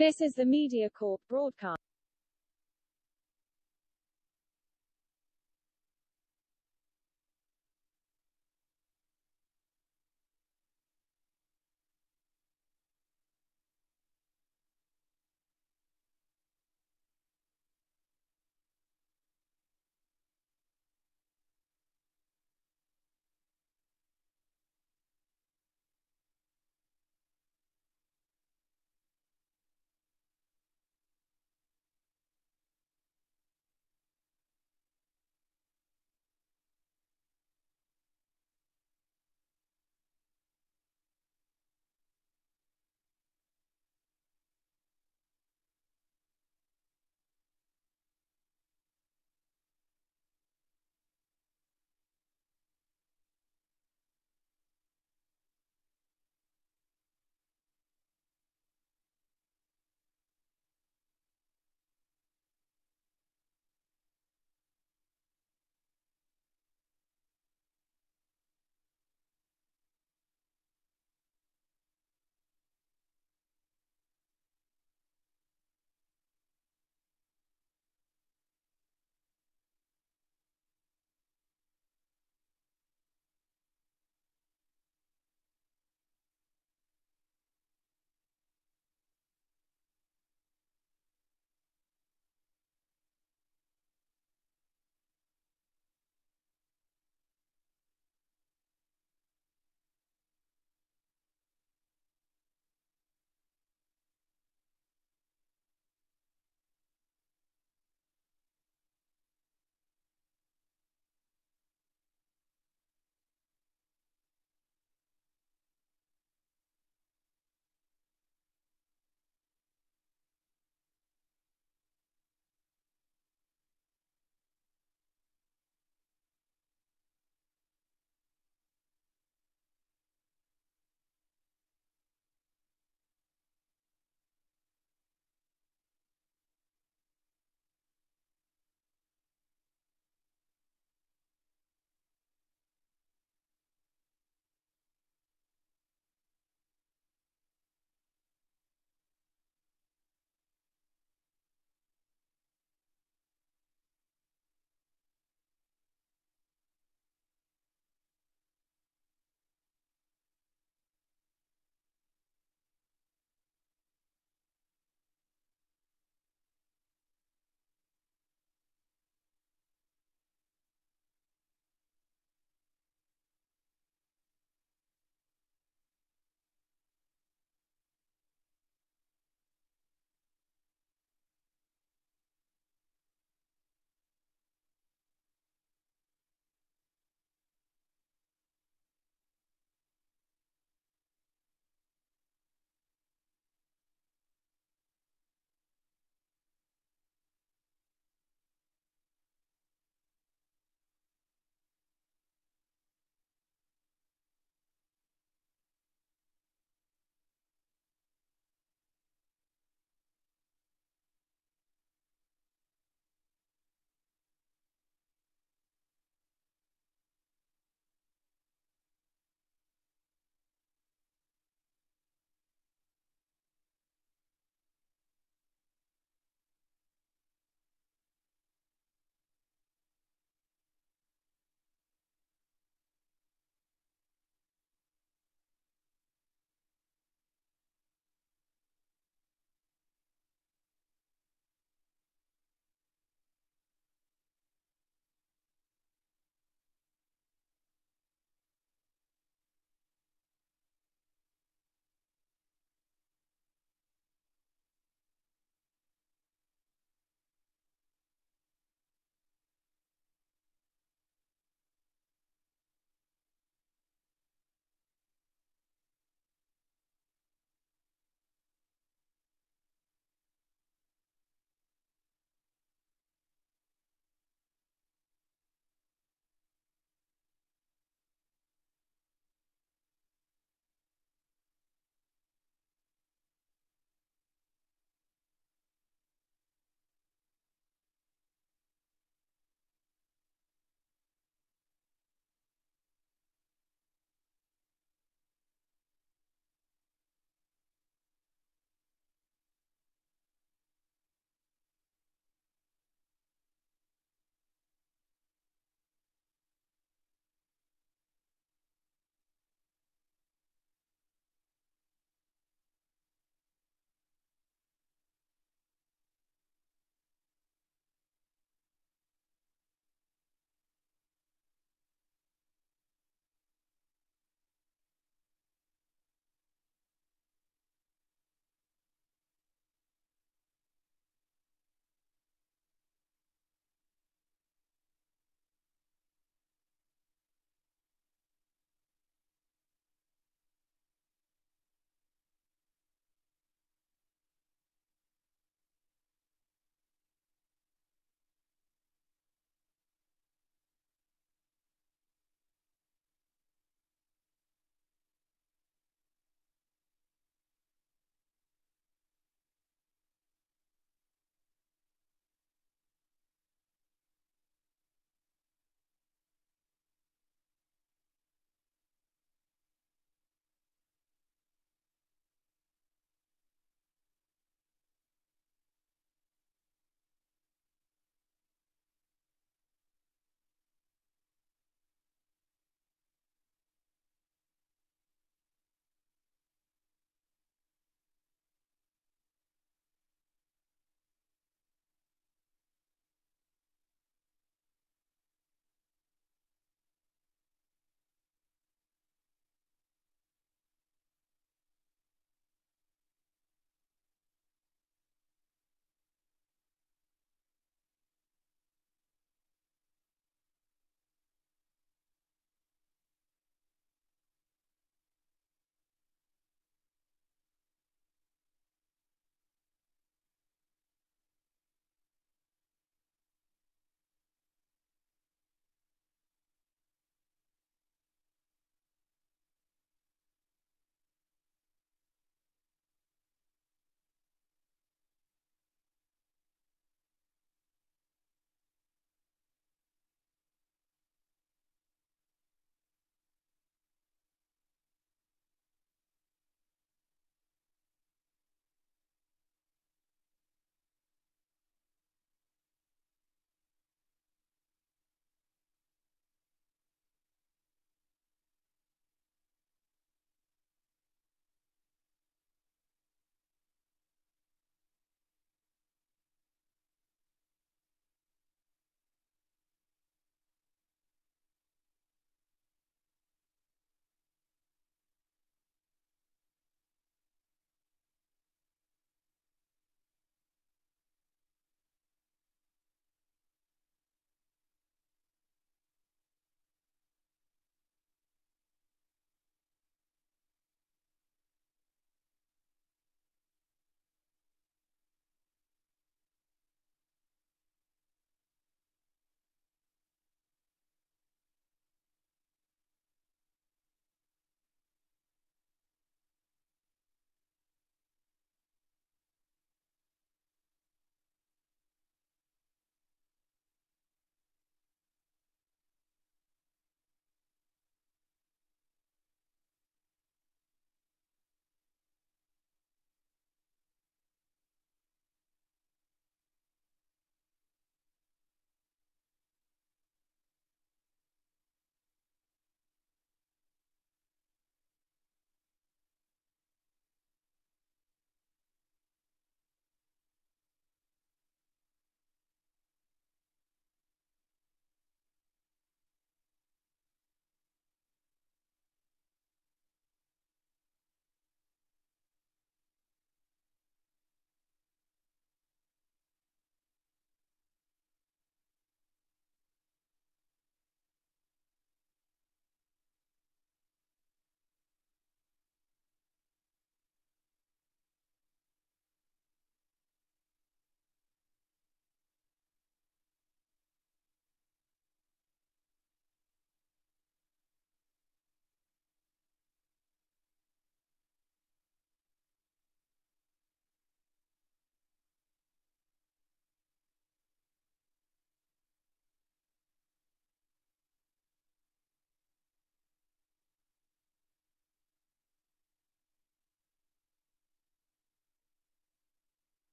This is the MediaCorp broadcast.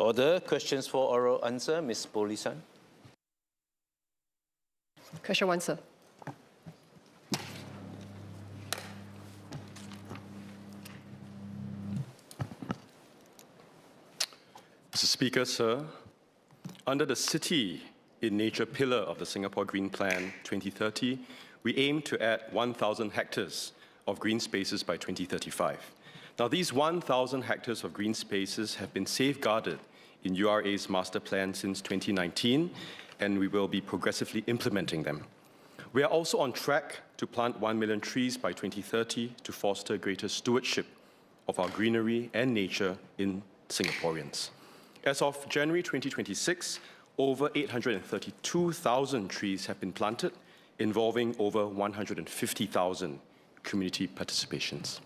Order. Questions for oral answer, Ms. Polisan. Question 1, sir. Mr. Speaker, sir, under the City in Nature pillar of the Singapore Green Plan 2030, we aim to add 1,000 hectares of green spaces by 2035. Now, these 1,000 hectares of green spaces have been safeguarded in URA's master plan since 2019, and we will be progressively implementing them. We are also on track to plant 1 million trees by 2030 to foster greater stewardship of our greenery and nature in Singaporeans. As of January 2026, over 832,000 trees have been planted, involving over 150,000 community participations.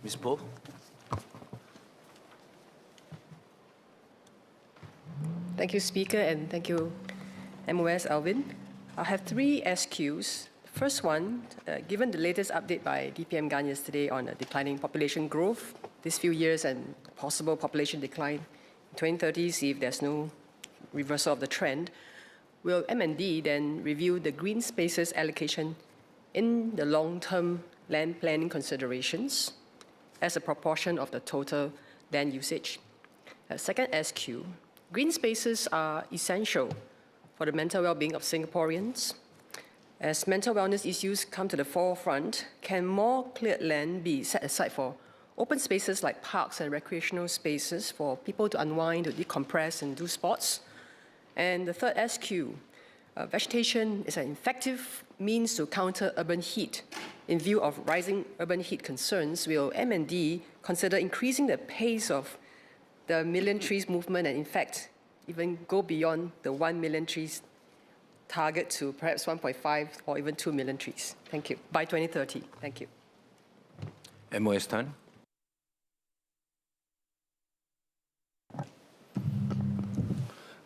Ms. Poh. Thank you, Speaker, and thank you, MOS Alvin. I have 3 SQs. First one, given the latest update by DPM Gan yesterday on declining population growth this few years and possible population decline in 2030, see if there's no reversal of the trend, will MND then review the green spaces allocation in the long-term land planning considerations as a proportion of the total land usage? Second SQ, green spaces are essential for the mental well-being of Singaporeans. As mental wellness issues come to the forefront, can more cleared land be set aside for open spaces like parks and recreational spaces for people to unwind, to decompress and do sports? And the third SQ, vegetation is an effective means to counter urban heat. In view of rising urban heat concerns, will MND consider increasing the pace of the million trees movement and in fact even go beyond the 1 million trees target to perhaps 1.5 or even 2 million trees? Thank you. By 2030. Thank you. MOS Tan.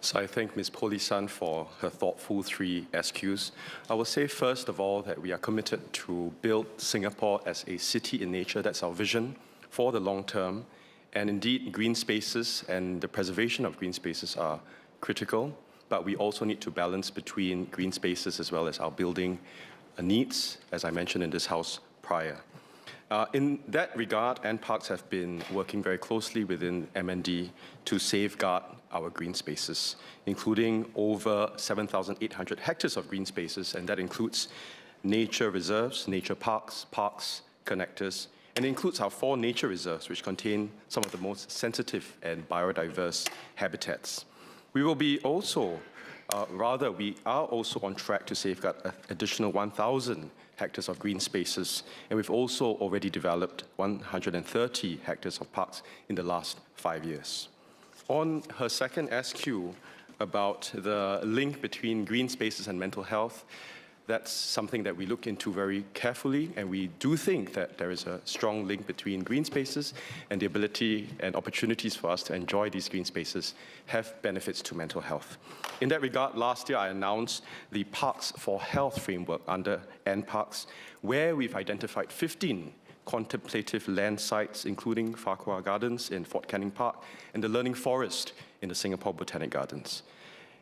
So I thank Ms. Polisan for her thoughtful 3 SQs. I will say first of all that we are committed to build Singapore as a city in nature. That's our vision for the long term. And indeed, green spaces and the preservation of green spaces are critical, but we also need to balance between green spaces as well as our building needs, as I mentioned in this House prior. In that regard, NParks have been working very closely within MND to safeguard our green spaces, including over 7,800 hectares of green spaces, and that includes nature reserves, nature parks, parks, connectors, and it includes our 4 nature reserves, which contain some of the most sensitive and biodiverse habitats. We will be also, we are also on track to safeguard an additional 1,000 hectares of green spaces, and we've also already developed 130 hectares of parks in the last 5 years. On her second SQ about the link between green spaces and mental health, that's something that we look into very carefully, and we do think that there is a strong link between green spaces and the ability and opportunities for us to enjoy these green spaces have benefits to mental health. In that regard, last year I announced the Parks for Health framework under NParks, where we've identified 15 contemplative land sites, including Farquhar Gardens in Fort Canning Park and the Learning Forest in the Singapore Botanic Gardens.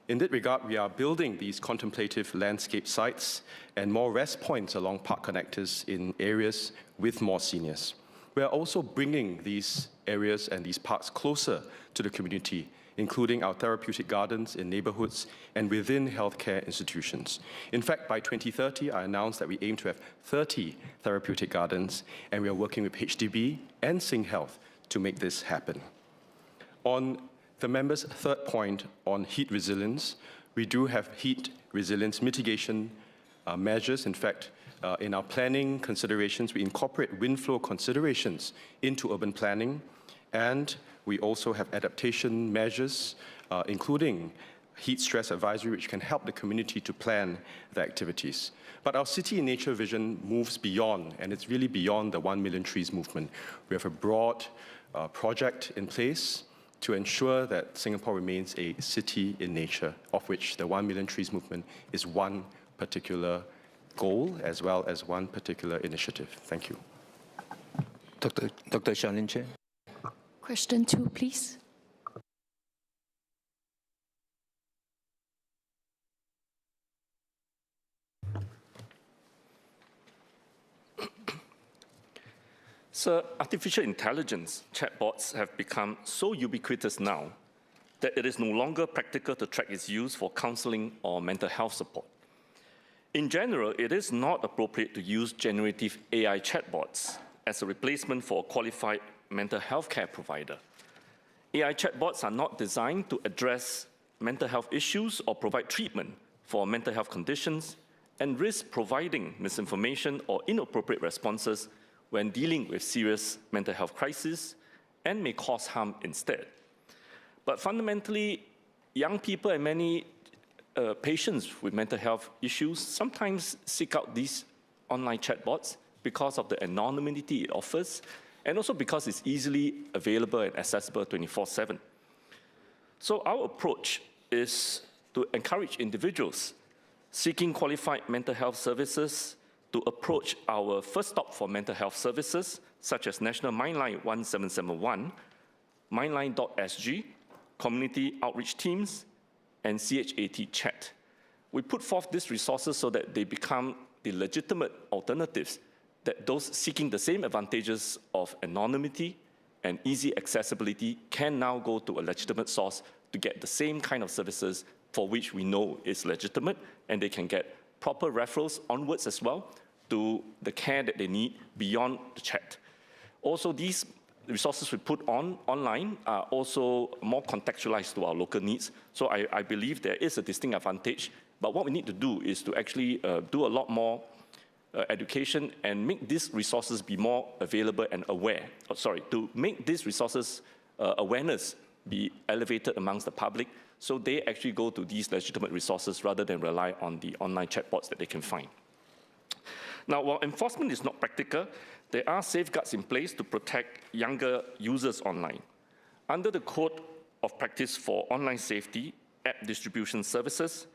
In that regard, we are building these contemplative landscape sites and more rest points along park connectors in areas with more seniors. We are also bringing these areas and these parks closer to the community, including our therapeutic gardens in neighborhoods and within healthcare institutions. In fact, by 2030, I announced that we aim to have 30 therapeutic gardens, and we are working with HDB and SingHealth to make this happen. On the member's third point on heat resilience, we do have heat resilience mitigation measures. In fact, in our planning considerations, we incorporate wind flow considerations into urban planning, and we also have adaptation measures, including heat stress advisory, which can help the community to plan their activities. But our city in nature vision moves beyond, and it's really beyond the 1 million trees movement. We have a broad project in place to ensure that Singapore remains a city in nature, of which the 1 million trees movement is one particular goal as well as one particular initiative. Thank you. Dr. Charlene Chen. Question 2, please. So artificial intelligence chatbots have become so ubiquitous now that it is no longer practical to track its use for counseling or mental health support. In general, it is not appropriate to use generative AI chatbots as a replacement for a qualified mental health care provider. AI chatbots are not designed to address mental health issues or provide treatment for mental health conditions and risk providing misinformation or inappropriate responses when dealing with serious mental health crises and may cause harm instead. But fundamentally, young people and many patients with mental health issues sometimes seek out these online chatbots because of the anonymity it offers, and also because it's easily available and accessible 24/7. So our approach is to encourage individuals seeking qualified mental health services to approach our first stop for mental health services, such as National Mindline 1771, mindline.sg, community outreach teams, and CHAT chat. We put forth these resources so that they become the legitimate alternatives that those seeking the same advantages of anonymity and easy accessibility can now go to a legitimate source to get the same kind of services for which we know is legitimate, and they can get proper referrals onwards as well to the care that they need beyond the chat. Also, these resources we put online are also more contextualized to our local needs. So I believe there is a distinct advantage, but what we need to do is to actually do a lot more education and make these resources be more available and aware. To make these resources awareness be elevated amongst the public, so they actually go to these legitimate resources rather than rely on the online chatbots that they can find. Now, while enforcement is not practical, there are safeguards in place to protect younger users online. Under the Code of Practice for Online Safety, App Distribution Services,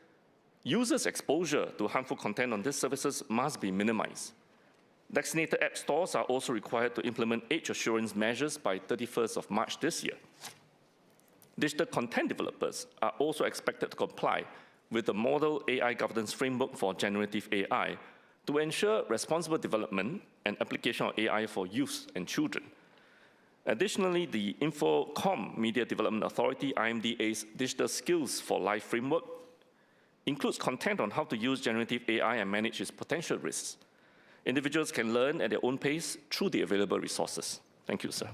users' exposure to harmful content on these services must be minimized. Designated app stores are also required to implement age assurance measures by 31st of March this year. Digital content developers are also expected to comply with the Model AI Governance Framework for Generative AI to ensure responsible development and application of AI for youth and children. Additionally, the Infocom Media Development Authority, IMDA's Digital Skills for Life framework includes content on how to use generative AI and manage its potential risks. Individuals can learn at their own pace through the available resources. Thank you, sir.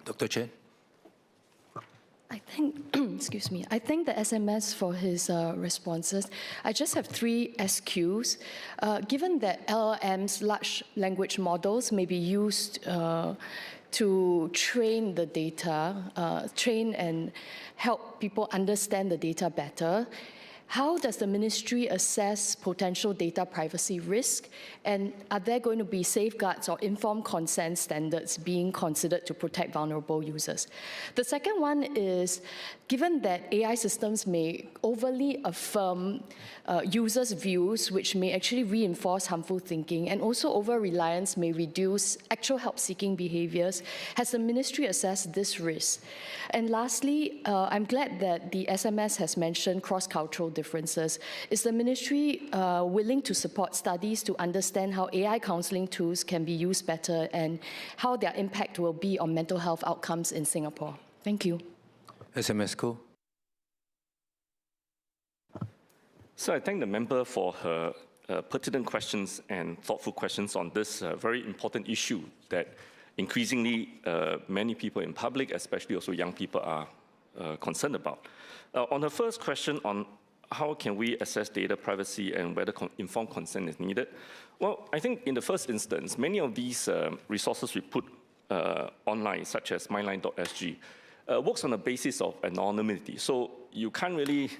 Dr. Chen. I think, excuse me, I thank the SMS for his responses. I just have 3 SQs. Given that LLMs, large language models, may be used to train the data, train and help people understand the data better, how does the ministry assess potential data privacy risk? And are there going to be safeguards or informed consent standards being considered to protect vulnerable users? The second one is, given that AI systems may overly affirm users' views, which may actually reinforce harmful thinking, and also over-reliance may reduce actual help-seeking behaviors, has the ministry assessed this risk? And lastly, I'm glad that the SMS has mentioned cross-cultural differences. Is the ministry willing to support studies to understand how AI counseling tools can be used better and how their impact will be on mental health outcomes in Singapore? Thank you. SMS Co. So I thank the member for her pertinent questions and thoughtful questions on this very important issue that increasingly many people in public, especially also young people, are concerned about. On the first question on how can we assess data privacy and whether informed consent is needed, well, I think in the first instance, many of these resources we put online, such as mindline.sg, works on the basis of anonymity. So you can't really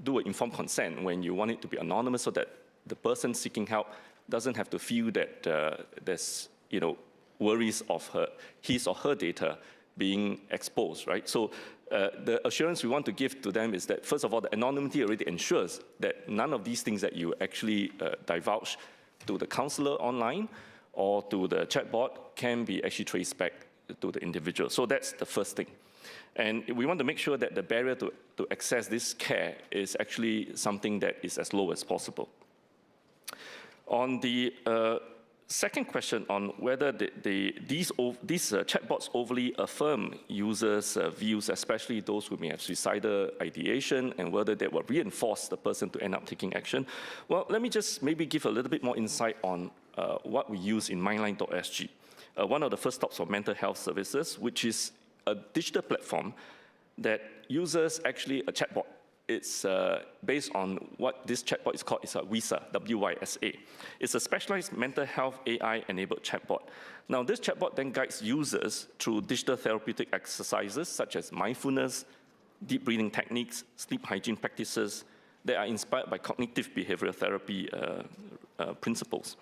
do an informed consent when you want it to be anonymous so that the person seeking help doesn't have to feel that there's worries of his or her data being exposed, right? So the assurance we want to give to them is that, first of all, the anonymity already ensures that none of these things that you actually divulge to the counselor online or to the chatbot can be actually traced back to the individual. So that's the first thing. And we want to make sure that the barrier to access this care is actually something that is as low as possible. On the Second question on whether these chatbots overly affirm users' views, especially those who may have suicidal ideation, and whether they will reinforce the person to end up taking action. Well, let me just maybe give a little bit more insight on what we use in myline.sg. One of the first stops for mental health services, which is a digital platform that uses actually a chatbot. It's based on what this chatbot is called. It's a WISA, W-Y-S-A. It's a specialized mental health AI-enabled chatbot. Now, this chatbot then guides users through digital therapeutic exercises such as mindfulness, deep breathing techniques, sleep hygiene practices that are inspired by cognitive behavioral therapy principles.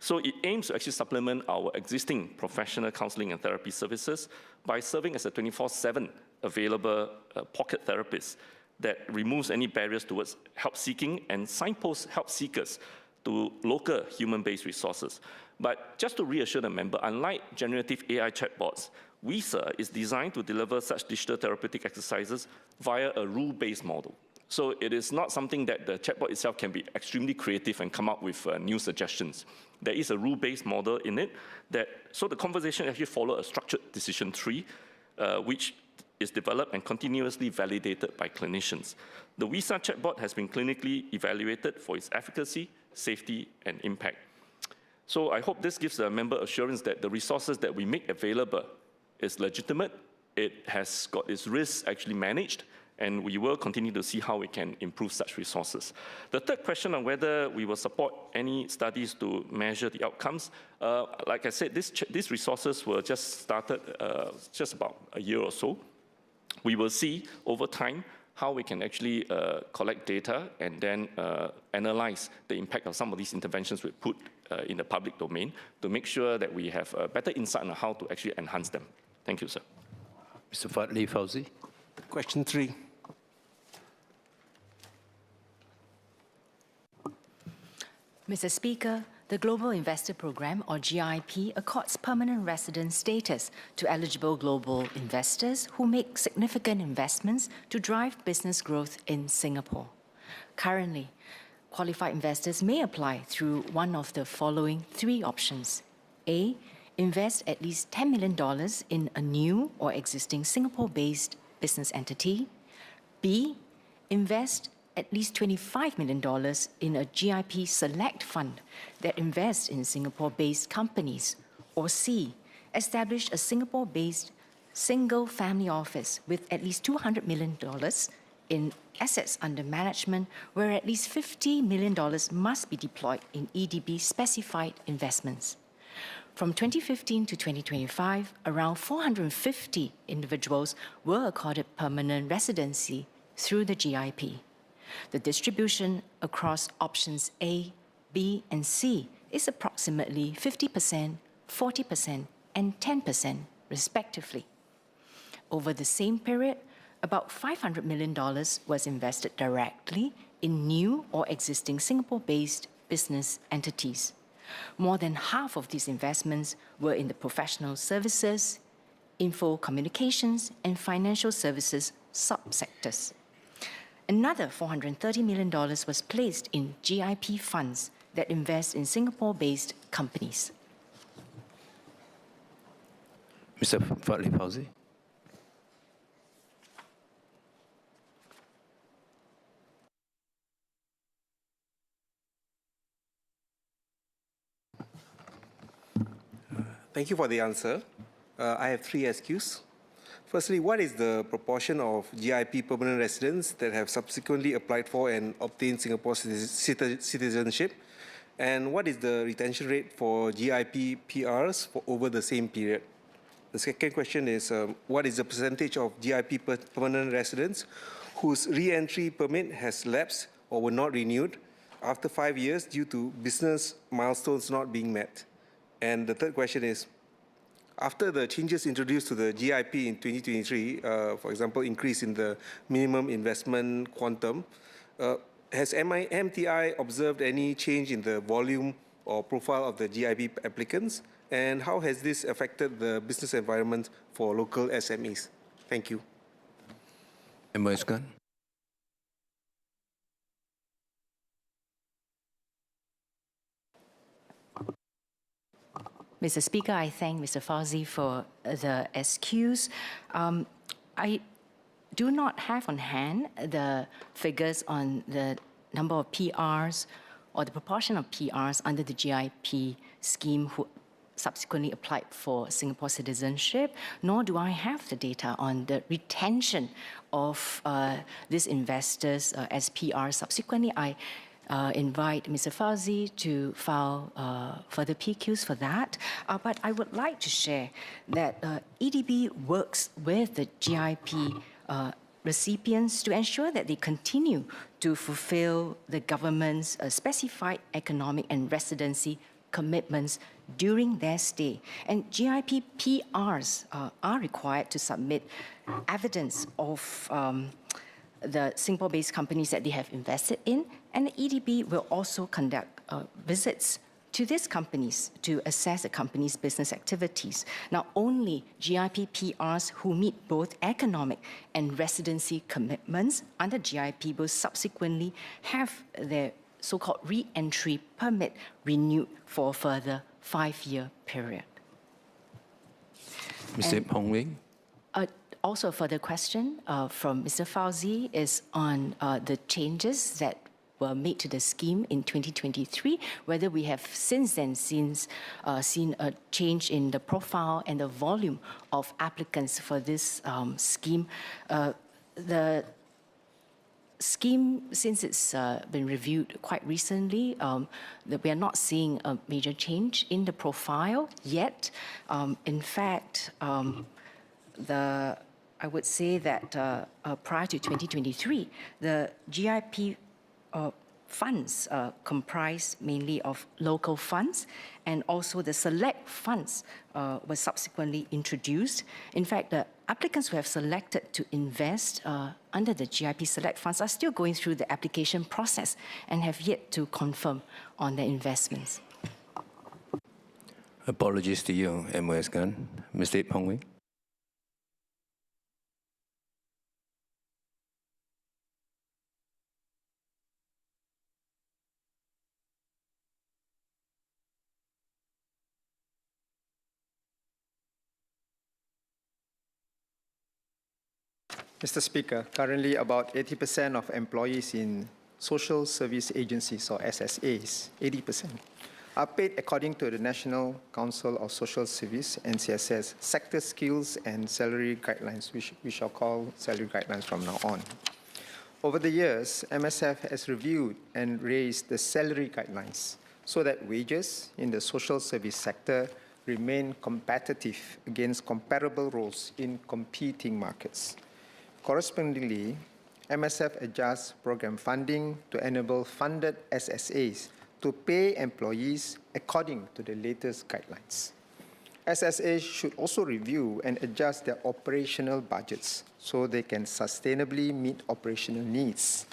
So it aims to actually supplement our existing professional counseling and therapy services by serving as a 24/7 available pocket therapist that removes any barriers towards help seeking and signposts help seekers to local human-based resources. But just to reassure the member, unlike generative AI chatbots, WISA is designed to deliver such digital therapeutic exercises via a rule-based model. So it is not something that the chatbot itself can be extremely creative and come up with new suggestions. There is a rule-based model in it so the conversation actually follows a structured decision tree, which is developed and continuously validated by clinicians. The WISA chatbot has been clinically evaluated for its efficacy, safety, and impact. So I hope this gives the member assurance that the resources that we make available is legitimate, it has got its risks actually managed, and we will continue to see how we can improve such resources. The third question on whether we will support any studies to measure the outcomes, like I said, these resources were just started just about a year or so. We will see over time how we can actually collect data and then analyze the impact of some of these interventions we put in the public domain to make sure that we have a better insight on how to actually enhance them. Thank you, sir. Mr. Fadli Fauzi. Question 3. Mr. Speaker, the Global Investor Programme, or GIP, accords permanent residence status to eligible global investors who make significant investments to drive business growth in Singapore. Currently, qualified investors may apply through one of the following 3 options. A, invest at least $10 million in a new or existing Singapore-based business entity. B, invest at least $25 million in a GIP select fund that invests in Singapore-based companies. Or C, establish a Singapore-based single-family office with at least $200 million in assets under management, where at least $50 million must be deployed in EDB-specified investments. From 2015 to 2025, around 450 individuals were accorded permanent residency through the GIP. The distribution across options A, B, and C is approximately 50%, 40%, and 10%, respectively. Over the same period, about $500 million was invested directly in new or existing Singapore-based business entities. More than half of these investments were in the professional services, info communications, and financial services subsectors. Another $430 million was placed in GIP funds that invest in Singapore-based companies. Mr. Fadli Fauzi. Thank you for the answer. I have 3 SQs. Firstly, what is the proportion of GIP permanent residents that have subsequently applied for and obtained Singapore citizenship? And what is the retention rate for GIP PRs for over the same period? The second question is, what is the percentage of GIP permanent residents whose re-entry permit has lapsed or were not renewed after 5 years due to business milestones not being met? And the third question is, after the changes introduced to the GIP in 2023, for example, increase in the minimum investment quantum, has MTI observed any change in the volume or profile of the GIP applicants? And how has this affected the business environment for local SMEs? Thank you. MOS Khan. Mr. Speaker, I thank Mr. Fauzi for the SQs. I do not have on hand the figures on the number of PRs or the proportion of PRs under the GIP scheme who subsequently applied for Singapore citizenship, nor do I have the data on the retention of these investors as PRs. Subsequently, I invite Mr. Fauzi to file further PQs for that. But I would like to share that EDB works with the GIP recipients to ensure that they continue to fulfill the government's specified economic and residency commitments during their stay. And GIP PRs are required to submit evidence of the Singapore-based companies that they have invested in, and the EDB will also conduct visits to these companies to assess the company's business activities. Now, only GIP PRs who meet both economic and residency commitments under GIP will subsequently have their so-called re-entry permit renewed for a further 5-year period. Mr. Hong Wing. Also, a further question from Mr. Fauzi is on the changes that were made to the scheme in 2023, whether we have since then seen a change in the profile and the volume of applicants for this scheme. The scheme, since it's been reviewed quite recently, that we are not seeing a major change in the profile yet. In fact, I would say that prior to 2023, the GIP funds comprise mainly of local funds, and also the select funds were subsequently introduced. In fact, the applicants who have selected to invest under the GIP select funds are still going through the application process and have yet to confirm on their investments. Apologies to you, MOS Gan. Mr. Hong Wing. Mr. Speaker, currently about 80% of employees in social service agencies, or SSAs, 80%, are paid according to the National Council of Social Service, NCSS, sector skills and salary guidelines, which we shall call salary guidelines from now on. Over the years, MSF has reviewed and raised the salary guidelines so that wages in the social service sector remain competitive against comparable roles in competing markets. Correspondingly, MSF adjusts program funding to enable funded SSAs to pay employees according to the latest guidelines. SSAs should also review and adjust their operational budgets so they can sustainably meet operational needs.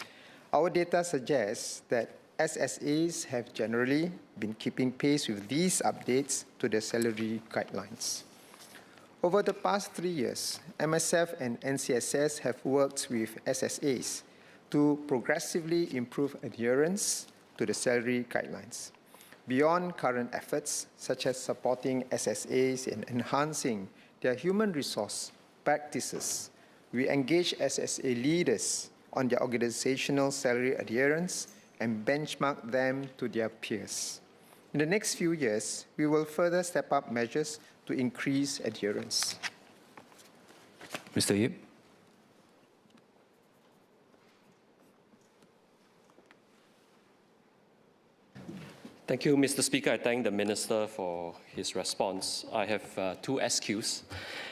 Our data suggests that SSAs have generally been keeping pace with these updates to the salary guidelines. Over the past 3 years, MSF and NCSS have worked with SSAs to progressively improve adherence to the salary guidelines. Beyond current efforts, such as supporting SSAs in enhancing their human resource practices, we engage SSA leaders on their organizational salary adherence and benchmark them to their peers. In the next few years, we will further step up measures to increase adherence. Mr. Yip. Thank you, Mr. Speaker. I thank the Minister for his response. I have 2 SQs.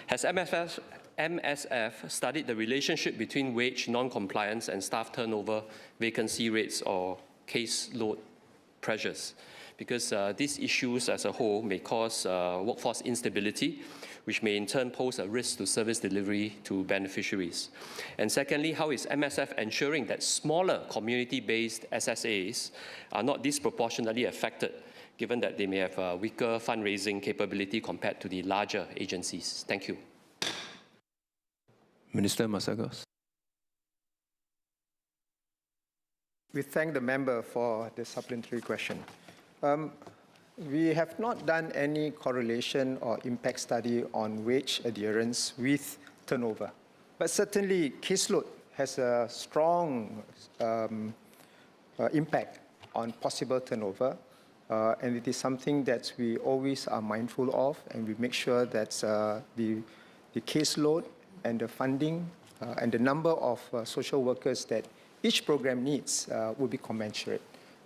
Has MSF studied the relationship between wage non-compliance and staff turnover, vacancy rates, or caseload pressures? Because these issues as a whole may cause workforce instability, which may in turn pose a risk to service delivery to beneficiaries. And secondly, how is MSF ensuring that smaller community-based SSAs are not disproportionately affected, given that they may have a weaker fundraising capability compared to the larger agencies? Thank you. Minister Masagos. We thank the member for the supplementary question. We have not done any correlation or impact study on wage adherence with turnover. But certainly, caseload has a strong impact on possible turnover. And it is something that we always are mindful of, and we make sure that the caseload and the funding and the number of social workers that each program needs will be commensurate.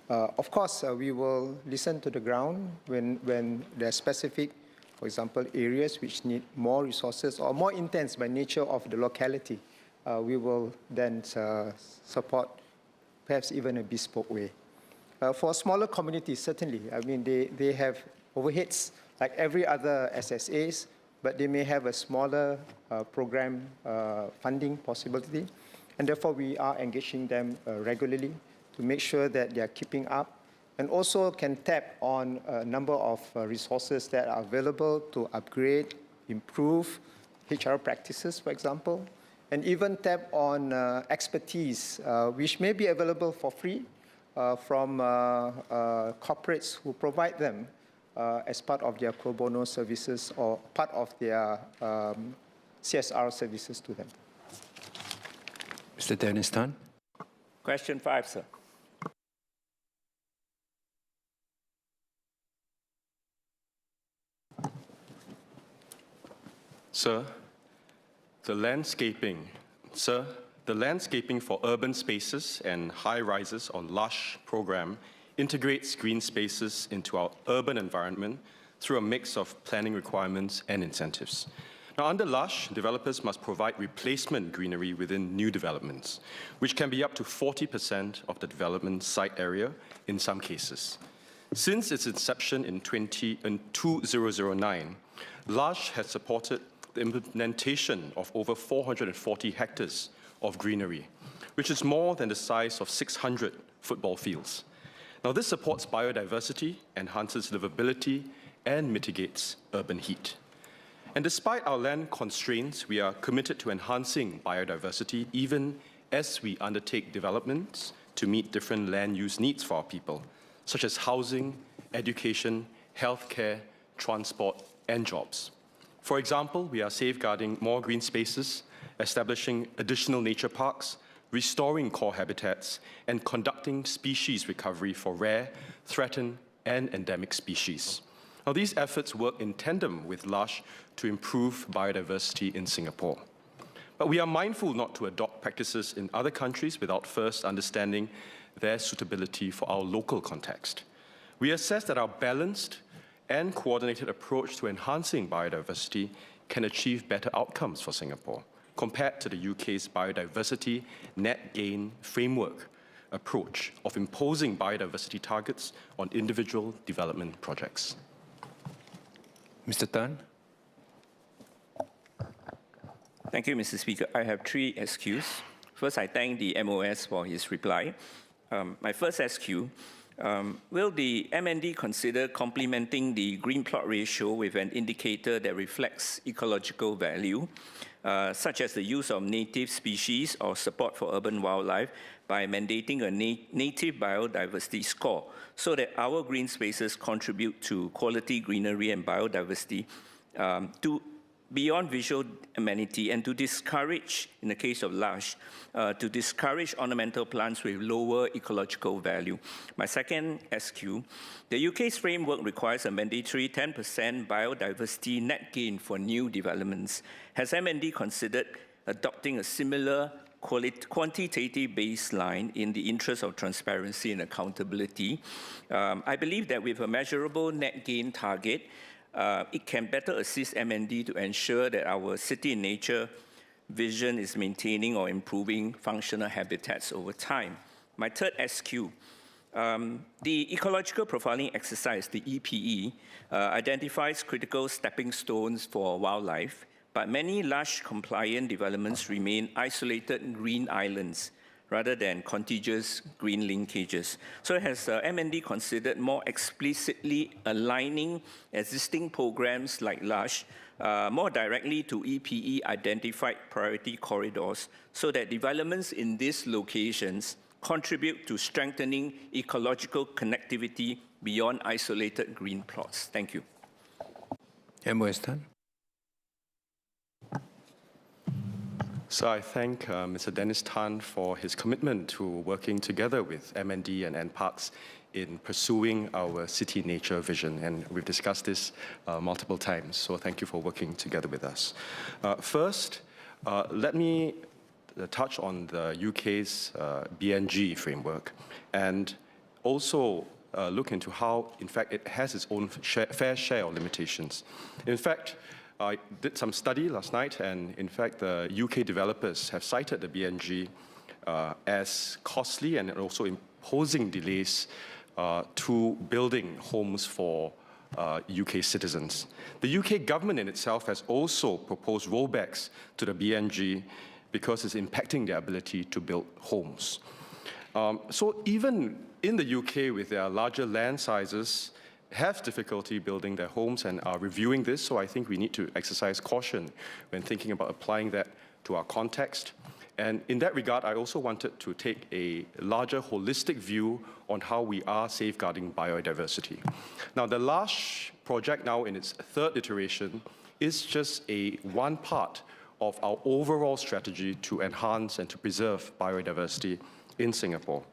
Of course, we will listen to the ground when there are specific, for example, areas which need more resources or more intense by nature of the locality. We will then support perhaps even a bespoke way. For smaller communities, certainly, I mean, they have overheads like every other SSAs, but they may have a smaller program funding possibility. And therefore, we are engaging them regularly to make sure that they are keeping up, and also can tap on a number of resources that are available to upgrade, improve HR practices, for example, and even tap on expertise, which may be available for free from corporates who provide them as part of their pro bono services or part of their CSR services to them. Mr. Dennis Tan. Question 5, sir. Sir, the landscaping for urban spaces and high-rises on Lush program integrates green spaces into our urban environment through a mix of planning requirements and incentives. Now, under Lush, developers must provide replacement greenery within new developments, which can be up to 40% of the development site area in some cases. Since its inception in 2009, Lush has supported the implementation of over 440 hectares of greenery, which is more than the size of 600 football fields. Now, this supports biodiversity, enhances livability, and mitigates urban heat. And despite our land constraints, we are committed to enhancing biodiversity even as we undertake developments to meet different land use needs for our people, such as housing, education, healthcare, transport, and jobs. For example, we are safeguarding more green spaces, establishing additional nature parks, restoring core habitats, and conducting species recovery for rare, threatened, and endemic species. Now, these efforts work in tandem with Lush to improve biodiversity in Singapore. But we are mindful not to adopt practices in other countries without first understanding their suitability for our local context. We assess that our balanced and coordinated approach to enhancing biodiversity can achieve better outcomes for Singapore compared to the UK's biodiversity net gain framework approach of imposing biodiversity targets on individual development projects. Mr. Tan. Thank you, Mr. Speaker. I have 3 SQs. First, I thank the MOS for his reply. My first SQ, will the MND consider complementing the green plot ratio with an indicator that reflects ecological value, such as the use of native species or support for urban wildlife, by mandating a native biodiversity score so that our green spaces contribute to quality greenery and biodiversity beyond visual amenity, and to discourage, in the case of Lush, to discourage ornamental plants with lower ecological value. My second SQ, the UK's framework requires a mandatory 10% biodiversity net gain for new developments. Has MND considered adopting a similar quantitative baseline in the interest of transparency and accountability? I believe that with a measurable net gain target, it can better assist MND to ensure that our city in nature vision is maintaining or improving functional habitats over time. My third SQ, the ecological profiling exercise, the EPE, identifies critical stepping stones for wildlife, but many Lush-compliant developments remain isolated green islands rather than contiguous green linkages. So has MND considered more explicitly aligning existing programs like Lush more directly to EPE-identified priority corridors so that developments in these locations contribute to strengthening ecological connectivity beyond isolated green plots. Thank you. MOS Tan. So I thank Mr. Dennis Tan for his commitment to working together with MND and NParks in pursuing our city nature vision. And we've discussed this multiple times, so thank you for working together with us. First, let me touch on the UK's BNG framework and also look into how, in fact, it has its own fair share of limitations. In fact, I did some study last night, and in fact, the UK developers have cited the BNG as costly and also imposing delays to building homes for UK citizens. The UK government in itself has also proposed rollbacks to the BNG because it's impacting their ability to build homes. So even in the UK, with their larger land sizes, have difficulty building their homes and are reviewing this, so I think we need to exercise caution when thinking about applying that to our context. And in that regard, I also wanted to take a larger holistic view on how we are safeguarding biodiversity. Now, the LARSH project now in its third iteration is just one part of our overall strategy to enhance and to preserve biodiversity in Singapore.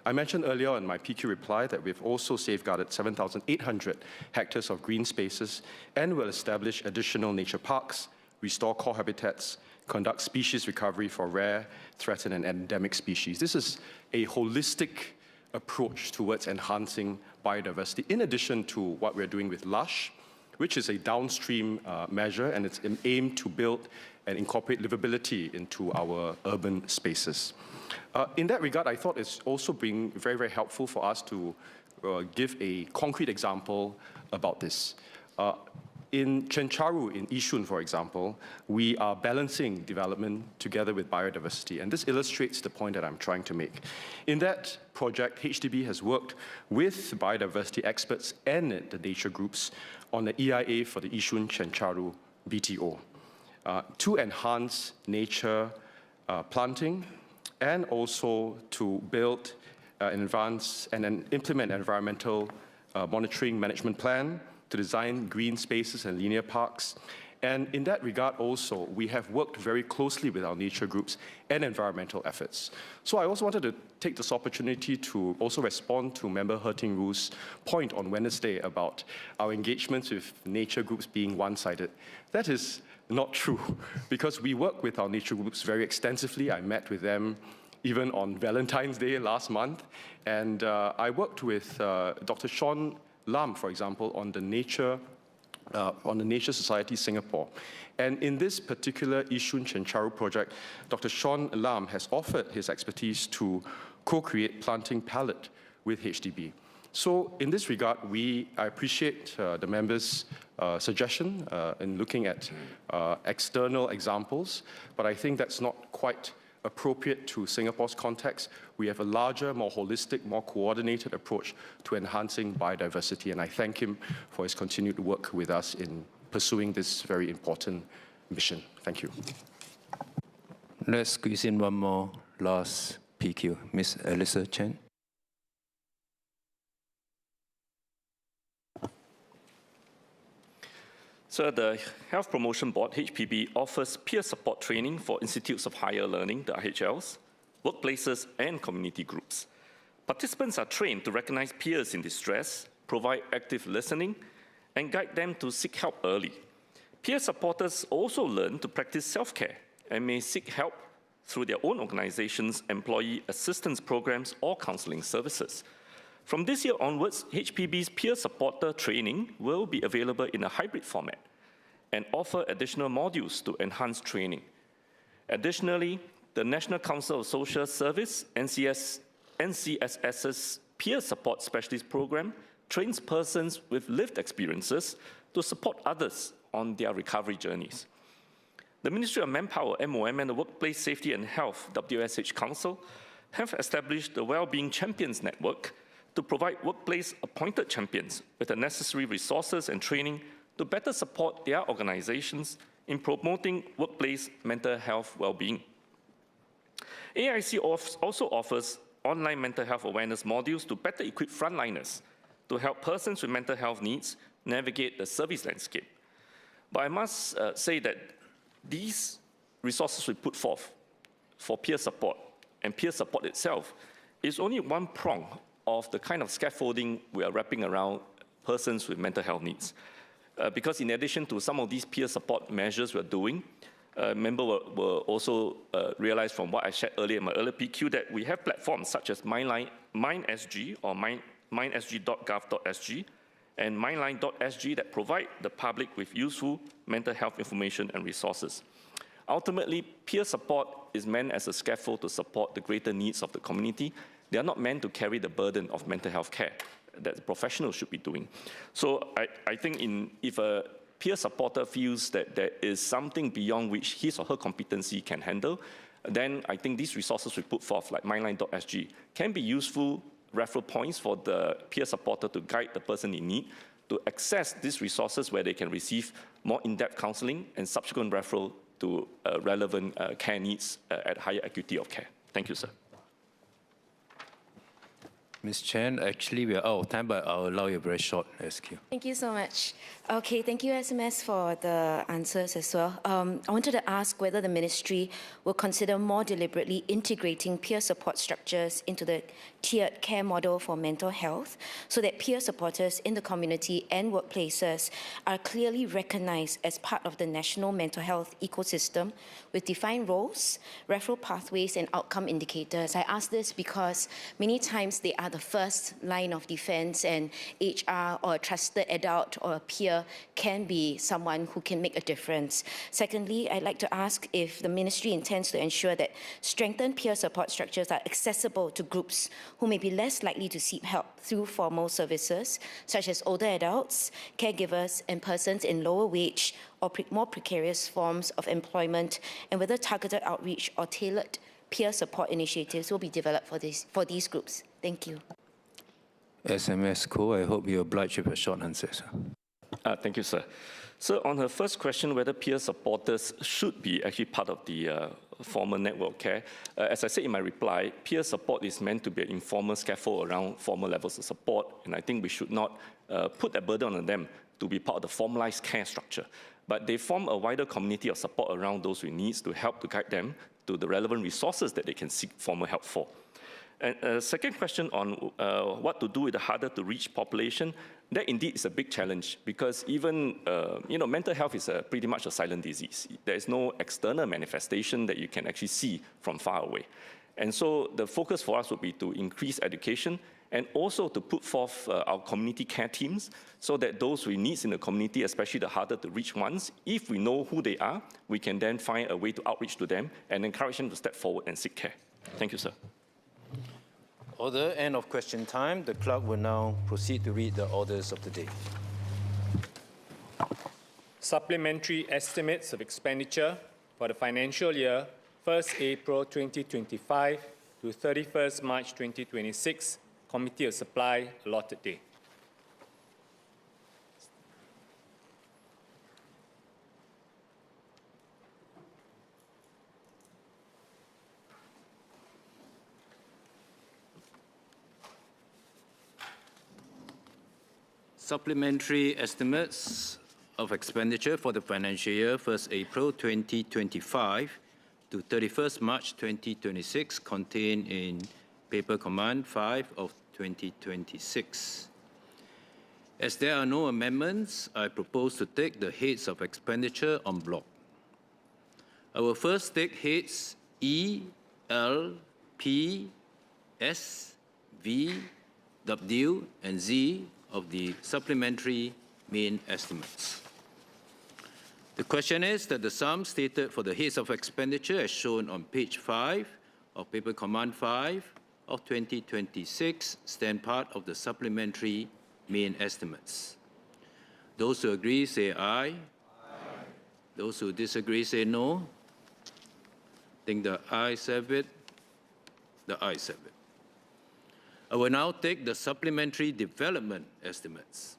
I mentioned earlier in my PQ reply that we've also safeguarded 7,800 hectares of green spaces and will establish additional nature parks, restore core habitats, conduct species recovery for rare, threatened, and endemic species. This is a holistic approach towards enhancing biodiversity, in addition to what we're doing with LUSH, which is a downstream measure, and it's aimed to build and incorporate livability into our urban spaces. In that regard, I thought it's also been very, very helpful for us to give a concrete example about this. In Chencharu, in Yishun, for example, we are balancing development together with biodiversity, and this illustrates the point that I'm trying to make. In that project, HDB has worked with biodiversity experts and the nature groups on the EIA for the Yishun Chencharu BTO to enhance nature planting and also to build and advance and then implement an environmental monitoring management plan to design green spaces and linear parks. And in that regard also, we have worked very closely with our nature groups and environmental efforts. So I also wanted to take this opportunity to also respond to Member Herting Ru's point on Wednesday about our engagements with nature groups being one-sided. That is not true, because we work with our nature groups very extensively. I met with them even on Valentine's Day last month, and I worked with Dr. Sean Lam, for example, on the Nature Society Singapore. And in this particular Yishun Chencharu project, Dr. Sean Lam has offered his expertise to co-create planting palette with HDB. So in this regard, I appreciate the members' suggestion in looking at external examples, but I think that's not quite appropriate to Singapore's context. We have a larger, more holistic, more coordinated approach to enhancing biodiversity, and I thank him for his continued work with us in pursuing this very important mission. Thank you. Let's squeeze in one more last PQ. Ms. Alyssa Chen. So the Health Promotion Board, HPB, offers peer support training for institutes of higher learning, the IHLs, workplaces, and community groups. Participants are trained to recognize peers in distress, provide active listening, and guide them to seek help early. Peer supporters also learn to practice self-care and may seek help through their own organization's employee assistance programs or counseling services. From this year onwards, HPB's peer supporter training will be available in a hybrid format and offer additional modules to enhance training. Additionally, the National Council of Social Service, NCSS's Peer Support Specialist Program, trains persons with lived experiences to support others on their recovery journeys. The Ministry of Manpower, MOM, and the Workplace Safety and Health, WSH Council, have established the Wellbeing Champions Network to provide workplace-appointed champions with the necessary resources and training to better support their organizations in promoting workplace mental health well-being. AIC also offers online mental health awareness modules to better equip frontliners to help persons with mental health needs navigate the service landscape. But I must say that these resources we put forth for peer support and peer support itself is only one prong of the kind of scaffolding we are wrapping around persons with mental health needs. Because in addition to some of these peer support measures we're doing, members will also realize from what I shared earlier in my earlier PQ that we have platforms such as MindSG or mindsg.gov.sg and mindline.sg that provide the public with useful mental health information and resources. Ultimately, peer support is meant as a scaffold to support the greater needs of the community. They are not meant to carry the burden of mental health care that the professionals should be doing. So I think if a peer supporter feels that there is something beyond which his or her competency can handle, then I think these resources we put forth, like mindline.sg, can be useful referral points for the peer supporter to guide the person in need to access these resources where they can receive more in-depth counseling and subsequent referral to relevant care needs at higher acuity of care. Thank you, sir. Ms. Chen, actually we are out of time, but I'll allow you a very short SQ. Thank you so much. Okay, thank you, SMS, for the answers as well. I wanted to ask whether the ministry will consider more deliberately integrating peer support structures into the tiered care model for mental health so that peer supporters in the community and workplaces are clearly recognized as part of the national mental health ecosystem with defined roles, referral pathways, and outcome indicators. I ask this because many times they are the first line of defense, and HR or a trusted adult or a peer can be someone who can make a difference. Secondly, I'd like to ask if the ministry intends to ensure that strengthened peer support structures are accessible to groups who may be less likely to seek help through formal services, such as older adults, caregivers, and persons in lower wage or more precarious forms of employment, and whether targeted outreach or tailored peer support initiatives will be developed for these groups. Thank you. SMS Co, I hope you oblige with a short answer, sir. Thank you, sir. So on her first question, whether peer supporters should be actually part of the formal network care, as I said in my reply, peer support is meant to be an informal scaffold around formal levels of support, and I think we should not put that burden on them to be part of the formalized care structure. But they form a wider community of support around those with needs to help to guide them to the relevant resources that they can seek formal help for. And second question on what to do with the harder to reach population, that indeed is a big challenge because even, mental health is pretty much a silent disease. There is no external manifestation that you can actually see from far away. And so the focus for us would be to increase education and also to put forth our community care teams so that those with needs in the community, especially the harder to reach ones, if we know who they are, we can then find a way to outreach to them and encourage them to step forward and seek care. Thank you, sir. Order, end of question time. The clerk will now proceed to read the orders of the day. Supplementary estimates of expenditure for the financial year 1st April 2025 to 31st March 2026, Committee of Supply, allotted day. Supplementary estimates of expenditure for the financial year 1st April 2025 to 31st March 2026 contained in Paper Command 5 of 2026. As there are no amendments, I propose to take the heads of expenditure en bloc. I will first take heads E, L, P, S, V, W, and Z of the supplementary main estimates. The question is that the sum stated for the heads of expenditure as shown on page 5 of Paper Command 5 of 2026 stand part of the supplementary main estimates. Those who agree say aye. Aye. Those who disagree say no. I think the ayes have it. The ayes have it. I will now take the supplementary development estimates.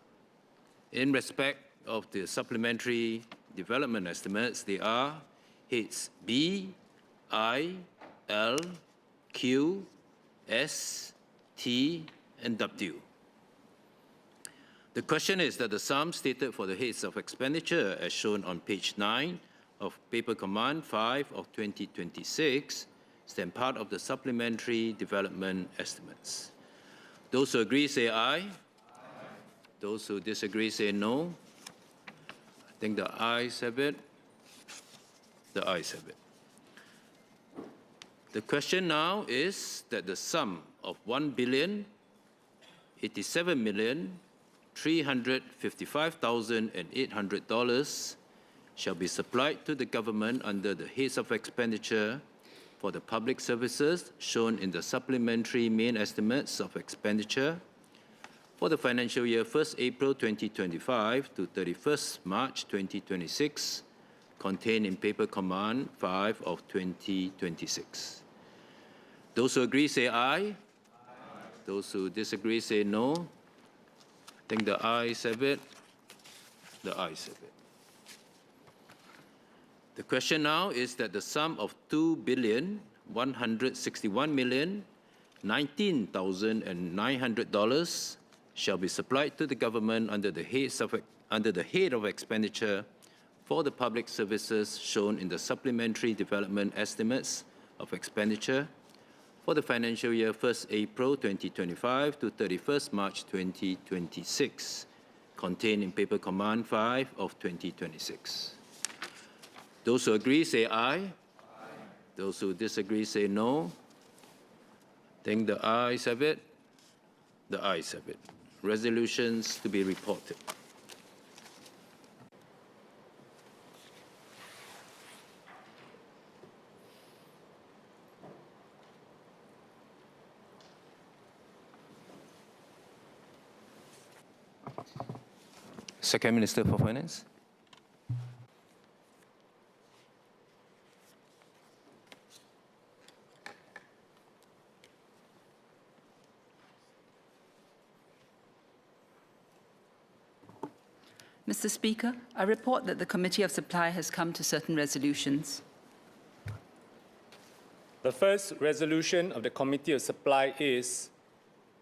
In respect of the supplementary development estimates, they are heads B, I, L, Q, S, T, and W. The question is that the sum stated for the heads of expenditure as shown on page 9 of Paper Command 5 of 2026 stand part of the supplementary development estimates. Those who agree say aye. Those who disagree say no. I think the ayes have it. The ayes have it. The question now is that the sum of $1,087,355,800 shall be supplied to the government under the heads of expenditure for the public services shown in the supplementary main estimates of expenditure for the financial year 1st April 2025 to 31st March 2026, contained in Paper Command 5 of 2026. Those who agree say aye. Those who disagree say no. I think the ayes have it. The ayes have it. The question now is that the sum of $2,161,019,900 shall be supplied to the government under the head of expenditure for the public services shown in the supplementary development estimates of expenditure for the financial year 1st April 2025 to 31st March 2026, contained in Paper Command 5 of 2026. Those who agree say aye. Those who disagree say no. I think the ayes have it. The ayes have it. Resolutions to be reported. Second Minister for Finance. Mr. Speaker, I report that the Committee of Supply has come to certain resolutions. The first resolution of the Committee of Supply is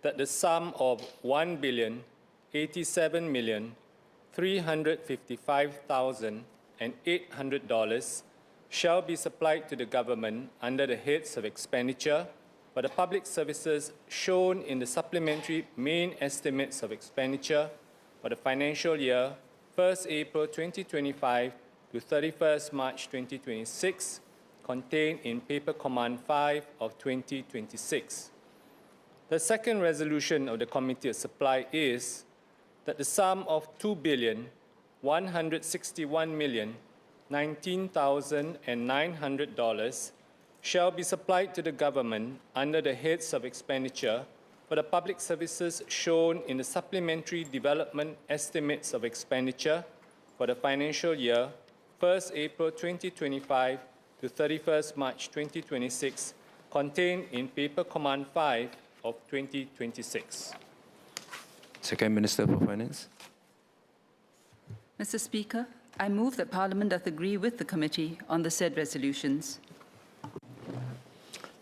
that the sum of $1,087,355,800 shall be supplied to the government under the heads of expenditure for the public services shown in the supplementary main estimates of expenditure for the financial year 1st April 2025 to 31st March 2026, contained in Paper Command 5 of 2026. The second resolution of the Committee of Supply is that the sum of $2,161,019,900 shall be supplied to the government under the heads of expenditure for the public services shown in the supplementary development estimates of expenditure for the financial year 1st April 2025 to 31st March 2026, contained in Paper Command 5 of 2026. Second Minister for Finance. Mr. Speaker, I move that Parliament doth agree with the committee on the said resolutions.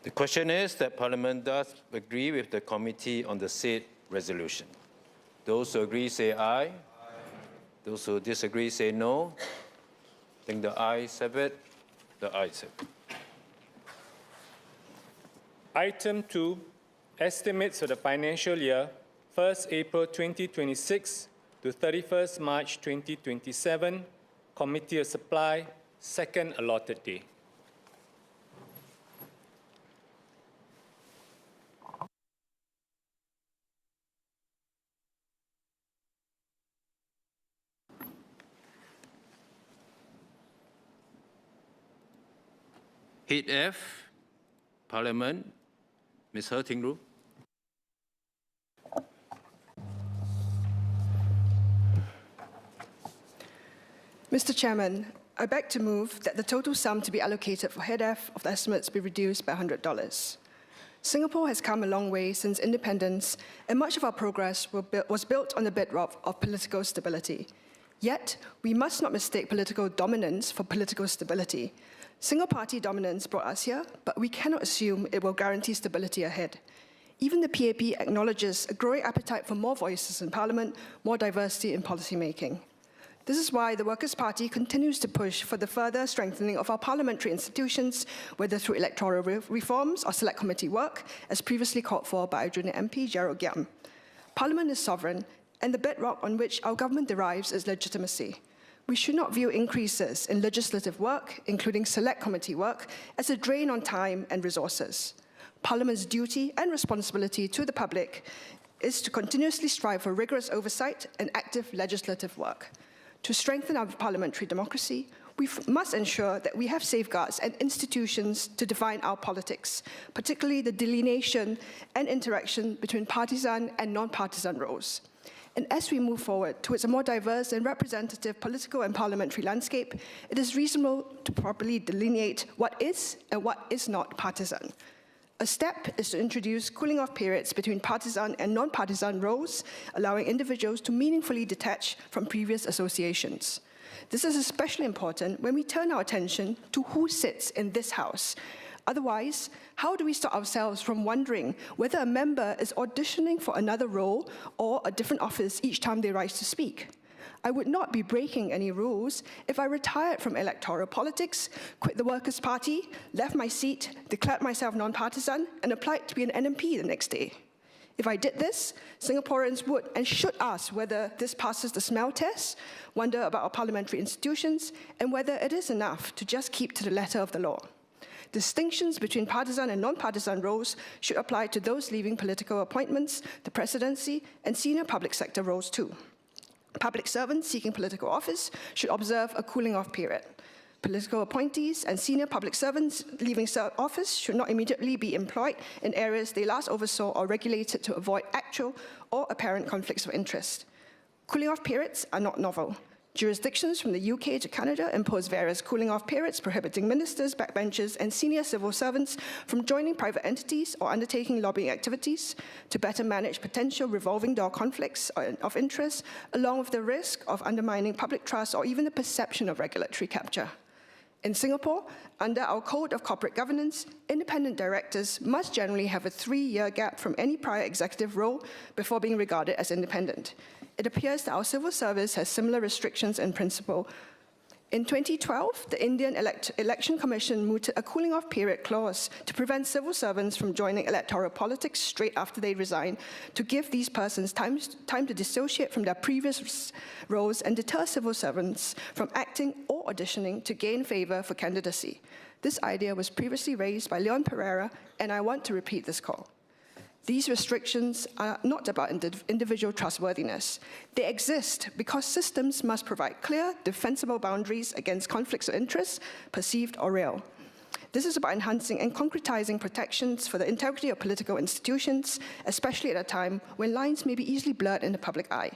The question is that Parliament does agree with the committee on the said resolution. Those who agree say aye. Aye. Those who disagree say no. I think the ayes have it. The ayes have it. Item 2, estimates for the financial year 1st April 2026 to 31st March 2027, Committee of Supply, second allotted day. Head F, Parliament, Ms. He Ting-ru. Mr. Chairman, I beg to move that the total sum to be allocated for Head F of the estimates be reduced by $100. Singapore has come a long way since independence, and much of our progress was built on the bedrock of political stability. Yet, we must not mistake political dominance for political stability. Single-party dominance brought us here, but we cannot assume it will guarantee stability ahead. Even the PAP acknowledges a growing appetite for more voices in Parliament, more diversity in policy making. This is why the Workers' Party continues to push for the further strengthening of our parliamentary institutions, whether through electoral reforms or select committee work, as previously called for by our junior MP Gerald Giam. Parliament is sovereign, and the bedrock on which our government derives is legitimacy. We should not view increases in legislative work, including select committee work, as a drain on time and resources. Parliament's duty and responsibility to the public is to continuously strive for rigorous oversight and active legislative work. To strengthen our parliamentary democracy, we must ensure that we have safeguards and institutions to define our politics, particularly the delineation and interaction between partisan and non-partisan roles. And as we move forward towards a more diverse and representative political and parliamentary landscape, it is reasonable to properly delineate what is and what is not partisan. A step is to introduce cooling-off periods between partisan and non-partisan roles, allowing individuals to meaningfully detach from previous associations. This is especially important when we turn our attention to who sits in this House. Otherwise, how do we stop ourselves from wondering whether a member is auditioning for another role or a different office each time they rise to speak? I would not be breaking any rules if I retired from electoral politics, quit the Workers' Party, left my seat, declared myself non-partisan, and applied to be an NMP the next day. If I did this, Singaporeans would and should ask whether this passes the smell test, wonder about our parliamentary institutions, and whether it is enough to just keep to the letter of the law. Distinctions between partisan and non-partisan roles should apply to those leaving political appointments, the presidency, and senior public sector roles too. Public servants seeking political office should observe a cooling-off period. Political appointees and senior public servants leaving office should not immediately be employed in areas they last oversaw or regulated to avoid actual or apparent conflicts of interest. Cooling-off periods are not novel. Jurisdictions from the UK to Canada impose various cooling-off periods prohibiting ministers, backbenchers, and senior civil servants from joining private entities or undertaking lobbying activities to better manage potential revolving door conflicts of interest, along with the risk of undermining public trust or even the perception of regulatory capture. In Singapore, under our Code of Corporate Governance, independent directors must generally have a 3-year gap from any prior executive role before being regarded as independent. It appears that our civil service has similar restrictions in principle. In 2012, the Indian Election Commission mooted a cooling-off period clause to prevent civil servants from joining electoral politics straight after they resign, to give these persons time to dissociate from their previous roles and deter civil servants from acting or auditioning to gain favor for candidacy. This idea was previously raised by Leon Pereira, and I want to repeat this call. These restrictions are not about individual trustworthiness. They exist because systems must provide clear, defensible boundaries against conflicts of interest, perceived or real. This is about enhancing and concretizing protections for the integrity of political institutions, especially at a time when lines may be easily blurred in the public eye.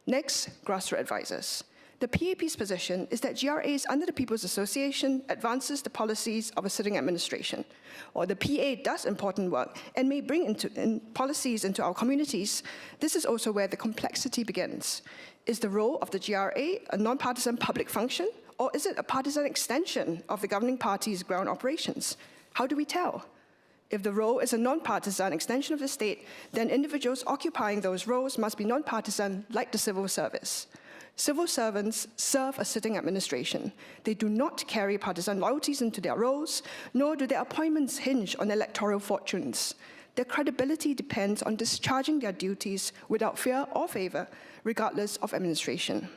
Next, grassroots advisors. The PAP's position is that GRAs under the People's Association advances the policies of a sitting administration, or the PA does important work and may bring policies into our communities. This is also where the complexity begins. Is the role of the GRA a non-partisan public function, or is it a partisan extension of the governing party's ground operations? How do we tell? If the role is a non-partisan extension of the state, then individuals occupying those roles must be non-partisan, like the civil service. Civil servants serve a sitting administration. They do not carry partisan loyalties into their roles, nor do their appointments hinge on electoral fortunes. Their credibility depends on discharging their duties without fear or favor, regardless of administration.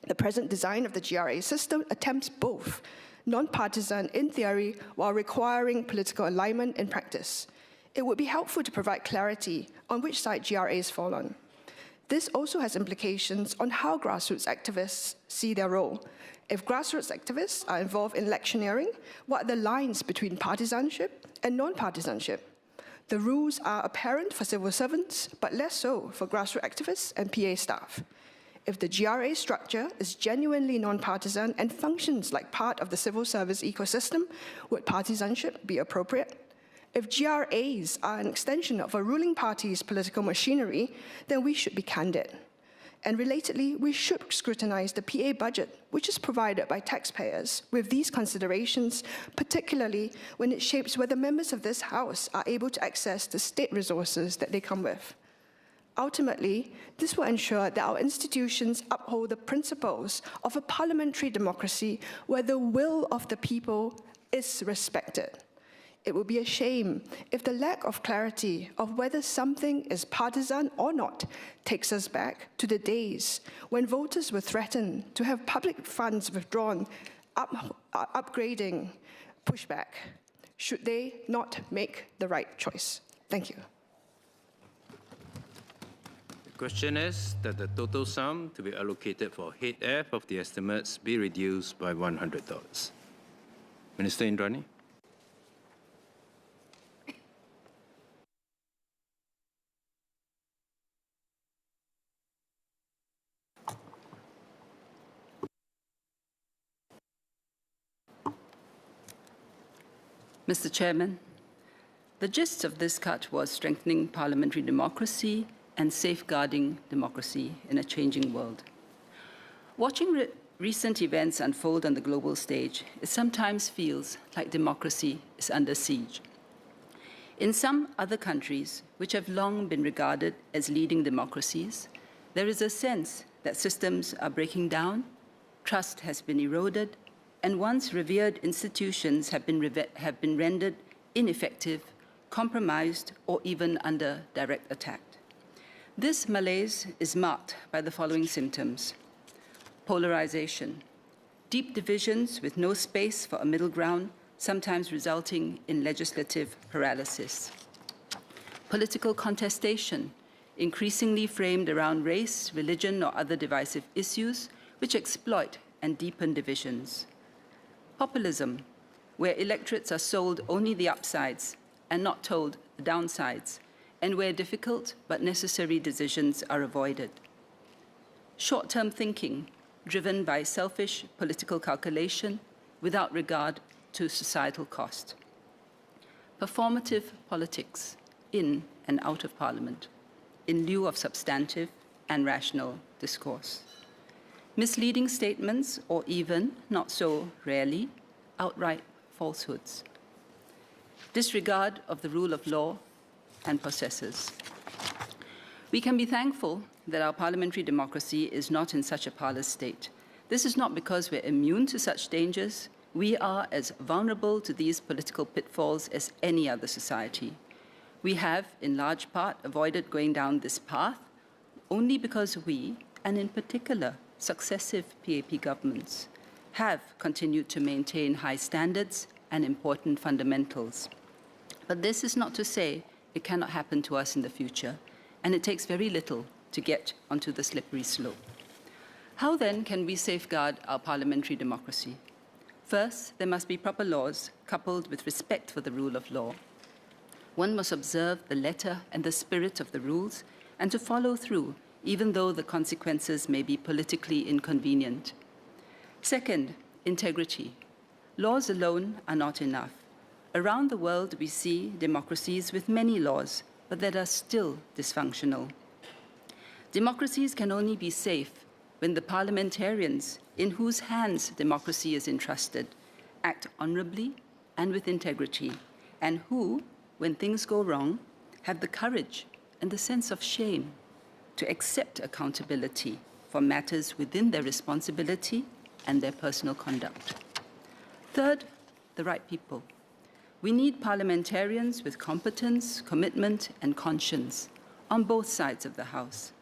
The present design of the GRA system attempts both, non-partisan in theory while requiring political alignment in practice. It would be helpful to provide clarity on which side GRAs fall on. This also has implications on how grassroots activists see their role. If grassroots activists are involved in electioneering, what are the lines between partisanship and non-partisanship? The rules are apparent for civil servants, but less so for grassroots activists and PA staff. If the GRA structure is genuinely non-partisan and functions like part of the civil service ecosystem, would partisanship be appropriate? If GRAs are an extension of a ruling party's political machinery, then we should be candid. And relatedly, we should scrutinize the PA budget, which is provided by taxpayers, with these considerations, particularly when it shapes whether members of this House are able to access the state resources that they come with. Ultimately, this will ensure that our institutions uphold the principles of a parliamentary democracy where the will of the people is respected. It would be a shame if the lack of clarity of whether something is partisan or not takes us back to the days when voters were threatened to have public funds withdrawn, upgrading pushback, should they not make the right choice. Thank you. The question is that the total sum to be allocated for Head F of the estimates be reduced by $100. Minister Indrani. Mr. Chairman, the gist of this cut was strengthening parliamentary democracy and safeguarding democracy in a changing world. Watching recent events unfold on the global stage, it sometimes feels like democracy is under siege. In some other countries, which have long been regarded as leading democracies, there is a sense that systems are breaking down, trust has been eroded, and once revered institutions have been rendered ineffective, compromised, or even under direct attack. This malaise is marked by the following symptoms: polarization, deep divisions with no space for a middle ground, sometimes resulting in legislative paralysis; political contestation, increasingly framed around race, religion, or other divisive issues, which exploit and deepen divisions; populism, where electorates are sold only the upsides and not told the downsides, and where difficult but necessary decisions are avoided; short-term thinking, driven by selfish political calculation without regard to societal cost; performative politics in and out of Parliament, in lieu of substantive and rational discourse; misleading statements, or even, not so rarely, outright falsehoods; disregard of the rule of law and processes. We can be thankful that our parliamentary democracy is not in such a parlous state. This is not because we're immune to such dangers. We are as vulnerable to these political pitfalls as any other society. We have, in large part, avoided going down this path only because we, and in particular, successive PAP governments, have continued to maintain high standards and important fundamentals. But this is not to say it cannot happen to us in the future, and it takes very little to get onto the slippery slope. How then can we safeguard our parliamentary democracy? First, there must be proper laws coupled with respect for the rule of law. One must observe the letter and the spirit of the rules and to follow through, even though the consequences may be politically inconvenient. Second, integrity. Laws alone are not enough. Around the world, we see democracies with many laws, but that are still dysfunctional. Democracies can only be safe when the parliamentarians in whose hands democracy is entrusted act honorably and with integrity, and who, when things go wrong, have the courage and the sense of shame to accept accountability for matters within their responsibility and their personal conduct. Third, the right people. We need parliamentarians with competence, commitment, and conscience on both sides of the House.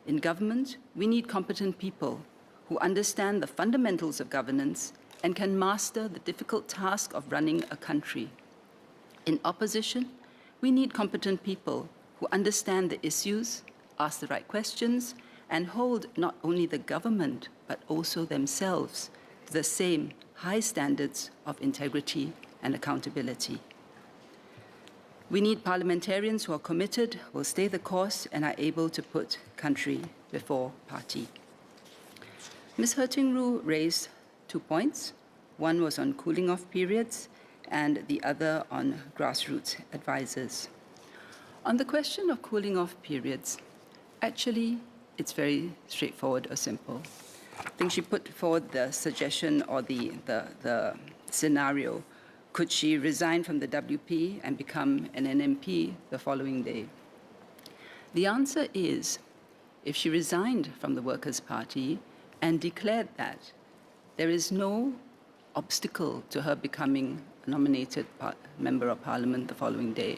In government, we need competent people who understand the fundamentals of governance and can master the difficult task of running a country. In opposition, we need competent people who understand the issues, ask the right questions, and hold not only the government, but also themselves to the same high standards of integrity and accountability. We need parliamentarians who are committed, will stay the course, and are able to put country before party. Ms. Hertingru raised 2 points. One was on cooling off periods, and the other on grassroots advisors. On the question of cooling off periods, actually, it's very straightforward or simple. I think she put forward the suggestion or the scenario. Could she resign from the WP and become an NMP the following day? The answer is, if she resigned from the Workers' Party and declared that, there is no obstacle to her becoming a nominated member of Parliament the following day,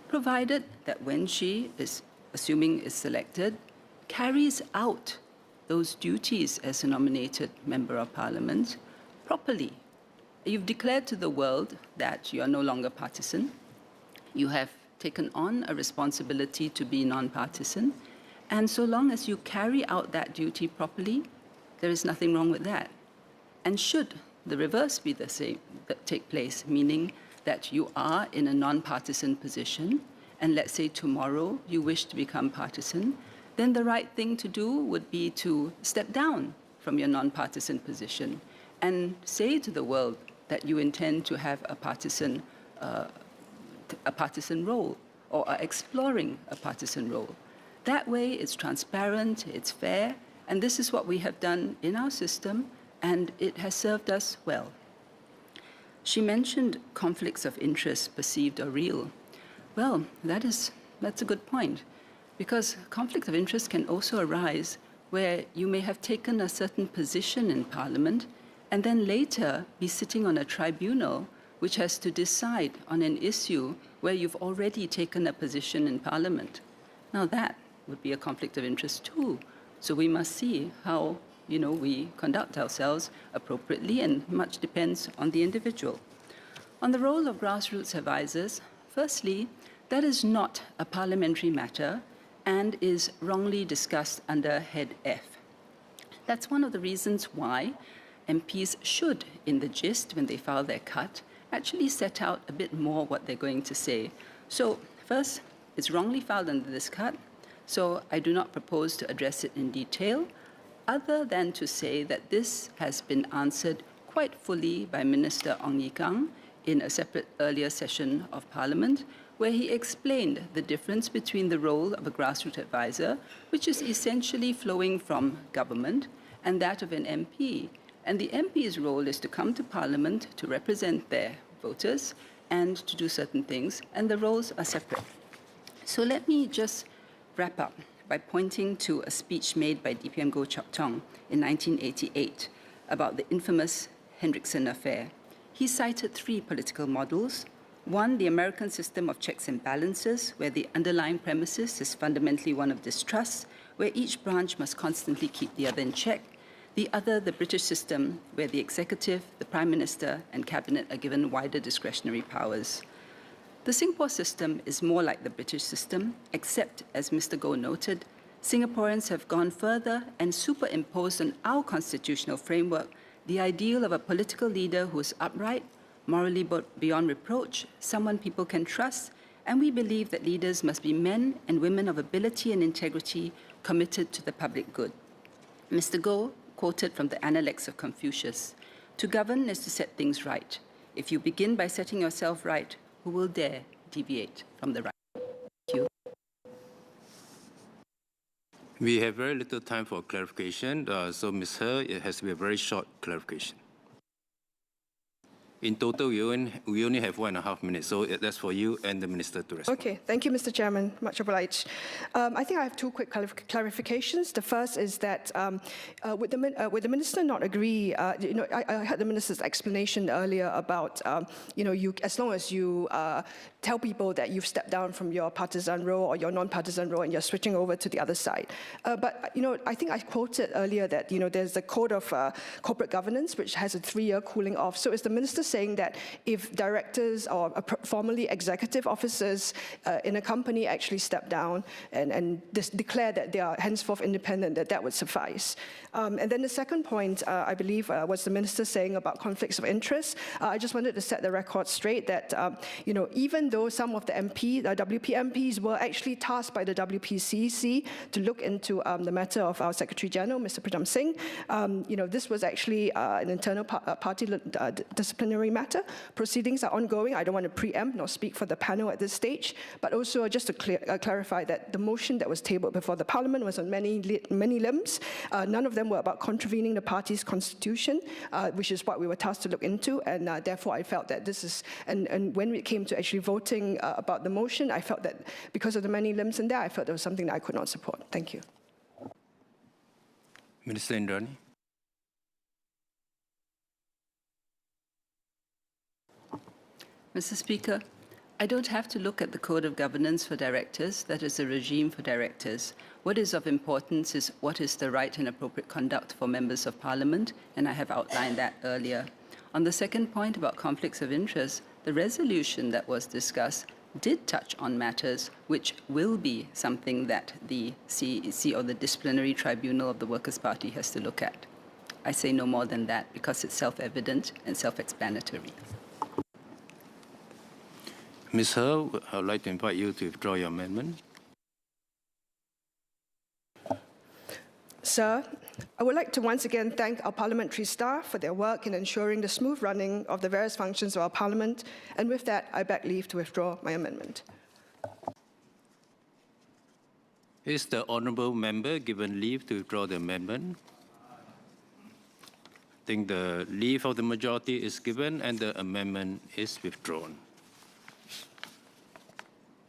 provided that when she is, assuming is selected, carries out those duties as a nominated member of Parliament properly. You've declared to the world that you are no longer partisan. You have taken on a responsibility to be non-partisan. And so long as you carry out that duty properly, there is nothing wrong with that. And should the reverse be the same, that take place, meaning that you are in a non-partisan position, and let's say tomorrow you wish to become partisan, then the right thing to do would be to step down from your non-partisan position and say to the world that you intend to have a partisan role or are exploring a partisan role. That way it's transparent, it's fair, and this is what we have done in our system, and it has served us well. She mentioned conflicts of interest, perceived or real. Well, that's a good point, because conflict of interest can also arise where you may have taken a certain position in Parliament and then later be sitting on a tribunal which has to decide on an issue where you've already taken a position in Parliament. Now that would be a conflict of interest too. So we must see how we conduct ourselves appropriately, and much depends on the individual. On the role of grassroots advisors, firstly, that is not a parliamentary matter and is wrongly discussed under Head F. That's one of the reasons why MPs should, in the gist, when they file their cut, actually set out a bit more what they're going to say. So first, it's wrongly filed under this cut, so I do not propose to address it in detail, other than to say that this has been answered quite fully by Minister Ong Ye Kung in a separate earlier session of Parliament, where he explained the difference between the role of a grassroots advisor, which is essentially flowing from government, and that of an MP. And the MP's role is to come to Parliament to represent their voters and to do certain things, and the roles are separate. So let me just wrap up by pointing to a speech made by DPM Goh Chok Tong in 1988 about the infamous Hendrickson affair. He cited 3 political models. One, the American system of checks and balances, where the underlying premises is fundamentally one of distrust, where each branch must constantly keep the other in check. The other, the British system, where the executive, the Prime Minister, and Cabinet are given wider discretionary powers. The Singapore system is more like the British system, except, as Mr. Goh noted, Singaporeans have gone further and superimposed on our constitutional framework the ideal of a political leader who is upright, morally beyond reproach, someone people can trust, and we believe that leaders must be men and women of ability and integrity committed to the public good. Mr. Goh quoted from the Analects of Confucius, "To govern is to set things right. If you begin by setting yourself right, who will dare deviate from the right?" Thank you. We have very little time for clarification, so Ms. He, it has to be a very short clarification. In total, we only have 1.5 minutes, so that's for you and the Minister to respond. Okay, thank you, Mr. Chairman. Much obliged. I think I have 2 quick clarifications. The first is that would the Minister not agree, I heard the Minister's explanation earlier about, as long as you tell people that you've stepped down from your partisan role or your non-partisan role and you're switching over to the other side. But, I think I quoted earlier that, there's the Code of Corporate Governance, which has a 3-year cooling off. So is the Minister saying that if directors or formerly executive officers in a company actually step down and declare that they are henceforth independent, that would suffice? And then the second point, I believe, was the Minister saying about conflicts of interest. I just wanted to set the record straight that, even though some of the WP MPs were actually tasked by the WPCC to look into the matter of our Secretary General, Mr. Pritam Singh, this was actually an internal party disciplinary matter. Proceedings are ongoing. I don't want to preempt nor speak for the panel at this stage, but also just to clarify that the motion that was tabled before the Parliament was on many limbs. None of them were about contravening the party's constitution, which is what we were tasked to look into, and therefore I felt that this is, and when it came to actually voting about the motion, I felt that because of the many limbs in there, I felt there was something that I could not support. Thank you. Minister Indrani. Mr. Speaker, I don't have to look at the Code of Governance for Directors, that is a regime for directors. What is of importance is what is the right and appropriate conduct for members of Parliament, and I have outlined that earlier. On the second point about conflicts of interest, the resolution that was discussed did touch on matters which will be something that the CEC or the Disciplinary Tribunal of the Workers' Party has to look at. I say no more than that because it's self-evident and self-explanatory. Ms. He, I would like to invite you to withdraw your amendment. Sir, I would like to once again thank our parliamentary staff for their work in ensuring the smooth running of the various functions of our Parliament, and with that, I beg leave to withdraw my amendment. Is the honourable member given leave to withdraw the amendment? I think the leave of the majority is given and the amendment is withdrawn.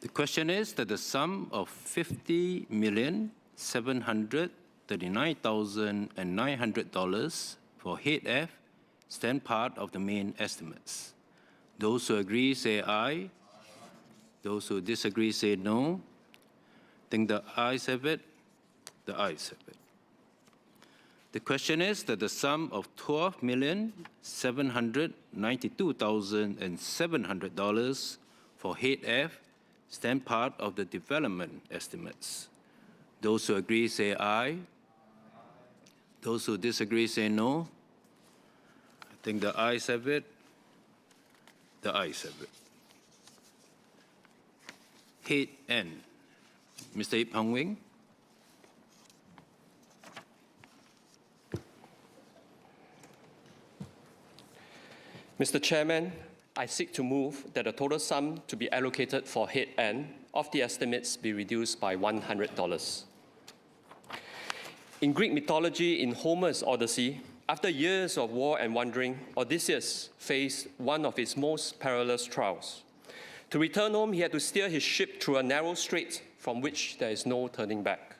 The question is that the sum of $50,739,900 for Head F stand part of the main estimates. Those who agree say aye. Those who disagree say no. I think the ayes have it. The ayes have it. The question is that the sum of $12,792,700 for Head F stand part of the development estimates. Those who agree say aye. Those who disagree say no. I think the ayes have it. The ayes have it. Head N. Mr. Ip Hung Wing. Mr. Chairman, I seek to move that the total sum to be allocated for Head N of the estimates be reduced by $100. In Greek mythology, in Homer's Odyssey, after years of war and wandering, Odysseus faced one of his most perilous trials. To return home, he had to steer his ship through a narrow strait from which there is no turning back.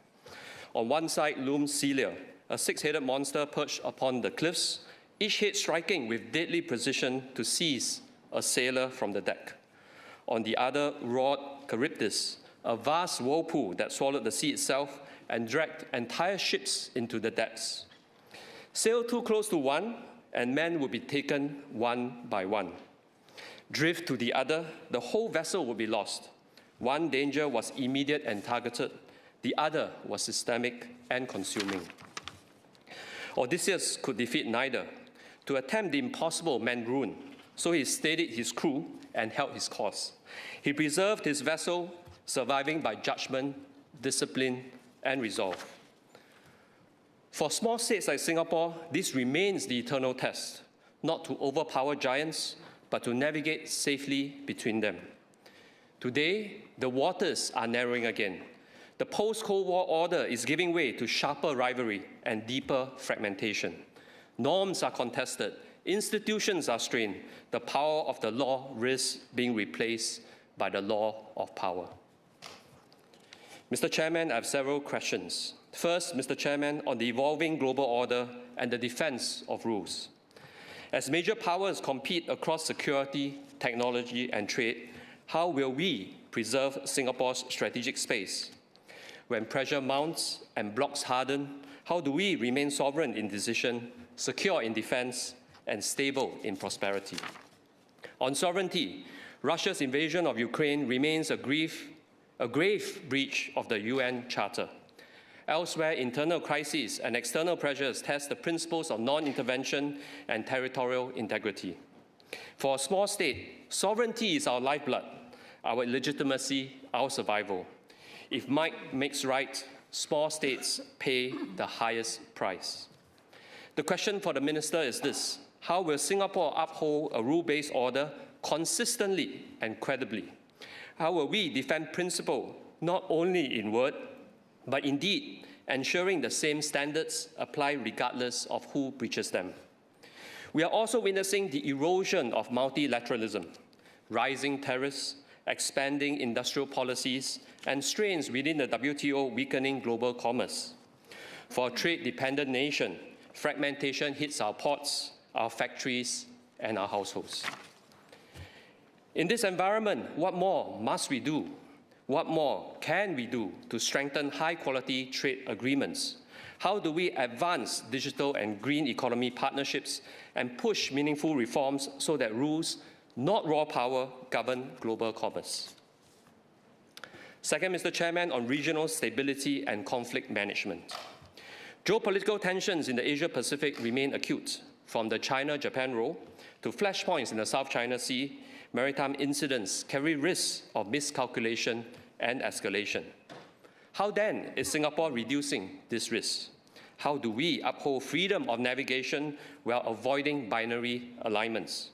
On one side loomed Celia, a six-headed monster perched upon the cliffs, each head striking with deadly precision to seize a sailor from the deck. On the other roared Charybdis, a vast whirlpool that swallowed the sea itself and dragged entire ships into the depths. Sail too close to one, and men would be taken one by one. Drift to the other, the whole vessel would be lost. One danger was immediate and targeted. The other was systemic and consuming. Odysseus could defeat neither. To attempt the impossible meant ruin, so he steadied his crew and held his course. He preserved his vessel, surviving by judgment, discipline, and resolve. For small states like Singapore, this remains the eternal test, not to overpower giants, but to navigate safely between them. Today, the waters are narrowing again. The post-Cold War order is giving way to sharper rivalry and deeper fragmentation. Norms are contested, institutions are strained, the power of the law risks being replaced by the law of power. Mr. Chairman, I have several questions. First, Mr. Chairman, on the evolving global order and the defense of rules. As major powers compete across security, technology, and trade, how will we preserve Singapore's strategic space? When pressure mounts and blocks harden, how do we remain sovereign in decision, secure in defense, and stable in prosperity? On sovereignty, Russia's invasion of Ukraine remains a grave breach of the UN Charter. Elsewhere, internal crises and external pressures test the principles of non-intervention and territorial integrity. For a small state, sovereignty is our lifeblood. our legitimacy, our survival. If might makes right, small states pay the highest price. The question for the Minister is this: how will Singapore uphold a rule-based order consistently and credibly? How will we defend principle not only in word, but indeed ensuring the same standards apply regardless of who breaches them? We are also witnessing the erosion of multilateralism, rising tariffs, expanding industrial policies, and strains within the WTO weakening global commerce. For a trade-dependent nation, fragmentation hits our ports, our factories, and our households. In this environment, what more must we do? What more can we do to strengthen high-quality trade agreements? How do we advance digital and green economy partnerships and push meaningful reforms so that rules, not raw power, govern global commerce? Second, Mr. Chairman, on regional stability and conflict management. Geopolitical tensions in the Asia-Pacific remain acute, from the China-Japan row to flashpoints in the South China Sea. Maritime incidents carry risks of miscalculation and escalation. How then is Singapore reducing this risk? How do we uphold freedom of navigation while avoiding binary alignments?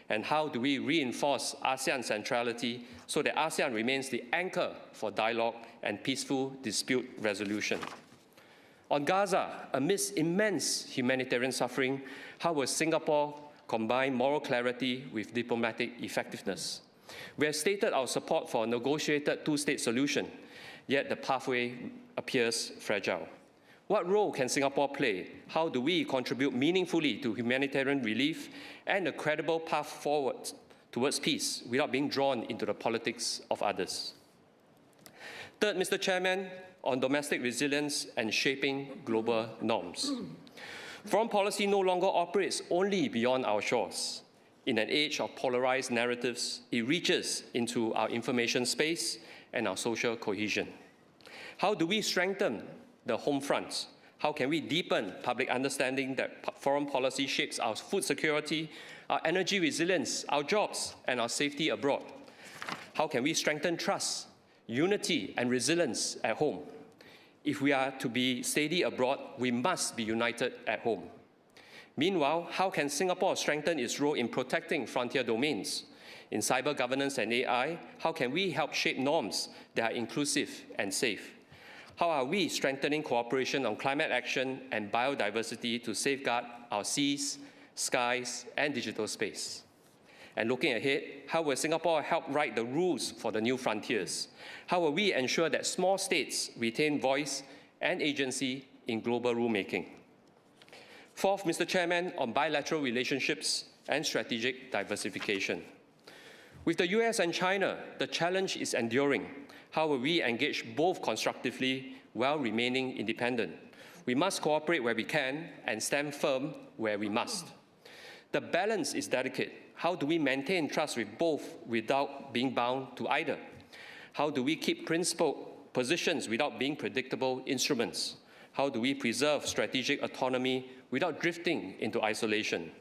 And how do we reinforce ASEAN centrality so that ASEAN remains the anchor for dialogue and peaceful dispute resolution? On Gaza, amidst immense humanitarian suffering, how will Singapore combine moral clarity with diplomatic effectiveness? We have stated our support for a negotiated two-state solution, yet the pathway appears fragile. What role can Singapore play? How do we contribute meaningfully to humanitarian relief and a credible path forward towards peace without being drawn into the politics of others? Third, Mr. Chairman, on domestic resilience and shaping global norms. Foreign policy no longer operates only beyond our shores. In an age of polarized narratives, it reaches into our information space and our social cohesion. How do we strengthen the home front? How can we deepen public understanding that foreign policy shapes our food security, our energy resilience, our jobs, and our safety abroad? How can we strengthen trust, unity, and resilience at home? If we are to be steady abroad, we must be united at home. Meanwhile, how can Singapore strengthen its role in protecting frontier domains? In cyber governance and AI, how can we help shape norms that are inclusive and safe? How are we strengthening cooperation on climate action and biodiversity to safeguard our seas, skies, and digital space? And looking ahead, how will Singapore help write the rules for the new frontiers? How will we ensure that small states retain voice and agency in global rulemaking? Fourth, Mr. Chairman, on bilateral relationships and strategic diversification. With the US and China, the challenge is enduring. How will we engage both constructively while remaining independent? We must cooperate where we can and stand firm where we must. The balance is delicate. How do we maintain trust with both without being bound to either? How do we keep principled positions without being predictable instruments? How do we preserve strategic autonomy without drifting into isolation?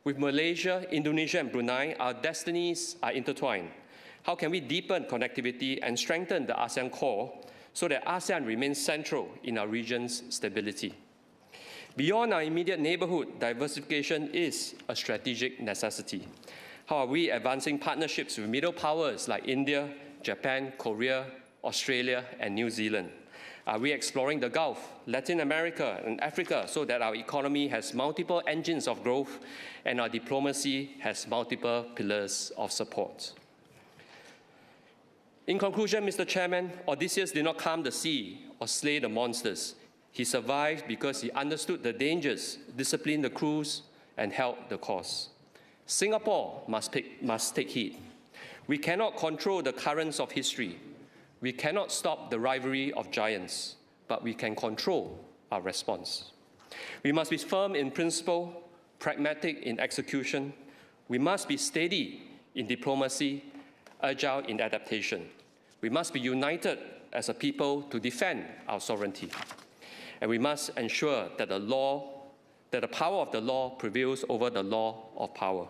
With Malaysia, Indonesia, and Brunei, our destinies are intertwined. How can we deepen connectivity and strengthen the ASEAN core so that ASEAN remains central in our region's stability? Beyond our immediate neighborhood, diversification is a strategic necessity. How are we advancing partnerships with middle powers like India, Japan, Korea, Australia, and New Zealand? Are we exploring the Gulf, Latin America, and Africa so that our economy has multiple engines of growth and our diplomacy has multiple pillars of support? In conclusion, Mr. Chairman, Odysseus did not calm the sea or slay the monsters. He survived because he understood the dangers, disciplined the crews, and held the course. Singapore must take heed. We cannot control the currents of history. We cannot stop the rivalry of giants, but we can control our response. We must be firm in principle, pragmatic in execution. We must be steady in diplomacy, agile in adaptation. We must be united as a people to defend our sovereignty. And we must ensure that the power of the law prevails over the law of power.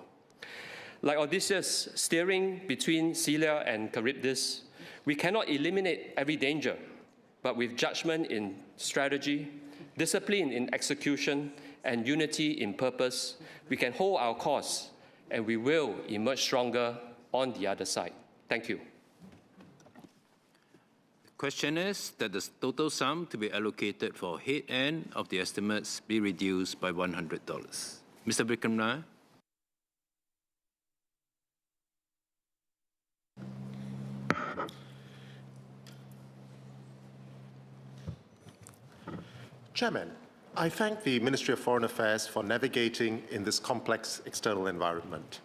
Like Odysseus steering between Scylla and Charybdis, we cannot eliminate every danger, but with judgment in strategy, discipline in execution, and unity in purpose, we can hold our course and we will emerge stronger on the other side. Thank you. The question is that the total sum to be allocated for head end of the estimates be reduced by $100. Mr. Vikram Nair. Chairman, I thank the Ministry of Foreign Affairs for navigating in this complex external environment.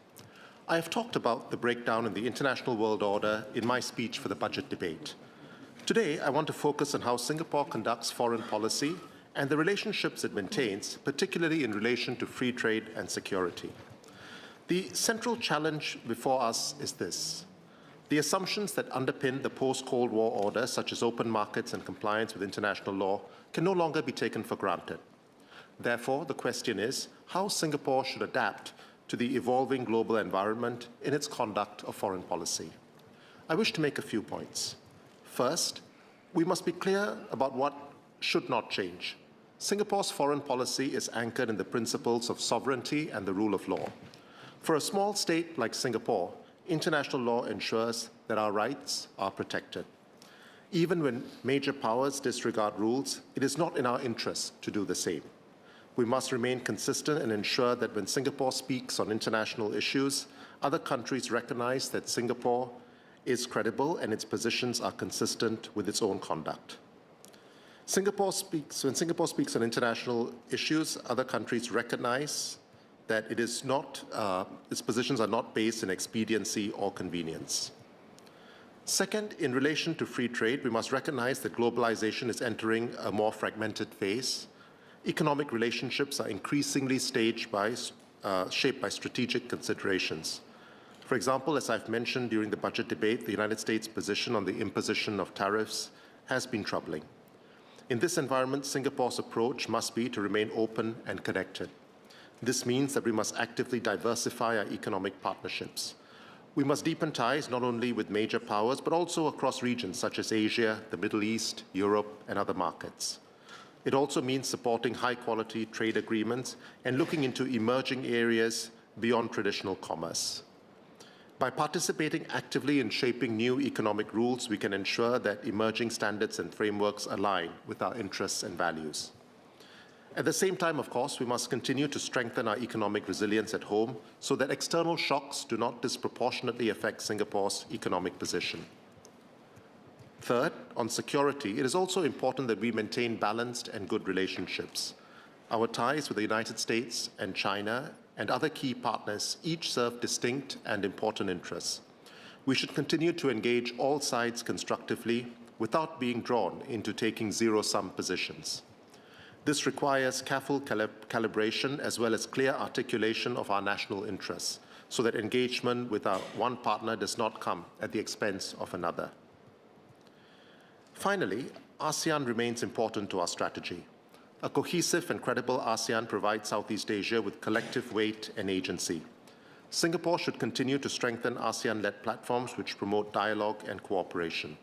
I have talked about the breakdown in the international world order in my speech for the budget debate. Today, I want to focus on how Singapore conducts foreign policy and the relationships it maintains, particularly in relation to free trade and security. The central challenge before us is this. The assumptions that underpin the post-Cold War order, such as open markets and compliance with international law, can no longer be taken for granted. Therefore, the question is how Singapore should adapt to the evolving global environment in its conduct of foreign policy. I wish to make a few points. First, we must be clear about what should not change. Singapore's foreign policy is anchored in the principles of sovereignty and the rule of law. For a small state like Singapore, international law ensures that our rights are protected. Even when major powers disregard rules, it is not in our interest to do the same. We must remain consistent and ensure that when Singapore speaks on international issues, other countries recognize that Singapore is credible and its positions are consistent with its own conduct. When Singapore speaks on international issues, other countries recognize that its positions are not based in expediency or convenience. Second, in relation to free trade, we must recognize that globalization is entering a more fragmented phase. Economic relationships are increasingly shaped by strategic considerations. For example, as I've mentioned during the budget debate, the United States' position on the imposition of tariffs has been troubling. In this environment, Singapore's approach must be to remain open and connected. This means that we must actively diversify our economic partnerships. We must deepen ties not only with major powers, but also across regions such as Asia, the Middle East, Europe, and other markets. It also means supporting high-quality trade agreements and looking into emerging areas beyond traditional commerce. By participating actively in shaping new economic rules, we can ensure that emerging standards and frameworks align with our interests and values. At the same time, of course, we must continue to strengthen our economic resilience at home so that external shocks do not disproportionately affect Singapore's economic position. Third, on security, it is also important that we maintain balanced and good relationships. Our ties with the United States and China and other key partners each serve distinct and important interests. We should continue to engage all sides constructively without being drawn into taking zero-sum positions. This requires careful calibration as well as clear articulation of our national interests so that engagement with our one partner does not come at the expense of another. Finally, ASEAN remains important to our strategy. A cohesive and credible ASEAN provides Southeast Asia with collective weight and agency. Singapore should continue to strengthen ASEAN-led platforms which promote dialogue and cooperation.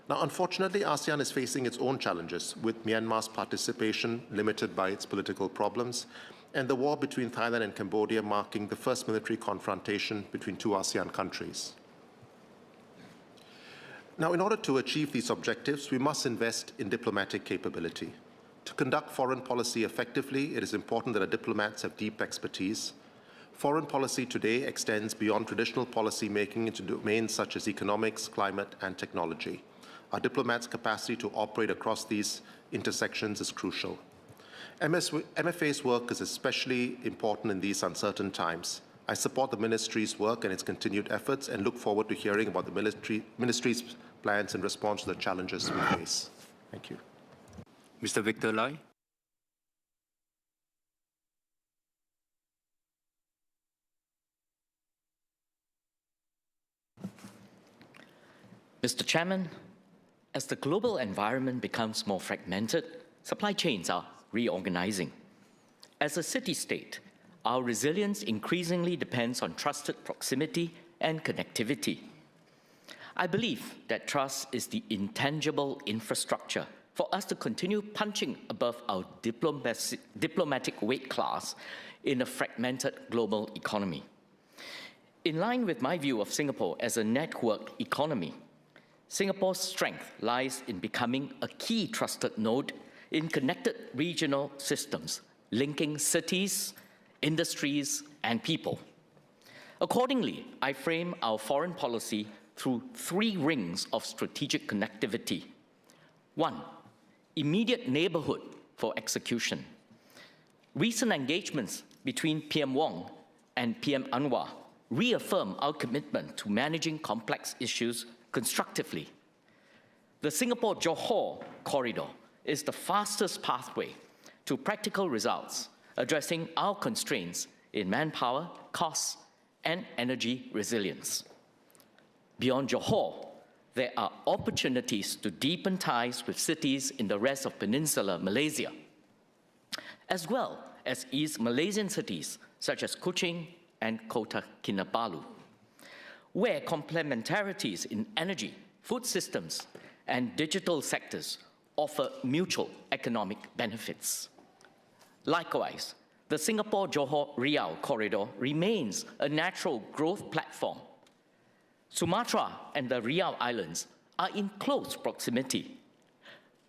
Now, unfortunately, ASEAN is facing its own challenges, with Myanmar's participation limited by its political problems, and the war between Thailand and Cambodia marking the first military confrontation between two ASEAN countries. Now, in order to achieve these objectives, we must invest in diplomatic capability. To conduct foreign policy effectively, it is important that our diplomats have deep expertise. Foreign policy today extends beyond traditional policy making into domains such as economics, climate, and technology. Our diplomats' capacity to operate across these intersections is crucial. MFA's work is especially important in these uncertain times. I support the Ministry's work and its continued efforts and look forward to hearing about the Ministry's plans in response to the challenges we face. Thank you. Mr. Victor Lai. Mr. Chairman, as the global environment becomes more fragmented, supply chains are reorganizing. As a city-state, our resilience increasingly depends on trusted proximity and connectivity. I believe that trust is the intangible infrastructure for us to continue punching above our diplomatic weight class in a fragmented global economy. In line with my view of Singapore as a networked economy, Singapore's strength lies in becoming a key trusted node in connected regional systems, linking cities, industries, and people. Accordingly, I frame our foreign policy through 3 rings of strategic connectivity. 1, immediate neighborhood for execution. Recent engagements between PM Wong and PM Anwar reaffirm our commitment to managing complex issues constructively. The Singapore-Johor corridor is the fastest pathway to practical results, addressing our constraints in manpower, costs, and energy resilience. Beyond Johor, there are opportunities to deepen ties with cities in the rest of Peninsular Malaysia, as well as East Malaysian cities such as Kuching and Kota Kinabalu, where complementarities in energy, food systems, and digital sectors offer mutual economic benefits. Likewise, the Singapore-Johor-Riau corridor remains a natural growth platform. Sumatra and the Riau Islands are in close proximity.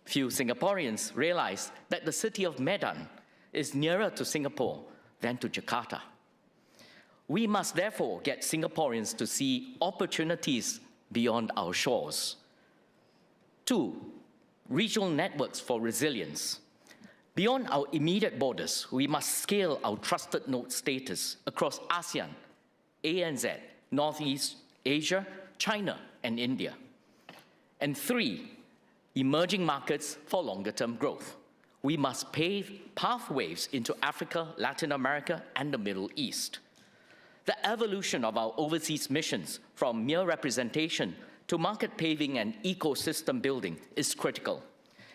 Few Singaporeans realize that the city of Medan is nearer to Singapore than to Jakarta. We must therefore get Singaporeans to see opportunities beyond our shores. 2, regional networks for resilience. Beyond our immediate borders, we must scale our trusted node status across ASEAN, ANZ, Northeast Asia, China, and India. And 3, emerging markets for longer-term growth. We must pave pathways into Africa, Latin America, and the Middle East. The evolution of our overseas missions from mere representation to market paving and ecosystem building is critical.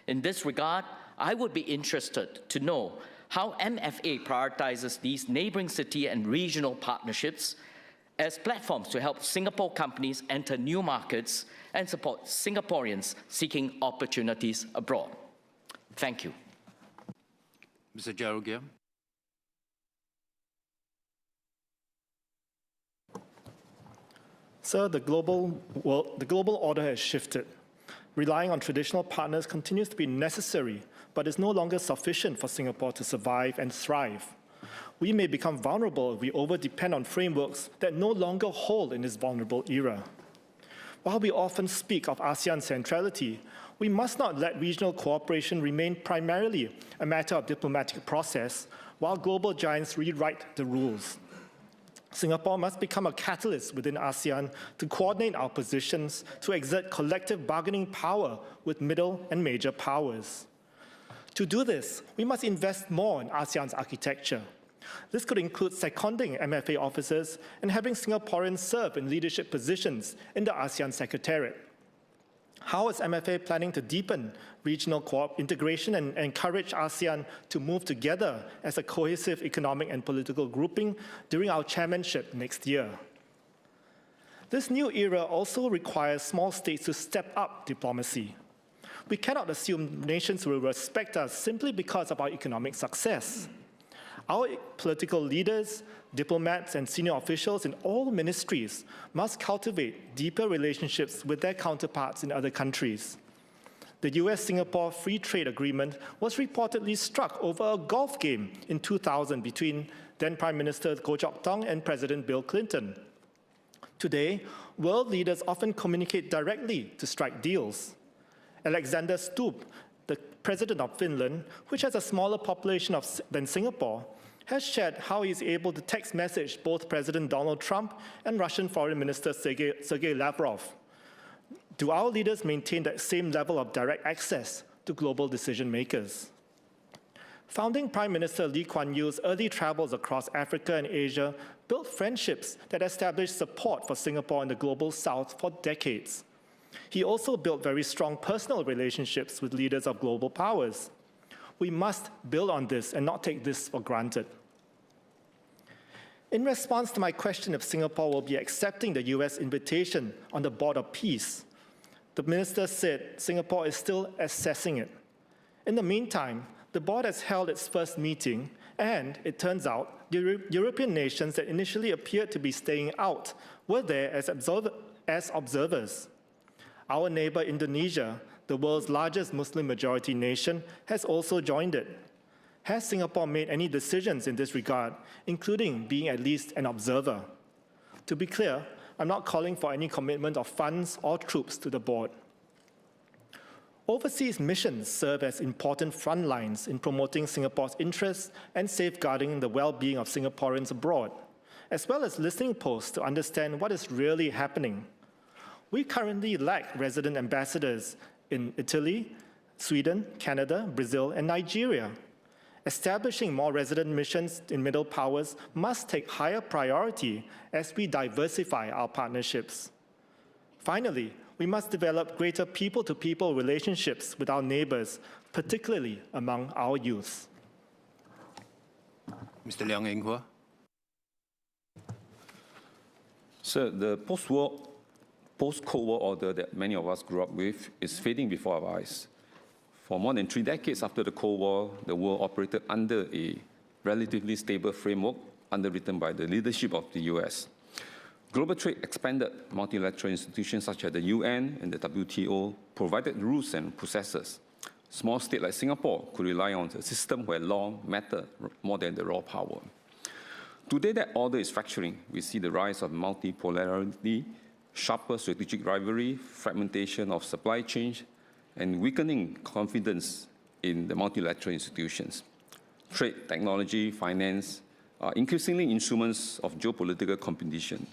In this regard, I would be interested to know how MFA prioritizes these neighboring city and regional partnerships as platforms to help Singapore companies enter new markets and support Singaporeans seeking opportunities abroad. Thank you. Mr. Jarogia. Sir, the global order has shifted. Relying on traditional partners continues to be necessary, but is no longer sufficient for Singapore to survive and thrive. We may become vulnerable if we over-depend on frameworks that no longer hold in this vulnerable era. While we often speak of ASEAN centrality, we must not let regional cooperation remain primarily a matter of diplomatic process, while global giants rewrite the rules. Singapore must become a catalyst within ASEAN to coordinate our positions, to exert collective bargaining power with middle and major powers. To do this, we must invest more in ASEAN's architecture. This could include seconding MFA officers and having Singaporeans serve in leadership positions in the ASEAN Secretariat. How is MFA planning to deepen regional integration and encourage ASEAN to move together as a cohesive economic and political grouping during our chairmanship next year? This new era also requires small states to step up diplomacy. We cannot assume nations will respect us simply because of our economic success. Our political leaders, diplomats, and senior officials in all ministries must cultivate deeper relationships with their counterparts in other countries. The US-Singapore Free Trade Agreement was reportedly struck over a golf game in 2000 between then Prime Minister Goh Chok Tong and President Bill Clinton. Today, world leaders often communicate directly to strike deals. Alexander Stubb, the President of Finland, which has a smaller population than Singapore, has shared how he is able to text message both President Donald Trump and Russian Foreign Minister Sergei Lavrov. Do our leaders maintain that same level of direct access to global decision makers? Founding Prime Minister Lee Kuan Yew's early travels across Africa and Asia built friendships that established support for Singapore in the global south for decades. He also built very strong personal relationships with leaders of global powers. We must build on this and not take this for granted. In response to my question if Singapore will be accepting the US invitation on the Board of Peace, the minister said Singapore is still assessing it. In the meantime, the board has held its first meeting, and it turns out the European nations that initially appeared to be staying out were there as observers. Our neighbor Indonesia, the world's largest Muslim majority nation, has also joined it. Has Singapore made any decisions in this regard, including being at least an observer? To be clear, I'm not calling for any commitment of funds or troops to the board. Overseas missions serve as important front lines in promoting Singapore's interests and safeguarding the well-being of Singaporeans abroad, as well as listening posts to understand what is really happening. We currently lack resident ambassadors in Italy, Sweden, Canada, Brazil, and Nigeria. Establishing more resident missions in middle powers must take higher priority as we diversify our partnerships. Finally, we must develop greater people-to-people relationships with our neighbors, particularly among our youth. Mr. Leong Eng Hua. Sir, the post-Cold War order that many of us grew up with is fading before our eyes. For more than 3 decades after the Cold War, the world operated under a relatively stable framework underwritten by the leadership of the US. Global trade expanded. Multilateral institutions such as the UN and the WTO provided rules and processes. Small states like Singapore could rely on a system where law mattered more than the raw power. Today, that order is fracturing. We see the rise of multipolarity, sharper strategic rivalry, fragmentation of supply chains, and weakening confidence in the multilateral institutions. Trade, technology, finance are increasingly instruments of geopolitical competition.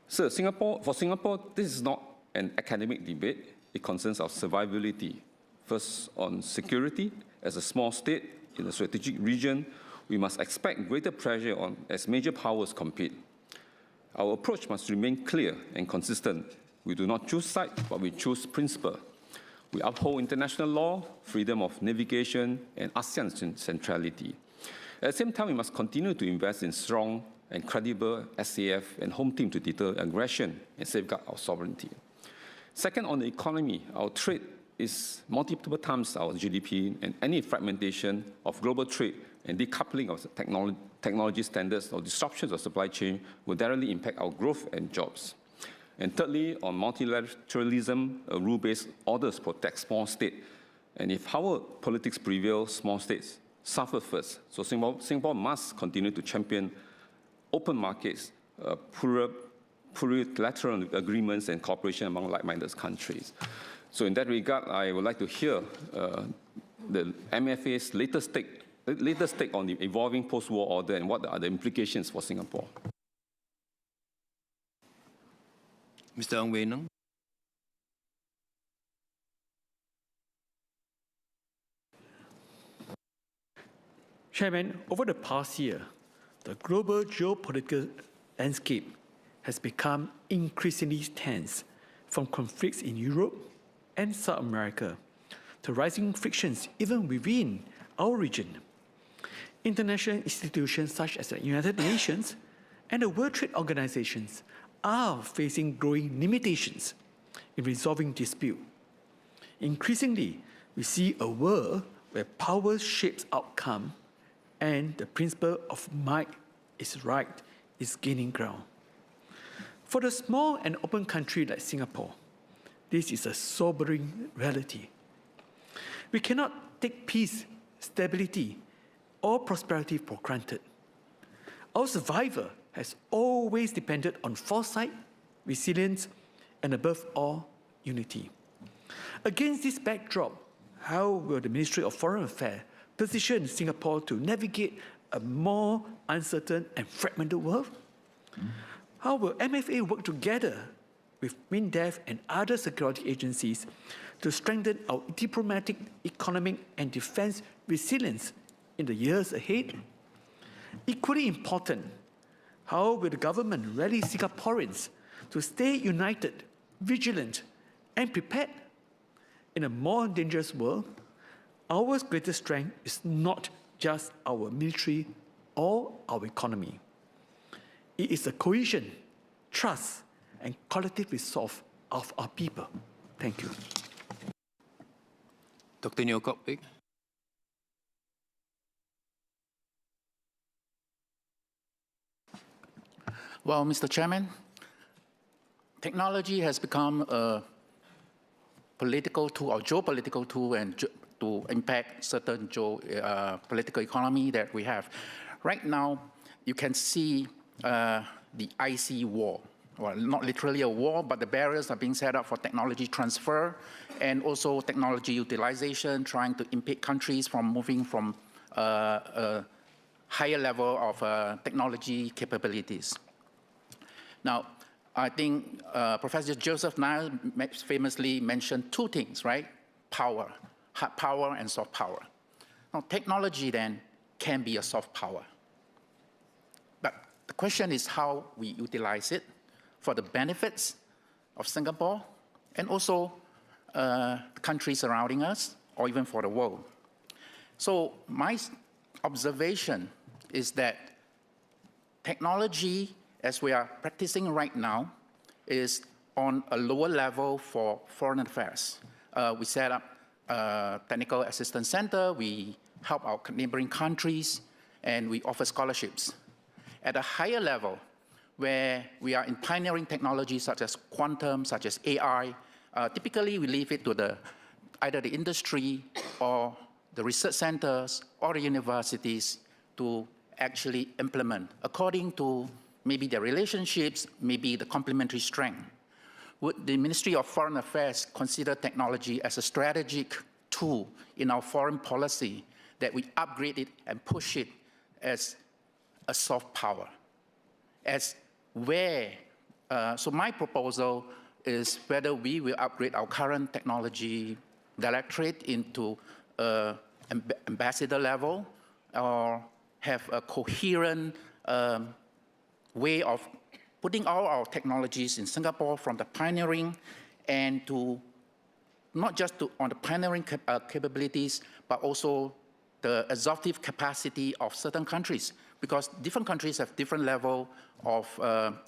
So for Singapore, this is not an academic debate. It concerns our survivability. First, on security. As a small state in a strategic region, we must expect greater pressure as major powers compete. Our approach must remain clear and consistent. We do not choose side, but we choose principle. We uphold international law, freedom of navigation, and ASEAN centrality. At the same time, we must continue to invest in strong and credible SAF and home team to deter aggression and safeguard our sovereignty. Second, on the economy, our trade is multiple times our GDP, and any fragmentation of global trade and decoupling of technology standards or disruptions of supply chain will directly impact our growth and jobs. And thirdly, on multilateralism, a rule-based orders protect small states. And if power politics prevail, small states suffer first. So Singapore must continue to champion open markets, plurilateral agreements, and cooperation among like-minded countries. So in that regard, I would like to hear the MFA's latest take on the evolving post-war order and what are the implications for Singapore. Mr. Ang Wei Neng. Chairman, over the past year, the global geopolitical landscape has become increasingly tense, from conflicts in Europe and South America to rising frictions even within our region. International institutions such as the United Nations and the World Trade Organization are facing growing limitations in resolving dispute. Increasingly, we see a world where power shapes outcome and the principle of might is right is gaining ground. For a small and open country like Singapore, this is a sobering reality. We cannot take peace, stability, or prosperity for granted. Our survival has always depended on foresight, resilience, and above all, unity. Against this backdrop, how will the Ministry of Foreign Affairs position Singapore to navigate a more uncertain and fragmented world? How will MFA work together with MINDEF and other security agencies to strengthen our diplomatic, economic, and defense resilience in the years ahead? Equally important, how will the government rally Singaporeans to stay united, vigilant, and prepared? In a more dangerous world, our greatest strength is not just our military or our economy. it is the cohesion, trust, and collective resolve of our people. Thank you. Dr. Neo Kok Pik. Well, Mr. Chairman, technology has become a political tool or geopolitical tool and to impact certain political economy that we have. Right now, you can see the IC war. Well, not literally a war, but the barriers are being set up for technology transfer and also technology utilization, trying to impede countries from moving from a higher level of technology capabilities. Now, I think Professor Joseph Nye famously mentioned two things, right? Power, hard power and soft power. Now, technology then can be a soft power. But the question is how we utilize it for the benefits of Singapore and also countries surrounding us or even for the world. So my observation is that technology, as we are practicing right now, is on a lower level for foreign affairs. We set up a technical assistance center, we help our neighboring countries, and we offer scholarships. At a higher level, where we are in pioneering technologies such as quantum, such as AI, typically we leave it to either the industry or the research centers or the universities to actually implement according to maybe their relationships, maybe the complementary strength. Would the Ministry of Foreign Affairs consider technology as a strategic tool in our foreign policy that we upgrade it and push it as a soft power? So my proposal is whether we will upgrade our current technology directorate into ambassador level or have a coherent way of putting all our technologies in Singapore from the pioneering and to not just on the pioneering capabilities, but also the absorptive capacity of certain countries, because different countries have different level of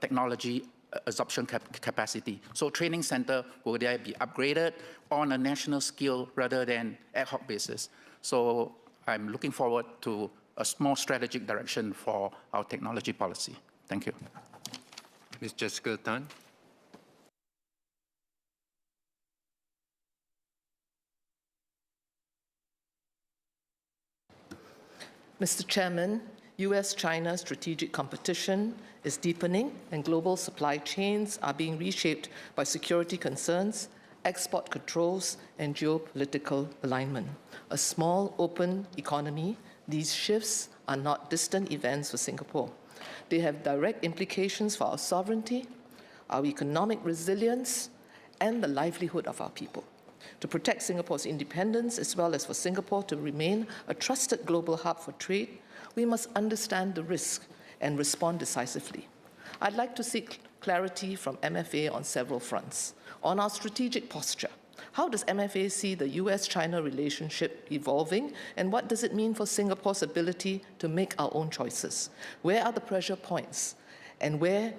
technology absorption capacity. So training center will there be upgraded on a national scale rather than ad hoc basis. So I'm looking forward to a more strategic direction for our technology policy. Thank you. Ms. Jessica Tan. Mr. Chairman, US-China strategic competition is deepening and global supply chains are being reshaped by security concerns, export controls, and geopolitical alignment. A small, open economy, these shifts are not distant events for Singapore. They have direct implications for our sovereignty, our economic resilience, and the livelihood of our people. To protect Singapore's independence, as well as for Singapore to remain a trusted global hub for trade, we must understand the risk and respond decisively. I'd like to seek clarity from MFA on several fronts. On our strategic posture, how does MFA see the US-China relationship evolving, and what does it mean for Singapore's ability to make our own choices? Where are the pressure points, and where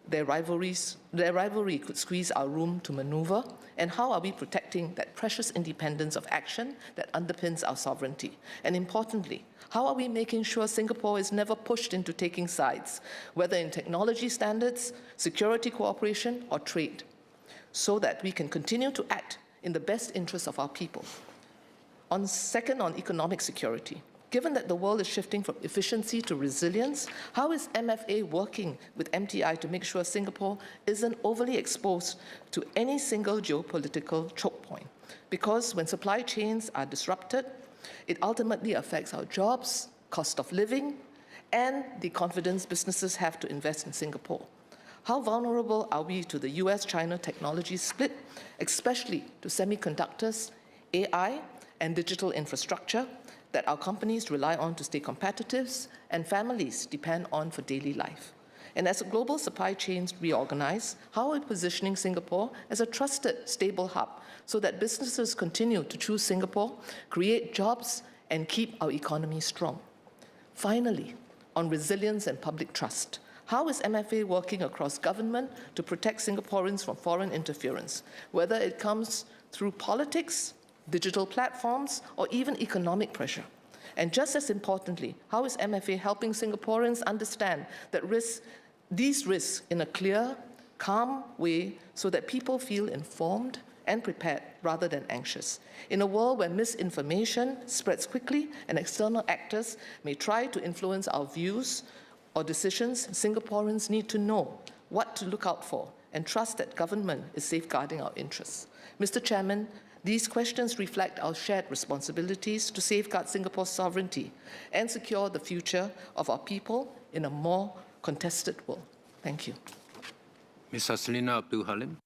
their rivalry could squeeze our room to maneuver, and how are we protecting that precious independence of action that underpins our sovereignty? And importantly, how are we making sure Singapore is never pushed into taking sides, whether in technology standards, security cooperation, or trade, so that we can continue to act in the best interests of our people? Second, on economic security. Given that the world is shifting from efficiency to resilience, how is MFA working with MTI to make sure Singapore isn't overly exposed to any single geopolitical choke point? Because when supply chains are disrupted, it ultimately affects our jobs, cost of living, and the confidence businesses have to invest in Singapore. How vulnerable are we to the US-China technology split, especially to semiconductors, AI, and digital infrastructure that our companies rely on to stay competitive and families depend on for daily life? And as global supply chains reorganize, how are we positioning Singapore as a trusted, stable hub so that businesses continue to choose Singapore, create jobs, and keep our economy strong? Finally, on resilience and public trust, How is MFA working across government to protect Singaporeans from foreign interference, whether it comes through politics, digital platforms, or even economic pressure? And just as importantly, how is MFA helping Singaporeans understand that these risks in a clear, calm way so that people feel informed and prepared rather than anxious? In a world where misinformation spreads quickly and external actors may try to influence our views or decisions, Singaporeans need to know what to look out for and trust that government is safeguarding our interests. Mr. Chairman, these questions reflect our shared responsibilities to safeguard Singapore's sovereignty and secure the future of our people in a more contested world. Thank you. Ms. Haslina Abdul Halim.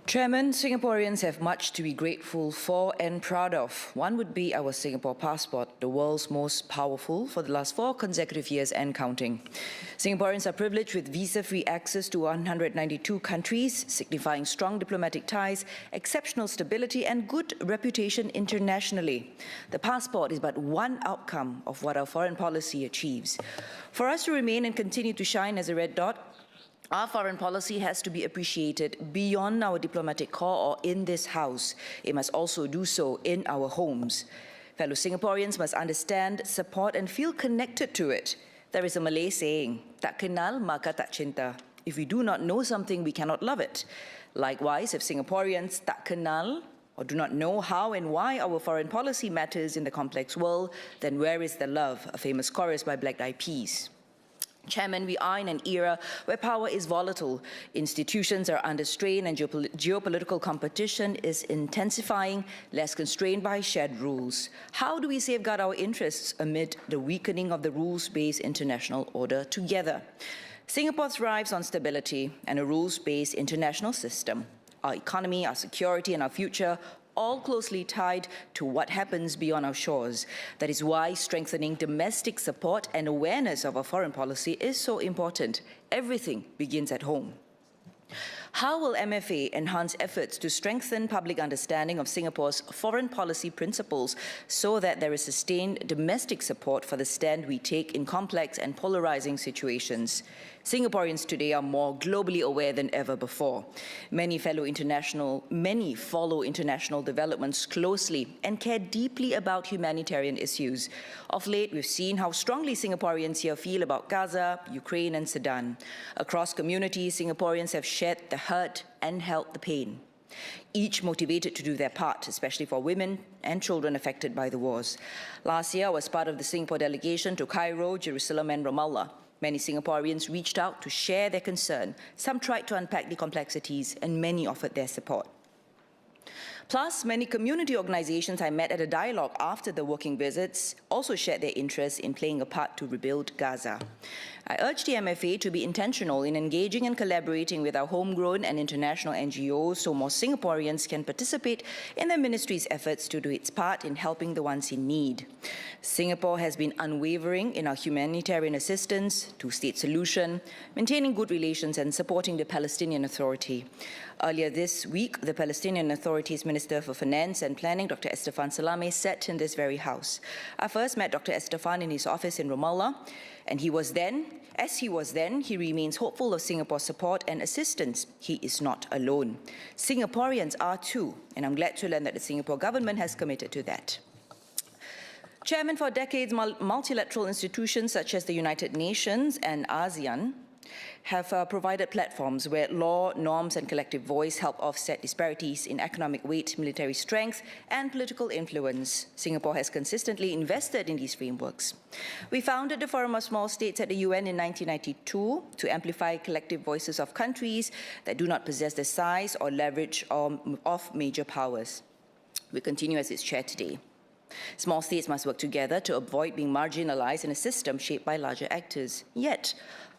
Chairman, Singaporeans have much to be grateful for and proud of. One would be our Singapore passport, the world's most powerful for the last 4 consecutive years and counting. Singaporeans are privileged with visa-free access to 192 countries, signifying strong diplomatic ties, exceptional stability and good reputation internationally. The passport is but one outcome of what our foreign policy achieves. For us to remain and continue to shine as a red dot, our foreign policy has to be appreciated beyond our diplomatic corps or in this house. It must also do so in our homes. Fellow Singaporeans must understand, support and feel connected to it. There is a Malay saying, "Tak kenal maka tak cinta." If we do not know something, we cannot love it. Likewise, if Singaporeans tak kenal or do not know how and why our foreign policy matters in the complex world, then where is the love? A famous chorus by Black Eyed Peas. Chairman, we are in an era where power is volatile, institutions are under strain and geopolitical competition is intensifying, less constrained by shared rules. How do we safeguard our interests amid the weakening of the rules-based international order together? Singapore thrives on stability and a rules-based international system. Our economy, our security and our future all closely tied to what happens beyond our shores. That is why strengthening domestic support and awareness of our foreign policy is so important. Everything begins at home. How will MFA enhance efforts to strengthen public understanding of Singapore's foreign policy principles so that there is sustained domestic support for the stand we take in complex and polarizing situations? Singaporeans today are more globally aware than ever before. Many follow international developments closely and care deeply about humanitarian issues. Of late, we've seen how strongly Singaporeans here feel about Gaza, Ukraine, and Sudan. Across communities, Singaporeans have shared the hurt and held the pain, each motivated to do their part, especially for women and children affected by the wars. Last year, I was part of the Singapore delegation to Cairo, Jerusalem, and Ramallah. Many Singaporeans reached out to share their concern. Some tried to unpack the complexities, and many offered their support. Plus, many community organizations I met at a dialogue after the working visits also shared their interest in playing a part to rebuild Gaza. I urge the MFA to be intentional in engaging and collaborating with our homegrown and international NGOs so more Singaporeans can participate in the ministry's efforts to do its part in helping the ones in need. Singapore has been unwavering in our humanitarian assistance, two-state solution, maintaining good relations and supporting the Palestinian Authority. Earlier this week, the Palestinian Authority's Minister for Finance and Planning, Dr. Estefan Salame, sat in this very house. I first met Dr. Estefan in his office in Ramallah, and he remains hopeful of Singapore's support and assistance. He is not alone. Singaporeans are too, and I'm glad to learn that the Singapore government has committed to that. Chairman, for decades, multilateral institutions such as the United Nations and ASEAN have provided platforms where law, norms and collective voice help offset disparities in economic weight, military strength and political influence. Singapore has consistently invested in these frameworks. We founded the Forum of Small States at the UN in 1992 to amplify collective voices of countries that do not possess the size or leverage of major powers. We continue as its chair today. Small states must work together to avoid being marginalized in a system shaped by larger actors. Yet,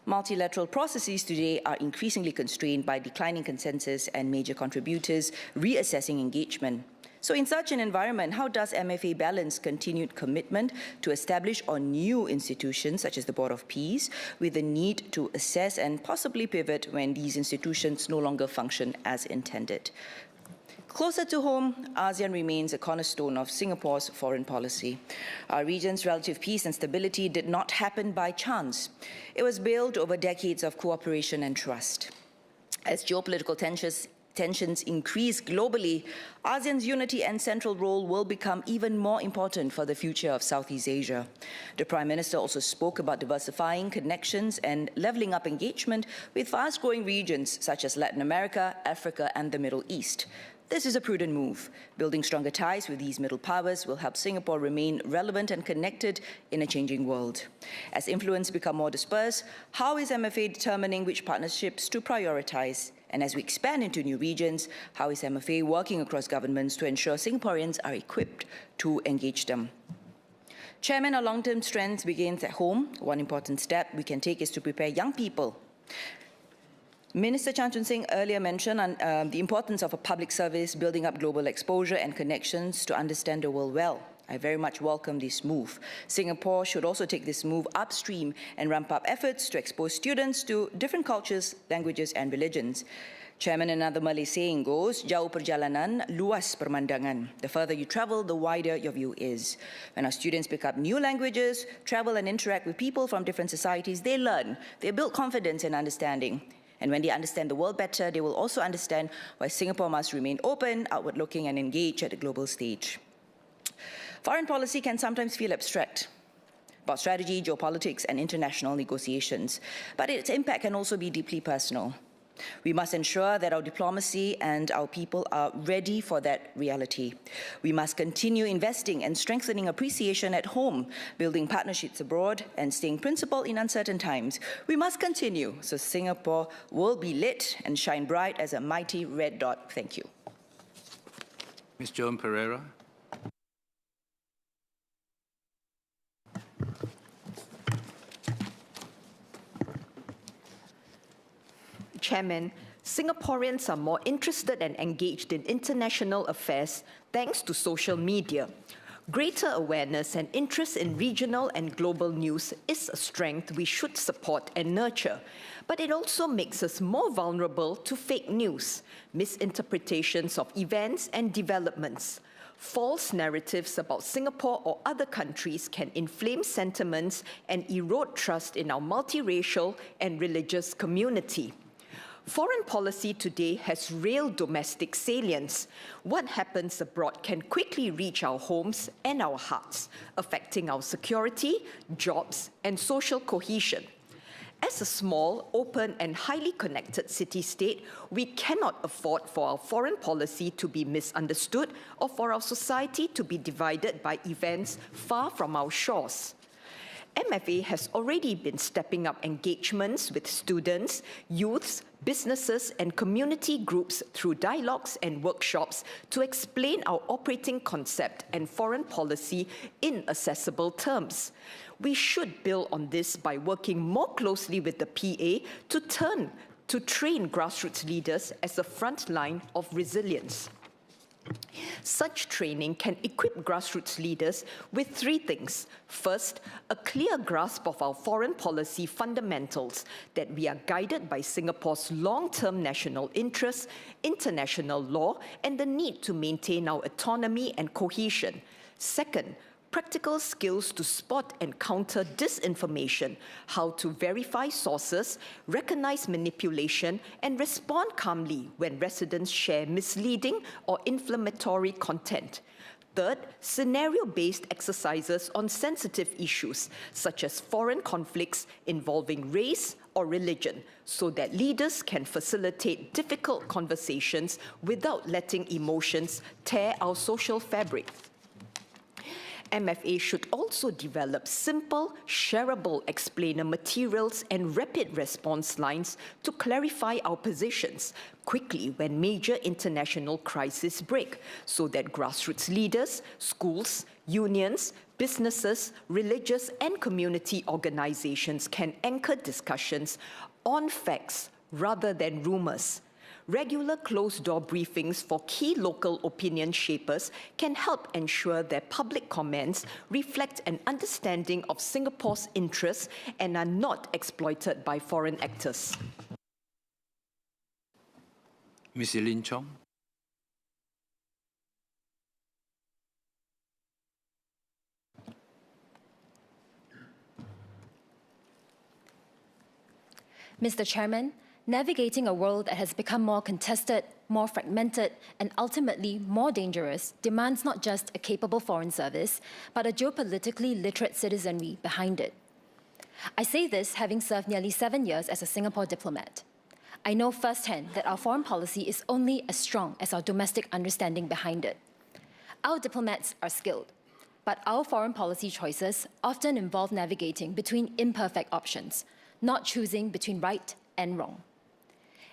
multilateral processes today are increasingly constrained by declining consensus and major contributors reassessing engagement. So in such an environment, how does MFA balance continued commitment to establish on new institutions, such as the Board of Peace, with the need to assess and possibly pivot when these institutions no longer function as intended? Closer to home, ASEAN remains a cornerstone of Singapore's foreign policy. Our region's relative peace and stability did not happen by chance. It was built over decades of cooperation and trust. As geopolitical tensions increase globally, ASEAN's unity and central role will become even more important for the future of Southeast Asia. The Prime Minister also spoke about diversifying connections and levelling up engagement with fast-growing regions such as Latin America, Africa, and the Middle East. This is a prudent move. Building stronger ties with these middle powers will help Singapore remain relevant and connected in a changing world. As influence becomes more dispersed, how is MFA determining which partnerships to prioritize? And as we expand into new regions, how is MFA working across governments to ensure Singaporeans are equipped to engage them? Chairman, our long-term strength begins at home. One important step we can take is to prepare young people. Minister Chan Chun Sing earlier mentioned the importance of a public service building up global exposure and connections to understand the world well. I very much welcome this move. Singapore should also take this move upstream and ramp up efforts to expose students to different cultures, languages, and religions. Chairman, another Malay saying goes, jauh perjalanan, luas pemandangan. The further you travel, the wider your view is. When our students pick up new languages, travel and interact with people from different societies, they learn. They build confidence and understanding. And when they understand the world better, they will also understand why Singapore must remain open, outward-looking, and engaged at the global stage. Foreign policy can sometimes feel abstract about strategy, geopolitics, and international negotiations, but its impact can also be deeply personal. We must ensure that our diplomacy and our people are ready for that reality. We must continue investing and strengthening appreciation at home, building partnerships abroad, and staying principled in uncertain times. We must continue so Singapore will be lit and shine bright as a mighty red dot. Thank you. Ms. Joan Pereira. Chairman, Singaporeans are more interested and engaged in international affairs thanks to social media. Greater awareness and interest in regional and global news is a strength we should support and nurture, but it also makes us more vulnerable to fake news, misinterpretations of events and developments. False narratives about Singapore or other countries can inflame sentiments and erode trust in our multiracial and religious community. Foreign policy today has real domestic salience. What happens abroad can quickly reach our homes and our hearts, affecting our security, jobs, and social cohesion. As a small, open, and highly connected city-state, we cannot afford for our foreign policy to be misunderstood or for our society to be divided by events far from our shores. MFA has already been stepping up engagements with students, youths, businesses, and community groups through dialogues and workshops to explain our operating concept and foreign policy in accessible terms. We should build on this by working more closely with the PA to train grassroots leaders as a front line of resilience. Such training can equip grassroots leaders with three things. First, a clear grasp of our foreign policy fundamentals, that we are guided by Singapore's long-term national interests, international law, and the need to maintain our autonomy and cohesion. Second, practical skills to spot and counter disinformation, how to verify sources, recognize manipulation, and respond calmly when residents share misleading or inflammatory content. Third, scenario-based exercises on sensitive issues, such as foreign conflicts involving race or religion, so that leaders can facilitate difficult conversations without letting emotions tear our social fabric. MFA should also develop simple, shareable explainer materials and rapid response lines to clarify our positions quickly when major international crises break, so that grassroots leaders, schools, unions, businesses, religious and community organizations can anchor discussions on facts rather than rumors. Regular closed-door briefings for key local opinion shapers can help ensure their public comments reflect an understanding of Singapore's interests and are not exploited by foreign actors. Ms. Lin Chong. Mr. Chairman, navigating a world that has become more contested, more fragmented, and ultimately more dangerous demands not just a capable foreign service, but a geopolitically literate citizenry behind it. I say this having served nearly 7 years as a Singapore diplomat. I know firsthand that our foreign policy is only as strong as our domestic understanding behind it. Our diplomats are skilled, but our foreign policy choices often involve navigating between imperfect options, not choosing between right and wrong.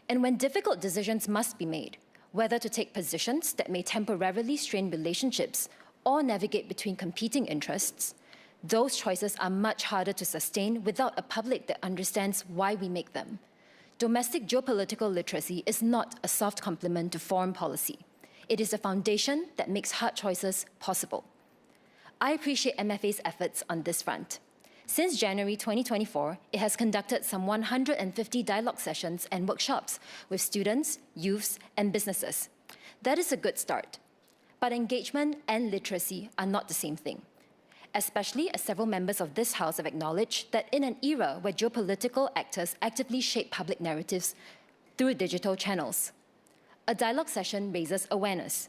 And when difficult decisions must be made, whether to take positions that may temporarily strain relationships or navigate between competing interests, those choices are much harder to sustain without a public that understands why we make them. Domestic geopolitical literacy is not a soft complement to foreign policy. It is a foundation that makes hard choices possible. I appreciate MFA's efforts on this front. Since January 2024, it has conducted some 150 dialogue sessions and workshops with students, youths, and businesses. That is a good start. But engagement and literacy are not the same thing, especially as several members of this House have acknowledged that in an era where geopolitical actors actively shape public narratives through digital channels, a dialogue session raises awareness.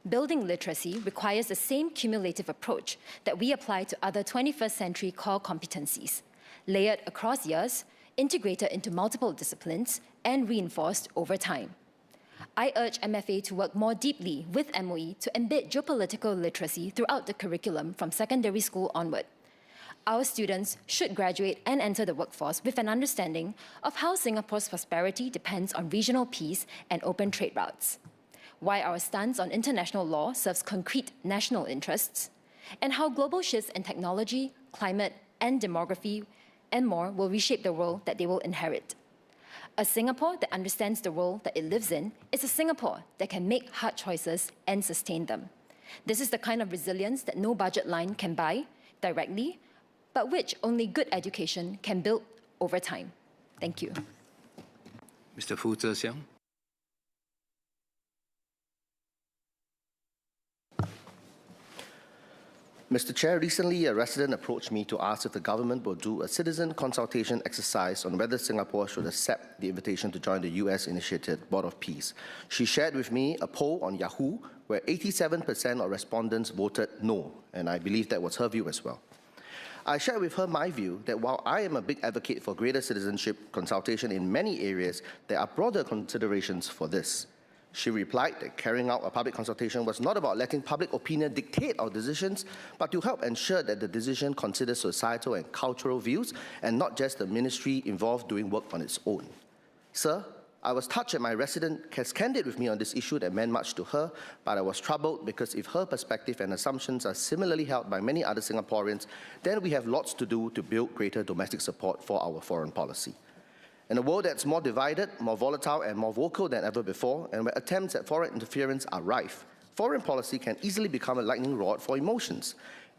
Building literacy requires the same cumulative approach that we apply to other 21st century core competencies, layered across years, integrated into multiple disciplines, and reinforced over time. I urge MFA to work more deeply with MOE to embed geopolitical literacy throughout the curriculum from secondary school onward. Our students should graduate and enter the workforce with an understanding of how Singapore's prosperity depends on regional peace and open trade routes, why our stance on international law serves concrete national interests, and how global shifts in technology, climate, and demography, and more will reshape the world that they will inherit. A Singapore that understands the world that it lives in is a Singapore that can make hard choices and sustain them. This is the kind of resilience that no budget line can buy directly, but which only good education can build over time. Thank you. Mr. Fu Zhexiang. Mr. Chair, recently a resident approached me to ask if the government will do a citizen consultation exercise on whether Singapore should accept the invitation to join the US-initiated Board of Peace. She shared with me a poll on Yahoo where 87% of respondents voted no, and I believe that was her view as well. I shared with her my view that while I am a big advocate for greater citizenship consultation in many areas, there are broader considerations for this. She replied that carrying out a public consultation was not about letting public opinion dictate our decisions, but to help ensure that the decision considers societal and cultural views and not just the ministry involved doing work on its own. Sir, I was touched that my resident was candid with me on this issue that meant much to her, but I was troubled because if her perspective and assumptions are similarly held by many other Singaporeans, then we have lots to do to build greater domestic support for our foreign policy. In a world that's more divided, more volatile, and more vocal than ever before, and where attempts at foreign interference are rife, foreign policy can easily become a lightning rod for emotions.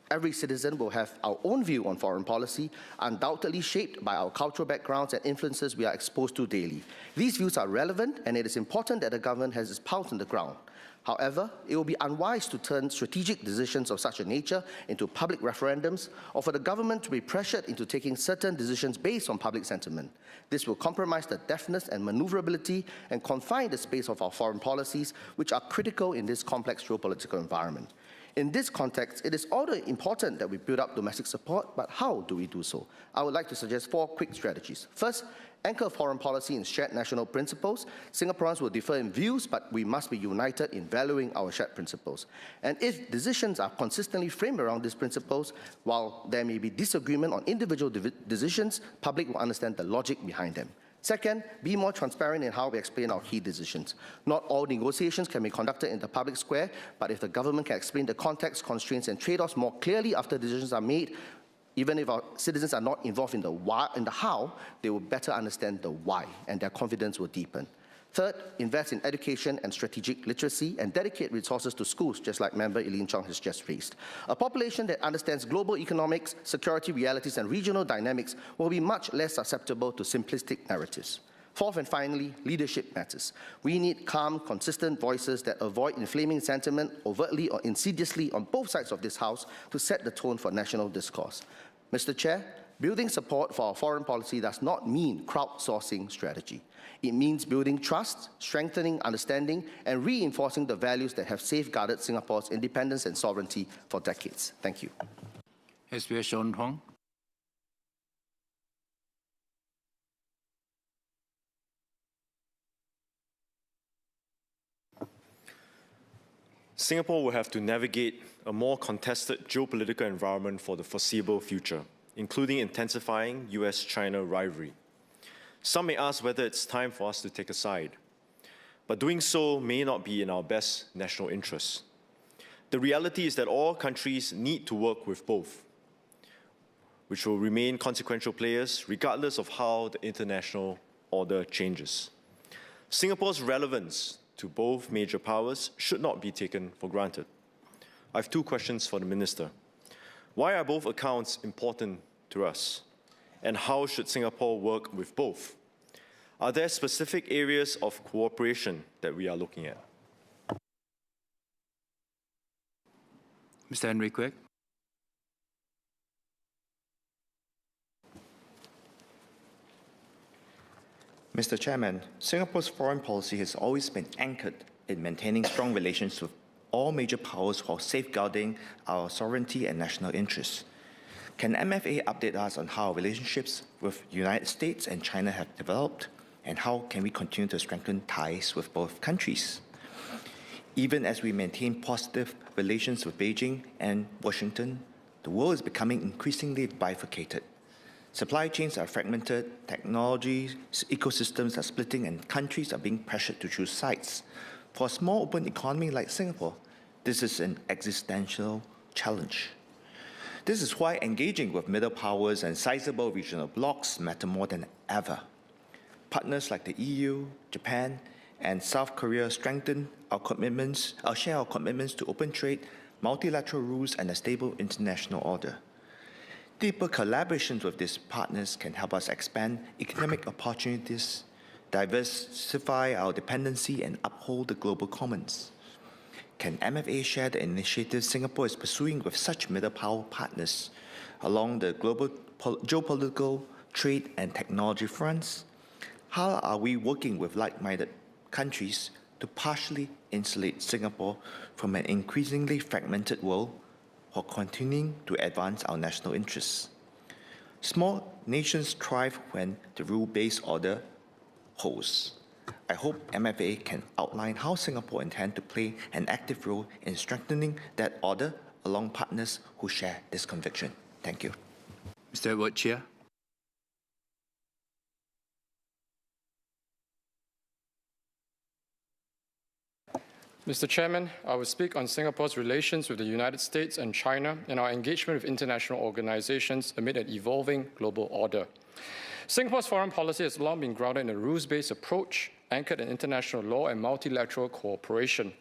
Every citizen will have our own view on foreign policy, undoubtedly shaped by our cultural backgrounds and influences we are exposed to daily. These views are relevant, and it is important that the government has its pulse on the ground. However, it will be unwise to turn strategic decisions of such a nature into public referendums or for the government to be pressured into taking certain decisions based on public sentiment. This will compromise the deftness and maneuverability and confine the space of our foreign policies, which are critical in this complex geopolitical environment. In this context, it is all the important that we build up domestic support, but how do we do so? I would like to suggest 4 quick strategies. First, anchor foreign policy in shared national principles. Singaporeans will differ in views, but we must be united in valuing our shared principles. And if decisions are consistently framed around these principles, while there may be disagreement on individual decisions, public will understand the logic behind them. Second, be more transparent in how we explain our key decisions. Not all negotiations can be conducted in the public square, but if the government can explain the context, constraints, and trade-offs more clearly after decisions are made, even if our citizens are not involved in the how, they will better understand the why, and their confidence will deepen. Third, invest in education and strategic literacy and dedicate resources to schools, just like Member Eileen Chong has just raised. A population that understands global economics, security realities, and regional dynamics will be much less susceptible to simplistic narratives. Fourth and finally, leadership matters. We need calm, consistent voices that avoid inflaming sentiment overtly or insidiously on both sides of this House to set the tone for national discourse. Mr. Chair, building support for our foreign policy does not mean crowdsourcing strategy. It means building trust, strengthening understanding, and reinforcing the values that have safeguarded Singapore's independence and sovereignty for decades. Thank you. SBS Sean Hong. Singapore will have to navigate a more contested geopolitical environment for the foreseeable future, including intensifying US-China rivalry. Some may ask whether it's time for us to take a side, but doing so may not be in our best national interests. The reality is that all countries need to work with both, which will remain consequential players regardless of how the international order changes. Singapore's relevance to both major powers should not be taken for granted. I have two questions for the Minister. Why are both accounts important to us? And how should Singapore work with both? Are there specific areas of cooperation that we are looking at? Mr. Henry Kwek. Mr. Chairman, Singapore's foreign policy has always been anchored in maintaining strong relations with all major powers while safeguarding our sovereignty and national interests. Can MFA update us on how relationships with the United States and China have developed, and how can we continue to strengthen ties with both countries? Even as we maintain positive relations with Beijing and Washington, the world is becoming increasingly bifurcated. Supply chains are fragmented, technology ecosystems are splitting, and countries are being pressured to choose sides. For a small open economy like Singapore, this is an existential challenge. This is why engaging with middle powers and sizable regional blocs matter more than ever. Partners like the EU, Japan, and South Korea strengthen our commitments, share our commitments to open trade, multilateral rules, and a stable international order. Deeper collaborations with these partners can help us expand economic opportunities, diversify our dependency, and uphold the global commons. Can MFA share the initiatives Singapore is pursuing with such middle power partners along the global geopolitical, trade, and technology fronts? How are we working with like-minded countries to partially insulate Singapore from an increasingly fragmented world while continuing to advance our national interests? Small nations thrive when the rule-based order holds. I hope MFA can outline how Singapore intends to play an active role in strengthening that order along partners who share this conviction. Thank you. Mr. Edward Chia. Mr. Chairman, I will speak on Singapore's relations with the United States and China and our engagement with international organizations amid an evolving global order. Singapore's foreign policy has long been grounded in a rules-based approach anchored in international law and multilateral cooperation.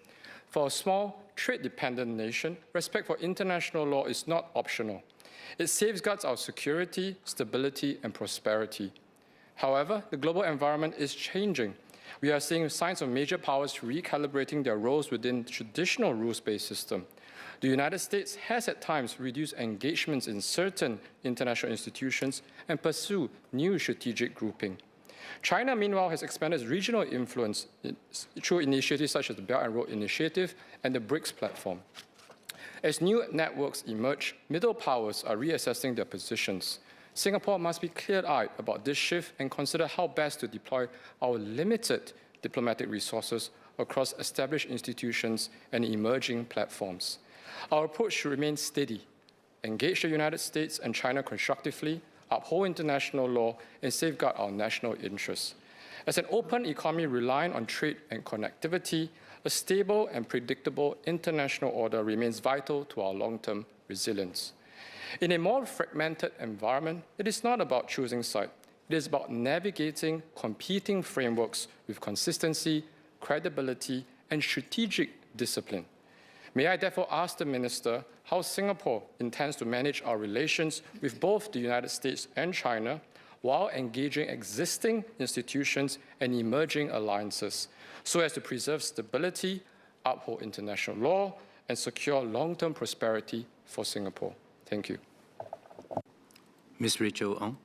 For a small, trade-dependent nation, respect for international law is not optional. It safeguards our security, stability, and prosperity. However, the global environment is changing. We are seeing signs of major powers recalibrating their roles within the traditional rules-based system. The United States has at times reduced engagements in certain international institutions and pursue new strategic grouping. China, meanwhile, has expanded its regional influence through initiatives such as the Belt and Road Initiative and the BRICS platform. As new networks emerge, middle powers are reassessing their positions. Singapore must be clear-eyed about this shift and consider how best to deploy our limited diplomatic resources across established institutions and emerging platforms. Our approach should remain steady, engage the United States and China constructively, uphold international law, and safeguard our national interests. As an open economy relying on trade and connectivity, a stable and predictable international order remains vital to our long-term resilience. In a more fragmented environment, it is not about choosing sides. It is about navigating competing frameworks with consistency, credibility, and strategic discipline. May I therefore ask the Minister how Singapore intends to manage our relations with both the United States and China while engaging existing institutions and emerging alliances so as to preserve stability, uphold international law, and secure long-term prosperity for Singapore. Thank you. Ms. Rachel Ong.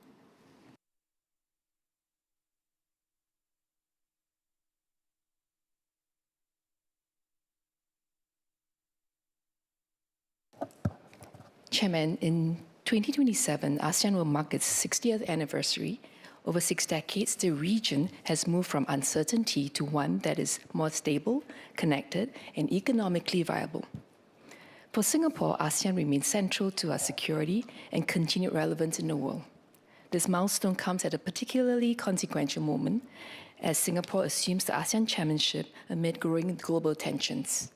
Chairman, in 2027, ASEAN will mark its 60th anniversary. Over 6 decades, the region has moved from uncertainty to one that is more stable, connected, and economically viable. For Singapore, ASEAN remains central to our security and continued relevance in the world. This milestone comes at a particularly consequential moment as Singapore assumes the ASEAN chairmanship amid growing global tensions.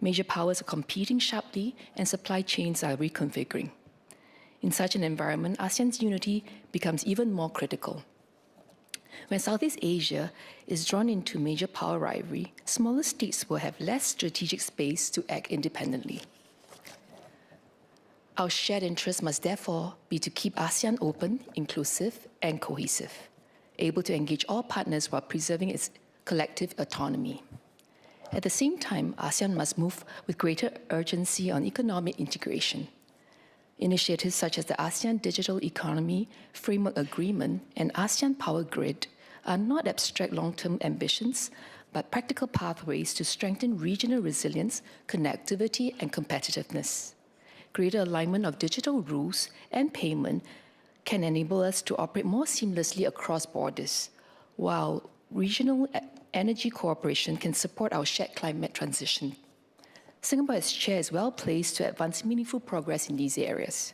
Major powers are competing sharply and supply chains are reconfiguring. In such an environment, ASEAN's unity becomes even more critical. When Southeast Asia is drawn into major power rivalry, smaller states will have less strategic space to act independently. Our shared interest must therefore be to keep ASEAN open, inclusive, and cohesive, able to engage all partners while preserving its collective autonomy. At the same time, ASEAN must move with greater urgency on economic integration. Initiatives such as the ASEAN Digital Economy Framework Agreement and ASEAN Power Grid are not abstract long-term ambitions, but practical pathways to strengthen regional resilience, connectivity, and competitiveness. Greater alignment of digital rules and payment can enable us to operate more seamlessly across borders, while regional energy cooperation can support our shared climate transition. Singapore as chair is well placed to advance meaningful progress in these areas.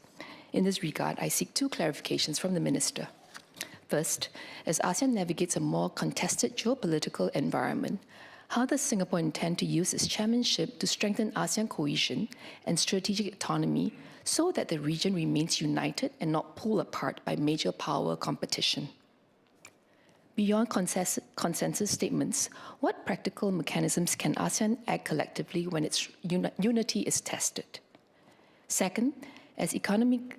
In this regard, I seek 2 clarifications from the Minister. First, as ASEAN navigates a more contested geopolitical environment, how does Singapore intend to use its chairmanship to strengthen ASEAN cohesion and strategic autonomy so that the region remains united and not pulled apart by major power competition? Beyond consensus statements, what practical mechanisms can ASEAN act collectively when its unity is tested? Second, as economic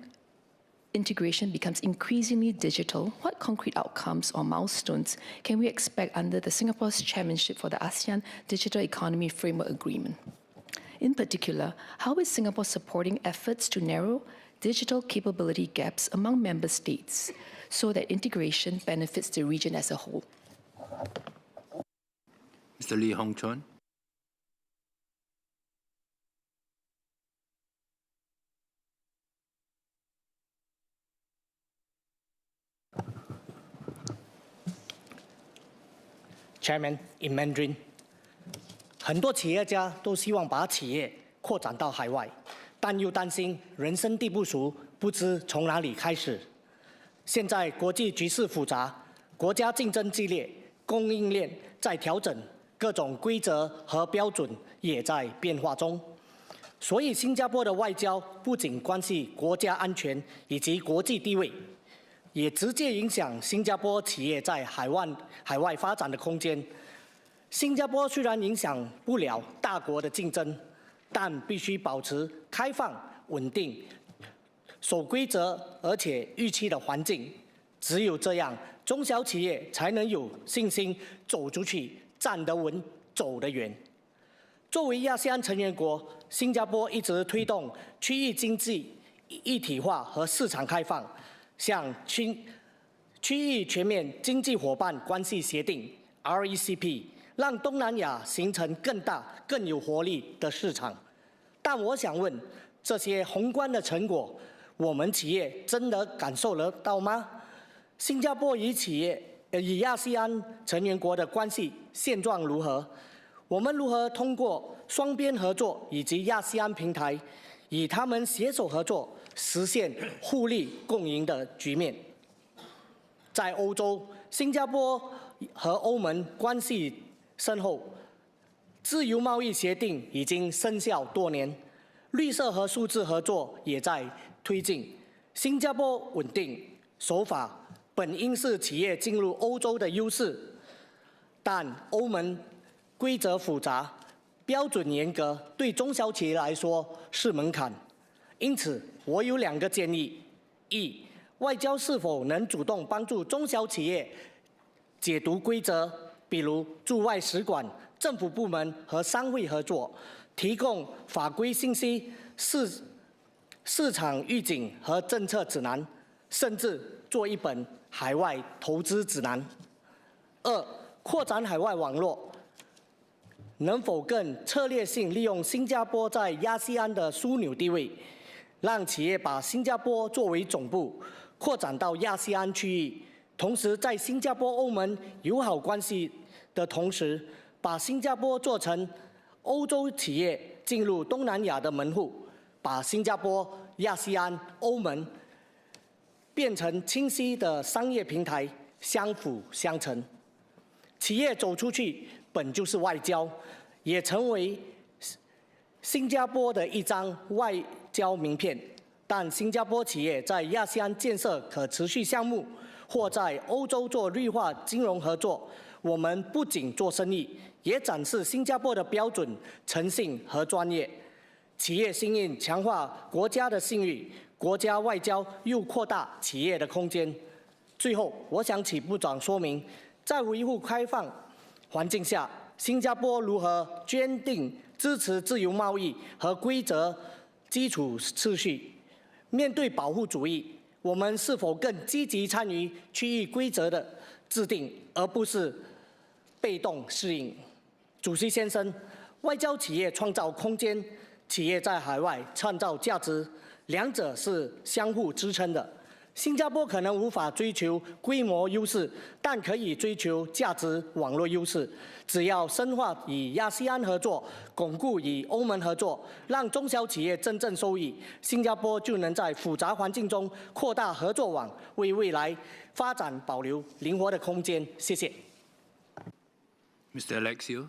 integration becomes increasingly digital, what concrete outcomes or milestones can we expect under the Singapore's chairmanship for the ASEAN Digital Economy Framework Agreement? In particular, how is Singapore supporting efforts to narrow digital capability gaps among member states so that integration benefits the region as a whole? Mr. Lee Hong Chuan. Chairman, in Mandarin, 很多企业家都希望把企业扩展到海外，但又担心人生地不熟，不知从哪里开始。现在国际局势复杂，国家竞争激烈，供应链在调整，各种规则和标准也在变化中。所以，新加坡的外交不仅关系国家安全以及国际地位，也直接影响新加坡企业在海外发展的空间。新加坡虽然影响不了大国的竞争，但必须保持开放、稳定、守规则而且预期的环境。只有这样，中小企业才能有信心走出去，站得稳，走得远。作为亚细安成员国，新加坡一直推动区域经济一体化和市场开放，像区域全面经济伙伴关系协定 （RCEP）， 让东南亚形成更大、更有活力的市场。但我想问，这些宏观的成果，我们企业真的感受得到吗？新加坡与亚细安成员国的关系现状如何？我们如何通过双边合作以及亚细安平台，与他们携手合作，实现互利共赢的局面？在欧洲，新加坡和欧盟关系深厚，自由贸易协定已经生效多年，绿色和数字合作也在推进。新加坡稳定、守法、本应是企业进入欧洲的优势，但欧盟规则复杂，标准严格，对中小企业来说是门槛。因此，我有2个建议：一，外交是否能主动帮助中小企业解读规则，比如驻外使馆、政府部门和商会合作，提供法规信息、市场预警和政策指南，甚至做一本海外投资指南。2，扩展海外网络，能否更策略性利用新加坡在亚细安的枢纽地位，让企业把新加坡作为总部，扩展到亚细安区域，同时在新加坡欧盟友好关系的同时，把新加坡做成欧洲企业进入东南亚的门户，把新加坡、亚细安、欧盟变成清晰的商业平台，相辅相成。企业走出去本就是外交，也成为新加坡的一张外交名片。但新加坡企业在亚细安建设可持续项目，或在欧洲做绿化金融合作，我们不仅做生意，也展示新加坡的标准、诚信和专业。企业信誉强化国家的信誉，国家外交又扩大企业的空间。最后，我想请部长说明，在维护开放环境下，新加坡如何坚定支持自由贸易和规则基础秩序？面对保护主义，我们是否更积极参与区域规则的制定，而不是被动适应？主席先生，外交企业创造空间，企业在海外创造价值，两者是相互支撑的。新加坡可能无法追求规模优势，但可以追求价值网络优势。只要深化与亚细安合作，巩固与欧盟合作，让中小企业真正受益，新加坡就能在复杂环境中扩大合作网，为未来发展保留灵活的空间。谢谢。Mr. Alexio.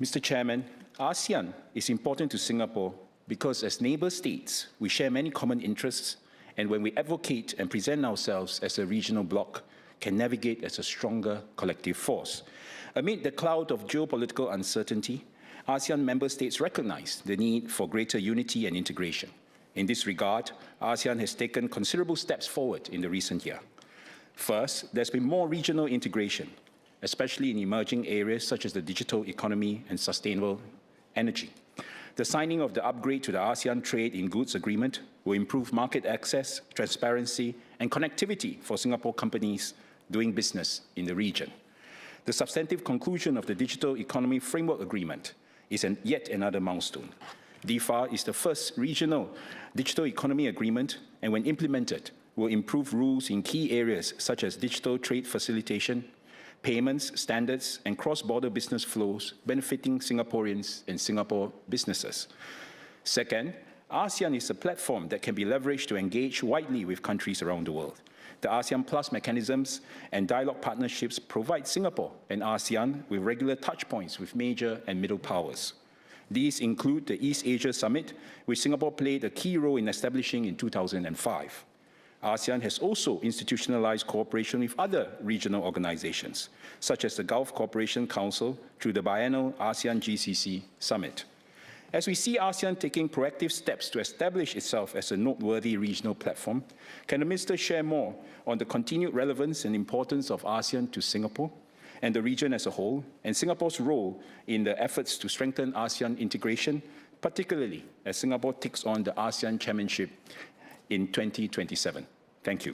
Mr. Chairman, ASEAN is important to Singapore because as neighbour states, we share many common interests, and when we advocate and present ourselves as a regional bloc, can navigate as a stronger collective force. Amid the cloud of geopolitical uncertainty, ASEAN member states recognize the need for greater unity and integration. In this regard, ASEAN has taken considerable steps forward in the recent year. First, there's been more regional integration, especially in emerging areas such as the digital economy and sustainable energy. The signing of the upgrade to the ASEAN Trade in Goods Agreement will improve market access, transparency, and connectivity for Singapore companies doing business in the region. The substantive conclusion of the Digital Economy Framework Agreement is yet another milestone. DEFA is the first regional digital economy agreement, and when implemented, will improve rules in key areas such as digital trade facilitation, payments, standards, and cross-border business flows benefiting Singaporeans and Singapore businesses. Second, ASEAN is a platform that can be leveraged to engage widely with countries around the world. The ASEAN Plus mechanisms and dialogue partnerships provide Singapore and ASEAN with regular touchpoints with major and middle powers. These include the East Asia Summit, which Singapore played a key role in establishing in 2005. ASEAN has also institutionalized cooperation with other regional organizations, such as the Gulf Cooperation Council through the biennial ASEAN GCC Summit. As we see ASEAN taking proactive steps to establish itself as a noteworthy regional platform, can the Minister share more on the continued relevance and importance of ASEAN to Singapore and the region as a whole, and Singapore's role in the efforts to strengthen ASEAN integration, particularly as Singapore takes on the ASEAN chairmanship in 2027. Thank you.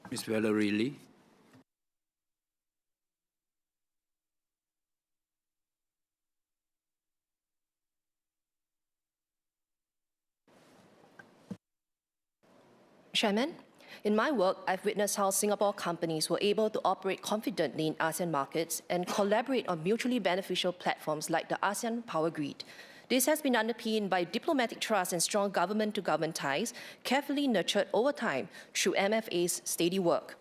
Ms. Valerie Lee. Chairman, in my work, I've witnessed how Singapore companies were able to operate confidently in ASEAN markets and collaborate on mutually beneficial platforms like the ASEAN Power Grid. This has been underpinned by diplomatic trust and strong government-to-government ties, carefully nurtured over time through MFA's steady work.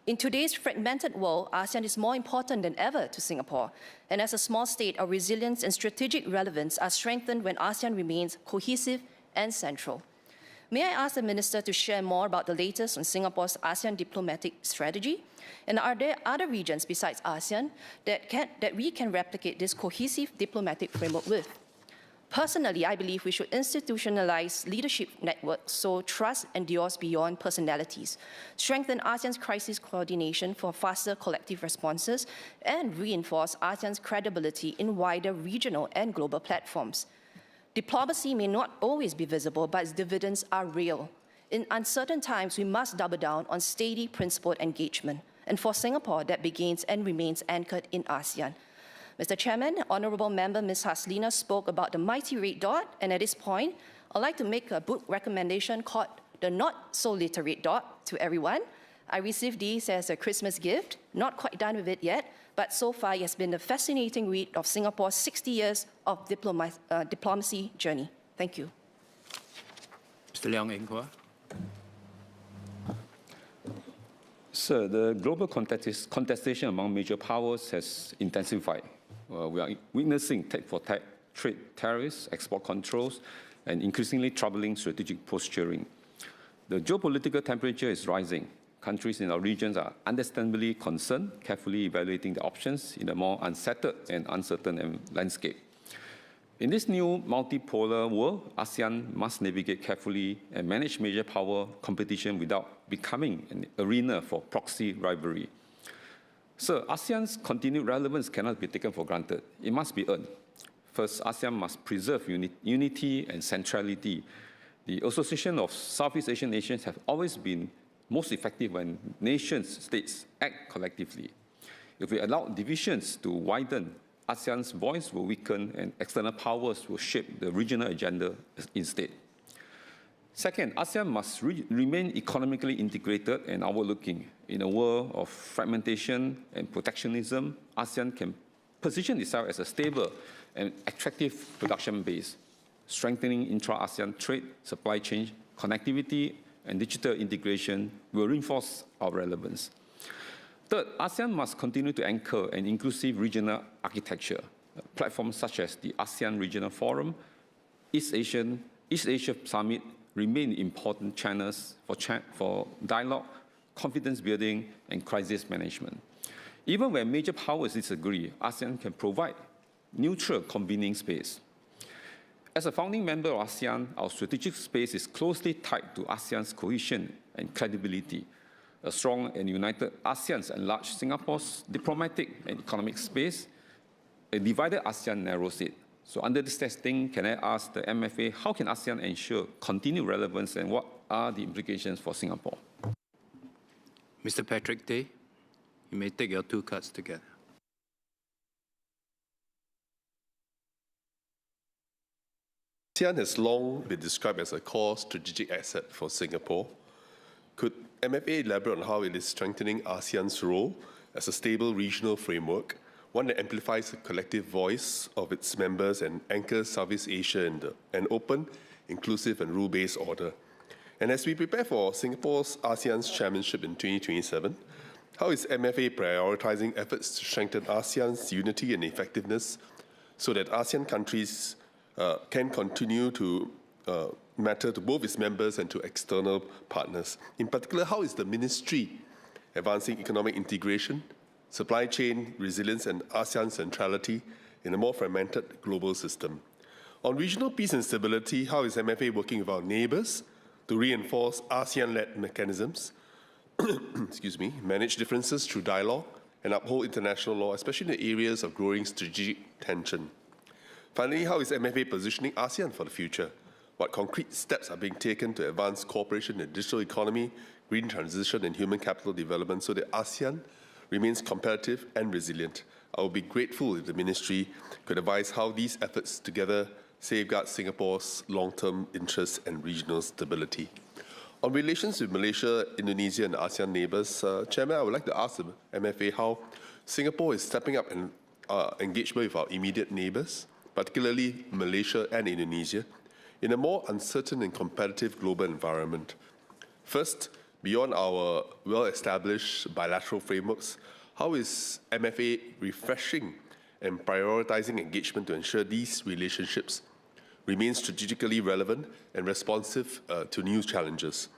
In today's fragmented world, ASEAN is more important than ever to Singapore. And as a small state, our resilience and strategic relevance are strengthened when ASEAN remains cohesive and central. May I ask the Minister to share more about the latest on Singapore's ASEAN diplomatic strategy? And are there other regions besides ASEAN that we can replicate this cohesive diplomatic framework with? Personally, I believe we should institutionalize leadership networks so trust endures beyond personalities, strengthen ASEAN's crisis coordination for faster collective responses, and reinforce ASEAN's credibility in wider regional and global platforms. Diplomacy may not always be visible, but its dividends are real. In uncertain times, we must double down on steady, principled engagement. And for Singapore, that begins and remains anchored in ASEAN. Mr. Chairman, Honourable Member Ms. Haslina spoke about the mighty red dot, and at this point, I'd like to make a book recommendation called The Not So Little Red Dot to everyone. I received these as a Christmas gift, not quite done with it yet, but so far it has been a fascinating read of Singapore's 60 years of diplomacy journey. Thank you. Mr. Leong Eng Hwa. Sir, the global contestation among major powers has intensified. We are witnessing tech-for-tech trade tariffs, export controls, and increasingly troubling strategic posturing. The geopolitical temperature is rising. Countries in our regions are understandably concerned, carefully evaluating the options in a more unsettled and uncertain landscape. In this new multipolar world, ASEAN must navigate carefully and manage major power competition without becoming an arena for proxy rivalry. Sir, ASEAN's continued relevance cannot be taken for granted. It must be earned. First, ASEAN must preserve unity and centrality. The Association of Southeast Asian Nations have always been most effective when states act collectively. If we allow divisions to widen, ASEAN's voice will weaken and external powers will shape the regional agenda instead. Second, ASEAN must remain economically integrated and outward-looking. In a world of fragmentation and protectionism, ASEAN can position itself as a stable and attractive production base. Strengthening intra-ASEAN trade, supply chain, connectivity, and digital integration will reinforce our relevance. Third, ASEAN must continue to anchor an inclusive regional architecture. Platforms such as the ASEAN Regional Forum, East Asia Summit remain important channels for dialogue, confidence building, and crisis management. Even when major powers disagree, ASEAN can provide neutral convening space. As a founding member of ASEAN, our strategic space is closely tied to ASEAN's cohesion and credibility. A strong and united ASEAN enlarges Singapore's diplomatic and economic space. A divided ASEAN narrows it. So under this testing, can I ask the MFA, how can ASEAN ensure continued relevance and what are the implications for Singapore? Mr. Patrick Tay, you may take your two cards together. ASEAN has long been described as a core strategic asset for Singapore. Could MFA elaborate on how it is strengthening ASEAN's role as a stable regional framework, one that amplifies the collective voice of its members and anchors Southeast Asia in an open, inclusive and rule-based order? And as we prepare for Singapore's ASEAN's chairmanship in 2027, how is MFA prioritizing efforts to strengthen ASEAN's unity and effectiveness so that ASEAN countries can continue to matter to both its members and to external partners? In particular, how is the ministry advancing economic integration, supply chain resilience and ASEAN centrality in a more fragmented global system? On regional peace and stability, how is MFA working with our neighbours to reinforce ASEAN-led mechanisms, manage differences through dialogue and uphold international law, especially in the areas of growing strategic tension? Finally, how is MFA positioning ASEAN for the future? What concrete steps are being taken to advance cooperation in the digital economy, green transition and human capital development so that ASEAN remains competitive and resilient? I would be grateful if the Ministry could advise how these efforts together safeguard Singapore's long-term interests and regional stability. On relations with Malaysia, Indonesia and ASEAN neighbours, Chairman, I would like to ask the MFA how Singapore is stepping up in engagement with our immediate neighbours, particularly Malaysia and Indonesia, in a more uncertain and competitive global environment. First, Beyond our well-established bilateral frameworks, how is MFA refreshing and prioritizing engagement to ensure these relationships remain strategically relevant and responsive to new challenges?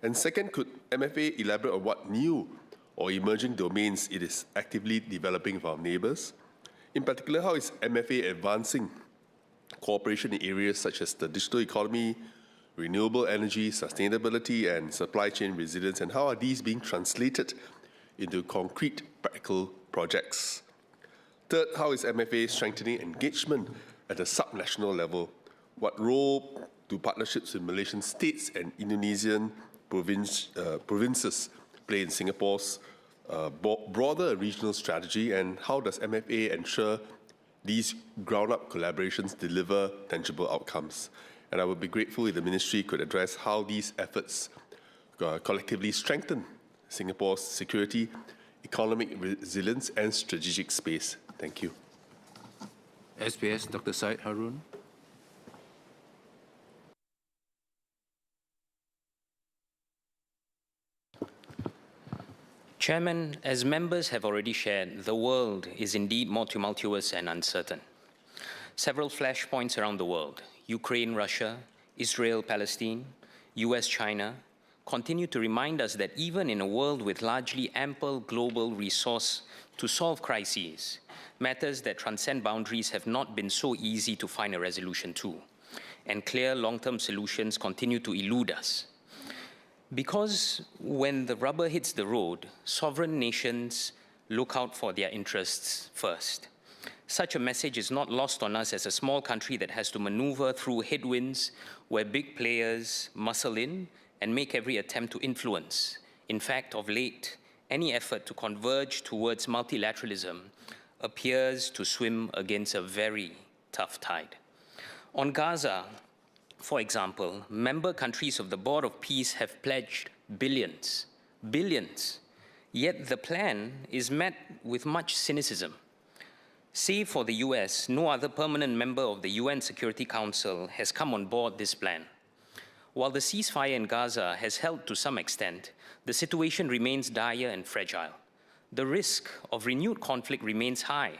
And second, could MFA elaborate on what new or emerging domains it is actively developing with our neighbours? In particular, how is MFA advancing cooperation in areas such as the digital economy, renewable energy, sustainability, and supply chain resilience, and how are these being translated into concrete, practical projects? Third, how is MFA strengthening engagement at a subnational level? What role do partnerships with Malaysian states and Indonesian provinces play in Singapore's broader regional strategy, and how does MFA ensure these ground-up collaborations deliver tangible outcomes? And I would be grateful if the Ministry could address how these efforts collectively strengthen Singapore's security, economic resilience, and strategic space. Thank you. SPS, Dr. Syed Harun. Chairman, as members have already shared, the world is indeed more tumultuous and uncertain. Several flashpoints around the world, Ukraine, Russia, Israel, Palestine, US, China, continue to remind us that even in a world with largely ample global resource to solve crises, matters that transcend boundaries have not been so easy to find a resolution to, and clear long-term solutions continue to elude us. Because when the rubber hits the road, sovereign nations look out for their interests first. Such a message is not lost on us as a small country that has to maneuver through headwinds where big players muscle in and make every attempt to influence. In fact, of late, any effort to converge towards multilateralism appears to swim against a very tough tide. On Gaza, for example, member countries of the Board of Peace have pledged billions, yet the plan is met with much cynicism. Save for the US, no other permanent member of the UN Security Council has come on board this plan. While the ceasefire in Gaza has helped to some extent, the situation remains dire and fragile. The risk of renewed conflict remains high.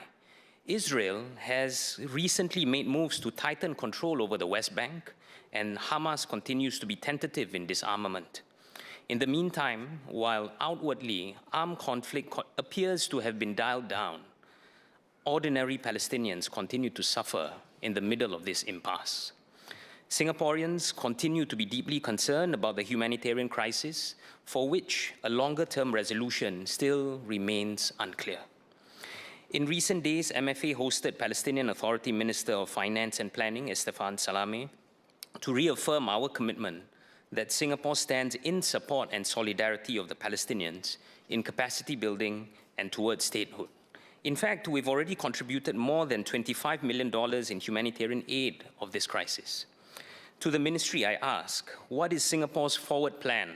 Israel has recently made moves to tighten control over the West Bank, and Hamas continues to be tentative in disarmament. In the meantime, while outwardly armed conflict appears to have been dialed down, ordinary Palestinians continue to suffer in the middle of this impasse. Singaporeans continue to be deeply concerned about the humanitarian crisis, for which a longer-term resolution still remains unclear. In recent days, MFA hosted Palestinian Authority Minister of Finance and Planning, Estefan Salame, to reaffirm our commitment that Singapore stands in support and solidarity of the Palestinians in capacity building and towards statehood. In fact, we've already contributed more than $25 million in humanitarian aid of this crisis. To the Ministry, I ask, what is Singapore's forward plan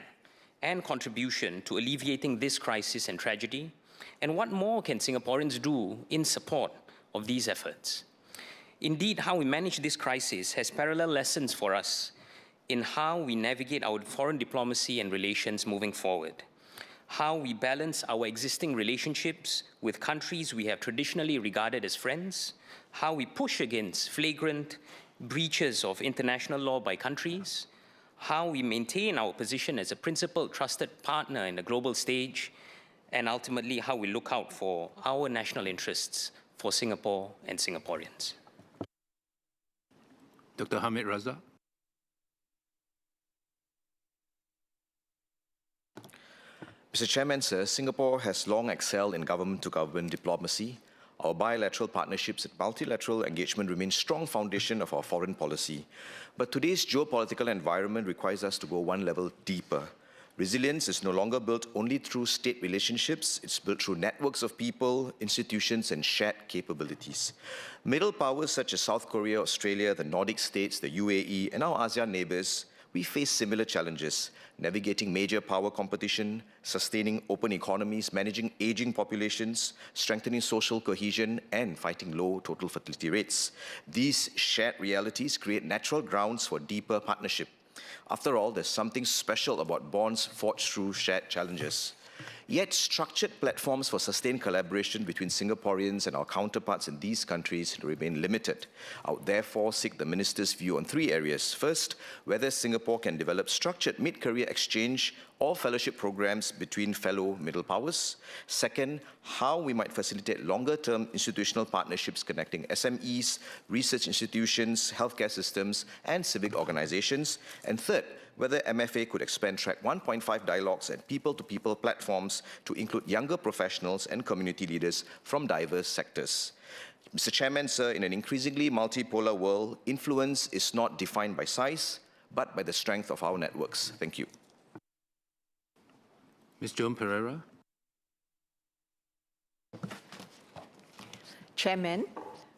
and contribution to alleviating this crisis and tragedy? And what more can Singaporeans do in support of these efforts? Indeed, how we manage this crisis has parallel lessons for us in how we navigate our foreign diplomacy and relations moving forward, how we balance our existing relationships with countries we have traditionally regarded as friends, how we push against flagrant breaches of international law by countries, how we maintain our position as a principled, trusted partner in the global stage, and ultimately how we look out for our national interests for Singapore and Singaporeans. Dr. Hamid Raza. Mr. Chairman, sir, Singapore has long excelled in government-to-government diplomacy. Our bilateral partnerships and multilateral engagement remain a strong foundation of our foreign policy. But today's geopolitical environment requires us to go one level deeper. Resilience is no longer built only through state relationships, it's built through networks of people, institutions, and shared capabilities. Middle powers such as South Korea, Australia, the Nordic states, the UAE, and our ASEAN neighbors, we face similar challenges, navigating major power competition, sustaining open economies, managing aging populations, strengthening social cohesion, and fighting low total fertility rates. These shared realities create natural grounds for deeper partnership. After all, there's something special about bonds forged through shared challenges. Yet structured platforms for sustained collaboration between Singaporeans and our counterparts in these countries remain limited. I would therefore seek the Minister's view on 3 areas. First, whether Singapore can develop structured mid-career exchange or fellowship programs between fellow middle powers. Second, how we might facilitate longer-term institutional partnerships connecting SMEs, research institutions, healthcare systems, and civic organizations. And third, whether MFA could expand Track 1.5 dialogues and people-to-people platforms to include younger professionals and community leaders from diverse sectors. Mr. Chairman, sir, in an increasingly multipolar world, influence is not defined by size, but by the strength of our networks. Thank you. Ms. Joan Pereira. Chairman,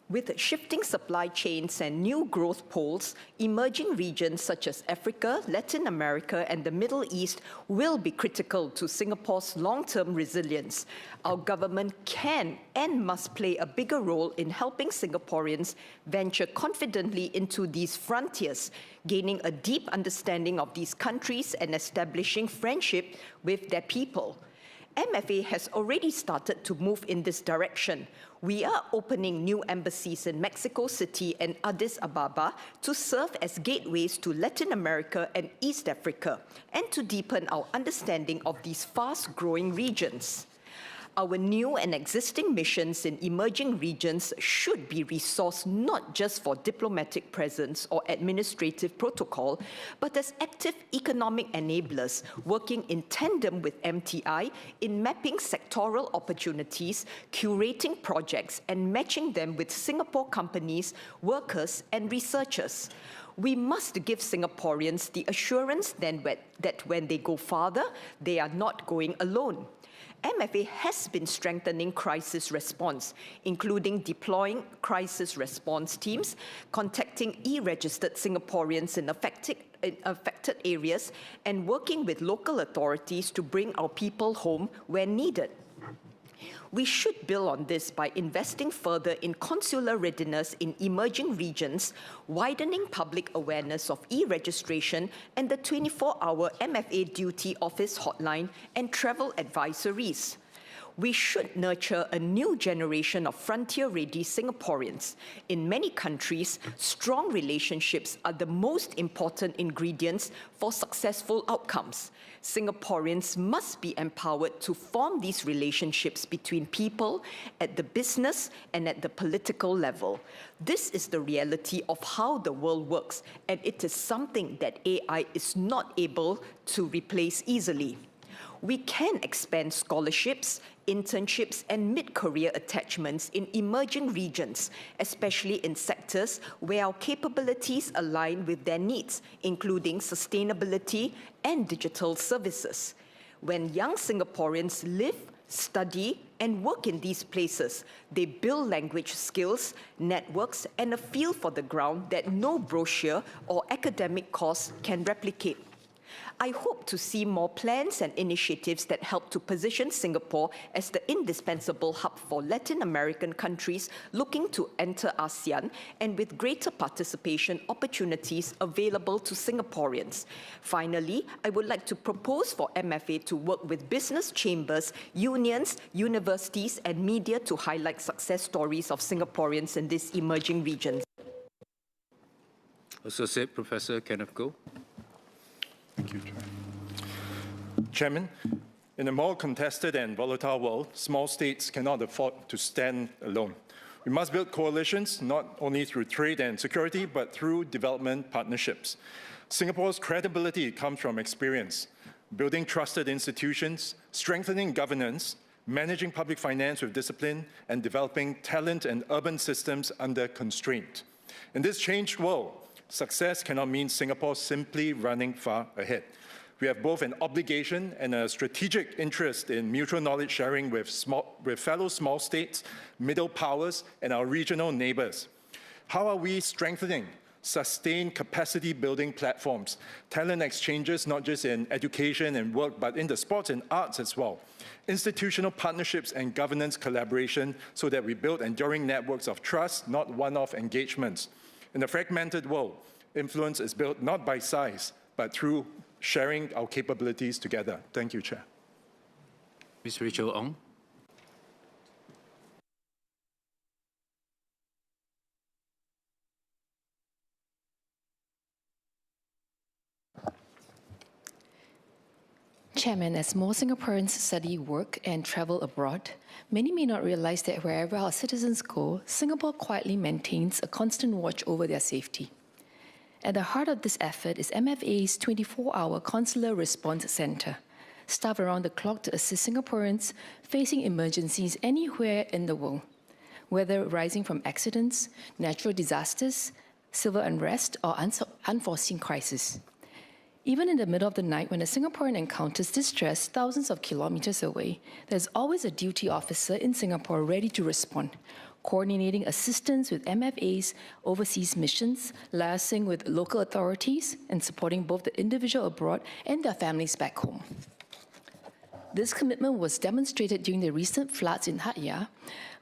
with shifting supply chains and new growth poles, emerging regions such as Africa, Latin America, and the Middle East will be critical to Singapore's long-term resilience. Our government can and must play a bigger role in helping Singaporeans venture confidently into these frontiers, gaining a deep understanding of these countries and establishing friendship with their people. MFA has already started to move in this direction. We are opening new embassies in Mexico City and Addis Ababa to serve as gateways to Latin America and East Africa, and to deepen our understanding of these fast-growing regions. Our new and existing missions in emerging regions should be resourced not just for diplomatic presence or administrative protocol, but as active economic enablers working in tandem with MTI in mapping sectoral opportunities, curating projects, and matching them with Singapore companies, workers, and researchers. We must give Singaporeans the assurance then that when they go farther, they are not going alone. MFA has been strengthening crisis response, including deploying crisis response teams, contacting e-registered Singaporeans in affected areas, and working with local authorities to bring our people home where needed. We should build on this by investing further in consular readiness in emerging regions, widening public awareness of e-registration and the 24-hour MFA duty office hotline and travel advisories. We should nurture a new generation of frontier-ready Singaporeans. In many countries, strong relationships are the most important ingredients for successful outcomes. Singaporeans must be empowered to form these relationships between people at the business and at the political level. This is the reality of how the world works, and it is something that AI is not able to replace easily. We can expand scholarships, internships, and mid-career attachments in emerging regions, especially in sectors where our capabilities align with their needs, including sustainability and digital services. When young Singaporeans live, study, and work in these places, they build language skills, networks, and a feel for the ground that no brochure or academic course can replicate. I hope to see more plans and initiatives that help to position Singapore as the indispensable hub for Latin American countries looking to enter ASEAN, and with greater participation opportunities available to Singaporeans. Finally, I would like to propose for MFA to work with business chambers, unions, universities, and media to highlight success stories of Singaporeans in these emerging regions. Associate Professor Kenneth Goh. Thank you, Chairman. In a more contested and volatile world, small states cannot afford to stand alone. We must build coalitions not only through trade and security, but through development partnerships. Singapore's credibility comes from experience, building trusted institutions, strengthening governance, managing public finance with discipline, and developing talent and urban systems under constraint. In this changed world, success cannot mean Singapore simply running far ahead. We have both an obligation and a strategic interest in mutual knowledge sharing with fellow small states, middle powers, and our regional neighbors. How are we strengthening sustained capacity building platforms, talent exchanges, not just in education and work, but in the sports and arts as well, institutional partnerships and governance collaboration so that we build enduring networks of trust, not one-off engagements. In a fragmented world, influence is built not by size, but through sharing our capabilities together. Thank you, Chair. Ms. Rachel Ong. Chairman, as more Singaporeans study, work, and travel abroad, many may not realize that wherever our citizens go, Singapore quietly maintains a constant watch over their safety. At the heart of this effort is MFA's 24-hour Consular Response Centre, staffed around the clock to assist Singaporeans facing emergencies anywhere in the world, whether arising from accidents, natural disasters, civil unrest, or unforeseen crises. Even in the middle of the night, when a Singaporean encounters distress thousands of kilometers away, there's always a duty officer in Singapore ready to respond, coordinating assistance with MFA's overseas missions, liaising with local authorities, and supporting both the individual abroad and their families back home. This commitment was demonstrated during the recent floods in Hat Yai,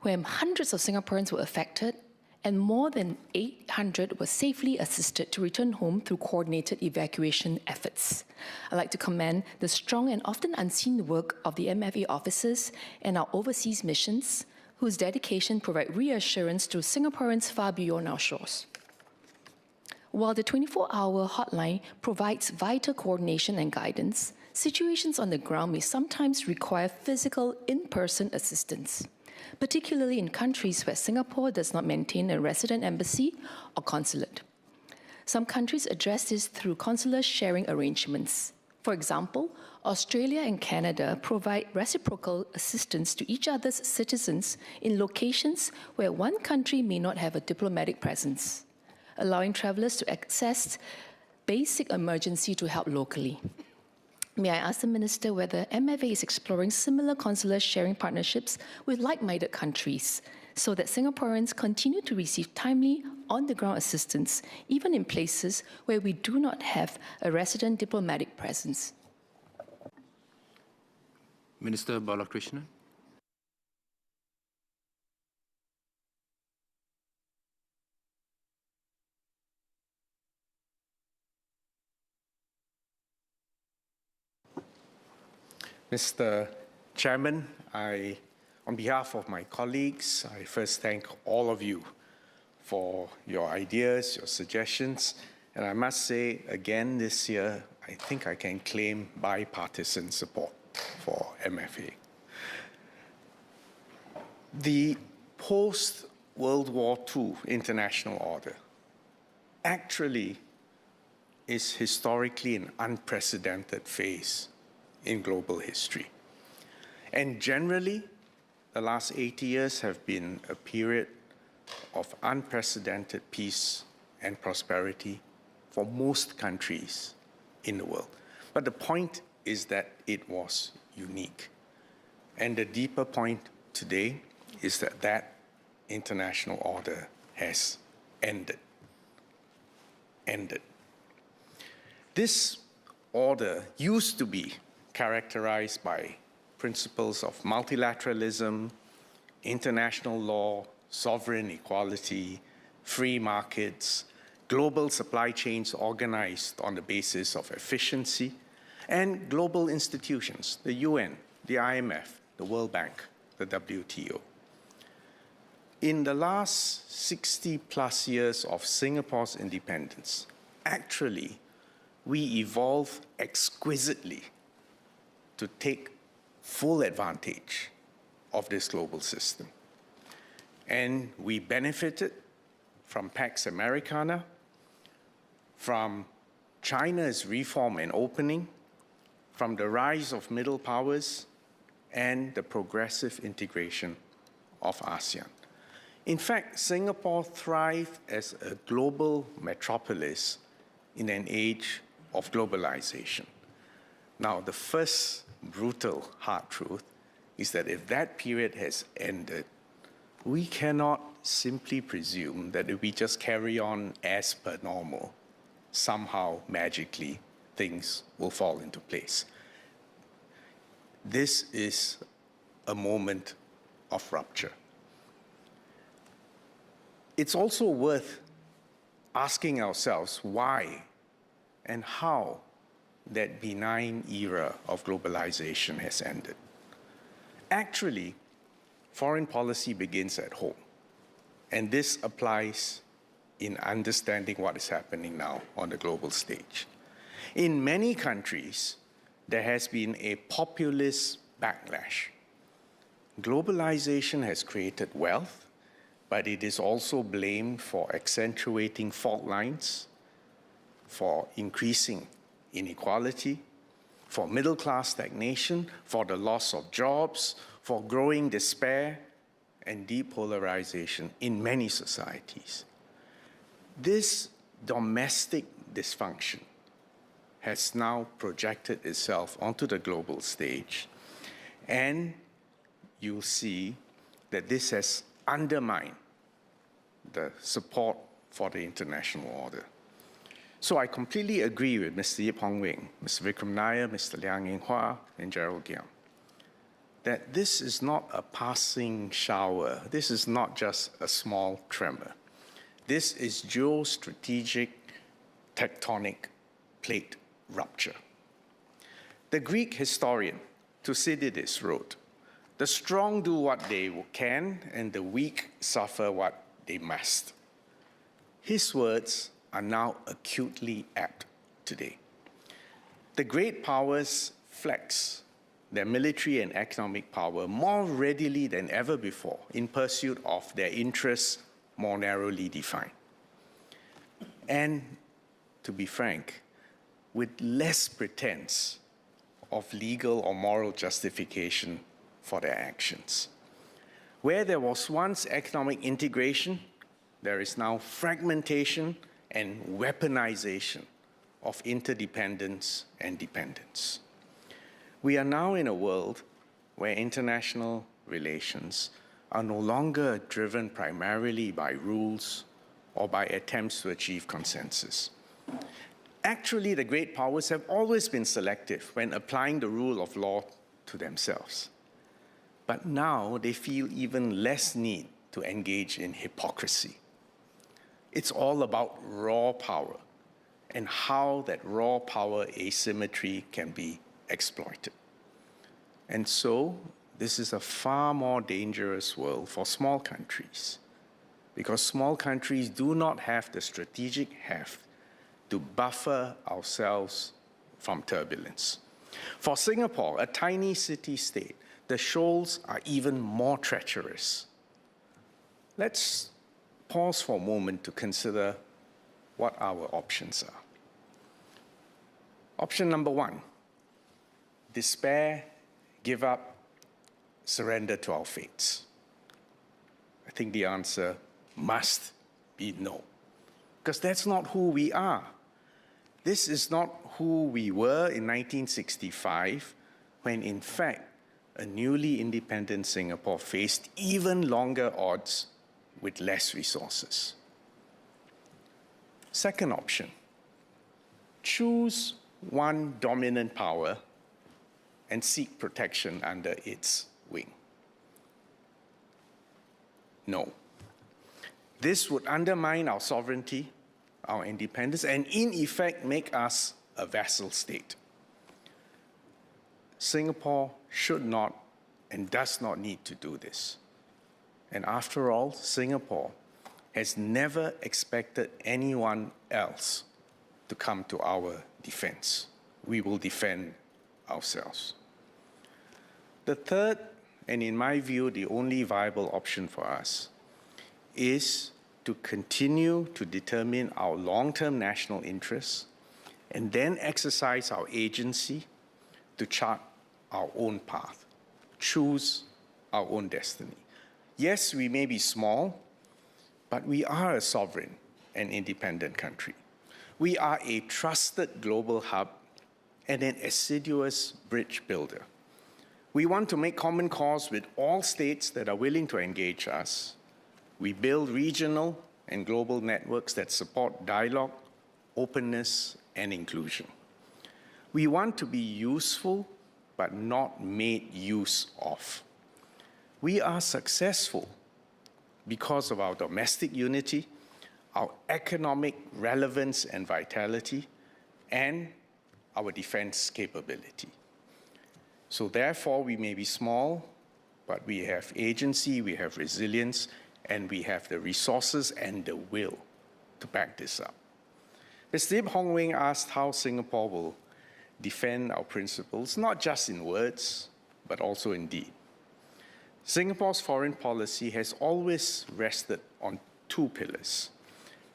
where hundreds of Singaporeans were affected and more than 800 were safely assisted to return home through coordinated evacuation efforts. I'd like to commend the strong and often unseen work of the MFA officers and our overseas missions, whose dedication provide reassurance to Singaporeans far beyond our shores. While the 24-hour hotline provides vital coordination and guidance, situations on the ground may sometimes require physical, in-person assistance, particularly in countries where Singapore does not maintain a resident embassy or consulate. Some countries address this through consular sharing arrangements. For example, Australia and Canada provide reciprocal assistance to each other's citizens in locations where one country may not have a diplomatic presence, allowing travelers to access basic emergency to help locally. May I ask the Minister whether MFA is exploring similar consular sharing partnerships with like-minded countries so that Singaporeans continue to receive timely, on-the-ground assistance, even in places where we do not have a resident diplomatic presence? Minister Balakrishnan. Mr. Chairman, on behalf of my colleagues, I first thank all of you for your ideas, your suggestions, and I must say again this year, I think I can claim bipartisan support for MFA. The post-World War II international order actually is historically an unprecedented phase in global history. And generally, the last 80 years have been a period of unprecedented peace and prosperity for most countries in the world. But the point is that it was unique. And the deeper point today is that that international order has ended. This order used to be characterized by principles of multilateralism, international law, sovereign equality, free markets, global supply chains organized on the basis of efficiency, and global institutions, the UN, the IMF, the World Bank, the WTO. In the last 60+ years of Singapore's independence, actually, we evolved exquisitely to take full advantage of this global system. And we benefited from Pax Americana, from China's reform and opening, from the rise of middle powers, and the progressive integration of ASEAN. In fact, Singapore thrived as a global metropolis in an age of globalization. Now, the first brutal hard truth is that if that period has ended, we cannot simply presume that if we just carry on as per normal, somehow magically things will fall into place. This is a moment of rupture. It's also worth asking ourselves why and how that benign era of globalization has ended. Actually, foreign policy begins at home, and this applies in understanding what is happening now on the global stage. In many countries, there has been a populist backlash. Globalization has created wealth, but it is also blamed for accentuating fault lines, for increasing inequality, for middle-class stagnation, for the loss of jobs, for growing despair and depolarization in many societies. This domestic dysfunction has now projected itself onto the global stage, and you'll see that this has undermined the support for the international order. So I completely agree with Mr. Yip Hong Wing, Mr. Vikram Nair, Mr. Liang Eng-hwa, and Gerald Giam, that this is not a passing shower. This is not just a small tremor. This is geostrategic tectonic plate rupture. The Greek historian Thucydides wrote, "The strong do what they can, and the weak suffer what they must." His words are now acutely apt today. The great powers flex their military and economic power more readily than ever before in pursuit of their interests more narrowly defined. And to be frank, with less pretense of legal or moral justification for their actions. Where there was once economic integration, there is now fragmentation and weaponization of interdependence and dependence. We are now in a world where international relations are no longer driven primarily by rules or by attempts to achieve consensus. Actually, the great powers have always been selective when applying the rule of law to themselves. But now they feel even less need to engage in hypocrisy. It's all about raw power and how that raw power asymmetry can be exploited. And so, this is a far more dangerous world for small countries, because small countries do not have the strategic heft to buffer ourselves from turbulence. For Singapore, a tiny city-state, the shoals are even more treacherous. Let's pause for a moment to consider what our options are. Option number one, despair, give up, surrender to our fates. I think the answer must be no, because that's not who we are. This is not who we were in 1965, when in fact, a newly independent Singapore faced even longer odds with less resources. Second option, choose one dominant power and seek protection under its wing. No. This would undermine our sovereignty, our independence, and in effect make us a vassal state. Singapore should not and does not need to do this. And after all, Singapore has never expected anyone else to come to our defense. We will defend ourselves. The third, and in my view, the only viable option for us, is to continue to determine our long-term national interests and then exercise our agency to chart our own path, choose our own destiny. Yes, we may be small, but we are a sovereign and independent country. We are a trusted global hub and an assiduous bridge builder. We want to make common cause with all states that are willing to engage us. We build regional and global networks that support dialogue, openness, and inclusion. We want to be useful, but not made use of. We are successful because of our domestic unity, our economic relevance and vitality, and our defense capability. So therefore, we may be small, but we have agency, we have resilience, and we have the resources and the will to back this up. Mr. Ip Hong Wing asked how Singapore will defend our principles, not just in words, but also in deed. Singapore's foreign policy has always rested on two pillars.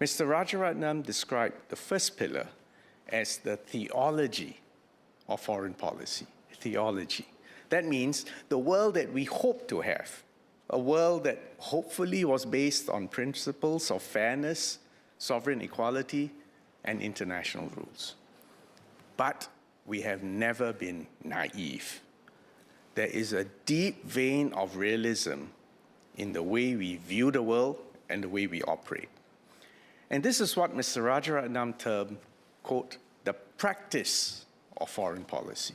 Mr. Rajaratnam described the first pillar as the theology of foreign policy. Theology. That means the world that we hope to have, a world that hopefully was based on principles of fairness, sovereign equality, and international rules. But we have never been naive. There is a deep vein of realism in the way we view the world and the way we operate. And this is what Mr. Rajaratnam termed, quote, the practice of foreign policy.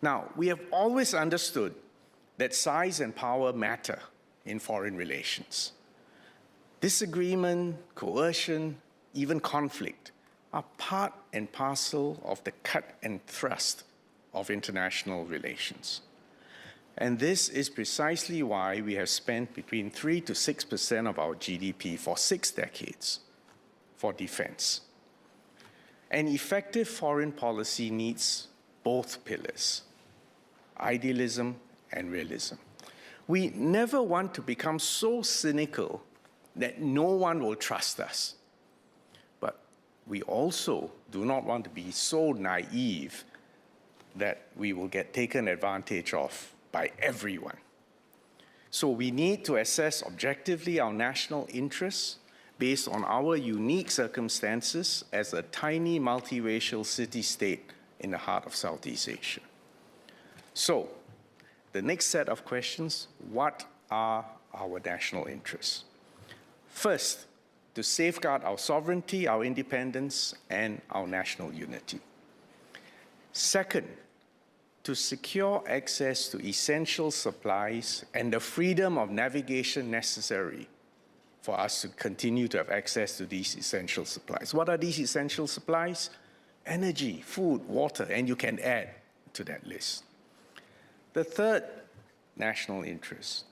Now, we have always understood that size and power matter in foreign relations. Disagreement, coercion, even conflict are part and parcel of the cut and thrust of international relations. And this is precisely why we have spent between 3 to 6% of our GDP for 6 decades for defense. An effective foreign policy needs both pillars, idealism and realism. We never want to become so cynical that no one will trust us. But we also do not want to be so naive that we will get taken advantage of by everyone. So we need to assess objectively our national interests based on our unique circumstances as a tiny multiracial city-state in the heart of Southeast Asia. So, the next set of questions, what are our national interests? First, to safeguard our sovereignty, our independence, and our national unity. Second, to secure access to essential supplies and the freedom of navigation necessary for us to continue to have access to these essential supplies. What are these essential supplies? Energy, food, water, and you can add to that list. The third national interest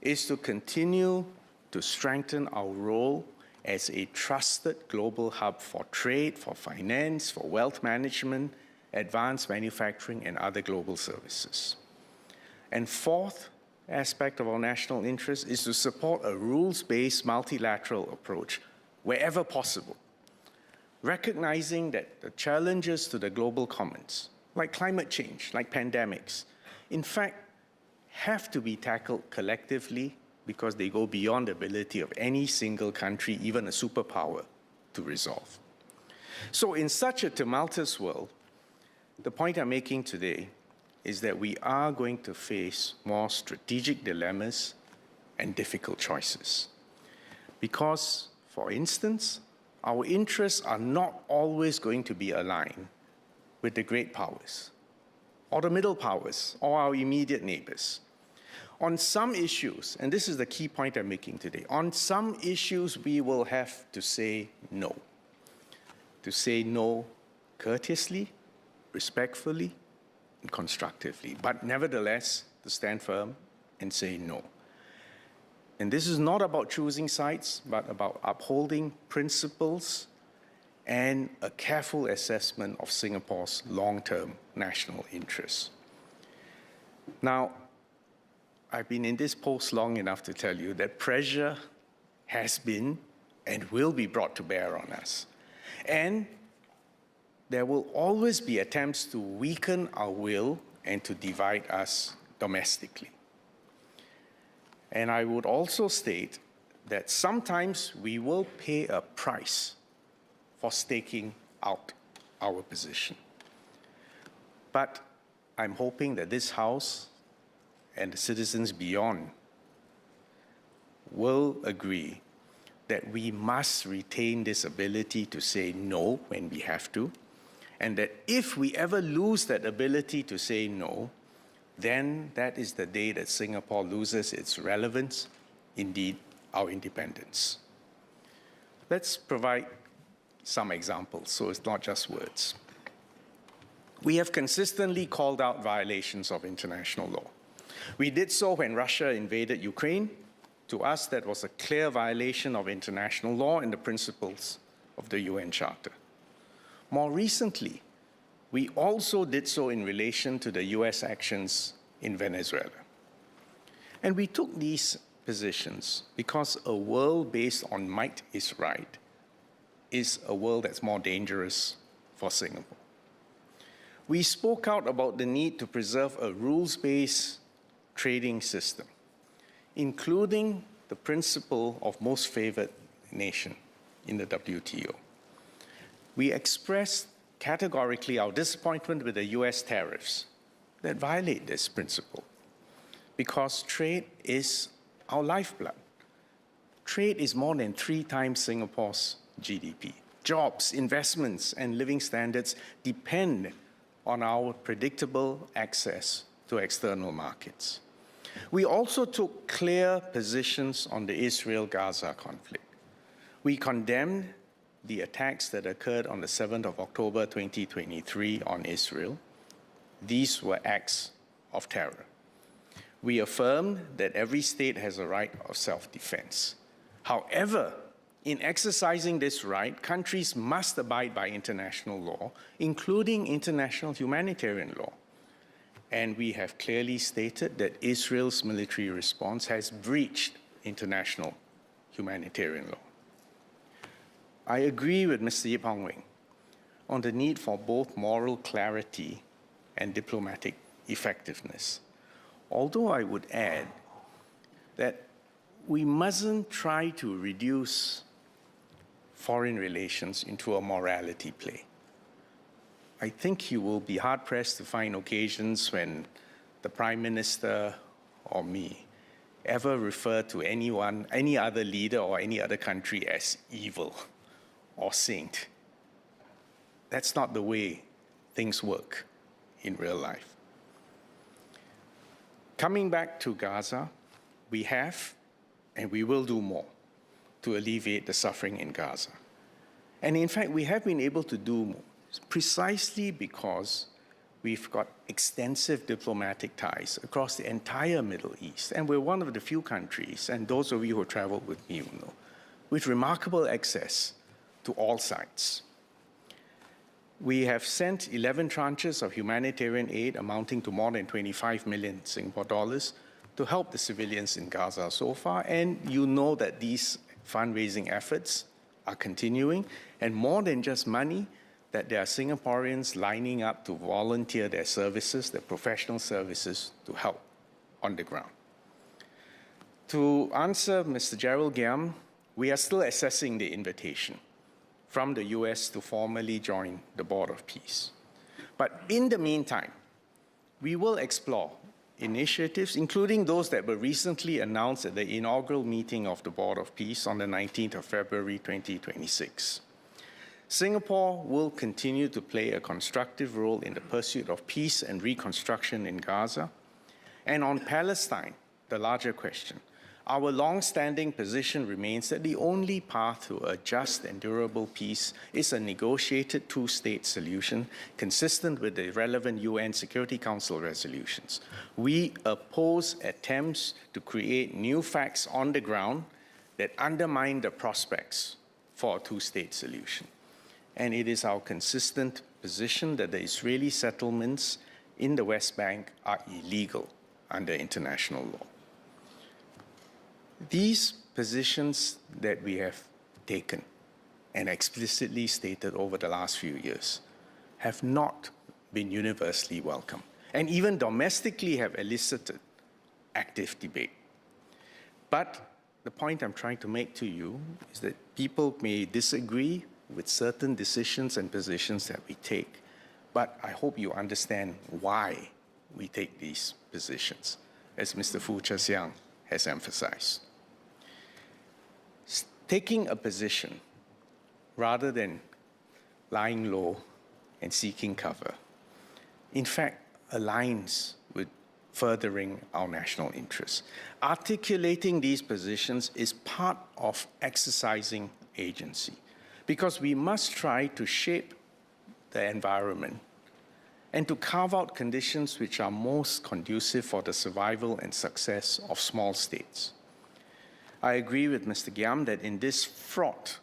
is to continue to strengthen our role as a trusted global hub for trade, for finance, for wealth management, advanced manufacturing, and other global services. And fourth aspect of our national interest is to support a rules-based multilateral approach wherever possible, recognizing that the challenges to the global commons, like climate change, like pandemics, in fact, have to be tackled collectively because they go beyond the ability of any single country, even a superpower, to resolve. So in such a tumultuous world, the point I'm making today is that we are going to face more strategic dilemmas and difficult choices. Because, for instance, our interests are not always going to be aligned with the great powers, or the middle powers, or our immediate neighbors. On some issues, and this is the key point I'm making today, on some issues we will have to say no. To say no courteously, respectfully, and constructively, but nevertheless to stand firm and say no. And this is not about choosing sides, but about upholding principles and a careful assessment of Singapore's long-term national interests. Now, I've been in this post long enough to tell you that pressure has been and will be brought to bear on us. And there will always be attempts to weaken our will and to divide us domestically. And I would also state that sometimes we will pay a price for staking out our position. But I'm hoping that this House and the citizens beyond will agree that we must retain this ability to say no when we have to, and that if we ever lose that ability to say no, then that is the day that Singapore loses its relevance, indeed our independence. Let's provide some examples, so it's not just words. We have consistently called out violations of international law. We did so when Russia invaded Ukraine. To us, that was a clear violation of international law and the principles of the UN Charter. More recently, we also did so in relation to the US actions in Venezuela. And we took these positions because a world based on might is right is a world that's more dangerous for Singapore. We spoke out about the need to preserve a rules-based trading system, including the principle of most favored nation in the WTO. We expressed categorically our disappointment with the US tariffs that violate this principle, because trade is our lifeblood. Trade is more than 3 times Singapore's GDP. Jobs, investments, and living standards depend on our predictable access to external markets. We also took clear positions on the Israel-Gaza conflict. We condemned the attacks that occurred on the 7th of October 2023 on Israel. These were acts of terror. We affirmed that every state has a right of self-defense. However, in exercising this right, countries must abide by international law, including international humanitarian law. And we have clearly stated that Israel's military response has breached international humanitarian law. I agree with Mr. Yip Hong Wing on the need for both moral clarity and diplomatic effectiveness. Although I would add that we mustn't try to reduce foreign relations into a morality play. I think you will be hard-pressed to find occasions when the Prime Minister or me ever refer to anyone, any other leader or any other country as evil or saint. That's not the way things work in real life. Coming back to Gaza, we have and we will do more to alleviate the suffering in Gaza. And in fact, we have been able to do more precisely because we've got extensive diplomatic ties across the entire Middle East. And we're one of the few countries, and those of you who traveled with me will know, with remarkable access to all sides. We have sent 11 tranches of humanitarian aid amounting to more than 25 million Singapore dollars to help the civilians in Gaza so far. And you know that these fundraising efforts are continuing. And more than just money, that there are Singaporeans lining up to volunteer their services, their professional services, to help on the ground. To answer Mr. Gerald Giam, we are still assessing the invitation from the US to formally join the Board of Peace. But in the meantime, we will explore initiatives, including those that were recently announced at the inaugural meeting of the Board of Peace on the 19th of February 2026. Singapore will continue to play a constructive role in the pursuit of peace and reconstruction in Gaza. And on Palestine, the larger question, our long-standing position remains that the only path to a just and durable peace is a negotiated two-state solution consistent with the relevant UN Security Council resolutions. We oppose attempts to create new facts on the ground that undermine the prospects for a two-state solution. And it is our consistent position that the Israeli settlements in the West Bank are illegal under international law. These positions that we have taken and explicitly stated over the last few years have not been universally welcome, and even domestically have elicited active debate. But the point I'm trying to make to you is that people may disagree with certain decisions and positions that we take, but I hope you understand why we take these positions, as Mr. Foo Che Siang has emphasized. Taking a position rather than lying low and seeking cover, in fact, aligns with furthering our national interests. Articulating these positions is part of exercising agency, because we must try to shape the environment and to carve out conditions which are most conducive for the survival and success of small states. I agree with Mr. Giam that in this fraught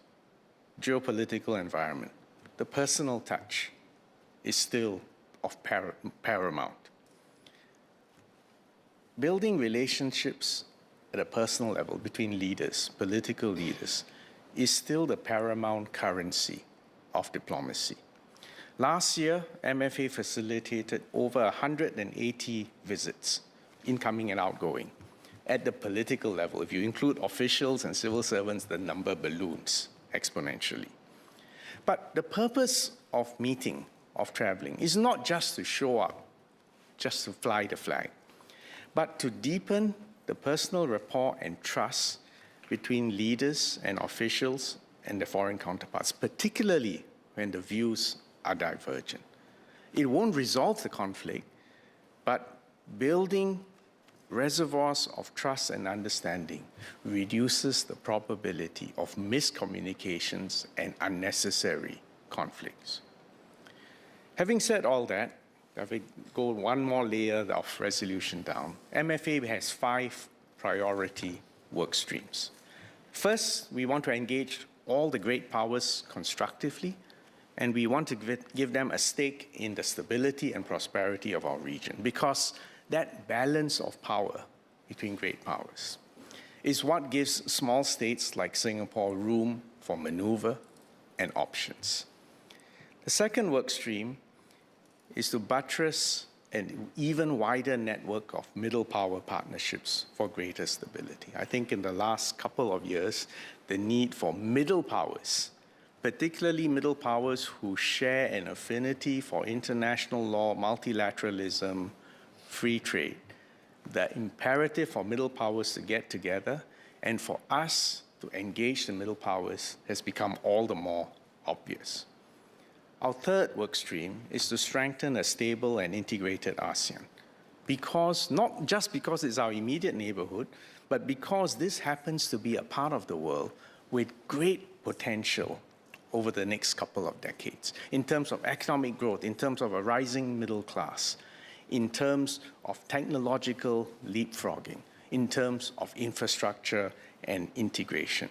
geopolitical environment, the personal touch is still of paramount. Building relationships at a personal level between leaders, political leaders, is still the paramount currency of diplomacy. Last year, MFA facilitated over 180 visits, incoming and outgoing, at the political level. If you include officials and civil servants, the number balloons exponentially. But the purpose of meeting, of traveling, is not just to show up, just to fly the flag, but to deepen the personal rapport and trust between leaders and officials and their foreign counterparts, particularly when the views are divergent. It won't resolve the conflict, but building reservoirs of trust and understanding reduces the probability of miscommunications and unnecessary conflicts. Having said all that, if we go one more layer of resolution down, MFA has 5 priority work streams. First, we want to engage all the great powers constructively, and we want to give them a stake in the stability and prosperity of our region, because that balance of power between great powers is what gives small states like Singapore room for maneuver and options. The second work stream is to buttress an even wider network of middle power partnerships for greater stability. I think in the last couple of years, the need for middle powers, particularly middle powers who share an affinity for international law, multilateralism, free trade, the imperative for middle powers to get together and for us to engage the middle powers has become all the more obvious. Our third work stream is to strengthen a stable and integrated ASEAN, because not just because it's our immediate neighborhood, but because this happens to be a part of the world with great potential over the next couple of decades, in terms of economic growth, in terms of a rising middle class, in terms of technological leapfrogging, in terms of infrastructure and integration.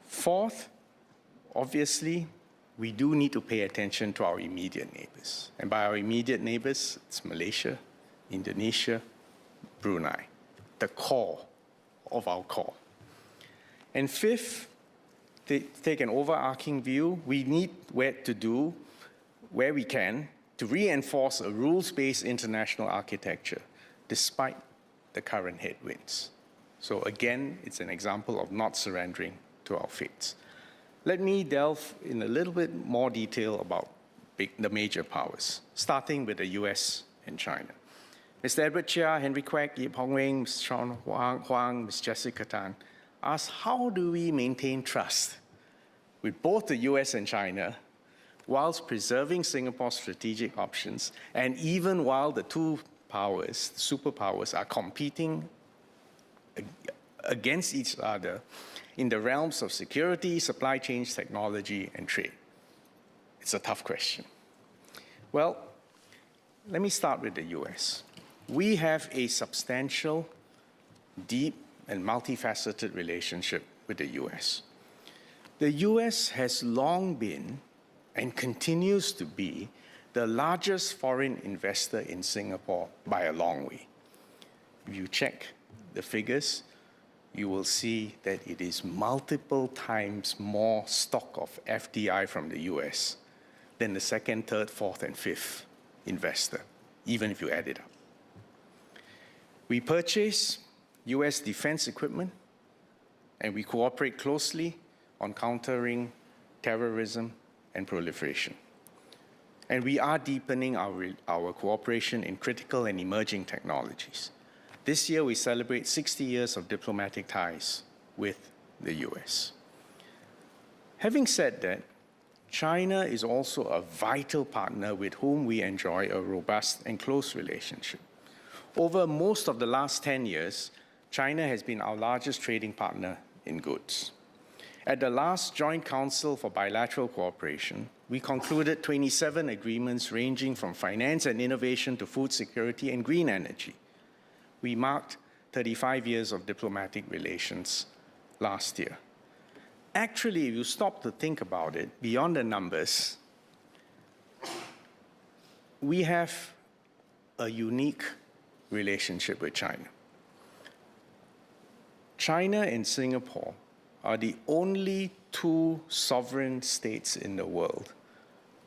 Fourth, obviously, we do need to pay attention to our immediate neighbors. And by our immediate neighbors, it's Malaysia, Indonesia, Brunei, the core of our core. And fifth, to take an overarching view, we need to do where we can to reinforce a rules-based international architecture despite the current headwinds. So again, it's an example of not surrendering to our fates. Let me delve in a little bit more detail about the major powers, starting with the US and China. Mr. Edward Chia, Henry Kwek, Yip Hong Wing, Ms. Sean Huang, Ms. Jessica Tan asked, how do we maintain trust with both the US and China whilst preserving Singapore's strategic options, and even while the two powers, superpowers, are competing against each other in the realms of security, supply chains, technology, and trade? It's a tough question. Well, let me start with the US. We have a substantial, deep, and multifaceted relationship with the US. The US has long been and continues to be the largest foreign investor in Singapore by a long way. If you check the figures, you will see that it is multiple times more stock of FDI from the US than the second, third, fourth, and fifth investor, even if you add it up. We purchase US defense equipment, and we cooperate closely on countering terrorism and proliferation. And we are deepening our cooperation in critical and emerging technologies. This year, we celebrate 60 years of diplomatic ties with the US. Having said that, China is also a vital partner with whom we enjoy a robust and close relationship. Over most of the last 10 years, China has been our largest trading partner in goods. At the last Joint Council for Bilateral Cooperation, we concluded 27 agreements ranging from finance and innovation to food security and green energy. We marked 35 years of diplomatic relations last year. Actually, if you stop to think about it, beyond the numbers, we have a unique relationship with China. China and Singapore are the only two sovereign states in the world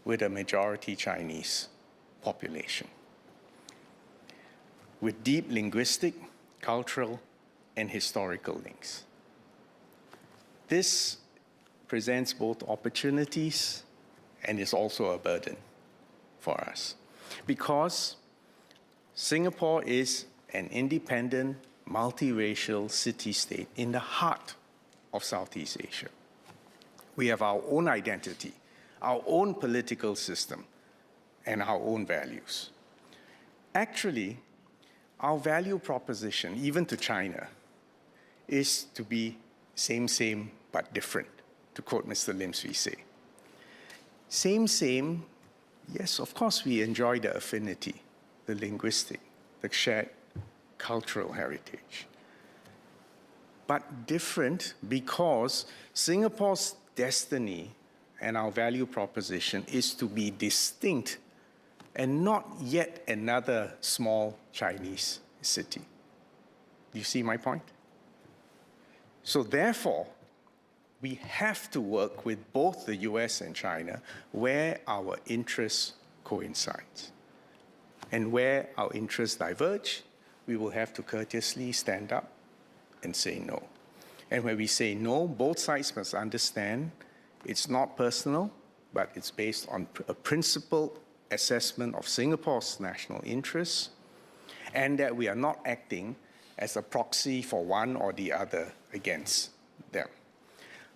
with a majority Chinese population, with deep linguistic, cultural, and historical links. This presents both opportunities and is also a burden for us, because Singapore is an independent, multiracial city-state in the heart of Southeast Asia. We have our own identity, our own political system, and our own values. Actually, our value proposition, even to China, is to be same, but different, to quote Mr. Lim Swee Say. Same, yes, of course we enjoy the affinity, the linguistic, the shared cultural heritage. But different because Singapore's destiny and our value proposition is to be distinct and not yet another small Chinese city. Do you see my point? So therefore, we have to work with both the US and China where our interests coincide. And where our interests diverge, we will have to courteously stand up and say no. And when we say no, both sides must understand it's not personal, but it's based on a principled assessment of Singapore's national interests, and that we are not acting as a proxy for one or the other against them.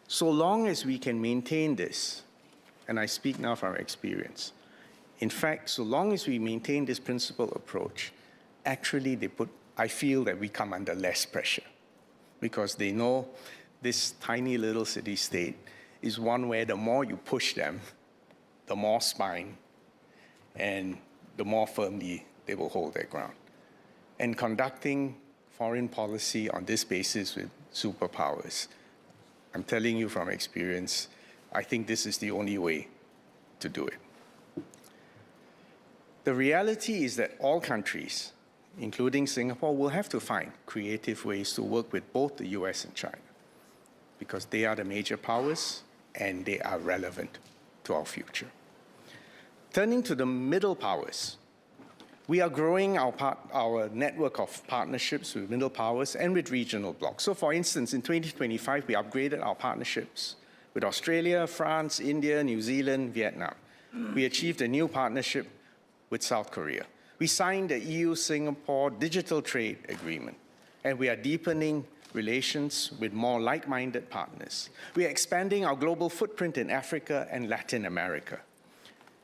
So long as we can maintain this, and I speak now from experience, in fact, so long as we maintain this principled approach, actually I feel that we come under less pressure, because they know this tiny little city-state is one where the more you push them, the more spine and the more firmly they will hold their ground. And conducting foreign policy on this basis with superpowers, I'm telling you from experience, I think this is the only way to do it. The reality is that all countries, including Singapore, will have to find creative ways to work with both the US and China, because they are the major powers and they are relevant to our future. Turning to the middle powers, we are growing our network of partnerships with middle powers and with regional blocs. So for instance, in 2025, we upgraded our partnerships with Australia, France, India, New Zealand, Vietnam. We achieved a new partnership with South Korea. We signed the EU-Singapore Digital Trade Agreement, and we are deepening relations with more like-minded partners. We are expanding our global footprint in Africa and Latin America.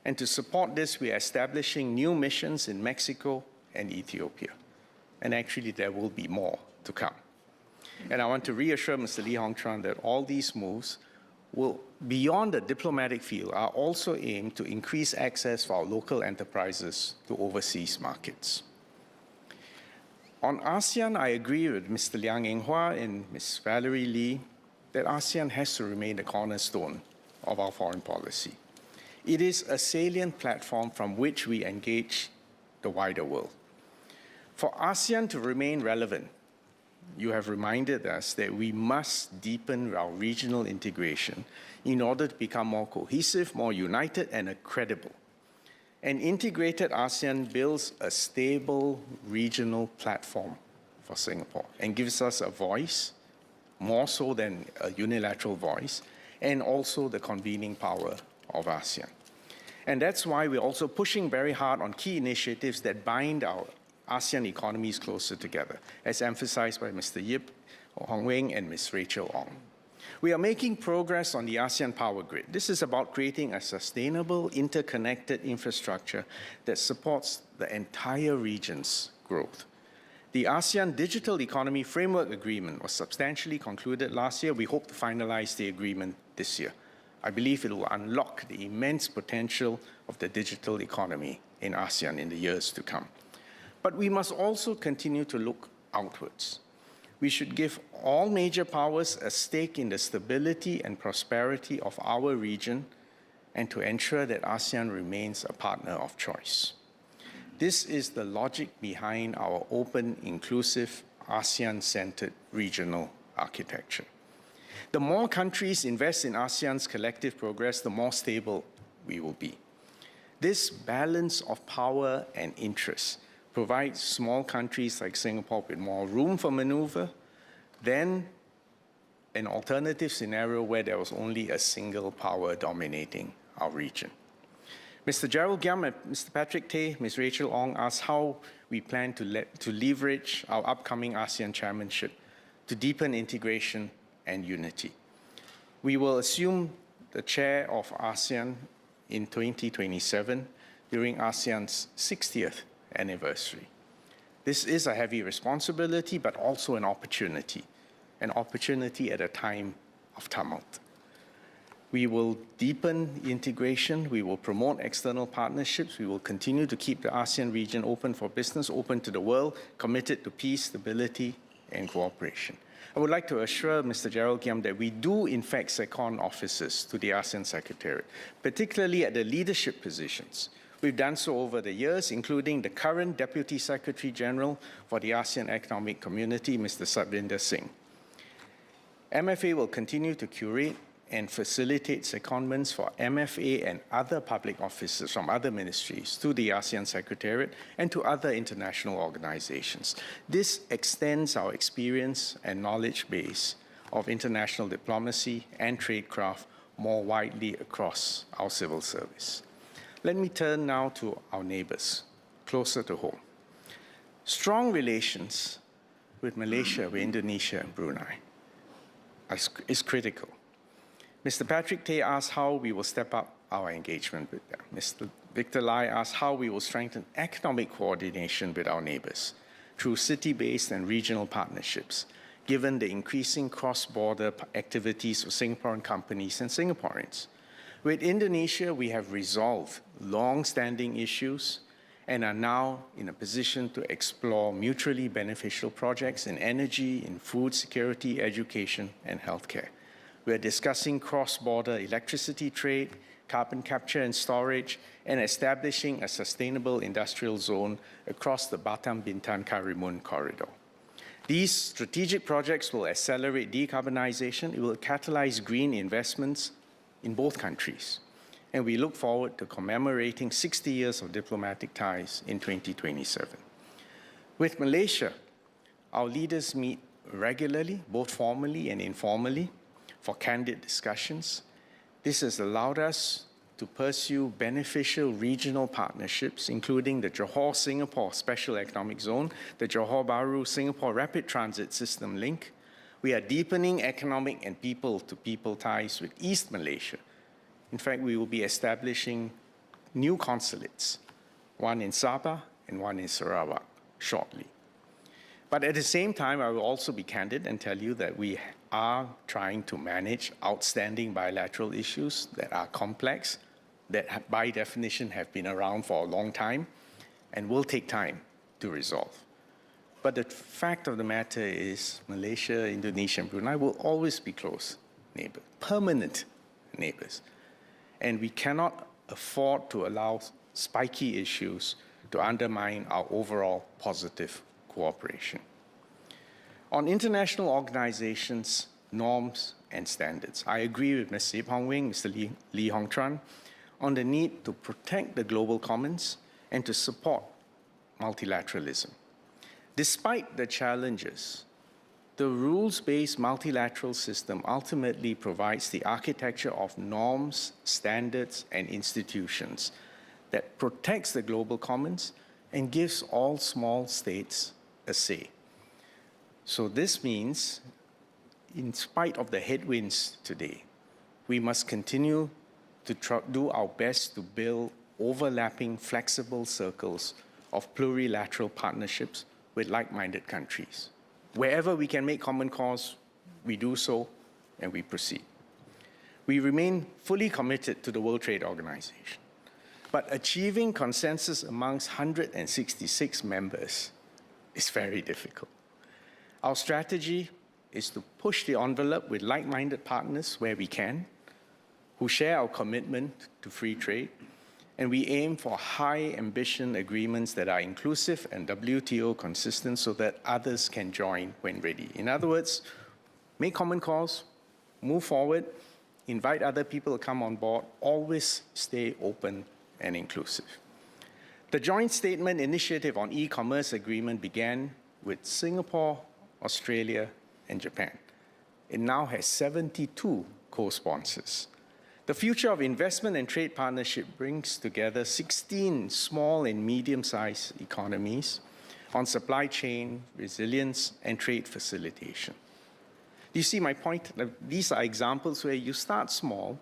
And to support this, we are establishing new missions in Mexico and Ethiopia. And actually, there will be more to come. And I want to reassure Mr. Lee Hong Chuan that all these moves will, beyond the diplomatic field, are also aimed to increase access for our local enterprises to overseas markets. On ASEAN, I agree with Mr. Liang Eng-hwa and Ms. Valerie Lee that ASEAN has to remain the cornerstone of our foreign policy. It is a salient platform from which we engage the wider world. For ASEAN to remain relevant, you have reminded us that we must deepen our regional integration in order to become more cohesive, more united, and credible. An integrated ASEAN builds a stable regional platform for Singapore and gives us a voice, more so than a unilateral voice, and also the convening power of ASEAN. And that's why we're also pushing very hard on key initiatives that bind our ASEAN economies closer together, as emphasized by Mr. Yip Hong Weng and Ms. Rachel Ong. We are making progress on the ASEAN Power Grid. This is about creating a sustainable, interconnected infrastructure that supports the entire region's growth. The ASEAN Digital Economy Framework Agreement was substantially concluded last year. We hope to finalize the agreement this year. I believe it will unlock the immense potential of the digital economy in ASEAN in the years to come. But we must also continue to look outwards. We should give all major powers a stake in the stability and prosperity of our region and to ensure that ASEAN remains a partner of choice. This is the logic behind our open, inclusive, ASEAN-centered regional architecture. The more countries invest in ASEAN's collective progress, the more stable we will be. This balance of power and interest provides small countries like Singapore with more room for maneuver than an alternative scenario where there was only a single power dominating our region. Mr. Gerald Giam and Mr. Patrick Tay, Ms. Rachel Ong asked how we plan to leverage our upcoming ASEAN chairmanship to deepen integration and unity. We will assume the chair of ASEAN in 2027 during ASEAN's 60th anniversary. This is a heavy responsibility, but also an opportunity at a time of tumult. We will deepen integration, we will promote external partnerships, we will continue to keep the ASEAN region open for business, open to the world, committed to peace, stability, and cooperation. I would like to assure Mr. Gerald Giam that we do in fact second officers to the ASEAN Secretariat, particularly at the leadership positions. We've done so over the years, including the current Deputy Secretary General for the ASEAN Economic Community, Mr. Satvinder Singh. MFA will continue to curate and facilitate secondments for MFA and other public officers from other ministries to the ASEAN Secretariat and to other international organizations. This extends our experience and knowledge base of international diplomacy and tradecraft more widely across our civil service. Let me turn now to our neighbors, closer to home. Strong relations with Malaysia, with Indonesia, and Brunei is critical. Mr. Patrick Tay asked how we will step up our engagement with them. Mr. Victor Lai asked how we will strengthen economic coordination with our neighbors through city-based and regional partnerships, given the increasing cross-border activities of Singaporean companies and Singaporeans. With Indonesia, we have resolved long-standing issues and are now in a position to explore mutually beneficial projects in energy, in food security, education, and healthcare. We are discussing cross-border electricity trade, carbon capture and storage, and establishing a sustainable industrial zone across the Batam-Bintan-Karimun corridor. These strategic projects will accelerate decarbonization. It will catalyze green investments in both countries. And we look forward to commemorating 60 years of diplomatic ties in 2027. With Malaysia, our leaders meet regularly, both formally and informally, for candid discussions. This has allowed us to pursue beneficial regional partnerships, including the Johor-Singapore Special Economic Zone, the Johor-Bahru-Singapore Rapid Transit System link. We are deepening economic and people-to-people ties with East Malaysia. In fact, we will be establishing new consulates, one in Sabah and one in Sarawak, shortly. But at the same time, I will also be candid and tell you that we are trying to manage outstanding bilateral issues that are complex, that by definition have been around for a long time, and will take time to resolve. But the fact of the matter is Malaysia, Indonesia, and Brunei will always be close neighbors, permanent neighbors. And we cannot afford to allow spiky issues to undermine our overall positive cooperation. On international organizations, norms, and standards, I agree with Mr. Ip Hong Wing, Mr. Lee Hong Tran, on the need to protect the global commons and to support multilateralism. Despite the challenges, the rules-based multilateral system ultimately provides the architecture of norms, standards, and institutions that protects the global commons and gives all small states a say. So this means, in spite of the headwinds today, we must continue to do our best to build overlapping, flexible circles of plurilateral partnerships with like-minded countries. Wherever we can make common cause, we do so and we proceed. We remain fully committed to the World Trade Organization. But achieving consensus amongst 166 members is very difficult. Our strategy is to push the envelope with like-minded partners where we can, who share our commitment to free trade, and we aim for high ambition agreements that are inclusive and WTO consistent so that others can join when ready. In other words, make common cause, move forward, invite other people to come on board, always stay open and inclusive. The joint statement initiative on e-commerce agreement began with Singapore, Australia, and Japan. It now has 72 co-sponsors. The future of investment and trade partnership brings together 16 small and medium-sized economies on supply chain, resilience, and trade facilitation. Do you see my point? These are examples where you start small,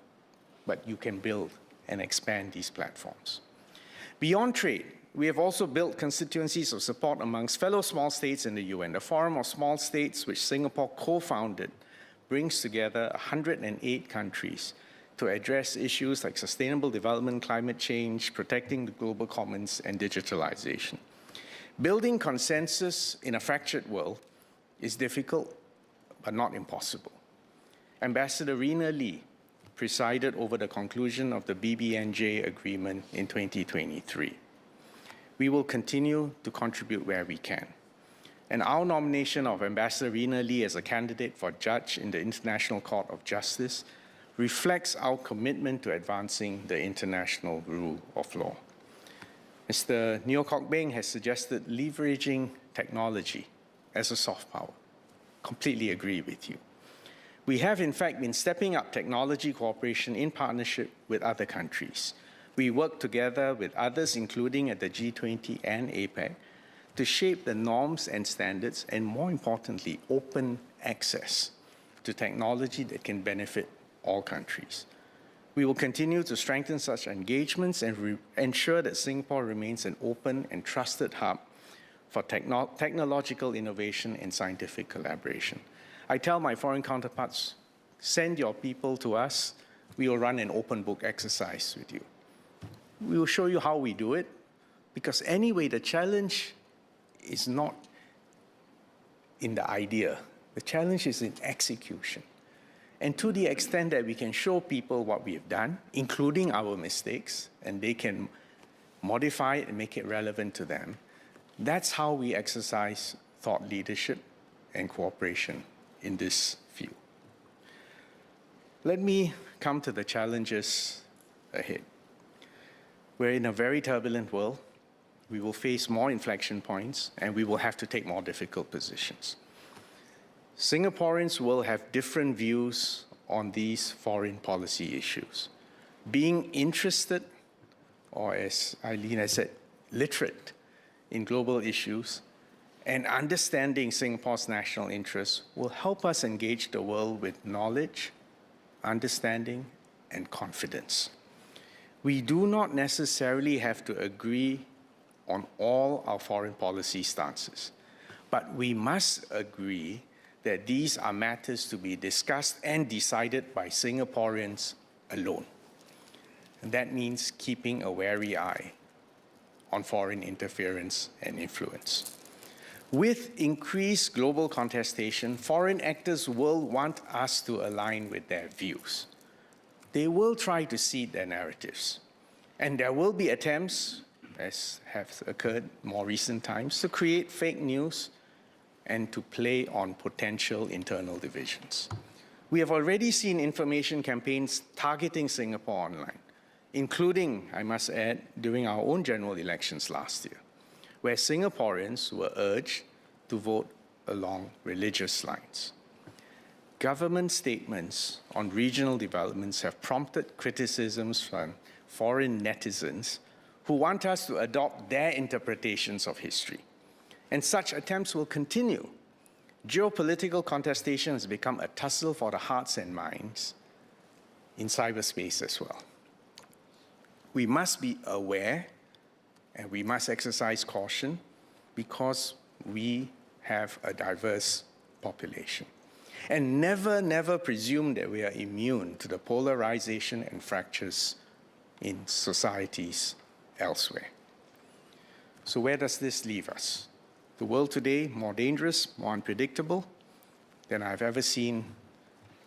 but you can build and expand these platforms. Beyond trade, we have also built constituencies of support amongst fellow small states in the UN. The Forum of Small States, which Singapore co-founded, brings together 108 countries to address issues like sustainable development, climate change, protecting the global commons, and digitalization. Building consensus in a fractured world is difficult, but not impossible. Ambassador Rina Lee presided over the conclusion of the BBNJ agreement in 2023. We will continue to contribute where we can. And our nomination of Ambassador Rina Lee as a candidate for judge in the International Court of Justice reflects our commitment to advancing the international rule of law. Mr. Neo Kok Beng has suggested leveraging technology as a soft power. Completely agree with you. We have, in fact, been stepping up technology cooperation in partnership with other countries. We work together with others, including at the G20 and APEC, to shape the norms and standards, and more importantly, open access to technology that can benefit all countries. We will continue to strengthen such engagements and ensure that Singapore remains an open and trusted hub for technological innovation and scientific collaboration. I tell my foreign counterparts, send your people to us. We will run an open book exercise with you. We will show you how we do it, because anyway, the challenge is not in the idea. The challenge is in execution. And to the extent that we can show people what we have done, including our mistakes, and they can modify it and make it relevant to them, that's how we exercise thought leadership and cooperation in this field. Let me come to the challenges ahead. We're in a very turbulent world. We will face more inflection points, and we will have to take more difficult positions. Singaporeans will have different views on these foreign policy issues. Being interested, or as Eileen has said, literate in global issues, and understanding Singapore's national interests will help us engage the world with knowledge, understanding, and confidence. We do not necessarily have to agree on all our foreign policy stances, but we must agree that these are matters to be discussed and decided by Singaporeans alone. And that means keeping a wary eye on foreign interference and influence. With increased global contestation, foreign actors will want us to align with their views. They will try to seed their narratives. And there will be attempts, as have occurred more recent times, to create fake news and to play on potential internal divisions. We have already seen information campaigns targeting Singapore online, including, I must add, during our own general elections last year, where Singaporeans were urged to vote along religious lines. Government statements on regional developments have prompted criticisms from foreign netizens who want us to adopt their interpretations of history. And such attempts will continue. Geopolitical contestation has become a tussle for the hearts and minds in cyberspace as well. We must be aware and we must exercise caution because we have a diverse population. And never presume that we are immune to the polarization and fractures in societies elsewhere. So where does this leave us? The world today, more dangerous, more unpredictable than I've ever seen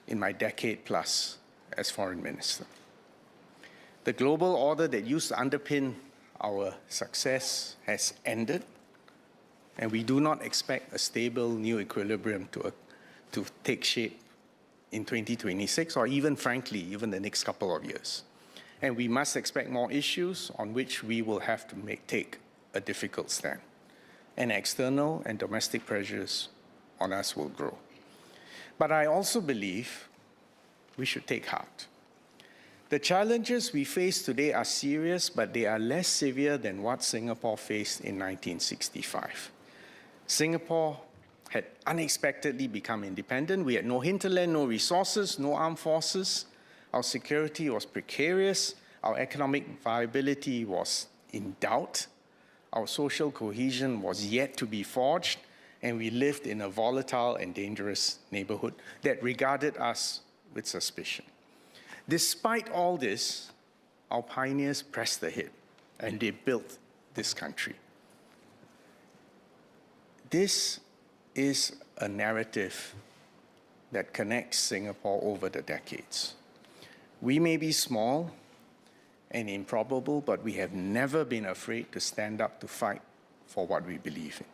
in my decade plus as foreign minister. The global order that used to underpin our success has ended, and we do not expect a stable new equilibrium to take shape in 2026, or even, frankly, even the next couple of years. And we must expect more issues on which we will have to take a difficult stand. And external and domestic pressures on us will grow. But I also believe we should take heart. The challenges we face today are serious, but they are less severe than what Singapore faced in 1965. Singapore had unexpectedly become independent. We had no hinterland, no resources, no armed forces. Our security was precarious. Our economic viability was in doubt. Our social cohesion was yet to be forged, and we lived in a volatile and dangerous neighborhood that regarded us with suspicion. Despite all this, our pioneers pressed ahead, and they built this country. This is a narrative that connects Singapore over the decades. We may be small and improbable, but we have never been afraid to stand up to fight for what we believe in.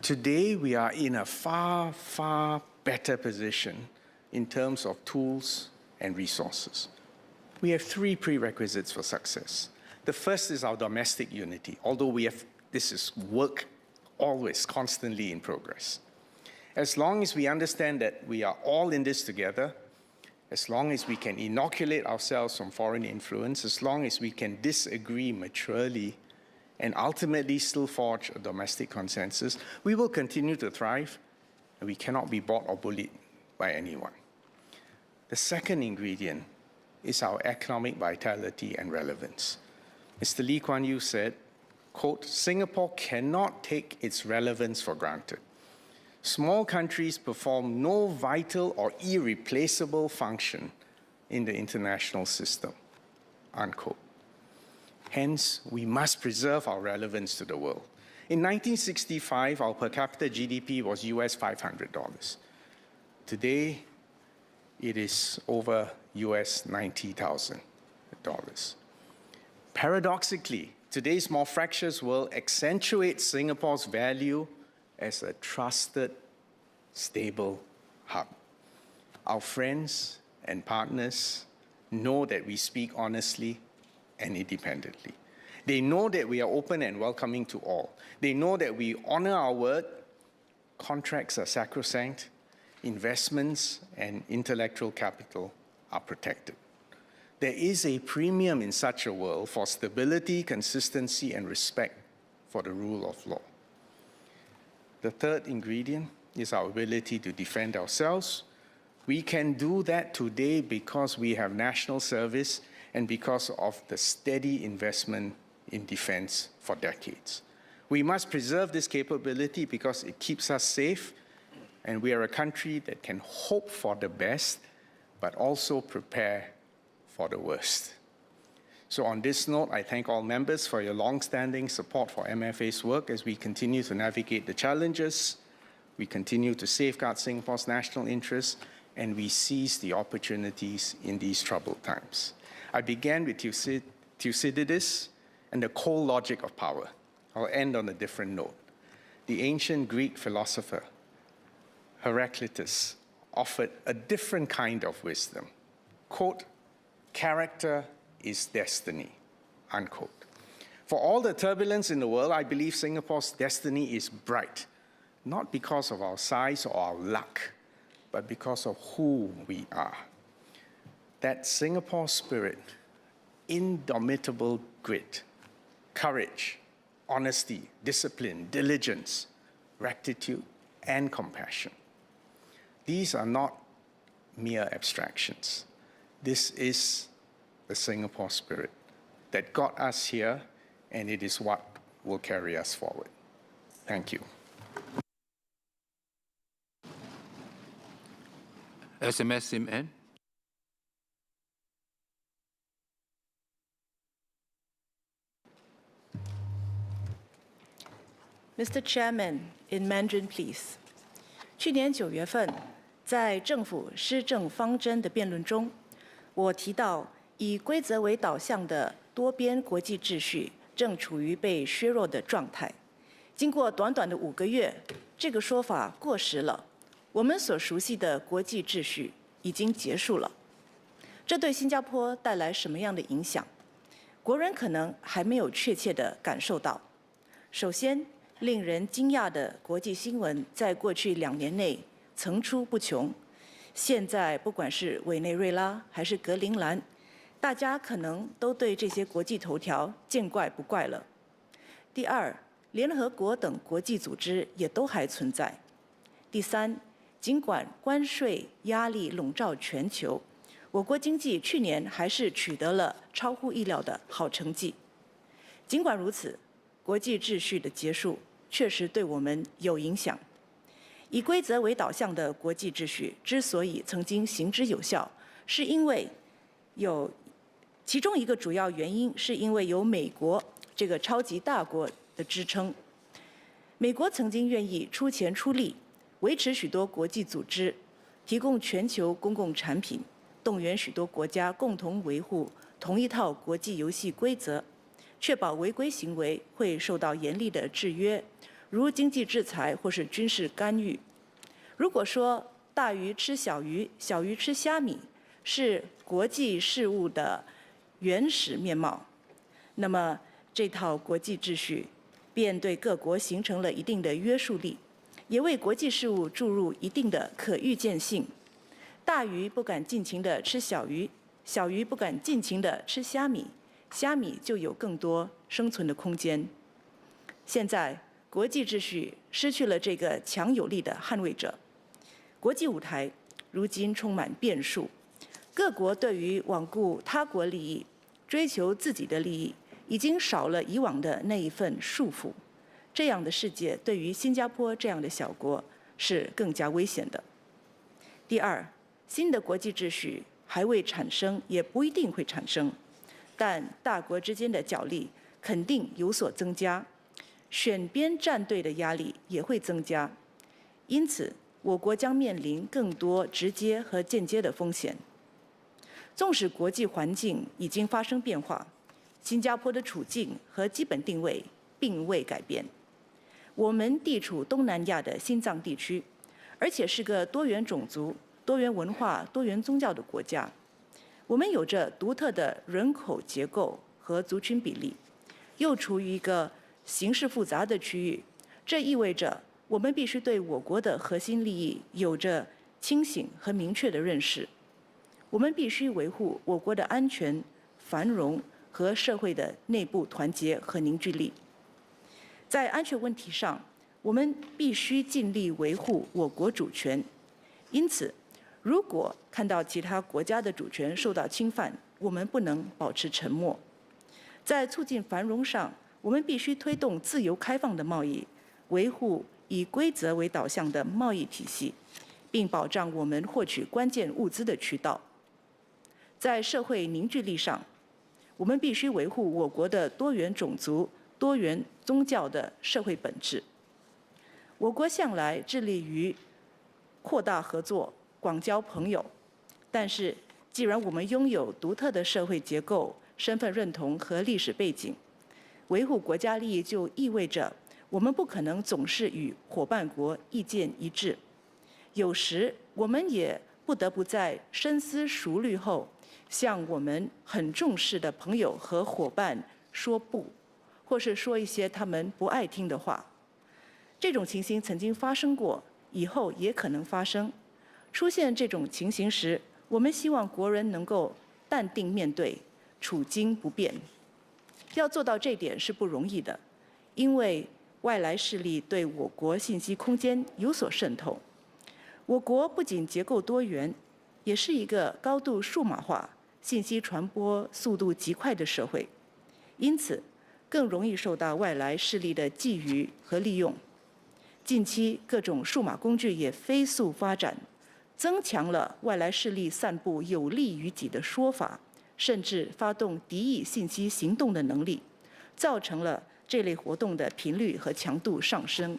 Today, we are in a far, far better position in terms of tools and resources. We have three prerequisites for success. The first is our domestic unity, although this is work always, constantly in progress. As long as we understand that we are all in this together, as long as we can inoculate ourselves from foreign influence, as long as we can disagree maturely and ultimately still forge a domestic consensus, we will continue to thrive, and we cannot be bought or bullied by anyone. The second ingredient is our economic vitality and relevance. Mr. Lee Kuan Yew said, quote, "Singapore cannot take its relevance for granted. Small countries perform no vital or irreplaceable function in the international system," unquote. Hence, we must preserve our relevance to the world. In 1965, our per capita GDP was US $500. Today, it is over US $90,000. Paradoxically, today's more fractious world accentuates Singapore's value as a trusted, stable hub. Our friends and partners know that we speak honestly and independently. They know that we are open and welcoming to all. They know that we honor our word, contracts are sacrosanct, investments and intellectual capital are protected. There is a premium in such a world for stability, consistency, and respect for the rule of law. The third ingredient is our ability to defend ourselves. We can do that today because we have national service and because of the steady investment in defense for decades. We must preserve this capability because it keeps us safe, and we are a country that can hope for the best, but also prepare for the worst. So on this note, I thank all members for your long-standing support for MFA's work as we continue to navigate the challenges, we continue to safeguard Singapore's national interests, and we seize the opportunities in these troubled times. I began with Thucydides and the cold logic of power. I'll end on a different note. The ancient Greek philosopher Heraclitus offered a different kind of wisdom. Quote, "Character is destiny," unquote. For all the turbulence in the world, I believe Singapore's destiny is bright, not because of our size or our luck, but because of who we are. That Singapore spirit, indomitable grit, courage, honesty, discipline, diligence, rectitude, and compassion. These are not mere abstractions. This is the Singapore spirit that got us here, and it is what will carry us forward. Thank you. SMS Sim N. Mr. Chairman, in Mandarin, please. 去年9月份，在政府施政方针的辩论中，我提到以规则为导向的多边国际秩序正处于被削弱的状态。经过短短的5个月，这个说法过时了。我们所熟悉的国际秩序已经结束了。这对新加坡带来什么样的影响？国人可能还没有确切地感受到。首先，令人惊讶的国际新闻在过去2年内层出不穷。现在不管是委内瑞拉还是格陵兰，大家可能都对这些国际头条见怪不怪了。第二，联合国等国际组织也都还存在。第三，尽管关税压力笼罩全球，我国经济去年还是取得了超乎意料的好成绩。尽管如此，国际秩序的结束确实对我们有影响。以规则为导向的国际秩序之所以曾经行之有效，是因为其中一个主要原因是因为有美国这个超级大国的支撑。美国曾经愿意出钱出力，维持许多国际组织，提供全球公共产品，动员许多国家共同维护同一套国际游戏规则，确保违规行为会受到严厉的制约，如经济制裁或是军事干预。如果说大鱼吃小鱼，小鱼吃虾米是国际事务的原始面貌，那么这套国际秩序便对各国形成了一定的约束力，也为国际事务注入一定的可预见性。大鱼不敢尽情地吃小鱼，小鱼不敢尽情地吃虾米，虾米就有更多生存的空间。现在国际秩序失去了这个强有力的捍卫者，国际舞台如今充满变数，各国对于罔顾他国利益、追求自己的利益，已经少了以往的那一份束缚。这样的世界对于新加坡这样的小国是更加危险的。第二，新的国际秩序还未产生，也不一定会产生，但大国之间的角力肯定有所增加，选边站队的压力也会增加，因此我国将面临更多直接和间接的风险。纵使国际环境已经发生变化，新加坡的处境和基本定位并未改变。我们地处东南亚的心脏地区，而且是个多元种族、多元文化、多元宗教的国家。我们有着独特的人口结构和族群比例，又处于一个形势复杂的区域，这意味着我们必须对我国的核心利益有着清醒和明确的认识。我们必须维护我国的安全、繁荣和社会的内部团结和凝聚力。在安全问题上，我们必须尽力维护我国主权。因此，如果看到其他国家的主权受到侵犯，我们不能保持沉默。在促进繁荣上，我们必须推动自由开放的贸易，维护以规则为导向的贸易体系，并保障我们获取关键物资的渠道。在社会凝聚力上，我们必须维护我国的多元种族、多元宗教的社会本质。我国向来致力于扩大合作、广交朋友，但是既然我们拥有独特的社会结构、身份认同和历史背景，维护国家利益就意味着我们不可能总是与伙伴国意见一致。有时我们也不得不在深思熟虑后，向我们很重视的朋友和伙伴说不，或是说一些他们不爱听的话。这种情形曾经发生过，以后也可能发生。出现这种情形时，我们希望国人能够淡定面对，处惊不变。要做到这点是不容易的，因为外来势力对我国信息空间有所渗透。我国不仅结构多元，也是一个高度数码化、信息传播速度极快的社会，因此更容易受到外来势力的觊觎和利用。近期各种数码工具也飞速发展，增强了外来势力散布有利于己的说法，甚至发动敌意信息行动的能力，造成了这类活动的频率和强度上升。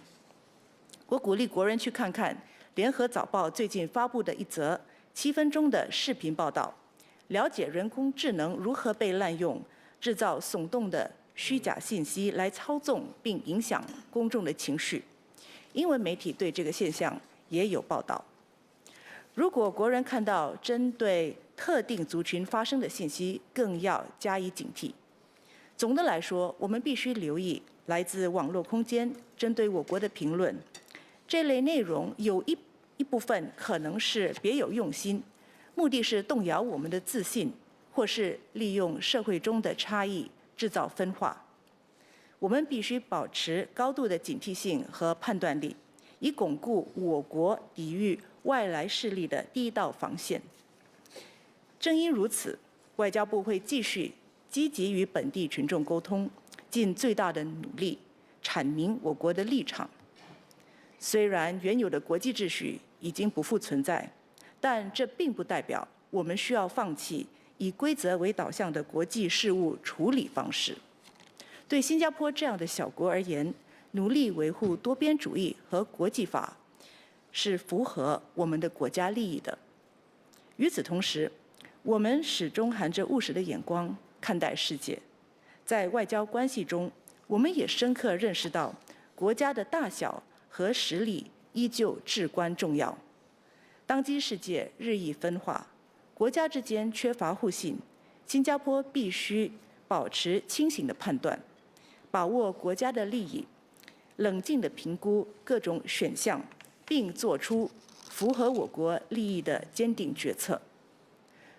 我鼓励国人去看看联合早报最近发布的一则7分钟的视频报道，了解人工智能如何被滥用，制造耸动的虚假信息来操纵并影响公众的情绪。英文媒体对这个现象也有报道。如果国人看到针对特定族群发生的信息，更要加以警惕。总的来说，我们必须留意来自网络空间针对我国的评论。这类内容有一部分可能是别有用心，目的是动摇我们的自信，或是利用社会中的差异制造分化。我们必须保持高度的警惕性和判断力，以巩固我国抵御外来势力的第一道防线。正因如此，外交部会继续积极与本地群众沟通，尽最大的努力阐明我国的立场。虽然原有的国际秩序已经不复存在，但这并不代表我们需要放弃以规则为导向的国际事务处理方式。对新加坡这样的小国而言，努力维护多边主义和国际法是符合我们的国家利益的。与此同时，我们始终含着务实的眼光看待世界。在外交关系中，我们也深刻认识到国家的大小和实力依旧至关重要。当今世界日益分化，国家之间缺乏互信，新加坡必须保持清醒的判断，把握国家的利益，冷静地评估各种选项，并做出符合我国利益的坚定决策。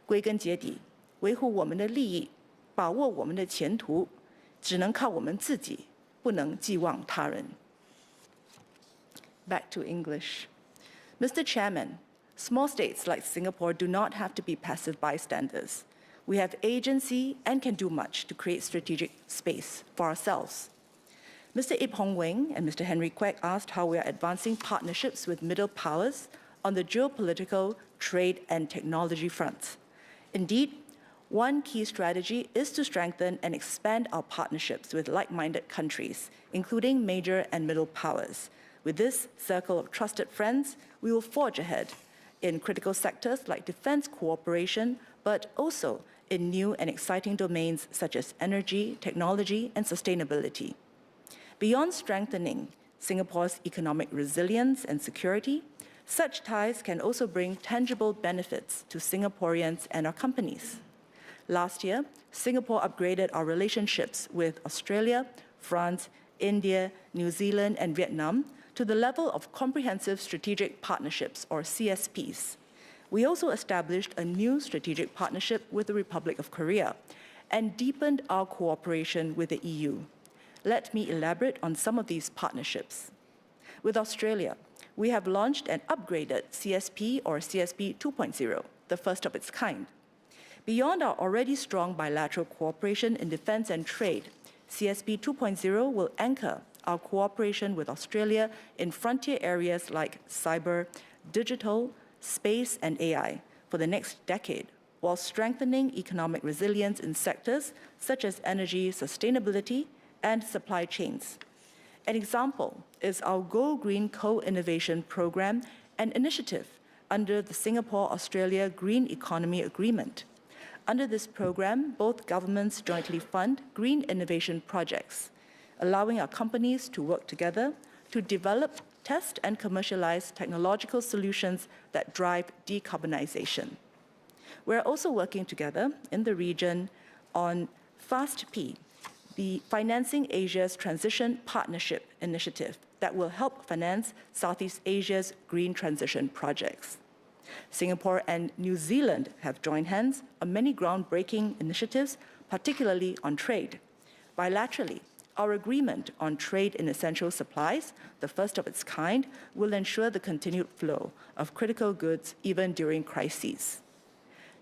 归根结底，维护我们的利益，把握我们的前途，只能靠我们自己，不能寄望他人。Back to English. Mr. Chairman, small states like Singapore do not have to be passive bystanders. We have agency and can do much to create strategic space for ourselves. Mr. Ip Hong Weng and Mr. Henry Kwek asked how we are advancing partnerships with middle powers on the geopolitical, trade, and technology fronts. Indeed, one key strategy is to strengthen and expand our partnerships with like-minded countries, including major and middle powers. With this circle of trusted friends, we will forge ahead in critical sectors like defense cooperation, but also in new and exciting domains such as energy, technology, and sustainability. Beyond strengthening Singapore's economic resilience and security, such ties can also bring tangible benefits to Singaporeans and our companies. Last year, Singapore upgraded our relationships with Australia, France, India, New Zealand, and Vietnam to the level of Comprehensive Strategic Partnerships, or CSPs. We also established a new strategic partnership with the Republic of Korea and deepened our cooperation with the EU. Let me elaborate on some of these partnerships. With Australia, we have launched an upgraded CSP, or CSP 2.0, the first of its kind. Beyond our already strong bilateral cooperation in defense and trade, CSP 2.0 will anchor our cooperation with Australia in frontier areas like cyber, digital, space, and AI for the next decade, while strengthening economic resilience in sectors such as energy, sustainability, and supply chains. An example is our Go Green Co-Innovation Program, an initiative under the Singapore-Australia Green Economy Agreement. Under this program, both governments jointly fund green innovation projects, allowing our companies to work together to develop, test, and commercialize technological solutions that drive decarbonization. We're also working together in the region on FAST-P, the Financing Asia's Transition Partnership Initiative that will help finance Southeast Asia's green transition projects. Singapore and New Zealand have joined hands on many groundbreaking initiatives, particularly on trade. Bilaterally, our agreement on trade in essential supplies, the first of its kind, will ensure the continued flow of critical goods even during crises.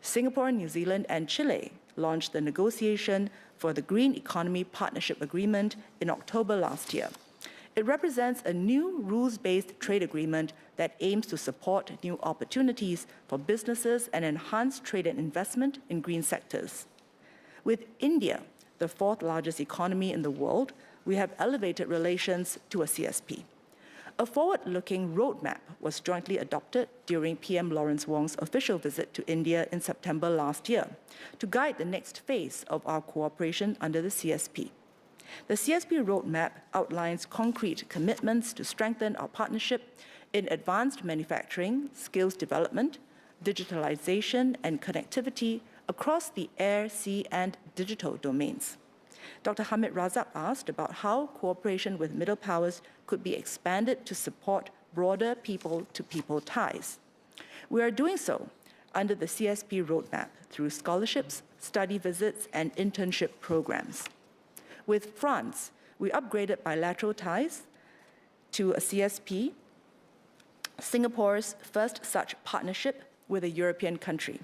Singapore, New Zealand, and Chile launched the negotiation for the Green Economy Partnership Agreement in October last year. It represents a new rules-based trade agreement that aims to support new opportunities for businesses and enhance trade and investment in green sectors. With India, the fourth largest economy in the world, we have elevated relations to a CSP. A forward-looking roadmap was jointly adopted during PM Lawrence Wong's official visit to India in September last year to guide the next phase of our cooperation under the CSP. The CSP roadmap outlines concrete commitments to strengthen our partnership in advanced manufacturing, skills development, digitalization, and connectivity across the air, sea, and digital domains. Dr. Hamid Razak asked about how cooperation with middle powers could be expanded to support broader people-to-people ties. We are doing so under the CSP roadmap through scholarships, study visits, and internship programs. With France, we upgraded bilateral ties to a CSP, Singapore's first such partnership with a European country.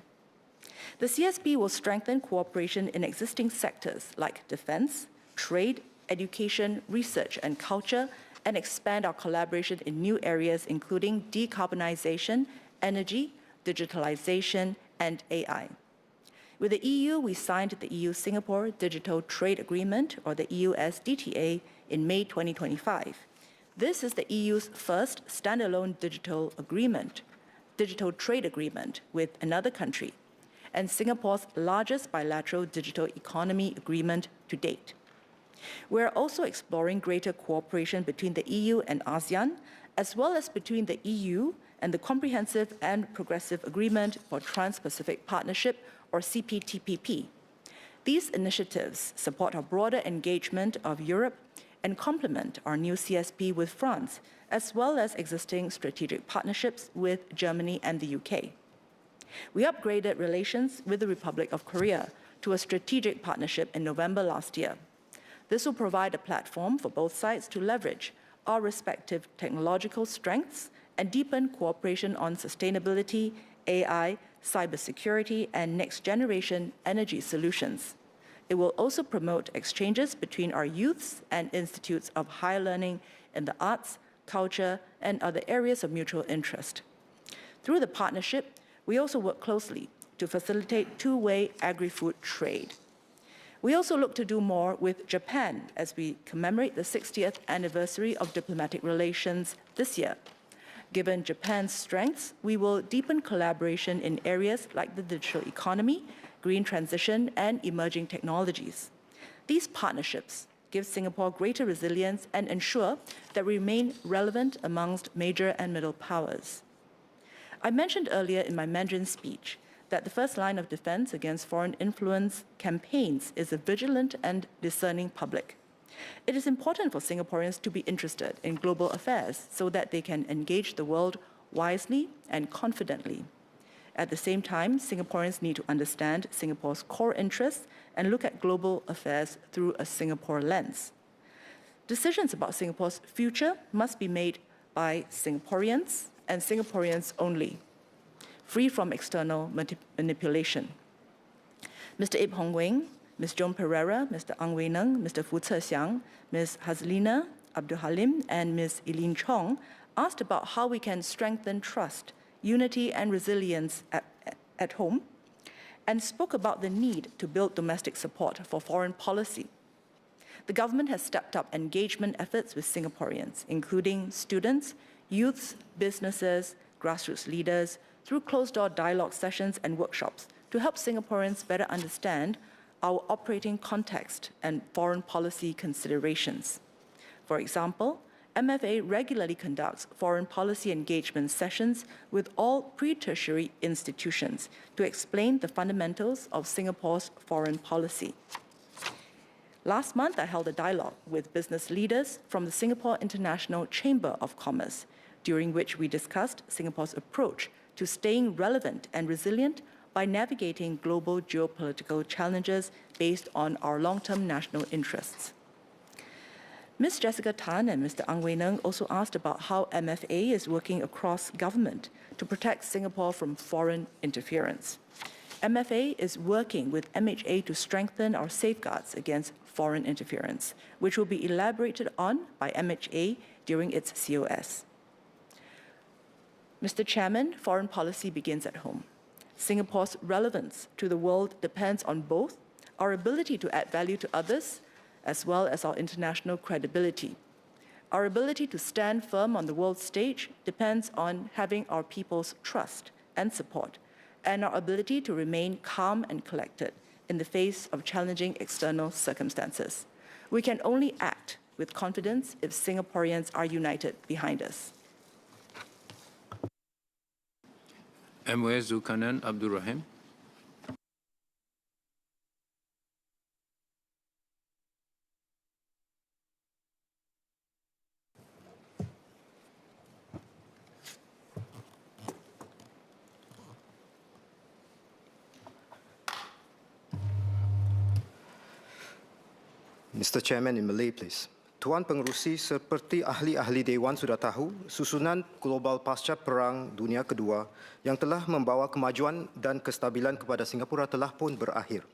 The CSP will strengthen cooperation in existing sectors like defense, trade, education, research, and culture, and expand our collaboration in new areas including decarbonization, energy, digitalization, and AI. With the EU, we signed the EU-Singapore Digital Trade Agreement, or the EU-SDTA, in May 2025. This is the EU's first standalone digital trade agreement with another country, and Singapore's largest bilateral digital economy agreement to date. We're also exploring greater cooperation between the EU and ASEAN, as well as between the EU and the Comprehensive and Progressive Agreement for Trans-Pacific Partnership, or CPTPP. These initiatives support our broader engagement of Europe and complement our new CSP with France, as well as existing strategic partnerships with Germany and the UK. We upgraded relations with the Republic of Korea to a strategic partnership in November last year. This will provide a platform for both sides to leverage our respective technological strengths and deepen cooperation on sustainability, AI, cybersecurity, and next-generation energy solutions. It will also promote exchanges between our youths and institutes of higher learning in the arts, culture, and other areas of mutual interest. Through the partnership, we also work closely to facilitate two-way agri-food trade. We also look to do more with Japan as we commemorate the 60th anniversary of diplomatic relations this year. Given Japan's strengths, we will deepen collaboration in areas like the digital economy, green transition, and emerging technologies. These partnerships give Singapore greater resilience and ensure that we remain relevant amongst major and middle powers. I mentioned earlier in my Mandarin speech that the first line of defense against foreign influence campaigns is a vigilant and discerning public. It is important for Singaporeans to be interested in global affairs so that they can engage the world wisely and confidently. At the same time, Singaporeans need to understand Singapore's core interests and look at global affairs through a Singapore lens. Decisions about Singapore's future must be made by Singaporeans and Singaporeans only, free from external manipulation. Mr. Ip Hong Weng, Ms. Joan Pereira, Mr. Ang Wei Neng, Mr. Fu Tse-Siang, Ms. Hazlina Abdul Halim, and Ms. Eileen Chong asked about how we can strengthen trust, unity, and resilience at home, and spoke about the need to build domestic support for foreign policy. The government has stepped up engagement efforts with Singaporeans, including students, youths, businesses, grassroots leaders, through closed-door dialogue sessions and workshops to help Singaporeans better understand our operating context and foreign policy considerations. For example, MFA regularly conducts foreign policy engagement sessions with all pre-tertiary institutions to explain the fundamentals of Singapore's foreign policy. Last month, I held a dialogue with business leaders from the Singapore International Chamber of Commerce, during which we discussed Singapore's approach to staying relevant and resilient by navigating global geopolitical challenges based on our long-term national interests. Ms. Jessica Tan and Mr. Ang Wei Neng also asked about how MFA is working across government to protect Singapore from foreign interference. MFA is working with MHA to strengthen our safeguards against foreign interference, which will be elaborated on by MHA during its COS. Mr. Chairman, foreign policy begins at home. Singapore's relevance to the world depends on both our ability to add value to others as well as our international credibility. Our ability to stand firm on the world stage depends on having our people's trust and support, and our ability to remain calm and collected in the face of challenging external circumstances. We can only act with confidence if Singaporeans are united behind us. MWS Zulkarnain Abdul Rahim. Mr. Chairman, in Malay, please. Tuan Pengerusi, seperti ahli-ahli Dewan sudah tahu, susunan global pasca Perang Dunia Kedua yang telah membawa kemajuan dan kestabilan kepada Singapura telah pun berakhir.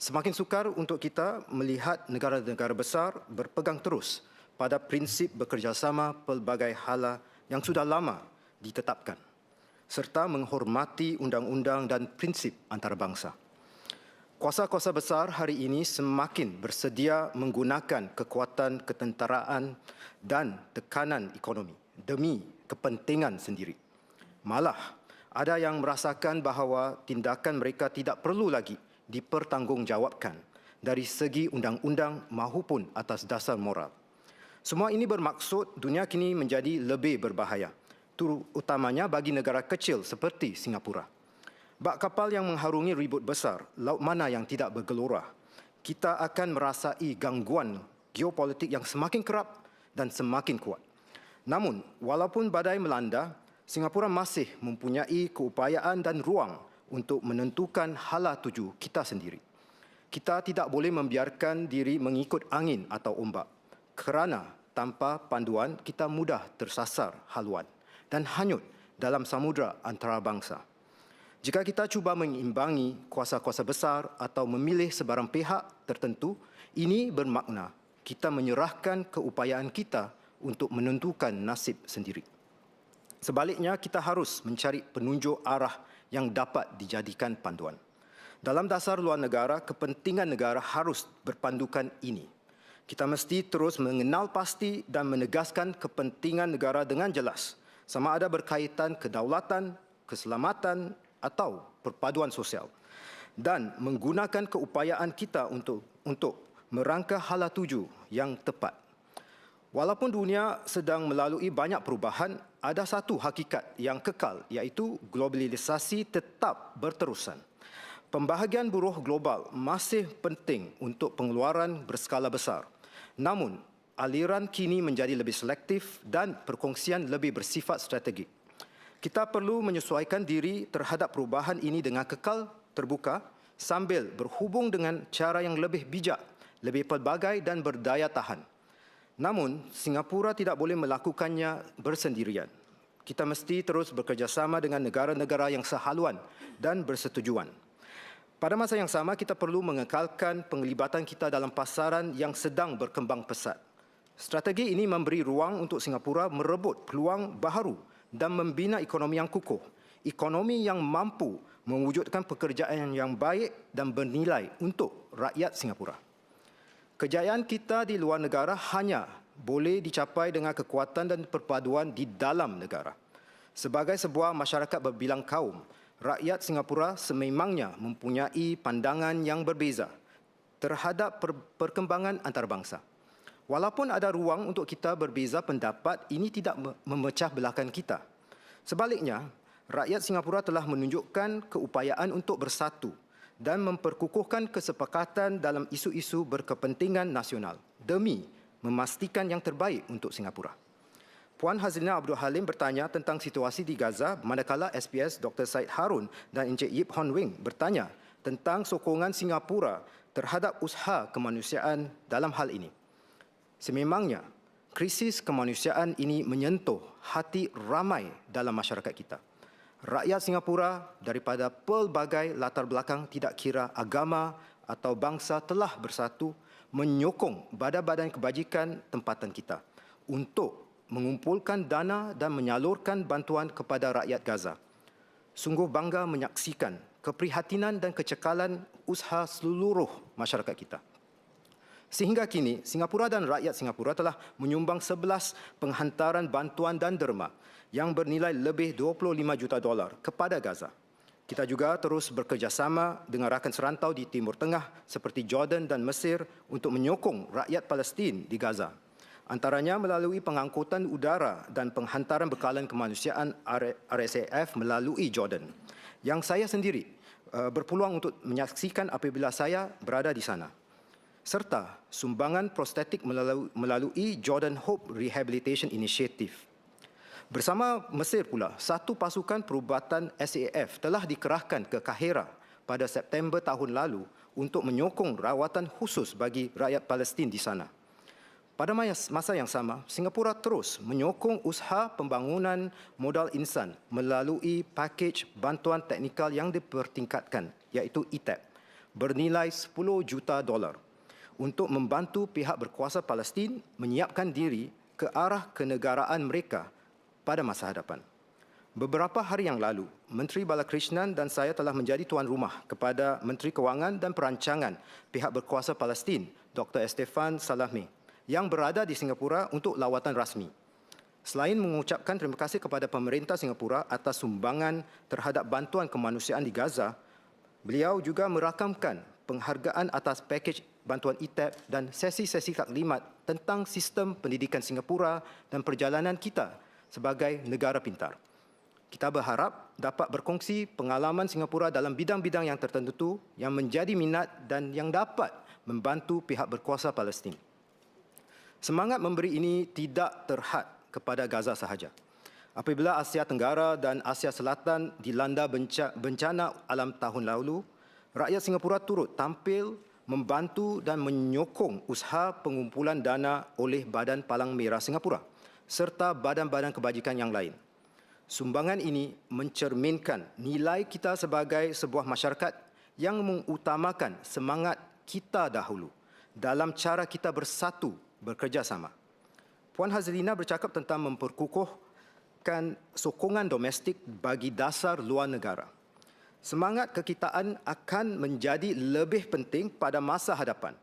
Semakin sukar untuk kita melihat negara-negara besar berpegang terus pada prinsip bekerjasama pelbagai hala yang sudah lama ditetapkan, serta menghormati undang-undang dan prinsip antarabangsa. Kuasa-kuasa besar hari ini semakin bersedia menggunakan kekuatan ketenteraan dan tekanan ekonomi demi kepentingan sendiri. Malah, ada yang merasakan bahawa tindakan mereka tidak perlu lagi dipertanggungjawabkan dari segi undang-undang maupun atas dasar moral. Semua ini bermaksud dunia kini menjadi lebih berbahaya, terutamanya bagi negara kecil seperti Singapura. Bak kapal yang mengharungi ribut besar, laut mana yang tidak bergelora, kita akan merasai gangguan geopolitik yang semakin kerap dan semakin kuat. Namun, walaupun badai melanda, Singapura masih mempunyai keupayaan dan ruang untuk menentukan hala tuju kita sendiri. Kita tidak boleh membiarkan diri mengikut angin atau ombak, kerana tanpa panduan kita mudah tersasar haluan dan hanyut dalam samudera antarabangsa. Jika kita cuba mengimbangi kuasa-kuasa besar atau memilih sebarang pihak tertentu, ini bermakna kita menyerahkan keupayaan kita untuk menentukan nasib sendiri. Sebaliknya, kita harus mencari penunjuk arah yang dapat dijadikan panduan. Dalam dasar luar negara, kepentingan negara harus berpandukan ini. Kita mesti terus mengenal pasti dan menegaskan kepentingan negara dengan jelas, sama ada berkaitan kedaulatan, keselamatan, atau perpaduan sosial, dan menggunakan keupayaan kita untuk merangka hala tuju yang tepat. Walaupun dunia sedang melalui banyak perubahan, ada satu hakikat yang kekal, iaitu globalisasi tetap berterusan. Pembahagian buruh global masih penting untuk pengeluaran berskala besar. Namun, aliran kini menjadi lebih selektif dan perkongsian lebih bersifat strategik. Kita perlu menyesuaikan diri terhadap perubahan ini dengan kekal terbuka sambil berhubung dengan cara yang lebih bijak, lebih pelbagai dan berdaya tahan. Namun, Singapura tidak boleh melakukannya bersendirian. Kita mesti terus bekerjasama dengan negara-negara yang sehaluan dan bersetujuan. Pada masa yang sama, kita perlu mengekalkan penglibatan kita dalam pasaran yang sedang berkembang pesat. Strategi ini memberi ruang untuk Singapura merebut peluang baharu dan membina ekonomi yang kukuh, ekonomi yang mampu mewujudkan pekerjaan yang baik dan bernilai untuk rakyat Singapura. Kejayaan kita di luar negara hanya boleh dicapai dengan kekuatan dan perpaduan di dalam negara. Sebagai sebuah masyarakat berbilang kaum, rakyat Singapura sememangnya mempunyai pandangan yang berbeza terhadap perkembangan antarabangsa. Walaupun ada ruang untuk kita berbeza pendapat, ini tidak memecah belahkan kita. Sebaliknya, rakyat Singapura telah menunjukkan keupayaan untuk bersatu dan memperkukuhkan kesepakatan dalam isu-isu berkepentingan nasional demi memastikan yang terbaik untuk Singapura. Puan Hazrina Abdul Halim bertanya tentang situasi di Gaza, manakala SPS Dr. Syed Harun dan Encik Yip Hon Wing bertanya tentang sokongan Singapura terhadap usaha kemanusiaan dalam hal ini. Sememangnya, krisis kemanusiaan ini menyentuh hati ramai dalam masyarakat kita. rakyat Singapura daripada pelbagai latar belakang tidak kira agama atau bangsa telah bersatu menyokong badan-badan kebajikan tempatan kita untuk mengumpulkan dana dan menyalurkan bantuan kepada rakyat Gaza. Sungguh bangga menyaksikan keprihatinan dan kecekalan usaha seluruh masyarakat kita. Sehingga kini, Singapura dan rakyat Singapura telah menyumbang 11 penghantaran bantuan dan derma yang bernilai lebih $25 juta kepada Gaza. Kita juga terus bekerjasama dengan rakan serantau di Timur Tengah seperti Jordan dan Mesir untuk menyokong rakyat Palestin di Gaza. Antaranya melalui pengangkutan udara dan penghantaran bekalan kemanusiaan RSAF melalui Jordan. Yang saya sendiri berpeluang untuk menyaksikan apabila saya berada di sana. Serta sumbangan prostetik melalui Jordan Hope Rehabilitation Initiative. Bersama Mesir pula, satu pasukan perubatan SAF telah dikerahkan ke Kahira pada September tahun lalu untuk menyokong rawatan khusus bagi rakyat Palestin di sana. Pada masa yang sama, Singapura terus menyokong usaha pembangunan modal insan melalui pakej bantuan teknikal yang dipertingkatkan, iaitu ITEP, bernilai $10 juta untuk membantu pihak berkuasa Palestin menyiapkan diri ke arah kenegaraan mereka pada masa hadapan. Beberapa hari yang lalu, Menteri Balakrishnan dan saya telah menjadi tuan rumah kepada Menteri Kewangan dan Perancangan pihak berkuasa Palestin, Dr. Estefan Salahmi, yang berada di Singapura untuk lawatan rasmi. Selain mengucapkan terima kasih kepada pemerintah Singapura atas sumbangan terhadap bantuan kemanusiaan di Gaza, beliau juga merakamkan penghargaan atas pakej bantuan ITEP dan sesi-sesi taklimat tentang sistem pendidikan Singapura dan perjalanan kita sebagai negara pintar. Kita berharap dapat berkongsi pengalaman Singapura dalam bidang-bidang yang tertentu yang menjadi minat dan yang dapat membantu pihak berkuasa Palestin. Semangat memberi ini tidak terhad kepada Gaza sahaja. Apabila Asia Tenggara dan Asia Selatan dilanda bencana alam tahun lalu, rakyat Singapura turut tampil membantu dan menyokong usaha pengumpulan dana oleh Badan Palang Merah Singapura serta badan-badan kebajikan yang lain. Sumbangan ini mencerminkan nilai kita sebagai sebuah masyarakat yang mengutamakan semangat kita dahulu dalam cara kita bersatu bekerjasama. Puan Hazrina bercakap tentang memperkukuhkan sokongan domestik bagi dasar luar negara. Semangat kekitaan akan menjadi lebih penting pada masa hadapan.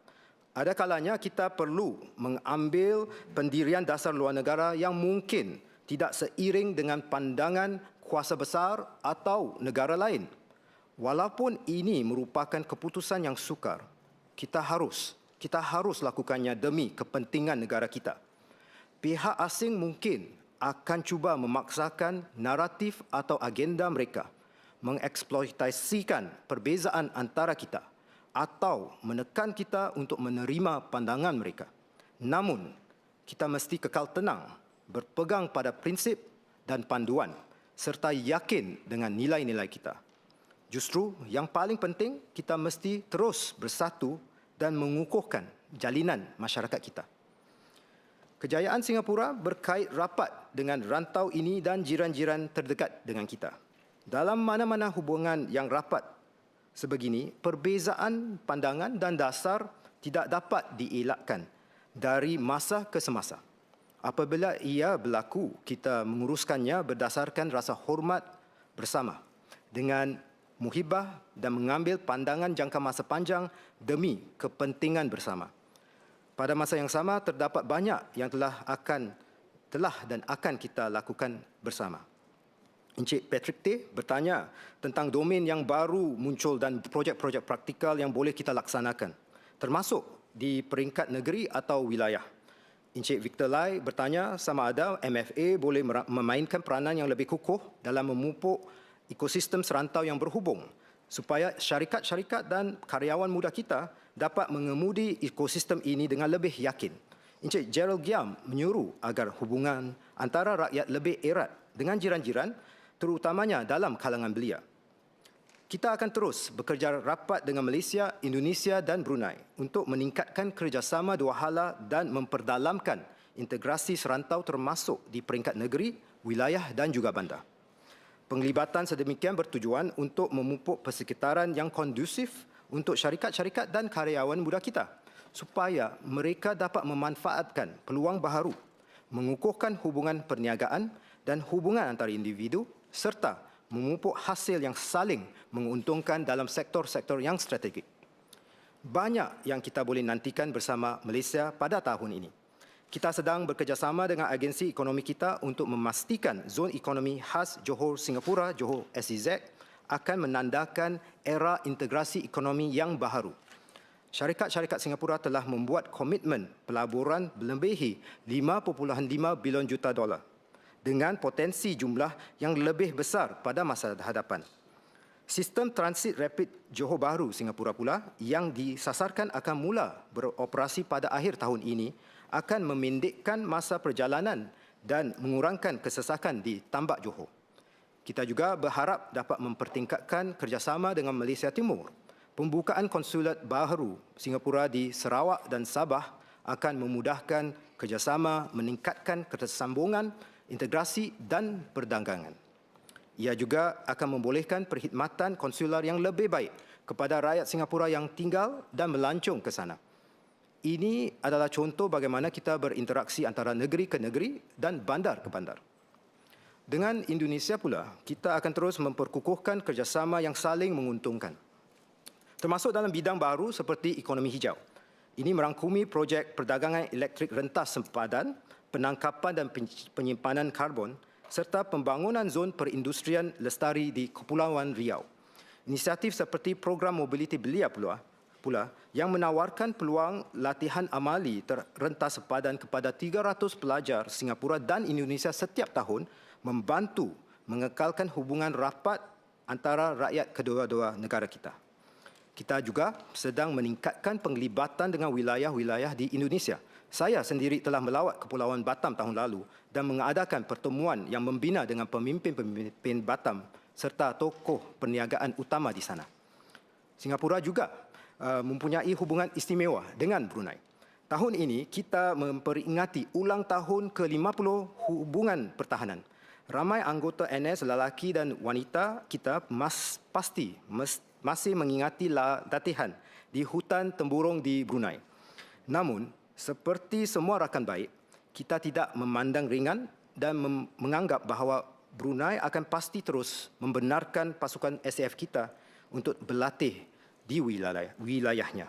Ada kalanya kita perlu mengambil pendirian dasar luar negara yang mungkin tidak seiring dengan pandangan kuasa besar atau negara lain. Walaupun ini merupakan keputusan yang sukar, kita harus lakukannya demi kepentingan negara kita. Pihak asing mungkin akan cuba memaksakan naratif atau agenda mereka, mengeksploitasikan perbezaan antara kita atau menekan kita untuk menerima pandangan mereka. Namun, kita mesti kekal tenang, berpegang pada prinsip dan panduan serta yakin dengan nilai-nilai kita. Justru yang paling penting, kita mesti terus bersatu dan mengukuhkan jalinan masyarakat kita. Kejayaan Singapura berkait rapat dengan rantau ini dan jiran-jiran terdekat dengan kita. Dalam mana-mana hubungan yang rapat sebegini, perbezaan pandangan dan dasar tidak dapat dielakkan dari masa ke semasa. Apabila ia berlaku, kita menguruskannya berdasarkan rasa hormat bersama dengan muhibah dan mengambil pandangan jangka masa panjang demi kepentingan bersama. Pada masa yang sama, terdapat banyak yang telah dan akan kita lakukan bersama. Encik Patrick Tay bertanya tentang domain yang baru muncul dan projek-projek praktikal yang boleh kita laksanakan, termasuk di peringkat negeri atau wilayah. Encik Victor Lai bertanya sama ada MFA boleh memainkan peranan yang lebih kukuh dalam memupuk ekosistem serantau yang berhubung supaya syarikat-syarikat dan karyawan muda kita dapat mengemudi ekosistem ini dengan lebih yakin. Encik Gerald Giam menyuruh agar hubungan antara rakyat lebih erat dengan jiran-jiran, terutamanya dalam kalangan belia. Kita akan terus bekerja rapat dengan Malaysia, Indonesia dan Brunei untuk meningkatkan kerjasama dua hala dan memperdalamkan integrasi serantau termasuk di peringkat negeri, wilayah dan juga bandar. Penglibatan sedemikian bertujuan untuk memupuk persekitaran yang kondusif untuk syarikat-syarikat dan karyawan muda kita supaya mereka dapat memanfaatkan peluang baharu, mengukuhkan hubungan perniagaan dan hubungan antara individu serta memupuk hasil yang saling menguntungkan dalam sektor-sektor yang strategik. Banyak yang kita boleh nantikan bersama Malaysia pada tahun ini. Kita sedang bekerjasama dengan agensi ekonomi kita untuk memastikan zon ekonomi khas Johor Singapura, Johor SEZ, akan menandakan era integrasi ekonomi yang baharu. Syarikat-syarikat Singapura telah membuat komitmen pelaburan melebihi 5.5 bilion juta dolar dengan potensi jumlah yang lebih besar pada masa hadapan. Sistem transit rapid Johor Bahru Singapura pula yang disasarkan akan mula beroperasi pada akhir tahun ini akan memendekkan masa perjalanan dan mengurangkan kesesakan di tambak Johor. Kita juga berharap dapat mempertingkatkan kerjasama dengan Malaysia Timur. Pembukaan konsulat baru Singapura di Sarawak dan Sabah akan memudahkan kerjasama, meningkatkan ketersambungan, integrasi dan perdagangan. Ia juga akan membolehkan perkhidmatan konsular yang lebih baik kepada rakyat Singapura yang tinggal dan melancong ke sana. Ini adalah contoh bagaimana kita berinteraksi antara negeri ke negeri dan bandar ke bandar. Dengan Indonesia pula, kita akan terus memperkukuhkan kerjasama yang saling menguntungkan. Termasuk dalam bidang baru seperti ekonomi hijau. Ini merangkumi projek perdagangan elektrik rentas sempadan, penangkapan dan penyimpanan karbon, serta pembangunan zon perindustrian lestari di Kepulauan Riau. Inisiatif seperti program mobiliti belia pula yang menawarkan peluang latihan amali rentas sepadan kepada 300 pelajar Singapura dan Indonesia setiap tahun membantu mengekalkan hubungan rapat antara rakyat kedua-dua negara kita. Kita juga sedang meningkatkan penglibatan dengan wilayah-wilayah di Indonesia. Saya sendiri telah melawat Kepulauan Batam tahun lalu dan mengadakan pertemuan yang membina dengan pemimpin-pemimpin Batam serta tokoh perniagaan utama di sana. Singapura juga mempunyai hubungan istimewa dengan Brunei. Tahun ini kita memperingati ulang tahun ke-50 hubungan pertahanan. Ramai anggota NS lelaki dan wanita kita masih mengingati latihan di hutan temburung di Brunei. Namun, seperti semua rakan baik, kita tidak memandang ringan dan menganggap bahawa Brunei akan pasti terus membenarkan pasukan SAF kita untuk berlatih di wilayahnya.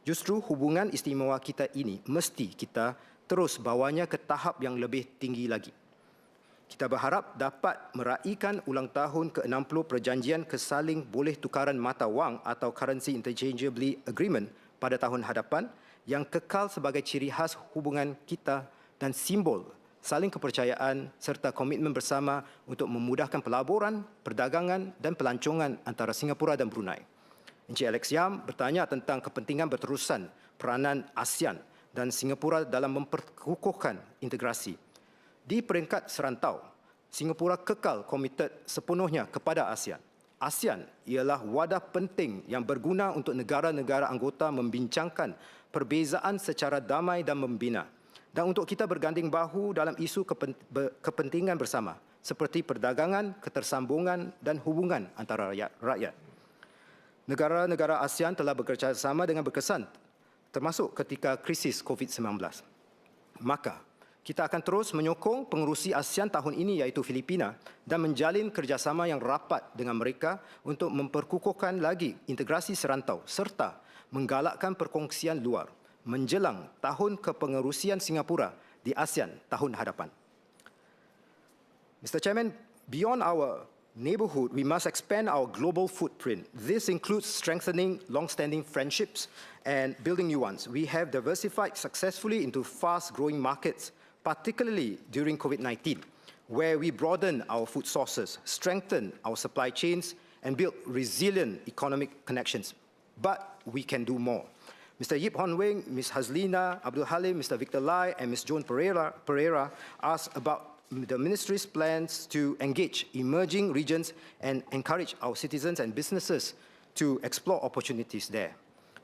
Justru hubungan istimewa kita ini mesti kita terus bawanya ke tahap yang lebih tinggi lagi. Kita berharap dapat meraihkan ulang tahun ke-60 perjanjian kesaling boleh tukaran mata wang atau Currency Interchangeability Agreement pada tahun hadapan yang kekal sebagai ciri khas hubungan kita dan simbol saling kepercayaan serta komitmen bersama untuk memudahkan pelaburan, perdagangan dan pelancongan antara Singapura dan Brunei. Encik Alex Yam bertanya tentang kepentingan berterusan peranan ASEAN dan Singapura dalam memperkukuhkan integrasi. Di peringkat serantau, Singapura kekal komited sepenuhnya kepada ASEAN. ASEAN ialah wadah penting yang berguna untuk negara-negara anggota membincangkan perbezaan secara damai dan membina. Dan untuk kita berganding bahu dalam isu kepentingan bersama seperti perdagangan, ketersambungan dan hubungan antara rakyat. Negara-negara ASEAN telah bekerjasama dengan berkesan termasuk ketika krisis COVID-19. Maka, kita akan terus menyokong pengerusi ASEAN tahun ini iaitu Filipina dan menjalin kerjasama yang rapat dengan mereka untuk memperkukuhkan lagi integrasi serantau serta menggalakkan perkongsian luar menjelang tahun kepengerusian Singapura di ASEAN tahun hadapan. Mr. Chairman, beyond our neighborhood, we must expand our global footprint. This includes strengthening long-standing friendships and building new ones. We have diversified successfully into fast-growing markets, particularly during COVID-19, where we broaden our food sources, strengthen our supply chains, and build resilient economic connections. But we can do more. Mr. Yip Hon Wing, Ms. Hazlina Abdul Halim, Mr. Victor Lai, and Ms. Joan Pereira asked about the Ministry's plans to engage emerging regions and encourage our citizens and businesses to explore opportunities there.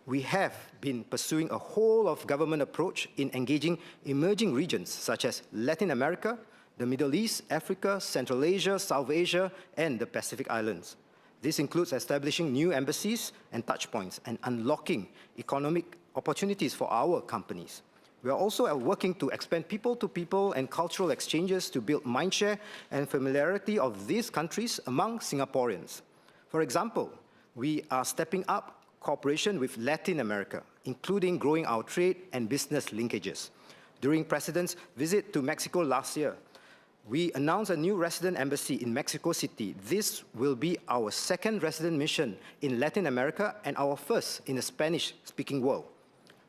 We have been pursuing a whole-of-government approach in engaging emerging regions such as Latin America, the Middle East, Africa, Central Asia, South Asia, and the Pacific Islands. This includes establishing new embassies and touchpoints and unlocking economic opportunities for our companies. We are also working to expand people-to-people and cultural exchanges to build mindshare and familiarity of these countries among Singaporeans. For example, we are stepping up cooperation with Latin America, including growing our trade and business linkages. During President's visit to Mexico last year, we announced a new resident embassy in Mexico City. This will be our second resident mission in Latin America and our first in the Spanish-speaking world.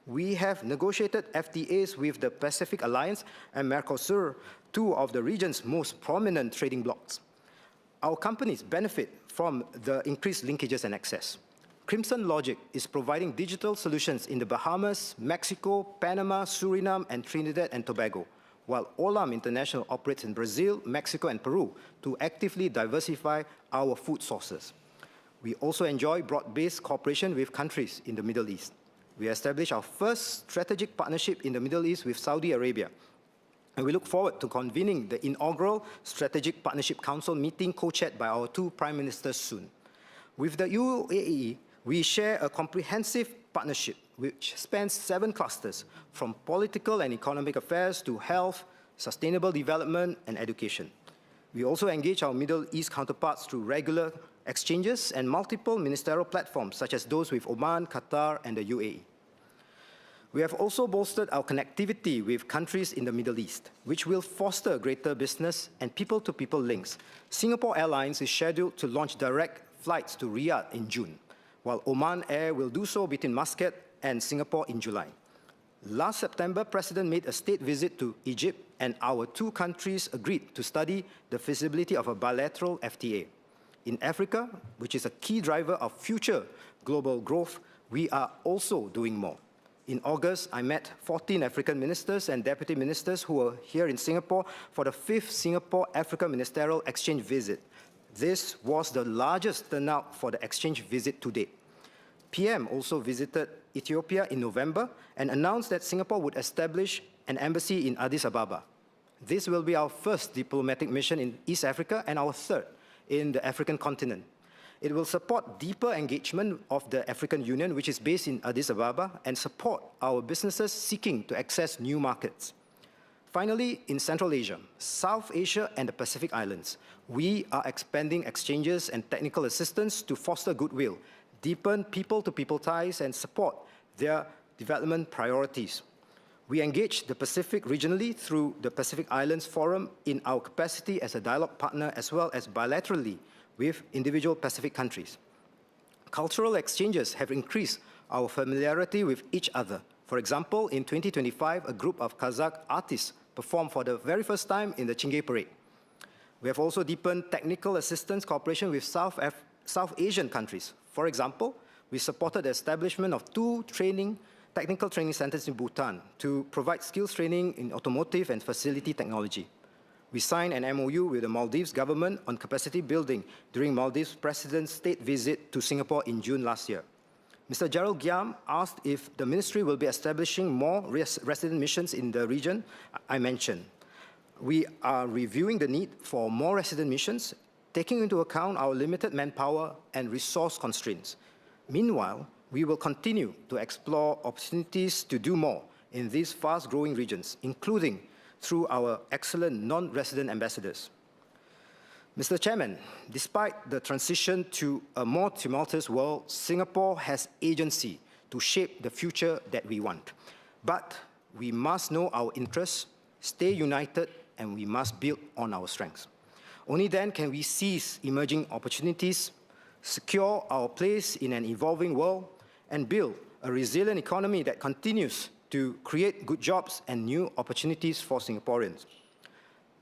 We have negotiated FTAs with the Pacific Alliance and Mercosur, two of the region's most prominent trading blocs. Our companies benefit from the increased linkages and access. Crimson Logic is providing digital solutions in the Bahamas, Mexico, Panama, Suriname, and Trinidad and Tobago, while Olam International operates in Brazil, Mexico, and Peru to actively diversify our food sources. We also enjoy broad-based cooperation with countries in the Middle East. We established our first strategic partnership in the Middle East with Saudi Arabia, and we look forward to convening the inaugural Strategic Partnership Council meeting co-chaired by our two Prime Ministers soon. With the UAE, we share a comprehensive partnership which spans 7 clusters, from political and economic affairs to health, sustainable development, and education. We also engage our Middle East counterparts through regular exchanges and multiple ministerial platforms, such as those with Oman, Qatar, and the UAE. We have also bolstered our connectivity with countries in the Middle East, which will foster greater business and people-to-people links. Singapore Airlines is scheduled to launch direct flights to Riyadh in June, while Oman Air will do so between Muscat and Singapore in July. Last September, President made a state visit to Egypt, and our two countries agreed to study the feasibility of a bilateral FTA. In Africa, which is a key driver of future global growth, we are also doing more. In August, I met 14 African ministers and deputy ministers who were here in Singapore for the 5th Singapore-Africa Ministerial Exchange visit. This was the largest turnout for the exchange visit to date. PM also visited Ethiopia in November and announced that Singapore would establish an embassy in Addis Ababa. This will be our first diplomatic mission in East Africa and our third in the African continent. It will support deeper engagement of the African Union, which is based in Addis Ababa, and support our businesses seeking to access new markets. Finally, in Central Asia, South Asia, and the Pacific Islands, we are expanding exchanges and technical assistance to foster goodwill, deepen people-to-people ties, and support their development priorities. We engage the Pacific regionally through the Pacific Islands Forum in our capacity as a dialogue partner, as well as bilaterally with individual Pacific countries. Cultural exchanges have increased our familiarity with each other. For example, in 2025, a group of Kazakh artists performed for the very first time in the Chingay Parade. We have also deepened technical assistance cooperation with South Asian countries. For example, we supported the establishment of 2 technical training centers in Bhutan to provide skills training in automotive and facility technology. We signed an MOU with the Maldives government on capacity building during Maldives President's state visit to Singapore in June last year. Mr. Gerald Giam asked if the ministry will be establishing more resident missions in the region I mentioned. We are reviewing the need for more resident missions, taking into account our limited manpower and resource constraints. Meanwhile, we will continue to explore opportunities to do more in these fast-growing regions, including through our excellent non-resident ambassadors. Mr. Chairman, despite the transition to a more tumultuous world, Singapore has agency to shape the future that we want. But we must know our interests, stay united, and we must build on our strengths. Only then can we seize emerging opportunities, secure our place in an evolving world, and build a resilient economy that continues to create good jobs and new opportunities for Singaporeans.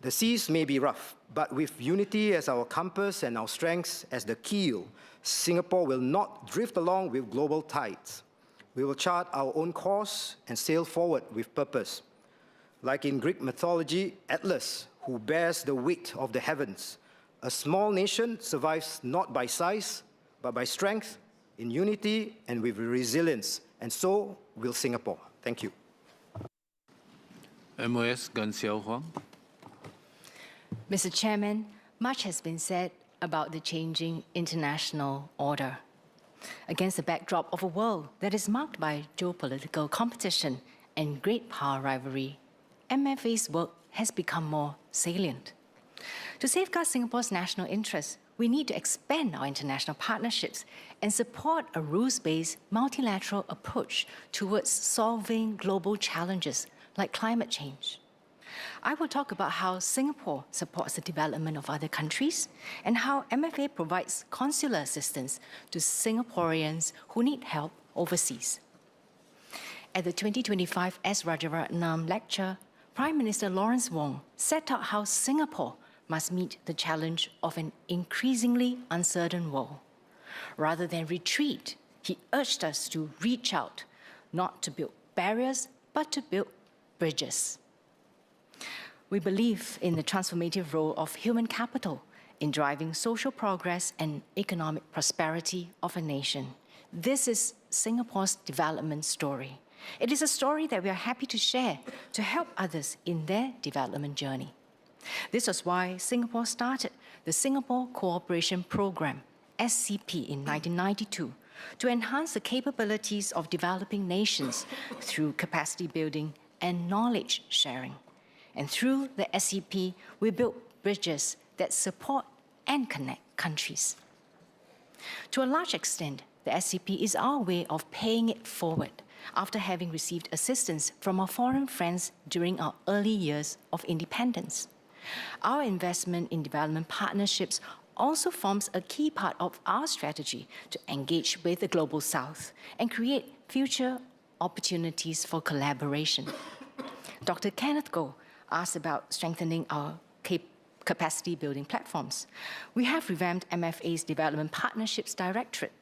The seas may be rough, but with unity as our compass and our strengths as the keel, Singapore will not drift along with global tides. We will chart our own course and sail forward with purpose. Like in Greek mythology, Atlas, who bears the weight of the heavens, a small nation survives not by size, but by strength, in unity, and with resilience. And so will Singapore. Thank you. MOS Gan Xiao Huang. Mr. Chairman, much has been said about the changing international order. Against the backdrop of a world that is marked by geopolitical competition and great power rivalry, MFA's work has become more salient. To safeguard Singapore's national interests, we need to expand our international partnerships and support a rules-based multilateral approach towards solving global challenges like climate change. I will talk about how Singapore supports the development of other countries and how MFA provides consular assistance to Singaporeans who need help overseas. At the 2025 S. Rajaratnam lecture, Prime Minister Lawrence Wong set out how Singapore must meet the challenge of an increasingly uncertain world. Rather than retreat, he urged us to reach out, not to build barriers, but to build bridges. We believe in the transformative role of human capital in driving social progress and economic prosperity of a nation. This is Singapore's development story. It is a story that we are happy to share to help others in their development journey. This was why Singapore started the Singapore Cooperation Programme, SCP, in 1992 to enhance the capabilities of developing nations through capacity building and knowledge sharing. And through the SCP, we built bridges that support and connect countries. To a large extent, the SCP is our way of paying it forward after having received assistance from our foreign friends during our early years of independence. Our investment in development partnerships also forms a key part of our strategy to engage with the Global South and create future opportunities for collaboration. Dr. Kenneth Goh asked about strengthening our capacity building platforms. We have revamped MFA's Development Partnerships Directorate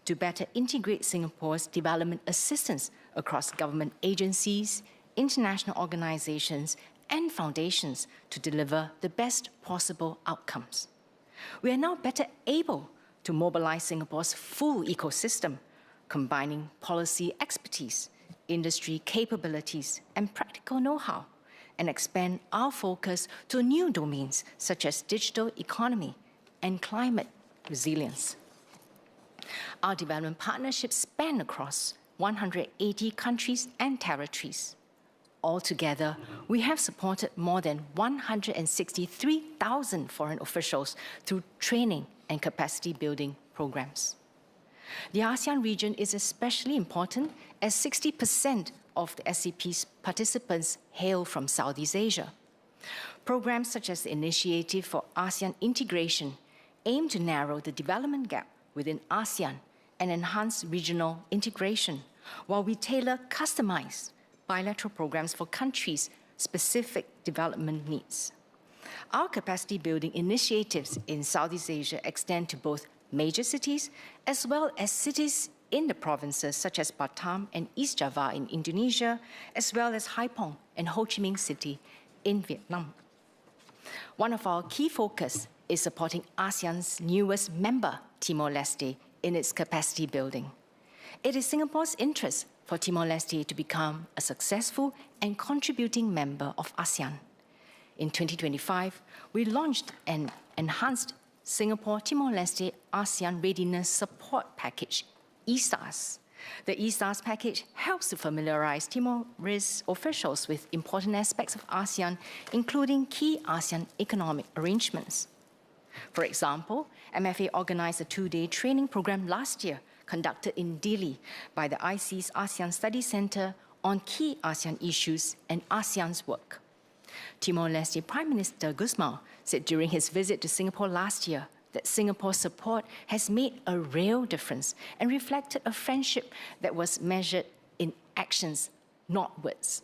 to better integrate Singapore's development assistance across government agencies, international organizations, and foundations to deliver the best possible outcomes. We are now better able to mobilize Singapore's full ecosystem, combining policy expertise, industry capabilities, and practical know-how, and expand our focus to new domains such as digital economy and climate resilience. Our development partnerships span across 180 countries and territories. Altogether, we have supported more than 163,000 foreign officials through training and capacity building programs. The ASEAN region is especially important as 60% of the SCP's participants hail from Southeast Asia. Programs such as the Initiative for ASEAN Integration aim to narrow the development gap within ASEAN and enhance regional integration, while we tailor customized bilateral programs for countries' specific development needs. Our capacity building initiatives in Southeast Asia extend to both major cities as well as cities in the provinces such as Batam and East Java in Indonesia, as well as Haiphong and Ho Chi Minh City in Vietnam. One of our key focus is supporting ASEAN's newest member, Timor-Leste, in its capacity building. It is Singapore's interest for Timor-Leste to become a successful and contributing member of ASEAN. In 2025, we launched an enhanced Singapore Timor-Leste ASEAN Readiness Support Package, ESTAS. The ESTAS package helps to familiarize Timorese officials with important aspects of ASEAN, including key ASEAN economic arrangements. For example, MFA organized a 2-day training program last year conducted in Dili by the IC's ASEAN Study Center on key ASEAN issues and ASEAN's work. Timor-Leste Prime Minister Gusmao said during his visit to Singapore last year that Singapore's support has made a real difference and reflected a friendship that was measured in actions, not words.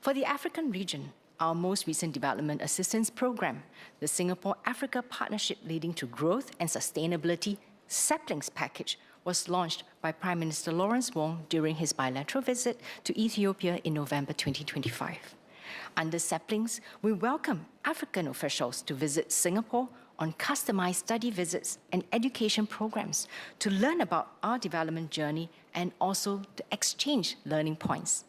For the African region, our most recent development assistance program, the Singapore-Africa Partnership Leading to Growth and Sustainability Saplings Package, was launched by Prime Minister Lawrence Wong during his bilateral visit to Ethiopia in November 2025. Under Saplings, we welcome African officials to visit Singapore on customized study visits and education programs to learn about our development journey and also to exchange learning points.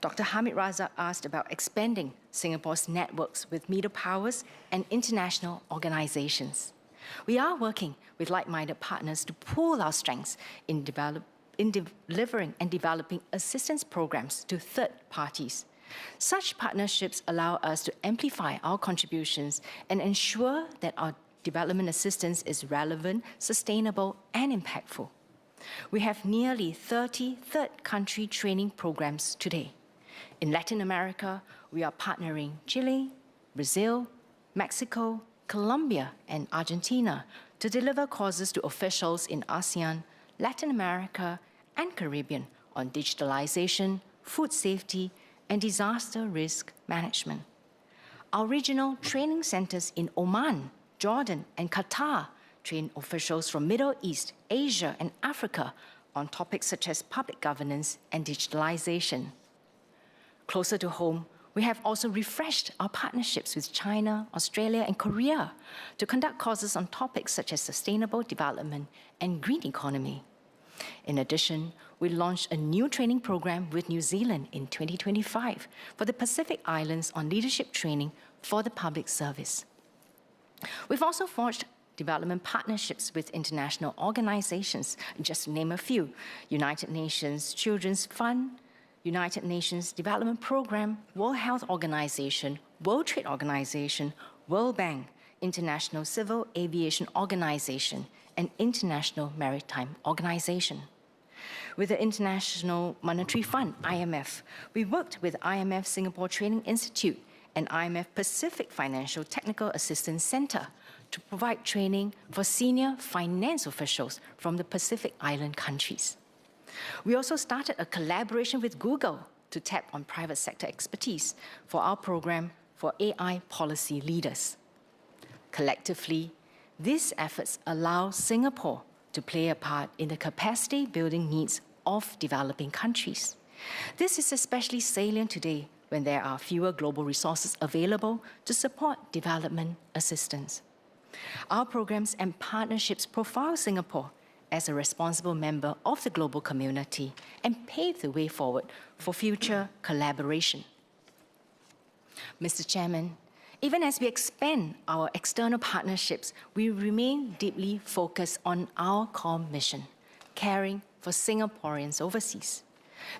Dr. Hamid Raza asked about expanding Singapore's networks with middle powers and international organizations. We are working with like-minded partners to pool our strengths in delivering and developing assistance programs to third parties. Such partnerships allow us to amplify our contributions and ensure that our development assistance is relevant, sustainable, and impactful. We have nearly 30 third country training programs today. In Latin America, we are partnering Chile, Brazil, Mexico, Colombia, and Argentina to deliver courses to officials in ASEAN, Latin America, and Caribbean on digitalization, food safety, and disaster risk management. Our regional training centers in Oman, Jordan, and Qatar train officials from Middle East, Asia, and Africa on topics such as public governance and digitalization. Closer to home, we have also refreshed our partnerships with China, Australia, and Korea to conduct courses on topics such as sustainable development and green economy. In addition, we launched a new training program with New Zealand in 2025 for the Pacific Islands on leadership training for the public service. We've also forged development partnerships with international organizations, just to name a few: United Nations Children's Fund, United Nations Development Programme, World Health Organization, World Trade Organization, World Bank, International Civil Aviation Organization, and International Maritime Organization. With the International Monetary Fund, IMF, we worked with IMF Singapore Training Institute and IMF Pacific Financial Technical Assistance Center to provide training for senior finance officials from the Pacific Island countries. We also started a collaboration with Google to tap on private sector expertise for our program for AI policy leaders. Collectively, these efforts allow Singapore to play a part in the capacity building needs of developing countries. This is especially salient today when there are fewer global resources available to support development assistance. Our programs and partnerships profile Singapore as a responsible member of the global community and pave the way forward for future collaboration. Mr. Chairman, even as we expand our external partnerships, we remain deeply focused on our core mission, caring for Singaporeans overseas.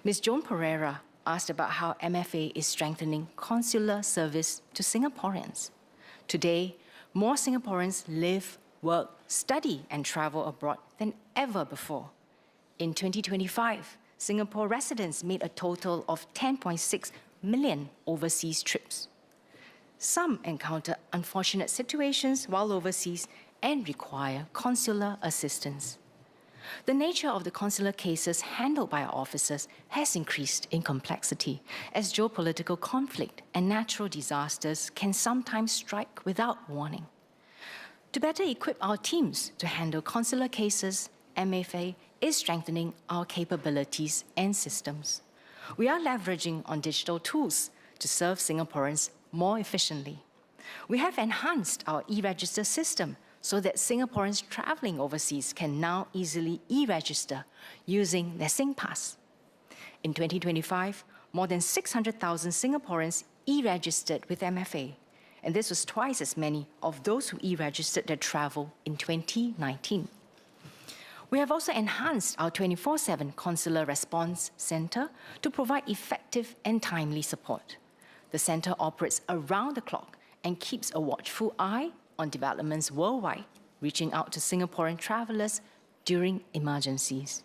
Ms. Joan Pereira asked about how MFA is strengthening consular service to Singaporeans. Today, more Singaporeans live, work, study, and travel abroad than ever before. In 2025, Singapore residents made a total of 10.6 million overseas trips. Some encounter unfortunate situations while overseas and require consular assistance. The nature of the consular cases handled by our officers has increased in complexity, as geopolitical conflict and natural disasters can sometimes strike without warning. To better equip our teams to handle consular cases, MFA is strengthening our capabilities and systems. We are leveraging on digital tools to serve Singaporeans more efficiently. We have enhanced our e-register system so that Singaporeans traveling overseas can now easily e-register using their SingPass. In 2025, more than 600,000 Singaporeans e-registered with MFA, and this was twice as many of those who e-registered their travel in 2019. We have also enhanced our 24/7 Consular Response Center to provide effective and timely support. The center operates around the clock and keeps a watchful eye on developments worldwide, reaching out to Singaporean travelers during emergencies.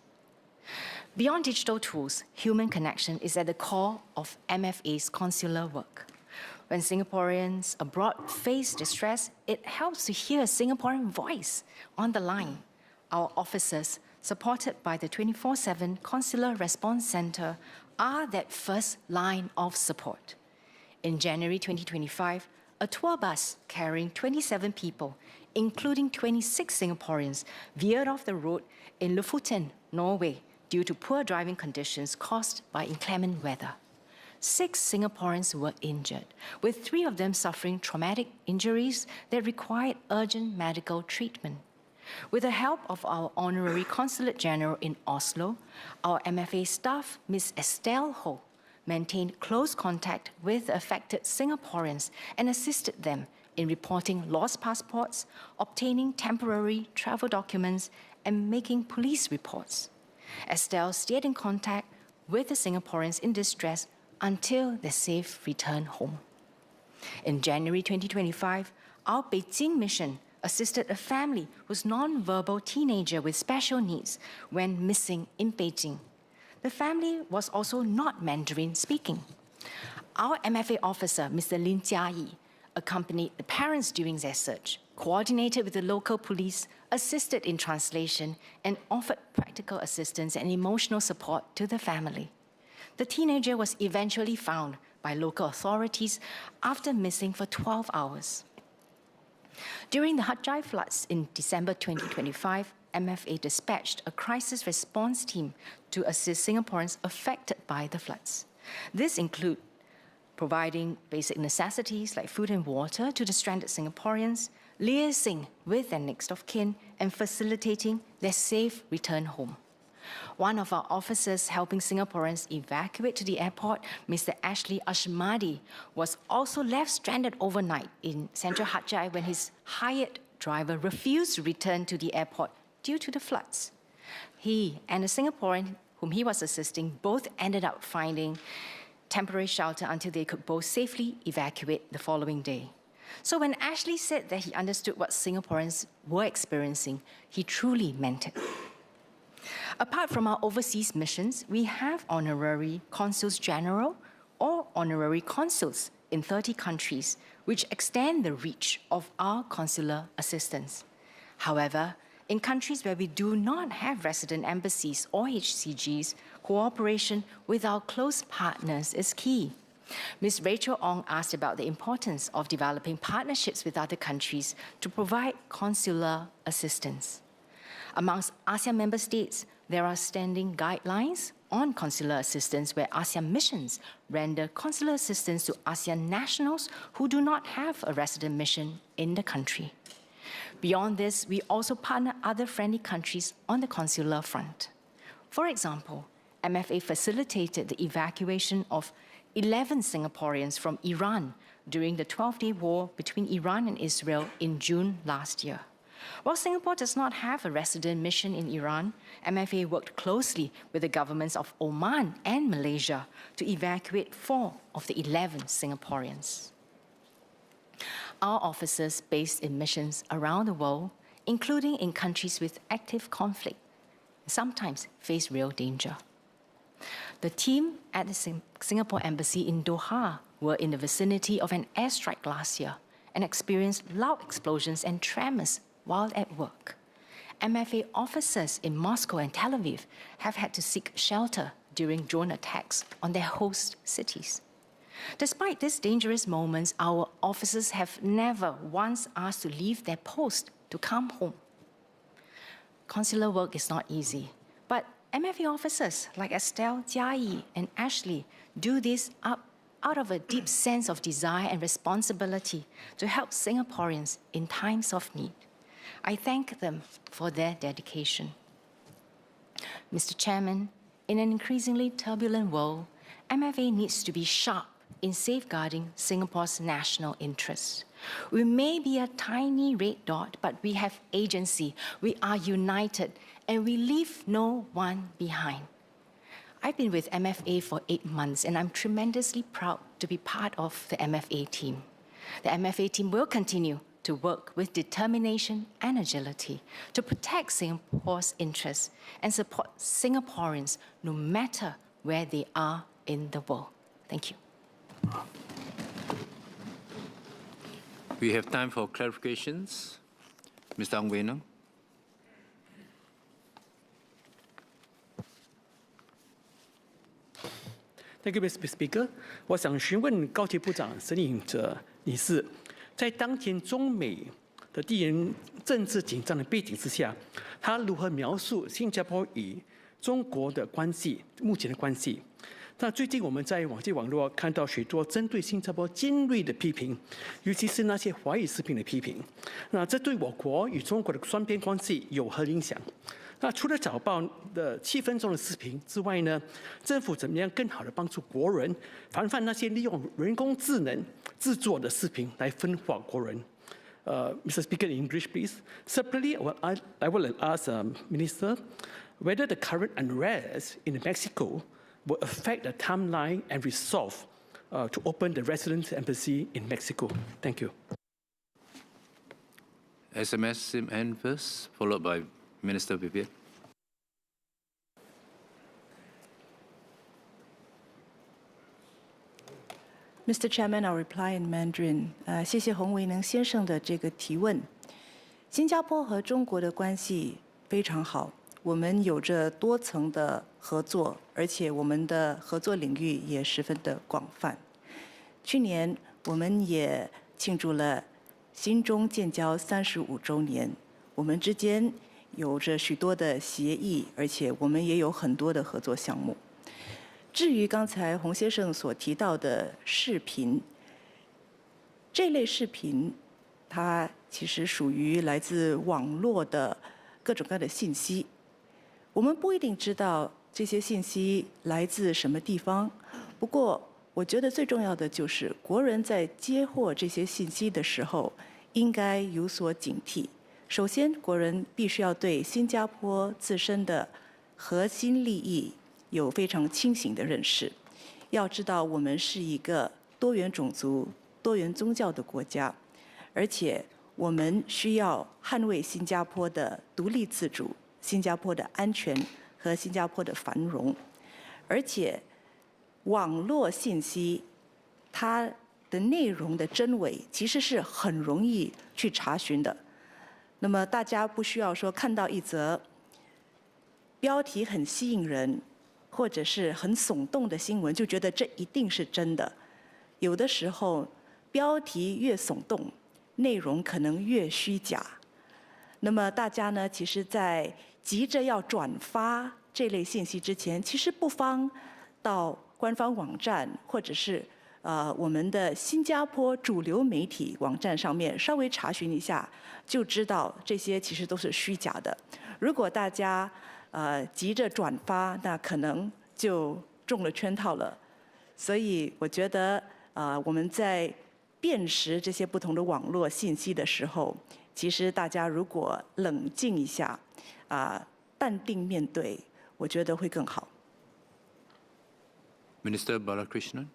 Beyond digital tools, human connection is at the core of MFA's consular work. When Singaporeans abroad face distress, it helps to hear a Singaporean voice on the line. Our officers, supported by the 24/7 Consular Response Center, are that first line of support. In January 2025, a tour bus carrying 27 people, including 26 Singaporeans, veered off the road in Lofoten, Norway, due to poor driving conditions caused by inclement weather. 6 Singaporeans were injured, with 3 of them suffering traumatic injuries that required urgent medical treatment. With the help of our Honorary Consulate General in Oslo, our MFA staff, Ms. Estelle Ho, maintained close contact with affected Singaporeans and assisted them in reporting lost passports, obtaining temporary travel documents, and making police reports. Estelle stayed in contact with the Singaporeans in distress until their safe return home. In January 2025, our Beijing mission assisted a family whose non-verbal teenager with special needs went missing in Beijing. The family was also not Mandarin speaking. Our MFA officer, Mr. Lin Jiayi, accompanied the parents during their search, coordinated with the local police, assisted in translation, and offered practical assistance and emotional support to the family. The teenager was eventually found by local authorities after missing for 12 hours. During the Hat Yai floods in December 2025, MFA dispatched a crisis response team to assist Singaporeans affected by the floods. This includes providing basic necessities like food and water to the stranded Singaporeans, liaising with their next of kin, and facilitating their safe return home. One of our officers helping Singaporeans evacuate to the airport, Mr. Ashley Ashmadi, was also left stranded overnight in central Hat Yai when his hired driver refused to return to the airport due to the floods. He and a Singaporean whom he was assisting both ended up finding temporary shelter until they could both safely evacuate the following day. So when Ashley said that he understood what Singaporeans were experiencing, he truly meant it. Apart from our overseas missions, we have honorary consuls general or honorary consuls in 30 countries, which extend the reach of our consular assistance. However, in countries where we do not have resident embassies or HCGs, cooperation with our close partners is key. Ms. Rachel Ong asked about the importance of developing partnerships with other countries to provide consular assistance. Amongst ASEAN member states, there are standing guidelines on consular assistance where ASEAN missions render consular assistance to ASEAN nationals who do not have a resident mission in the country. Beyond this, we also partner other friendly countries on the consular front. For example, MFA facilitated the evacuation of 11 Singaporeans from Iran during the 12-day war between Iran and Israel in June last year. While Singapore does not have a resident mission in Iran, MFA worked closely with the governments of Oman and Malaysia to evacuate 4 of the 11 Singaporeans. Our officers based in missions around the world, including in countries with active conflict, sometimes face real danger. The team at the Singapore Embassy in Doha were in the vicinity of an airstrike last year and experienced loud explosions and tremors while at work. MFA officers in Moscow and Tel Aviv have had to seek shelter during drone attacks on their host cities. Despite these dangerous moments, our officers have never once asked to leave their post to come home. Consular work is not easy, but MFA officers like Estelle, Jiayi, and Ashley do this out of a deep sense of desire and responsibility to help Singaporeans in times of need. I thank them for their dedication. Mr. Chairman, in an increasingly turbulent world, MFA needs to be sharp in safeguarding Singapore's national interests. We may be a tiny red dot, but we have agency, we are united, and we leave no one behind. I've been with MFA for 8 months, and I'm tremendously proud to be part of the MFA team. The MFA team will continue to work with determination and agility to protect Singapore's interests and support Singaporeans no matter where they are in the world. Thank you. We have time for clarifications. Mr. Ang Wei Neng. Thank you, Mr. Speaker. 我想询问高级部长沈颖哲女士，在当前中美的地缘政治紧张的背景之下，她如何描述新加坡与中国的关系，目前的关系？那最近我们在网络看到许多针对新加坡尖锐的批评，尤其是那些华语视频的批评。那这对我国与中国的双边关系有何影响？那除了早报的7分钟的视频之外呢，政府怎么样更好的帮助国人防范那些利用人工智能制作的视频来分化国人？Mr. Speaker, in English, please. Separately, I will ask Minister whether the current unrest in Mexico will affect the timeline and resolve to open the resident embassy in Mexico. Thank you. SMS Sim N first, followed by Minister Vivian. Mr. Chairman, I'll reply in Mandarin. 谢谢洪维能先生的这个提问。新加坡和中国的关系非常好，我们有着多层的合作，而且我们的合作领域也十分的广泛。去年我们也庆祝了新中建交35周年，我们之间有着许多的协议，而且我们也有很多的合作项目。至于刚才洪先生所提到的视频，这类视频，它其实属于来自网络的各种各样的信息。我们不一定知道这些信息来自什么地方，不过我觉得最重要的就是国人在接获这些信息的时候，应该有所警惕。首先，国人必须要对新加坡自身的核心利益有非常清醒的认识。要知道，我们是一个多元种族、多元宗教的国家，而且我们需要捍卫新加坡的独立自主、新加坡的安全和新加坡的繁荣。而且，网络信息它的内容的真伪其实是很容易去查询的。那么大家不需要说看到一则标题很吸引人，或者是很耸动的新闻，就觉得这一定是真的。有的时候，标题越耸动，内容可能越虚假。那么大家呢，其实在急着要转发这类信息之前，其实不妨到官方网站或者是我们的新加坡主流媒体网站上面稍微查询一下，就知道这些其实都是虚假的。如果大家急着转发，那可能就中了圈套了。所以我觉得我们在辨识这些不同的网络信息的时候，其实大家如果冷静一下，淡定面对，我觉得会更好。Minister Balakrishnan.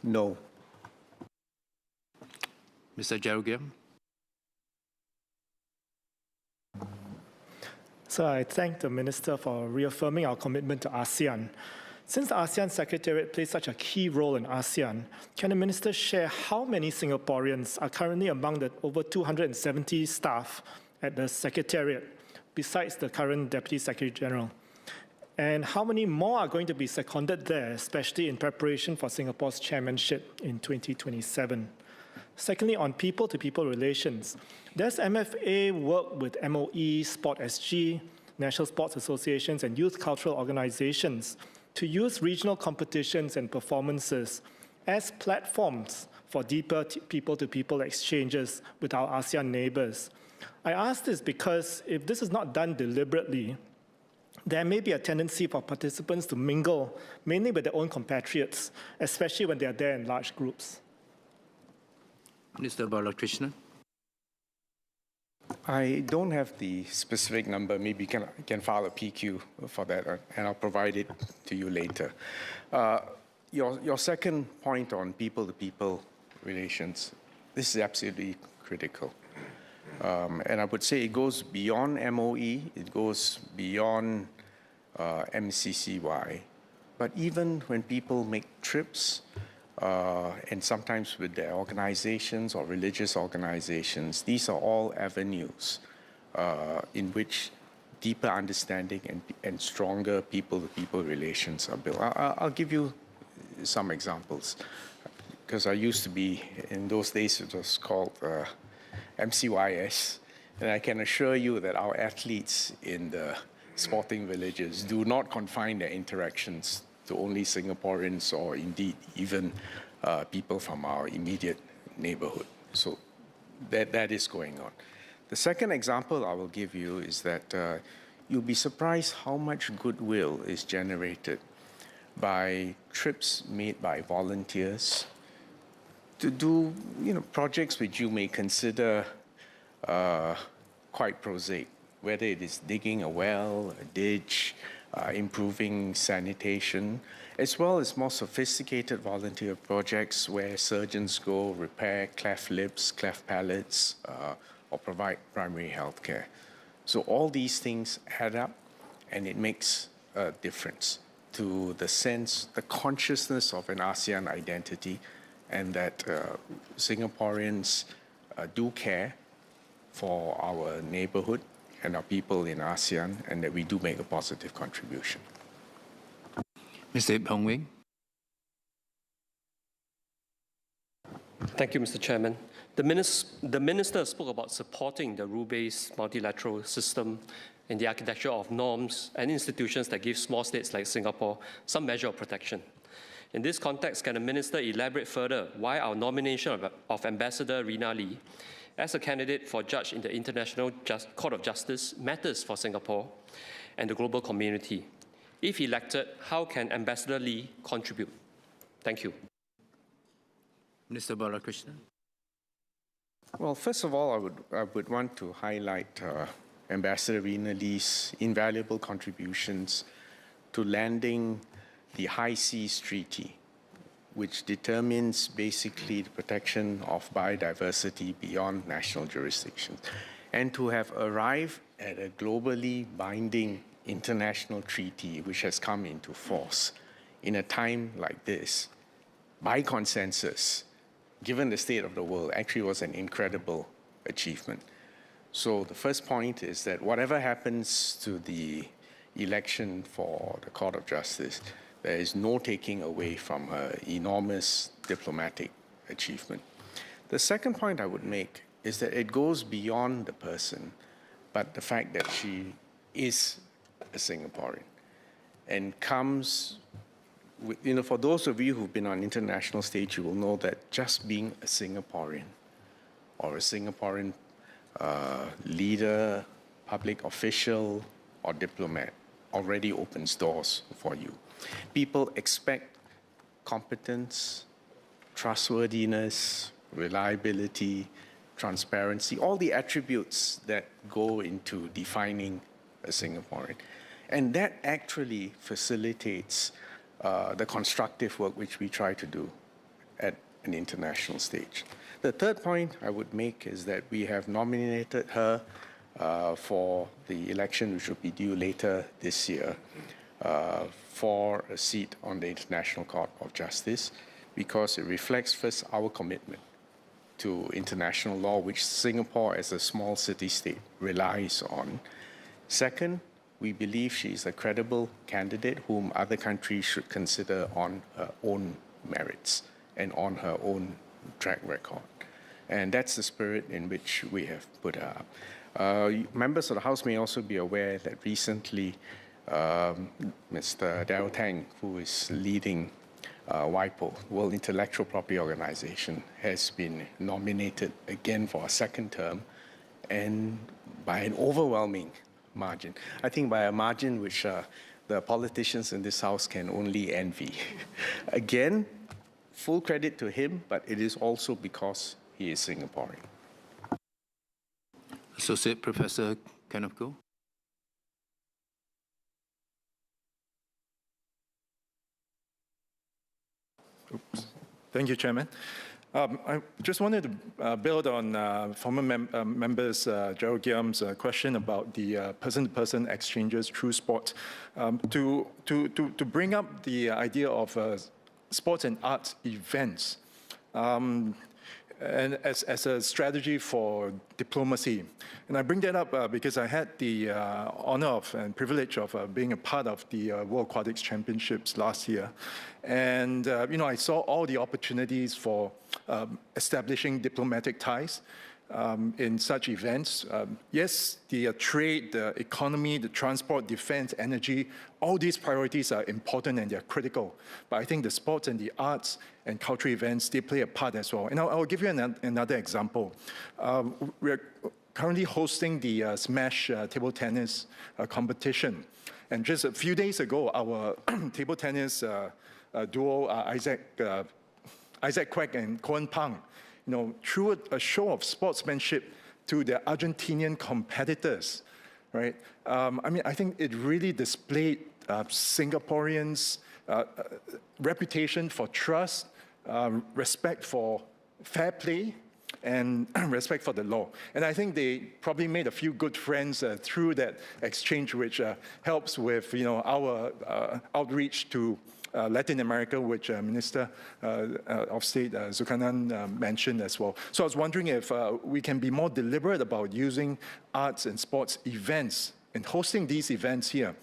No. Mr. Jerogiam. So I thank the Minister for reaffirming our commitment to ASEAN. Since the ASEAN Secretariat plays such a key role in ASEAN, can the Minister share how many Singaporeans are currently among the over 270 staff at the Secretariat, besides the current Deputy Secretary General? And how many more are going to be seconded there, especially in preparation for Singapore's chairmanship in 2027? Secondly, on people-to-people relations, does MFA work with MOE, Sport SG, National Sports Associations, and youth cultural organizations to use regional competitions and performances as platforms for deeper people-to-people exchanges with our ASEAN neighbors? I ask this because if this is not done deliberately, there may be a tendency for participants to mingle mainly with their own compatriots, especially when they are there in large groups. Minister Balakrishnan. I don't have the specific number. Maybe you can file a PQ for that, and I'll provide it to you later. Your second point on people-to-people relations, this is absolutely critical. And I would say it goes beyond MOE, it goes beyond MCCY. But even when people make trips, and sometimes with their organizations or religious organizations, these are all avenues in which deeper understanding and stronger people-to-people relations are built. I'll give you some examples, because I used to be, in those days it was called MCYS, and I can assure you that our athletes in the sporting villages do not confine their interactions to only Singaporeans or indeed even people from our immediate neighborhood. So that is going on. The second example I will give you is that you'll be surprised how much goodwill is generated by trips made by volunteers to do projects which you may consider quite prosaic, whether it is digging a well, a ditch, improving sanitation, as well as more sophisticated volunteer projects where surgeons go repair cleft lips, cleft palates, or provide primary health care. So all these things add up, and it makes a difference to the sense, the consciousness of an ASEAN identity, and that Singaporeans do care for our neighborhood and our people in ASEAN, and that we do make a positive contribution. Mr. Ip Hong Wing. Thank you, Mr. Chairman. The Minister spoke about supporting the rule-based multilateral system and the architecture of norms and institutions that give small states like Singapore some measure of protection. In this context, can the Minister elaborate further why our nomination of Ambassador Rina Lee as a candidate for judge in the International Court of Justice matters for Singapore and the global community? If elected, how can Ambassador Lee contribute? Thank you. Minister Balakrishnan. Well, first of all, I would want to highlight Ambassador Rina Lee's invaluable contributions to landing the High Seas Treaty, which determines basically the protection of biodiversity beyond national jurisdictions, and to have arrived at a globally binding international treaty which has come into force in a time like this, by consensus, given the state of the world, actually was an incredible achievement. So the first point is that whatever happens to the election for the Court of Justice, there is no taking away from her enormous diplomatic achievement. The second point I would make is that it goes beyond the person, but the fact that she is a Singaporean and comes with, for those of you who've been on international stage, you will know that just being a Singaporean or a Singaporean leader, public official, or diplomat already opens doors for you. People expect competence, trustworthiness, reliability, transparency, all the attributes that go into defining a Singaporean. And that actually facilitates the constructive work which we try to do at an international stage. The third point I would make is that we have nominated her for the election which will be due later this year for a seat on the International Court of Justice, because it reflects first our commitment to international law, which Singapore as a small city-state relies on. Second, we believe she is a credible candidate whom other countries should consider on her own merits and on her own track record. And that's the spirit in which we have put her up. Members of the House may also be aware that recently Mr. Darrell Tang, who is leading WIPO, World Intellectual Property Organization, has been nominated again for a second term, and by an overwhelming margin. I think by a margin which the politicians in this House can only envy. Again, full credit to him, but it is also because he is Singaporean. Associate Professor Kenneth Goh. Oops. Thank you, Chairman. I just wanted to build on former members Gerald Giam's question about the person-to-person exchanges through sport, to bring up the idea of sports and arts events, and as a strategy for diplomacy. And I bring that up because I had the honor of and privilege of being a part of the World Aquatics Championships last year. And I saw all the opportunities for establishing diplomatic ties in such events. Yes, the trade, the economy, the transport, defense, energy, all these priorities are important and they're critical. But I think the sports and the arts and cultural events, they play a part as well. And I'll give you another example. We're currently hosting the Smash table tennis competition. And just a few days ago, our table tennis duo, Isaac Kwek and Koen Pang, threw a show of sportsmanship to their Argentinian competitors, right? I think it really displayed Singaporeans' reputation for trust, respect for fair play, and respect for the law. And I think they probably made a few good friends through that exchange, which helps with our outreach to Latin America, which Minister of State Zulkarnain mentioned as well. So I was wondering if we can be more deliberate about using arts and sports events and hosting these events here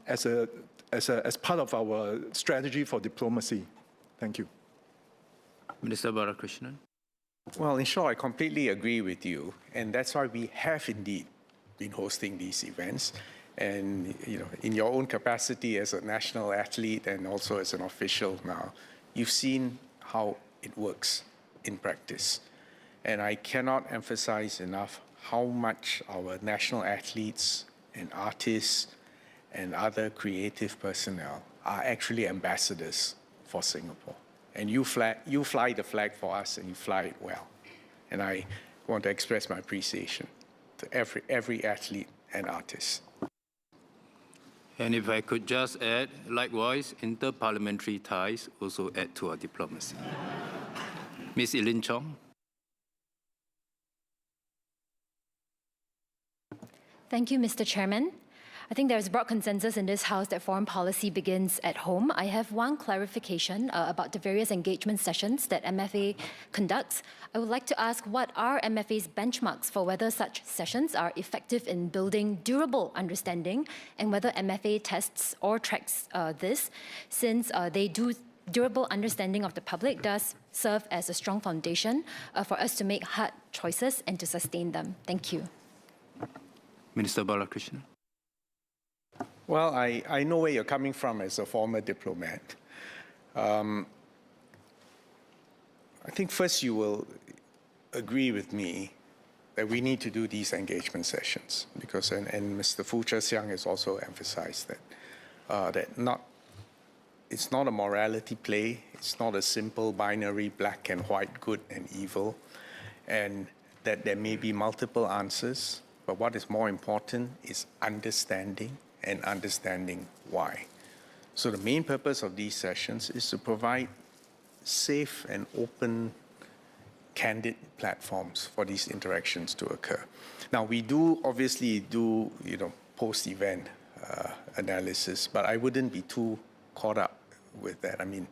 as part of our strategy for diplomacy. Thank you. Minister Balakrishnan. Well, in short, I completely agree with you, and that's why we have indeed been hosting these events. And in your own capacity as a national athlete and also as an official now, you've seen how it works in practice. And I cannot emphasize enough how much our national athletes and artists and other creative personnel are actually ambassadors for Singapore. And you fly the flag for us, and you fly it well. And I want to express my appreciation to every athlete and artist. And if I could just add, likewise, inter-parliamentary ties also add to our diplomacy. Ms. Elin Chong. Thank you, Mr. Chairman. I think there is broad consensus in this House that foreign policy begins at home. I have one clarification about the various engagement sessions that MFA conducts. I would like to ask, what are MFA's benchmarks for whether such sessions are effective in building durable understanding, and whether MFA tests or tracks this, since they do durable understanding of the public does serve as a strong foundation for us to make hard choices and to sustain them. Thank you. Minister Balakrishnan. Well, I know where you're coming from as a former diplomat. I think first you will agree with me that we need to do these engagement sessions, because, and Mr. Fu Zhexiang has also emphasized that, it's not a morality play, it's not a simple binary black and white, good and evil, and that there may be multiple answers, but what is more important is understanding, and understanding why. So the main purpose of these sessions is to provide safe and open, candid platforms for these interactions to occur. Now, we do obviously do, post-event analysis, but I wouldn't be too caught up with that. I mean,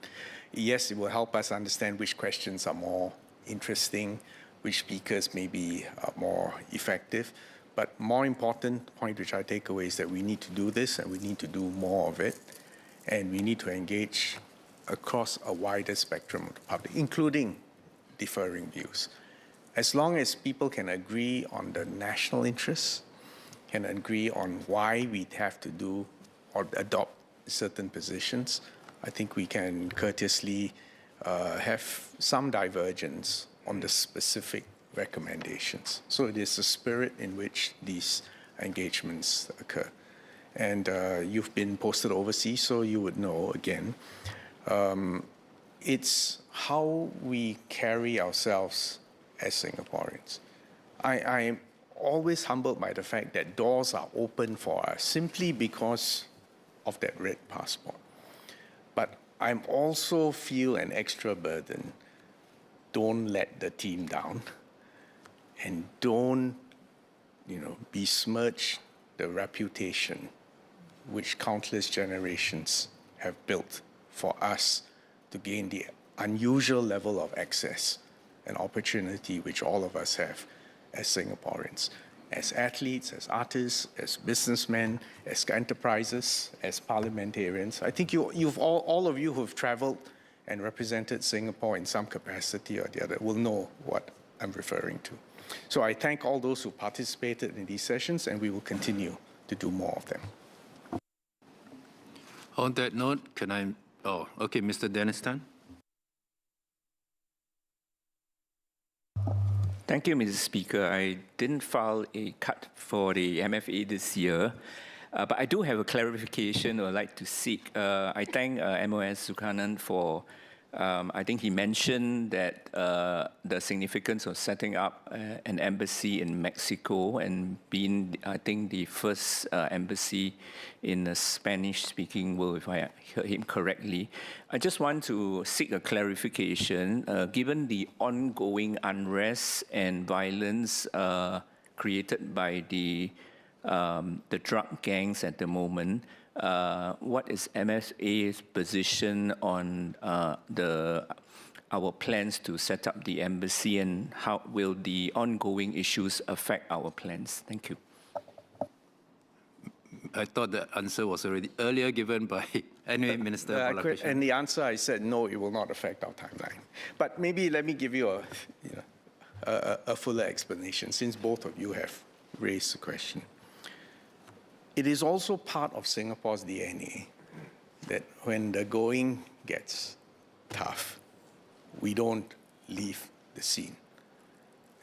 yes, it will help us understand which questions are more interesting, which speakers may be more effective. But more important point which I take away is that we need to do this, and we need to do more of it, and we need to engage across a wider spectrum of the public, including differing views. As long as people can agree on the national interests, can agree on why we have to do or adopt certain positions, I think we can courteously have some divergence on the specific recommendations. So it is the spirit in which these engagements occur. And you've been posted overseas, so you would know, again, it's how we carry ourselves as Singaporeans. I am always humbled by the fact that doors are open for us simply because of that red passport. But I also feel an extra burden. Don't let the team down. And don't, besmirch the reputation which countless generations have built for us to gain the unusual level of access and opportunity which all of us have as Singaporeans, as athletes, as artists, as businessmen, as enterprises, as parliamentarians. I think all of you who have traveled and represented Singapore in some capacity or the other will know what I'm referring to. So I thank all those who participated in these sessions, and we will continue to do more of them. On that note, Mr. Dennis Tan. Thank you, Mr. Speaker. I didn't file a cut for the MFA this year, but I do have a clarification I'd like to seek. I thank MOS Sukanan for, I think he mentioned that the significance of setting up an embassy in Mexico and being, I think, the first embassy in a Spanish-speaking world, if I heard him correctly. I just want to seek a clarification, given the ongoing unrest and violence created by the drug gangs at the moment. What is MFA's position on our plans to set up the embassy, and how will the ongoing issues affect our plans? Thank you. I thought the answer was already earlier given by anyway, Minister. And the answer, I said, no, it will not affect our timeline. But maybe let me give you a fuller explanation, since both of you have raised the question. It is also part of Singapore's DNA that when the going gets tough, we don't leave the scene.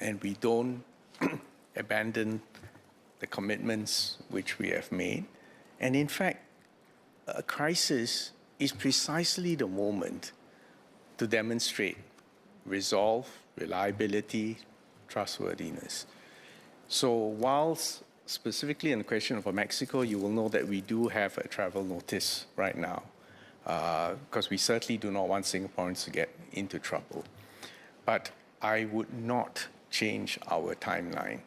And we don't abandon the commitments which we have made. And in fact, a crisis is precisely the moment to demonstrate resolve, reliability, trustworthiness. So whilst specifically in the question of Mexico, you will know that we do have a travel notice right now, because we certainly do not want Singaporeans to get into trouble. But I would not change our timeline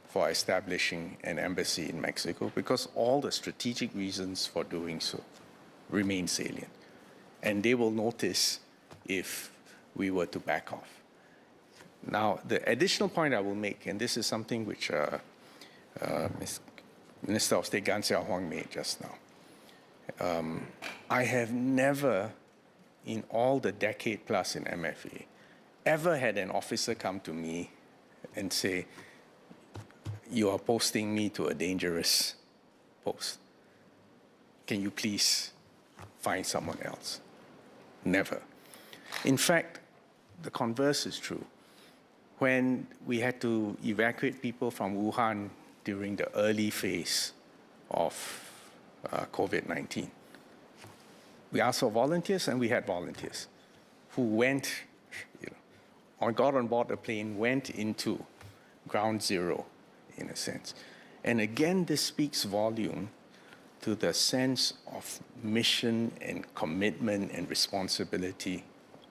for establishing an embassy in Mexico, because all the strategic reasons for doing so remain salient. And they will notice if we were to back off. Now, the additional point I will make, and this is something which Minister of State Gan Xiao Huang made just now. I have never, in all the decade plus in MFA, ever had an officer come to me and say, you are posting me to a dangerous post. Can you please find someone else? Never. In fact, the converse is true. When we had to evacuate people from Wuhan during the early phase of COVID-19, we asked for volunteers, and we had volunteers who went, got on board the plane, went into ground zero, in a sense. And again, this speaks volume to the sense of mission and commitment and responsibility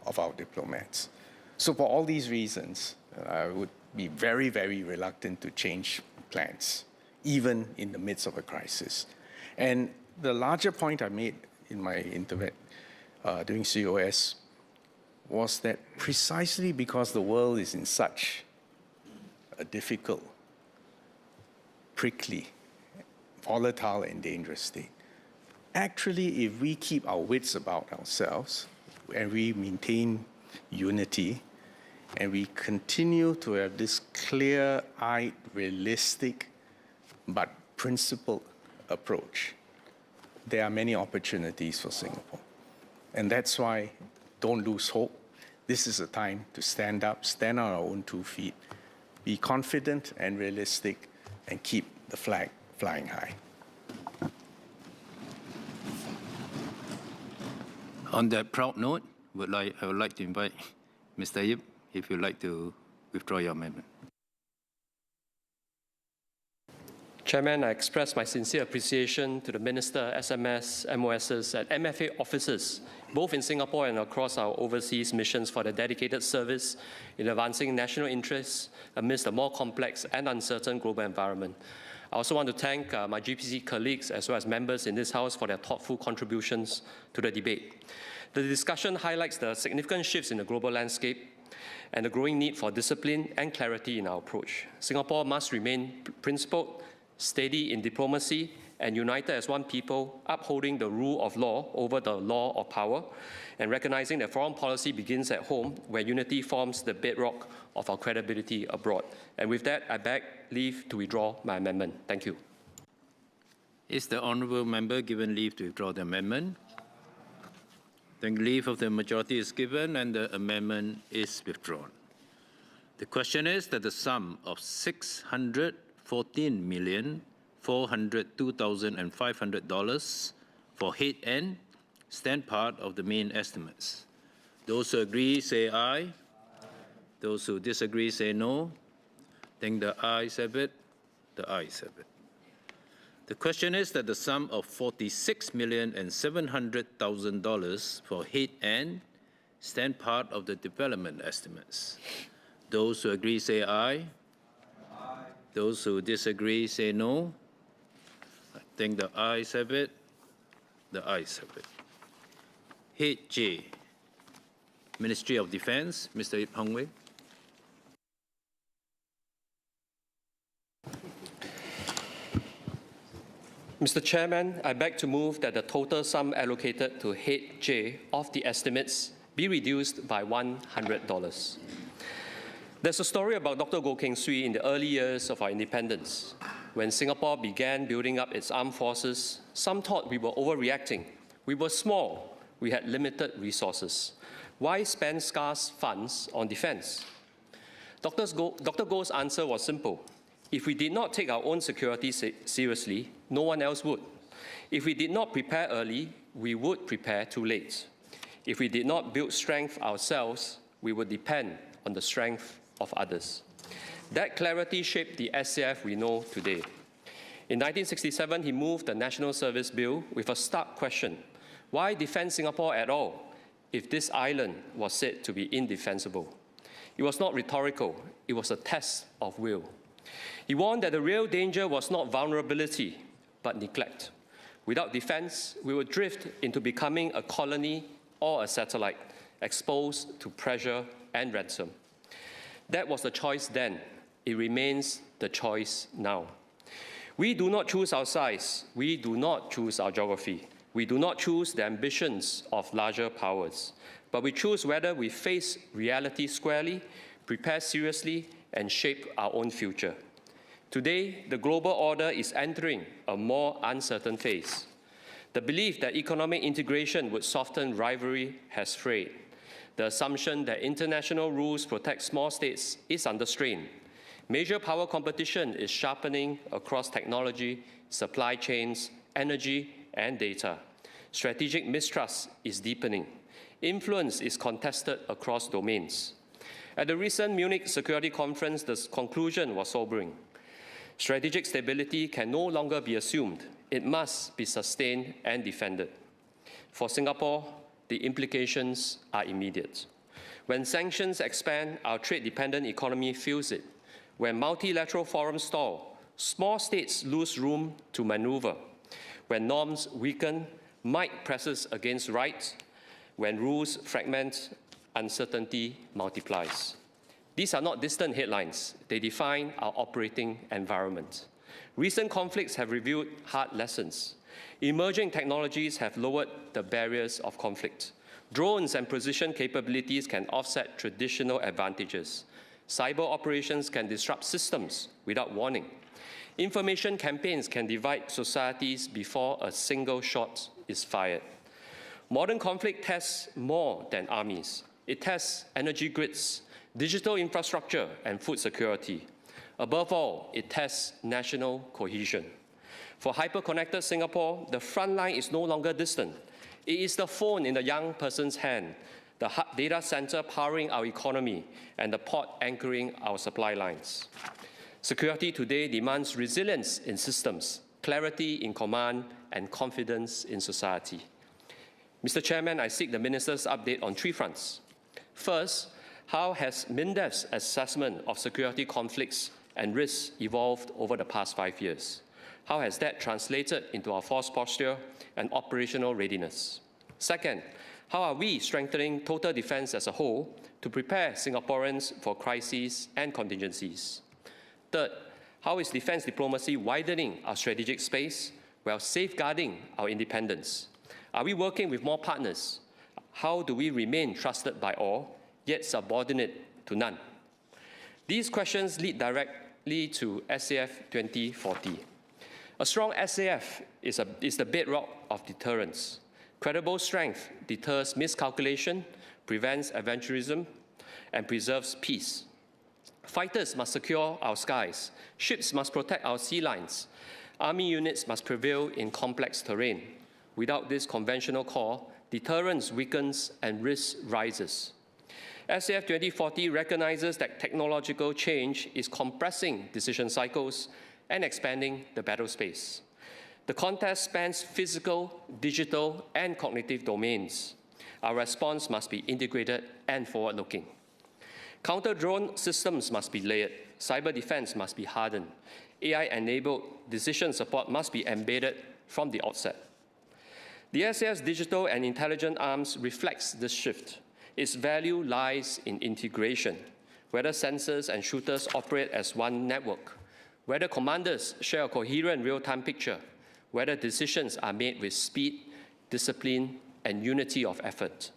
of our diplomats. So for all these reasons, I would be very, very reluctant to change plans, even in the midst of a crisis. And the larger point I made in my interview during COS was that precisely because the world is in such a difficult, prickly, volatile, and dangerous state, actually, if we keep our wits about ourselves and we maintain unity, and we continue to have this clear-eyed, realistic, but principled approach, there are many opportunities for Singapore. And that's why don't lose hope. This is a time to stand up, stand on our own 2 feet, be confident and realistic, and keep the flag flying high. On that proud note, I would like to invite Mr. Yip, if you'd like to withdraw your amendment. Chairman, I express my sincere appreciation to the Minister, SMS, MOSs, and MFA officers, both in Singapore and across our overseas missions, for their dedicated service in advancing national interests amidst a more complex and uncertain global environment. I also want to thank my GPC colleagues as well as members in this House for their thoughtful contributions to the debate. The discussion highlights the significant shifts in the global landscape and the growing need for discipline and clarity in our approach. Singapore must remain principled, steady in diplomacy, and united as one people, upholding the rule of law over the law of power, and recognizing that foreign policy begins at home, where unity forms the bedrock of our credibility abroad. And with that, I beg leave to withdraw my amendment. Thank you. Is the honourable member given leave to withdraw the amendment? Then leave of the majority is given and the amendment is withdrawn. The question is that the sum of $614,402,500 for head end stand part of the main estimates. Those who agree say aye. Those who disagree say no. I think the ayes have it. The ayes have it. The question is that the sum of $46,700,000 for head end stand part of the development estimates. Those who agree say aye. Aye. Those who disagree say no. I think the ayes have it. The ayes have it. Head J, Ministry of Defense, Mr. Ip Hung Wei. Mr. Chairman, I beg to move that the total sum allocated to Head J of the estimates be reduced by $100. There's a story about Dr. Goh Keng Swee in the early years of our independence. When Singapore began building up its armed forces, some thought we were overreacting. We were small. We had limited resources. Why spend scarce funds on defense? Dr. Goh's answer was simple. If we did not take our own security seriously, no one else would. If we did not prepare early, we would prepare too late. If we did not build strength ourselves, we would depend on the strength of others. That clarity shaped the SAF we know today. In 1967, he moved the National Service Bill with a stark question: why defend Singapore at all if this island was said to be indefensible? It was not rhetorical, it was a test of will. He warned that the real danger was not vulnerability, but neglect. Without defense, we would drift into becoming a colony or a satellite, exposed to pressure and ransom. That was the choice then. It remains the choice now. We do not choose our size. We do not choose our geography. We do not choose the ambitions of larger powers. But we choose whether we face reality squarely, prepare seriously, and shape our own future. Today, the global order is entering a more uncertain phase. The belief that economic integration would soften rivalry has frayed. The assumption that international rules protect small states is under strain. Major power competition is sharpening across technology, supply chains, energy, and data. Strategic mistrust is deepening. Influence is contested across domains. At the recent Munich Security Conference, the conclusion was sobering. Strategic stability can no longer be assumed. It must be sustained and defended. For Singapore, the implications are immediate. When sanctions expand, our trade-dependent economy feels it. When multilateral forums stall, small states lose room to maneuver. When norms weaken, might presses against right. When rules fragment, uncertainty multiplies. These are not distant headlines. They define our operating environment. Recent conflicts have revealed hard lessons. Emerging technologies have lowered the barriers of conflict. Drones and precision capabilities can offset traditional advantages. Cyber operations can disrupt systems without warning. Information campaigns can divide societies before a single shot is fired. Modern conflict tests more than armies. It tests energy grids, digital infrastructure, and food security. Above all, it tests national cohesion. For hyper-connected Singapore, the front line is no longer distant. It is the phone in the young person's hand, the data center powering our economy, and the port anchoring our supply lines. Security today demands resilience in systems, clarity in command, and confidence in society. Mr. Chairman, I seek the Minister's update on 3 fronts. First, how has MINDEF's assessment of security conflicts and risks evolved over the past 5 years? How has that translated into our force posture and operational readiness? Second, how are we strengthening total defense as a whole to prepare Singaporeans for crises and contingencies? Third, how is defense diplomacy widening our strategic space while safeguarding our independence? Are we working with more partners? How do we remain trusted by all, yet subordinate to none? These questions lead directly to SAF 2040. A strong SAF is the bedrock of deterrence. Credible strength deters miscalculation, prevents adventurism, and preserves peace. Fighters must secure our skies. Ships must protect our sea lines. Army units must prevail in complex terrain. Without this conventional core, deterrence weakens and risk rises. SAF 2040 recognizes that technological change is compressing decision cycles and expanding the battle space. The contest spans physical, digital, and cognitive domains. Our response must be integrated and forward-looking. Counter-drone systems must be layered. Cyber defense must be hardened. AI-enabled decision support must be embedded from the outset. The SAF's digital and intelligent arms reflects this shift. Its value lies in integration, whether sensors and shooters operate as one network, whether commanders share a coherent real-time picture, whether decisions are made with speed, discipline, and unity of effort.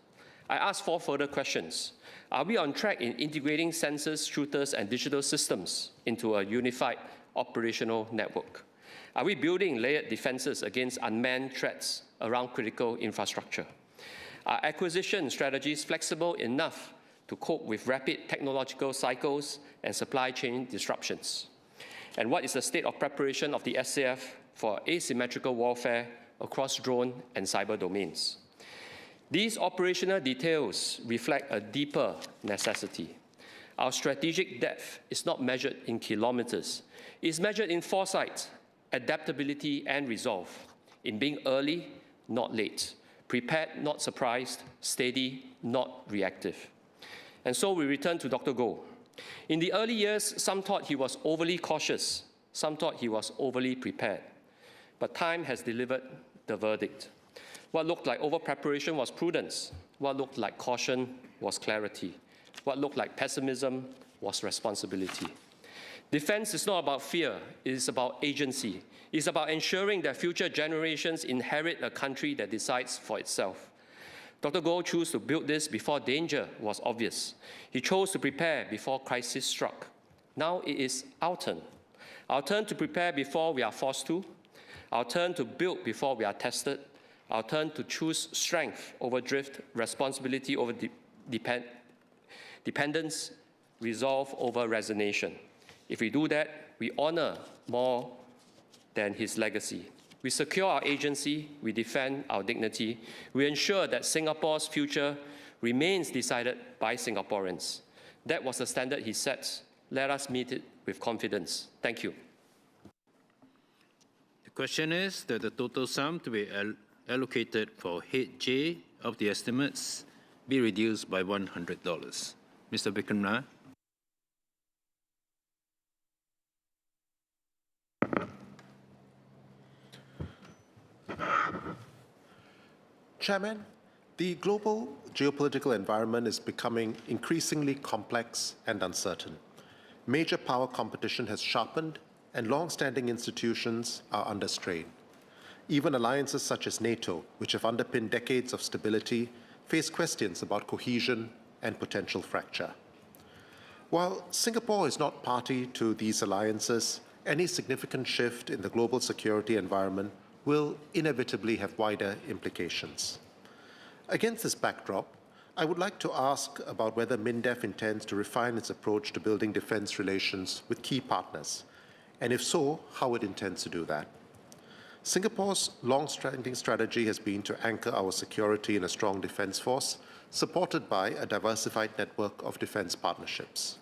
I ask 4 further questions. Are we on track in integrating sensors, shooters, and digital systems into a unified operational network? Are we building layered defenses against unmanned threats around critical infrastructure? Are acquisition strategies flexible enough to cope with rapid technological cycles and supply chain disruptions? And what is the state of preparation of the SAF for asymmetrical warfare across drone and cyber domains? These operational details reflect a deeper necessity. Our strategic depth is not measured in kilometers. It's measured in foresight, adaptability, and resolve, in being early, not late, prepared, not surprised, steady, not reactive. And so we return to Dr. Goh. In the early years, some thought he was overly cautious, some thought he was overly prepared. But time has delivered the verdict. What looked like over-preparation was prudence. What looked like caution was clarity. What looked like pessimism was responsibility. Defense is not about fear, it is about agency. It's about ensuring that future generations inherit a country that decides for itself. Dr. Goh chose to build this before danger was obvious. He chose to prepare before crisis struck. Now it is our turn. Our turn to prepare before we are forced to. Our turn to build before we are tested. Our turn to choose strength over drift, responsibility over dependence, resolve over resignation. If we do that, we honor more than his legacy. We secure our agency, we defend our dignity, we ensure that Singapore's future remains decided by Singaporeans. That was the standard he set. Let us meet it with confidence. Thank you. The question is that the total sum to be allocated for Head J of the estimates be reduced by $100. Mr. Vikram Nair. Chairman, the global geopolitical environment is becoming increasingly complex and uncertain. Major power competition has sharpened, and long-standing institutions are under strain. Even alliances such as NATO, which have underpinned decades of stability, face questions about cohesion and potential fracture. While Singapore is not party to these alliances, any significant shift in the global security environment will inevitably have wider implications. Against this backdrop, I would like to ask about whether MINDEF intends to refine its approach to building defense relations with key partners, and if so, how it intends to do that. Singapore's long-standing strategy has been to anchor our security in a strong defense force, supported by a diversified network of defense partnerships.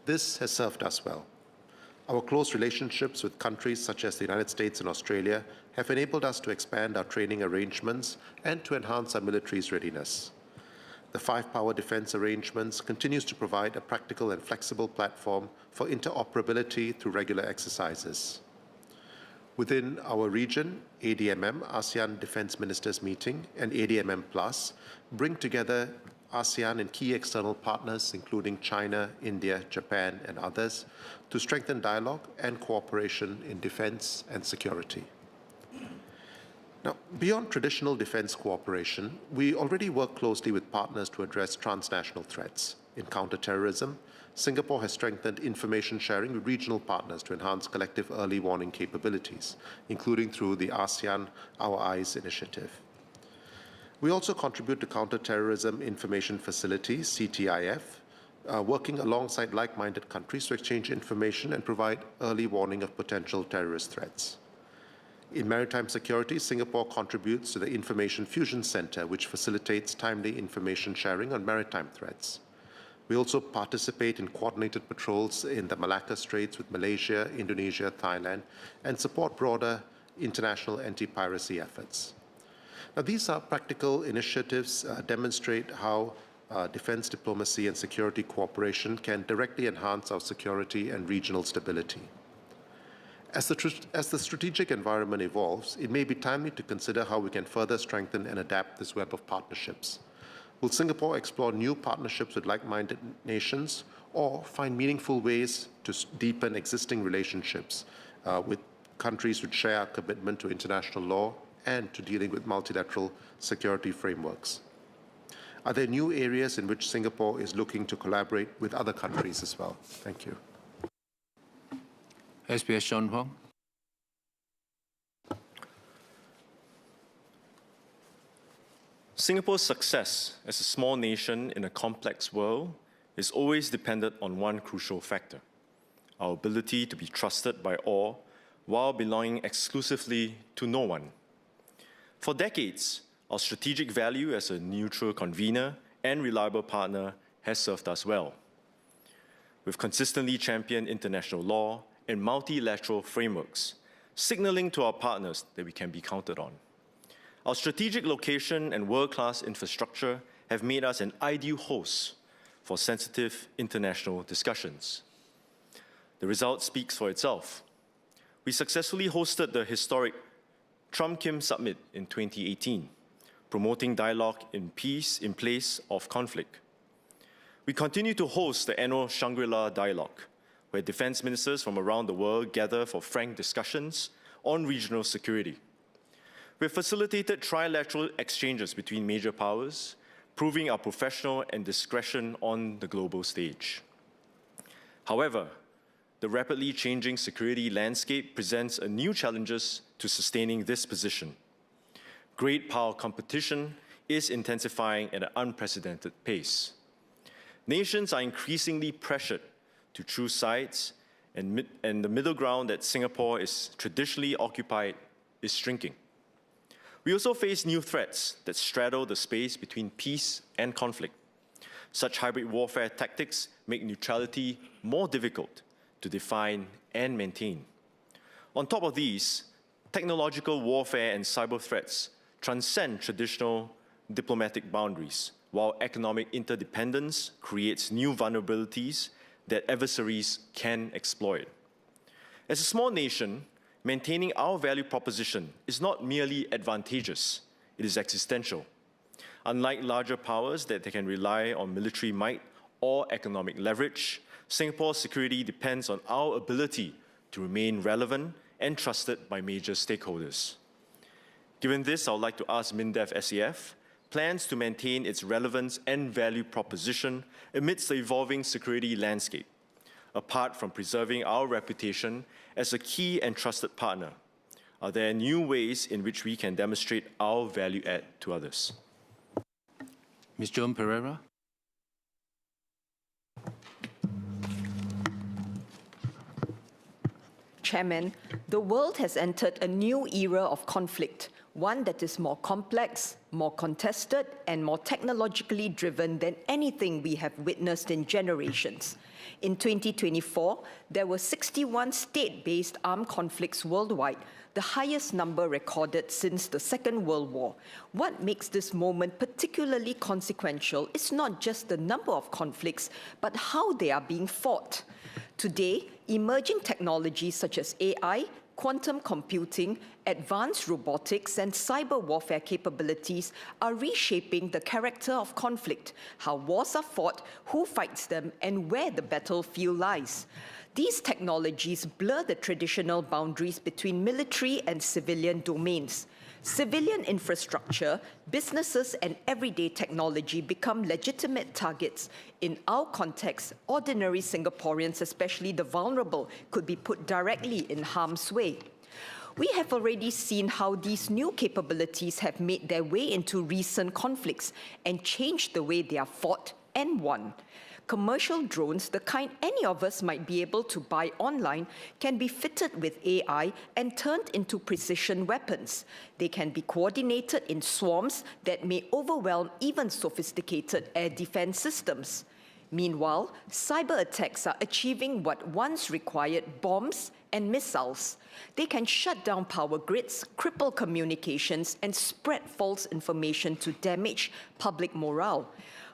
This has served us well. Our close relationships with countries such as the United States and Australia have enabled us to expand our training arrangements and to enhance our military's readiness. The five-power defense arrangements continues to provide a practical and flexible platform for interoperability through regular exercises. Within our region, ADMM, ASEAN Defense Ministers Meeting, and ADMM Plus bring together ASEAN and key external partners, including China, India, Japan, and others, to strengthen dialogue and cooperation in defense and security. Now, beyond traditional defense cooperation, we already work closely with partners to address transnational threats. In counterterrorism, Singapore has strengthened information sharing with regional partners to enhance collective early warning capabilities, including through the ASEAN Our Eyes initiative. We also contribute to Counterterrorism Information Facility, CTIF, working alongside like-minded countries to exchange information and provide early warning of potential terrorist threats. In maritime security, Singapore contributes to the Information Fusion Center, which facilitates timely information sharing on maritime threats. We also participate in coordinated patrols in the Malacca Straits with Malaysia, Indonesia, Thailand, and support broader international anti-piracy efforts. Now, these are practical initiatives demonstrate how defense diplomacy and security cooperation can directly enhance our security and regional stability. As the strategic environment evolves, it may be timely to consider how we can further strengthen and adapt this web of partnerships. Will Singapore explore new partnerships with like-minded nations or find meaningful ways to deepen existing relationships with countries which share our commitment to international law and to dealing with multilateral security frameworks? Are there new areas in which Singapore is looking to collaborate with other countries as well? Thank you. SBS Sean Huang. Singapore's success as a small nation in a complex world is always dependent on one crucial factor: our ability to be trusted by all while belonging exclusively to no one. For decades, our strategic value as a neutral convener and reliable partner has served us well. We've consistently championed international law and multilateral frameworks, signaling to our partners that we can be counted on. Our strategic location and world-class infrastructure have made us an ideal host for sensitive international discussions. The result speaks for itself. We successfully hosted the historic Trump-Kim Summit in 2018, promoting dialogue in peace in place of conflict. We continue to host the annual Shangri-La Dialogue, where defense ministers from around the world gather for frank discussions on regional security. We've facilitated trilateral exchanges between major powers, proving our professional and discretion on the global stage. However, the rapidly changing security landscape presents new challenges to sustaining this position. Great power competition is intensifying at an unprecedented pace. Nations are increasingly pressured to choose sides, and the middle ground that Singapore is traditionally occupied is shrinking. We also face new threats that straddle the space between peace and conflict. Such hybrid warfare tactics make neutrality more difficult to define and maintain. On top of these, technological warfare and cyber threats transcend traditional diplomatic boundaries, while economic interdependence creates new vulnerabilities that adversaries can exploit. As a small nation, maintaining our value proposition is not merely advantageous, it is existential. Unlike larger powers that they can rely on military might or economic leverage, Singapore's security depends on our ability to remain relevant and trusted by major stakeholders. Given this, I would like to ask MINDEF SAF plans to maintain its relevance and value proposition amidst the evolving security landscape. Apart from preserving our reputation as a key and trusted partner, are there new ways in which we can demonstrate our value add to others? Ms. Joan Pereira. Chairman, the world has entered a new era of conflict, one that is more complex, more contested, and more technologically driven than anything we have witnessed in generations. In 2024, there were 61 state-based armed conflicts worldwide, the highest number recorded since the Second World War. What makes this moment particularly consequential is not just the number of conflicts, but how they are being fought. Today, emerging technologies such as AI, quantum computing, advanced robotics, and cyber warfare capabilities are reshaping the character of conflict, how wars are fought, who fights them, and where the battlefield lies. These technologies blur the traditional boundaries between military and civilian domains. Civilian infrastructure, businesses, and everyday technology become legitimate targets. In our context, ordinary Singaporeans, especially the vulnerable, could be put directly in harm's way. We have already seen how these new capabilities have made their way into recent conflicts and changed the way they are fought and won. commercial drones, the kind any of us might be able to buy online, can be fitted with AI and turned into precision weapons. They can be coordinated in swarms that may overwhelm even sophisticated air defense systems. Meanwhile, cyber attacks are achieving what once required bombs and missiles. They can shut down power grids, cripple communications, and spread false information to damage public morale.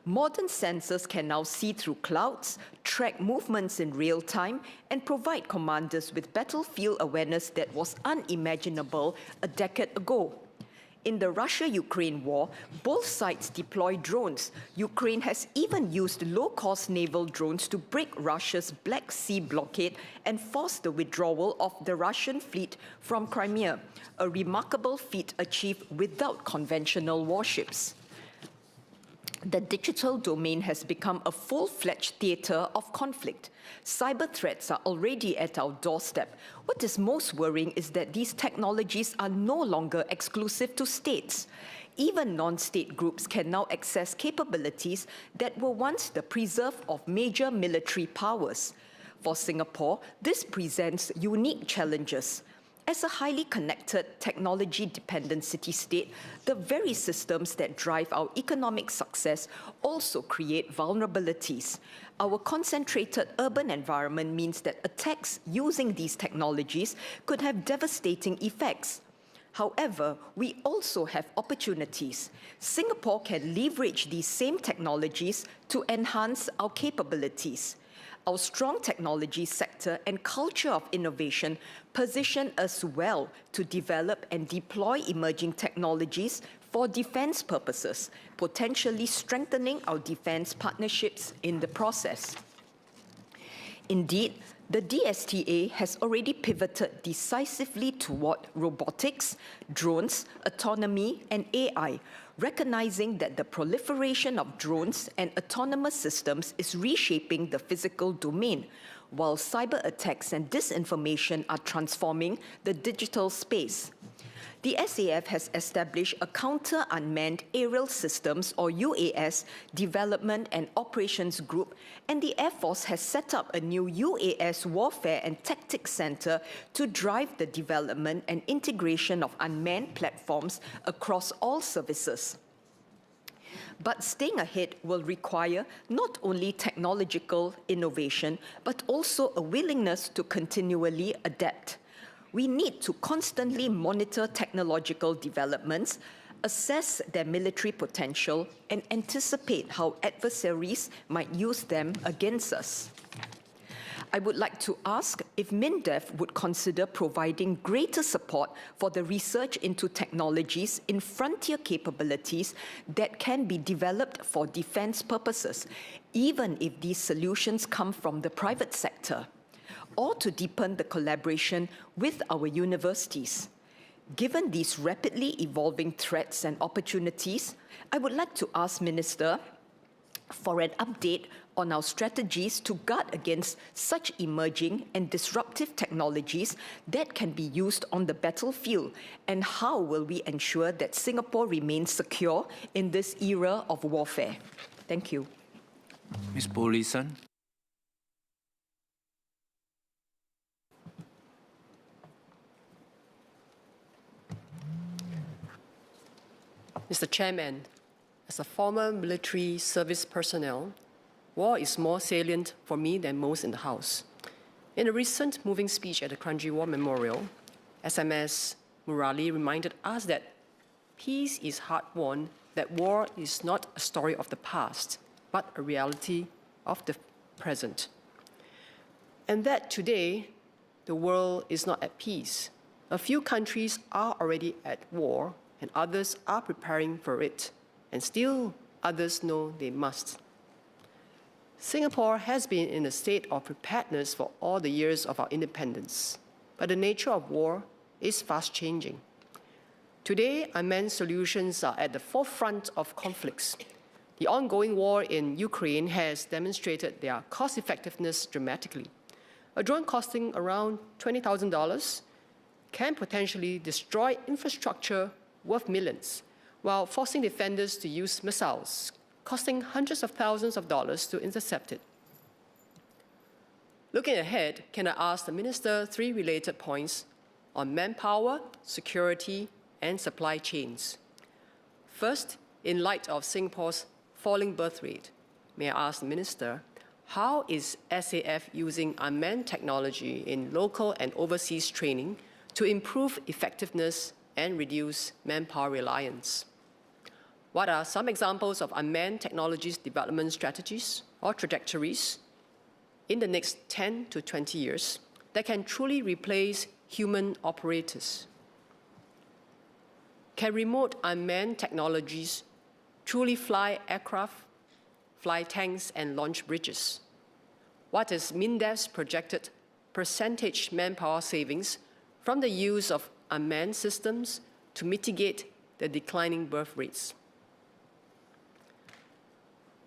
Modern sensors can now see through clouds, track movements in real time, and provide commanders with battlefield awareness that was unimaginable a decade ago. In the Russia-Ukraine war, both sides deploy drones. Ukraine has even used low-cost naval drones to break Russia's Black Sea blockade and force the withdrawal of the Russian fleet from Crimea, a remarkable feat achieved without conventional warships. The digital domain has become a full-fledged theater of conflict. Cyber threats are already at our doorstep. What is most worrying is that these technologies are no longer exclusive to states. Even non-state groups can now access capabilities that were once the preserve of major military powers. For Singapore, this presents unique challenges. As a highly connected, technology-dependent city-state, the very systems that drive our economic success also create vulnerabilities. Our concentrated urban environment means that attacks using these technologies could have devastating effects. However, we also have opportunities. Singapore can leverage these same technologies to enhance our capabilities. Our strong technology sector and culture of innovation position us well to develop and deploy emerging technologies for defense purposes, potentially strengthening our defense partnerships in the process. Indeed, the DSTA has already pivoted decisively toward robotics, drones, autonomy, and AI, recognizing that the proliferation of drones and autonomous systems is reshaping the physical domain, while cyber attacks and disinformation are transforming the digital space. The SAF has established a Counter-Unmanned Aerial Systems, or UAS, Development and Operations Group, and the Air Force has set up a new UAS Warfare and Tactics Center to drive the development and integration of unmanned platforms across all services. But staying ahead will require not only technological innovation, but also a willingness to continually adapt. We need to constantly monitor technological developments, assess their military potential, and anticipate how adversaries might use them against us. I would like to ask if MINDEF would consider providing greater support for the research into technologies in frontier capabilities that can be developed for defense purposes, even if these solutions come from the private sector, or to deepen the collaboration with our universities. Given these rapidly evolving threats and opportunities, I would like to ask Minister for an update on our strategies to guard against such emerging and disruptive technologies that can be used on the battlefield, and how will we ensure that Singapore remains secure in this era of warfare? Thank you. Ms. Polisan. Mr. Chairman, as a former military service personnel, war is more salient for me than most in the House. In a recent moving speech at the Kranji War Memorial, SMS Murali reminded us that peace is hard-won, that war is not a story of the past, but a reality of the present. And that today, the world is not at peace. A few countries are already at war, and others are preparing for it, and still others know they must. Singapore has been in a state of preparedness for all the years of our independence, but the nature of war is fast changing. Today, unmanned solutions are at the forefront of conflicts. The ongoing war in Ukraine has demonstrated their cost effectiveness dramatically. A drone costing around $20,000 can potentially destroy infrastructure worth millions, while forcing defenders to use missiles, costing hundreds of thousands of dollars to intercept it. Looking ahead, can I ask the Minister 3 related points on manpower, security, and supply chains? First, in light of Singapore's falling birth rate, may I ask the Minister, how is SAF using unmanned technology in local and overseas training to improve effectiveness and reduce manpower reliance? What are some examples of unmanned technologies development strategies or trajectories in the next 10 to 20 years that can truly replace human operators? Can remote unmanned technologies truly fly aircraft, fly tanks, and launch bridges? What is MINDEF's projected percentage manpower savings from the use of unmanned systems to mitigate the declining birth rates?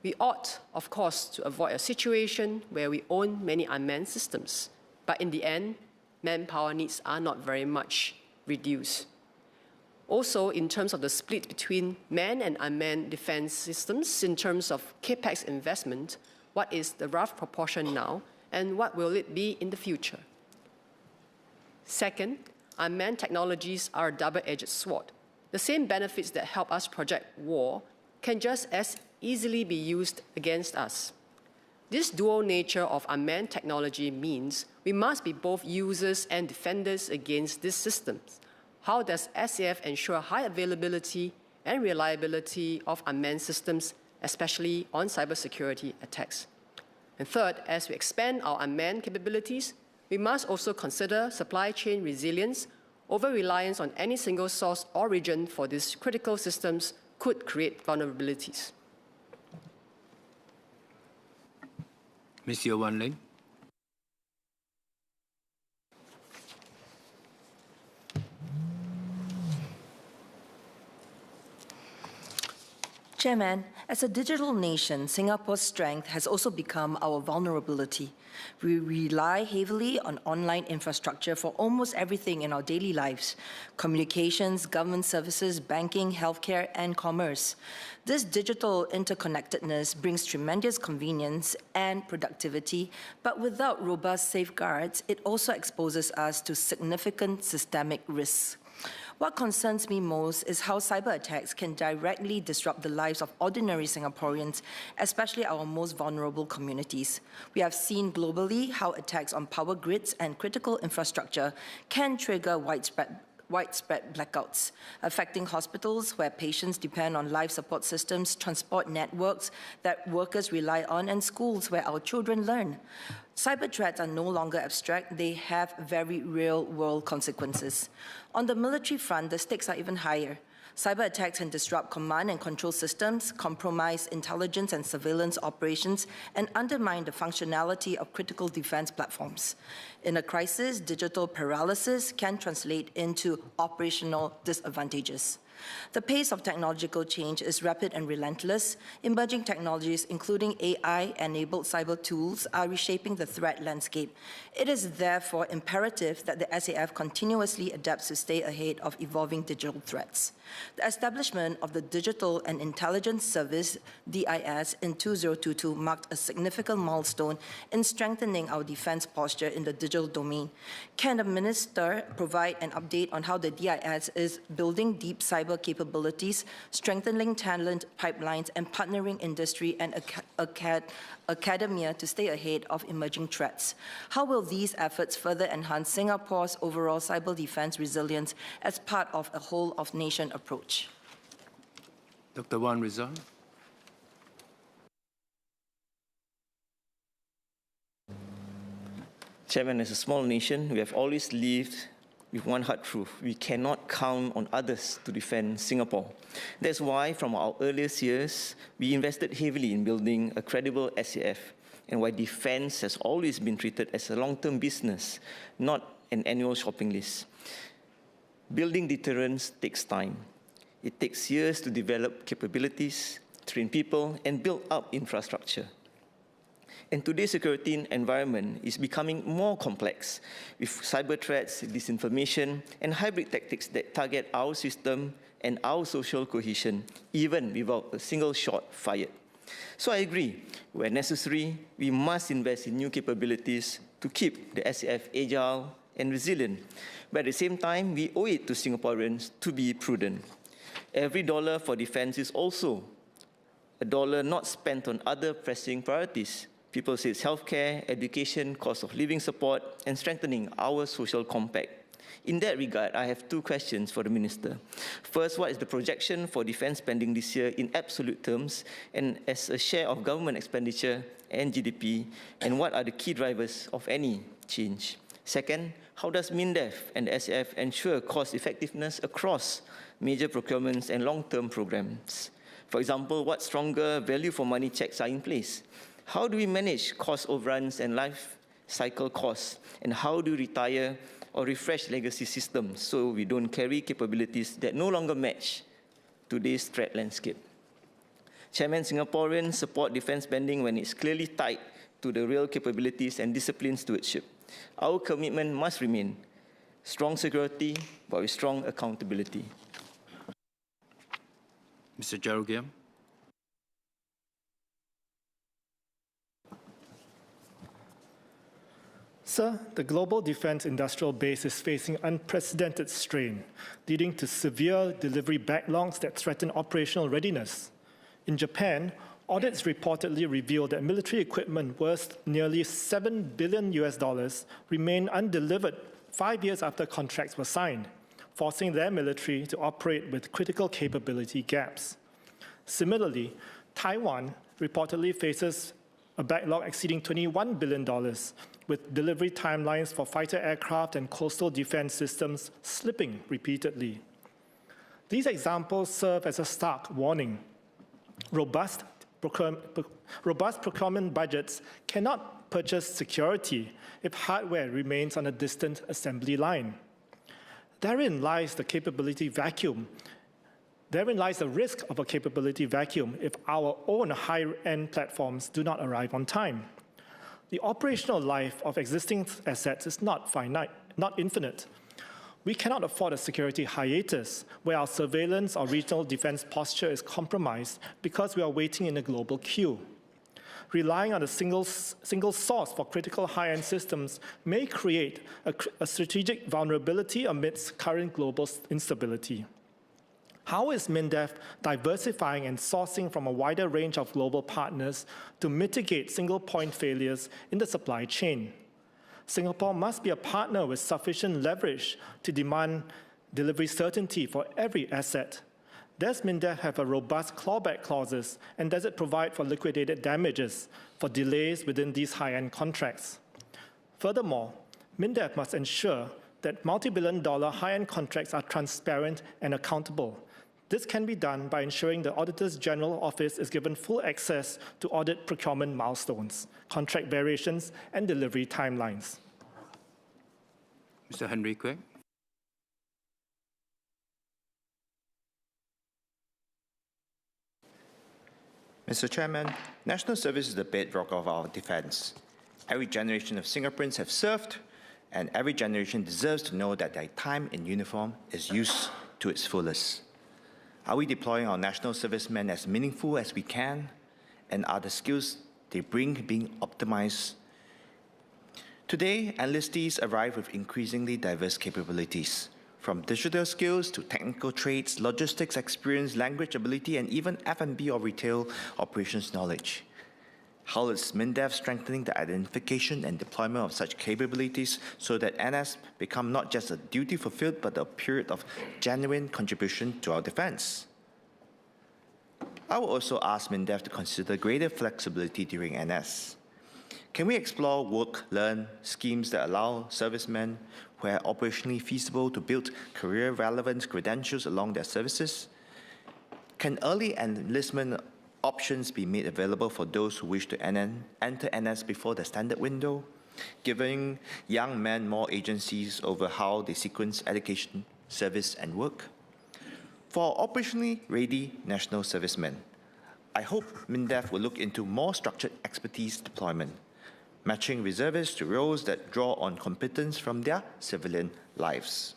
We ought, of course, to avoid a situation where we own many unmanned systems, but in the end, manpower needs are not very much reduced. Also, in terms of the split between manned and unmanned defense systems, in terms of CAPEX investment, what is the rough proportion now, and what will it be in the future? Second, unmanned technologies are a double-edged sword. The same benefits that help us project war can just as easily be used against us. This dual nature of unmanned technology means we must be both users and defenders against these systems. How does SAF ensure high availability and reliability of unmanned systems, especially on cybersecurity attacks? And third, as we expand our unmanned capabilities, we must also consider supply chain resilience. Over-reliance on any single source or region for these critical systems could create vulnerabilities. Ms. Yeo Wan Ling. Chairman, as a digital nation, Singapore's strength has also become our vulnerability. We rely heavily on online infrastructure for almost everything in our daily lives: communications, government services, banking, healthcare, and commerce. This digital interconnectedness brings tremendous convenience and productivity, but without robust safeguards, it also exposes us to significant systemic risks. What concerns me most is how cyber attacks can directly disrupt the lives of ordinary Singaporeans, especially our most vulnerable communities. We have seen globally how attacks on power grids and critical infrastructure can trigger widespread blackouts, affecting hospitals where patients depend on life support systems, transport networks that workers rely on, and schools where our children learn. Cyber threats are no longer abstract, they have very real-world consequences. On the military front, the stakes are even higher. Cyber attacks can disrupt command and control systems, compromise intelligence and surveillance operations, and undermine the functionality of critical defense platforms. In a crisis, digital paralysis can translate into operational disadvantages. The pace of technological change is rapid and relentless. Emerging technologies, including AI-enabled cyber tools, are reshaping the threat landscape. It is therefore imperative that the SAF continuously adapts to stay ahead of evolving digital threats. The establishment of the Digital and Intelligence Service, DIS, in 2022 marked a significant milestone in strengthening our defense posture in the digital domain. Can the Minister provide an update on how the DIS is building deep cyber capabilities, strengthening talent pipelines, and partnering industry and academia to stay ahead of emerging threats? How will these efforts further enhance Singapore's overall cyber defense resilience as part of a whole-of-nation approach? Dr. Wan Rizal. Chairman, as a small nation, we have always lived with one hard truth: we cannot count on others to defend Singapore. That's why, from our earliest years, we invested heavily in building a credible SAF, and why defense has always been treated as a long-term business, not an annual shopping list. Building deterrence takes time. It takes years to develop capabilities, train people, and build up infrastructure. And today's security environment is becoming more complex, with cyber threats, disinformation, and hybrid tactics that target our system and our social cohesion, even without a single shot fired. So I agree, where necessary, we must invest in new capabilities to keep the SAF agile and resilient. But at the same time, we owe it to Singaporeans to be prudent. Every dollar for defense is also a dollar not spent on other pressing priorities. People say it's healthcare, education, cost of living support, and strengthening our social compact. In that regard, I have two questions for the Minister. First, what is the projection for defense spending this year in absolute terms and as a share of government expenditure and GDP, and what are the key drivers of any change? Second, how does MINDEF and the SAF ensure cost effectiveness across major procurements and long-term programs? For example, what stronger value for money checks are in place? How do we manage cost overruns and life cycle costs? And how do we retire or refresh legacy systems so we don't carry capabilities that no longer match today's threat landscape? Chairman, Singaporeans support defense spending when it's clearly tied to the real capabilities and disciplined stewardship. Our commitment must remain strong security, but with strong accountability. Mr. Jarogiam. Sir, the global defense industrial base is facing unprecedented strain, leading to severe delivery backlogs that threaten operational readiness. In Japan, audits reportedly revealed that military equipment worth nearly $7 billion remained undelivered 5 years after contracts were signed, forcing their military to operate with critical capability gaps. Similarly, Taiwan reportedly faces a backlog exceeding $21 billion, with delivery timelines for fighter aircraft and coastal defense systems slipping repeatedly. These examples serve as a stark warning. Robust procurement budgets cannot purchase security if hardware remains on a distant assembly line. Therein lies the capability vacuum. Therein lies the risk of a capability vacuum if our own high-end platforms do not arrive on time. The operational life of existing assets is not finite, not infinite. We cannot afford a security hiatus where our surveillance or regional defense posture is compromised because we are waiting in a global queue. Relying on a single source for critical high-end systems may create a strategic vulnerability amidst current global instability. How is MINDEF diversifying and sourcing from a wider range of global partners to mitigate single-point failures in the supply chain? Singapore must be a partner with sufficient leverage to demand delivery certainty for every asset. Does MINDEF have a robust clawback clauses, and does it provide for liquidated damages for delays within these high-end contracts? Furthermore, MINDEF must ensure that multi-billion-dollar high-end contracts are transparent and accountable. This can be done by ensuring the Auditor's General Office is given full access to audit procurement milestones, contract variations, and delivery timelines. Mr. Henry Kwek. Mr. Chairman, national service is the bedrock of our defense. Every generation of Singaporeans have served, and every generation deserves to know that their time in uniform is used to its fullest. Are we deploying our national servicemen as meaningful as we can? And are the skills they bring being optimized? Today, enlistees arrive with increasingly diverse capabilities, from digital skills to technical traits, logistics experience, language ability, and even F&B or retail operations knowledge. How is MINDEF strengthening the identification and deployment of such capabilities so that NS become not just a duty fulfilled but a period of genuine contribution to our defense? I will also ask MINDEF to consider greater flexibility during NS. Can we explore work-learn schemes that allow servicemen who are operationally feasible to build career-relevant credentials along their services? Can early enlistment options be made available for those who wish to enter NS before the standard window, giving young men more agencies over how they sequence education, service, and work? For operationally ready national servicemen, I hope MINDEF will look into more structured expertise deployment, matching reservists to roles that draw on competence from their civilian lives.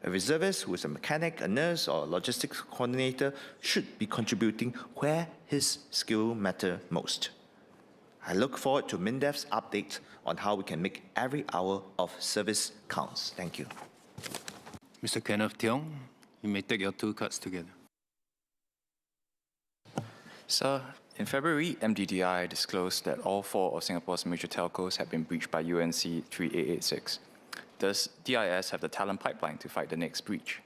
A reservist who is a mechanic, a nurse, or a logistics coordinator should be contributing where his skill matters most. I look forward to MINDEF's update on how we can make every hour of service counts. Thank you. Mr. Kenneth Tiong, you may take your 2 cards together. Sir, in February, MDDI disclosed that all 4 of Singapore's major telcos had been breached by UNC 3886. Does DIS have the talent pipeline to fight the next breach?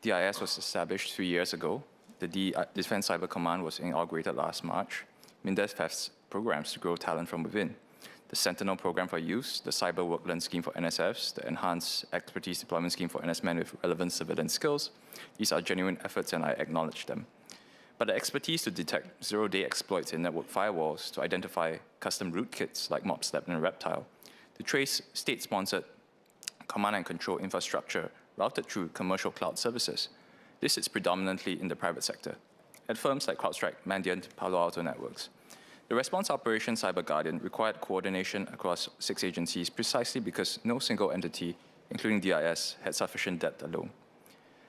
DIS was established 3 years ago. The Defense Cyber Command was inaugurated last March. MINDEF has programs to grow talent from within. The Sentinel Program for Youth, the Cyber Work Learn Scheme for NSFs, the Enhanced Expertise Deployment Scheme for NSmen with relevant civilian skills. These are genuine efforts and I acknowledge them. But the expertise to detect zero-day exploits in network firewalls, to identify custom rootkits like Mobstep and Reptile, to trace state-sponsored command and control infrastructure routed through commercial cloud services. This is predominantly in the private sector, at firms like CrowdStrike, Mandiant, Palo Alto Networks. The Response Operation Cyber Guardian required coordination across 6 agencies precisely because no single entity, including DIS, had sufficient depth alone.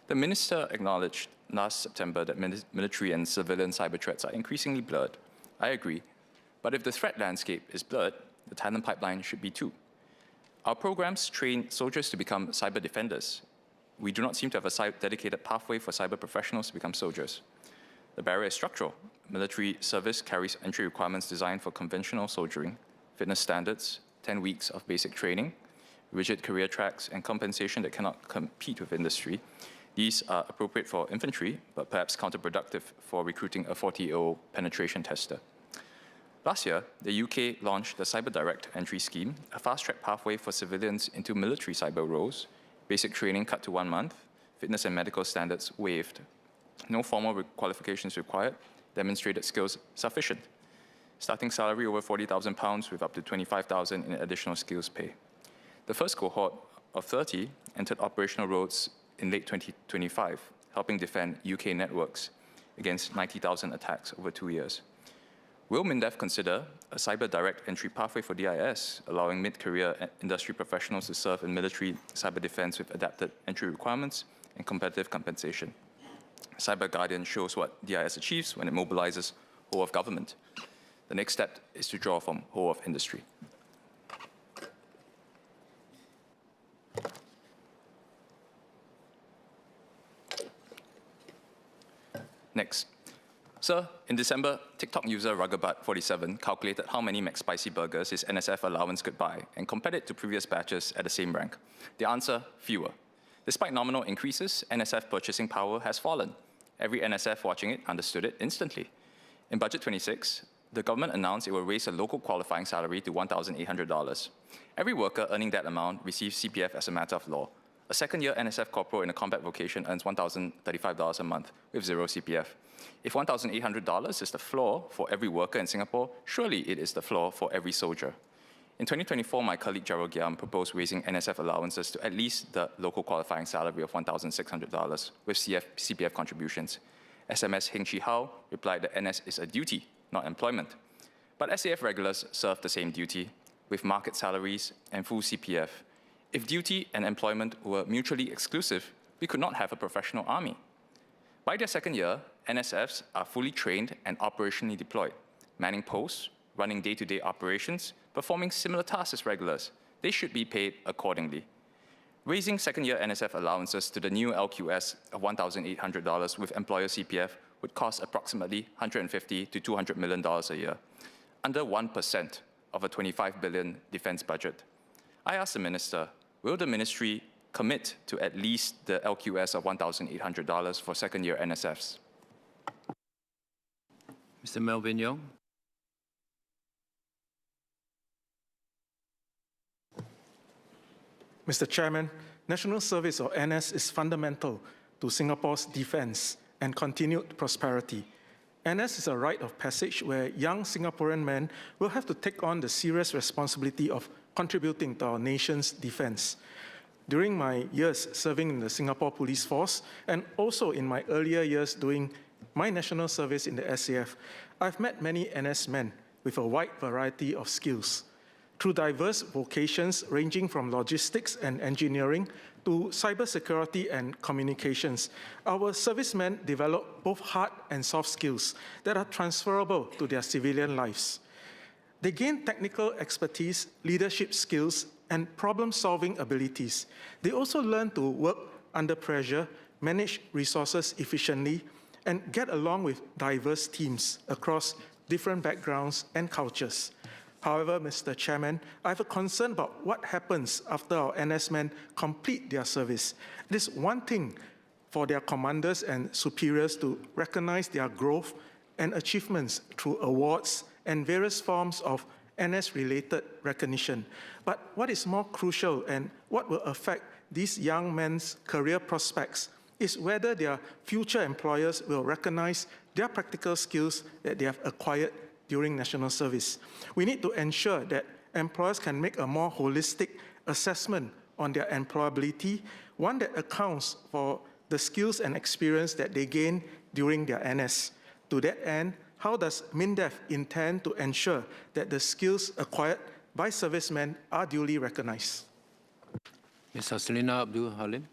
The Minister acknowledged last September that military and civilian cyber threats are increasingly blurred. I agree, but if the threat landscape is blurred, the talent pipeline should be too. Our programs train soldiers to become cyber defenders. We do not seem to have a dedicated pathway for cyber professionals to become soldiers. The barrier is structural. Military service carries entry requirements designed for conventional soldiering, fitness standards, 10 weeks of basic training, rigid career tracks, and compensation that cannot compete with industry. These are appropriate for infantry, but perhaps counterproductive for recruiting a 40-year-old penetration tester. Last year, the UK launched the Cyber Direct Entry Scheme, a fast-track pathway for civilians into military cyber roles, basic training cut to 1 month, fitness and medical standards waived. No formal qualifications required, demonstrated skills sufficient. Starting salary over £40,000 with up to £25,000 in additional skills pay. The first cohort of 30 entered operational roles in late 2025, helping defend UK networks against 90,000 attacks over 2 years. Will MINDEF consider a cyber direct entry pathway for DIS, allowing mid-career industry professionals to serve in military cyber defense with adapted entry requirements and competitive compensation? Cyber Guardian shows what DIS achieves when it mobilizes whole of government. The next step is to draw from whole of industry. Next. Sir, in December, TikTok user Ruggerbutt47 calculated how many McSpicy burgers his NSF allowance could buy and compared it to previous batches at the same rank. The answer, fewer. Despite nominal increases, NSF purchasing power has fallen. Every NSF watching it understood it instantly. In Budget 26, the government announced it will raise a local qualifying salary to $1,800. Every worker earning that amount receives CPF as a matter of law. A second-year NSF corporal in a combat vocation earns $1,035 a month with zero CPF. If $1,800 is the floor for every worker in Singapore, surely it is the floor for every soldier. In 2024, my colleague Gerald Giam proposed raising NSF allowances to at least the local qualifying salary of $1,600 with CPF contributions. SMS Heng Chi Hao replied that NS is a duty, not employment. But SAF regulars serve the same duty with market salaries and full CPF. If duty and employment were mutually exclusive, we could not have a professional army. By their second year, NSFs are fully trained and operationally deployed, manning posts, running day-to-day operations, performing similar tasks as regulars. They should be paid accordingly. Raising second-year NSF allowances to the new LQS of $1,800 with employer CPF would cost approximately $150 to $200 million a year, under 1% of a $25 billion defense budget. I asked the minister, will the ministry commit to at least the LQS of $1,800 for second-year NSFs? Mr. Melvin Yong. Mr. Chairman, National Service or NS is fundamental to Singapore's defense and continued prosperity. NS is a rite of passage where young Singaporean men will have to take on the serious responsibility of contributing to our nation's defense. During my years serving in the Singapore Police Force and also in my earlier years doing my national service in the SAF, I've met many NS men with a wide variety of skills. through diverse vocations ranging from logistics and engineering to cybersecurity and communications. Our servicemen develop both hard and soft skills that are transferable to their civilian lives. They gain technical expertise, leadership skills, and problem-solving abilities. They also learn to work under pressure, manage resources efficiently, and get along with diverse teams across different backgrounds and cultures. However, Mr. Chairman, I have a concern about what happens after our NS men complete their service. It is one thing for their commanders and superiors to recognize their growth and achievements through awards and various forms of NS-related recognition. But what is more crucial and what will affect these young men's career prospects is whether their future employers will recognize their practical skills that they have acquired during national service. We need to ensure that employers can make a more holistic assessment on their employability, one that accounts for the skills and experience that they gain during their NS. To that end, how does MINDEF intend to ensure that the skills acquired by servicemen are duly recognized? Ms. Hasselina Abdul Halim.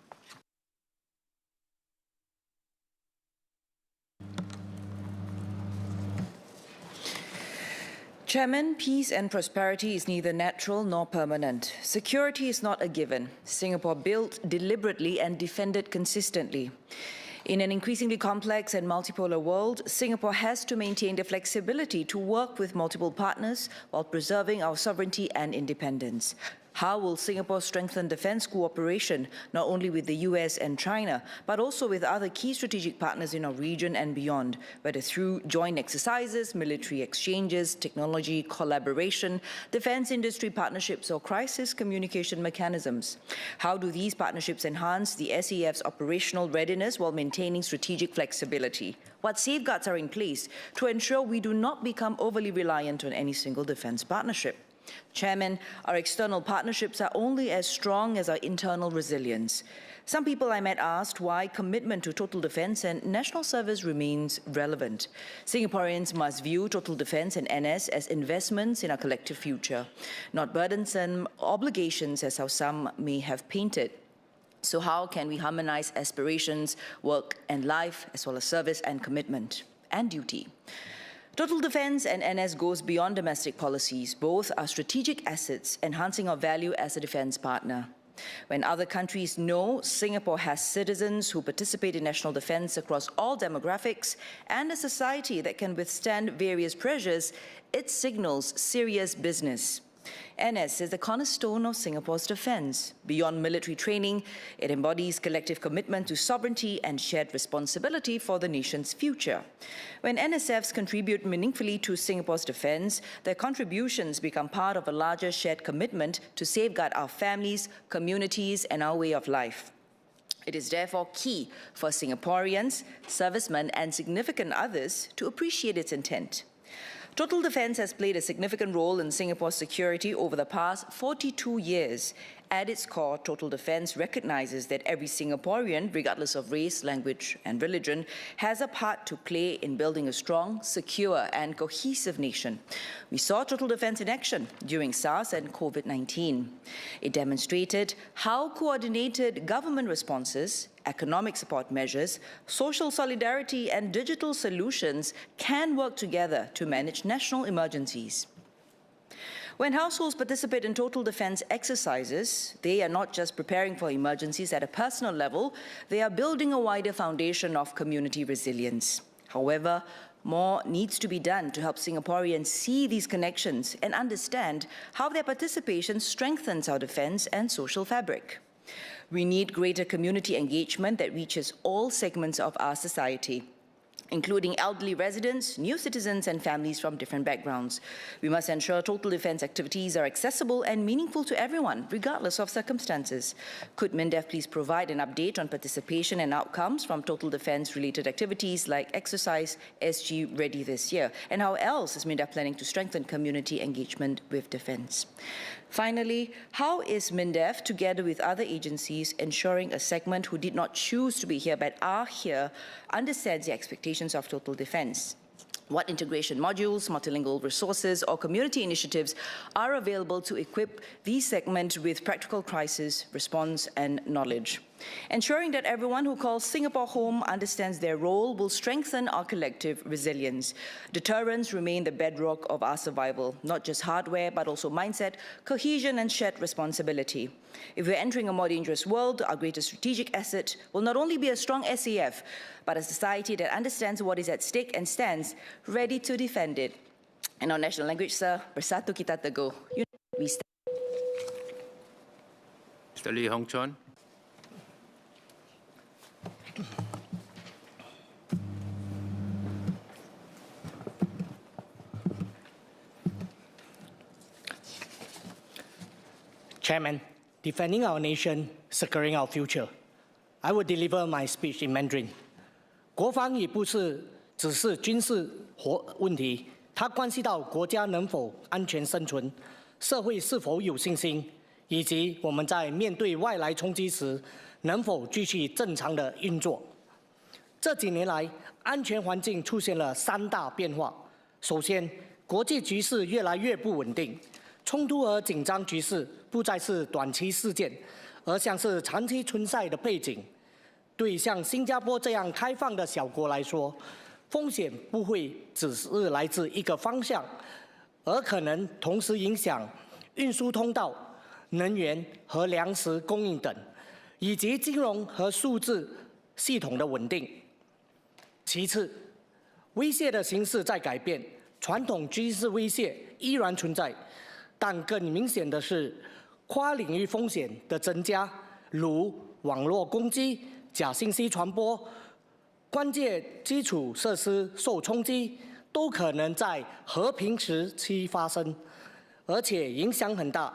Chairman, peace and prosperity is neither natural nor permanent. Security is not a given. Singapore built deliberately and defended consistently. In an increasingly complex and multipolar world, Singapore has to maintain the flexibility to work with multiple partners while preserving our sovereignty and independence. How will Singapore strengthen defense cooperation, not only with the US and China, but also with other key strategic partners in our region and beyond, whether through joint exercises, military exchanges, technology collaboration, defense industry partnerships, or crisis communication mechanisms? How do these partnerships enhance the SAF's operational readiness while maintaining strategic flexibility? What safeguards are in place to ensure we do not become overly reliant on any single defense partnership? Chairman, our external partnerships are only as strong as our internal resilience. Some people I met asked why commitment to total defense and national service remains relevant. Singaporeans must view total defense and NS as investments in our collective future, not burdensome obligations as how some may have painted. So how can we harmonize aspirations, work and life, as well as service and commitment and duty? Total defense and NS goes beyond domestic policies. Both are strategic assets, enhancing our value as a defense partner. When other countries know Singapore has citizens who participate in national defense across all demographics and a society that can withstand various pressures, it signals serious business. NS is the cornerstone of Singapore's defense. Beyond military training, it embodies collective commitment to sovereignty and shared responsibility for the nation's future. When NSFs contribute meaningfully to Singapore's defense, their contributions become part of a larger shared commitment to safeguard our families, communities, and our way of life. It is therefore key for Singaporeans, servicemen, and significant others to appreciate its intent. Total defense has played a significant role in Singapore's security over the past 42 years. At its core, total defense recognizes that every Singaporean, regardless of race, language, and religion, has a part to play in building a strong, secure, and cohesive nation. We saw total defense in action during SARS and COVID-19. It demonstrated how coordinated government responses, economic support measures, social solidarity, and digital solutions can work together to manage national emergencies. When households participate in total defense exercises, they are not just preparing for emergencies at a personal level, they are building a wider foundation of community resilience. However, more needs to be done to help Singaporeans see these connections and understand how their participation strengthens our defense and social fabric. We need greater community engagement that reaches all segments of our society, including elderly residents, new citizens, and families from different backgrounds. We must ensure total defense activities are accessible and meaningful to everyone, regardless of circumstances. Could MINDEF please provide an update on participation and outcomes from total defense-related activities like Exercise SG Ready this year? And how else is MINDEF planning to strengthen community engagement with defense? Finally, how is MINDEF, together with other agencies, ensuring a segment who did not choose to be here but are here understands the expectations of total defense? What integration modules, multilingual resources, or community initiatives are available to equip these segments with practical crisis response and knowledge? Ensuring that everyone who calls Singapore home understands their role will strengthen our collective resilience. Deterrence remain the bedrock of our survival, not just hardware, but also mindset, cohesion, and shared responsibility. If we're entering a more dangerous world, our greatest strategic asset will not only be a strong SAF, but a society that understands what is at stake and stands ready to defend it. In our national language, sir, bersatu kita teguh. We stand. Mr. Lee Hong Chon. Chairman, defending our nation, securing our future. I will deliver my speech in Mandarin. 国防也不是只是军事问题，它关系到国家能否安全生存，社会是否有信心，以及我们在面对外来冲击时能否继续正常的运作。这几年来，安全环境出现了3大变化。首先，国际局势越来越不稳定，冲突和紧张局势不再是短期事件，而像是长期存在的背景。对像新加坡这样开放的小国来说，风险不会只是来自一个方向，而可能同时影响运输通道、能源和粮食供应等，以及金融和数字系统的稳定。其次，威胁的形式在改变，传统军事威胁依然存在，但更明显的是跨领域风险的增加，如网络攻击、假信息传播、关键基础设施受冲击，都可能在和平时期发生，而且影响很大。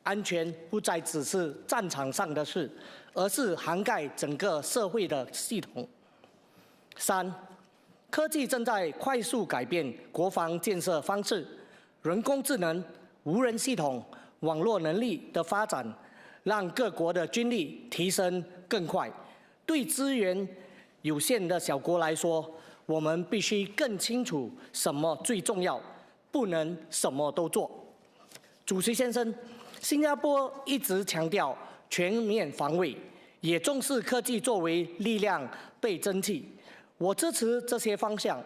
安全不再只是战场上的事，而是涵盖整个社会的系统。3，科技正在快速改变国防建设方式，人工智能、无人系统、网络能力的发展，让各国的军力提升更快。对资源有限的小国来说，我们必须更清楚什么最重要，不能什么都做。主席先生，新加坡一直强调全面防卫，也重视科技作为力量倍增器。我支持这些方向，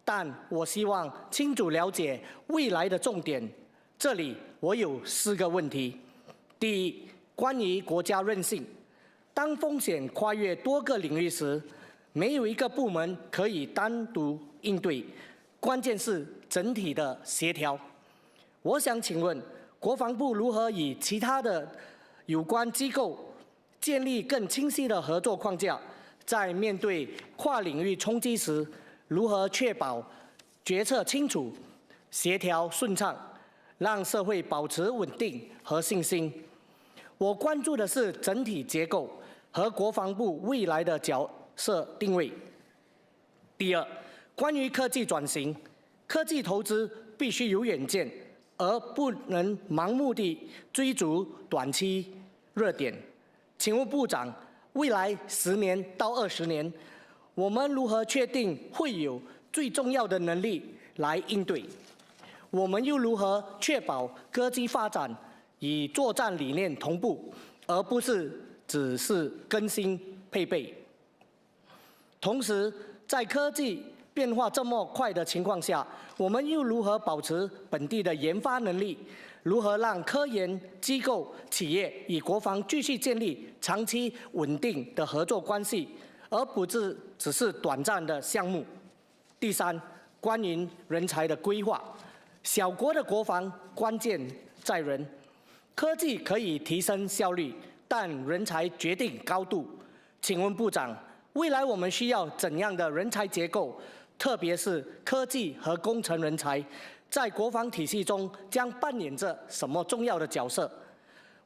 但我希望清楚了解未来的重点。这里我有4个问题。第一，关于国家韧性。当风险跨越多个领域时，没有一个部门可以单独应对，关键是整体的协调。我想请问，国防部如何与其他的有关机构建立更清晰的合作框架？在面对跨领域冲击时，如何确保决策清楚、协调顺畅，让社会保持稳定和信心？我关注的是整体结构和国防部未来的角色定位。第二，关于科技转型，科技投资必须有远见，而不能盲目地追逐短期热点。请问部长，未来10年到20年，我们如何确定会有最重要的能力来应对？我们又如何确保科技发展与作战理念同步，而不是只是更新配备？同时，在科技变化这么快的情况下，我们又如何保持本地的研发能力？如何让科研机构、企业与国防继续建立长期稳定的合作关系，而不是只是短暂的项目？第3，关于人才的规划，小国的国防关键在人，科技可以提升效率，但人才决定高度。请问部长，未来我们需要怎样的人才结构，特别是科技和工程人才？在国防体系中将扮演着什么重要的角色？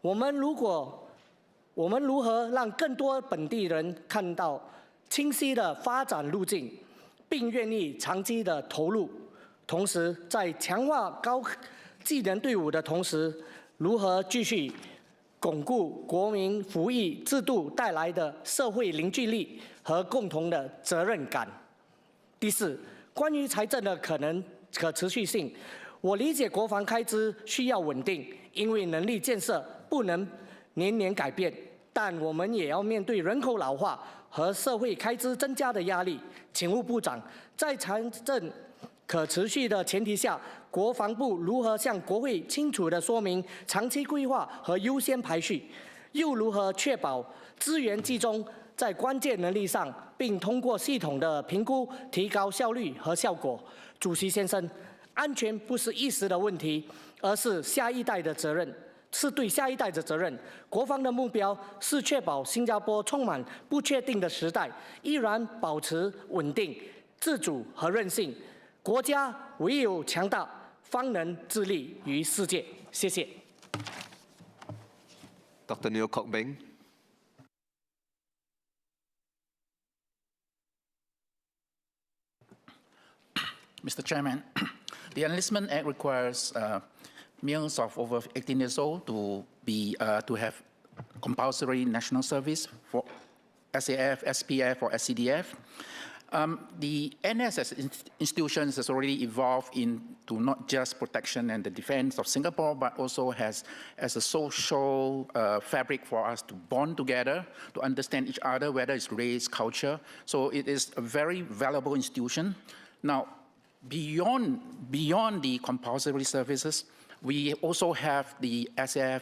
我们如何让更多本地人看到清晰的发展路径，并愿意长期的投入？同时，在强化高技能队伍的同时，如何继续巩固国民服役制度带来的社会凝聚力和共同的责任感？第4，关于财政的可持续性，我理解国防开支需要稳定，因为能力建设不能年年改变，但我们也要面对人口老化和社会开支增加的压力。请问部长，在财政可持续的前提下，国防部如何向国会清楚地说明长期规划和优先排序？又如何确保资源集中在关键能力上，并通过系统的评估提高效率和效果？主席先生，安全不是一时的问题，而是下一代的责任。是对下一代的责任。国防的目标是确保新加坡充满不确定的时代，依然保持稳定、自主和韧性。国家唯有强大，方能自立于世界。谢谢。Dr. Neo Kok Beng. Mr. Chairman, the Enlistment Act requires males of over 18 years old to have compulsory national service for SAF, SPF, or SCDF. The NS as institutions has already evolved into not just protection and the defense of Singapore, but also as a social fabric for us to bond together, to understand each other, whether it's race, culture. So it is a very valuable institution. Now, beyond the compulsory services, we also have the SAF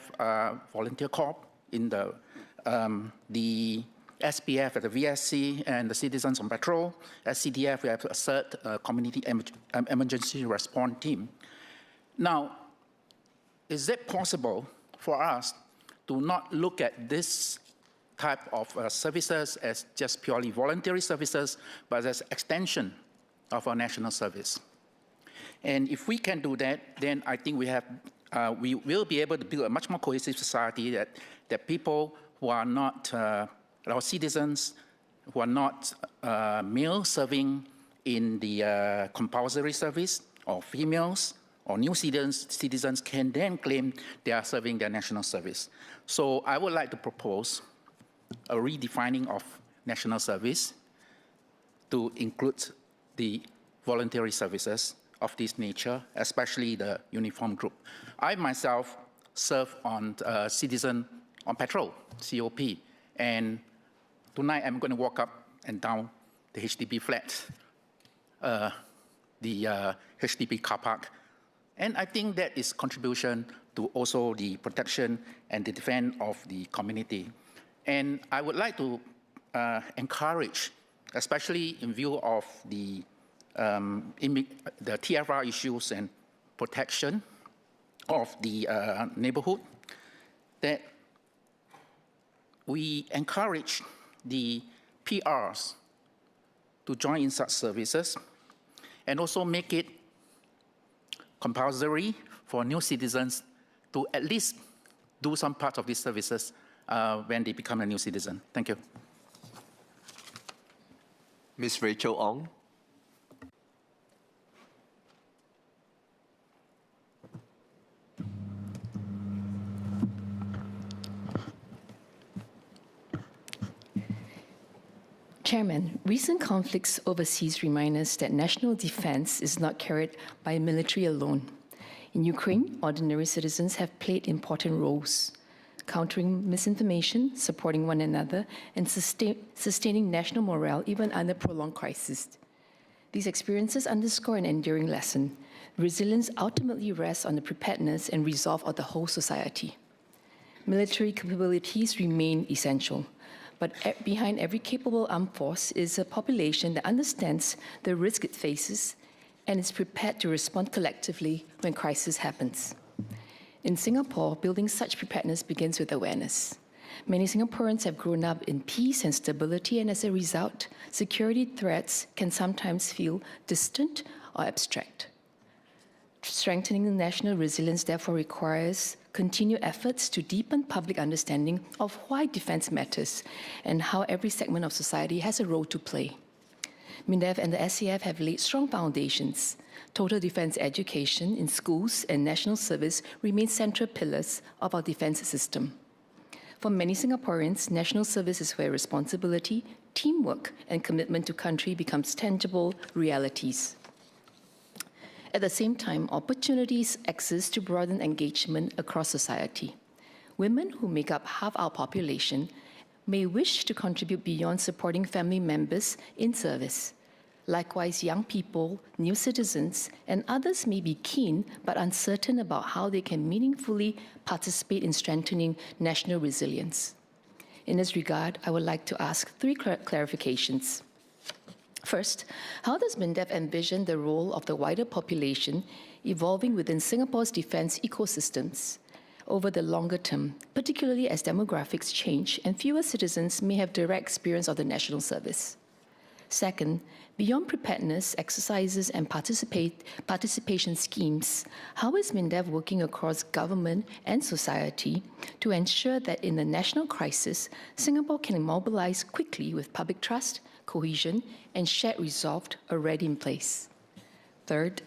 Volunteer Corps in the SPF at the VSC and the Citizens on Patrol. At CDF, we have a CERT, Community Emergency Response Team. Now, is it possible for us to not look at this type of services as just purely voluntary services, but as extension of our national service? And if we can do that, then I think we will be able to build a much more cohesive society that people who are not our citizens, who are not male serving in the compulsory service, or females, or new citizens can then claim they are serving their national service. So I would like to propose a redefining of national service to include the voluntary services of this nature, especially the uniform group. I myself serve on Citizen on Patrol, COP, and tonight I'm going to walk up and down the HDB flat, the HDB car park. And I think that is contribution to also the protection and the defense of the community. And I would like to encourage, especially in view of the TFR issues and protection of the neighborhood, that we encourage the PRs to join in such services and also make it compulsory for new citizens to at least do some part of these services when they become a new citizen. Thank you. Ms. Rachel Ong. Chairman, recent conflicts overseas remind us that national defense is not carried by military alone. In Ukraine, ordinary citizens have played important roles, countering misinformation, supporting one another, and sustaining national morale even under prolonged crisis. These experiences underscore an enduring lesson. Resilience ultimately rests on the preparedness and resolve of the whole society. Military capabilities remain essential, but behind every capable armed force is a population that understands the risk it faces and is prepared to respond collectively when crisis happens. In Singapore, building such preparedness begins with awareness. Many Singaporeans have grown up in peace and stability, and as a result, security threats can sometimes feel distant or abstract. Strengthening the national resilience therefore requires continued efforts to deepen public understanding of why defense matters and how every segment of society has a role to play. MINDEF and the SCF have laid strong foundations. Total defense education in schools and national service remain central pillars of our defense system. For many Singaporeans, national service is where responsibility, teamwork, and commitment to country becomes tangible realities. At the same time, opportunities exist to broaden engagement across society. Women, who make up half our population, may wish to contribute beyond supporting family members in service. Likewise, young people, new citizens, and others may be keen but uncertain about how they can meaningfully participate in strengthening national resilience. In this regard, I would like to ask three clarifications. First, how does MINDEF envision the role of the wider population evolving within Singapore's defense ecosystems over the longer term, particularly as demographics change and fewer citizens may have direct experience of the national service? Second, beyond preparedness, exercises, and participation schemes, how is MINDEF working across government and society to ensure that in the national crisis, Singapore can mobilize quickly with public trust, cohesion, and shared resolve already in place? Third,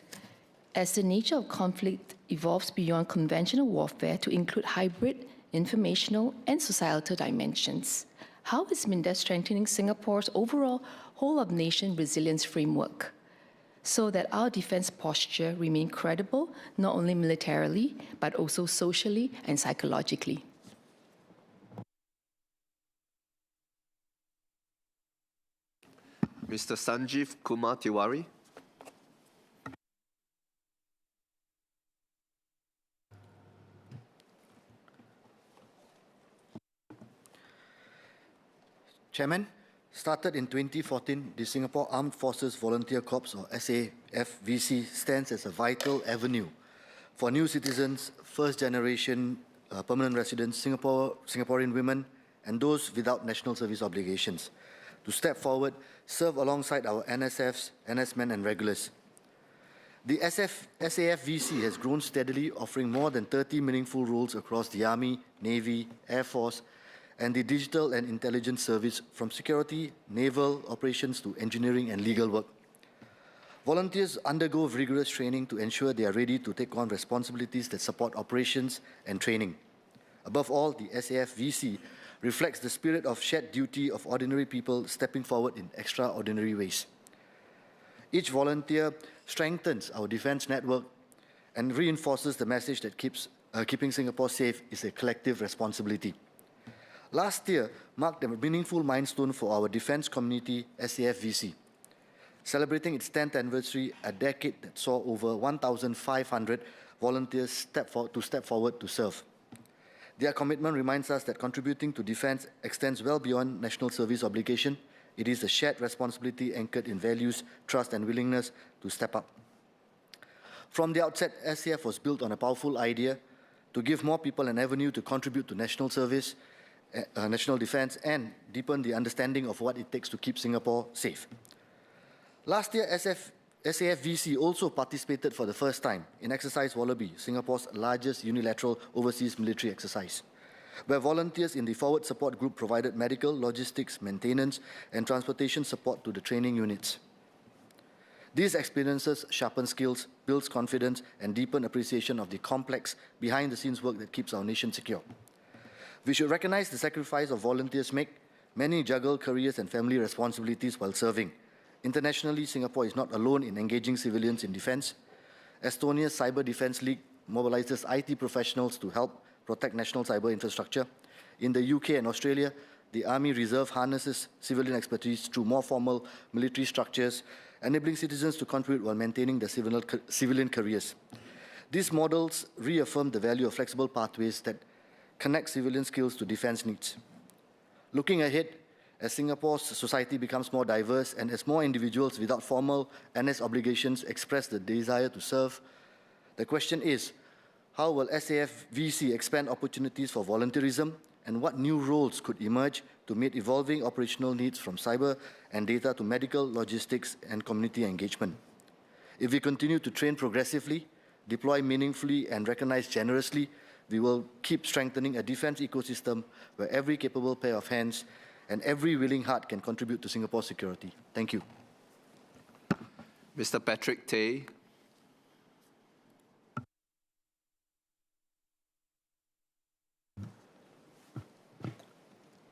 as the nature of conflict evolves beyond conventional warfare to include hybrid, informational, and societal dimensions, how is MINDEF strengthening Singapore's overall whole-of-nation resilience framework so that our defense posture remain credible not only militarily, but also socially and psychologically? Mr. Sanjeev Kumar Tiwari. Chairman, started in 2014, the Singapore Armed Forces Volunteer Corps, or SAFVC, stands as a vital avenue for new citizens, first-generation permanent residents, Singaporean women, and those without national service obligations to step forward, serve alongside our NSFs, NSmen, and regulars. The SAFVC has grown steadily, offering more than 30 meaningful roles across the Army, Navy, Air Force, and the Digital and Intelligence Service, from security, naval operations to engineering and legal work. Volunteers undergo rigorous training to ensure they are ready to take on responsibilities that support operations and training. Above all, the SAFVC reflects the spirit of shared duty of ordinary people stepping forward in extraordinary ways. Each volunteer strengthens our defense network and reinforces the message that keeping Singapore safe is a collective responsibility. Last year marked a meaningful milestone for our defense community, SAFVC, celebrating its 10th anniversary, a decade that saw over 1,500 volunteers step forward to serve. Their commitment reminds us that contributing to defense extends well beyond national service obligation. It is a shared responsibility anchored in values, trust, and willingness to step up. From the outset, SAF was built on a powerful idea to give more people an avenue to contribute to national service, national defense, and deepen the understanding of what it takes to keep Singapore safe. Last year, SAFVC also participated for the first time in Exercise Wallaby, Singapore's largest unilateral overseas military exercise, where volunteers in the Forward Support Group provided medical, logistics, maintenance, and transportation support to the training units. These experiences sharpen skills, builds confidence, and deepen appreciation of the complex, behind-the-scenes work that keeps our nation secure. We should recognize the sacrifice of volunteers make. Many juggle careers and family responsibilities while serving. Internationally, Singapore is not alone in engaging civilians in defense. Estonia's Cyber Defense League mobilizes IT professionals to help protect national cyber infrastructure. In the UK and Australia, the Army Reserve harnesses civilian expertise through more formal military structures, enabling citizens to contribute while maintaining their civilian careers. These models reaffirm the value of flexible pathways that connect civilian skills to defense needs. Looking ahead, as Singapore's society becomes more diverse and as more individuals without formal NS obligations express the desire to serve, the question is, how will SAFVC expand opportunities for volunteerism, and what new roles could emerge to meet evolving operational needs from cyber and data to medical, logistics, and community engagement? If we continue to train progressively, deploy meaningfully, and recognize generously, we will keep strengthening a defense ecosystem where every capable pair of hands and every willing heart can contribute to Singapore's security. Thank you. Mr. Patrick Tay.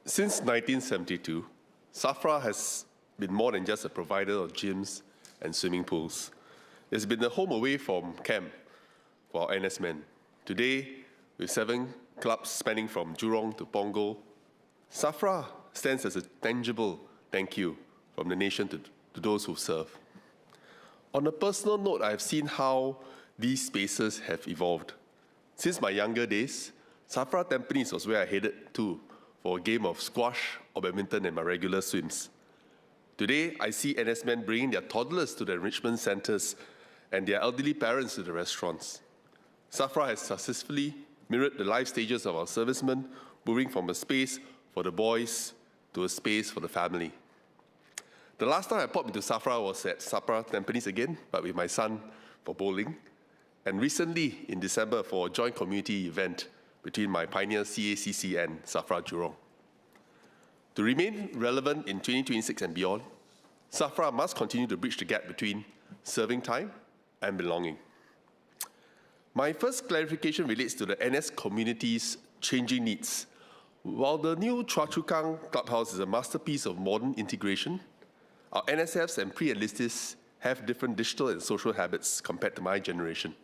Since 1972, SAFRA has been more than just a provider of gyms and swimming pools. It's been the home away from camp for our NS men. Today, with 7 clubs spanning from Jurong to Punggol, SAFRA stands as a tangible thank you from the nation to those who serve. On a personal note, I've seen how these spaces have evolved. Since my younger days, SAFRA Tampines was where I headed to for a game of squash or badminton and my regular swims. Today, I see NS men bringing their toddlers to the enrichment centers and their elderly parents to the restaurants. SAFRA has successfully mirrored the life stages of our servicemen, moving from a space for the boys to a space for the family. The last time I popped into SAFRA was at SAFRA Tampines again, but with my son for bowling, and recently in December for a joint community event between my pioneer CACC and SAFRA Jurong. To remain relevant in 2026 and beyond, SAFRA must continue to bridge the gap between serving time and belonging. My first clarification relates to the NS community's changing needs. While the new Chua Chu Kang clubhouse is a masterpiece of modern integration, our NSFs and pre-enlistees have different digital and social habits compared to my generation.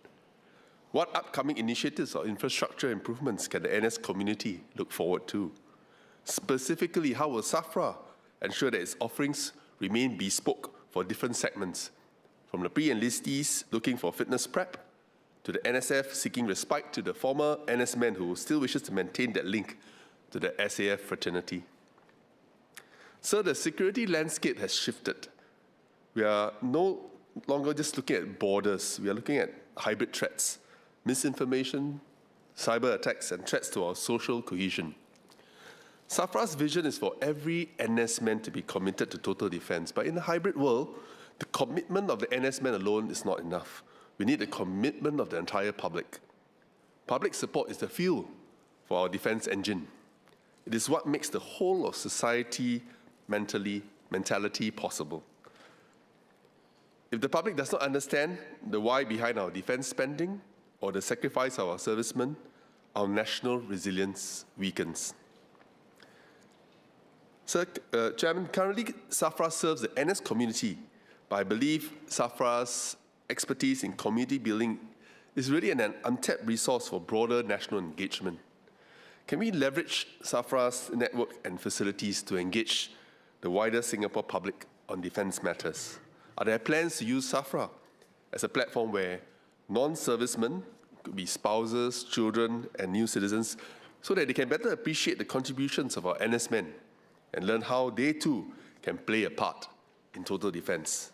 What upcoming initiatives or infrastructure improvements can the NS community look forward to? Specifically, how will SAFRA ensure that its offerings remain bespoke for different segments, from the pre-enlistees looking for fitness prep, to the NSF seeking respite, to the former NS men who still wishes to maintain that link to the SAF fraternity? So the security landscape has shifted. We are no longer just looking at borders. We are looking at hybrid threats, misinformation, cyber attacks, and threats to our social cohesion. SAFRA's vision is for every NS man to be committed to total defense. But in a hybrid world, the commitment of the NS men alone is not enough. We need the commitment of the entire public. Public support is the fuel for our defense engine. It is what makes the whole of society mentality possible. If the public does not understand the why behind our defense spending or the sacrifice of our servicemen, our national resilience weakens. Sir, Chairman, currently SAFRA serves the NS community, but I believe SAFRA's expertise in community building is really an untapped resource for broader national engagement. Can we leverage SAFRA's network and facilities to engage the wider Singapore public on defense matters? Are there plans to use SAFRA as a platform where non-servicemen, could be spouses, children, and new citizens, so that they can better appreciate the contributions of our NS men and learn how they too can play a part in total defense?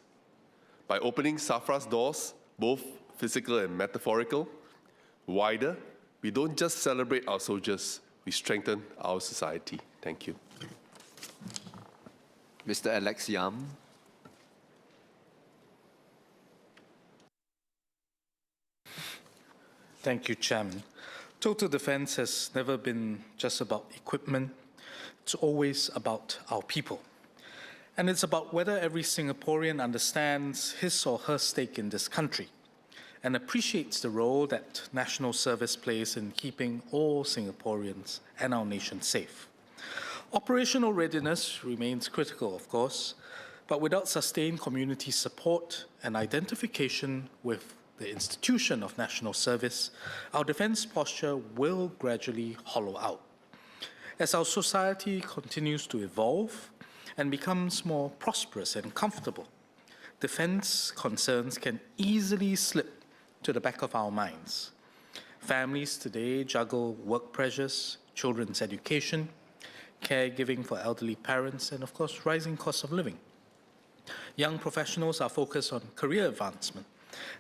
By opening SAFRA's doors, both physical and metaphorical, wider, we don't just celebrate our soldiers, we strengthen our society. Thank you. Mr. Alex Yam. Thank you, Chairman. Total defense has never been just about equipment. It's always about our people. And it's about whether every Singaporean understands his or her stake in this country and appreciates the role that national service plays in keeping all Singaporeans and our nation safe. Operational readiness remains critical, of course, but without sustained community support and identification with the institution of national service, our defense posture will gradually hollow out. As our society continues to evolve and becomes more prosperous and comfortable, defense concerns can easily slip to the back of our minds. Families today juggle work pressures, children's education, caregiving for elderly parents, and of course, rising costs of living. Young professionals are focused on career advancement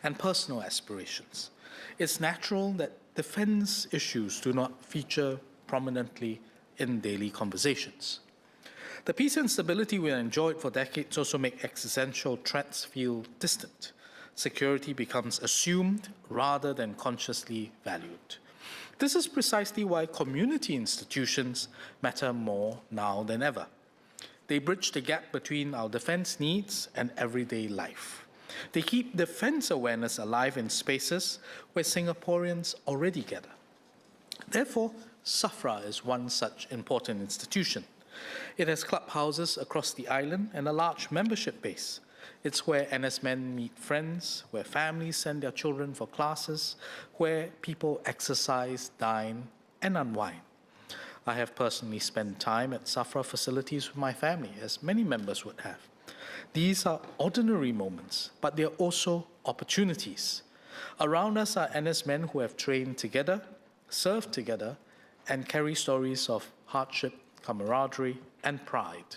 and personal aspirations. It's natural that defense issues do not feature prominently in daily conversations. The peace and stability we enjoyed for decades also make existential threats feel distant. Security becomes assumed rather than consciously valued. This is precisely why community institutions matter more now than ever. They bridge the gap between our defense needs and everyday life. They keep defense awareness alive in spaces where Singaporeans already gather. Therefore, SAFRA is one such important institution. It has clubhouses across the island and a large membership base. It's where NS men meet friends, where families send their children for classes, where people exercise, dine, and unwind. I have personally spent time at SAFRA facilities with my family, as many members would have. These are ordinary moments, but they are also opportunities. Around us are NS men who have trained together, served together, and carry stories of hardship, camaraderie, and pride.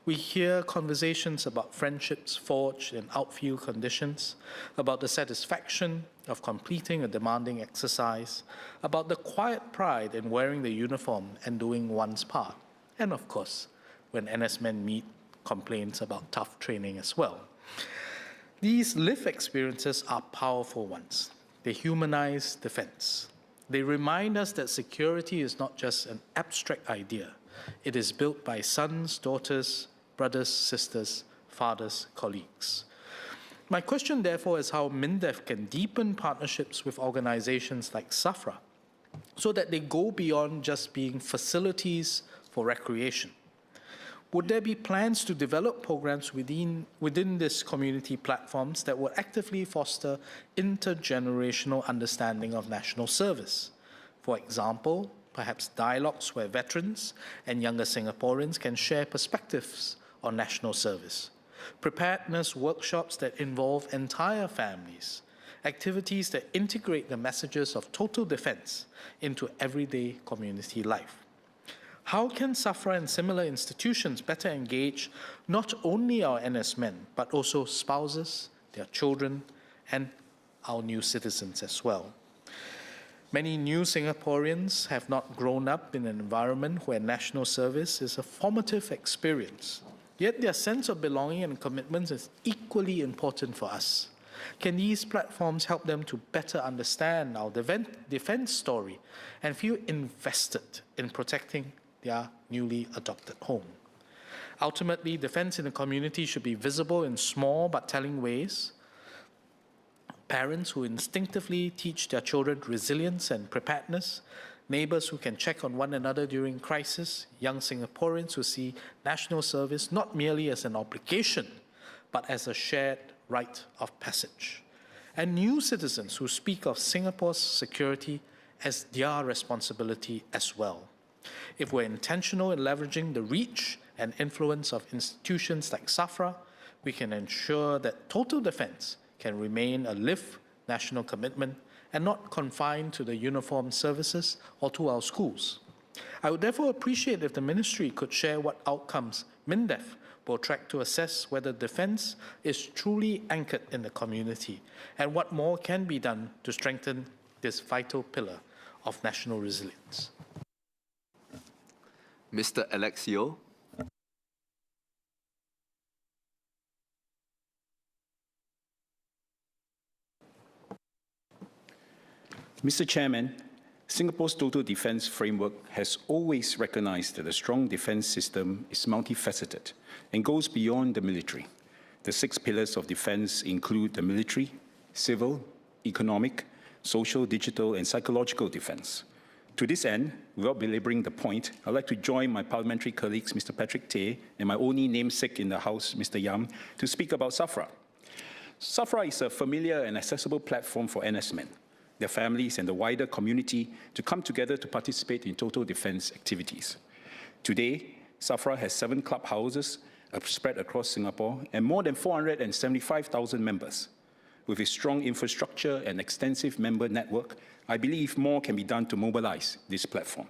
We hear conversations about friendships forged in outfield conditions, about the satisfaction of completing a demanding exercise, about the quiet pride in wearing the uniform and doing one's part, and of course, when NS men meet, complaints about tough training as well. These lived experiences are powerful ones. They humanize defense. They remind us that security is not just an abstract idea. It is built by sons, daughters, brothers, sisters, fathers, colleagues. My question, therefore, is how MINDEF can deepen partnerships with organizations like SAFRA so that they go beyond just being facilities for recreation. Would there be plans to develop programs within these community platforms that will actively foster intergenerational understanding of national service? For example, perhaps dialogues where veterans and younger Singaporeans can share perspectives on national service, preparedness workshops that involve entire families, activities that integrate the messages of total defense into everyday community life. How can SAFRA and similar institutions better engage not only our NS men, but also spouses, their children, and our new citizens as well? Many new Singaporeans have not grown up in an environment where national service is a formative experience. Yet their sense of belonging and commitment is equally important for us. Can these platforms help them to better understand our defense story and feel invested in protecting their newly adopted home? Ultimately, defense in the community should be visible in small but telling ways. Parents who instinctively teach their children resilience and preparedness, neighbors who can check on one another during crisis, young Singaporeans who see national service not merely as an obligation, but as a shared rite of passage, and new citizens who speak of Singapore's security as their responsibility as well. If we're intentional in leveraging the reach and influence of institutions like SAFRA, we can ensure that total defense can remain a lived national commitment and not confined to the uniformed services or to our schools. I would therefore appreciate if the Ministry could share what outcomes MINDEF will track to assess whether defense is truly anchored in the community and what more can be done to strengthen this vital pillar of national resilience. Mr. Alexio. Mr. Chairman, Singapore's total defense framework has always recognized that a strong defense system is multifaceted and goes beyond the military. The 6 pillars of defense include the military, civil, economic, social, digital, and psychological defense. To this end, without belaboring the point, I'd like to join my parliamentary colleagues, Mr. Patrick Tay, and my only namesake in the House, Mr. Yam, to speak about SAFRA. SAFRA is a familiar and accessible platform for NS men, their families, and the wider community to come together to participate in total defense activities. Today, SAFRA has 7 clubhouses spread across Singapore and more than 475,000 members. With its strong infrastructure and extensive member network, I believe more can be done to mobilize this platform.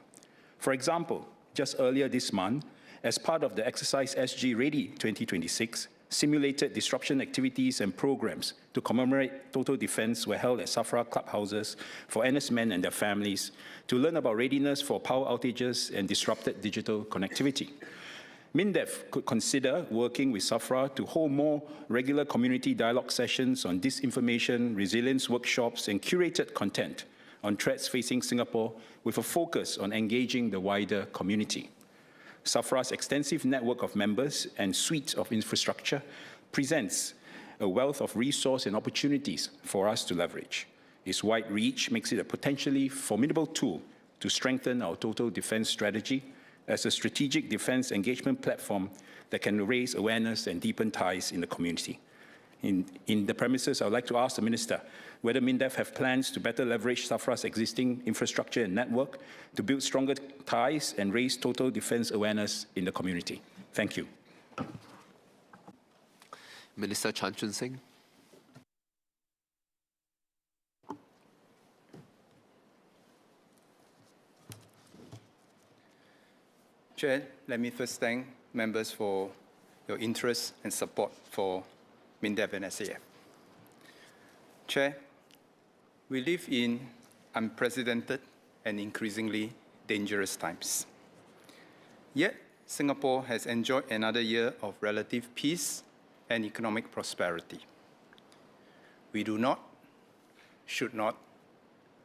For example, just earlier this month, as part of the Exercise SG Ready 2026, simulated disruption activities and programs to commemorate total defense were held at SAFRA clubhouses for NS men and their families to learn about readiness for power outages and disrupted digital connectivity. MINDEF could consider working with SAFRA to hold more regular community dialogue sessions on disinformation, resilience workshops, and curated content on threats facing Singapore with a focus on engaging the wider community. SAFRA's extensive network of members and suite of infrastructure presents a wealth of resource and opportunities for us to leverage. Its wide reach makes it a potentially formidable tool to strengthen our total defense strategy, as a strategic defense engagement platform that can raise awareness and deepen ties in the community. In the premises, I would like to ask the Minister whether MINDEF have plans to better leverage SAFRA's existing infrastructure and network to build stronger ties and raise total defense awareness in the community. Thank you. Minister Chan Chun Sing. Chair, let me first thank members for your interest and support for MINDEF and SAF. Chair, we live in unprecedented and increasingly dangerous times. Yet, Singapore has enjoyed another year of relative peace and economic prosperity. We do not, should not,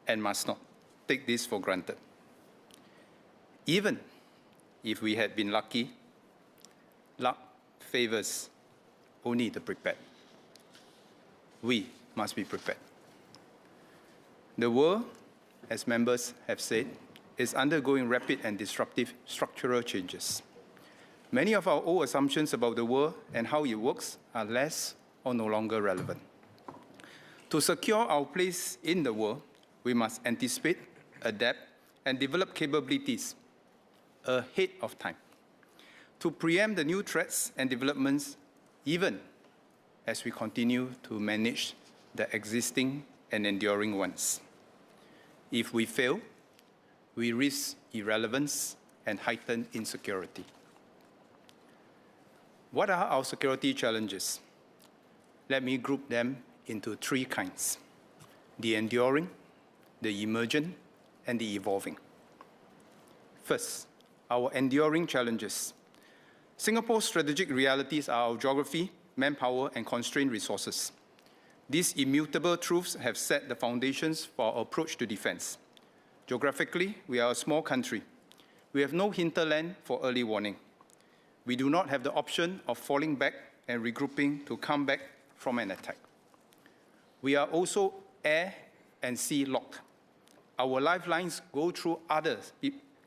and must not take this for granted. Even if we had been lucky, luck favors only the prepared. We must be prepared. The world, as members have said, is undergoing rapid and disruptive structural changes. Many of our old assumptions about the world and how it works are less or no longer relevant. To secure our place in the world, we must anticipate, adapt, and develop capabilities ahead of time to preempt the new threats and developments, even as we continue to manage the existing and enduring ones. If we fail, we risk irrelevance and heightened insecurity. What are our security challenges? Let me group them into three kinds: the enduring, the emergent, and the evolving. First, our enduring challenges. Singapore's strategic realities are our geography, manpower, and constrained resources. These immutable truths have set the foundations for our approach to defense. Geographically, we are a small country. We have no hinterland for early warning. We do not have the option of falling back and regrouping to come back from an attack. We are also air and sea locked. Our lifelines go through other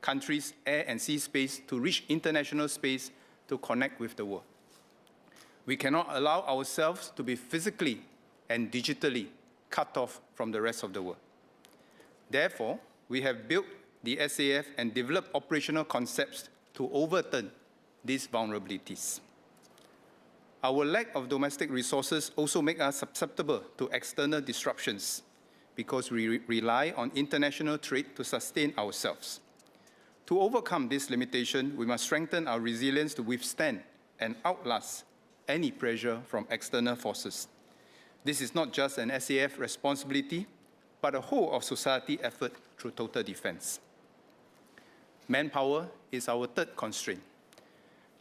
countries' air and sea space to reach international space to connect with the world. We cannot allow ourselves to be physically and digitally cut off from the rest of the world. Therefore, we have built the SAF and developed operational concepts to overturn these vulnerabilities. Our lack of domestic resources also make us susceptible to external disruptions because we rely on international trade to sustain ourselves. To overcome this limitation, we must strengthen our resilience to withstand and outlast any pressure from external forces. This is not just an SAF responsibility, but a whole of society effort through total defense. Manpower is our third constraint.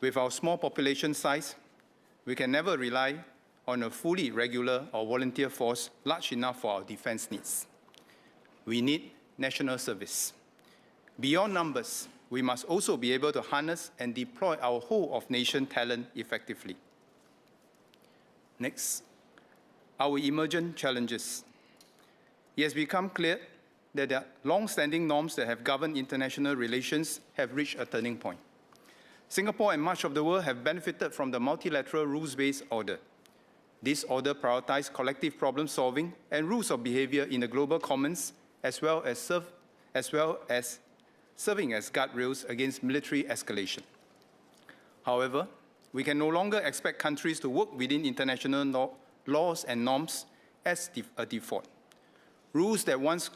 With our small population size, we can never rely on a fully regular or volunteer force large enough for our defense needs. We need national service. Beyond numbers, we must also be able to harness and deploy our whole of nation talent effectively. Next, our emergent challenges. It has become clear that the long-standing norms that have governed international relations have reached a turning point. Singapore and much of the world have benefited from the multilateral rules-based order. This order prioritizes collective problem-solving and rules of behavior in the global commons, as well as serving as guardrails against military escalation. However, we can no longer expect countries to work within international laws and norms as a default. Rules that once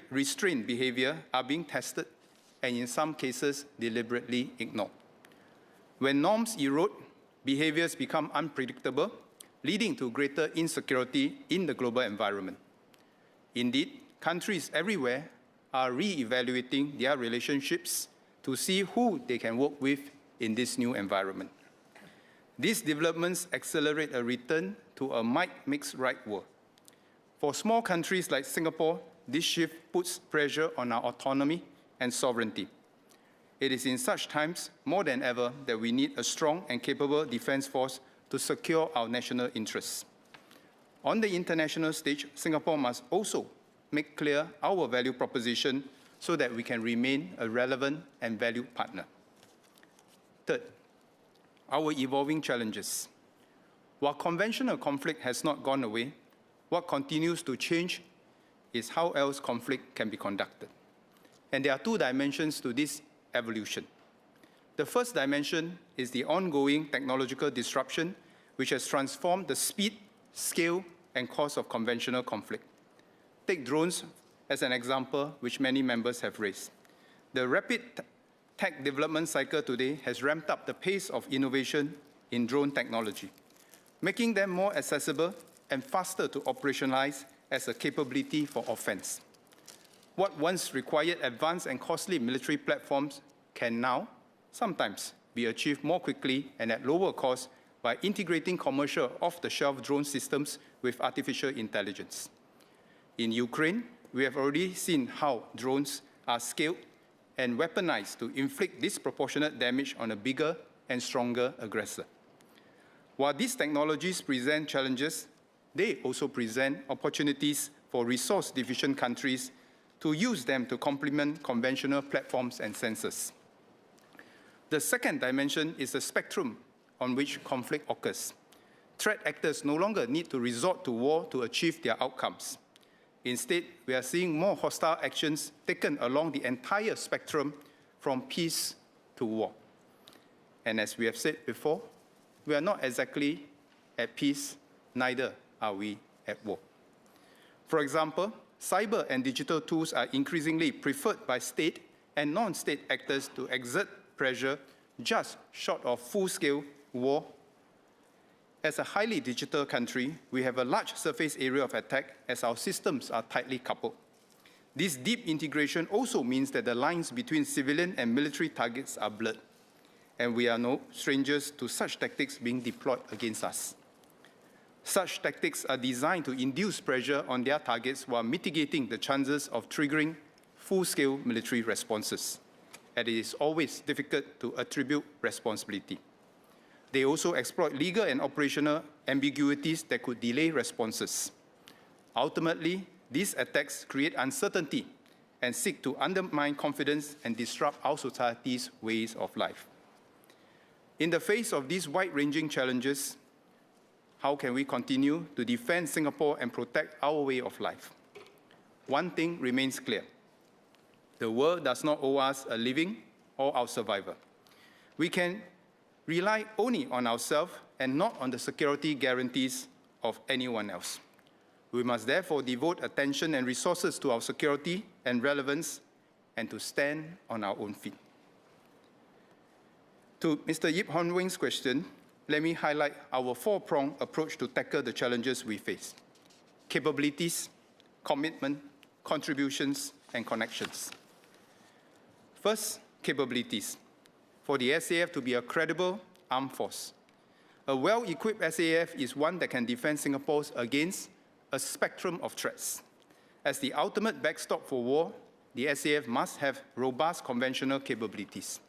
restrained behavior are being tested and in some cases deliberately ignored. When norms erode, behaviors become unpredictable, leading to greater insecurity in the global environment. Indeed, countries everywhere are re-evaluating their relationships to see who they can work with in this new environment. These developments accelerate a return to a might makes right world. For small countries like Singapore, this shift puts pressure on our autonomy and sovereignty. It is in such times, more than ever, that we need a strong and capable defense force to secure our national interests. On the international stage, Singapore must also make clear our value proposition so that we can remain a relevant and valued partner. Third, our evolving challenges. While conventional conflict has not gone away, what continues to change is how else conflict can be conducted. And there are two dimensions to this evolution. The first dimension is the ongoing technological disruption, which has transformed the speed, scale, and cost of conventional conflict. Take drones as an example, which many members have raised. The rapid tech development cycle today has ramped up the pace of innovation in drone technology, making them more accessible and faster to operationalize as a capability for offense. What once required advanced and costly military platforms can now, sometimes, be achieved more quickly and at lower cost by integrating commercial off-the-shelf drone systems with artificial intelligence. In Ukraine, we have already seen how drones are scaled and weaponized to inflict disproportionate damage on a bigger and stronger aggressor. While these technologies present challenges, they also present opportunities for resource-deficient countries to use them to complement conventional platforms and sensors. The second dimension is the spectrum on which conflict occurs. Threat actors no longer need to resort to war to achieve their outcomes. Instead, we are seeing more hostile actions taken along the entire spectrum from peace to war. And as we have said before, we are not exactly at peace, neither are we at war. For example, cyber and digital tools are increasingly preferred by state and non-state actors to exert pressure just short of full-scale war. As a highly digital country, we have a large surface area of attack as our systems are tightly coupled. This deep integration also means that the lines between civilian and military targets are blurred, and we are no strangers to such tactics being deployed against us. Such tactics are designed to induce pressure on their targets while mitigating the chances of triggering full-scale military responses, and it is always difficult to attribute responsibility. They also exploit legal and operational ambiguities that could delay responses. Ultimately, these attacks create uncertainty and seek to undermine confidence and disrupt our society's ways of life. In the face of these wide-ranging challenges, how can we continue to defend Singapore and protect our way of life? One thing remains clear. The world does not owe us a living or our survival. We can rely only on ourselves and not on the security guarantees of anyone else. We must therefore devote attention and resources to our security and relevance and to stand on our own feet. To Mr. Yip Hon Wing's question, let me highlight our four-pronged approach to tackle the challenges we face: capabilities, commitment, contributions, and connections. First, capabilities. For the SAF to be a credible armed force, a well-equipped SAF is one that can defend Singapore against a spectrum of threats. As the ultimate backstop for war, the SAF must have robust conventional capabilities.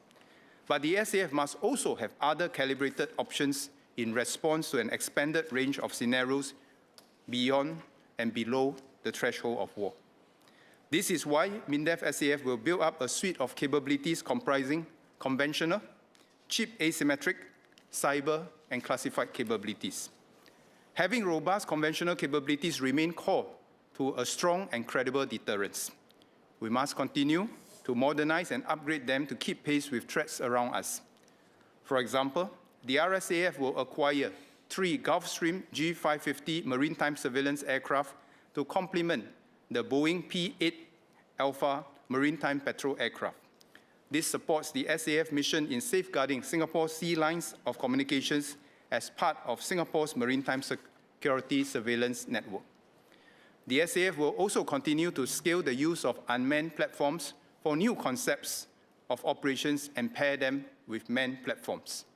But the SAF must also have other calibrated options in response to an expanded range of scenarios beyond and below the threshold of war. This is why MINDEF SAF will build up a suite of capabilities comprising conventional, cheap asymmetric, cyber, and classified capabilities. Having robust conventional capabilities remain core to a strong and credible deterrence. We must continue to modernize and upgrade them to keep pace with threats around us. For example, the RSAF will acquire 3 Gulfstream G550 maritime surveillance aircraft to complement the Boeing P-8 Alpha maritime patrol aircraft. This supports the SAF mission in safeguarding Singapore's sea lines of communications as part of Singapore's maritime security surveillance network. The SAF will also continue to scale the use of unmanned platforms for new concepts of operations and pair them with manned platforms.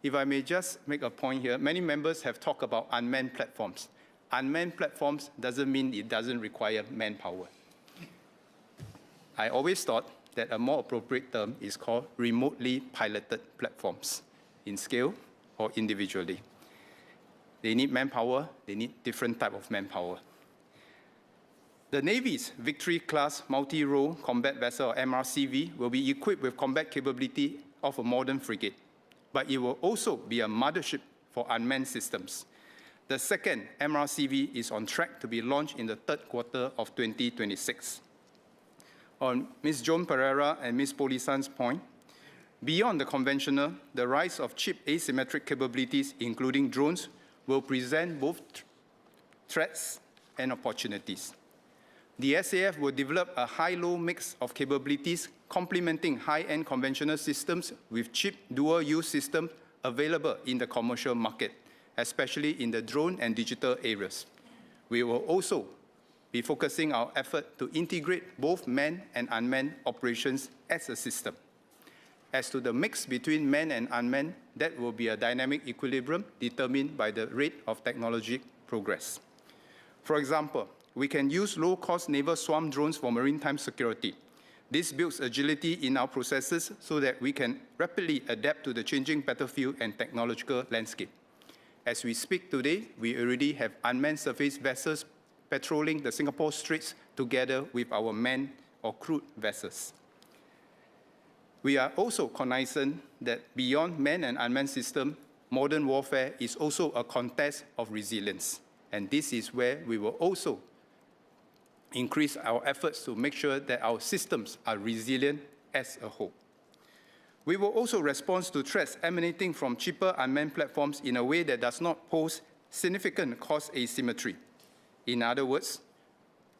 If I may just make a point here, many members have talked about unmanned platforms. Unmanned platforms doesn't mean it doesn't require manpower. I always thought that a more appropriate term is called remotely piloted platforms, in scale or individually. They need manpower, they need different type of manpower. The Navy's Victory-class multi-role combat vessel, MRCV, will be equipped with combat capability of a modern frigate. but it will also be a mothership for unmanned systems. The second MRCV is on track to be launched in the third quarter of 2026. On Ms. Joan Pereira and Ms. Polisan's point, beyond the conventional, the rise of cheap asymmetric capabilities, including drones, will present both threats and opportunities. The SAF will develop a high-low mix of capabilities complementing high-end conventional systems with cheap dual-use systems available in the commercial market, especially in the drone and digital areas. We will also be focusing our effort to integrate both manned and unmanned operations as a system. As to the mix between manned and unmanned, that will be a dynamic equilibrium determined by the rate of technology progress. For example, we can use low-cost naval swarm drones for maritime security. This builds agility in our processes so that we can rapidly adapt to the changing battlefield and technological landscape. As we speak today, we already have unmanned surface vessels patrolling the Singapore Straits together with our manned or crewed vessels. We are also cognizant that beyond manned and unmanned systems, modern warfare is also a contest of resilience. And this is where we will also increase our efforts to make sure that our systems are resilient as a whole. We will also respond to threats emanating from cheaper unmanned platforms in a way that does not pose significant cost asymmetry. In other words,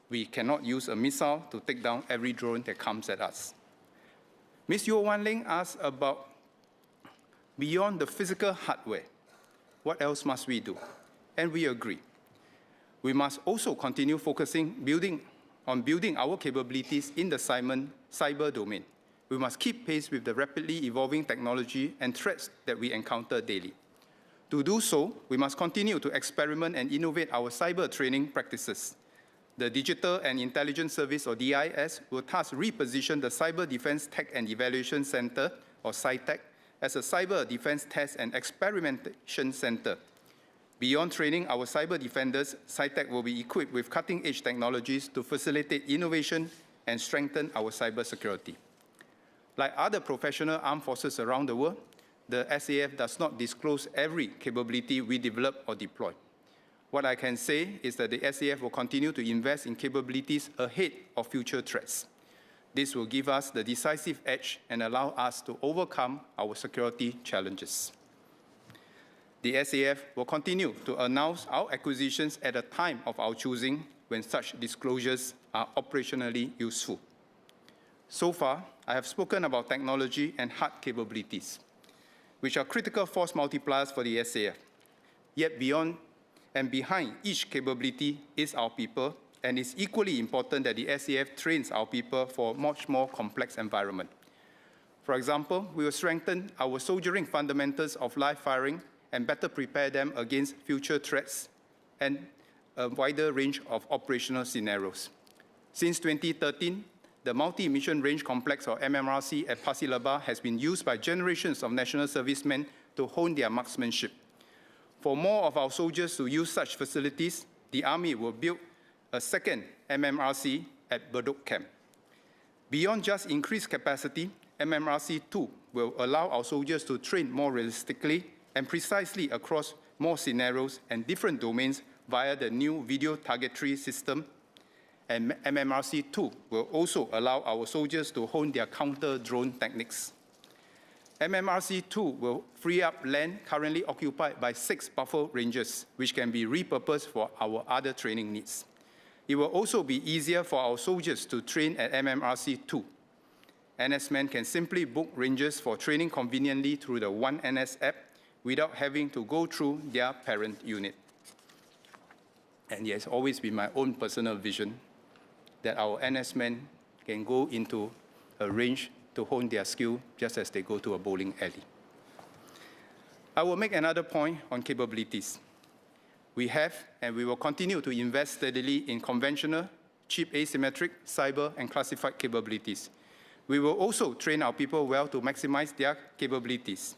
we cannot use a missile to take down every drone that comes at us. Ms. Yeo Wan Ling asked about beyond the physical hardware, what else must we do? And we agree. We must also continue focusing on building our capabilities in the cyber domain. We must keep pace with the rapidly evolving technology and threats that we encounter daily. To do so, we must continue to experiment and innovate our cyber training practices. The Digital and Intelligence Service, or DIS, will thus reposition the Cyber Defense Tech and Evaluation Center, or CyTech, as a cyber defense test and experimentation center. Beyond training our cyber defenders, CyTech will be equipped with cutting-edge technologies to facilitate innovation and strengthen our cybersecurity. Like other professional armed forces around the world, the SAF does not disclose every capability we develop or deploy. What I can say is that the SAF will continue to invest in capabilities ahead of future threats. This will give us the decisive edge and allow us to overcome our security challenges. The SAF will continue to announce our acquisitions at a time of our choosing when such disclosures are operationally useful. So far, I have spoken about technology and hard capabilities, which are critical force multipliers for the SAF. Yet beyond and behind each capability is our people, and it's equally important that the SAF trains our people for a much more complex environment. For example, we will strengthen our soldiering fundamentals of live firing and better prepare them against future threats and a wider range of operational scenarios. Since 2013, the Multi-Mission Range Complex, or MMRC, at Pasir Laba has been used by generations of national servicemen to hone their marksmanship. For more of our soldiers to use such facilities, the Army will build a second MMRC at Bedok Camp. Beyond just increased capacity, MMRC 2 will allow our soldiers to train more realistically and precisely across more scenarios and different domains via the new video targetry system. And MMRC 2 will also allow our soldiers to hone their counter-drone techniques. MMRC 2 will free up land currently occupied by 6 buffer ranges, which can be repurposed for our other training needs. It will also be easier for our soldiers to train at MMRC 2. NS-men can simply book ranges for training conveniently through the One NS app without having to go through their parent unit. And it has always been my own personal vision that our NS-men can go into a range to hone their skill just as they go to a bowling alley. I will make another point on capabilities. We have and we will continue to invest steadily in conventional, cheap asymmetric, cyber, and classified capabilities. We will also train our people well to maximize their capabilities.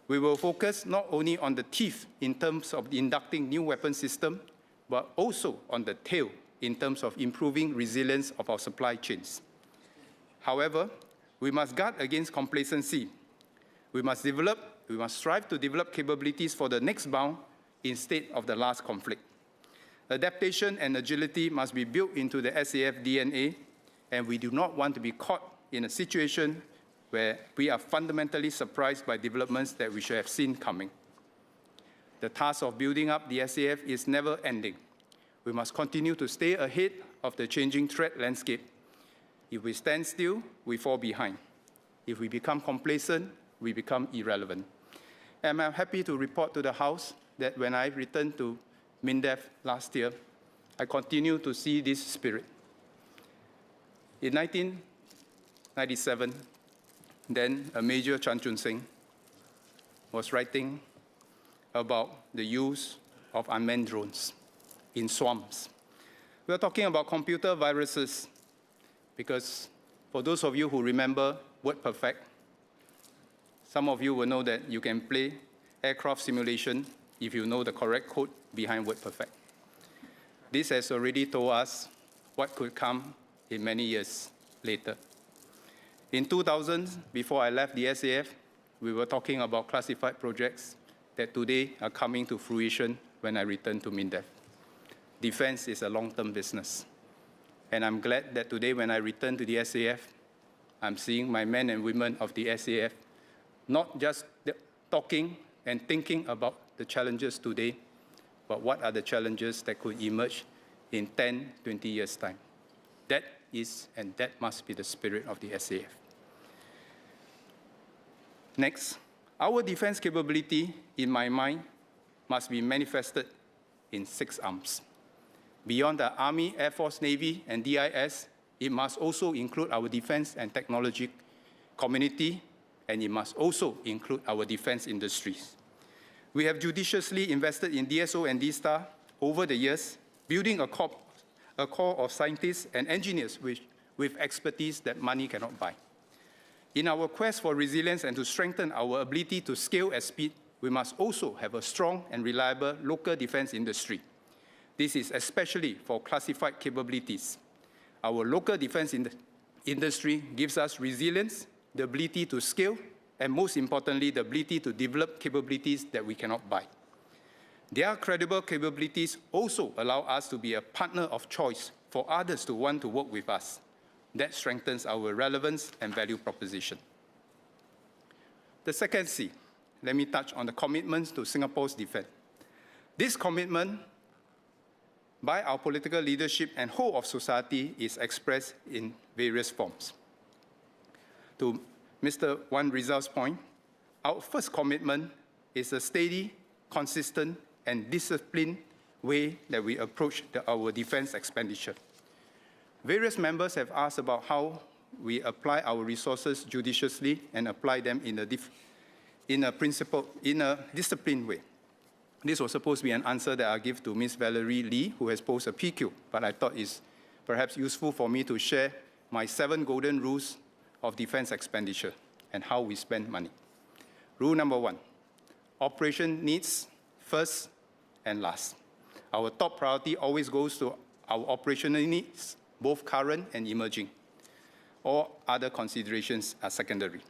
We will focus not only on the teeth in terms of inducting new weapon systems, but also on the tail in terms of improving resilience of our supply chains. However, we must guard against complacency. We must develop we must strive to develop capabilities for the next bound instead of the last conflict. Adaptation and agility must be built into the SAF DNA, and we do not want to be caught in a situation where we are fundamentally surprised by developments that we should have seen coming. The task of building up the SAF is never ending. We must continue to stay ahead of the changing threat landscape. If we stand still, we fall behind. If we become complacent, we become irrelevant. And I'm happy to report to the House that when I returned to MINDEF last year, I continue to see this spirit. In 1997, then a Major Chan Chun Sing was writing about the use of unmanned drones in swamps. We're talking about computer viruses because for those of you who remember WordPerfect, some of you will know that you can play aircraft simulation if you know the correct code behind WordPerfect. This has already told us what could come in many years later. In 2000, before I left the SAF, we were talking about classified projects that today are coming to fruition when I return to MINDEF. Defense is a long-term business. And I'm glad that today when I return to the SAF, I'm seeing my men and women of the SAF not just talking and thinking about the challenges today, but what are the challenges that could emerge in 10, 20 years' time. That is, and that must be the spirit of the SAF. Next, our defense capability, in my mind, must be manifested in 6 arms. Beyond the Army, Air Force, Navy, and DIS, it must also include our defense and technology community, and it must also include our defense industries. We have judiciously invested in DSO and DSTAR over the years, building a core of scientists and engineers with expertise that money cannot buy. In our quest for resilience and to strengthen our ability to scale at speed, we must also have a strong and reliable local defense industry. This is especially for classified capabilities. Our local defense industry gives us resilience, the ability to scale, and most importantly, the ability to develop capabilities that we cannot buy. Their credible capabilities also allow us to be a partner of choice for others to want to work with us. That strengthens our relevance and value proposition. The second C, let me touch on the commitments to Singapore's defense. This commitment by our political leadership and whole of society is expressed in various forms. To Mr. Wan Rizal's point, our first commitment is a steady, consistent, and disciplined way that we approach our defense expenditure. Various members have asked about how we apply our resources judiciously and apply them in a disciplined way. This was supposed to be an answer that I'll give to Ms. Valerie Lee, who has posed a PQ, but I thought it's perhaps useful for me to share my 7 golden rules of defense expenditure and how we spend money. Rule number 1, operation needs first and last. Our top priority always goes to our operational needs, both current and emerging. All other considerations are secondary.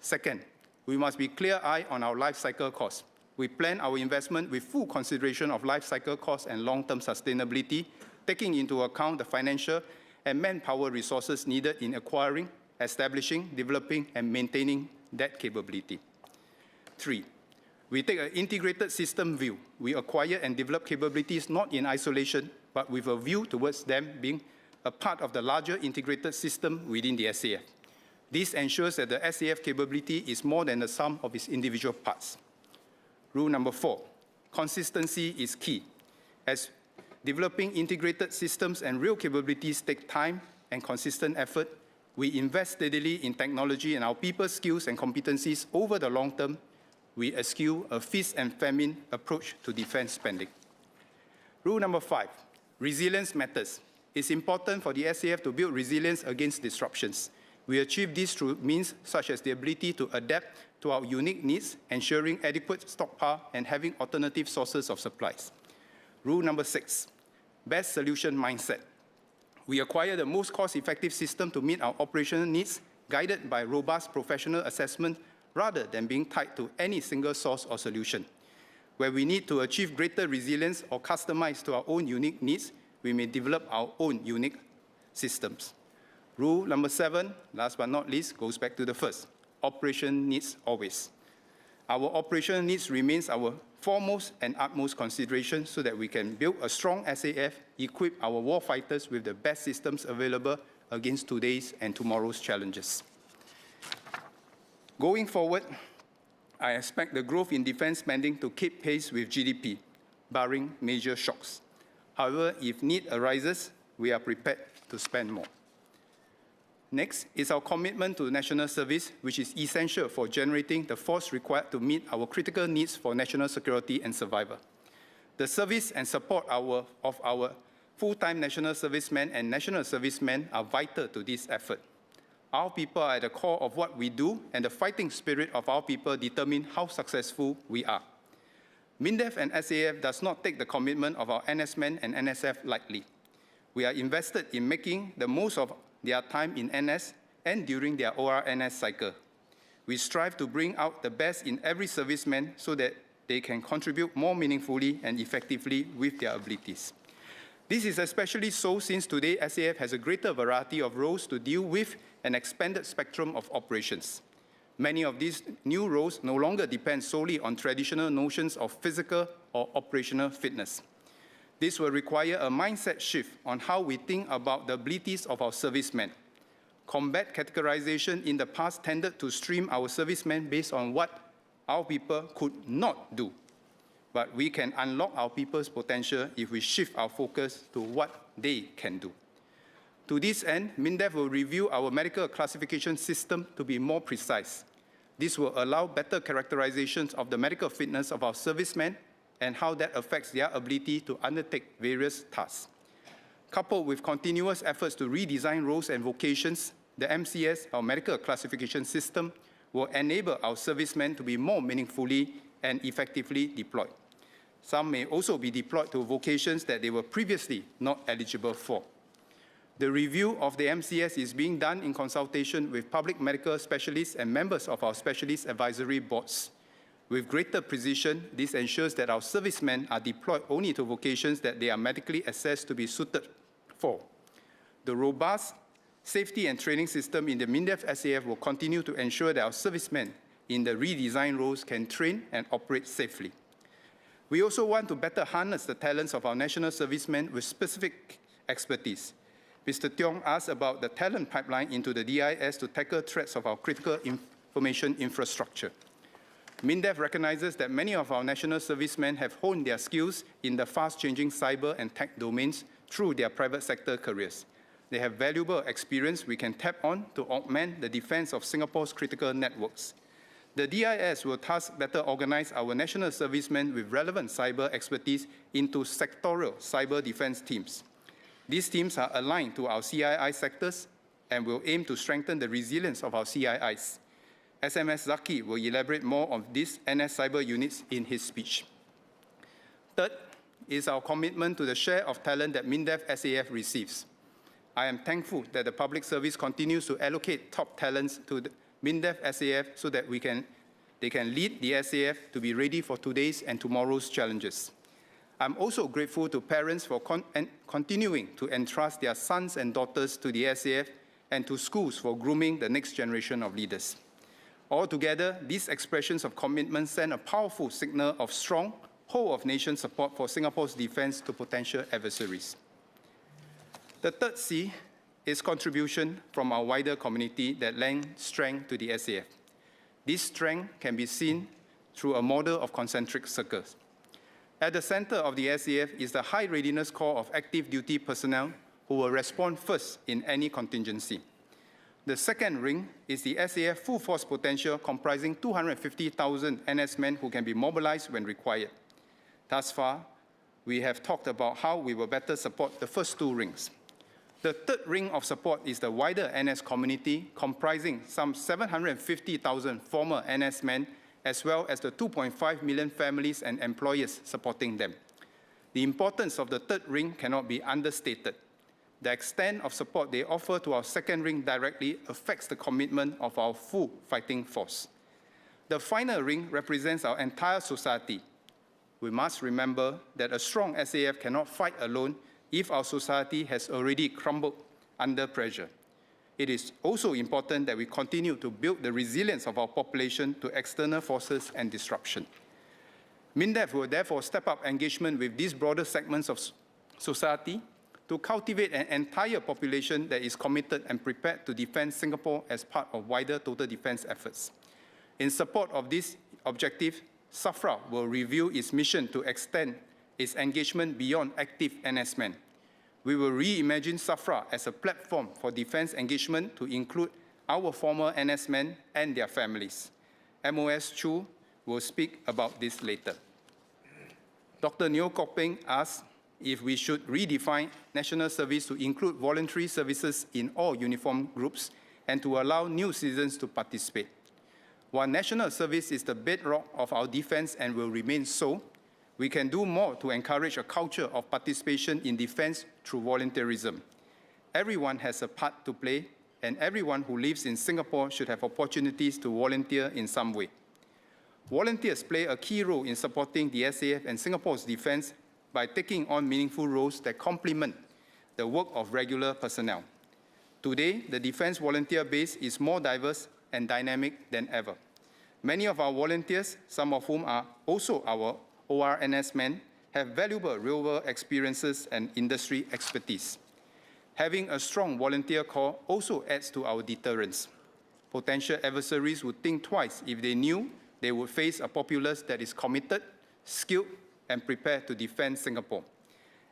Second, we must be clear-eyed on our life cycle costs. We plan our investment with full consideration of life cycle costs and long-term sustainability, taking into account the financial and manpower resources needed in acquiring, establishing, developing, and maintaining that capability. 3, we take an integrated system view. We acquire and develop capabilities not in isolation, but with a view towards them being a part of the larger integrated system within the SAF. This ensures that the SAF capability is more than the sum of its individual parts. Rule number 4, consistency is key. As developing integrated systems and real capabilities take time and consistent effort, we invest steadily in technology and our people's skills and competencies over the long term. We eschew a feast and famine approach to defense spending. Rule number 5, resilience matters. It's important for the SAF to build resilience against disruptions. We achieve this through means such as the ability to adapt to our unique needs, ensuring adequate stockpile and having alternative sources of supplies. Rule number 6, best solution mindset. We acquire the most cost-effective system to meet our operational needs, guided by robust professional assessment rather than being tied to any single source or solution. Where we need to achieve greater resilience or customize to our own unique needs, we may develop our own unique systems. Rule number 7, last but not least, goes back to the first. Operation needs always. Our operational needs remains our foremost and utmost consideration so that we can build a strong SAF, equip our war fighters with the best systems available against today's and tomorrow's challenges. Going forward, I expect the growth in defense spending to keep pace with GDP, barring major shocks. However, if need arises, we are prepared to spend more. Next is our commitment to national service, which is essential for generating the force required to meet our critical needs for national security and survival. The service and support of our full-time national servicemen and national servicemen are vital to this effort. Our people are at the core of what we do, and the fighting spirit of our people determine how successful we are. MINDEF and SAF does not take the commitment of our NS-men and NSF lightly. We are invested in making the most of their time in NS and during their ORNS cycle. We strive to bring out the best in every serviceman so that they can contribute more meaningfully and effectively with their abilities. This is especially so since today SAF has a greater variety of roles to deal with an expanded spectrum of operations. Many of these new roles no longer depend solely on traditional notions of physical or operational fitness. This will require a mindset shift on how we think about the abilities of our servicemen. Combat categorization in the past tended to stream our servicemen based on what our people could not do. But we can unlock our people's potential if we shift our focus to what they can do. To this end, MINDEF will review our medical classification system to be more precise. This will allow better characterizations of the medical fitness of our servicemen and how that affects their ability to undertake various tasks. Coupled with continuous efforts to redesign roles and vocations, the MCS, our medical classification system, will enable our servicemen to be more meaningfully and effectively deployed. Some may also be deployed to vocations that they were previously not eligible for. The review of the MCS is being done in consultation with public medical specialists and members of our specialist advisory boards. With greater precision, this ensures that our servicemen are deployed only to vocations that they are medically assessed to be suited for. The robust safety and training system in the MINDEF SAF will continue to ensure that our servicemen in the redesigned roles can train and operate safely. We also want to better harness the talents of our national servicemen with specific expertise. Mr. Tiong asked about the talent pipeline into the DIS to tackle threats of our critical information infrastructure. MINDEF recognizes that many of our national servicemen have honed their skills in the fast-changing cyber and tech domains through their private sector careers. They have valuable experience we can tap on to augment the defense of Singapore's critical networks. The DIS will thus better organize our national servicemen with relevant cyber expertise into sectoral cyber defense teams. These teams are aligned to our CII sectors and will aim to strengthen the resilience of our CIIs. SMS Zaki will elaborate more on these NS cyber units in his speech. Third is our commitment to the share of talent that MINDEF SAF receives. I am thankful that the public service continues to allocate top talents to the MINDEF SAF so that they can lead the SAF to be ready for today's and tomorrow's challenges. I'm also grateful to parents for continuing to entrust their sons and daughters to the SAF and to schools for grooming the next generation of leaders. Altogether, these expressions of commitment send a powerful signal of strong, whole-of-nation support for Singapore's defense to potential adversaries. The third C is contribution from our wider community that lends strength to the SAF. This strength can be seen through a model of concentric circles. At the center of the SAF is the high readiness corps of active duty personnel who will respond first in any contingency. The second ring is the SAF full force potential comprising 250,000 NS men who can be mobilized when required. Thus far, we have talked about how we will better support the first two rings. The third ring of support is the wider NS community comprising some 750,000 former NS men as well as the 2.5 million families and employers supporting them. The importance of the third ring cannot be understated. The extent of support they offer to our second ring directly affects the commitment of our full fighting force. The final ring represents our entire society. We must remember that a strong SAF cannot fight alone if our society has already crumbled under pressure. It is also important that we continue to build the resilience of our population to external forces and disruption. MINDEF will therefore step up engagement with these broader segments of society to cultivate an entire population that is committed and prepared to defend Singapore as part of wider total defense efforts. In support of this objective, SAFRA will review its mission to extend its engagement beyond active NS men. We will reimagine SAFRA as a platform for defense engagement to include our former NS men and their families. MOS Chu will speak about this later. Dr. Neo Kok Peng asked if we should redefine national service to include voluntary services in all uniformed groups and to allow new citizens to participate. While national service is the bedrock of our defense and will remain so, we can do more to encourage a culture of participation in defense through volunteerism. Everyone has a part to play, and everyone who lives in Singapore should have opportunities to volunteer in some way. Volunteers play a key role in supporting the SAF and Singapore's defense by taking on meaningful roles that complement the work of regular personnel. Today, the defense volunteer base is more diverse and dynamic than ever. Many of our volunteers, some of whom are also our ORNS men, have valuable real-world experiences and industry expertise. Having a strong volunteer corps also adds to our deterrence. Potential adversaries would think twice if they knew they would face a populace that is committed, skilled, and prepared to defend Singapore.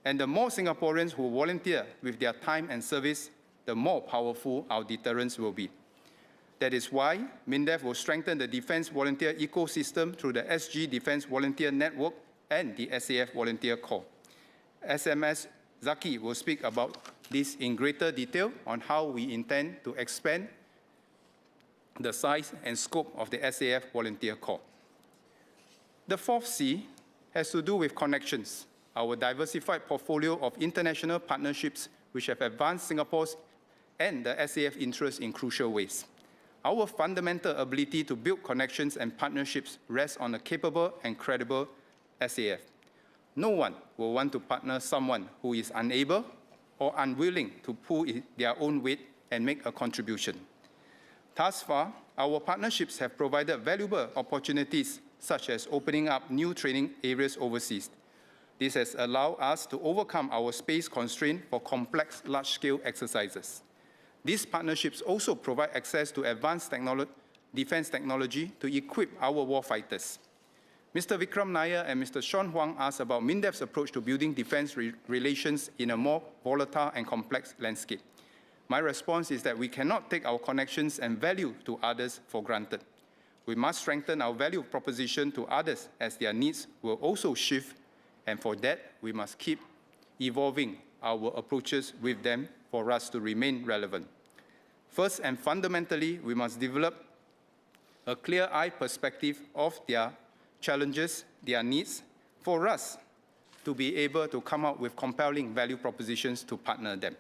And the more Singaporeans who volunteer with their time and service, the more powerful our deterrence will be. That is why MINDEF will strengthen the defense volunteer ecosystem through the SG Defense Volunteer Network and the SAF Volunteer Corps. SMS Zaki will speak about this in greater detail on how we intend to expand the size and scope of the SAF Volunteer Corps. The fourth C has to do with connections, our diversified portfolio of international partnerships which have advanced Singapore's and the SAF interests in crucial ways. Our fundamental ability to build connections and partnerships rests on a capable and credible SAF. No one will want to partner someone who is unable or unwilling to pull their own weight and make a contribution. Thus far, our partnerships have provided valuable opportunities, such as opening up new training areas overseas. This has allowed us to overcome our space constraint for complex, large-scale exercises. These partnerships also provide access to advanced defense technology to equip our warfighters. Mr. Vikram Nair and Mr. Sean Huang asked about MINDEF's approach to building defense relations in a more volatile and complex landscape. My response is that we cannot take our connections and value to others for granted. We must strengthen our value proposition to others as their needs will also shift, and for that, we must keep evolving our approaches with them for us to remain relevant. First and fundamentally, we must develop a clear-eyed perspective of their challenges, their needs, for us to be able to come up with compelling value propositions to partner them.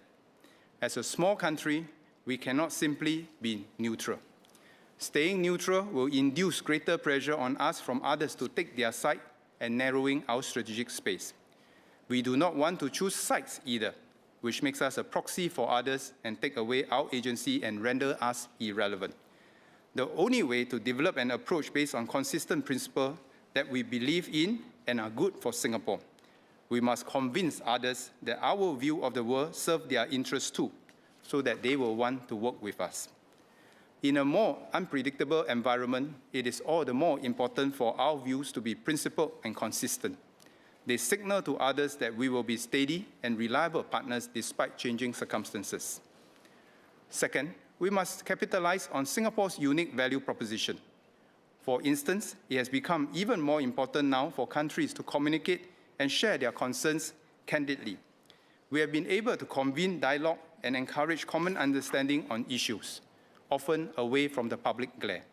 As a small country, we cannot simply be neutral. Staying neutral will induce greater pressure on us from others to take their side and narrowing our strategic space. We do not want to choose sides either, which makes us a proxy for others and take away our agency and render us irrelevant. The only way to develop an approach based on consistent principles that we believe in and are good for Singapore. We must convince others that our view of the world serves their interests too, so that they will want to work with us. In a more unpredictable environment, it is all the more important for our views to be principled and consistent. They signal to others that we will be steady and reliable partners despite changing circumstances. Second, we must capitalize on Singapore's unique value proposition. For instance, it has become even more important now for countries to communicate and share their concerns candidly. We have been able to convene dialogue and encourage common understanding on issues, often away from the public glare.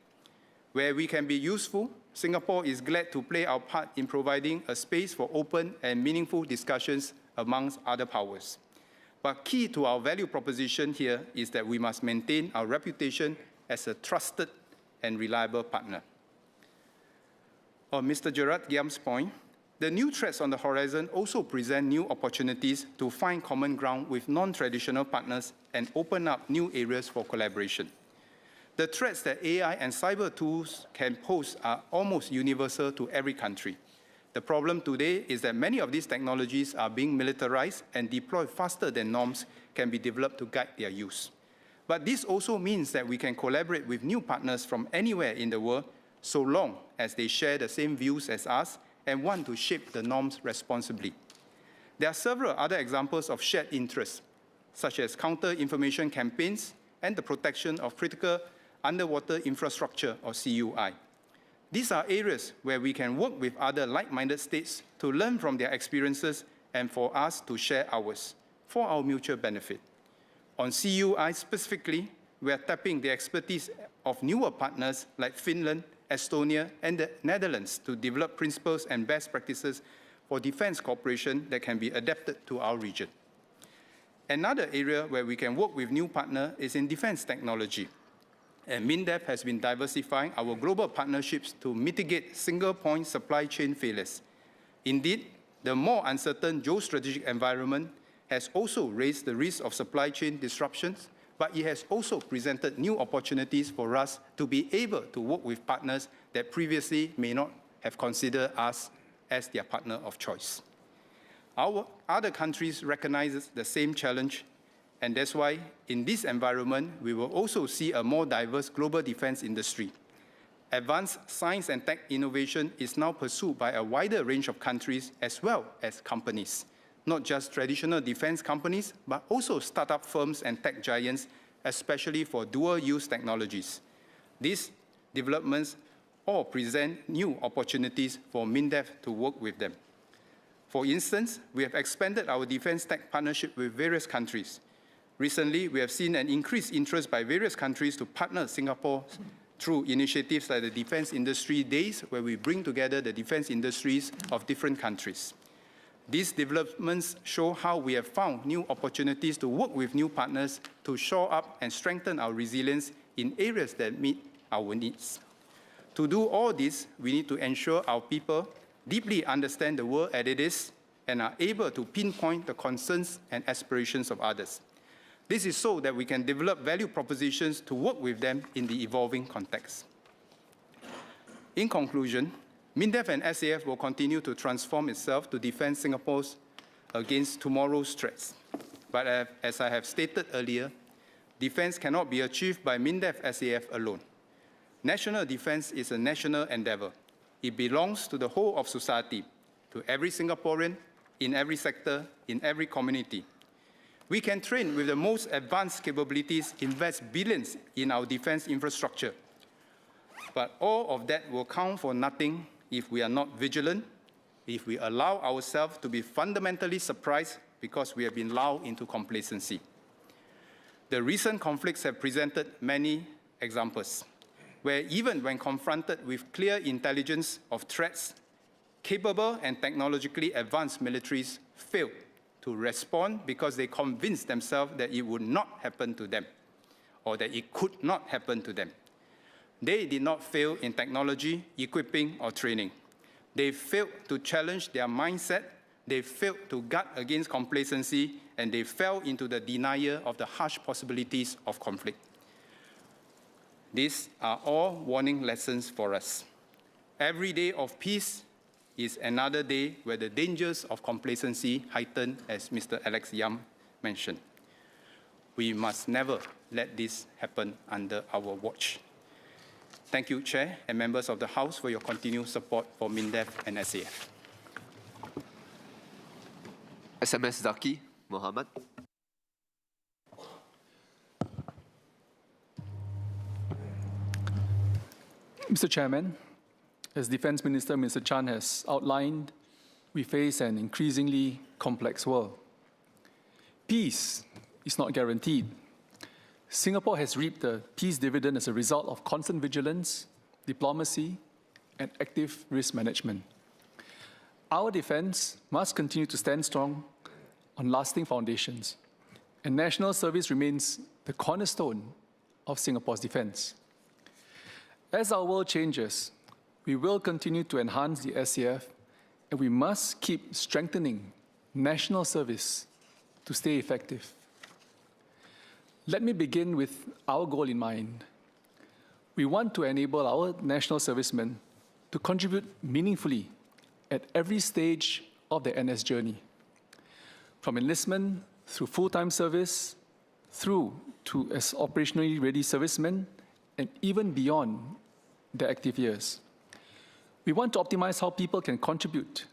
Where we can be useful, Singapore is glad to play our part in providing a space for open and meaningful discussions amongst other powers. But key to our value proposition here is that we must maintain our reputation as a trusted and reliable partner. On Mr. Gerard Giam's point, the new threats on the horizon also present new opportunities to find common ground with non-traditional partners and open up new areas for collaboration. The threats that AI and cyber tools can pose are almost universal to every country. The problem today is that many of these technologies are being militarized and deployed faster than norms can be developed to guide their use. But this also means that we can collaborate with new partners from anywhere in the world, so long as they share the same views as us and want to shape the norms responsibly. There are several other examples of shared interests, such as counter-information campaigns and the protection of critical underwater infrastructure, or CUI. These are areas where we can work with other like-minded states to learn from their experiences and for us to share ours, for our mutual benefit. On CUI specifically, we are tapping the expertise of newer partners like Finland, Estonia, and the Netherlands to develop principles and best practices for defense cooperation that can be adapted to our region. Another area where we can work with new partners is in defense technology. And MINDEF has been diversifying our global partnerships to mitigate single-point supply chain failures. Indeed, the more uncertain geostrategic environment has also raised the risk of supply chain disruptions, but it has also presented new opportunities for us to be able to work with partners that previously may not have considered us as their partner of choice. Our other countries recognize the same challenge, and that's why in this environment, we will also see a more diverse global defense industry. Advanced science and tech innovation is now pursued by a wider range of countries as well as companies, not just traditional defense companies, but also startup firms and tech giants, especially for dual-use technologies. These developments all present new opportunities for MINDEF to work with them. For instance, we have expanded our defense tech partnership with various countries. Recently, we have seen an increased interest by various countries to partner Singapore through initiatives like the Defense Industry Days, where we bring together the defense industries of different countries. These developments show how we have found new opportunities to work with new partners to shore up and strengthen our resilience in areas that meet our needs. To do all this, we need to ensure our people deeply understand the world as it is and are able to pinpoint the concerns and aspirations of others. This is so that we can develop value propositions to work with them in the evolving context. In conclusion, MINDEF and SAF will continue to transform itself to defend Singapore's against tomorrow's threats. But as I have stated earlier, defense cannot be achieved by MINDEF SAF alone. National defense is a national endeavor. It belongs to the whole of society, to every Singaporean, in every sector, in every community. We can train with the most advanced capabilities, invest billions in our defense infrastructure. But all of that will count for nothing if we are not vigilant, if we allow ourselves to be fundamentally surprised because we have been lulled into complacency. The recent conflicts have presented many examples, where even when confronted with clear intelligence of threats, capable and technologically advanced militaries failed to respond because they convinced themselves that it would not happen to them, or that it could not happen to them. They did not fail in technology, equipping, or training. They failed to challenge their mindset, they failed to guard against complacency, and they fell into the denial of the harsh possibilities of conflict. These are all warning lessons for us. Every day of peace is another day where the dangers of complacency heighten, as Mr. Alex Yam mentioned. We must never let this happen under our watch. Thank you, Chair and members of the House, for your continued support for MINDEF and SAF. SMS Zaki Mohammed. Mr. Chairman, as Defence Minister Mr. Chan has outlined, we face an increasingly complex world. Peace is not guaranteed. Singapore has reaped the peace dividend as a result of constant vigilance, diplomacy, and active risk management. Our defence must continue to stand strong on lasting foundations, and national service remains the cornerstone of Singapore's defence. As our world changes, We will continue to enhance the SAF, and we must keep strengthening national service to stay effective. Let me begin with our goal in mind. We want to enable our national servicemen to contribute meaningfully at every stage of the NS journey, from enlistment through full-time service, through to as operationally ready servicemen, and even beyond their active years. We want to optimize how people can contribute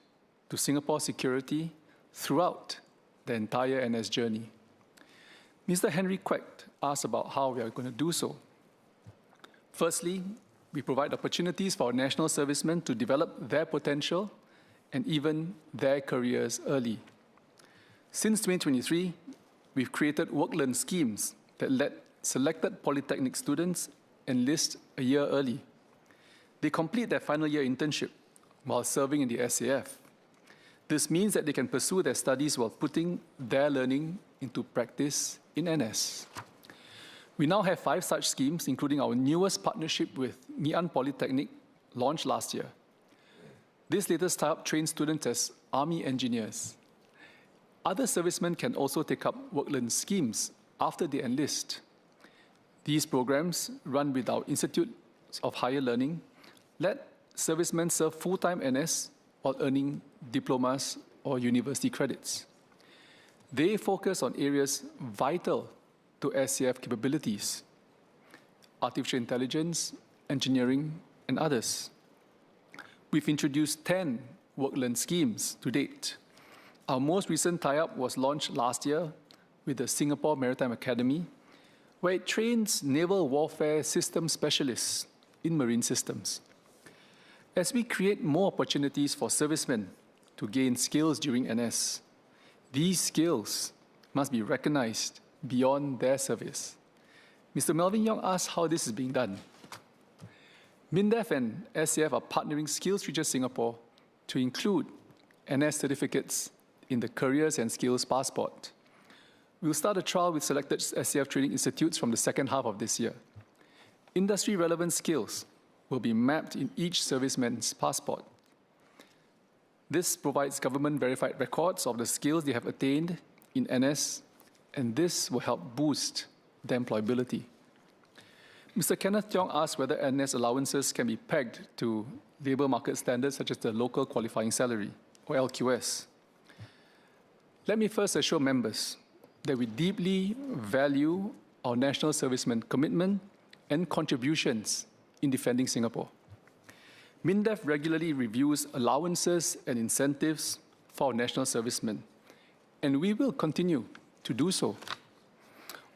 to Singapore's security throughout the entire NS journey. Mr. Henry Kwek asked about how we are going to do so. Firstly, we provide opportunities for our national servicemen to develop their potential and even their careers early. Since 2023, we've created work-learn schemes that let selected polytechnic students enlist a year early. They complete their final year internship while serving in the SAF. This means that they can pursue their studies while putting their learning into practice in NS. We now have 5 such schemes, including our newest partnership with Ngee Ann Polytechnic, launched last year. This latest tie-up trains students as Army engineers. Other servicemen can also take up work-learn schemes after they enlist. These programs, run with our Institute of Higher Learning, let servicemen serve full-time NS while earning diplomas or university credits. They focus on areas vital to SAF capabilities: artificial intelligence, engineering, and others. We've introduced 10 work-learn schemes to date. Our most recent tie-up was launched last year with the Singapore Maritime Academy, where it trains naval warfare system specialists in marine systems. As we create more opportunities for servicemen to gain skills during NS, these skills must be recognized beyond their service. Mr. Melvin Yong asked how this is being done. MINDEF and SAF are partnering Skills Future Singapore to include NS certificates in the Careers and Skills Passport. We'll start a trial with selected SAF training institutes from the second half of this year. Industry-relevant skills will be mapped in each serviceman's passport. This provides government-verified records of the skills they have attained in NS, and this will help boost their employability. Mr. Kenneth Tiong asked whether NS allowances can be pegged to labour market standards such as the local qualifying salary, or LQS. Let me first assure members that we deeply value our national servicemen commitment and contributions in defending Singapore. MINDEF regularly reviews allowances and incentives for our national servicemen, and we will continue to do so.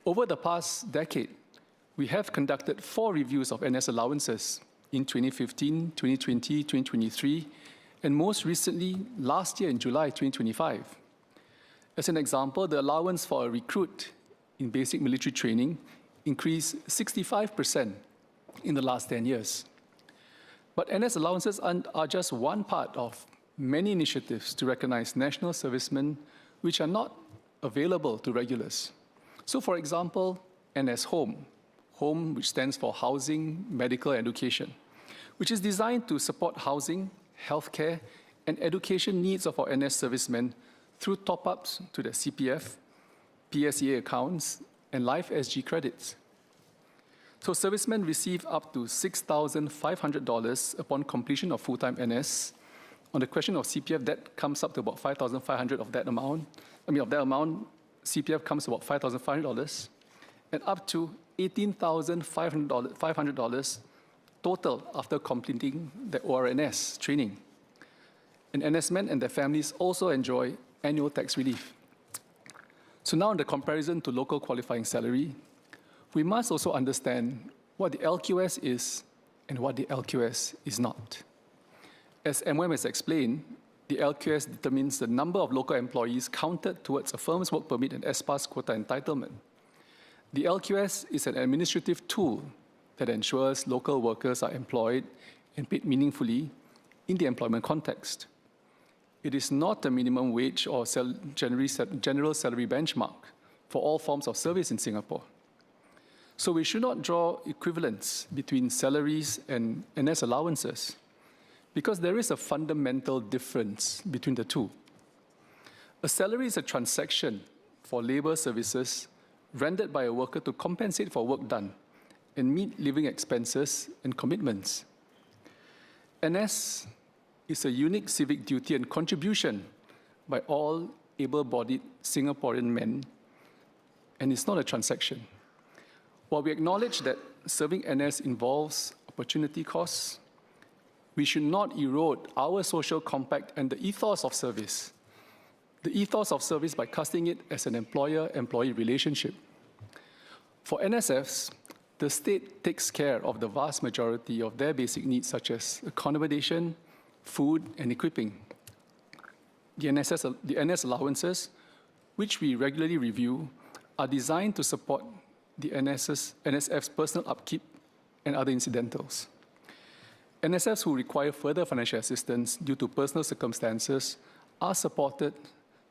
Over the past decade, we have conducted 4 reviews of NS allowances in 2015, 2020, 2023, and most recently, last year in July 2025. As an example, the allowance for a recruit in basic military training increased 65% in the last 10 years. But NS allowances are just one part of many initiatives to recognize national servicemen which are not available to regulars. So, for example, NS Home, which stands for Housing, Medical, Education, which is designed to support housing, healthcare, and education needs of our NS servicemen through top-ups to their CPF, PSEA accounts, and Life SG credits. So servicemen receive up to $6,500 upon completion of full-time NS. On the question of CPF, that comes up to about $5,500 of that amount. Of that amount, CPF comes to about $5,500, and up to $18,500 total after completing the ORNS training. And NS men and their families also enjoy annual tax relief. So now in the comparison to local qualifying salary, we must also understand what the LQS is and what the LQS is not. As MOM has explained, the LQS determines the number of local employees counted towards a firm's work permit and SPAS quota entitlement. The LQS is an administrative tool that ensures local workers are employed and paid meaningfully in the employment context. It is not a minimum wage or general salary benchmark for all forms of service in Singapore. So we should not draw equivalence between salaries and NS allowances, because there is a fundamental difference between the two. A salary is a transaction for labor services rendered by a worker to compensate for work done and meet living expenses and commitments. NS is a unique civic duty and contribution by all able-bodied Singaporean men, and it's not a transaction. While we acknowledge that serving NS involves opportunity costs, we should not erode our social compact and the ethos of service. The ethos of service by casting it as an employer-employee relationship. For NSFs, the state takes care of the vast majority of their basic needs, such as accommodation, food, and equipping. The NS allowances, which we regularly review, are designed to support the NSF's personal upkeep and other incidentals. NSFs who require further financial assistance due to personal circumstances are supported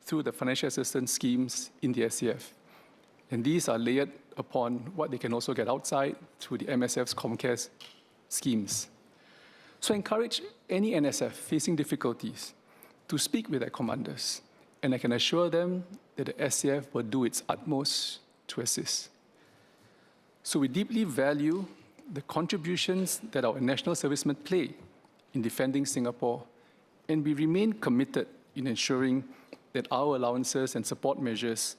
through the financial assistance schemes in the SCF. And these are layered upon what they can also get outside through the MSF's ComCare schemes. So I encourage any NSF facing difficulties to speak with their commanders, and I can assure them that the SCF will do its utmost to assist. So we deeply value the contributions that our national servicemen play in defending Singapore, and we remain committed in ensuring that our allowances and support measures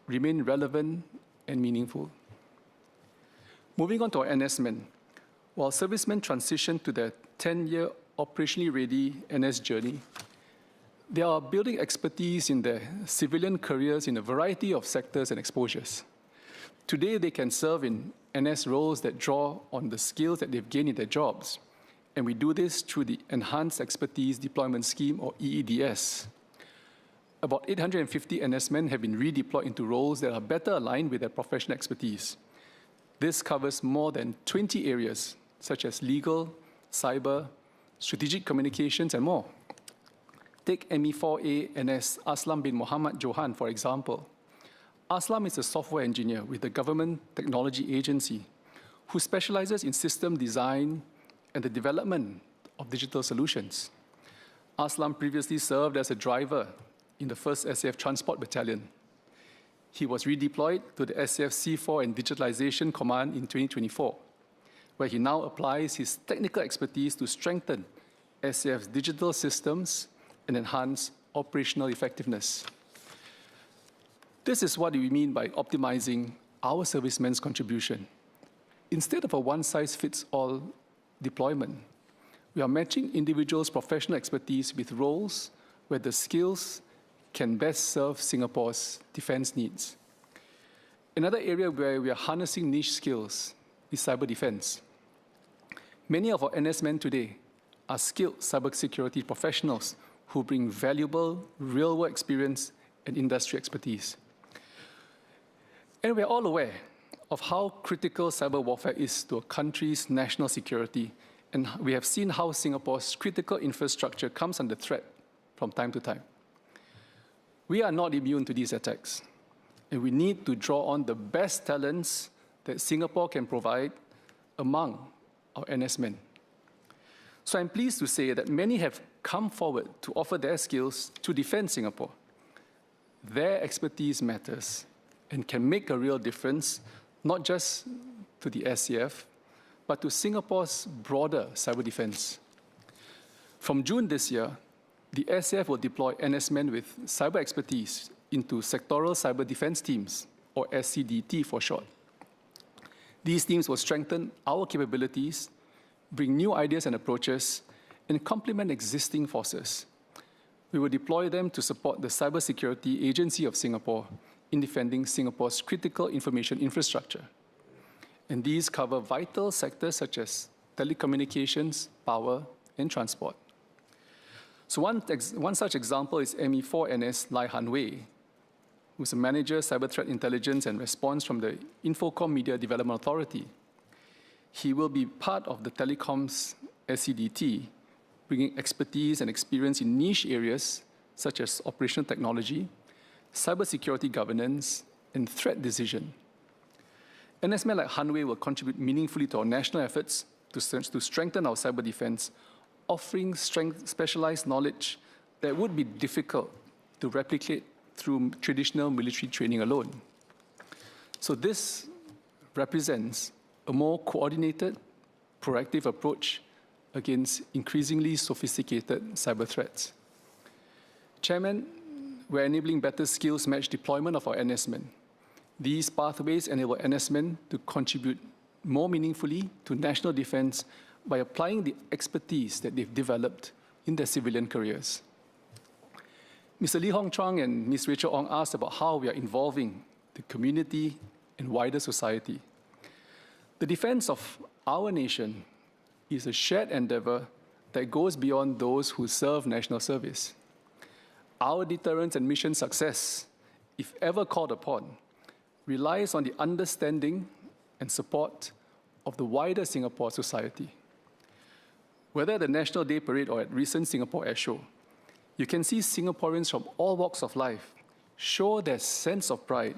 remain relevant and meaningful. Moving on to our NS men, while servicemen transition to their 10-year operationally ready NS journey, they are building expertise in their civilian careers in a variety of sectors and exposures. Today, they can serve in NS roles that draw on the skills that they've gained in their jobs, and we do this through the Enhanced Expertise Deployment Scheme, or EEDS. About 850 NS men have been redeployed into roles that are better aligned with their professional expertise. This covers more than 20 areas, such as legal, cyber, strategic communications, and more. Take ME4A NS Aslam bin Muhammad Johan, for example. Aslam is a software engineer with the Government Technology Agency who specializes in system design and the development of digital solutions. Aslam previously served as a driver in the 1st SAF Transport Battalion. He was redeployed to the SAF C4 and Digitalization Command in 2024, where he now applies his technical expertise to strengthen SAF's digital systems and enhance operational effectiveness. This is what we mean by optimizing our servicemen's contribution. Instead of a one-size-fits-all deployment, we are matching individuals' professional expertise with roles where the skills can best serve Singapore's defense needs. Another area where we are harnessing niche skills is cyber defense. Many of our NS men today are skilled cybersecurity professionals who bring valuable real-world experience and industry expertise. And we're all aware of how critical cyber warfare is to a country's national security, and we have seen how Singapore's critical infrastructure comes under threat from time to time. We are not immune to these attacks, and we need to draw on the best talents that Singapore can provide among our NS men. So I'm pleased to say that many have come forward to offer their skills to defend Singapore. Their expertise matters and can make a real difference, not just to the SCF, but to Singapore's broader cyber defense. From June this year, the SCF will deploy NS men with cyber expertise into sectoral cyber defense teams, or SCDT for short. These teams will strengthen our capabilities, bring new ideas and approaches, and complement existing forces. We will deploy them to support the Cybersecurity Agency of Singapore in defending Singapore's critical information infrastructure. And these cover vital sectors such as telecommunications, power, and transport. So one such example is ME4NS Lai Han Wei, who's a manager, cyber threat intelligence and response from the Infocom Media Development Authority. He will be part of the Telecoms SCDT, bringing expertise and experience in niche areas such as operational technology, cybersecurity governance, and threat decision. NS men like Han Wei will contribute meaningfully to our national efforts to strengthen our cyber defense, offering specialized knowledge that would be difficult to replicate through traditional military training alone. So this represents a more coordinated, proactive approach against increasingly sophisticated cyber threats. Chairman, we're enabling better skills-matched deployment of our NS men. These pathways enable NS men to contribute more meaningfully to national defense by applying the expertise that they've developed in their civilian careers. Mr. Lee Hong Chuang and Ms. Rachel Ong asked about how we are involving the community and wider society. The defense of our nation is a shared endeavor that goes beyond those who serve national service. Our deterrence and mission success, if ever called upon, relies on the understanding and support of the wider Singapore society. Whether at the National Day Parade or at recent Singapore Air Show, you can see Singaporeans from all walks of life show their sense of pride,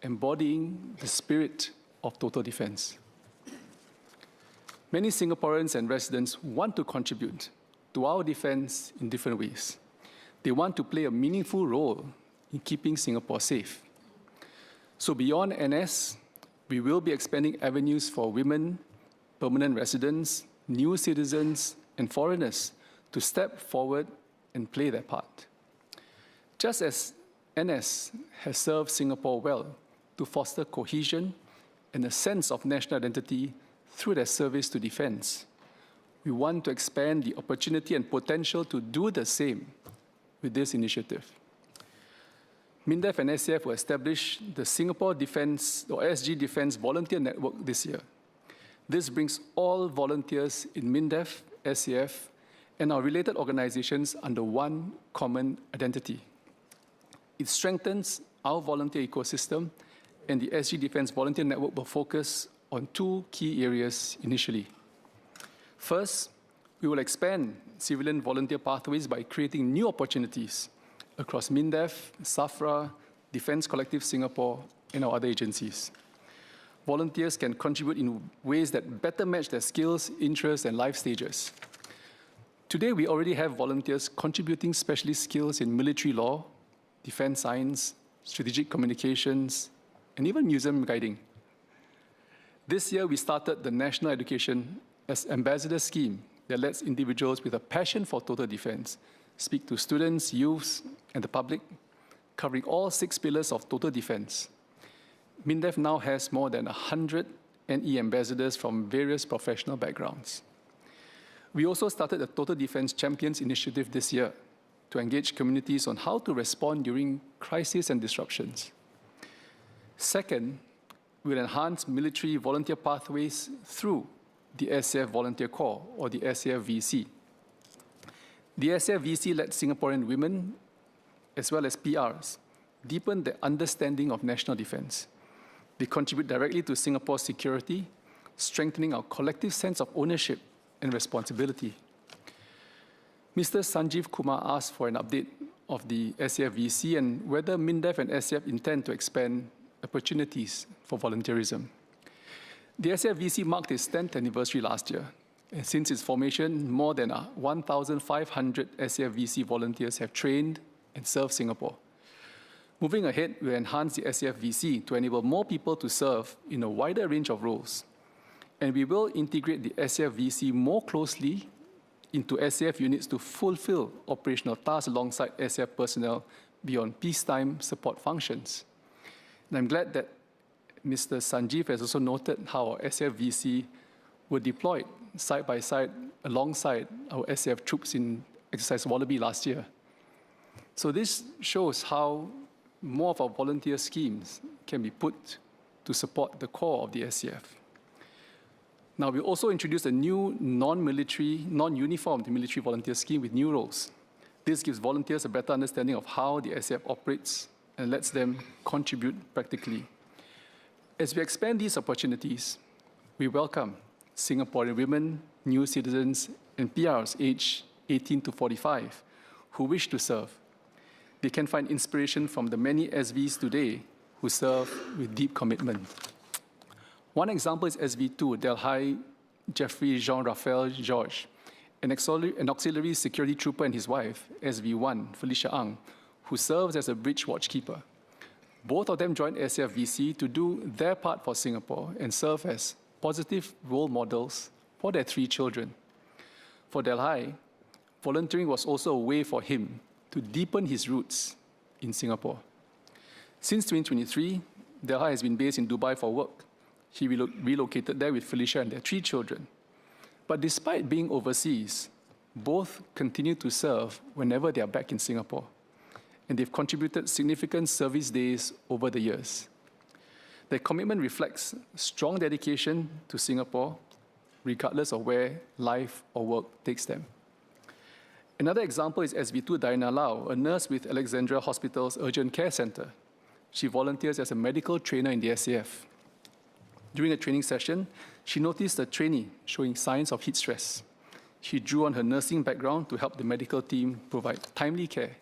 embodying the spirit of total defense. Many Singaporeans and residents want to contribute to our defense in different ways. They want to play a meaningful role in keeping Singapore safe. So beyond NS, we will be expanding avenues for women, permanent residents, new citizens, and foreigners to step forward and play their part. Just as NS has served Singapore well to foster cohesion and a sense of national identity through their service to defense, we want to expand the opportunity and potential to do the same with this initiative. MINDEF and SAF will establish the Singapore Defence or SG Defence Volunteer Network this year. This brings all volunteers in MINDEF, SAF, and our related organizations under one common identity. It strengthens our volunteer ecosystem, and the SG Defence Volunteer Network will focus on two key areas initially. First, we will expand civilian volunteer pathways by creating new opportunities across MINDEF, SAFRA, Defence Collective Singapore, and our other agencies. Volunteers can contribute in ways that better match their skills, interests, and life stages. Today, we already have volunteers contributing specialist skills in military law, defense science, strategic communications, and even museum guiding. This year, we started the National Education as Ambassador Scheme that lets individuals with a passion for total defense speak to students, youths, and the public, covering all 6 pillars of total defense. MINDEF now has more than 100 NE ambassadors from various professional backgrounds. We also started the Total Defense Champions Initiative this year to engage communities on how to respond during crises and disruptions. Second, we'll enhance military volunteer pathways through the SAF Volunteer Corps, or the SAF VC. The SAF VC lets Singaporean women, as well as PRs, deepen their understanding of national defense. They contribute directly to Singapore's security, strengthening our collective sense of ownership and responsibility. Mr. Sanjeev Kumar asked for an update of the SAF VC and whether MINDEF and SAF intend to expand opportunities for volunteerism. The SAF VC marked its 10th anniversary last year, and since its formation, more than 1,500 SAF VC volunteers have trained and served Singapore. Moving ahead, we'll enhance the SAF VC to enable more people to serve in a wider range of roles. And we will integrate the SAF VC more closely into SAF units to fulfill operational tasks alongside SAF personnel beyond peacetime support functions. And I'm glad that Mr. Sanjeev has also noted how our SAF VC were deployed side by side alongside our SAF troops in Exercise Wallaby last year. So this shows how more of our volunteer schemes can be put to support the core of the SAF. Now, we also introduced a new non-military, non-uniformed military volunteer scheme with new roles. This gives volunteers a better understanding of how the SAF operates and lets them contribute practically. As we expand these opportunities, we welcome Singaporean women, new citizens, and PRs aged 18 to 45 who wish to serve. They can find inspiration from the many SVs today who serve with deep commitment. One example is SV2, Delhi Jeffrey Jean-Raphael Georges, an auxiliary security trooper and his wife, SV1, Felicia Ang, who serves as a bridge watchkeeper. Both of them joined SAF-VC to do their part for Singapore and serve as positive role models for their 3 children. For Delhai, volunteering was also a way for him to deepen his roots in Singapore. Since 2023, Delhai has been based in Dubai for work. He relocated there with Felicia and their 3 children. But despite being overseas, both continue to serve whenever they are back in Singapore. And they've contributed significant service days over the years. Their commitment reflects strong dedication to Singapore, regardless of where life or work takes them. Another example is SB2 Diana Lau, a nurse with Alexandria Hospital's Urgent Care Centre. She volunteers as a medical trainer in the SAF. During a training session, she noticed a trainee showing signs of heat stress. She drew on her nursing background to help the medical team provide timely care.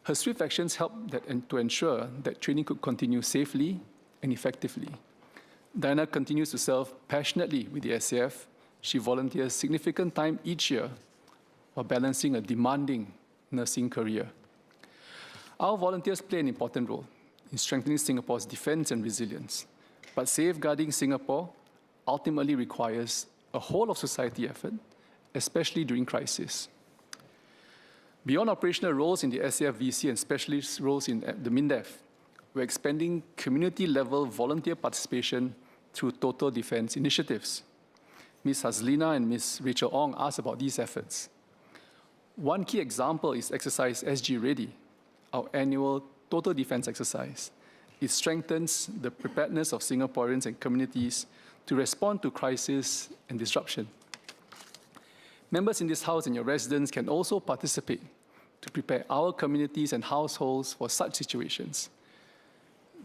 Her swift actions helped to ensure that training could continue safely and effectively. Diana continues to serve passionately with the SAF. She volunteers significant time each year while balancing a demanding nursing career. Our volunteers play an important role in strengthening Singapore's defense and resilience, but safeguarding Singapore ultimately requires a whole-of-society effort, especially during crisis. Beyond operational roles in the SAF-VC and specialist roles in the MINDEF, we're expanding community-level volunteer participation through total defense initiatives. Ms. Hazlina and Ms. Rachel Ong asked about these efforts. One key example is Exercise SG Ready, our annual total defense exercise. It strengthens the preparedness of Singaporeans and communities to respond to crisis and disruption. Members in this House and your residents can also participate to prepare our communities and households for such situations.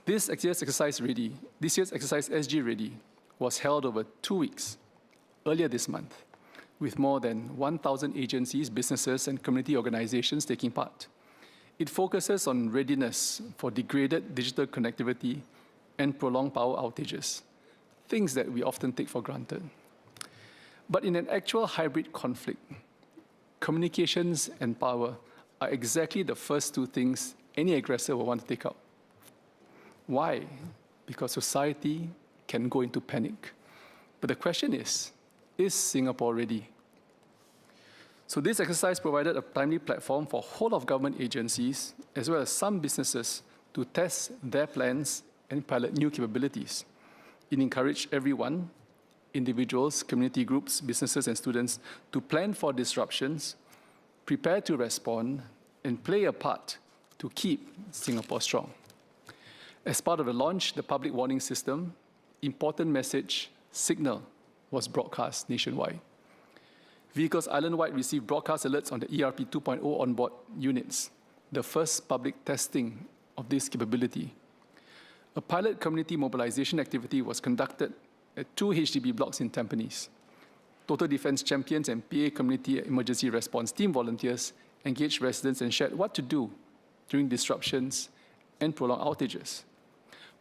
This year's Exercise SG Ready was held over 2 weeks, earlier this month, with more than 1,000 agencies, businesses, and community organizations taking part. It focuses on readiness for degraded digital connectivity and prolonged power outages, things that we often take for granted. But in an actual hybrid conflict, communications and power are exactly the first 2 things any aggressor will want to take out. Why? Because society can go into panic. But the question is Singapore ready? So this exercise provided a timely platform for whole-of-government agencies, as well as some businesses, to test their plans and pilot new capabilities. It encouraged everyone, individuals, community groups, businesses, and students, to plan for disruptions, prepare to respond, and play a part to keep Singapore strong. As part of the launch, the public warning system, important message, signal, was broadcast nationwide. Vehicles island-wide received broadcast alerts on the ERP 2.0 onboard units, the first public testing of this capability. A pilot community mobilization activity was conducted at 2 HDB blocks in Tampines. Total Defence champions and PA Community Emergency Response Team volunteers engaged residents and shared what to do during disruptions and prolonged outages.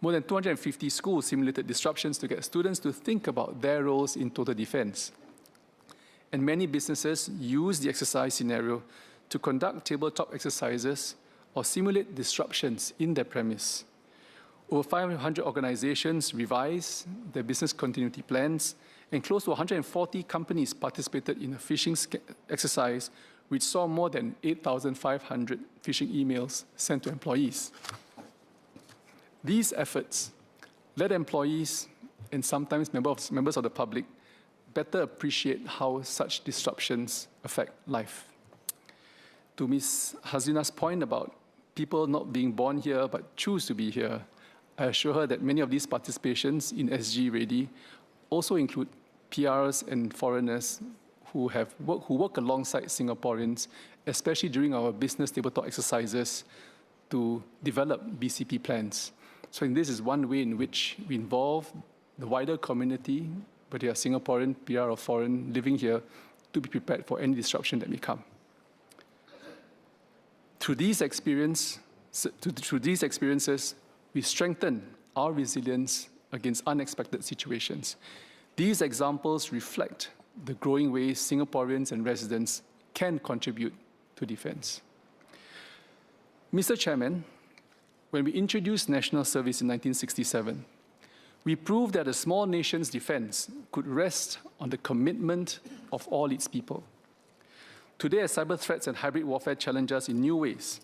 More than 250 schools simulated disruptions to get students to think about their roles in total defense. And many businesses use the exercise scenario to conduct tabletop exercises or simulate disruptions in their premise. Over 500 organizations revised their business continuity plans, and close to 140 companies participated in a phishing exercise, which saw more than 8,500 phishing emails sent to employees. These efforts let employees and sometimes members of the public better appreciate how such disruptions affect life. To Ms. Hazina's point about people not being born here but choose to be here, I assure her that many of these participations in SG Ready also include PRs and foreigners who work alongside Singaporeans, especially during our business tabletop exercises to develop BCP plans. So this is one way in which we involve the wider community, whether you are Singaporean, PR, or foreign, living here, to be prepared for any disruption that may come. Through these experiences, we strengthen our resilience against unexpected situations. These examples reflect the growing ways Singaporeans and residents can contribute to defense. Mr. Chairman, when we introduced national service in 1967, we proved that a small nation's defense could rest on the commitment of all its people. Today, as cyber threats and hybrid warfare challenge us in new ways,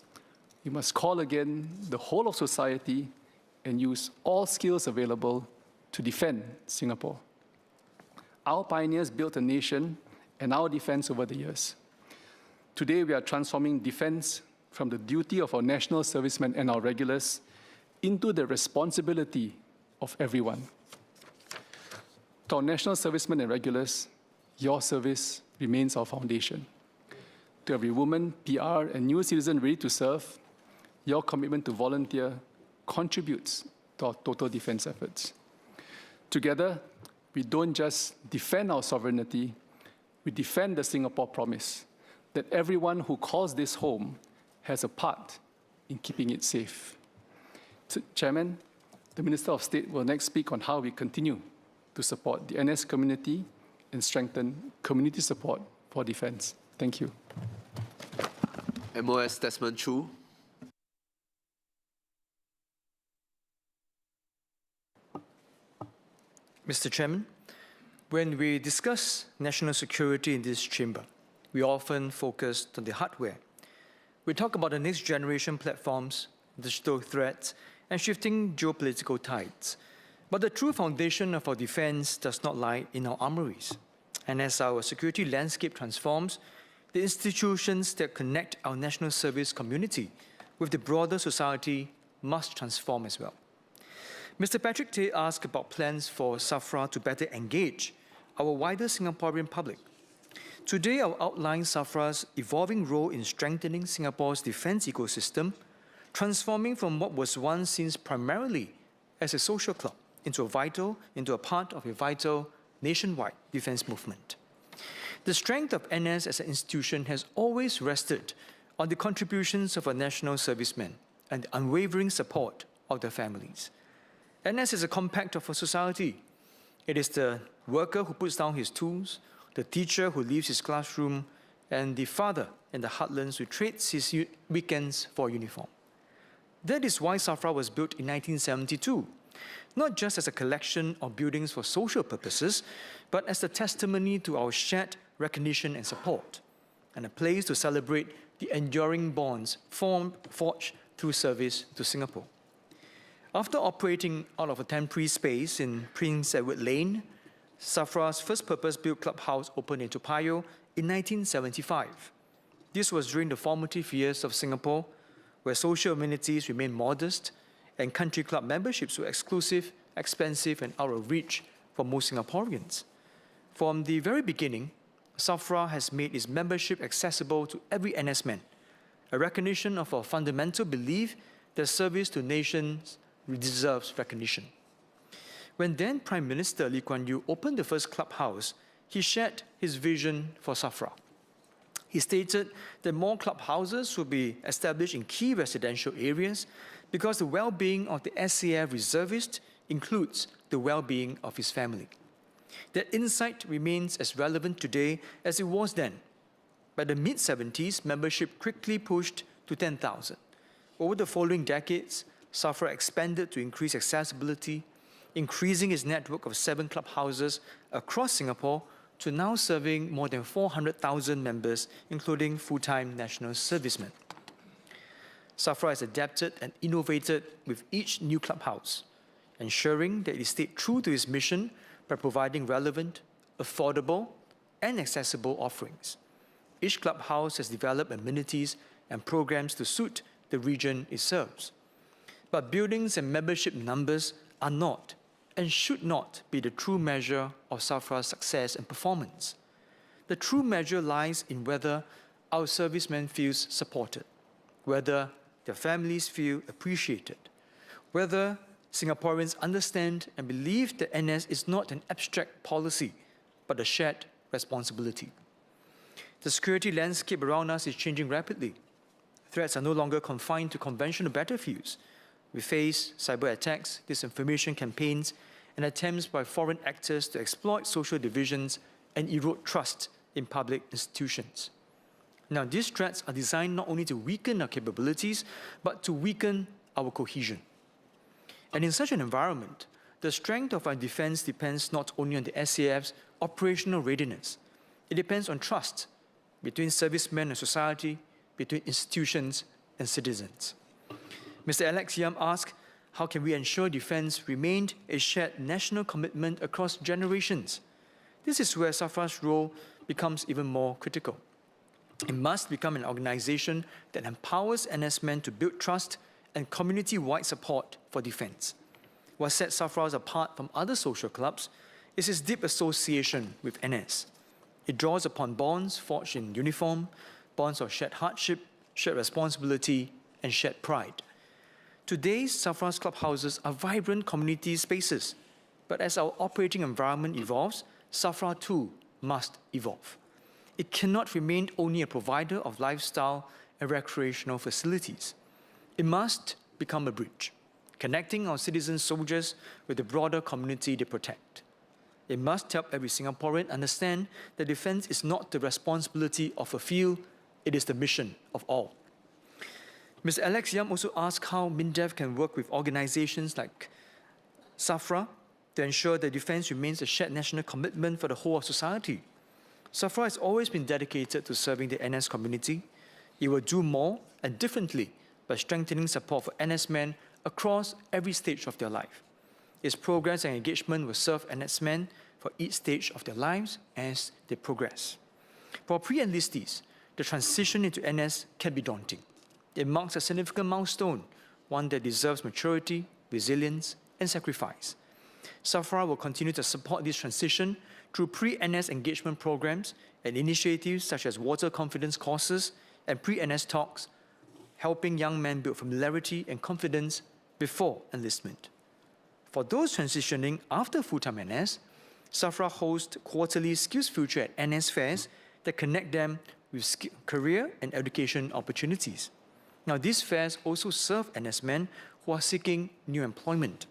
we must call again the whole of society and use all skills available to defend Singapore. Our pioneers built a nation and our defense over the years. Today, we are transforming defense from the duty of our national servicemen and our regulars into the responsibility of everyone. To our national servicemen and regulars, your service remains our foundation. To every woman, PR, and new citizen ready to serve, your commitment to volunteer contributes to our total defense efforts. Together, we don't just defend our sovereignty, we defend the Singapore promise that everyone who calls this home has a part in keeping it safe. Chairman, the Minister of State will next speak on how we continue to support the NS community and strengthen community support for defense. Thank you. MOS Desmond Chu. Mr. Chairman, when we discuss national security in this chamber, we often focus on the hardware. We talk about the next generation platforms, digital threats, and shifting geopolitical tides. But the true foundation of our defense does not lie in our armories. And as our security landscape transforms, the institutions that connect our national service community with the broader society must transform as well. Mr. Patrick Tay asked about plans for SAFRA to better engage our wider Singaporean public. Today, I'll outline SAFRA's evolving role in strengthening Singapore's defense ecosystem, transforming from what was once seen primarily as a social club into a part of a vital nationwide defense movement. The strength of NS as an institution has always rested on the contributions of our national servicemen and the unwavering support of their families. NS is a compact of a society. It is the worker who puts down his tools, the teacher who leaves his classroom, and the father in the heartlands who trades his weekends for a uniform. That is why SAFRA was built in 1972, not just as a collection of buildings for social purposes, but as a testimony to our shared recognition and support, and a place to celebrate the enduring bonds forged through service to Singapore. After operating out of a temporary space in Prince Edward Lane, SAFRA's first purpose-built clubhouse opened in Toa Payoh in 1975. This was during the formative years of Singapore, where social amenities remained modest and country club memberships were exclusive, expensive, and out of reach for most Singaporeans. From the very beginning, SAFRA has made its membership accessible to every NS man, a recognition of our fundamental belief that service to nations deserves recognition. When then Prime Minister Lee Kuan Yew opened the first clubhouse, he shared his vision for SAFRA. He stated that more clubhouses would be established in key residential areas because the well-being of the SAF reservist includes the well-being of his family. That insight remains as relevant today as it was then. By the mid-70s, membership quickly pushed to 10,000. Over the following decades, SAFRA expanded to increase accessibility, increasing its network of 7 clubhouses across Singapore to now serving more than 400,000 members, including full-time national servicemen. SAFRA has adapted and innovated with each new clubhouse, ensuring that it stayed true to its mission by providing relevant, affordable, and accessible offerings. Each clubhouse has developed amenities and programs to suit the region it serves. But buildings and membership numbers are not and should not be the true measure of SAFRA's success and performance. The true measure lies in whether our servicemen feel supported, whether their families feel appreciated, whether Singaporeans understand and believe that NS is not an abstract policy, but a shared responsibility. The security landscape around us is changing rapidly. Threats are no longer confined to conventional battlefields. We face cyber attacks, disinformation campaigns, and attempts by foreign actors to exploit social divisions and erode trust in public institutions. Now, these threats are designed not only to weaken our capabilities, but to weaken our cohesion. And in such an environment, the strength of our defense depends not only on the SAF's operational readiness, it depends on trust between servicemen and society, between institutions and citizens. Mr. Alex Yam asked, how can we ensure defense remained a shared national commitment across generations? This is where SAFRA's role becomes even more critical. It must become an organization that empowers NS men to build trust and community-wide support for defense. What sets SAFRA apart from other social clubs is its deep association with NS. It draws upon bonds forged in uniform, bonds of shared hardship, shared responsibility, and shared pride. Today's SAFRA's clubhouses are vibrant community spaces, but as our operating environment evolves, SAFRA too must evolve. It cannot remain only a provider of lifestyle and recreational facilities. It must become a bridge, connecting our citizen soldiers with the broader community they protect. It must help every Singaporean understand that defense is not the responsibility of a few, it is the mission of all. Mr. Alex Yam also asked how MINDEF can work with organizations like SAFRA to ensure that defense remains a shared national commitment for the whole of society. SAFRA has always been dedicated to serving the NS community. It will do more and differently by strengthening support for NS men across every stage of their life. Its programs and engagement will serve NS men for each stage of their lives as they progress. For pre-enlistees, the transition into NS can be daunting. It marks a significant milestone, one that deserves maturity, resilience, and sacrifice. SAFRA will continue to support this transition through pre-NS engagement programs and initiatives such as water confidence courses and pre-NS talks, helping young men build familiarity and confidence before enlistment. For those transitioning after full-time NS, SAFRA hosts quarterly Skills Future at NS fairs that connect them with career and education opportunities. Now, these fairs also serve NS men who are seeking new employment.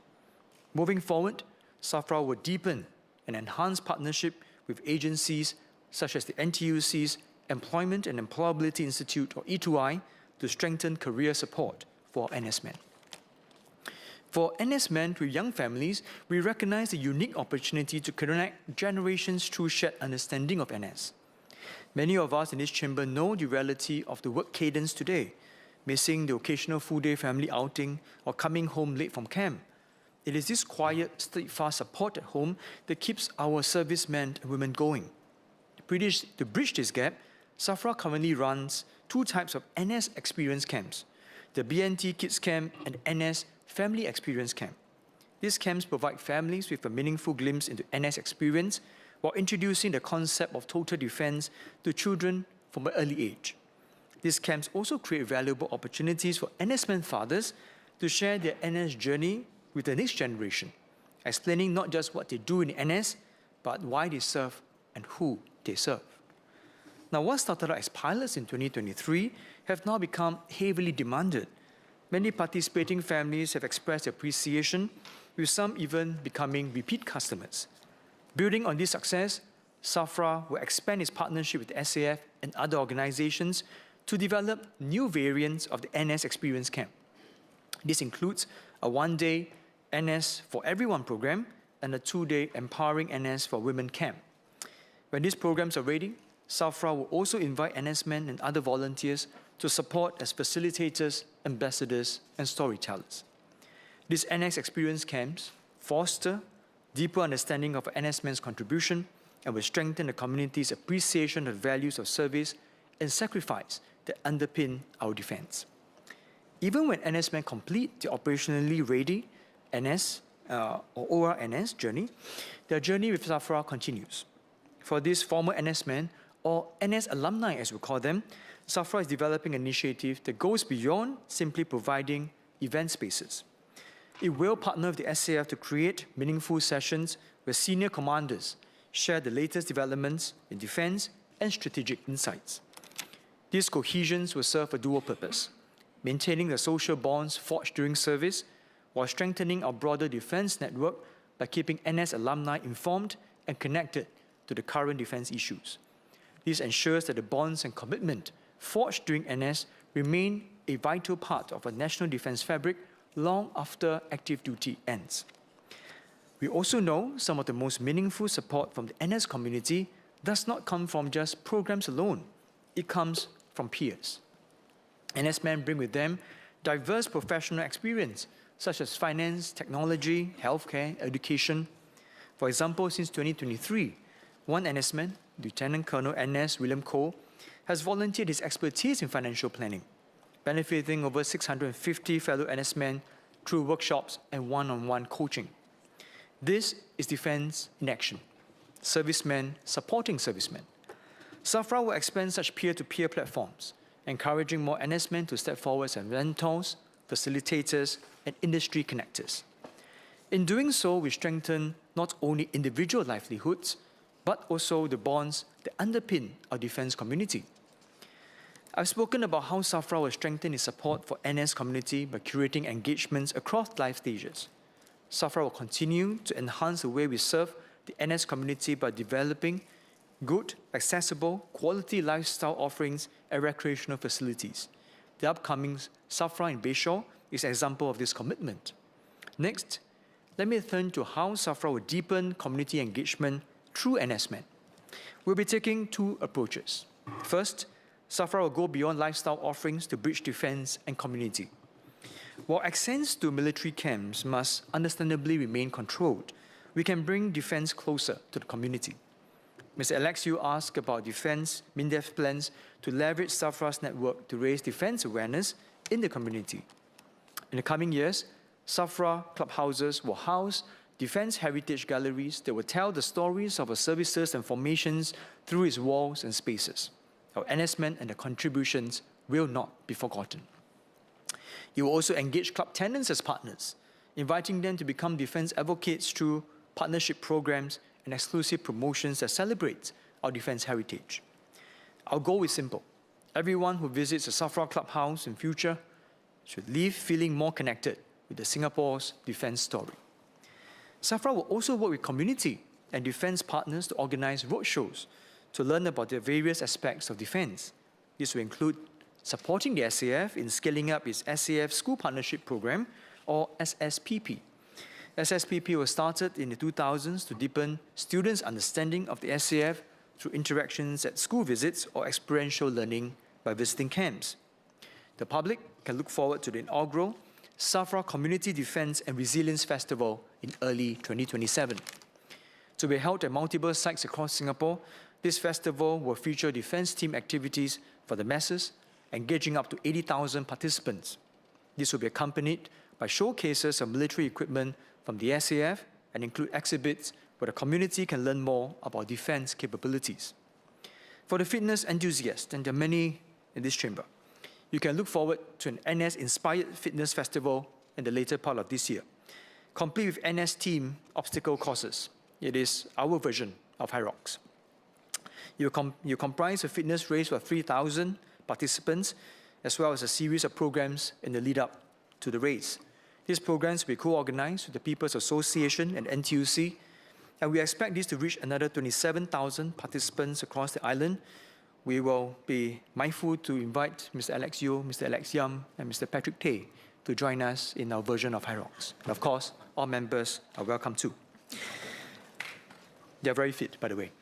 Moving forward, SAFRA will deepen and enhance partnership with agencies such as the NTUC's Employment and Employability Institute, or E2I, to strengthen career support for NS men. For NS men with young families, we recognize the unique opportunity to connect generations through shared understanding of NS. Many of us in this chamber know the reality of the work cadence today, missing the occasional full-day family outing or coming home late from camp. It is this quiet, steadfast support at home that keeps our servicemen and women going. To bridge this gap, SAFRA currently runs two types of NS Experience Camps, the BNT Kids Camp and NS Family Experience Camp. These camps provide families with a meaningful glimpse into NS experience while introducing the concept of total defense to children from an early age. These camps also create valuable opportunities for NS men fathers to share their NS journey with the next generation, explaining not just what they do in NS, but why they serve and who they serve. Now, what started out as pilots in 2023 have now become heavily demanded. Many participating families have expressed appreciation, with some even becoming repeat customers. Building on this success, SAFRA will expand its partnership with the SAF and other organizations to develop new variants of the NS Experience Camp. This includes a one-day NS for Everyone program and a two-day Empowering NS for Women camp. When these programs are ready, SAFRA will also invite NS men and other volunteers to support as facilitators, ambassadors, and storytellers. These NS Experience Camps foster deeper understanding of NS men's contribution and will strengthen the community's appreciation of the values of service and sacrifice that underpin our defense. Even when NS men complete the operationally ready NS or OR-NS journey, their journey with SAFRA continues. For these former NS men, or NS alumni as we call them, SAFRA is developing an initiative that goes beyond simply providing event spaces. It will partner with the SAF to create meaningful sessions where senior commanders share the latest developments in defense and strategic insights. These cohesions will serve a dual purpose: maintaining the social bonds forged during service, while strengthening our broader defense network by keeping NS alumni informed and connected to the current defense issues. This ensures that the bonds and commitment forged during NS remain a vital part of a national defense fabric long after active duty ends. We also know some of the most meaningful support from the NS community does not come from just programs alone. It comes from peers. NS men bring with them diverse professional experience, such as finance, technology, healthcare, education. For example, since 2023, one NS man, Lieutenant Colonel NS William Cole, has volunteered his expertise in financial planning, benefiting over 650 fellow NS men through workshops and one-on-one coaching. This is defense in action, servicemen supporting servicemen. SAFRA will expand such peer-to-peer platforms, encouraging more NS men to step forward as mentors, facilitators, and industry connectors. In doing so, we strengthen not only individual livelihoods, but also the bonds that underpin our defense community. I've spoken about how SAFRA will strengthen its support for NS community by curating engagements across life stages. SAFRA will continue to enhance the way we serve the NS community by developing good, accessible, quality lifestyle offerings and recreational facilities. The upcoming SAFRA in Bayshore is an example of this commitment. Next, let me turn to how SAFRA will deepen community engagement through NS men. We'll be taking two approaches. First, SAFRA will go beyond lifestyle offerings to bridge defense and community. While access to military camps must understandably remain controlled, we can bring defense closer to the community. Mr. Alex Yu asked about defense MINDEF plans to leverage SAFRA's network to raise defense awareness in the community. In the coming years, SAFRA clubhouses will house defense heritage galleries that will tell the stories of our services and formations through its walls and spaces. Our NS men and their contributions will not be forgotten. It will also engage club tenants as partners, inviting them to become defense advocates through partnership programs and exclusive promotions that celebrate our defense heritage. Our goal is simple. Everyone who visits a SAFRA clubhouse in future should leave feeling more connected with the Singapore's defense story. SAFRA will also work with community and defense partners to organize roadshows to learn about the various aspects of defense. This will include supporting the SAF in scaling up its SAF School Partnership Program, or SSPP. SSPP was started in the 2000s to deepen students' understanding of the SAF through interactions at school visits or experiential learning by visiting camps. The public can look forward to the inaugural SAFRA Community Defense and Resilience Festival in early 2027. To be held at multiple sites across Singapore, this festival will feature defense team activities for the masses, engaging up to 80,000 participants. This will be accompanied by showcases of military equipment from the SAF and include exhibits where the community can learn more about defense capabilities. For the fitness enthusiasts, and there are many in this chamber, you can look forward to an NS-inspired fitness festival in the later part of this year, complete with NS team obstacle courses. It is our version of High Rocks. You comprise a fitness race for 3,000 participants, as well as a series of programs in the lead-up to the race. These programs will be co-organized with the People's Association and NTUC, and we expect this to reach another 27,000 participants across the island. We will be mindful to invite Mr. Alex Yeo, Mr. Alex Yam, and Mr. Patrick Tay to join us in our version of High Rocks. And of course, all members are welcome too. They're very fit, by the way.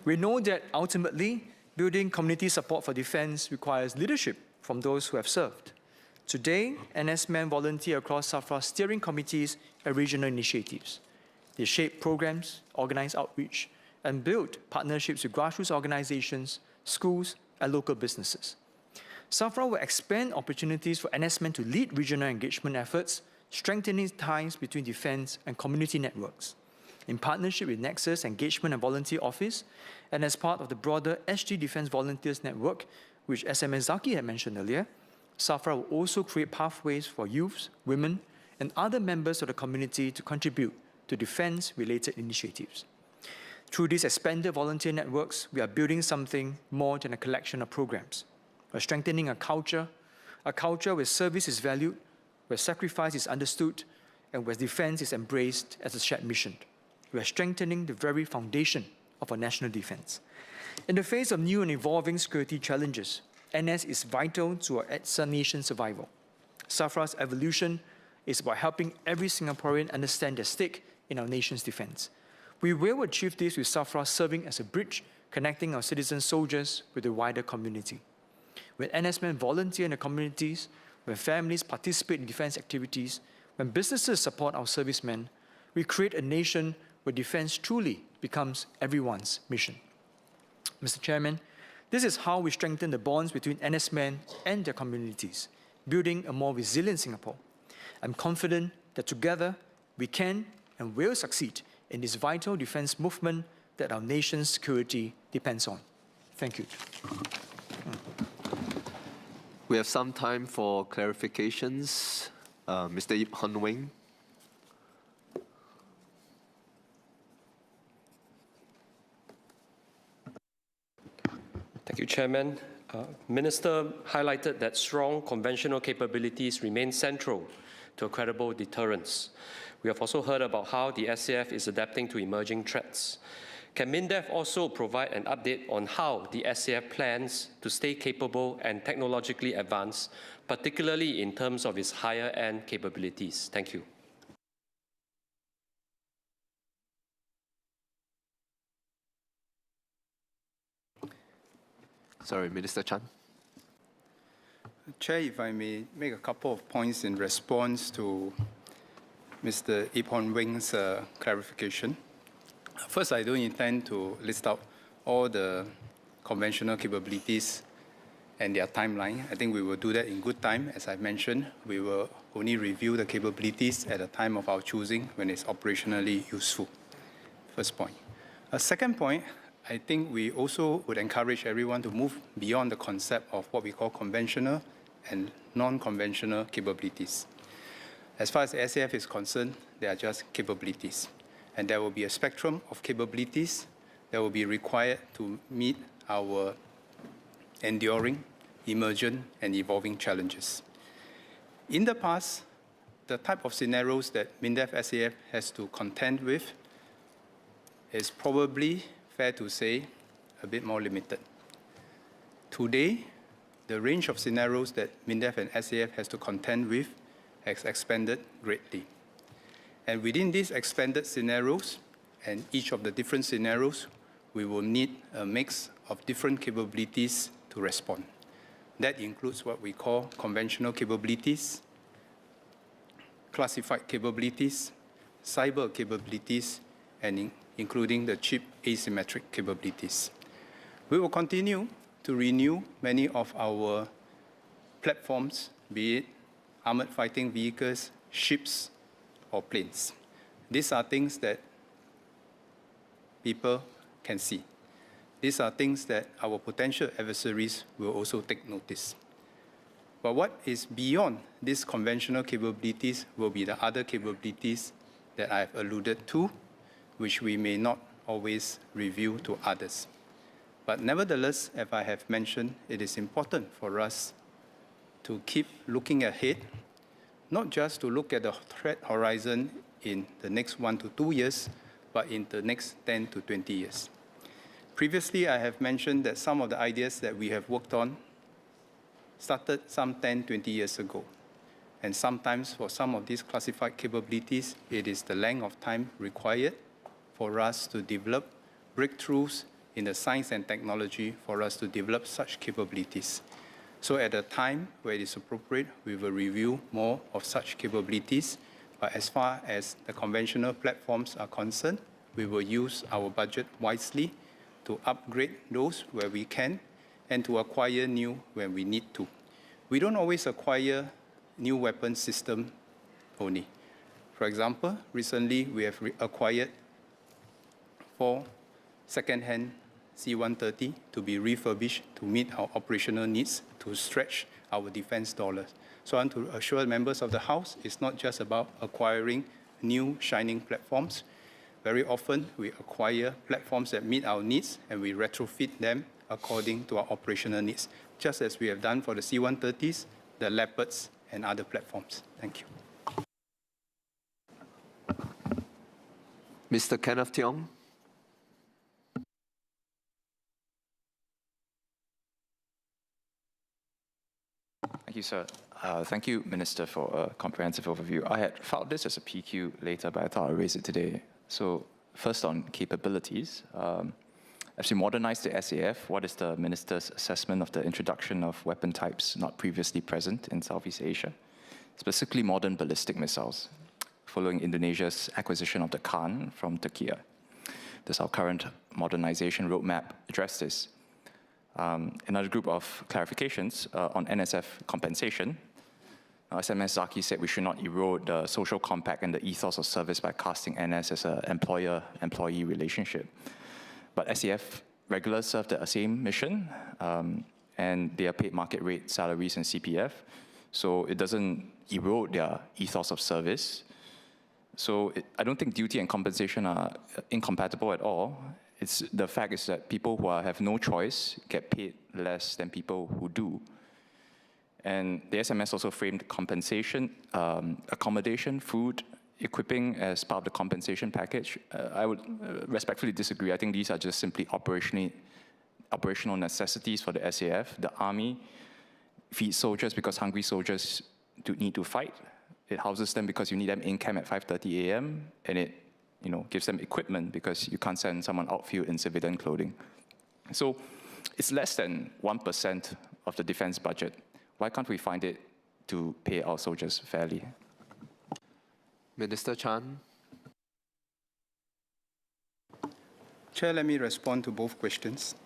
We know that ultimately, building community support for defense requires leadership from those who have served. Today, NS men volunteer across SAFRA steering committees and regional initiatives. They shape programs, organize outreach, and build partnerships with grassroots organizations, schools, and local businesses. SAFRA will expand opportunities for NS men to lead regional engagement efforts, strengthening ties between defense and community networks. In partnership with Nexus Engagement and Volunteer Office, and as part of the broader SG Defense Volunteers Network, which SMS Zaki had mentioned earlier, SAFRA will also create pathways for youths, women, and other members of the community to contribute to defense-related initiatives. Through these expanded volunteer networks, we are building something more than a collection of programs. We're strengthening a culture where service is valued, where sacrifice is understood, and where defense is embraced as a shared mission. We are strengthening the very foundation of our national defense. In the face of new and evolving security challenges, NS is vital to our nation's survival. SAFRA's evolution is about helping every Singaporean understand their stake in our nation's defense. We will achieve this with SAFRA serving as a bridge connecting our citizen soldiers with the wider community. When NS men volunteer in the communities, when families participate in defense activities, when businesses support our servicemen, we create a nation where defense truly becomes everyone's mission. Mr. Chairman, this is how we strengthen the bonds between NS men and their communities, building a more resilient Singapore. I'm confident that together we can and will succeed in this vital defense movement that our nation's security depends on. Thank you. We have some time for clarifications. Mr. Ip Han Wing. Thank you, Chairman. Minister highlighted that strong conventional capabilities remain central to a credible deterrence. We have also heard about how the SAF is adapting to emerging threats. Can MINDEF also provide an update on how the SAF plans to stay capable and technologically advanced, particularly in terms of its higher-end capabilities? Thank you. Sorry, Minister Chan. Chair, if I may make a couple of points in response to Mr. Ip Hon Wing's clarification. First, I don't intend to list out all the conventional capabilities and their timeline. I think we will do that in good time. As I mentioned, we will only review the capabilities at the time of our choosing when it's operationally useful. First point. A second point, I think we also would encourage everyone to move beyond the concept of what we call conventional and non-conventional capabilities. As far as the SAF is concerned, they are just capabilities. And there will be a spectrum of capabilities that will be required to meet our enduring, emergent, and evolving challenges. In the past, the type of scenarios that MINDEF SAF has to contend with is probably, fair to say, a bit more limited. Today, the range of scenarios that MINDEF and SAF has to contend with has expanded greatly. And within these expanded scenarios, and each of the different scenarios, we will need a mix of different capabilities to respond. That includes what we call conventional capabilities, classified capabilities, cyber capabilities, and including the chip asymmetric capabilities. We will continue to renew many of our platforms, be it armored fighting vehicles, ships, or planes. These are things that people can see. These are things that our potential adversaries will also take notice. But what is beyond these conventional capabilities will be the other capabilities that I have alluded to, which we may not always reveal to others. But nevertheless, as I have mentioned, it is important for us to keep looking ahead, not just to look at the threat horizon in the next 1 to 2 years, but in the next 10 to 20 years. Previously, I have mentioned that some of the ideas that we have worked on started some 10, 20 years ago. And sometimes for some of these classified capabilities, it is the length of time required for us to develop breakthroughs in the science and technology for us to develop such capabilities. So at a time where it is appropriate, we will review more of such capabilities. But as far as the conventional platforms are concerned, we will use our budget wisely to upgrade those where we can and to acquire new when we need to. We don't always acquire new weapon system only. For example, recently we have acquired 4 second-hand C-130 to be refurbished to meet our operational needs to stretch our defense dollars. So I want to assure members of the House, it's not just about acquiring new shining platforms. Very often we acquire platforms that meet our needs and we retrofit them according to our operational needs, just as we have done for the C-130s, the Leopards, and other platforms. Thank you. Mr. Kenneth Tiong. Thank you, sir. Thank you, Minister, for a comprehensive overview. I had filed this as a PQ later, but I thought I'd raise it today. So first on capabilities. As we modernize the SAF, what is the Minister's assessment of the introduction of weapon types not previously present in Southeast Asia, specifically modern ballistic missiles, following Indonesia's acquisition of the Khan from Turkey? Does our current modernization roadmap address this? Another group of clarifications on NSF compensation. SMS Zaki said we should not erode the social compact and the ethos of service by casting NS as an employer-employee relationship. But SAF regulars serve the same mission, and they are paid market rate salaries and CPF, so it doesn't erode their ethos of service. So I don't think duty and compensation are incompatible at all. The fact is that people who have no choice get paid less than people who do. And the SMS also framed compensation, accommodation, food, equipping as part of the compensation package. I would respectfully disagree. I think these are just simply operational necessities for the SAF. The army feeds soldiers because hungry soldiers need to fight. It houses them because you need them in camp at 5:30 a.m. and it gives them equipment because you can't send someone outfield in civilian clothing. So it's less than 1% of the defense budget. Why can't we find it to pay our soldiers fairly? Minister Chan. Chair, let me respond to both questions.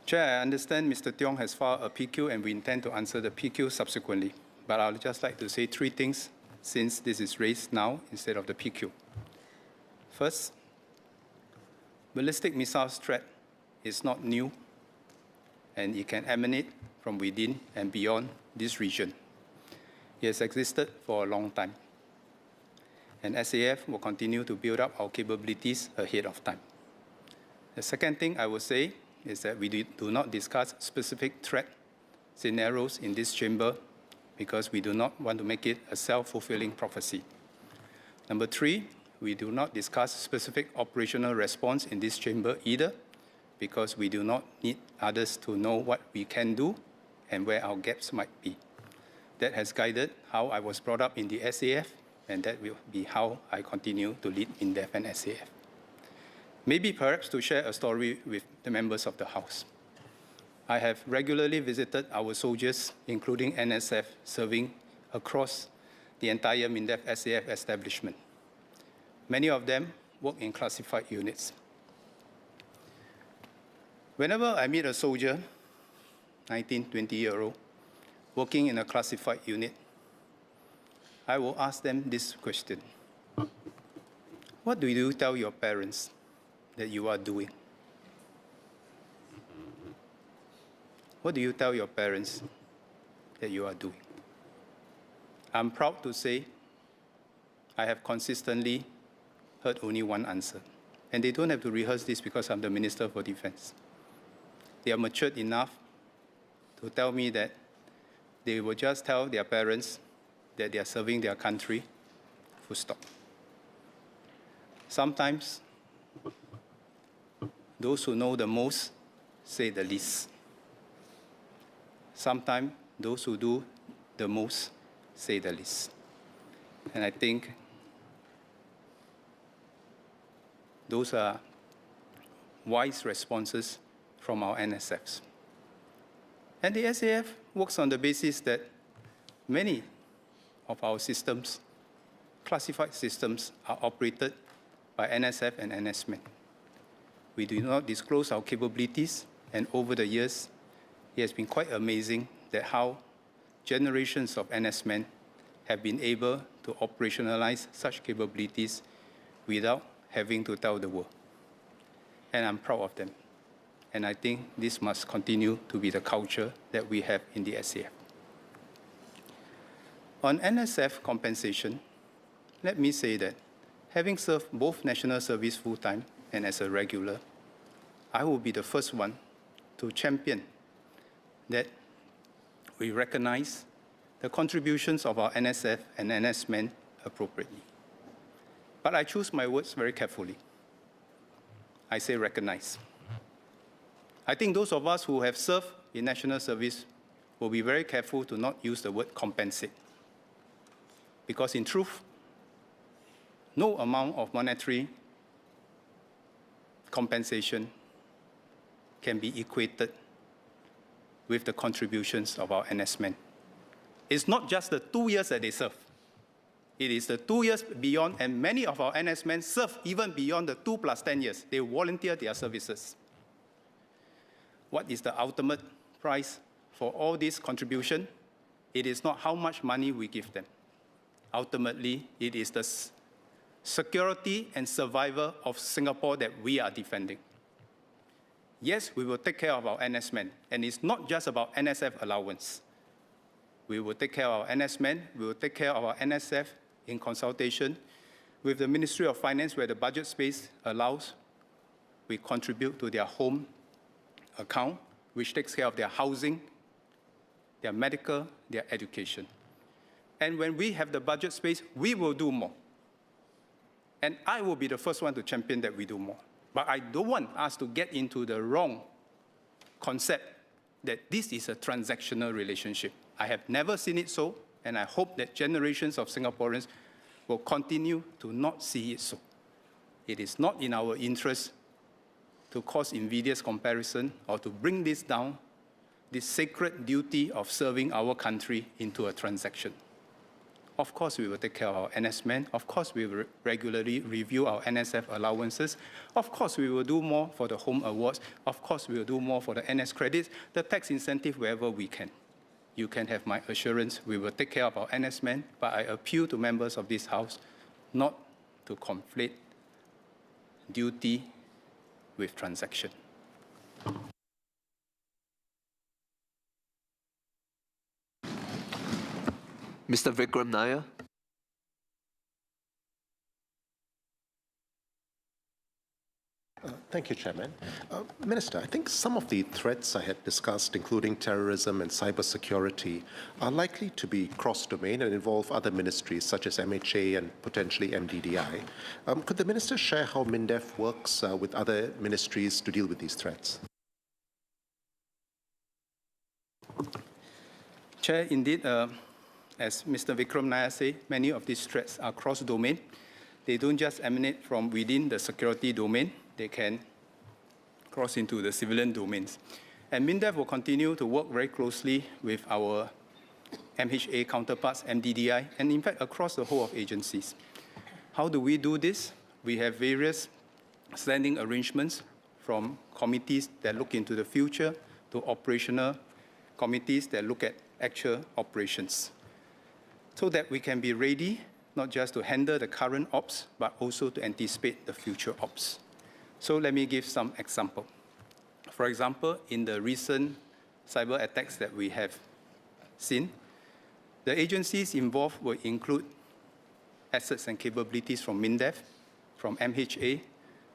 Chair, I understand Mr. Tiong has filed a PQ and we intend to answer the PQ subsequently. But I would just like to say three things since this is raised now instead of the PQ. First, ballistic missile threat is not new, and it can emanate from within and beyond this region. It has existed for a long time, and SAF will continue to build up our capabilities ahead of time. The second thing I will say is that we do not discuss specific threat scenarios in this chamber because we do not want to make it a self-fulfilling prophecy. Number three, we do not discuss specific operational response in this chamber either because we do not need others to know what we can do and where our gaps might be. That has guided how I was brought up in the SAF, and that will be how I continue to lead MINDEF and SAF. Maybe perhaps to share a story with the members of the House. I have regularly visited our soldiers, including NSF, serving across the entire MINDEF SAF establishment. Many of them work in classified units. Whenever I meet a soldier, 19, 20-year-old, working in a classified unit, I will ask them this question. What do you tell your parents that you are doing? What do you tell your parents that you are doing? I'm proud to say I have consistently heard only one answer. And they don't have to rehearse this because I'm the Minister for Defense. They are matured enough to tell me that they will just tell their parents that they are serving their country, full stop. Sometimes, those who know the most say the least. Sometimes, those who do the most say the least. And I think those are wise responses from our NSFs. And the SAF works on the basis that many of our systems, classified systems, are operated by NSF and NSMEN. We do not disclose our capabilities, and over the years, it has been quite amazing that how generations of NSMEN have been able to operationalize such capabilities without having to tell the world. And I'm proud of them. And I think this must continue to be the culture that we have in the SAF. On NSF compensation, let me say that having served both national service full-time and as a regular, I will be the first one to champion that we recognize the contributions of our NSF and NSMEN appropriately. But I choose my words very carefully. I say recognize. I think those of us who have served in national service will be very careful to not use the word compensate. Because in truth, no amount of monetary compensation can be equated with the contributions of our NS men. It's not just the 2 years that they serve. It is the 2 years beyond, and many of our NS men serve even beyond the 2 + 10 years. They volunteer their services. What is the ultimate price for all this contribution? It is not how much money we give them. Ultimately, it is the security and survival of Singapore that we are defending. Yes, we will take care of our NS men, and it's not just about NSF allowance. We will take care of our NS men, we will take care of our NSF in consultation with the Ministry of Finance, where the budget space allows. We contribute to their home account, which takes care of their housing, their medical, their education. And when we have the budget space, we will do more. And I will be the first one to champion that we do more. But I don't want us to get into the wrong concept that this is a transactional relationship. I have never seen it so, and I hope that generations of Singaporeans will continue to not see it so. It is not in our interest to cause invidious comparison or to bring this down, this sacred duty of serving our country, into a transaction. Of course, we will take care of our NS men. Of course, we will regularly review our NSF allowances. Of course, we will do more for the home awards. Of course, we will do more for the NS credits, the tax incentive wherever we can. You can have my assurance we will take care of our NS men, but I appeal to members of this House not to conflate duty with transaction. Mr. Vikram Nair. Thank you, Chairman. Minister, I think some of the threats I had discussed, including terrorism and cybersecurity, are likely to be cross-domain and involve other ministries such as MHA and potentially MDDI. Could the Minister share how MINDEF works with other ministries to deal with these threats? Chair, indeed, as Mr. Vikram Nair said, many of these threats are cross-domain. They don't just emanate from within the security domain. They can cross into the civilian domains. And MINDEF will continue to work very closely with our MHA counterparts, MDDI, and in fact across the whole of agencies. How do we do this? We have various standing arrangements, from committees that look into the future to operational committees that look at actual operations, so that we can be ready not just to handle the current ops, but also to anticipate the future ops. So let me give some example. For example, in the recent cyber attacks that we have seen, the agencies involved will include assets and capabilities from MINDEF, from MHA,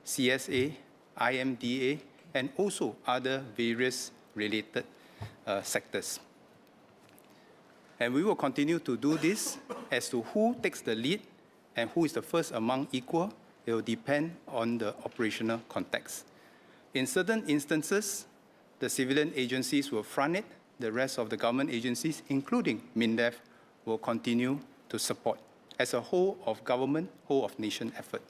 CSA, IMDA, and also other various related sectors. And we will continue to do this. As to who takes the lead and who is the first among equal, it will depend on the operational context. In certain instances, the civilian agencies will front it. The rest of the government agencies, including MINDEF, will continue to support as a whole of government, whole of nation effort.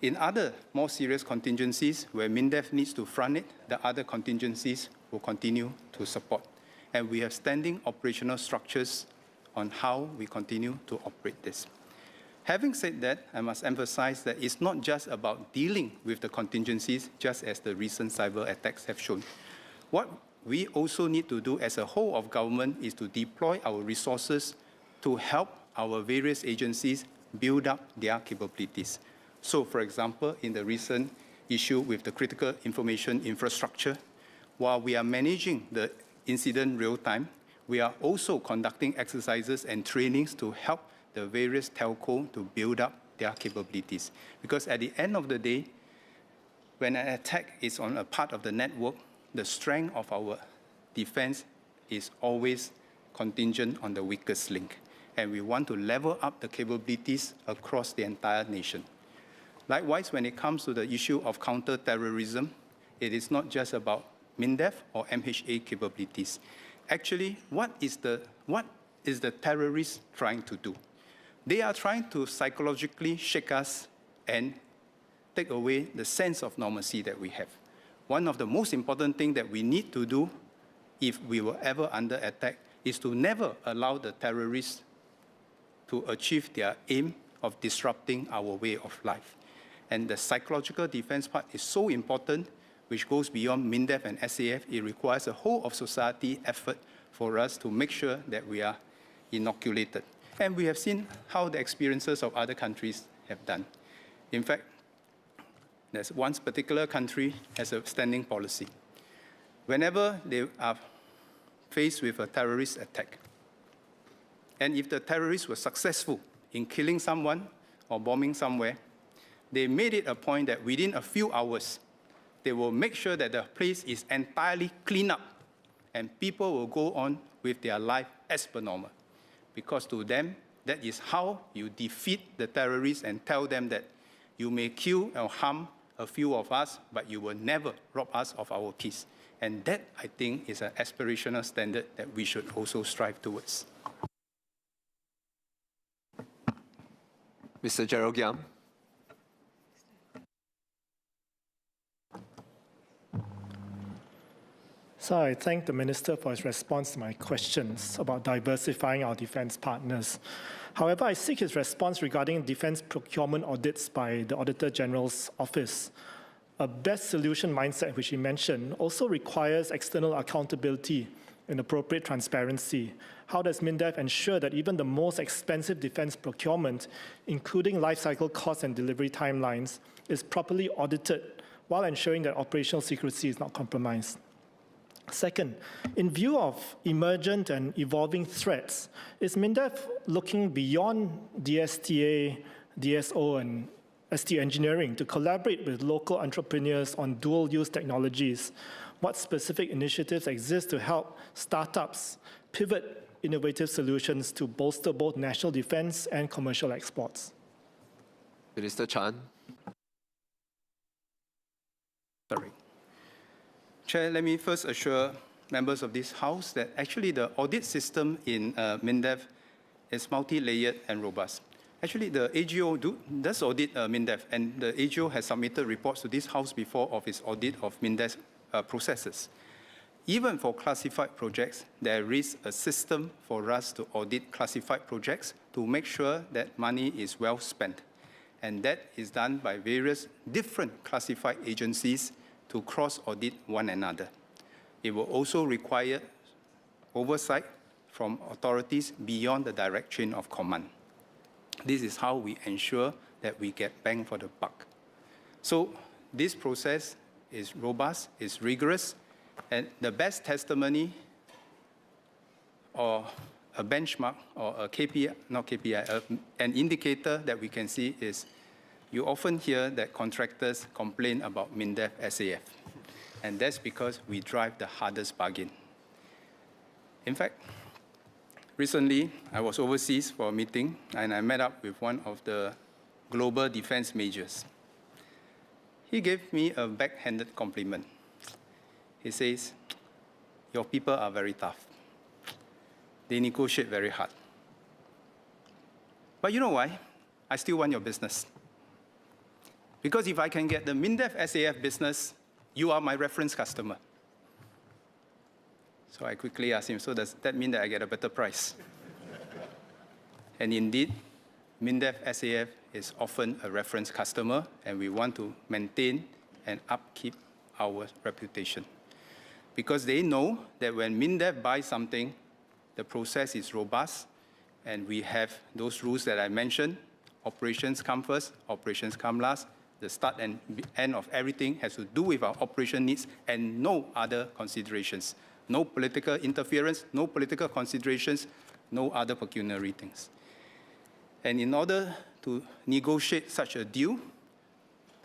In other more serious contingencies where MINDEF needs to front it, the other contingencies will continue to support. And we have standing operational structures on how we continue to operate this. Having said that, I must emphasize that it's not just about dealing with the contingencies, just as the recent cyber attacks have shown. What we also need to do as a whole of government is to deploy our resources to help our various agencies build up their capabilities. So, for example, in the recent issue with the critical information infrastructure, while we are managing the incident real time, we are also conducting exercises and trainings to help the various telco to build up their capabilities. Because at the end of the day, when an attack is on a part of the network, the strength of our defense is always contingent on the weakest link. And we want to level up the capabilities across the entire nation. Likewise, when it comes to the issue of counter-terrorism, it is not just about MINDEF or MHA capabilities. Actually, what is the terrorist trying to do? They are trying to psychologically shake us and take away the sense of normalcy that we have. One of the most important things that we need to do if we were ever under attack is to never allow the terrorists to achieve their aim of disrupting our way of life. And the psychological defense part is so important, which goes beyond MINDEF and SAF. It requires a whole of society effort for us to make sure that we are inoculated. And we have seen how the experiences of other countries have done. In fact, there's one particular country has a standing policy. Whenever they are faced with a terrorist attack, and if the terrorists were successful in killing someone or bombing somewhere, they made it a point that within a few hours, they will make sure that the place is entirely cleaned up and people will go on with their life as per normal. Because to them, that is how you defeat the terrorists and tell them that you may kill or harm a few of us, but you will never rob us of our peace. And that, I think, is an aspirational standard that we should also strive towards. Mr. Gerald Giam. So I thank the Minister for his response to my questions about diversifying our defense partners. However, I seek his response regarding defense procurement audits by the Auditor General's Office. A best solution mindset, which he mentioned, also requires external accountability and appropriate transparency. How does MINDEF ensure that even the most expensive defense procurement, including life cycle costs and delivery timelines, is properly audited while ensuring that operational secrecy is not compromised? Second, in view of emergent and evolving threats, is MINDEF looking beyond DSTA, DSO, and ST Engineering to collaborate with local entrepreneurs on dual-use technologies? What specific initiatives exist to help startups pivot innovative solutions to bolster both national defense and commercial exports? Minister Chan. Sorry. Chair, let me first assure members of this House that actually the audit system in MINDEF is multi-layered and robust. Actually, the AGO does audit MINDEF, and the AGO has submitted reports to this House before of its audit of MINDEF processes. Even for classified projects, there is a system for us to audit classified projects to make sure that money is well spent. And that is done by various different classified agencies to cross-audit one another. It will also require oversight from authorities beyond the direct chain of command. This is how we ensure that we get bang for the buck. So this process is robust, is rigorous, and the best testimony or a benchmark or a KPI, not KPI, an indicator that we can see is you often hear that contractors complain about MINDEF SAF. And that's because we drive the hardest bargain. In fact, recently, I was overseas for a meeting, and I met up with one of the global defense majors. He gave me a backhanded compliment. He says, your people are very tough. They negotiate very hard. But you know why? I still want your business. Because if I can get the MINDEF SAF business, you are my reference customer. So I quickly asked him, so does that mean that I get a better price? And indeed, MINDEF SAF is often a reference customer, and we want to maintain and upkeep our reputation. Because they know that when MINDEF buys something, the process is robust, and we have those rules that I mentioned. Operations come first, operations come last. The start and end of everything has to do with our operation needs and no other considerations. No political interference, no political considerations, no other pecuniary things. And in order to negotiate such a deal,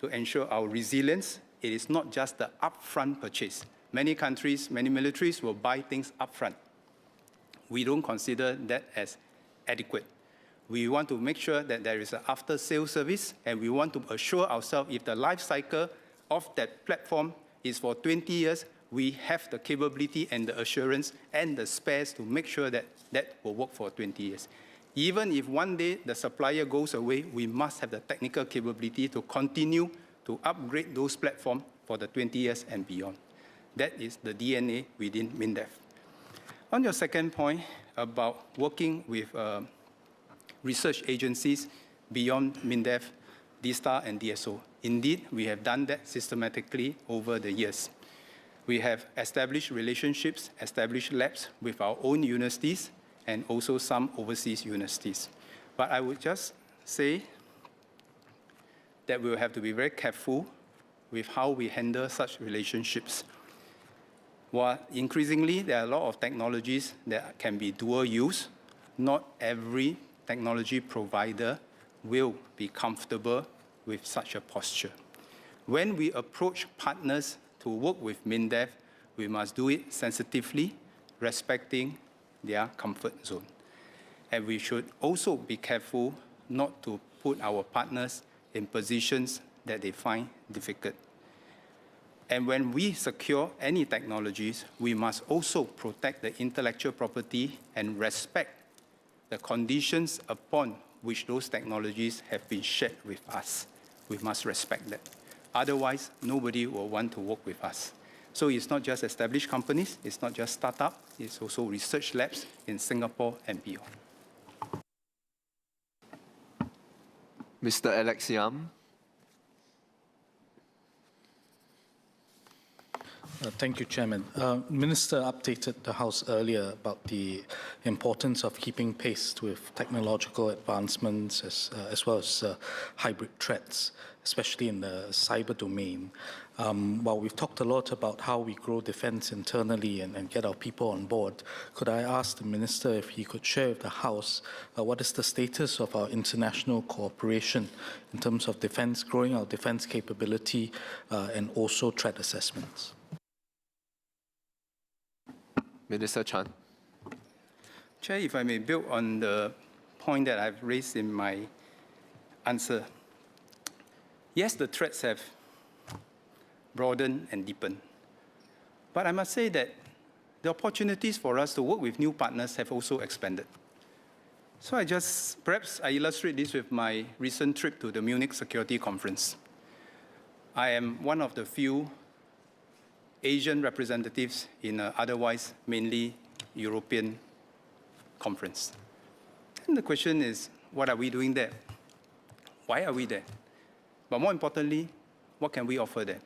to ensure our resilience, it is not just the upfront purchase. Many countries, many militaries will buy things upfront. We don't consider that as adequate. We want to make sure that there is an after-sales service, and we want to assure ourselves if the life cycle of that platform is for 20 years, we have the capability and the assurance and the spares to make sure that that will work for 20 years. Even if one day the supplier goes away, we must have the technical capability to continue to upgrade those platforms for the 20 years and beyond. That is the DNA within MINDEF. On your second point about working with research agencies beyond MINDEF, DSTAR, and DSO, indeed, we have done that systematically over the years. We have established relationships, established labs with our own universities and also some overseas universities. But I would just say that we will have to be very careful with how we handle such relationships. While increasingly, there are a lot of technologies that can be dual use, not every technology provider will be comfortable with such a posture. When we approach partners to work with MINDEF, we must do it sensitively, respecting their comfort zone. And we should also be careful not to put our partners in positions that they find difficult. And when we secure any technologies, we must also protect the intellectual property and respect the conditions upon which those technologies have been shared with us. We must respect that. Otherwise, nobody will want to work with us. So it's not just established companies, it's not just startups, it's also research labs in Singapore and beyond. Mr. Alex Yam. Thank you, Chairman. Minister updated the House earlier about the importance of keeping pace with technological advancements as well as hybrid threats, especially in the cyber domain. While we've talked a lot about how we grow defense internally and get our people on board, could I ask the Minister if he could share with the House what is the status of our international cooperation in terms of defense, growing our defense capability, and also threat assessments? Minister Chan. Chair, if I may build on the point that I've raised in my answer. Yes, the threats have broadened and deepened. But I must say that the opportunities for us to work with new partners have also expanded. So perhaps I illustrate this with my recent trip to the Munich Security Conference. I am one of the few Asian representatives in an otherwise mainly European conference. And the question is, what are we doing there? Why are we there? But more importantly, what can we offer there?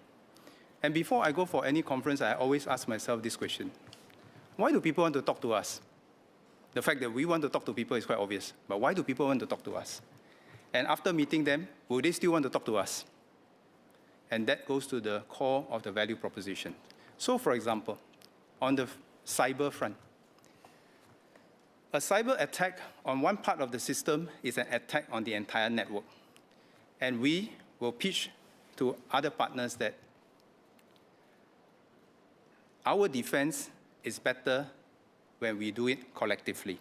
And before I go for any conference, I always ask myself this question. Why do people want to talk to us? The fact that we want to talk to people is quite obvious, but why do people want to talk to us? And after meeting them, will they still want to talk to us? And that goes to the core of the value proposition. So, for example, on the cyber front, a cyber attack on one part of the system is an attack on the entire network. And we will pitch to other partners that our defense is better when we do it collectively.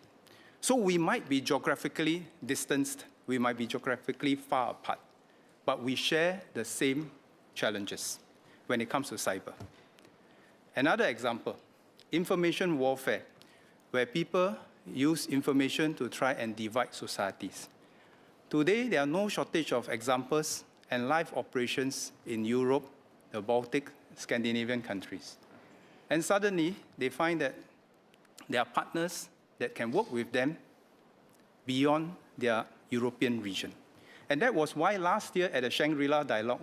So we might be geographically distanced, we might be geographically far apart, but we share the same challenges when it comes to cyber. Another example, information warfare, where people use information to try and divide societies. Today, there are no shortage of examples and live operations in Europe, the Baltic, Scandinavian countries. And suddenly, they find that there are partners that can work with them beyond their European region. And that was why last year at the Shangri-La Dialogue,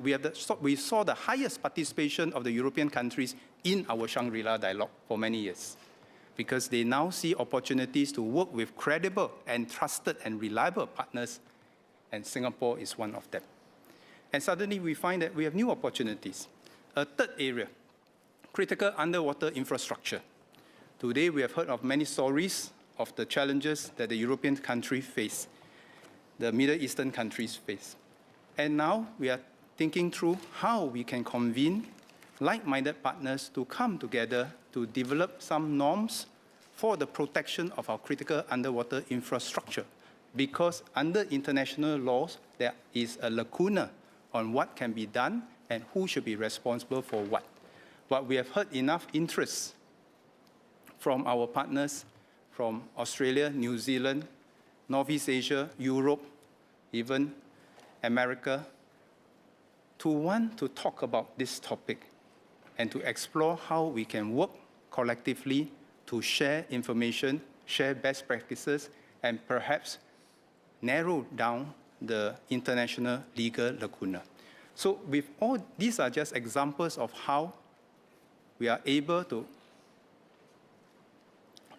we saw the highest participation of the European countries in our Shangri-La Dialogue for many years, because they now see opportunities to work with credible and trusted and reliable partners, and Singapore is one of them. And suddenly we find that we have new opportunities. A third area, critical underwater infrastructure. Today we have heard of many stories of the challenges that the European countries face, the Middle Eastern countries face. And now we are thinking through how we can convene like-minded partners to come together to develop some norms for the protection of our critical underwater infrastructure. Because under international laws, there is a lacuna on what can be done and who should be responsible for what. but we have heard enough interest from our partners from Australia, New Zealand, Northeast Asia, Europe, even America, to want to talk about this topic and to explore how we can work collectively to share information, share best practices, and perhaps narrow down the international legal lacuna. So with all, these are just examples of how we are able to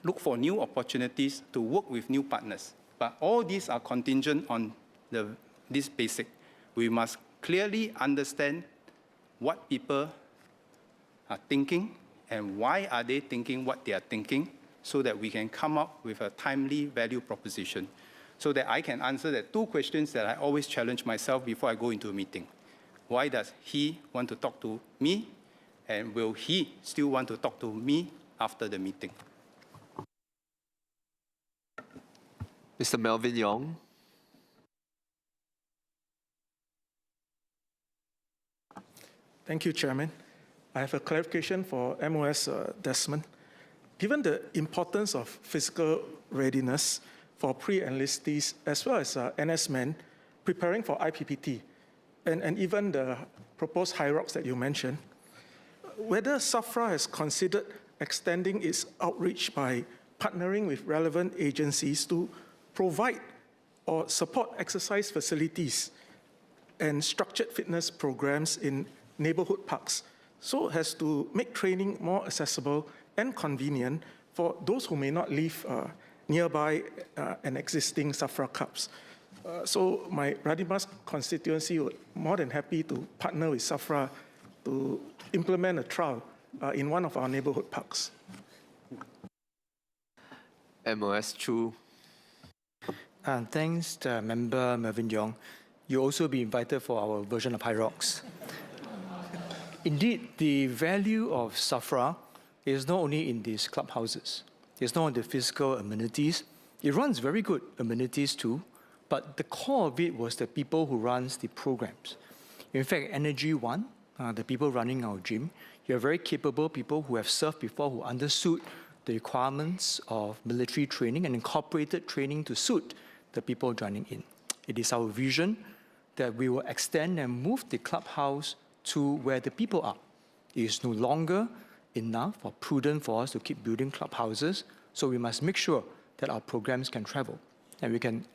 look for new opportunities to work with new partners. But all these are contingent on this basic. We must clearly understand what people are thinking and why are they thinking what they are thinking, so that we can come up with a timely value proposition, so that I can answer the two questions that I always challenge myself before I go into a meeting. Why does he want to talk to me? And will he still want to talk to me after the meeting? Mr. Melvin Yong. Thank you, Chairman. I have a clarification for MOS Desmond. Given the importance of physical readiness for pre-enlistees as well as NS men preparing for IPPT, and even the proposed HYROX that you mentioned, whether SAFRA has considered extending its outreach by partnering with relevant agencies to provide or support exercise facilities and structured fitness programs in neighborhood parks, so as to make training more accessible and convenient for those who may not live nearby an existing SAFRA clubs. So my Radimas constituency would more than happy to partner with SAFRA to implement a trial in one of our neighborhood parks. MOS Chu. Thanks to Member Melvin Yong. You'll also be invited for our version of HYROX. Indeed, the value of SAFRA is not only in these clubhouses. It's not in the physical amenities. It runs very good amenities too, but the core of it was the people who runs the programs. In fact, Energy One, the people running our gym, you are very capable people who have served before, who understood the requirements of military training and incorporated training to suit the people joining in. It is our vision that we will extend and move the clubhouse to where the people are. It is no longer enough or prudent for us to keep building clubhouses, so we must make sure that our programs can travel. And we can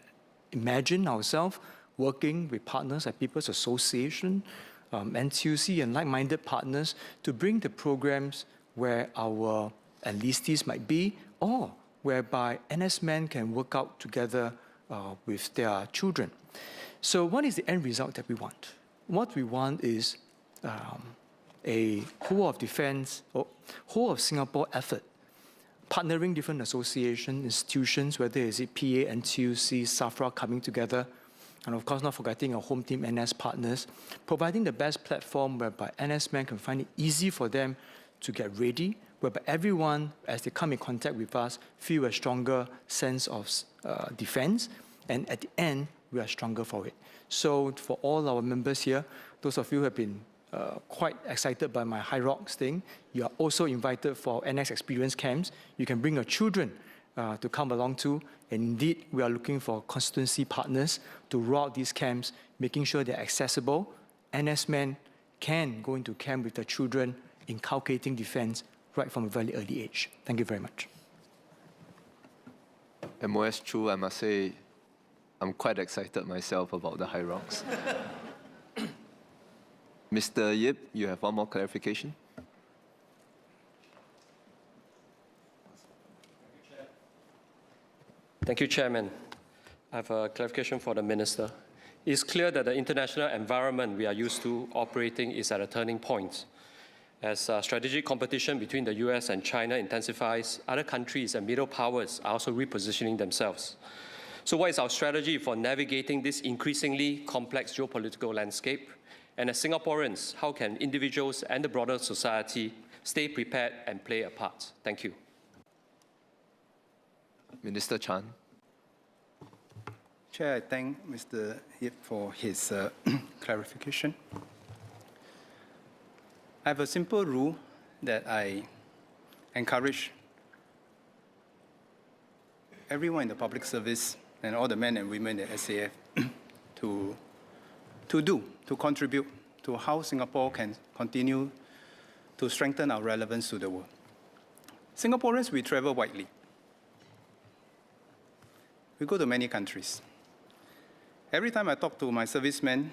imagine ourselves working with partners like People's Association, NTUC, and like-minded partners to bring the programs where our enlistees might be, or whereby NS men can work out together with their children. So what is the end result that we want? What we want is a whole of defense, or whole of Singapore effort, partnering different associations, institutions, whether it's PA, NTUC, SAFRA coming together, and of course not forgetting our home team NS partners, providing the best platform whereby NS men can find it easy for them to get ready, whereby everyone, as they come in contact with us, feel a stronger sense of defense, and at the end, we are stronger for it. So for all our members here, those of you who have been quite excited by my HYROX thing, you are also invited for NS experience camps. You can bring your children to come along too. And indeed, we are looking for constituency partners to roll out these camps, making sure they're accessible. NS men can go into camp with their children, inculcating defense right from a very early age. Thank you very much. MOS Chu, I must say, I'm quite excited myself about the HYROX. Mr. Yip, you have one more clarification? Thank you, Chairman. I have a clarification for the Minister. It's clear that the international environment we are used to operating is at a turning point. As strategic competition between the US and China intensifies, other countries and middle powers are also repositioning themselves. So what is our strategy for navigating this increasingly complex geopolitical landscape? And as Singaporeans, how can individuals and the broader society stay prepared and play a part? Thank you. Minister Chan. Chair, I thank Mr. Yip for his clarification. I have a simple rule that I encourage everyone in the public service and all the men and women at SAF to contribute to how Singapore can continue to strengthen our relevance to the world. Singaporeans, we travel widely. We go to many countries. Every time I talk to my servicemen,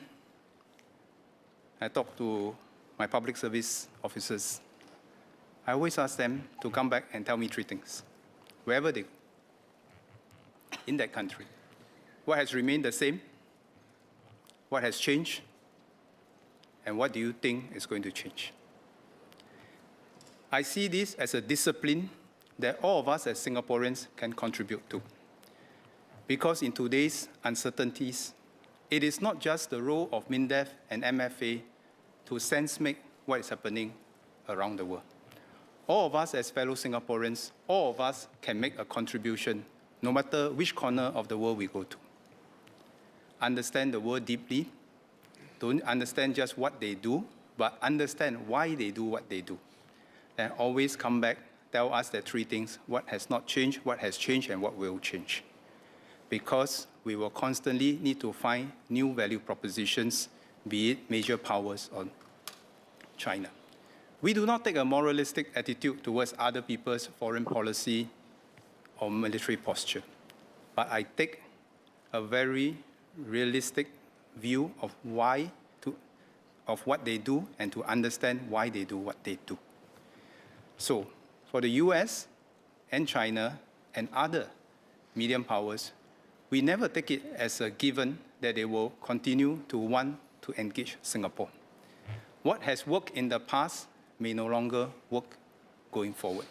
I talk to my public service officers, I always ask them to come back and tell me three things, wherever they go, in that country. What has remained the same? What has changed? And what do you think is going to change? I see this as a discipline that all of us as Singaporeans can contribute to. Because in today's uncertainties, it is not just the role of MINDEF and MFA to sense-make what is happening around the world. All of us as fellow Singaporeans, all of us can make a contribution, no matter which corner of the world we go to. Understand the world deeply. Don't understand just what they do, but understand why they do what they do. And always come back, tell us the three things, what has not changed, what has changed, and what will change. Because we will constantly need to find new value propositions, be it major powers or China. We do not take a moralistic attitude towards other people's foreign policy or military posture, but I take a very realistic view of what they do and to understand why they do what they do. So, for the US and China and other medium powers, we never take it as a given that they will continue to want to engage Singapore. What has worked in the past may no longer work going forward.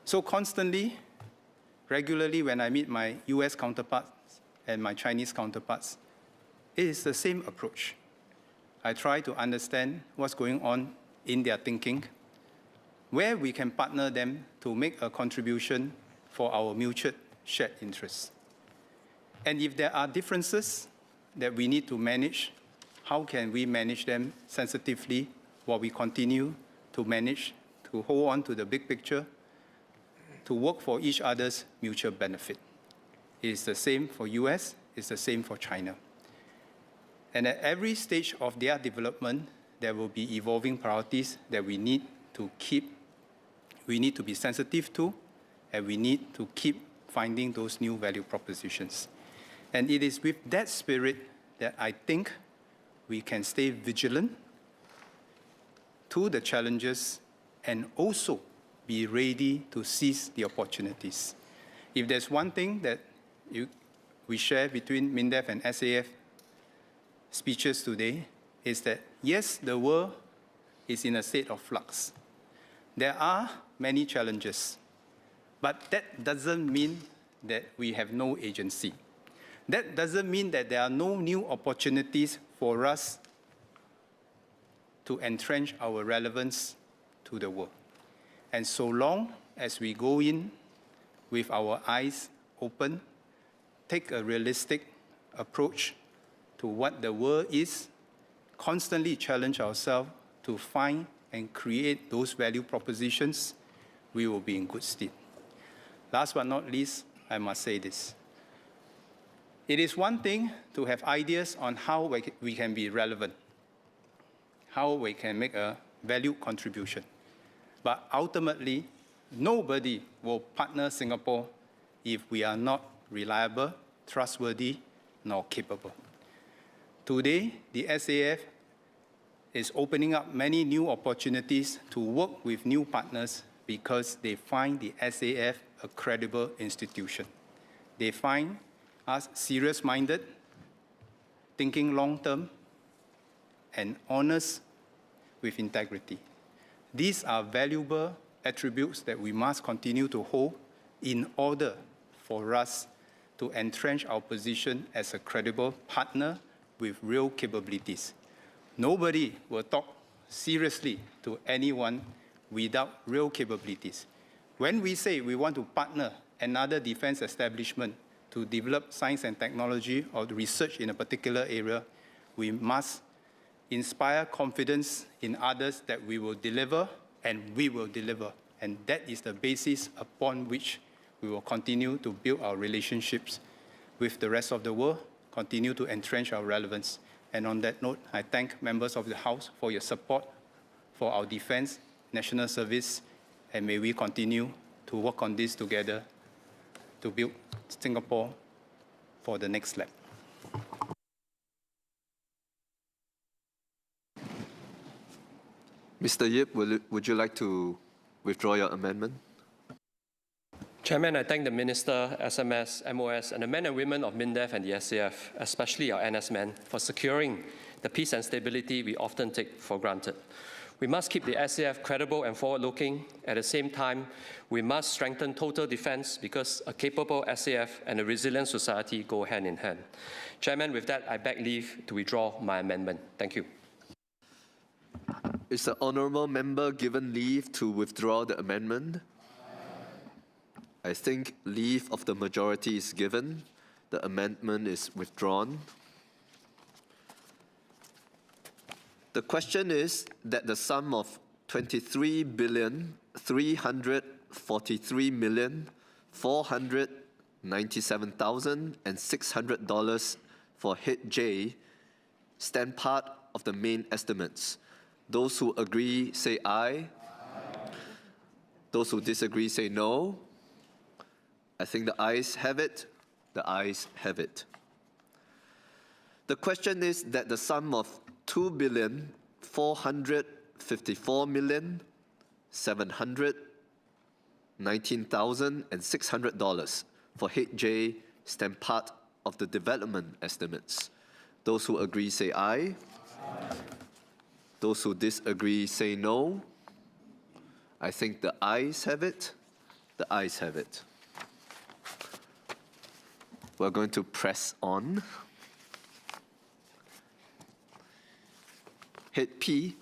So constantly, regularly, when I meet my US counterparts and my Chinese counterparts, it is the same approach. I try to understand what's going on in their thinking, where we can partner them to make a contribution for our mutual shared interests. And if there are differences that we need to manage, how can we manage them sensitively while we continue to manage, to hold on to the big picture, to work for each other's mutual benefit. It is the same for US, it's the same for China. And at every stage of their development, there will be evolving priorities that we need to be sensitive to, and we need to keep finding those new value propositions. And it is with that spirit that I think we can stay vigilant to the challenges and also be ready to seize the opportunities. If there's one thing that we share between MINDEF and SAF speeches today, is that yes, the world is in a state of flux. There are many challenges, but that doesn't mean that we have no agency. That doesn't mean that there are no new opportunities for us to entrench our relevance to the world. And so long as we go in with our eyes open, take a realistic approach to what the world is, constantly challenge ourselves to find and create those value propositions, we will be in good stead. Last but not least, I must say this. It is one thing to have ideas on how we can be relevant, how we can make a value contribution. But ultimately, nobody will partner Singapore if we are not reliable, trustworthy, nor capable. Today, the SAF is opening up many new opportunities to work with new partners because they find the SAF a credible institution. They find us serious-minded, thinking long-term, and honest with integrity. These are valuable attributes that we must continue to hold in order for us to entrench our position as a credible partner with real capabilities. Nobody will talk seriously to anyone without real capabilities. When we say we want to partner another defense establishment to develop science and technology or research in a particular area, we must inspire confidence in others that we will deliver and we will deliver. And that is the basis upon which we will continue to build our relationships with the rest of the world, continue to entrench our relevance. And on that note, I thank members of the House for your support for our defense, national service, and may we continue to work on this together to build Singapore for the next lap. Mr. Yip, would you like to withdraw your amendment? Chairman, I thank the Minister, SMS, MOS, and the men and women of MINDEF and the SAF, especially our NS men, for securing the peace and stability we often take for granted. We must keep the SAF credible and forward-looking. At the same time, we must strengthen total defense because a capable SAF and a resilient society go hand in hand. Chairman, with that, I beg leave to withdraw my amendment. Thank you. Is the honourable member given leave to withdraw the amendment? I think leave of the majority is given. The amendment is withdrawn. The question is that the sum of $23,343,497,600 for Hit J stand part of the main estimates. Those who agree say aye. Those who disagree say no. I think the ayes have it. The ayes have it. The question is that the sum of $2,454,719,600 for Hit J stand part of the development estimates. Those who agree say aye. Those who disagree say no. I think the ayes have it. The ayes have it. We're going to press on. Hit P,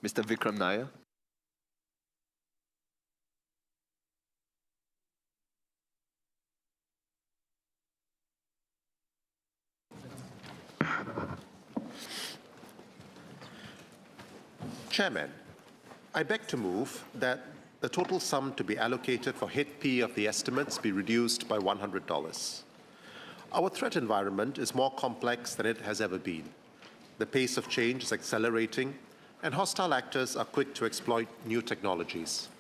Mr. Vikram Nair. Chairman, I beg to move that the total sum to be allocated for Hit P of the estimates be reduced by $100. Our threat environment is more complex than it has ever been. The pace of change is accelerating, and hostile actors are quick to exploit new technologies.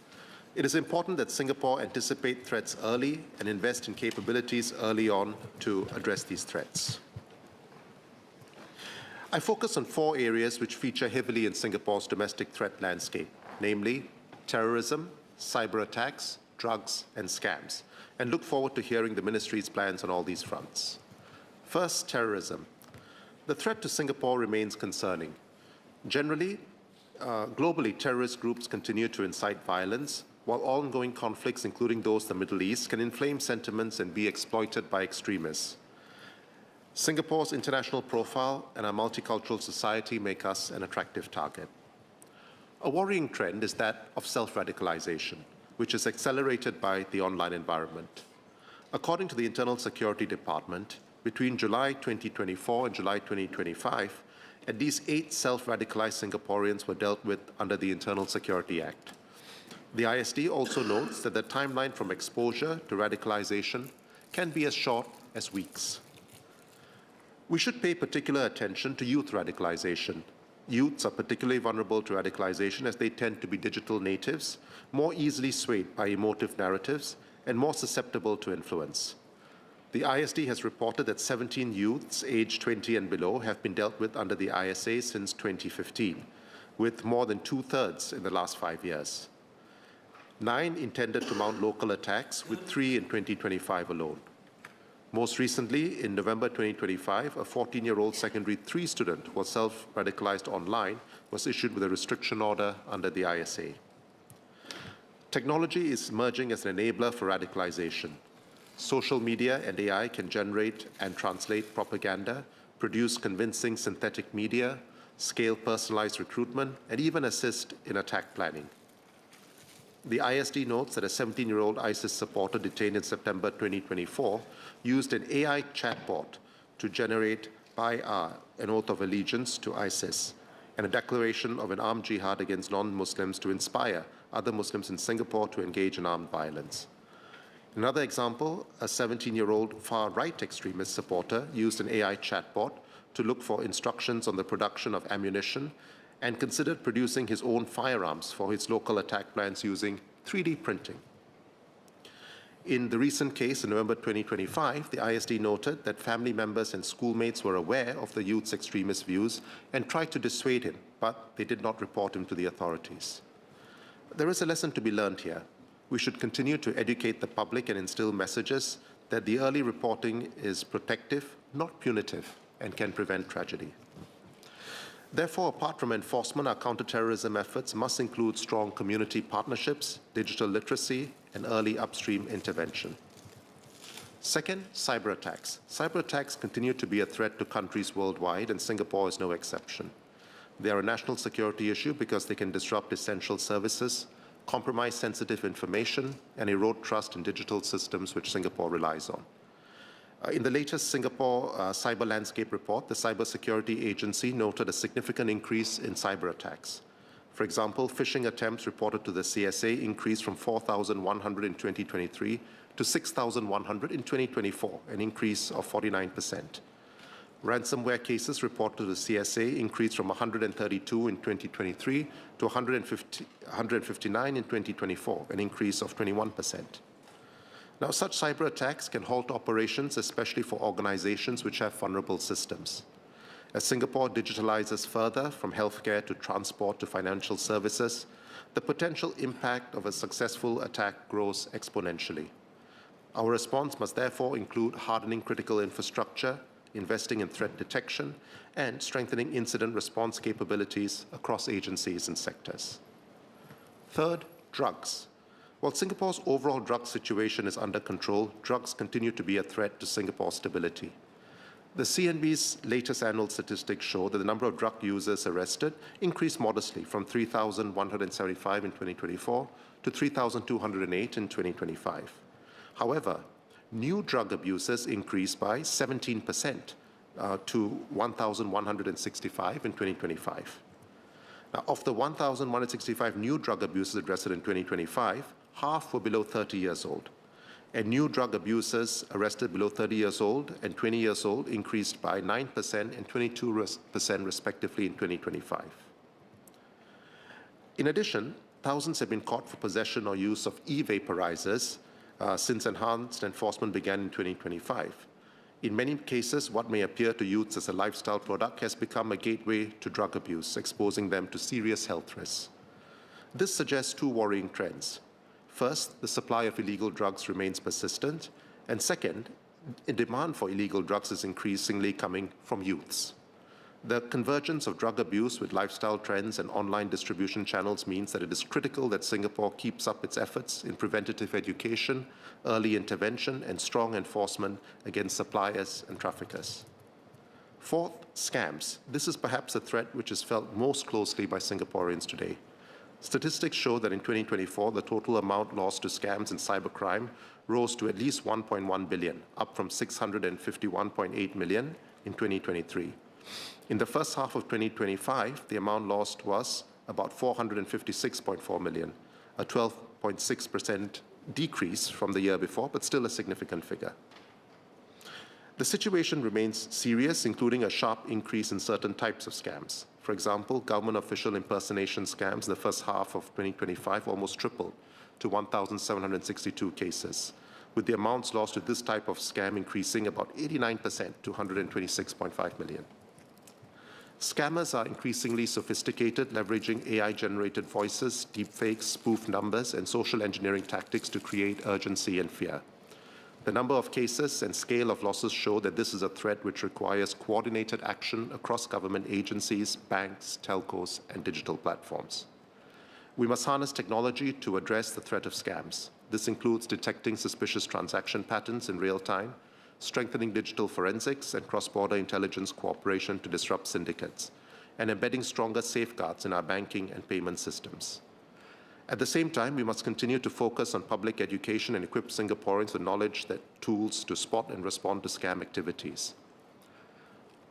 It is important that Singapore anticipate threats early and invest in capabilities early on to address these threats. I focus on 4 areas which feature heavily in Singapore's domestic threat landscape, namely terrorism, cyber attacks, drugs, and scams, and look forward to hearing the Ministry's plans on all these fronts. First, terrorism. The threat to Singapore remains concerning. Generally, globally, terrorist groups continue to incite violence, while ongoing conflicts, including those in the Middle East, can inflame sentiments and be exploited by extremists. Singapore's international profile and our multicultural society make us an attractive target. A worrying trend is that of self-radicalization, which is accelerated by the online environment. According to the Internal Security Department, between July 2024 and July 2025, at least 8 self-radicalized Singaporeans were dealt with under the Internal Security Act. The ISD also notes that the timeline from exposure to radicalization can be as short as weeks. We should pay particular attention to youth radicalization. Youths are particularly vulnerable to radicalization as they tend to be digital natives, more easily swayed by emotive narratives, and more susceptible to influence. The ISD has reported that 17 youths aged 20 and below have been dealt with under the ISA since 2015, with more than 2/3 in the last 5 years. 9 intended to mount local attacks, with 3 in 2025 alone. Most recently, in November 2025, a 14-year-old secondary 3 student who was self-radicalized online was issued with a restriction order under the ISA. Technology is emerging as an enabler for radicalization. Social media and AI can generate and translate propaganda, produce convincing synthetic media, scale personalized recruitment, and even assist in attack planning. The ISD notes that a 17-year-old ISIS supporter detained in September 2024 used an AI chatbot to generate by an oath of allegiance to ISIS. and a declaration of an armed jihad against non-Muslims to inspire other Muslims in Singapore to engage in armed violence. Another example, a 17-year-old far-right extremist supporter used an AI chatbot to look for instructions on the production of ammunition and considered producing his own firearms for his local attack plans using 3D printing. In the recent case in November 2025, the ISD noted that family members and schoolmates were aware of the youth's extremist views and tried to dissuade him, but they did not report him to the authorities. There is a lesson to be learned here. We should continue to educate the public and instill messages that the early reporting is protective, not punitive, and can prevent tragedy. Therefore, apart from enforcement, our counterterrorism efforts must include strong community partnerships, digital literacy, and early upstream intervention. Second, cyber attacks. Cyber attacks continue to be a threat to countries worldwide, and Singapore is no exception. They are a national security issue because they can disrupt essential services, compromise sensitive information, and erode trust in digital systems which Singapore relies on. In the latest Singapore Cyber Landscape Report, the Cybersecurity Agency noted a significant increase in cyber attacks. For example, phishing attempts reported to the CSA increased from 4,100 in 2023 to 6,100 in 2024, an increase of 49%. Ransomware cases reported to the CSA increased from 132 in 2023 to 159 in 2024, an increase of 21%. Now, such cyber attacks can halt operations, especially for organizations which have vulnerable systems. As Singapore digitalizes further from healthcare to transport to financial services, the potential impact of a successful attack grows exponentially. Our response must therefore include hardening critical infrastructure, investing in threat detection, and strengthening incident response capabilities across agencies and sectors. Third, drugs. While Singapore's overall drug situation is under control, drugs continue to be a threat to Singapore's stability. The CNB's latest annual statistics show that the number of drug users arrested increased modestly from 3,175 in 2024 to 3,208 in 2025. However, new drug abusers increased by 17% to 1,165 in 2025. Now, of the 1,165 new drug abusers arrested in 2025, half were below 30 years old. And new drug abusers arrested below 30 years old and 20 years old increased by 9% and 22% respectively in 2025. In addition, thousands have been caught for possession or use of e-vaporizers since enhanced enforcement began in 2025. In many cases, what may appear to youths as a lifestyle product has become a gateway to drug abuse, exposing them to serious health risks. This suggests two worrying trends. First, the supply of illegal drugs remains persistent, and second, demand for illegal drugs is increasingly coming from youths. The convergence of drug abuse with lifestyle trends and online distribution channels means that it is critical that Singapore keeps up its efforts in preventative education, early intervention, and strong enforcement against suppliers and traffickers. Fourth, scams. This is perhaps a threat which is felt most closely by Singaporeans today. Statistics show that in 2024, the total amount lost to scams and cybercrime rose to at least 1.1 billion, up from 651.8 million in 2023. In the first half of 2025, the amount lost was about 456.4 million, a 12.6% decrease from the year before, but still a significant figure. The situation remains serious, including a sharp increase in certain types of scams. For example, government official impersonation scams in the first half of 2025 almost tripled to 1,762 cases, with the amounts lost to this type of scam increasing about 89% to 126.5 million. Scammers are increasingly sophisticated, leveraging AI-generated voices, deepfakes, spoof numbers, and social engineering tactics to create urgency and fear. The number of cases and scale of losses show that this is a threat which requires coordinated action across government agencies, banks, telcos, and digital platforms. We must harness technology to address the threat of scams. This includes detecting suspicious transaction patterns in real time, strengthening digital forensics and cross-border intelligence cooperation to disrupt syndicates, and embedding stronger safeguards in our banking and payment systems. At the same time, we must continue to focus on public education and equip Singaporeans with knowledge, tools to spot and respond to scam activities.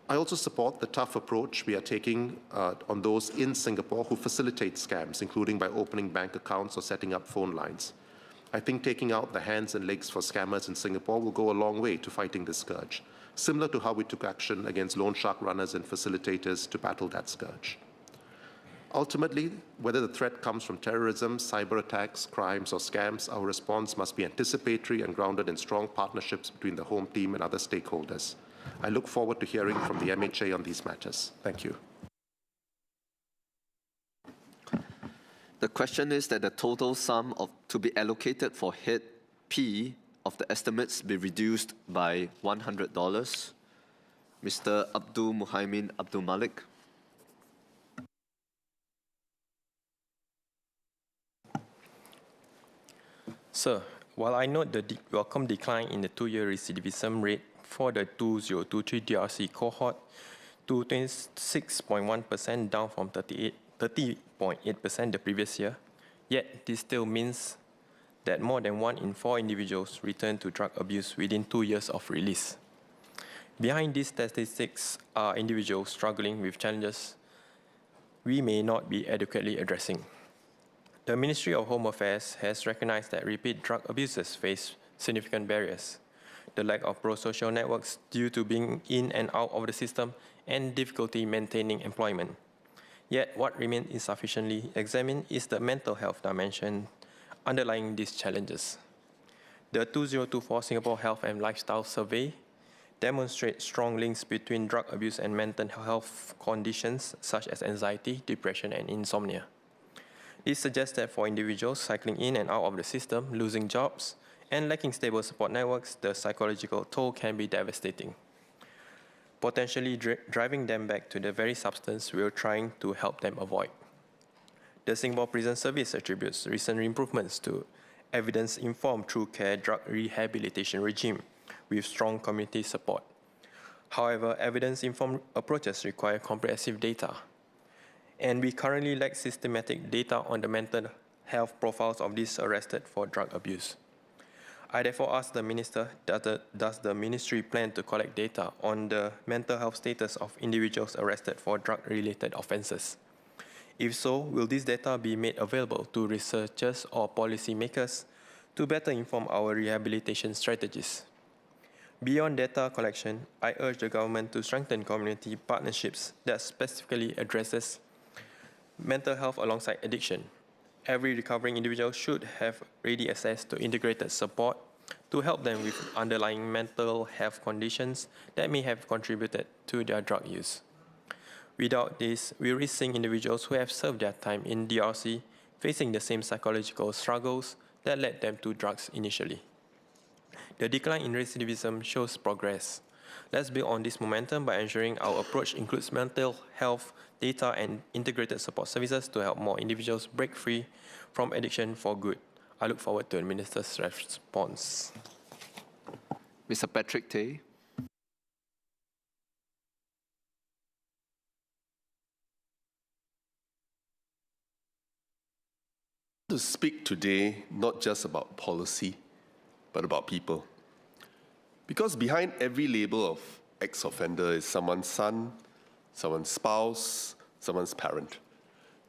I also support the tough approach we are taking on those in Singapore who facilitate scams, including by opening bank accounts or setting up phone lines. I think taking out the hands and legs for scammers in Singapore will go a long way to fighting this scourge, similar to how we took action against loan shark runners and facilitators to battle that scourge. Ultimately, whether the threat comes from terrorism, cyber attacks, crimes, or scams, our response must be anticipatory and grounded in strong partnerships between the Home Team and other stakeholders. I look forward to hearing from the MHA on these matters. Thank you. The question is that the total sum to be allocated for head P of the estimates be reduced by $100. Mr. Abdul Muhaimin Abdul Malik. Sir, while I note the welcome decline in the two-year recidivism rate for the 2023 DRC cohort to 26.1%, down from 30.8% the previous year, yet this still means that more than 1 in 4 individuals return to drug abuse within 2 years of release. Behind these statistics are individuals struggling with challenges we may not be adequately addressing. The Ministry of Home Affairs has recognized that repeat drug abusers face significant barriers. The lack of pro-social networks due to being in and out of the system and difficulty maintaining employment. Yet what remains insufficiently examined is the mental health dimension underlying these challenges. The 2024 Singapore Health and Lifestyle Survey demonstrates strong links between drug abuse and mental health conditions such as anxiety, depression, and insomnia. This suggests that for individuals cycling in and out of the system, losing jobs, and lacking stable support networks, the psychological toll can be devastating, potentially driving them back to the very substance we are trying to help them avoid. The Singapore Prison Service attributes recent improvements to evidence-informed true care drug rehabilitation regime with strong community support. However, evidence-informed approaches require comprehensive data, and we currently lack systematic data on the mental health profiles of these arrested for drug abuse. I therefore ask the Minister, does the Ministry plan to collect data on the mental health status of individuals arrested for drug-related offences? If so, will this data be made available to researchers or policymakers to better inform our rehabilitation strategies? Beyond data collection, I urge the government to strengthen community partnerships that specifically addresses mental health alongside addiction. Every recovering individual should have ready access to integrated support to help them with underlying mental health conditions that may have contributed to their drug use. Without this, we risk seeing individuals who have served their time in DRC facing the same psychological struggles that led them to drugs initially. The decline in recidivism shows progress. Let's build on this momentum by ensuring our approach includes mental health data and integrated support services to help more individuals break free from addiction for good. I look forward to the Minister's response. Mr. Patrick Tay. To speak today not just about policy, but about people. Because behind every label of ex-offender is someone's son, someone's spouse, someone's parent.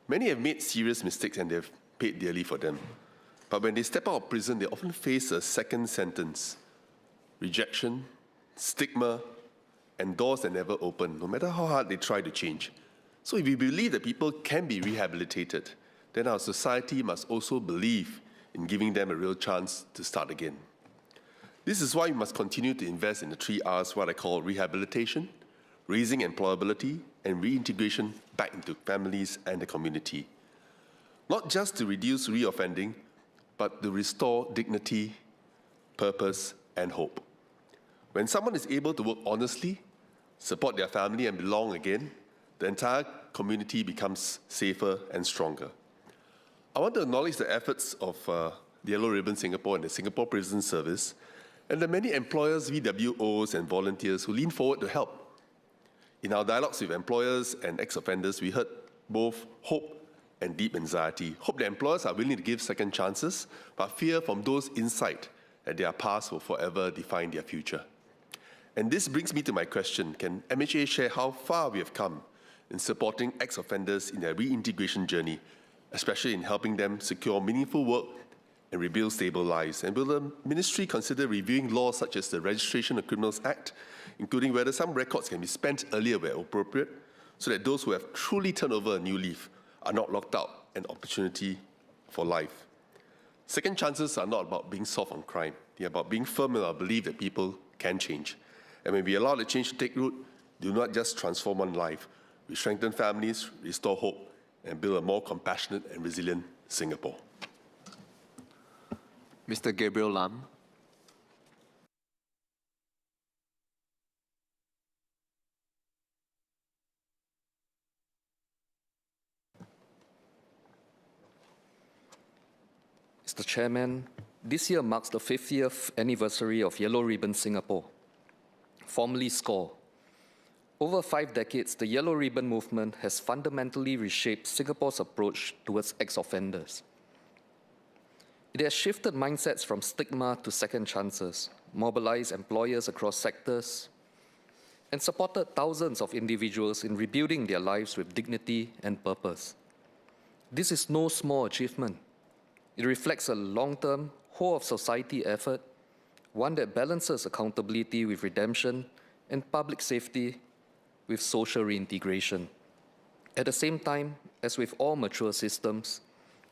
Many have made serious mistakes and they've paid dearly for them. But when they step out of prison, they often face a second sentence, rejection, stigma, and doors that never open, no matter how hard they try to change. So if we believe that people can be rehabilitated, then our society must also believe in giving them a real chance to start again. This is why we must continue to invest in the 3 Rs, what I call rehabilitation, raising employability, and reintegration back into families and the community. Not just to reduce reoffending, but to restore dignity, purpose, and hope. When someone is able to work honestly, support their family, and belong again, the entire community becomes safer and stronger. I want to acknowledge the efforts of the Yellow Ribbon Singapore and the Singapore Prison Service, and the many employers, VWOs, and volunteers who lean forward to help. In our dialogues with employers and ex-offenders, we heard both hope and deep anxiety. Hope that employers are willing to give second chances, but fear from those inside that their past will forever define their future. And this brings me to my question. Can MHA share how far we have come in supporting ex-offenders in their reintegration journey, especially in helping them secure meaningful work and rebuild stable lives? And will the ministry consider reviewing laws such as the Registration of Criminals Act, including whether some records can be spent earlier where appropriate, so that those who have truly turned over a new leaf are not locked out an opportunity for life? Second chances are not about being soft on crime. They're about being firm in our belief that people can change. And when we allow the change to take root, do not just transform one life. We strengthen families, restore hope, and build a more compassionate and resilient Singapore. Mr. Gabriel Lam. Mr. Chairman, this year marks the 50th anniversary of Yellow Ribbon Singapore, formerly SCORE. Over 5 decades, the Yellow Ribbon movement has fundamentally reshaped Singapore's approach towards ex-offenders. It has shifted mindsets from stigma to second chances, mobilized employers across sectors, and supported thousands of individuals in rebuilding their lives with dignity and purpose. This is no small achievement. It reflects a long-term, whole-of-society effort, one that balances accountability with redemption and public safety with social reintegration. At the same time, as with all mature systems,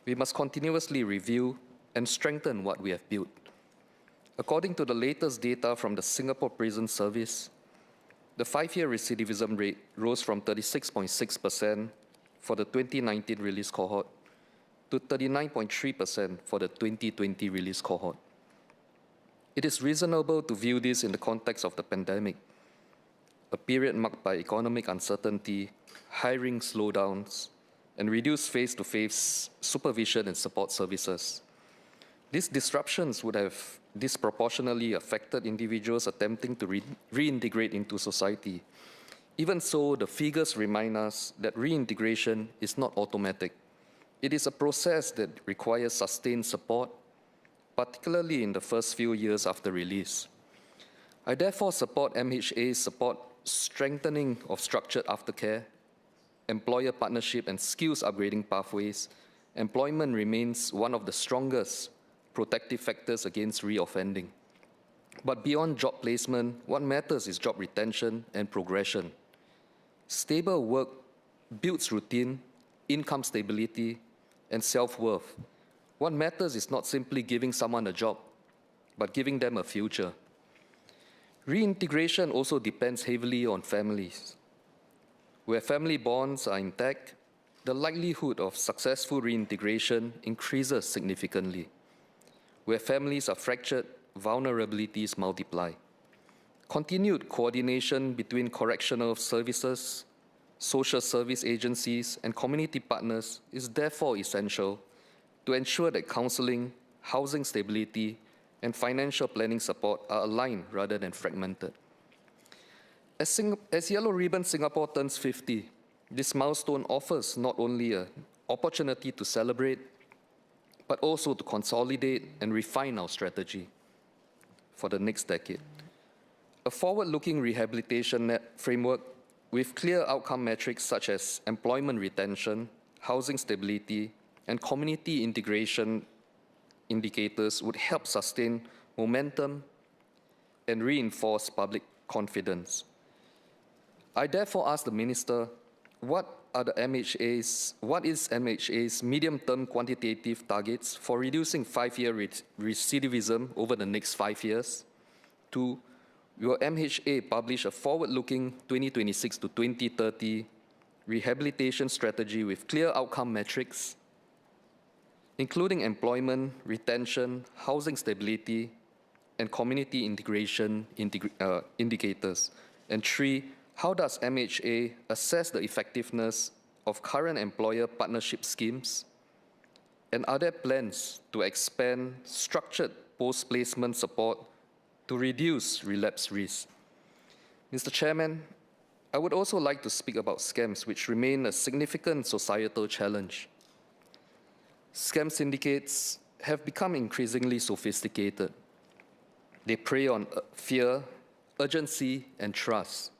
we must continuously review and strengthen what we have built. According to the latest data from the Singapore Prison Service, the 5-year recidivism rate rose from 36.6% for the 2019 release cohort to 39.3% for the 2020 release cohort. It is reasonable to view this in the context of the pandemic, a period marked by economic uncertainty, hiring slowdowns, and reduced face-to-face supervision and support services. These disruptions would have disproportionately affected individuals attempting to reintegrate into society. Even so, the figures remind us that reintegration is not automatic. It is a process that requires sustained support, particularly in the first few years after release. I therefore support MHA's support strengthening of structured aftercare, employer partnership and skills upgrading pathways. Employment remains one of the strongest protective factors against reoffending. But beyond job placement, what matters is job retention and progression. Stable work builds routine, income stability, and self-worth. What matters is not simply giving someone a job, but giving them a future. Reintegration also depends heavily on families. Where family bonds are intact, the likelihood of successful reintegration increases significantly. Where families are fractured, vulnerabilities multiply. Continued coordination between correctional services, social service agencies, and community partners is therefore essential to ensure that counseling, housing stability, and financial planning support are aligned rather than fragmented. As Yellow Ribbon Singapore turns 50, this milestone offers not only an opportunity to celebrate, but also to consolidate and refine our strategy for the next decade. A forward-looking rehabilitation framework with clear outcome metrics such as employment retention, housing stability, and community integration indicators would help sustain momentum and reinforce public confidence. I therefore ask the Minister, what is MHA's medium-term quantitative targets for reducing 5-year recidivism over the next 5 years? 2, will MHA publish a forward-looking 2026 to 2030 rehabilitation strategy with clear outcome metrics, including employment, retention, housing stability, and community integration indicators? And 3, how does MHA assess the effectiveness of current employer partnership schemes? And are there plans to expand structured post-placement support to reduce relapse risk? Mr. Chairman, I would also like to speak about scams, which remain a significant societal challenge. Scam syndicates have become increasingly sophisticated. They prey on fear, urgency, and trust.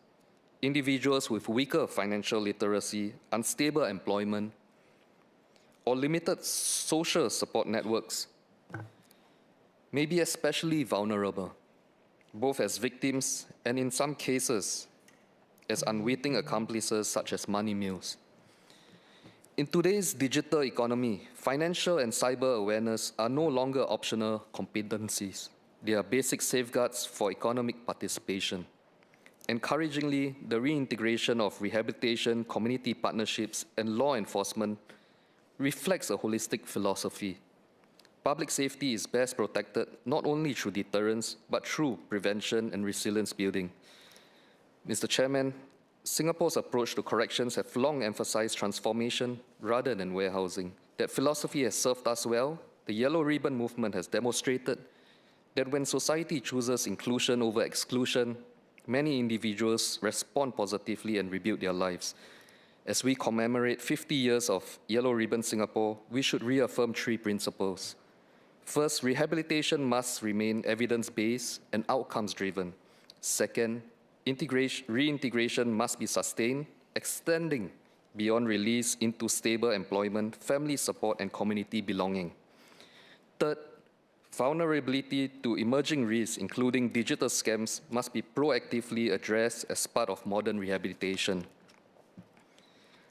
Individuals with weaker financial literacy, unstable employment, or limited social support networks may be especially vulnerable, both as victims and in some cases as unwitting accomplices such as money mules. In today's digital economy, financial and cyber awareness are no longer optional competencies. They are basic safeguards for economic participation. Encouragingly, the reintegration of rehabilitation, community partnerships, and law enforcement reflects a holistic philosophy. Public safety is best protected not only through deterrence, but through prevention and resilience building. Mr. Chairman, Singapore's approach to corrections have long emphasized transformation rather than warehousing. That philosophy has served us well. The Yellow Ribbon movement has demonstrated that when society chooses inclusion over exclusion, many individuals respond positively and rebuild their lives. As we commemorate 50 years of Yellow Ribbon Singapore, we should reaffirm 3 principles. First, rehabilitation must remain evidence-based and outcomes-driven. Second, reintegration must be sustained, extending beyond release into stable employment, family support, and community belonging. Third, vulnerability to emerging risks, including digital scams, must be proactively addressed as part of modern rehabilitation.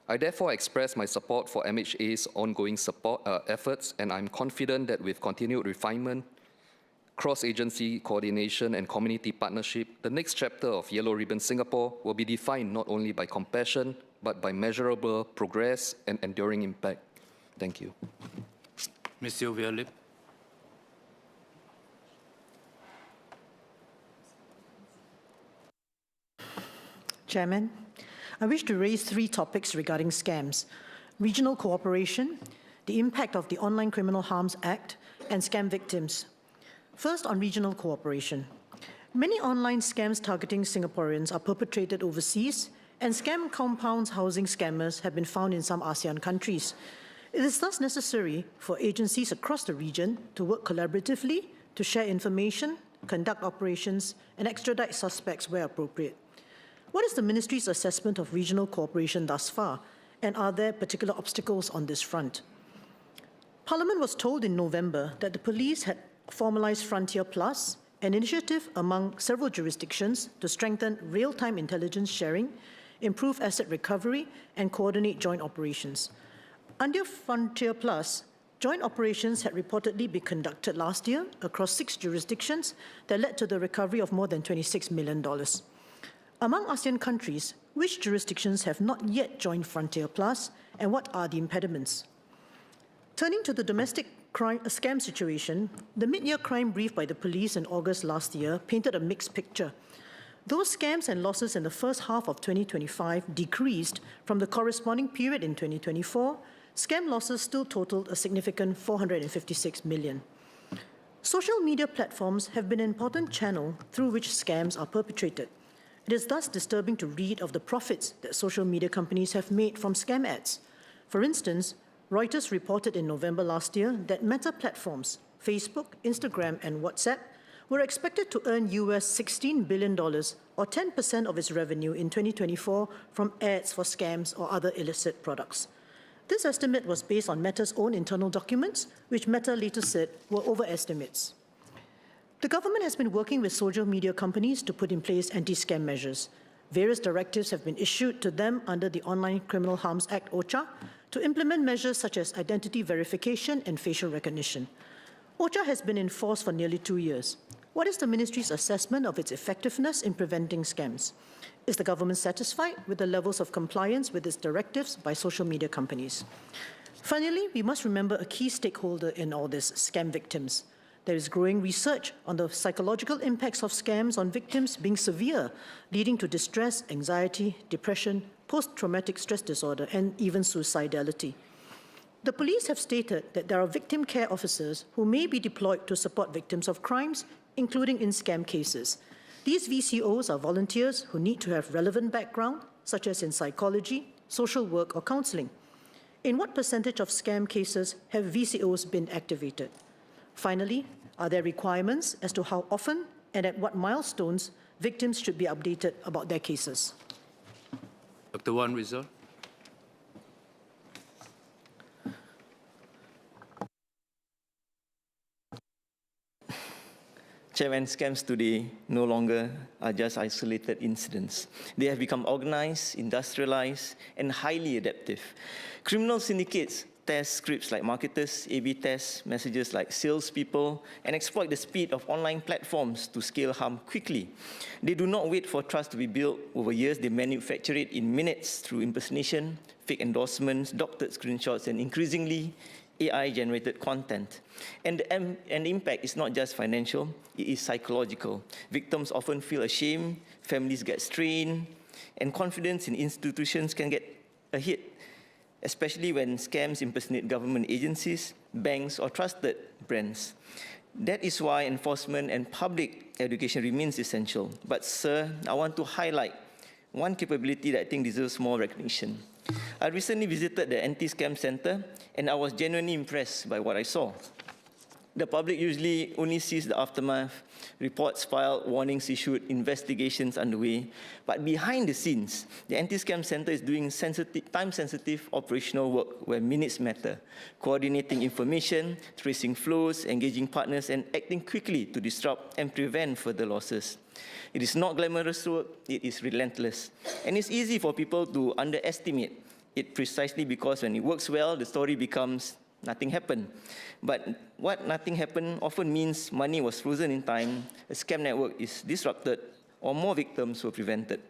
I therefore express my support for MHA's ongoing efforts, and I'm confident that with continued refinement, cross-agency coordination, and community partnership, the next chapter of Yellow Ribbon Singapore will be defined not only by compassion, but by measurable progress and enduring impact. Thank you. Ms. Sylvia Lip. Chairman, I wish to raise 3 topics regarding scams: regional cooperation, the impact of the Online Criminal Harms Act, and scam victims. First, on regional cooperation. Many online scams targeting Singaporeans are perpetrated overseas, and scam compounds housing scammers have been found in some ASEAN countries. It is thus necessary for agencies across the region to work collaboratively to share information, conduct operations, and extradite suspects where appropriate. What is the Ministry's assessment of regional cooperation thus far, and are there particular obstacles on this front? Parliament was told in November that the police had formalized Frontier Plus, an initiative among several jurisdictions to strengthen real-time intelligence sharing, improve asset recovery, and coordinate joint operations. Under Frontier Plus, joint operations had reportedly been conducted last year across 6 jurisdictions that led to the recovery of more than $26 million. Among ASEAN countries, which jurisdictions have not yet joined Frontier Plus, and what are the impediments? Turning to the domestic scam situation, the mid-year crime brief by the police in August last year painted a mixed picture. Those scams and losses in the first half of 2025 decreased from the corresponding period in 2024. Scam losses still totaled a significant $456 million. Social media platforms have been an important channel through which scams are perpetrated. It is thus disturbing to read of the profits that social media companies have made from scam ads. For instance, Reuters reported in November last year that Meta platforms, Facebook, Instagram, and WhatsApp, were expected to earn US $16 billion, or 10% of its revenue in 2024, from ads for scams or other illicit products. This estimate was based on Meta's own internal documents, which Meta later said were overestimates. The government has been working with social media companies to put in place anti-scam measures. Various directives have been issued to them under the Online Criminal Harms Act, OCHA, to implement measures such as identity verification and facial recognition. OCHA has been in force for nearly 2 years. What is the Ministry's assessment of its effectiveness in preventing scams? Is the government satisfied with the levels of compliance with its directives by social media companies? Finally, we must remember a key stakeholder in all this: scam victims. There is growing research on the psychological impacts of scams on victims being severe, leading to distress, anxiety, depression, post-traumatic stress disorder, and even suicidality. The police have stated that there are victim care officers who may be deployed to support victims of crimes, including in scam cases. These VCOs are volunteers who need to have relevant background, such as in psychology, social work, or counseling. In what percentage of scam cases have VCOs been activated? Finally, are there requirements as to how often and at what milestones victims should be updated about their cases? Dr. Wan Rizal. Chairman, scams today no longer are just isolated incidents. They have become organized, industrialized, and highly adaptive. Criminal syndicates test scripts like marketers, A/B test messages like salespeople, and exploit the speed of online platforms to scale harm quickly. They do not wait for trust to be built over years. They manufacture it in minutes through impersonation, fake endorsements, doctored screenshots, and increasingly AI-generated content. And the impact is not just financial, it is psychological. Victims often feel ashamed, families get strained, and confidence in institutions can get a hit, especially when scams impersonate government agencies, banks, or trusted brands. That is why enforcement and public education remains essential. But, sir, I want to highlight one capability that I think deserves more recognition. I recently visited the Anti-Scam Center, and I was genuinely impressed by what I saw. The public usually only sees the aftermath, reports filed, warnings issued, investigations underway. But behind the scenes, the Anti-Scam Center is doing time-sensitive operational work where minutes matter, coordinating information, tracing flows, engaging partners, and acting quickly to disrupt and prevent further losses. It is not glamorous work, it is relentless. And it's easy for people to underestimate it precisely because when it works well, the story becomes nothing happened. But what nothing happened often means money was frozen in time, a scam network is disrupted, or more victims were prevented.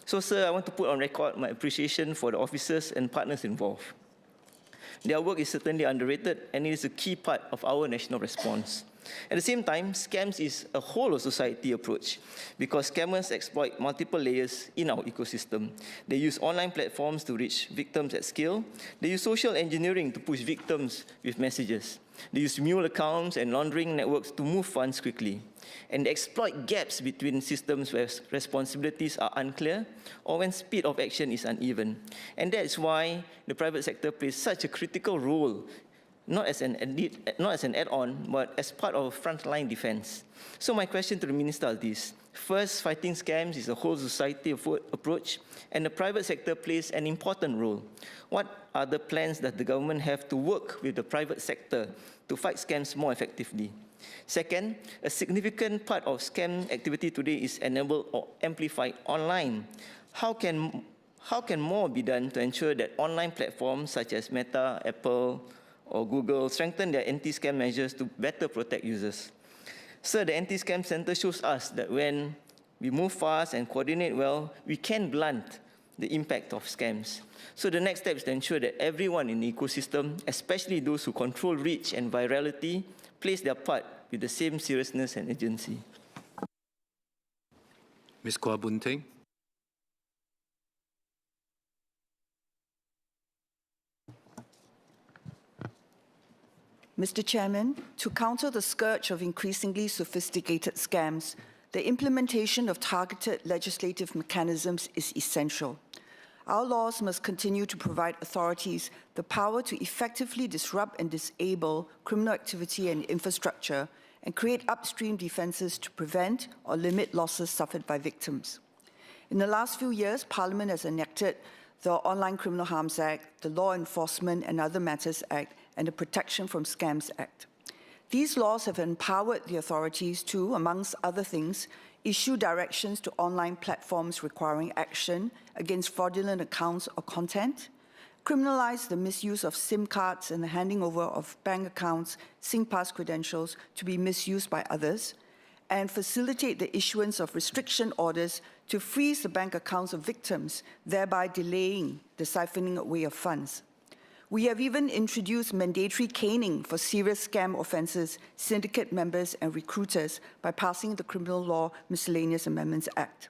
So, sir, I want to put on record my appreciation for the officers and partners involved. Their work is certainly underrated, and it is a key part of our national response. At the same time, scams is a whole-of-society approach because scammers exploit multiple layers in our ecosystem. They use online platforms to reach victims at scale. They use social engineering to push victims with messages. They use mule accounts and laundering networks to move funds quickly. And they exploit gaps between systems where responsibilities are unclear or when speed of action is uneven. And that's why the private sector plays such a critical role, not as an add-on, but as part of frontline defense. So my question to the Minister is this. First, fighting scams is a whole society approach, and the private sector plays an important role. What are the plans that the government have to work with the private sector to fight scams more effectively? Second, a significant part of scam activity today is enabled or amplified online. How can more be done to ensure that online platforms such as Meta, Apple, or Google strengthen their anti-scam measures to better protect users? Sir, the Anti-Scam Center shows us that when we move fast and coordinate well, we can blunt the impact of scams. So the next step is to ensure that everyone in the ecosystem, especially those who control reach and virality, plays their part with the same seriousness and urgency. Ms. Kwa Boon Teng. Mr. Chairman, to counter the scourge of increasingly sophisticated scams, the implementation of targeted legislative mechanisms is essential. Our laws must continue to provide authorities the power to effectively disrupt and disable criminal activity and infrastructure and create upstream defenses to prevent or limit losses suffered by victims. In the last few years, Parliament has enacted the Online Criminal Harms Act, the Law Enforcement and Other Matters Act, and the Protection from Scams Act. These laws have empowered the authorities to, amongst other things, issue directions to online platforms requiring action against fraudulent accounts or content, criminalize the misuse of SIM cards and the handing over of bank accounts, SingPass credentials to be misused by others, and facilitate the issuance of restriction orders to freeze the bank accounts of victims, thereby delaying the siphoning away of funds. We have even introduced mandatory caning for serious scam offences, syndicate members and recruiters by passing the Criminal Law Miscellaneous Amendments Act.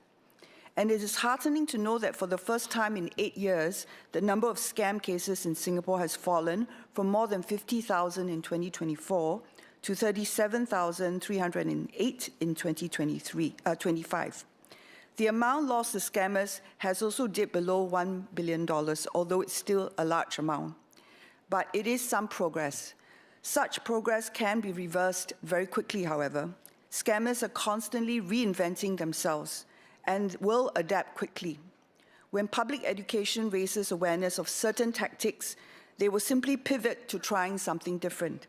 And it is heartening to know that for the first time in 8 years, the number of scam cases in Singapore has fallen from more than 50,000 in 2024 to 37,308 in 2025. The amount lost to scammers has also dipped below $1 billion, although it's still a large amount. But it is some progress. Such progress can be reversed very quickly, however. Scammers are constantly reinventing themselves and will adapt quickly. When public education raises awareness of certain tactics, they will simply pivot to trying something different.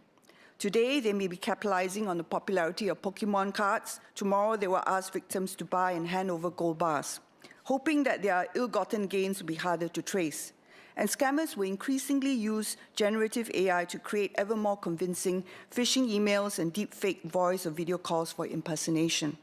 Today, they may be capitalizing on the popularity of Pokemon cards. Tomorrow, they will ask victims to buy and hand over gold bars, hoping that their ill-gotten gains will be harder to trace. And scammers will increasingly use generative AI to create ever more convincing phishing emails and deepfake voice or video calls for impersonation.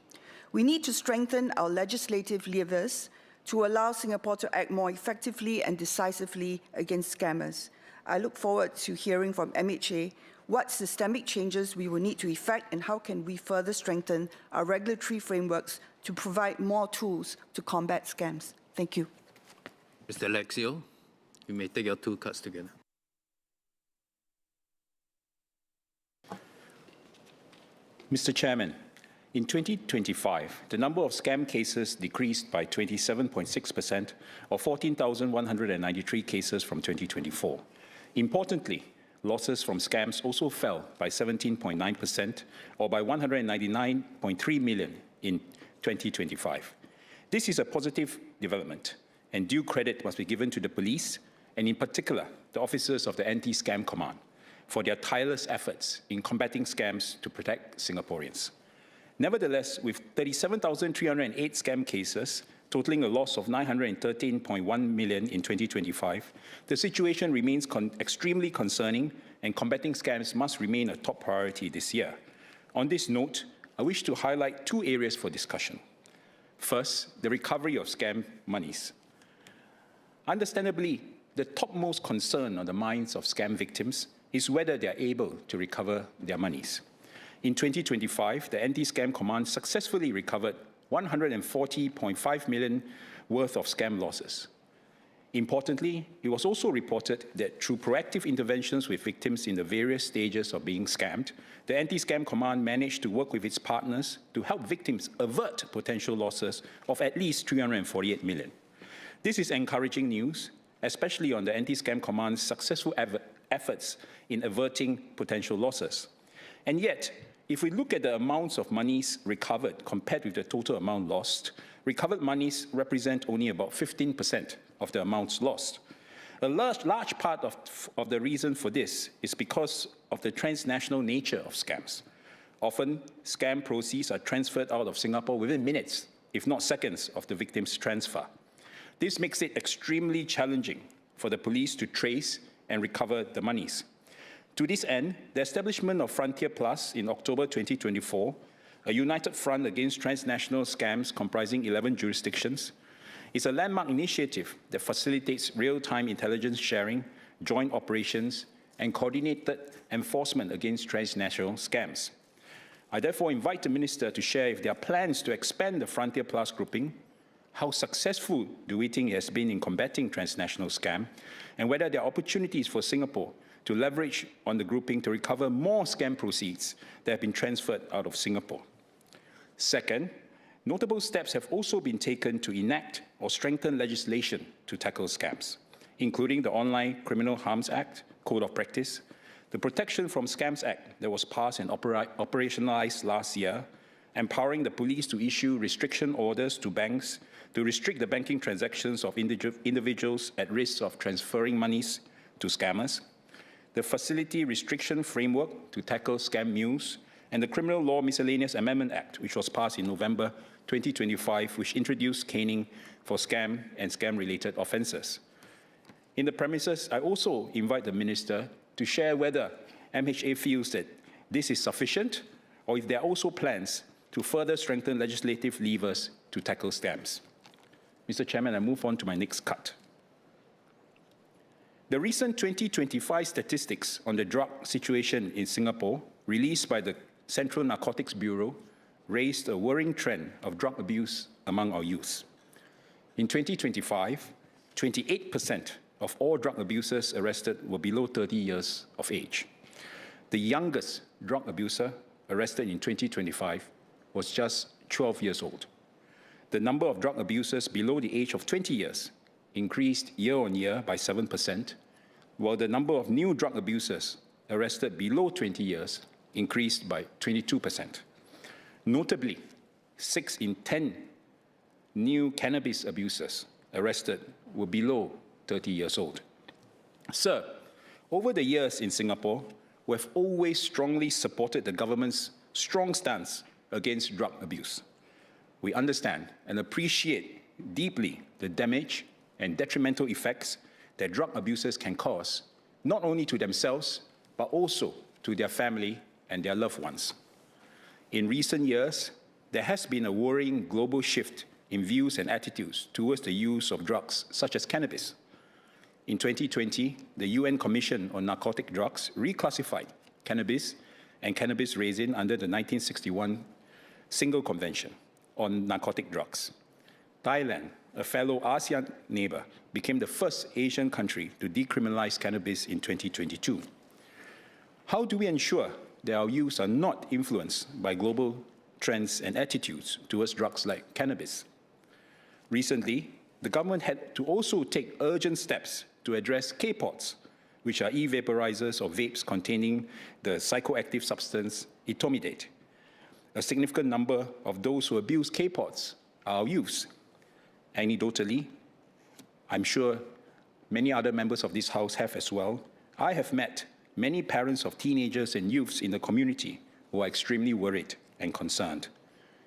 We need to strengthen our legislative levers to allow Singapore to act more effectively and decisively against scammers. I look forward to hearing from MHA what systemic changes we will need to effect and how can we further strengthen our regulatory frameworks to provide more tools to combat scams. Thank you. Mr. Alexio, you may take your 2 cards together. Mr. Chairman, in 2025, the number of scam cases decreased by 27.6%, or 14,193 cases from 2024. Importantly, losses from scams also fell by 17.9%, or by 199.3 million in 2025. This is a positive development, and due credit must be given to the police, and in particular, the officers of the Anti-Scam Command, for their tireless efforts in combating scams to protect Singaporeans. Nevertheless, with 37,308 scam cases, totaling a loss of 913.1 million in 2025, the situation remains extremely concerning, and combating scams must remain a top priority this year. On this note, I wish to highlight 2 areas for discussion. First, the recovery of scam monies. Understandably, the topmost concern on the minds of scam victims is whether they are able to recover their monies. In 2025, the Anti-Scam Command successfully recovered 140.5 million worth of scam losses. Importantly, it was also reported that through proactive interventions with victims in the various stages of being scammed, the Anti-Scam Command managed to work with its partners to help victims avert potential losses of at least 348 million. This is encouraging news, especially on the Anti-Scam Command's successful efforts in averting potential losses. And yet, if we look at the amounts of monies recovered compared with the total amount lost, recovered monies represent only about 15% of the amounts lost. A large part of the reason for this is because of the transnational nature of scams. Often, scam proceeds are transferred out of Singapore within minutes, if not seconds, of the victim's transfer. This makes it extremely challenging for the police to trace and recover the monies. To this end, the establishment of Frontier Plus in October 2024, a united front against transnational scams comprising 11 jurisdictions, is a landmark initiative that facilitates real-time intelligence sharing, joint operations, and coordinated enforcement against transnational scams. I therefore invite the Minister to share if there are plans to expand the Frontier Plus grouping, how successful do we think it has been in combating transnational scam, and whether there are opportunities for Singapore to leverage on the grouping to recover more scam proceeds that have been transferred out of Singapore. Second, notable steps have also been taken to enact or strengthen legislation to tackle scams, including the Online Criminal Harms Act, Code of Practice, the Protection from Scams Act that was passed and operationalized last year, empowering the police to issue restriction orders to banks to restrict the banking transactions of individuals at risk of transferring monies to scammers, the Facility Restriction Framework to tackle scam mules, and the Criminal Law Miscellaneous Amendment Act, which was passed in November 2025, which introduced caning for scam and scam-related offences. In the premises, I also invite the Minister to share whether MHA feels that this is sufficient, or if there are also plans to further strengthen legislative levers to tackle scams. Mr. Chairman, I move on to my next cut. The recent 2025 statistics on the drug situation in Singapore, released by the Central Narcotics Bureau, raised a worrying trend of drug abuse among our youth. In 2025, 28% of all drug abusers arrested were below 30 years of age. The youngest drug abuser arrested in 2025 was just 12 years old. The number of drug abusers below the age of 20 years increased year-on-year by 7%, while the number of new drug abusers arrested below 20 years increased by 22%. Notably, 6 in 10 new cannabis abusers arrested were below 30 years old. Sir, over the years in Singapore, we have always strongly supported the government's strong stance against drug abuse. We understand and appreciate deeply the damage and detrimental effects that drug abusers can cause, not only to themselves, but also to their family and their loved ones. In recent years, there has been a worrying global shift in views and attitudes towards the use of drugs such as cannabis. In 2020, the UN Commission on Narcotic Drugs reclassified cannabis and cannabis resin under the 1961 Single Convention on Narcotic Drugs. Thailand, a fellow ASEAN neighbor, became the first Asian country to decriminalize cannabis in 2022. How do we ensure that our youths are not influenced by global trends and attitudes towards drugs like cannabis? Recently, the government had to also take urgent steps to address K-pods, which are e-vaporizers or vapes containing the psychoactive substance etomidate. A significant number of those who abuse K-pods are our youths. Anecdotally, I'm sure many other members of this House have as well, I have met many parents of teenagers and youths in the community who are extremely worried and concerned.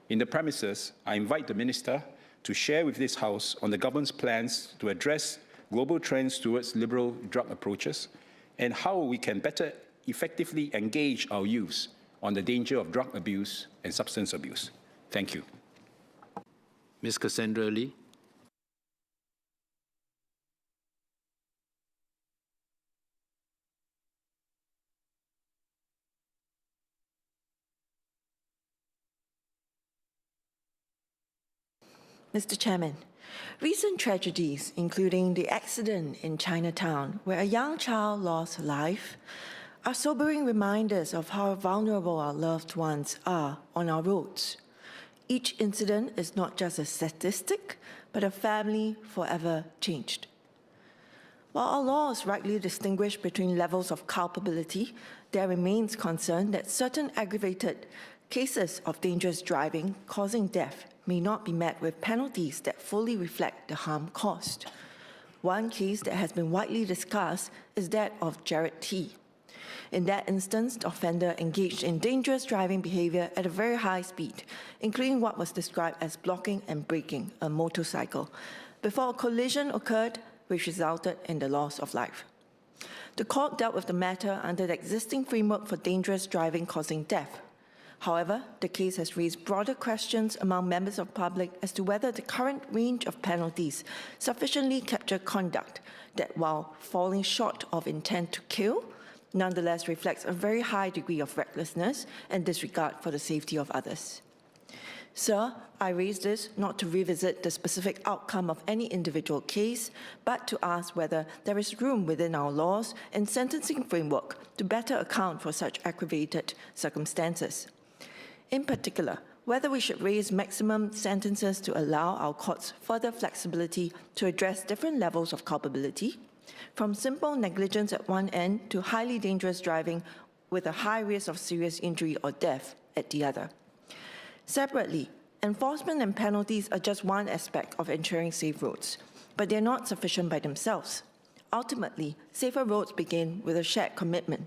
In the premises, I invite the Minister to share with this House on the government's plans to address global trends towards liberal drug approaches and how we can better effectively engage our youths on the danger of drug abuse and substance abuse. Thank you. Ms. Cassandra Lee. Mr. Chairman, recent tragedies, including the accident in Chinatown, where a young child lost life, are sobering reminders of how vulnerable our loved ones are on our roads. Each incident is not just a statistic, but a family forever changed. While our laws rightly distinguish between levels of culpability, there remains concern that certain aggravated cases of dangerous driving causing death may not be met with penalties that fully reflect the harm caused. One case that has been widely discussed is that of Jared T. In that instance, the offender engaged in dangerous driving behavior at a very high speed, including what was described as blocking and braking a motorcycle, before a collision occurred which resulted in the loss of life. The court dealt with the matter under the existing framework for dangerous driving causing death. However, the case has raised broader questions among members of the public as to whether the current range of penalties sufficiently capture conduct that, while falling short of intent to kill, nonetheless reflects a very high degree of recklessness and disregard for the safety of others. Sir, I raise this not to revisit the specific outcome of any individual case, but to ask whether there is room within our laws and sentencing framework to better account for such aggravated circumstances. In particular, whether we should raise maximum sentences to allow our courts further flexibility to address different levels of culpability, from simple negligence at one end to highly dangerous driving with a high risk of serious injury or death at the other. Separately, enforcement and penalties are just one aspect of ensuring safe roads, but they're not sufficient by themselves. Ultimately, safer roads begin with a shared commitment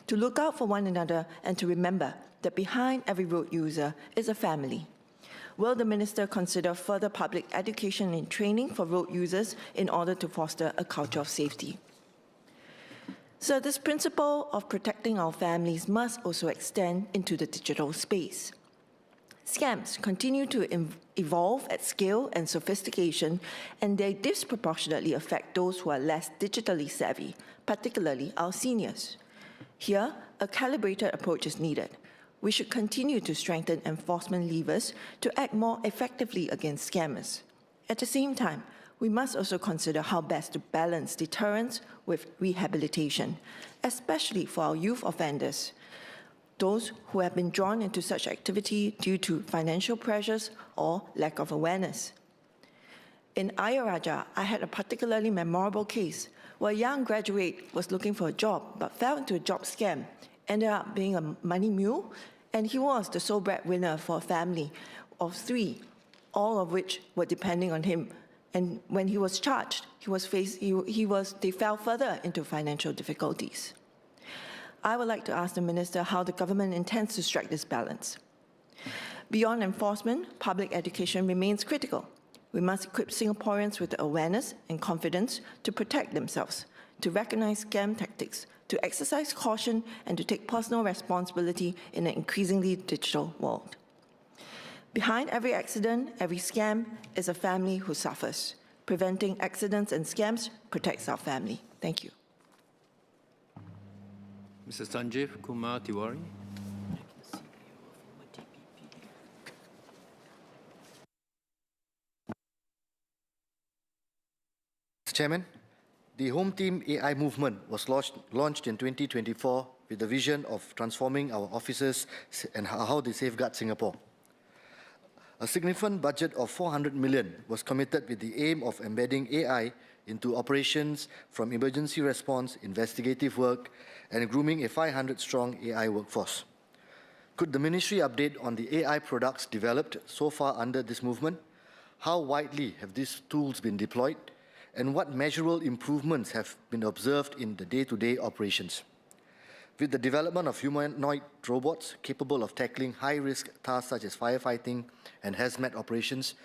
to look out for one another and to remember that behind every road user is a family. Will the Minister consider further public education and training for road users in order to foster a culture of safety? So this principle of protecting our families must also extend into the digital space. Scams continue to evolve at scale and sophistication, and they disproportionately affect those who are less digitally savvy, particularly our seniors. Here, a calibrated approach is needed. We should continue to strengthen enforcement levers to act more effectively against scammers. At the same time, we must also consider how best to balance deterrence with rehabilitation, especially for our youth offenders, those who have been drawn into such activity due to financial pressures or lack of awareness. In Ayer Rajah, I had a particularly memorable case where a young graduate was looking for a job but fell into a job scam, ended up being a money mule, And he was the sole breadwinner for a family of 3, all of which were depending on him. And when he was charged, they fell further into financial difficulties. I would like to ask the Minister how the government intends to strike this balance. Beyond enforcement, public education remains critical. We must equip Singaporeans with the awareness and confidence to protect themselves, to recognize scam tactics, to exercise caution, and to take personal responsibility in an increasingly digital world. Behind every accident, every scam is a family who suffers. Preventing accidents and scams protects our family. Thank you. Mr. Sanjeev Kumar Tiwari. Mr. Chairman, the Home Team AI movement was launched in 2024 with the vision of transforming our offices and how they safeguard Singapore. A significant budget of 400 million was committed with the aim of embedding AI into operations from emergency response, investigative work, and grooming a 500-strong AI workforce. Could the Ministry update on the AI products developed so far under this movement? How widely have these tools been deployed? And what measurable improvements have been observed in the day-to-day operations? With the development of humanoid robots capable of tackling high-risk tasks such as firefighting and hazmat operations,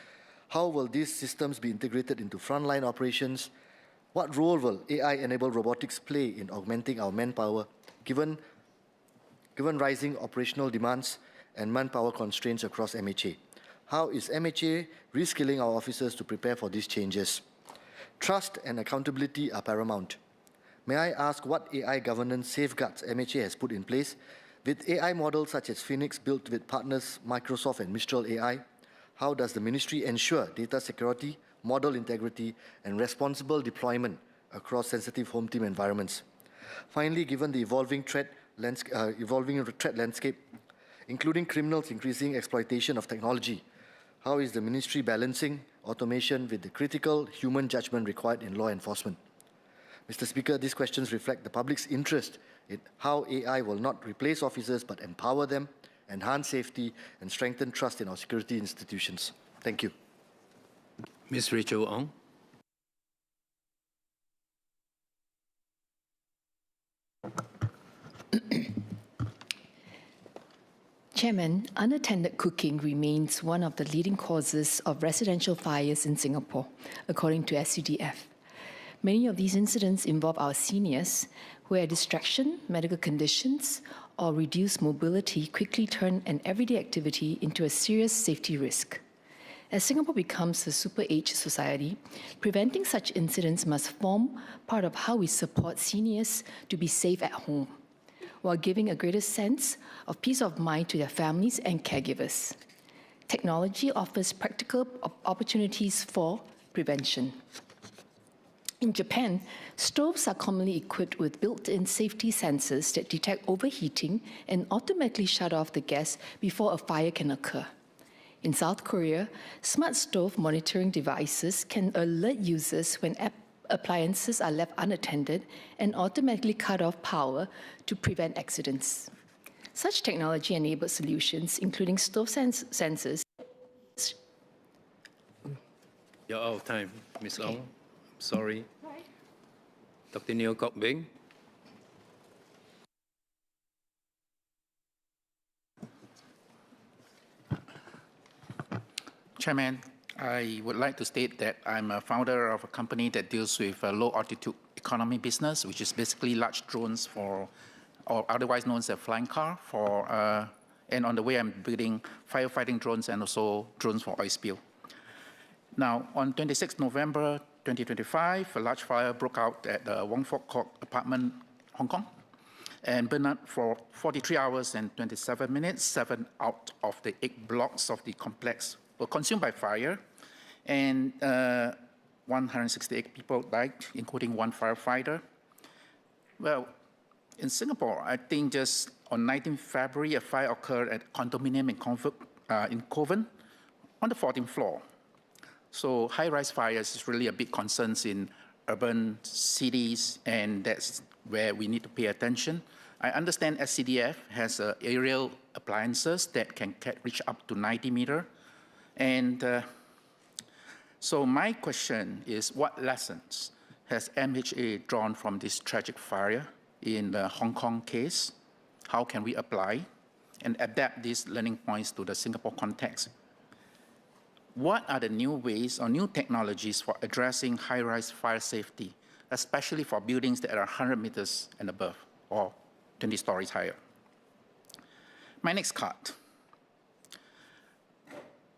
how will these systems be integrated into frontline operations? What role will AI-enabled robotics play in augmenting our manpower, given rising operational demands and manpower constraints across MHA? How is MHA reskilling our officers to prepare for these changes? Trust and accountability are paramount. May I ask what AI governance safeguards MHA has put in place? With AI models such as Phoenix built with partners Microsoft and Mistral AI, how does the Ministry ensure data security, model integrity, and responsible deployment across sensitive home team environments? Finally, given the evolving threat landscape, including criminals' increasing exploitation of technology, how is the Ministry balancing automation with the critical human judgment required in law enforcement? Mr. Speaker, these questions reflect the public's interest in how AI will not replace officers but empower them, enhance safety, and strengthen trust in our security institutions. Thank you. Ms. Rachel Ong. Chairman, unattended cooking remains one of the leading causes of residential fires in Singapore, according to SCDF. Many of these incidents involve our seniors, where distraction, medical conditions, or reduced mobility quickly turn an everyday activity into a serious safety risk. As Singapore becomes a super-aged society, preventing such incidents must form part of how we support seniors to be safe at home, while giving a greater sense of peace of mind to their families and caregivers. Technology offers practical opportunities for prevention. In Japan, stoves are commonly equipped with built-in safety sensors that detect overheating and automatically shut off the gas before a fire can occur. In South Korea, smart stove monitoring devices can alert users when appliances are left unattended and automatically cut off power to prevent accidents. Such technology-enabled solutions, including stove sensors. You're out of time, Ms. Ong. Sorry. Dr. Neo Kok Beng. Chairman, I would like to state that I'm a founder of a company that deals with low-altitude economy business, which is basically large drones or otherwise known as a flying car and on the way I'm building firefighting drones and also drones for oil spill. Now, on 26 November 2025, a large fire broke out at the Wong Fok Kok apartment, Hong Kong, and burned out for 43 hours and 27 minutes. 7 out of the 8 blocks of the complex were consumed by fire, and 168 people died, including 1 firefighter. Well, in Singapore, I think just on 19 February, a fire occurred at a condominium in Kovan on the 14th floor. So high-rise fires is really a big concern in urban cities, and that's where we need to pay attention. I understand SCDF has an aerial appliances that can reach up to 90 meters. And so my question is, what lessons has MHA drawn from this tragic fire in the Hong Kong case? How can we apply and adapt these learning points to the Singapore context? What are the new ways or new technologies for addressing high-rise fire safety, especially for buildings that are 100 meters and above or 20 stories higher? My next card,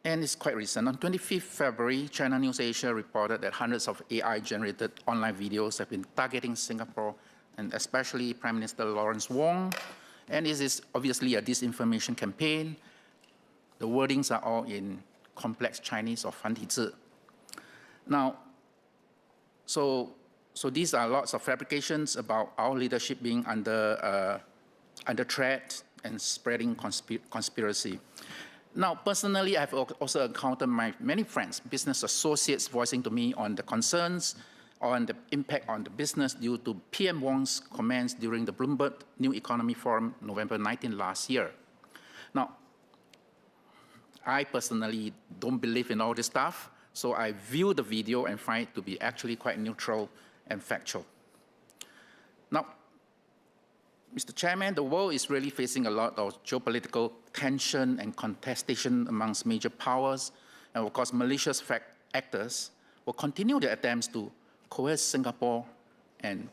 and it's quite recent. On 25th February, China News Asia reported that hundreds of AI-generated online videos have been targeting Singapore, and especially Prime Minister Lawrence Wong. And this is obviously a disinformation campaign. The wordings are all in complex Chinese or Fantizi. Now, so these are lots of fabrications about our leadership being under threat and spreading conspiracy. Now, personally, I've also encountered many friends, business associates voicing to me on the concerns on the impact on the business due to PM Wong's comments during the Bloomberg New Economy Forum, November 19 last year. Now, I personally don't believe in all this stuff, so I view the video and find it to be actually quite neutral and factual. Now, Mr. Chairman, the world is really facing a lot of geopolitical tension and contestation amongst major powers, and of course, malicious actors will continue their attempts to coerce Singapore and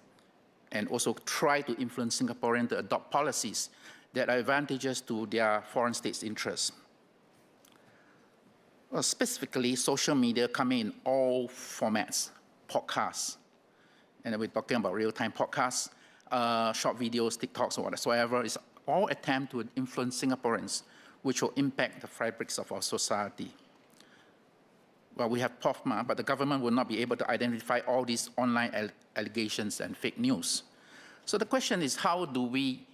also try to influence Singaporeans to adopt policies that are advantageous to their foreign states' interests. Well, specifically, social media come in all formats, podcasts, and we're talking about real-time podcasts, short videos, TikToks, or whatsoever. It's all attempt to influence Singaporeans, which will impact the fabrics of our society. Well, we have POFMA, but the government will not be able to identify all these online allegations and fake news. So the question is, how do we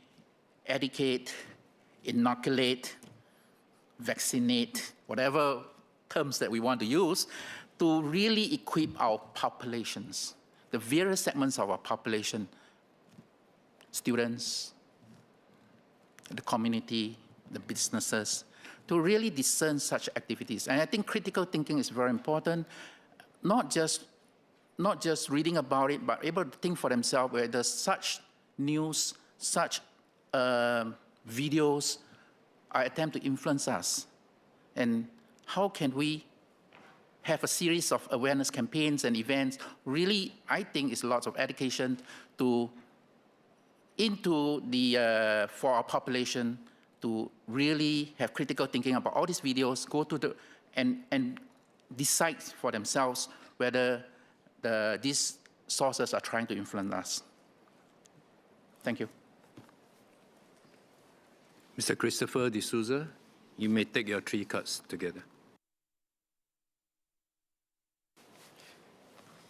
educate, inoculate, vaccinate, whatever terms that we want to use, to really equip our populations, the various segments of our population, students, the community, the businesses, to really discern such activities. And I think critical thinking is very important, not just reading about it, but able to think for themselves whether such news, such videos are attempt to influence us. And how can we have a series of awareness campaigns and events? Really, I think it's lots of education for our population to really have critical thinking about all these videos, go to and decide for themselves whether these sources are trying to influence us. Thank you. Mr. Christopher D'Souza, you may take your 3 cards together.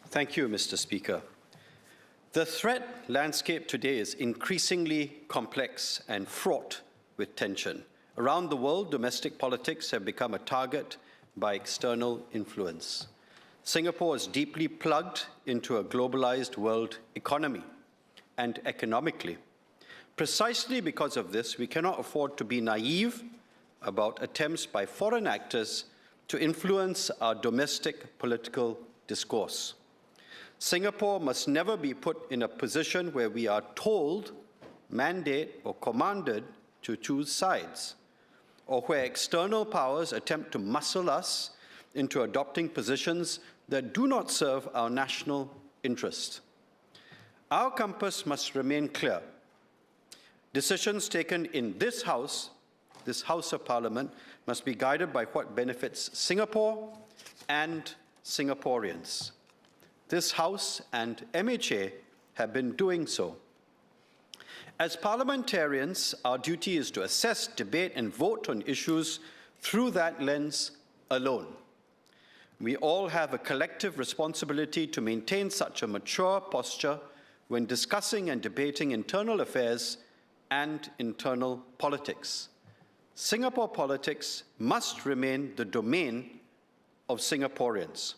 Thank you, Mr. Speaker. The threat landscape today is increasingly complex and fraught with tension. Around the world, domestic politics have become a target by external influence. Singapore is deeply plugged into a globalized world economy and economically. Precisely because of this, we cannot afford to be naive about attempts by foreign actors to influence our domestic political discourse. Singapore must never be put in a position where we are told, mandated, or commanded to choose sides, or where external powers attempt to muscle us into adopting positions that do not serve our national interest. Our compass must remain clear. Decisions taken in this House of Parliament, must be guided by what benefits Singapore and Singaporeans. This House and MHA have been doing so. As parliamentarians, our duty is to assess, debate, and vote on issues through that lens alone. We all have a collective responsibility to maintain such a mature posture when discussing and debating internal affairs and internal politics. Singapore politics must remain the domain of Singaporeans.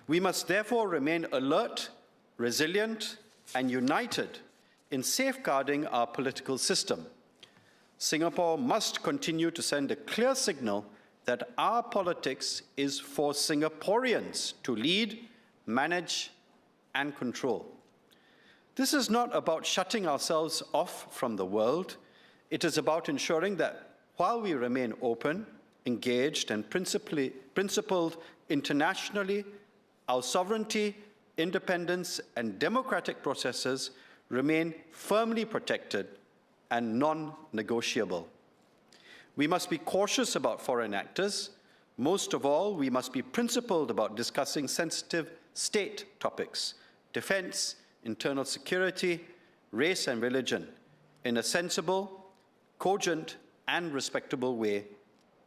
We must therefore remain alert, resilient, and united in safeguarding our political system. Singapore must continue to send a clear signal that our politics is for Singaporeans to lead, manage, and control. This is not about shutting ourselves off from the world. It is about ensuring that while we remain open, engaged, and principled internationally, our sovereignty, independence, and democratic processes remain firmly protected and non-negotiable. We must be cautious about foreign actors. Most of all, we must be principled about discussing sensitive state topics, defense, internal security, race and religion, in a sensible, cogent, and respectable way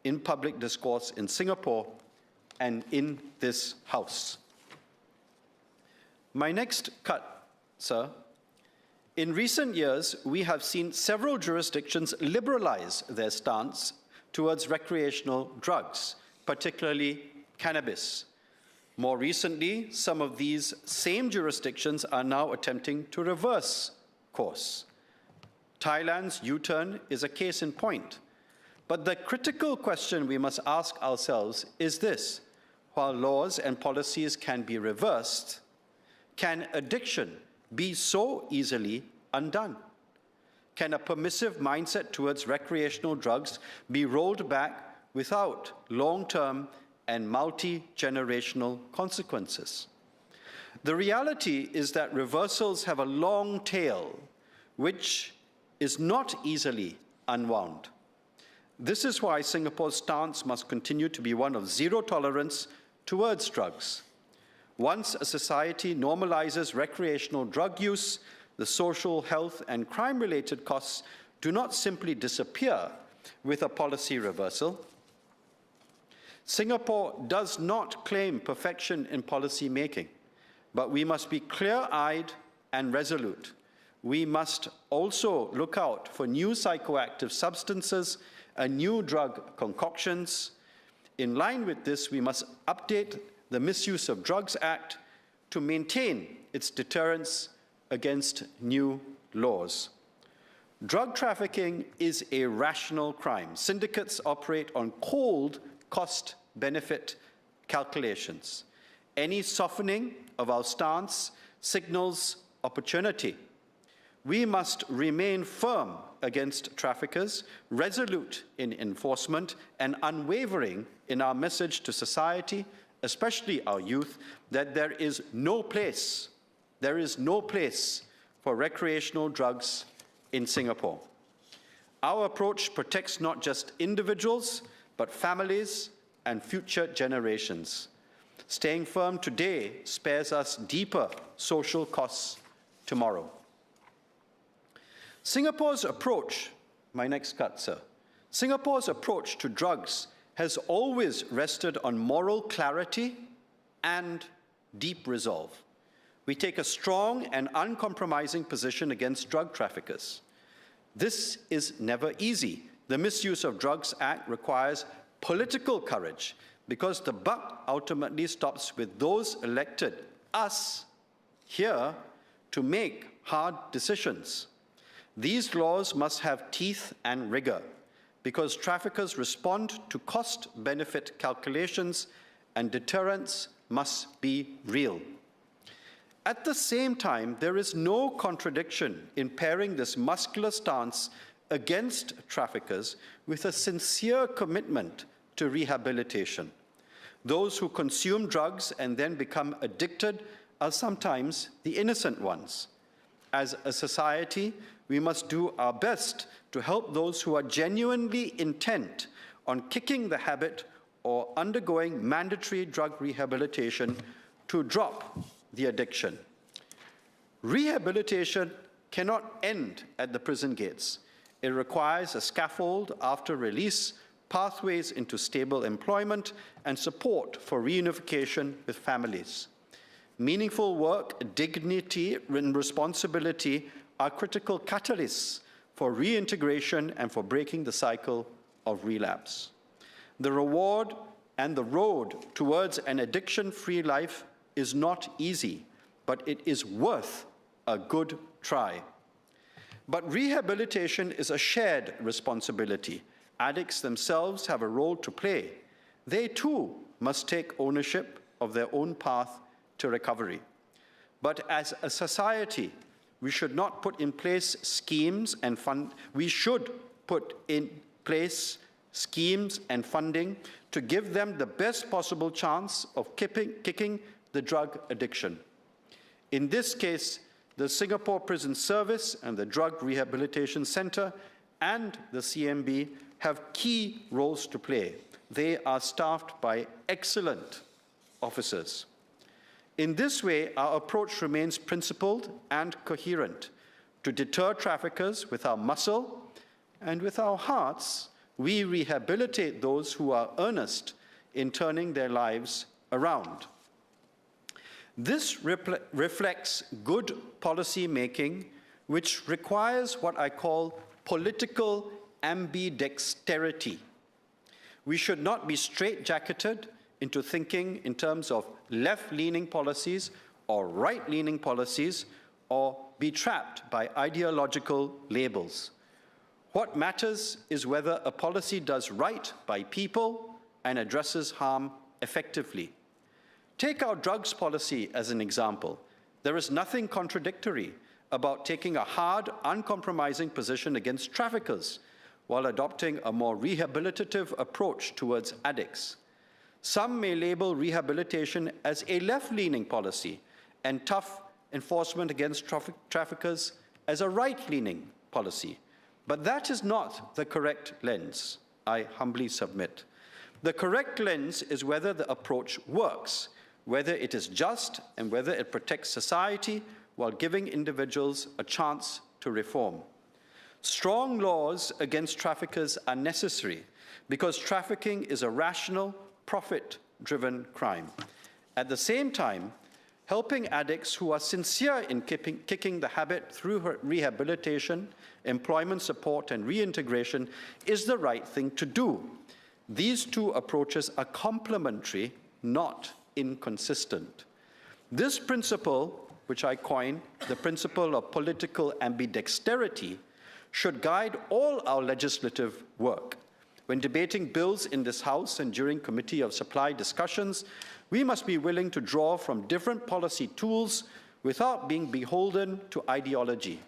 in public discourse in Singapore and in this House. My next cut, sir. In recent years, we have seen several jurisdictions liberalize their stance towards recreational drugs, particularly cannabis. More recently, some of these same jurisdictions are now attempting to reverse course. Thailand's U-turn is a case in point. But the critical question we must ask ourselves is this: while laws and policies can be reversed, can addiction be so easily undone? Can a permissive mindset towards recreational drugs be rolled back without long-term and multi-generational consequences? The reality is that reversals have a long tail, which is not easily unwound. This is why Singapore's stance must continue to be one of zero tolerance towards drugs. Once a society normalizes recreational drug use, the social, health, and crime-related costs do not simply disappear with a policy reversal. Singapore does not claim perfection in policy making, but we must be clear-eyed and resolute. We must also look out for new psychoactive substances and new drug concoctions. In line with this, we must update the Misuse of Drugs Act to maintain its deterrence against new laws. Drug trafficking is a rational crime. Syndicates operate on cold cost-benefit calculations. Any softening of our stance signals opportunity. We must remain firm against traffickers, resolute in enforcement, and unwavering in our message to society, especially our youth, that there is no place for recreational drugs in Singapore. Our approach protects not just individuals, but families and future generations. Staying firm today spares us deeper social costs tomorrow. Singapore's approach, my next cut, sir. Singapore's approach to drugs has always rested on moral clarity and deep resolve. We take a strong and uncompromising position against drug traffickers. This is never easy. The Misuse of Drugs Act requires political courage because the buck ultimately stops with those elected, us, here, to make hard decisions. These laws must have teeth and rigor because traffickers respond to cost-benefit calculations and deterrence must be real. At the same time, there is no contradiction in pairing this muscular stance against traffickers with a sincere commitment to rehabilitation. Those who consume drugs and then become addicted are sometimes the innocent ones. As a society, we must do our best to help those who are genuinely intent on kicking the habit or undergoing mandatory drug rehabilitation to drop the addiction. Rehabilitation cannot end at the prison gates. It requires a scaffold after release, pathways into stable employment, and support for reunification with families. Meaningful work, dignity, and responsibility are critical catalysts for reintegration and for breaking the cycle of relapse. The reward and the road towards an addiction-free life is not easy, but it is worth a good try. But rehabilitation is a shared responsibility. Addicts themselves have a role to play. They too must take ownership of their own path to recovery. But as a society, we should not put in place schemes and funding to give them the best possible chance of kicking the drug addiction. In this case, the Singapore Prison Service and the Drug Rehabilitation Centre and the CMB have key roles to play. They are staffed by excellent officers. In this way, our approach remains principled and coherent. To deter traffickers with our muscle and with our hearts, we rehabilitate those who are earnest in turning their lives around. This reflects good policy making, which requires what I call political ambidexterity. We should not be straitjacketed into thinking in terms of left-leaning policies or right-leaning policies, or be trapped by ideological labels. What matters is whether a policy does right by people and addresses harm effectively. Take our drugs policy as an example. There is nothing contradictory about taking a hard, uncompromising position against traffickers while adopting a more rehabilitative approach towards addicts. Some may label rehabilitation as a left-leaning policy and tough enforcement against traffickers as a right-leaning policy. But that is not the correct lens, I humbly submit. The correct lens is whether the approach works, whether it is just, and whether it protects society while giving individuals a chance to reform. Strong laws against traffickers are necessary because trafficking is a rational, profit-driven crime. At the same time, helping addicts who are sincere in kicking the habit through rehabilitation, employment support, and reintegration is the right thing to do. These two approaches are complementary, not inconsistent. This principle, which I coined the principle of political ambidexterity, should guide all our legislative work. When debating bills in this House and during Committee of Supply discussions, we must be willing to draw from different policy tools without being beholden to ideology.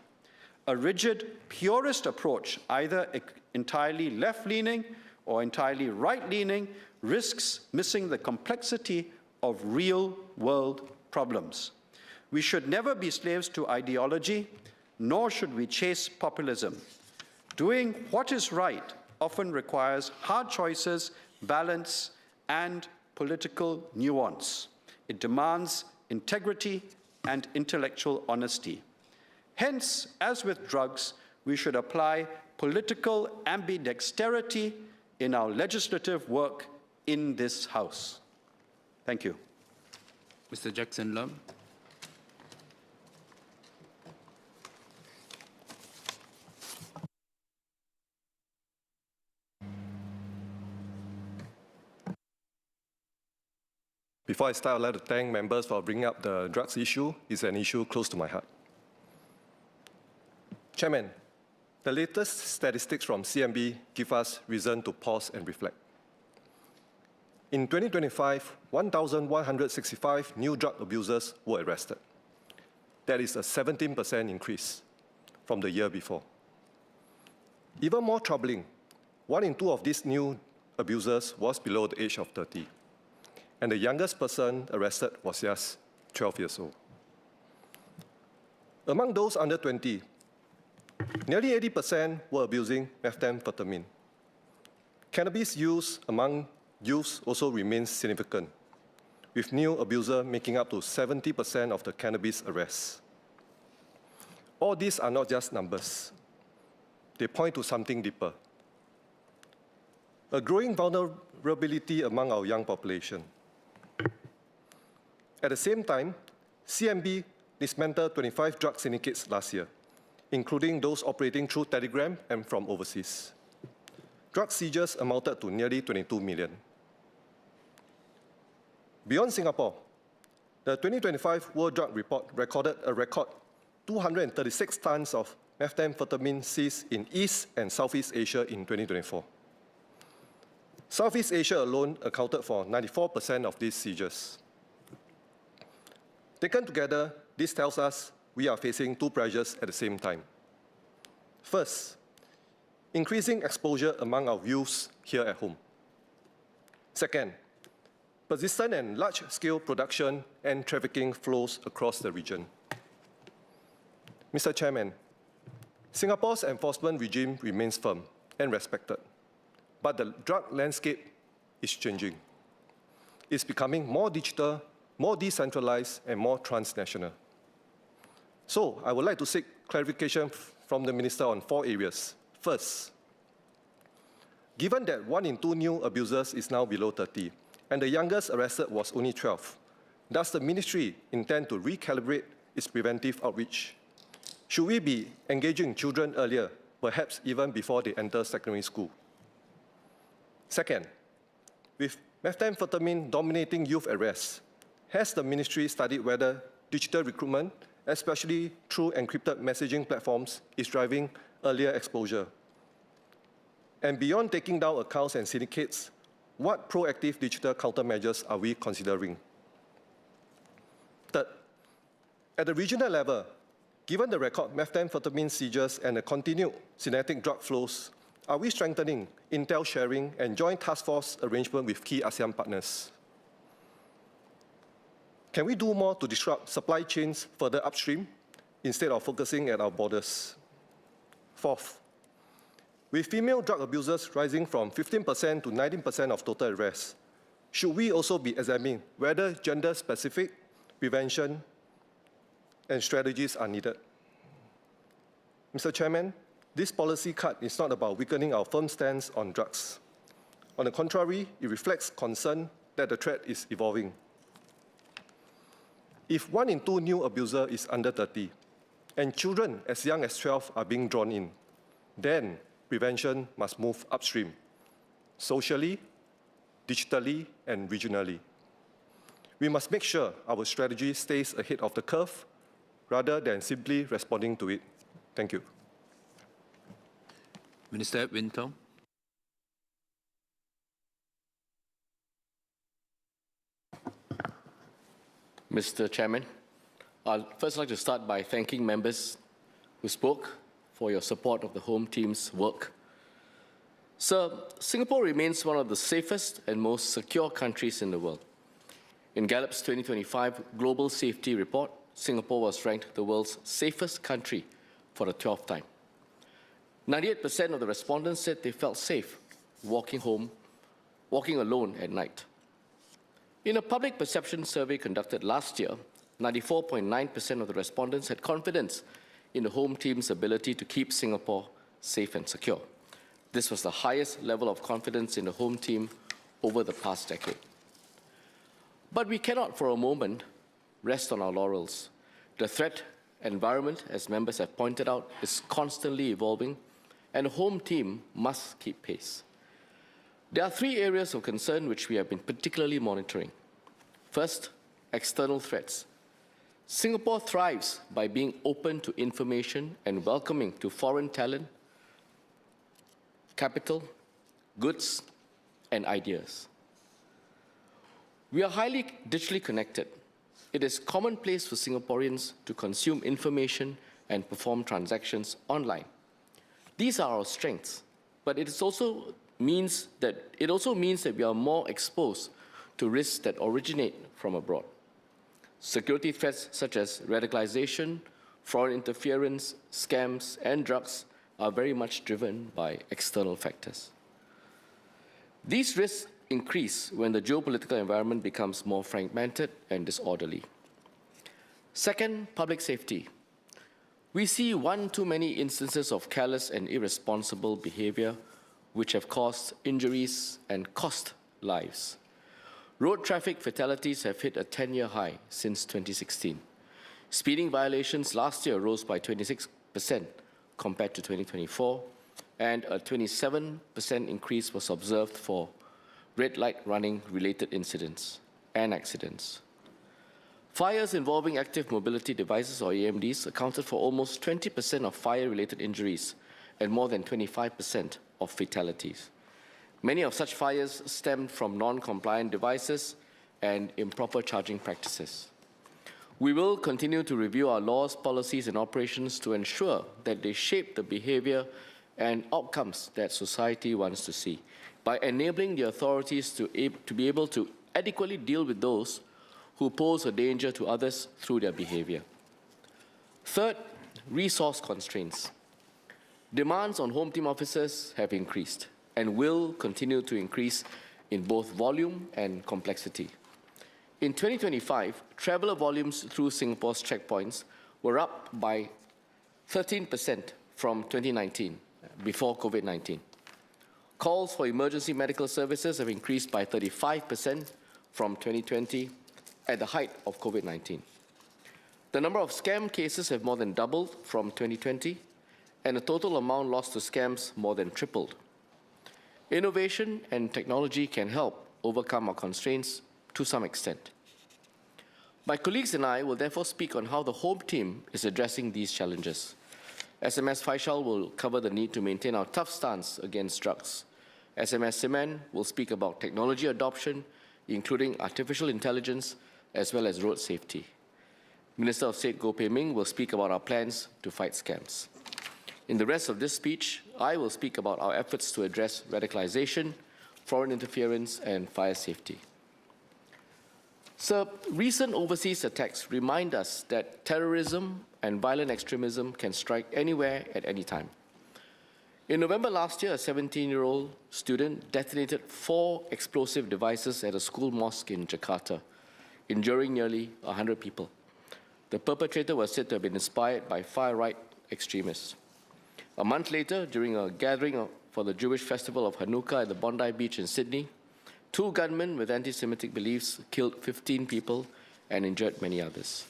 A rigid, purist approach, either entirely left-leaning or entirely right-leaning, risks missing the complexity of real-world problems. We should never be slaves to ideology, nor should we chase populism. Doing what is right often requires hard choices, balance, and political nuance. It demands integrity and intellectual honesty. Hence, as with drugs, we should apply political ambidexterity in our legislative work in this House. Thank you. Mr. Jackson Lam. Before I start, I'd like to thank members for bringing up the drugs issue. It's an issue close to my heart. Chairman, the latest statistics from CMB give us reason to pause and reflect. In 2025, 1,165 new drug abusers were arrested. That is a 17% increase from the year before. Even more troubling, 1 in 2 of these new abusers was below the age of 30. And the youngest person arrested was just 12 years old. Among those under 20, nearly 80% were abusing methamphetamine. Cannabis use among youths also remains significant, with new abusers making up to 70% of the cannabis arrests. All these are not just numbers. They point to something deeper. A growing vulnerability among our young population. At the same time, CMB dismantled 25 drug syndicates last year, including those operating through Telegram and from overseas. Drug seizures amounted to nearly 22 million. Beyond Singapore, the 2025 World Drug Report recorded a record 236 tons of methamphetamine seized in East and Southeast Asia in 2024. Southeast Asia alone accounted for 94% of these seizures. Taken together, this tells us we are facing two pressures at the same time. First, increasing exposure among our youths here at home. Second, persistent and large-scale production and trafficking flows across the region. Mr. Chairman, Singapore's enforcement regime remains firm and respected, but the drug landscape is changing. It's becoming more digital, more decentralized, and more transnational. So I would like to seek clarification from the Minister on 4 areas. First, given that 1 in 2 new abusers is now below 30, and the youngest arrested was only 12, does the Ministry intend to recalibrate its preventive outreach? Should we be engaging children earlier, perhaps even before they enter secondary school? Second, with methamphetamine dominating youth arrests, has the Ministry studied whether digital recruitment, especially through encrypted messaging platforms, is driving earlier exposure? And beyond taking down accounts and syndicates, what proactive digital countermeasures are we considering? Third, at the regional level, given the record methamphetamine seizures and the continued synthetic drug flows, are we strengthening intel sharing and joint task force arrangement with key ASEAN partners? Can we do more to disrupt supply chains further upstream instead of focusing at our borders? Fourth, with female drug abusers rising from 15% to 19% of total arrests, should we also be examining whether gender-specific prevention and strategies are needed? Mr. Chairman, this policy cut is not about weakening our firm stance on drugs. On the contrary, it reflects concern that the threat is evolving. If 1 in 2 new abuser is under 30, and children as young as 12 are being drawn in, then prevention must move upstream, socially, digitally, and regionally. We must make sure our strategy stays ahead of the curve rather than simply responding to it. Thank you. Minister Wintong. Mr. Chairman, I'd first like to start by thanking members who spoke for your support of the Home Team's work. Sir, Singapore remains one of the safest and most secure countries in the world. In Gallup's 2025 Global Safety Report, Singapore was ranked the world's safest country for the 12th time. 98% of the respondents said they felt safe walking alone at night. In a public perception survey conducted last year, 94.9% of the respondents had confidence in the Home Team's ability to keep Singapore safe and secure. This was the highest level of confidence in the Home Team over the past decade. But we cannot for a moment rest on our laurels. The threat environment, as members have pointed out, is constantly evolving, and the Home Team must keep pace. There are 3 areas of concern which we have been particularly monitoring. First, external threats. Singapore thrives by being open to information and welcoming to foreign talent, capital, goods, and ideas. We are highly digitally connected. It is commonplace for Singaporeans to consume information and perform transactions online. These are our strengths, but it also means that we are more exposed to risks that originate from abroad. Security threats such as radicalization, foreign interference, scams, and drugs are very much driven by external factors. These risks increase when the geopolitical environment becomes more fragmented and disorderly. Second, public safety. We see one too many instances of careless and irresponsible behavior which have caused injuries and cost lives. Road traffic fatalities have hit a 10-year high since 2016. Speeding violations last year rose by 26% compared to 2024, and a 27% increase was observed for red light running related incidents and accidents. Fires involving active mobility devices, or AMDs, accounted for almost 20% of fire-related injuries and more than 25% of fatalities. Many of such fires stemmed from non-compliant devices and improper charging practices. We will continue to review our laws, policies, and operations to ensure that they shape the behavior and outcomes that society wants to see, by enabling the authorities to be able to adequately deal with those who pose a danger to others through their behavior. Third, resource constraints. Demands on home team officers have increased and will continue to increase in both volume and complexity. In 2025, traveller volumes through Singapore's checkpoints were up by 13% from 2019, before COVID-19. Calls for emergency medical services have increased by 35% from 2020 at the height of COVID-19. The number of scam cases have more than doubled from 2020, and the total amount lost to scams more than tripled. Innovation and technology can help overcome our constraints to some extent. My colleagues and I will therefore speak on how the home team is addressing these challenges. SMS Faisal will cover the need to maintain our tough stance against drugs. SMS Siman will speak about technology adoption, including artificial intelligence, as well as road safety. Minister of State Goh Pei Ming will speak about our plans to fight scams. In the rest of this speech, I will speak about our efforts to address radicalization, foreign interference, and fire safety. Sir, recent overseas attacks remind us that terrorism and violent extremism can strike anywhere at any time. In November last year, a 17-year-old student detonated 4 explosive devices at a school mosque in Jakarta, injuring nearly 100 people. The perpetrator was said to have been inspired by far-right extremists. A month later, during a gathering for the Jewish festival of Hanukkah at the Bondi Beach in Sydney, 2 gunmen with anti-Semitic beliefs killed 15 people and injured many others.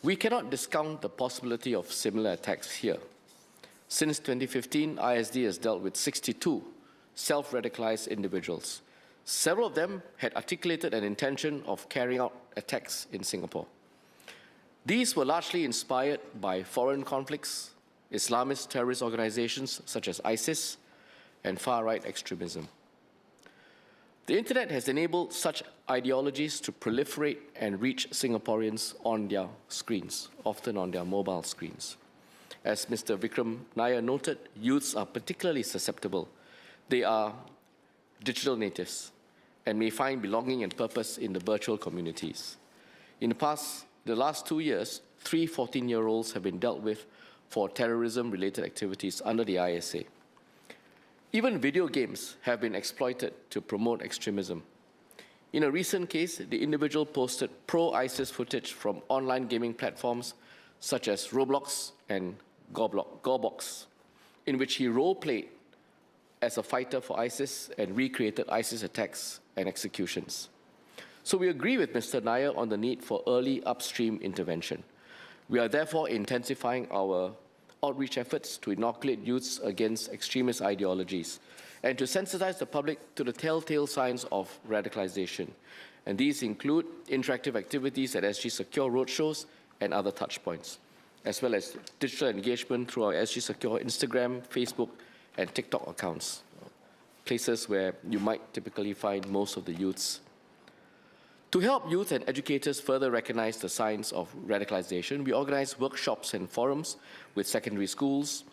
We cannot discount the possibility of similar attacks here. Since 2015, ISD has dealt with 62 self-radicalized individuals. Several of them had articulated an intention of carrying out attacks in Singapore. These were largely inspired by foreign conflicts, Islamist terrorist organizations such as ISIS, and far-right extremism. The internet has enabled such ideologies to proliferate and reach Singaporeans on their screens, often on their mobile screens. As Mr. Vikram Nair noted, youths are particularly susceptible. They are digital natives and may find belonging and purpose in the virtual communities. In the last 2 years, 3 14-year-olds have been dealt with for terrorism-related activities under the ISA. Even video games have been exploited to promote extremism. In a recent case, the individual posted pro-ISIS footage from online gaming platforms such as Roblox and Gorbox, in which he role-played as a fighter for ISIS and recreated ISIS attacks and executions. So we agree with Mr. Nair on the need for early upstream intervention. We are therefore intensifying our outreach efforts to inoculate youths against extremist ideologies and to sensitize the public to the telltale signs of radicalization. And these include interactive activities at SG Secure roadshows and other touchpoints, as well as digital engagement through our SG Secure Instagram, Facebook, and TikTok accounts, places where you might typically find most of the youths. To help youth and educators further recognize the signs of radicalization, we organize workshops and forums with secondary schools,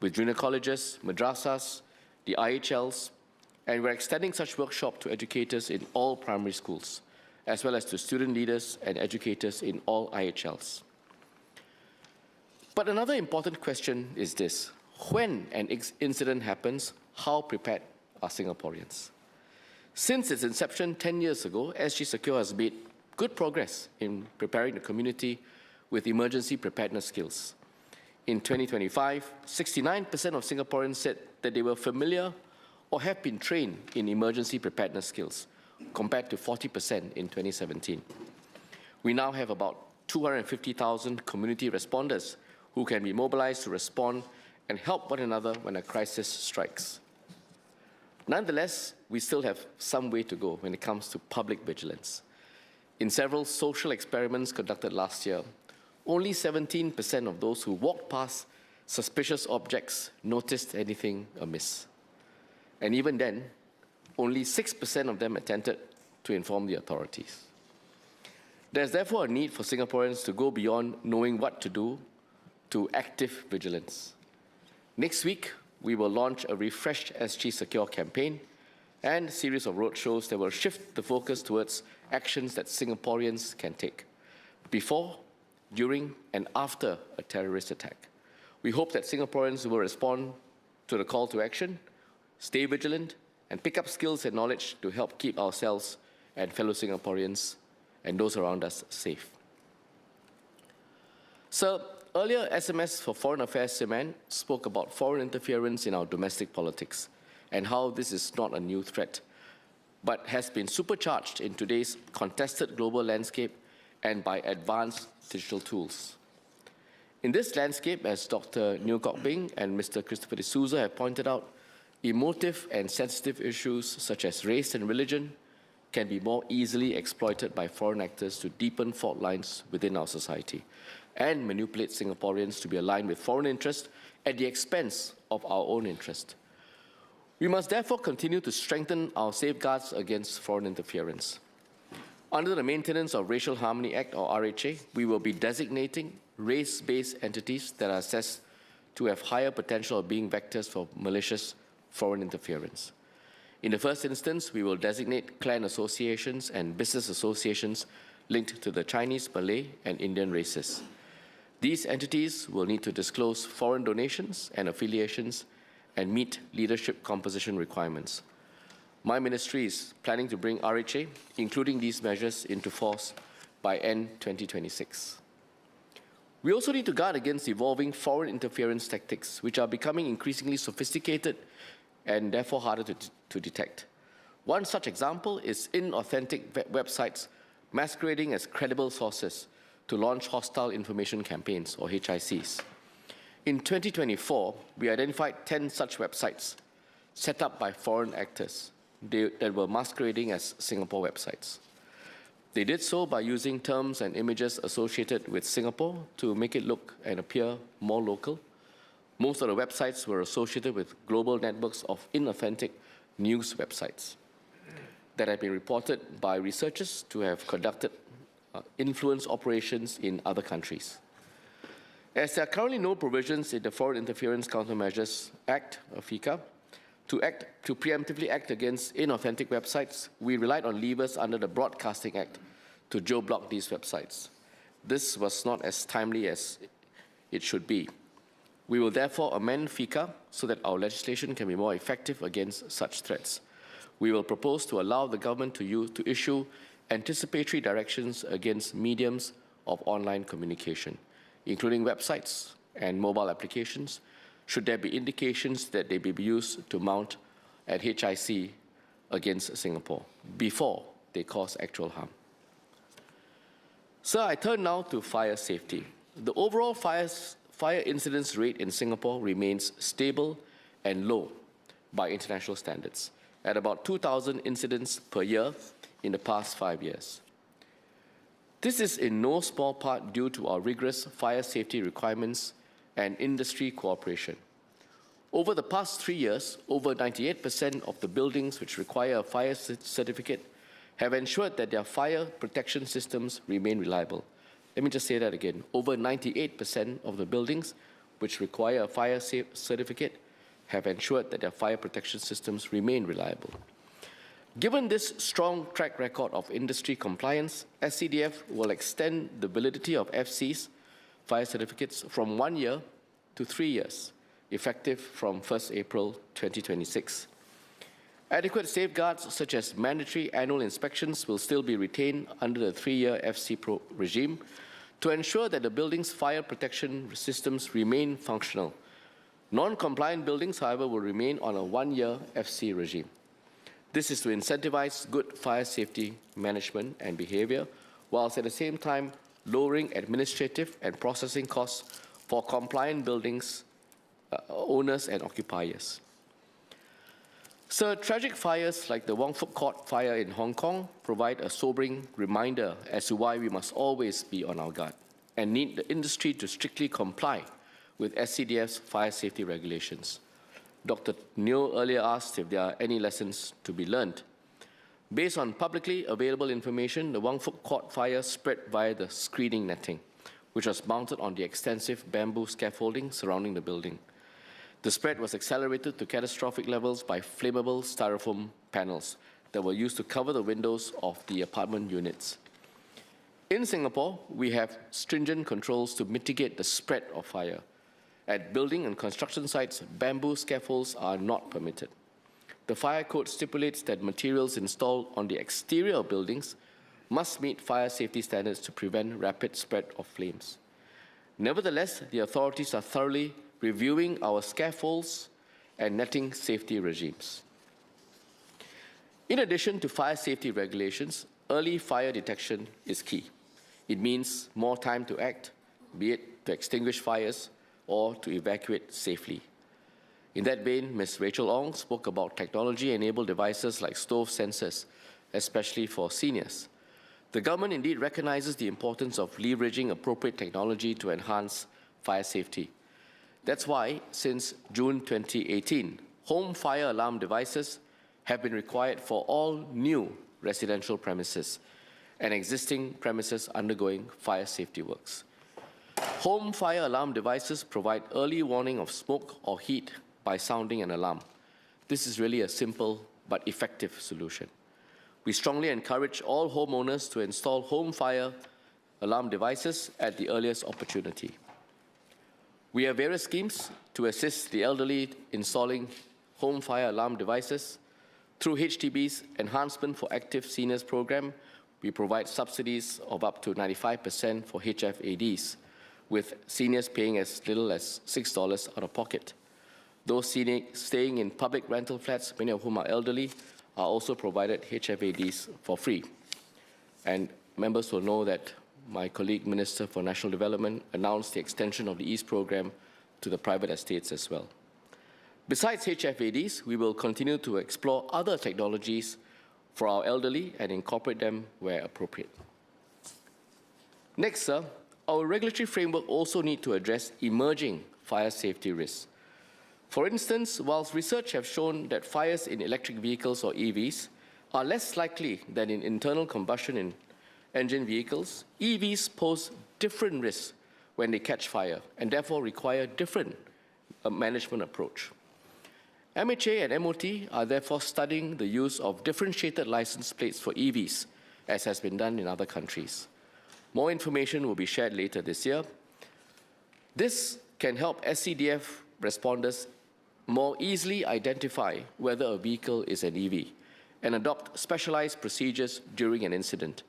with junior colleges, madrasas, the IHLs, and we're extending such workshops to educators in all primary schools, as well as to student leaders and educators in all IHLs. But another important question is this: when an incident happens, how prepared are Singaporeans? Since its inception 10 years ago, SG Secure has made good progress in preparing the community with emergency preparedness skills. In 2025, 69% of Singaporeans said that they were familiar or have been trained in emergency preparedness skills, compared to 40% in 2017. We now have about 250,000 community responders who can be mobilized to respond and help one another when a crisis strikes. Nonetheless, we still have some way to go when it comes to public vigilance. In several social experiments conducted last year, only 17% of those who walked past suspicious objects noticed anything amiss. And even then, only 6% of them attempted to inform the authorities. There's therefore a need for Singaporeans to go beyond knowing what to do to active vigilance. Next week, we will launch a refreshed SG Secure campaign and a series of roadshows that will shift the focus towards actions that Singaporeans can take before, during, and after a terrorist attack. We hope that Singaporeans will respond to the call to action, stay vigilant, and pick up skills and knowledge to help keep ourselves and fellow Singaporeans and those around us safe. Sir, earlier SMS for Foreign Affairs Seman spoke about foreign interference in our domestic politics and how this is not a new threat, but has been supercharged in today's contested global landscape and by advanced digital tools. In this landscape, as Dr. Neo Kok Beng and Mr. Christopher de Souza have pointed out, emotive and sensitive issues such as race and religion can be more easily exploited by foreign actors to deepen fault lines within our society and manipulate Singaporeans to be aligned with foreign interests at the expense of our own interest. We must therefore continue to strengthen our safeguards against foreign interference. Under the Maintenance of Racial Harmony Act, or RHA, we will be designating race-based entities that are assessed to have higher potential of being vectors for malicious foreign interference. In the first instance, we will designate clan associations and business associations linked to the Chinese, Malay, and Indian races. These entities will need to disclose foreign donations and affiliations and meet leadership composition requirements. My ministry is planning to bring RHA, including these measures, into force by end 2026. We also need to guard against evolving foreign interference tactics, which are becoming increasingly sophisticated and therefore harder to detect. One such example is inauthentic websites masquerading as credible sources to launch hostile information campaigns, or HICs. In 2024, we identified 10 such websites set up by foreign actors that were masquerading as Singapore websites. They did so by using terms and images associated with Singapore to make it look and appear more local. Most of the websites were associated with global networks of inauthentic news websites that have been reported by researchers to have conducted influence operations in other countries. As there are currently no provisions in the Foreign Interference Countermeasures Act, or FICA, to preemptively act against inauthentic websites, we relied on levers under the Broadcasting Act to geo-block these websites. This was not as timely as it should be. We will therefore amend FICA so that our legislation can be more effective against such threats. We will propose to allow the government to issue anticipatory directions against mediums of online communication, including websites and mobile applications, should there be indications that they may be used to mount an HIC against Singapore before they cause actual harm. Sir, I turn now to fire safety. The overall fire incidence rate in Singapore remains stable and low by international standards, at about 2,000 incidents per year in the past 5 years. This is in no small part due to our rigorous fire safety requirements and industry cooperation. Over the past 3 years, over 98% of the buildings which require a fire certificate have ensured that their fire protection systems remain reliable. Let me just say that again. Over 98% of the buildings which require a fire certificate have ensured that their fire protection systems remain reliable. Given this strong track record of industry compliance, SCDF will extend the validity of FC's fire certificates from 1 year to 3 years, effective from 1st April 2026. Adequate safeguards such as mandatory annual inspections will still be retained under the 3-year FC regime to ensure that the building's fire protection systems remain functional. Non-compliant buildings, however, will remain on a 1-year FC regime. This is to incentivize good fire safety management and behavior, whilst at the same time lowering administrative and processing costs for compliant buildings owners and occupiers. So tragic fires like the Wong Fuk Court fire in Hong Kong provide a sobering reminder as to why we must always be on our guard and need the industry to strictly comply with SCDF's fire safety regulations. Dr. Neo earlier asked if there are any lessons to be learned. Based on publicly available information, the Wong Fuk Court fire spread via the screening netting, which was mounted on the extensive bamboo scaffolding surrounding the building. The spread was accelerated to catastrophic levels by flammable styrofoam panels that were used to cover the windows of the apartment units. In Singapore, we have stringent controls to mitigate the spread of fire. At building and construction sites, bamboo scaffolds are not permitted. The fire code stipulates that materials installed on the exterior of buildings must meet fire safety standards to prevent rapid spread of flames. Nevertheless, the authorities are thoroughly reviewing our scaffolds and netting safety regimes. In addition to fire safety regulations, early fire detection is key. It means more time to act, be it to extinguish fires or to evacuate safely. In that vein, Ms. Rachel Ong spoke about technology-enabled devices like stove sensors, especially for seniors. The government indeed recognizes the importance of leveraging appropriate technology to enhance fire safety. That's why, since June 2018, home fire alarm devices have been required for all new residential premises and existing premises undergoing fire safety works. Home fire alarm devices provide early warning of smoke or heat by sounding an alarm. This is really a simple but effective solution. We strongly encourage all homeowners to install home fire alarm devices at the earliest opportunity. We have various schemes to assist the elderly installing home fire alarm devices. Through HDB's Enhancement for Active Seniors program, we provide subsidies of up to 95% for HFADs, with seniors paying as little as $6 out of pocket. Those staying in public rental flats, many of whom are elderly, are also provided HFADs for free. And members will know that my colleague, Minister for National Development, announced the extension of the EAST program to the private estates as well. Besides HFADs, we will continue to explore other technologies for our elderly and incorporate them where appropriate. Next, sir, our regulatory framework also needs to address emerging fire safety risks. For instance, whilst research has shown that fires in electric vehicles or EVs are less likely than in internal combustion engine vehicles, EVs pose different risks when they catch fire and therefore require different management approach. MHA and MOT are therefore studying the use of differentiated license plates for EVs, as has been done in other countries. More information will be shared later this year. This can help SCDF responders more easily identify whether a vehicle is an EV and adopt specialized procedures during an incident.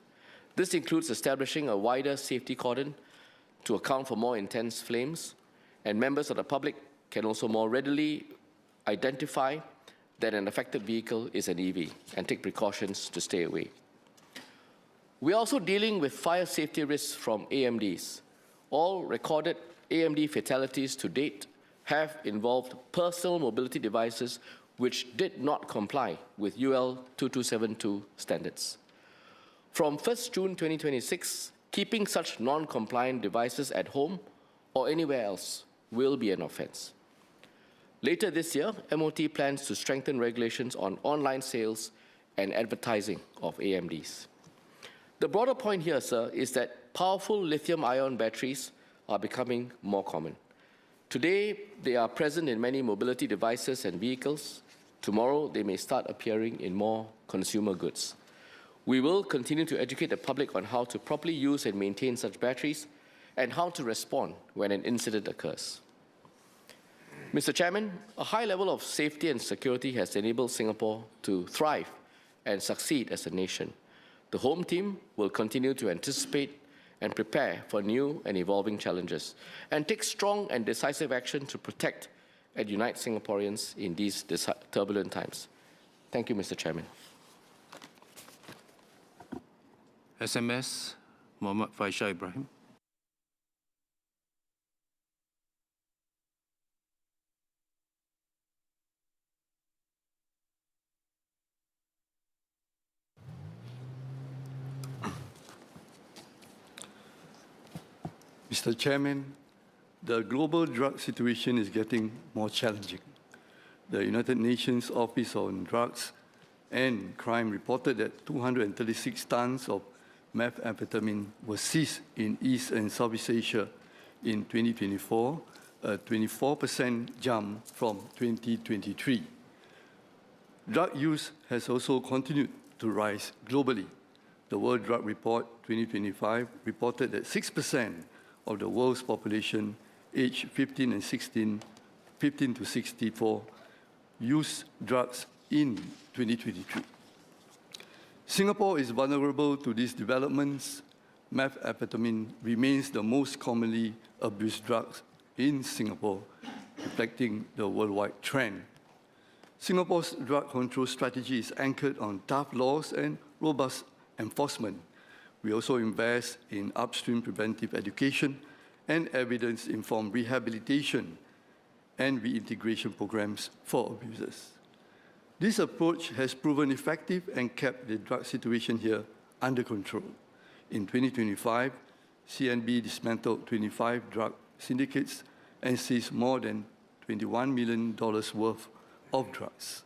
This includes establishing a wider safety cordon to account for more intense flames, and members of the public can also more readily identify that an affected vehicle is an EV and take precautions to stay away. We're also dealing with fire safety risks from AMDs. All recorded AMD fatalities to date have involved personal mobility devices which did not comply with UL 2272 standards. From 1st June 2026, keeping such non-compliant devices at home or anywhere else will be an offense. Later this year, MOT plans to strengthen regulations on online sales and advertising of AMDs. The broader point here, sir, is that powerful lithium-ion batteries are becoming more common. Today, they are present in many mobility devices and vehicles. Tomorrow, they may start appearing in more consumer goods. We will continue to educate the public on how to properly use and maintain such batteries and how to respond when an incident occurs. Mr. Chairman, a high level of safety and security has enabled Singapore to thrive and succeed as a nation. The home team will continue to anticipate and prepare for new and evolving challenges and take strong and decisive action to protect and unite Singaporeans in these turbulent times. Thank you, Mr. Chairman. SMS, Muhammad Faisal Ibrahim. Mr. Chairman, the global drug situation is getting more challenging. The United Nations Office on Drugs and Crime reported that 236 tons of methamphetamine were seized in East and Southeast Asia in 2024, a 24% jump from 2023. Drug use has also continued to rise globally. The World Drug Report 2025 reported that 6% of the world's population aged 15 to 64 used drugs in 2023. Singapore is vulnerable to these developments. Methamphetamine remains the most commonly abused drug in Singapore, reflecting the worldwide trend. Singapore's drug control strategy is anchored on tough laws and robust enforcement. We also invest in upstream preventive education and evidence-informed rehabilitation and reintegration programs for abusers. This approach has proven effective and kept the drug situation here under control. In 2025, CNB dismantled 25 drug syndicates and seized more than $21 million worth of drugs.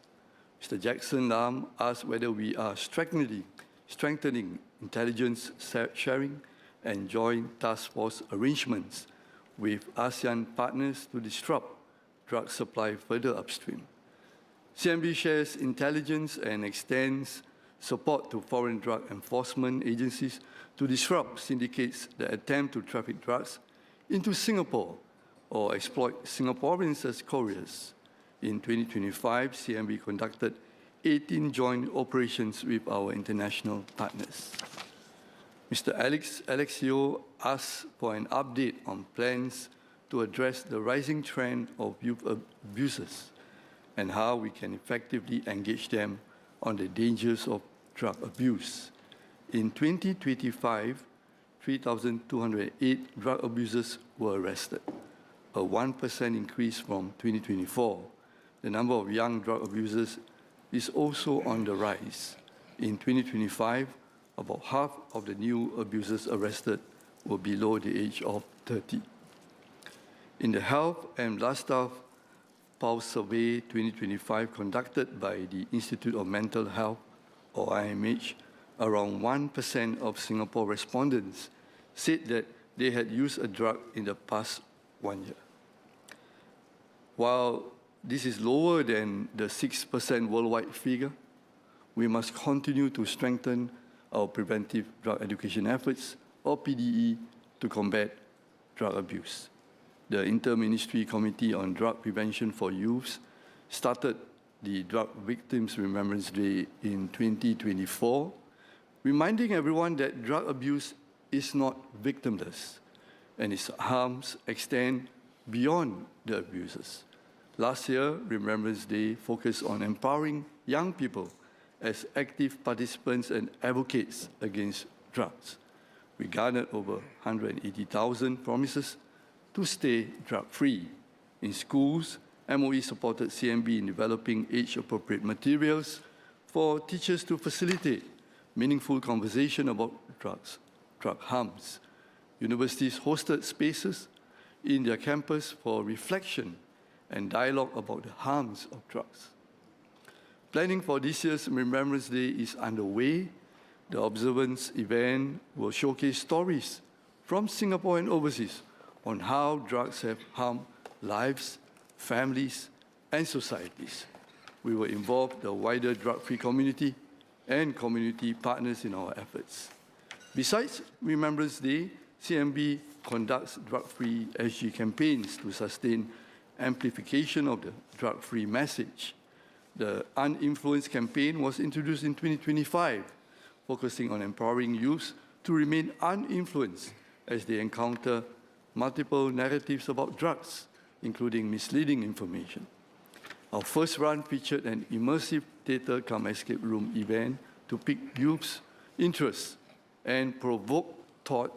Mr. Jackson Lam asked whether we are strengthening intelligence sharing and joint task force arrangements with ASEAN partners to disrupt drug supply further upstream. CNB shares intelligence and extends support to foreign drug enforcement agencies to disrupt syndicates that attempt to traffic drugs into Singapore or exploit Singaporeans as couriers. In 2025, CNB conducted 18 joint operations with our international partners. Mr. Alexio asked for an update on plans to address the rising trend of youth abusers and how we can effectively engage them on the dangers of drug abuse. In 2025, 3,208 drug abusers were arrested, a 1% increase from 2024. The number of young drug abusers is also on the rise. In 2025, about half of the new abusers arrested were below the age of 30. In the Health and Lifestyle Pulse Survey 2025 conducted by the Institute of Mental Health, or IMH, around 1% of Singapore respondents said that they had used a drug in the past 1 year. While this is lower than the 6% worldwide figure, we must continue to strengthen our preventive drug education efforts, or PDE, to combat drug abuse. The Inter-Ministry Committee on Drug Prevention for Youth started the Drug Victims Remembrance Day in 2024, reminding everyone that drug abuse is not victimless and its harms extend beyond the abusers. Last year, Remembrance Day focused on empowering young people as active participants and advocates against drugs. We garnered over 180,000 promises to stay drug-free. In schools, MOE supported CNB in developing age-appropriate materials for teachers to facilitate meaningful conversation about drug harms. Universities hosted spaces in their campus for reflection and dialogue about the harms of drugs. Planning for this year's Remembrance Day is underway. The observance event will showcase stories from Singapore and overseas on how drugs have harmed lives, families, and societies. We will involve the wider drug-free community and community partners in our efforts. Besides Remembrance Day, CNB conducts drug-free SG campaigns to sustain amplification of the drug-free message. The Uninfluenced campaign was introduced in 2025, focusing on empowering youth to remain uninfluenced as they encounter multiple narratives about drugs, including misleading information. Our first run featured an immersive theater-cum-escape room event to pique youth's interest and provoke thought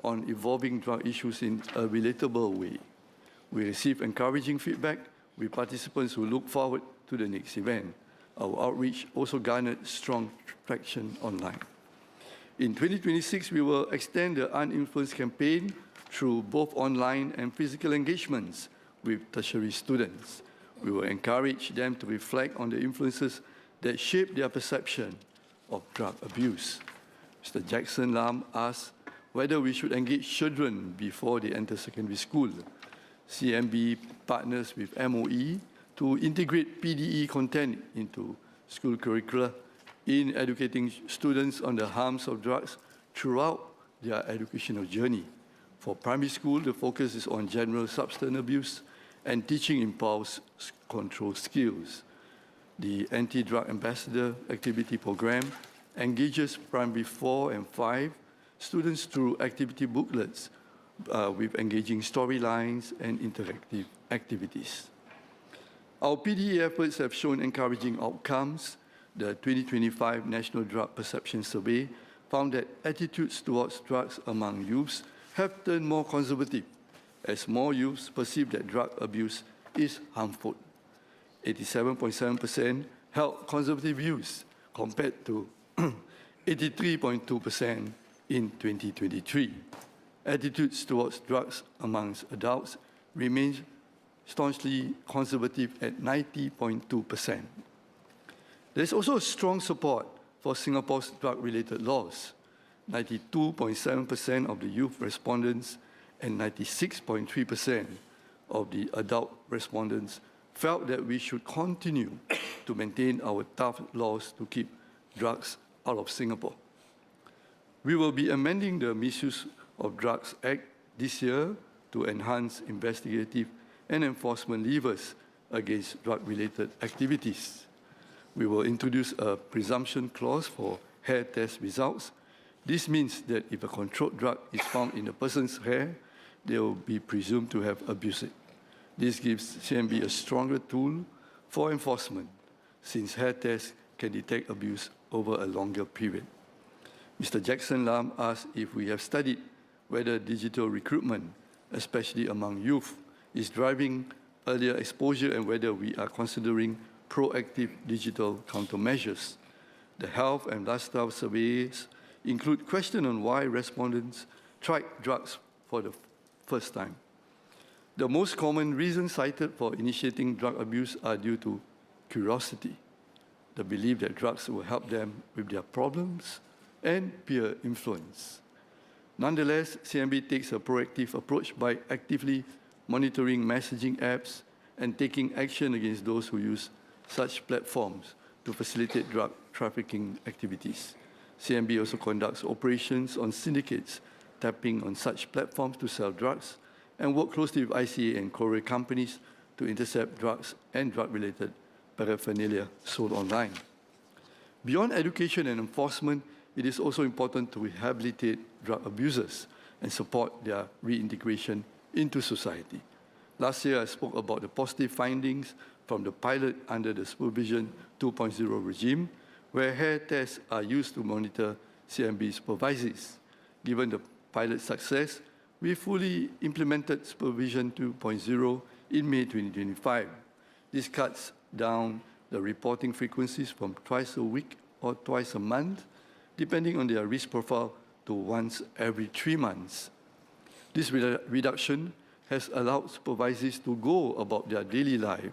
on evolving drug issues in a relatable way. We received encouraging feedback with participants who look forward to the next event. Our outreach also garnered strong traction online. In 2026, we will extend the Uninfluenced campaign through both online and physical engagements with tertiary students. We will encourage them to reflect on the influences that shape their perception of drug abuse. Mr. Jackson Lam asked whether we should engage children before they enter secondary school. CMB partners with MOE to integrate PDE content into school curricula in educating students on the harms of drugs throughout their educational journey. For primary school, the focus is on general substance abuse and teaching impulse control skills. The Anti-Drug Ambassador Activity Program engages primary 4 and 5 students through activity booklets with engaging storylines and interactive activities. Our PDE efforts have shown encouraging outcomes. The 2025 National Drug Perception Survey found that attitudes towards drugs among youths have turned more conservative, as more youths perceive that drug abuse is harmful. 87.7% held conservative views compared to 83.2% in 2023. Attitudes towards drugs amongst adults remain staunchly conservative at 90.2%. There is also strong support for Singapore's drug-related laws. 92.7% of the youth respondents and 96.3% of the adult respondents felt that we should continue to maintain our tough laws to keep drugs out of Singapore. We will be amending the Misuse of Drugs Act this year to enhance investigative and enforcement levers against drug-related activities. We will introduce a presumption clause for hair test results. This means that if a controlled drug is found in a person's hair, they will be presumed to have abused it. This gives CMB a stronger tool for enforcement, since hair tests can detect abuse over a longer period. Mr. Jackson Lam asked if we have studied whether digital recruitment, especially among youth, is driving earlier exposure and whether we are considering proactive digital countermeasures. The health and lifestyle surveys include questions on why respondents tried drugs for the first time. The most common reasons cited for initiating drug abuse are due to curiosity, the belief that drugs will help them with their problems, and peer influence. Nonetheless, CMB takes a proactive approach by actively monitoring messaging apps and taking action against those who use such platforms to facilitate drug trafficking activities. CMB also conducts operations on syndicates tapping on such platforms to sell drugs and work closely with ICA and courier companies to intercept drugs and drug-related paraphernalia sold online. Beyond education and enforcement, it is also important to rehabilitate drug abusers and support their reintegration into society. Last year, I spoke about the positive findings from the pilot under the Supervision 2.0 regime, where hair tests are used to monitor CMB supervisees. Given the pilot success, we fully implemented Supervision 2.0 in May 2025. This cuts down the reporting frequencies from twice a week or twice a month, depending on their risk profile, to once every 3 months. This reduction has allowed supervisees to go about their daily life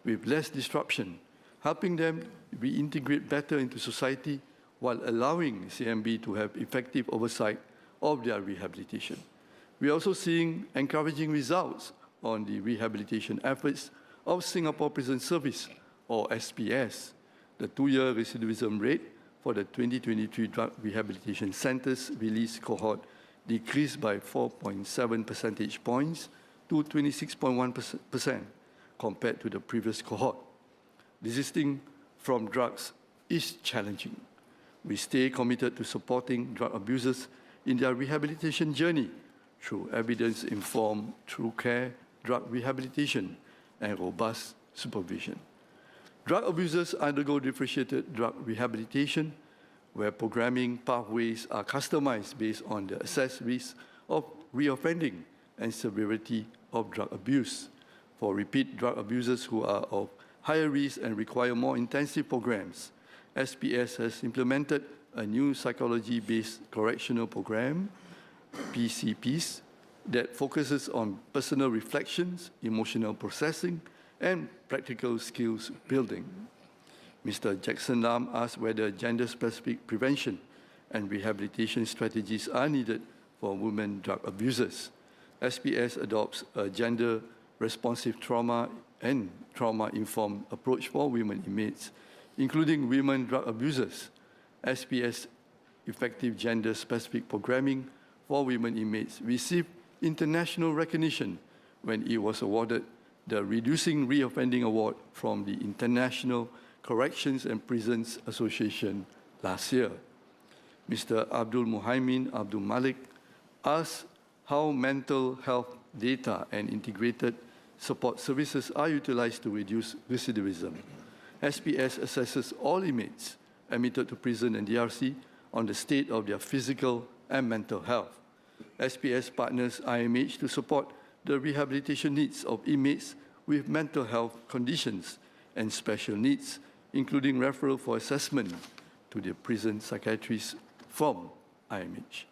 with less disruption, helping them reintegrate better into society while allowing CMB to have effective oversight of their rehabilitation. We are also seeing encouraging results on the rehabilitation efforts of Singapore Prison Service, or SPS. The 2-year recidivism rate for the 2023 drug rehabilitation centers release cohort decreased by 4.7 percentage points to 26.1% compared to the previous cohort. Desisting from drugs is challenging. We stay committed to supporting drug abusers in their rehabilitation journey through evidence-informed true care, drug rehabilitation, and robust supervision. Drug abusers undergo differentiated drug rehabilitation, where programming pathways are customized based on the assessed risk of reoffending and severity of drug abuse. For repeat drug abusers who are of higher risk and require more intensive programs, SPS has implemented a new psychology-based correctional program, PCPs, that focuses on personal reflections, emotional processing, and practical skills building. Mr. Jackson Lam asked whether gender-specific prevention and rehabilitation strategies are needed for women drug abusers. SPS adopts a gender-responsive trauma and trauma-informed approach for women inmates, including women drug abusers. SPS effective gender-specific programming for women inmates received international recognition when it was awarded the Reducing Reoffending Award from the International Corrections and Prisons Association last year. Mr. Abdul Muhaimin Abdul Malik asked how mental health data and integrated support services are utilized to reduce recidivism. SPS assesses all inmates admitted to prison and DRC on the state of their physical and mental health. SPS partners IMH to support the rehabilitation needs of inmates with mental health conditions and special needs, including referral for assessment to the prison psychiatrist from IMH.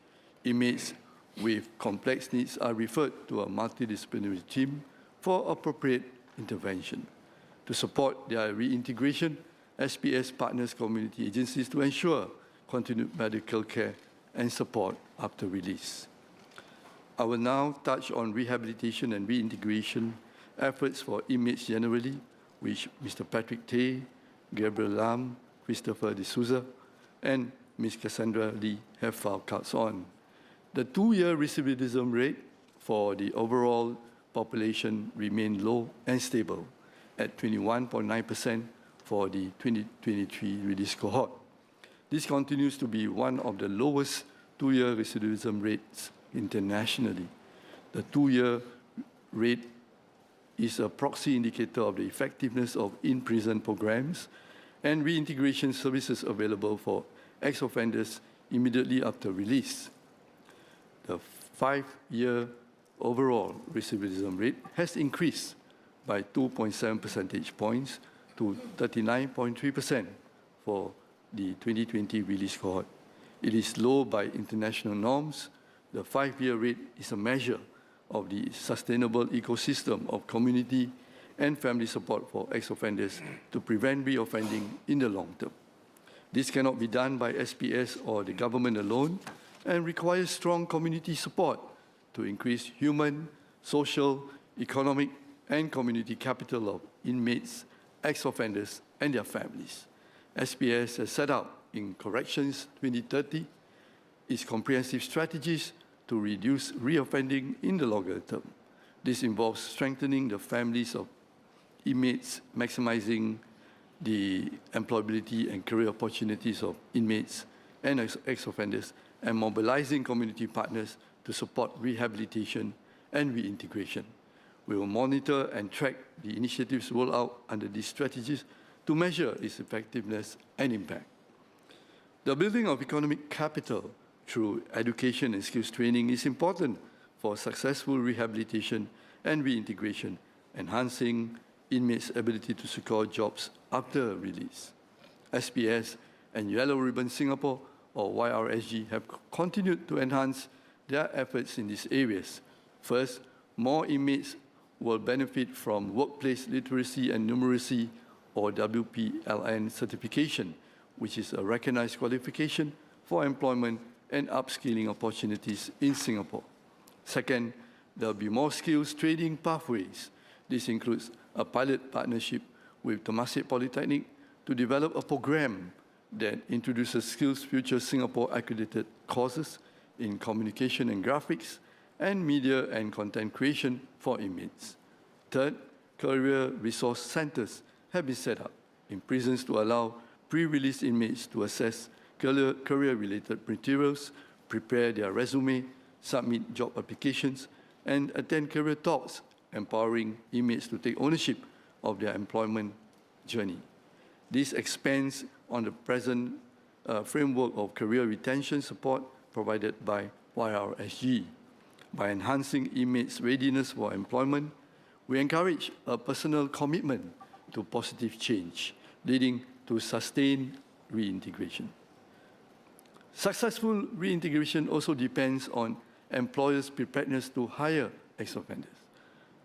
Inmates with complex needs are referred to a multidisciplinary team for appropriate intervention. To support their reintegration, SPS partners community agencies to ensure continued medical care and support after release. I will now touch on rehabilitation and reintegration efforts for inmates generally, which Mr. Patrick Tay, Gabriel Lam, Christopher D'Souza, and Ms. Cassandra Lee have filed cards on. The two-year recidivism rate for the overall population remained low and stable at 21.9% for the 2023 release cohort. This continues to be one of the lowest two-year recidivism rates internationally. The two-year rate is a proxy indicator of the effectiveness of in-prison programs and reintegration services available for ex-offenders immediately after release. The 5-year overall recidivism rate has increased by 2.7 percentage points to 39.3% for the 2020 release cohort. It is low by international norms. The 5-year rate is a measure of the sustainable ecosystem of community and family support for ex-offenders to prevent reoffending in the long term. This cannot be done by SPS or the government alone and requires strong community support to increase human, social, economic, and community capital of inmates, ex-offenders, and their families. SPS has set out in Corrections 2030 its comprehensive strategies to reduce reoffending in the longer term. This involves strengthening the families of inmates, maximizing the employability and career opportunities of inmates and ex-offenders, and mobilizing community partners to support rehabilitation and reintegration. We will monitor and track the initiatives rolled out under these strategies to measure its effectiveness and impact. The building of economic capital through education and skills training is important for successful rehabilitation and reintegration, enhancing inmates' ability to secure jobs after release. SPS and Yellow Ribbon Singapore, or YRSG, have continued to enhance their efforts in these areas. First, more inmates will benefit from workplace literacy and numeracy, or WPLN certification, which is a recognized qualification for employment and upskilling opportunities in Singapore. Second, there will be more skills training pathways. This includes a pilot partnership with Temasek Polytechnic to develop a program that introduces Skills Future Singapore accredited courses in communication and graphics and media and content creation for inmates. Third, career resource centers have been set up in prisons to allow pre-release inmates to assess career-related materials, prepare their resume, submit job applications, and attend career talks, empowering inmates to take ownership of their employment journey. This expands on the present framework of career retention support provided by YRSG. By enhancing inmates' readiness for employment, we encourage a personal commitment to positive change, leading to sustained reintegration. Successful reintegration also depends on employers' preparedness to hire ex-offenders.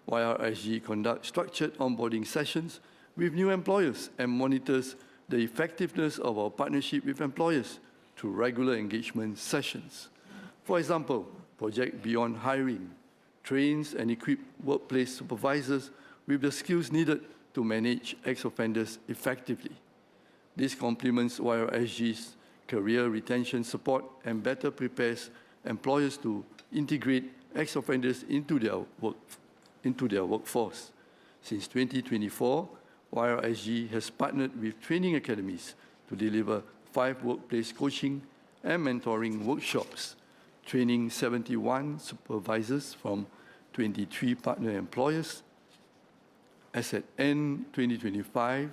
YRSG conducts structured onboarding sessions with new employers and monitors the effectiveness of our partnership with employers through regular engagement sessions. For example, Project Beyond Hiring trains and equips workplace supervisors with the skills needed to manage ex-offenders effectively. This complements YRSG's career retention support and better prepares employers to integrate ex-offenders into their workforce. Since 2024, YRSG has partnered with training academies to deliver 5 workplace coaching and mentoring workshops, training 71 supervisors from 23 partner employers. As at end 2025,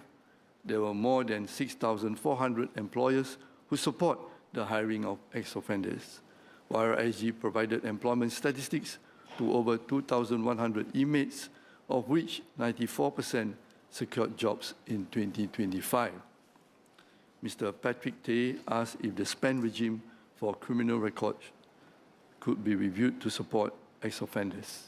there were more than 6,400 employers who support the hiring of ex-offenders. YRSG provided employment statistics to over 2,100 inmates, of which 94% secured jobs in 2025. Mr. Patrick Tay asked if the spend regime for criminal records could be reviewed to support ex-offenders.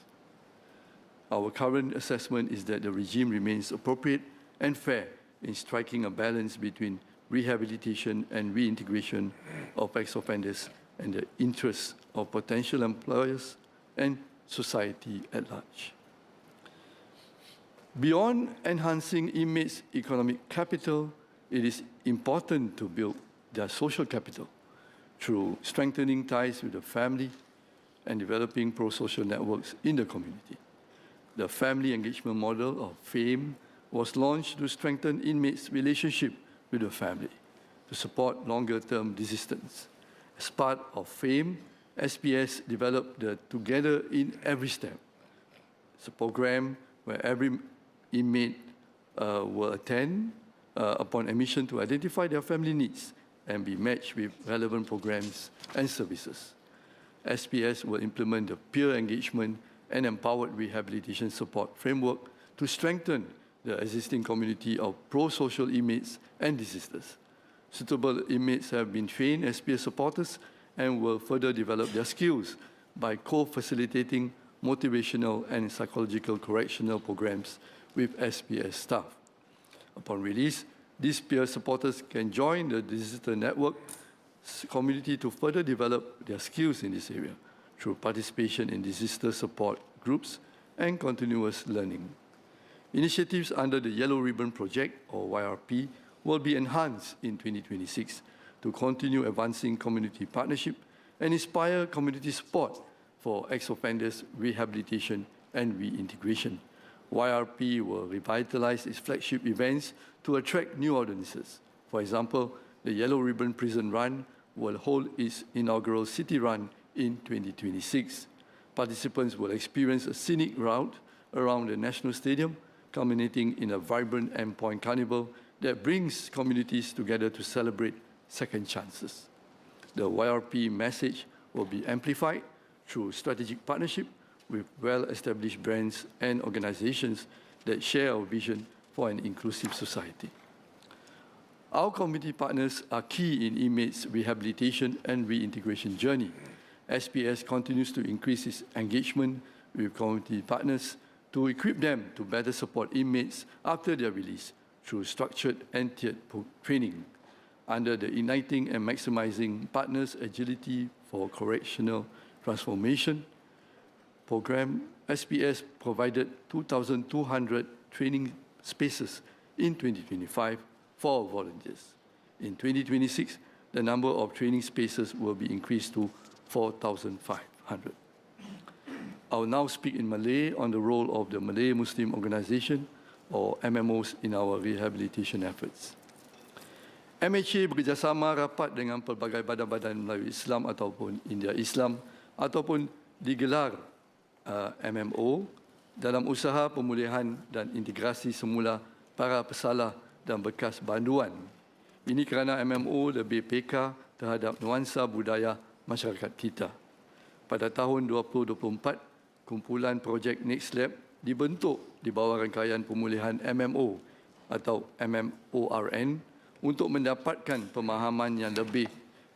Our current assessment is that the regime remains appropriate and fair in striking a balance between rehabilitation and reintegration of ex-offenders and the interests of potential employers and society at large. Beyond enhancing inmates' economic capital, it is important to build their social capital through strengthening ties with the family and developing pro-social networks in the community. The family engagement model of FAME was launched to strengthen inmates' relationship with the family, to support longer-term desistance. As part of FAME, SPS developed the Together in Every Step. It's a program where every inmate will attend upon admission to identify their family needs and be matched with relevant programs and services. SPS will implement the peer engagement and empowered rehabilitation support framework to strengthen the existing community of pro-social inmates and desisters. Suitable inmates have been trained as peer supporters and will further develop their skills by co-facilitating motivational and psychological correctional programs with SPS staff. Upon release, these peer supporters can join the Desister Network community to further develop their skills in this area through participation in Desister support groups and continuous learning. Initiatives under the Yellow Ribbon Project, or YRP, will be enhanced in 2026 to continue advancing community partnership and inspire community support for ex-offenders' rehabilitation and reintegration. YRP will revitalize its flagship events to attract new audiences. For example, the Yellow Ribbon Prison Run will hold its inaugural city run in 2026. Participants will experience a scenic route around the National Stadium, culminating in a vibrant endpoint carnival that brings communities together to celebrate second chances. The YRP message will be amplified through strategic partnership with well-established brands and organizations that share our vision for an inclusive society. Our community partners are key in inmates' rehabilitation and reintegration journey. SPS continues to increase its engagement with community partners to equip them to better support inmates after their release through structured and tiered training. Under the Igniting and Maximizing Partners Agility for Correctional Transformation program, SPS provided 2,200 training spaces in 2025 for volunteers. In 2026, the number of training spaces will be increased to 4,500. I will now speak in Malay on the role of the Malay Muslim Organisation, or MMOs, in our rehabilitation efforts. MHA bekerjasama rapat dengan pelbagai badan-badan Melayu Islam ataupun India Islam ataupun digelar MMO dalam usaha pemulihan dan integrasi semula para pesalah dan bekas banduan. Ini kerana MMO lebih peka terhadap nuansa budaya masyarakat kita. Pada tahun 2024, kumpulan projek Next Lab dibentuk di bawah rangkaian pemulihan MMO atau MMORN untuk mendapatkan pemahaman yang lebih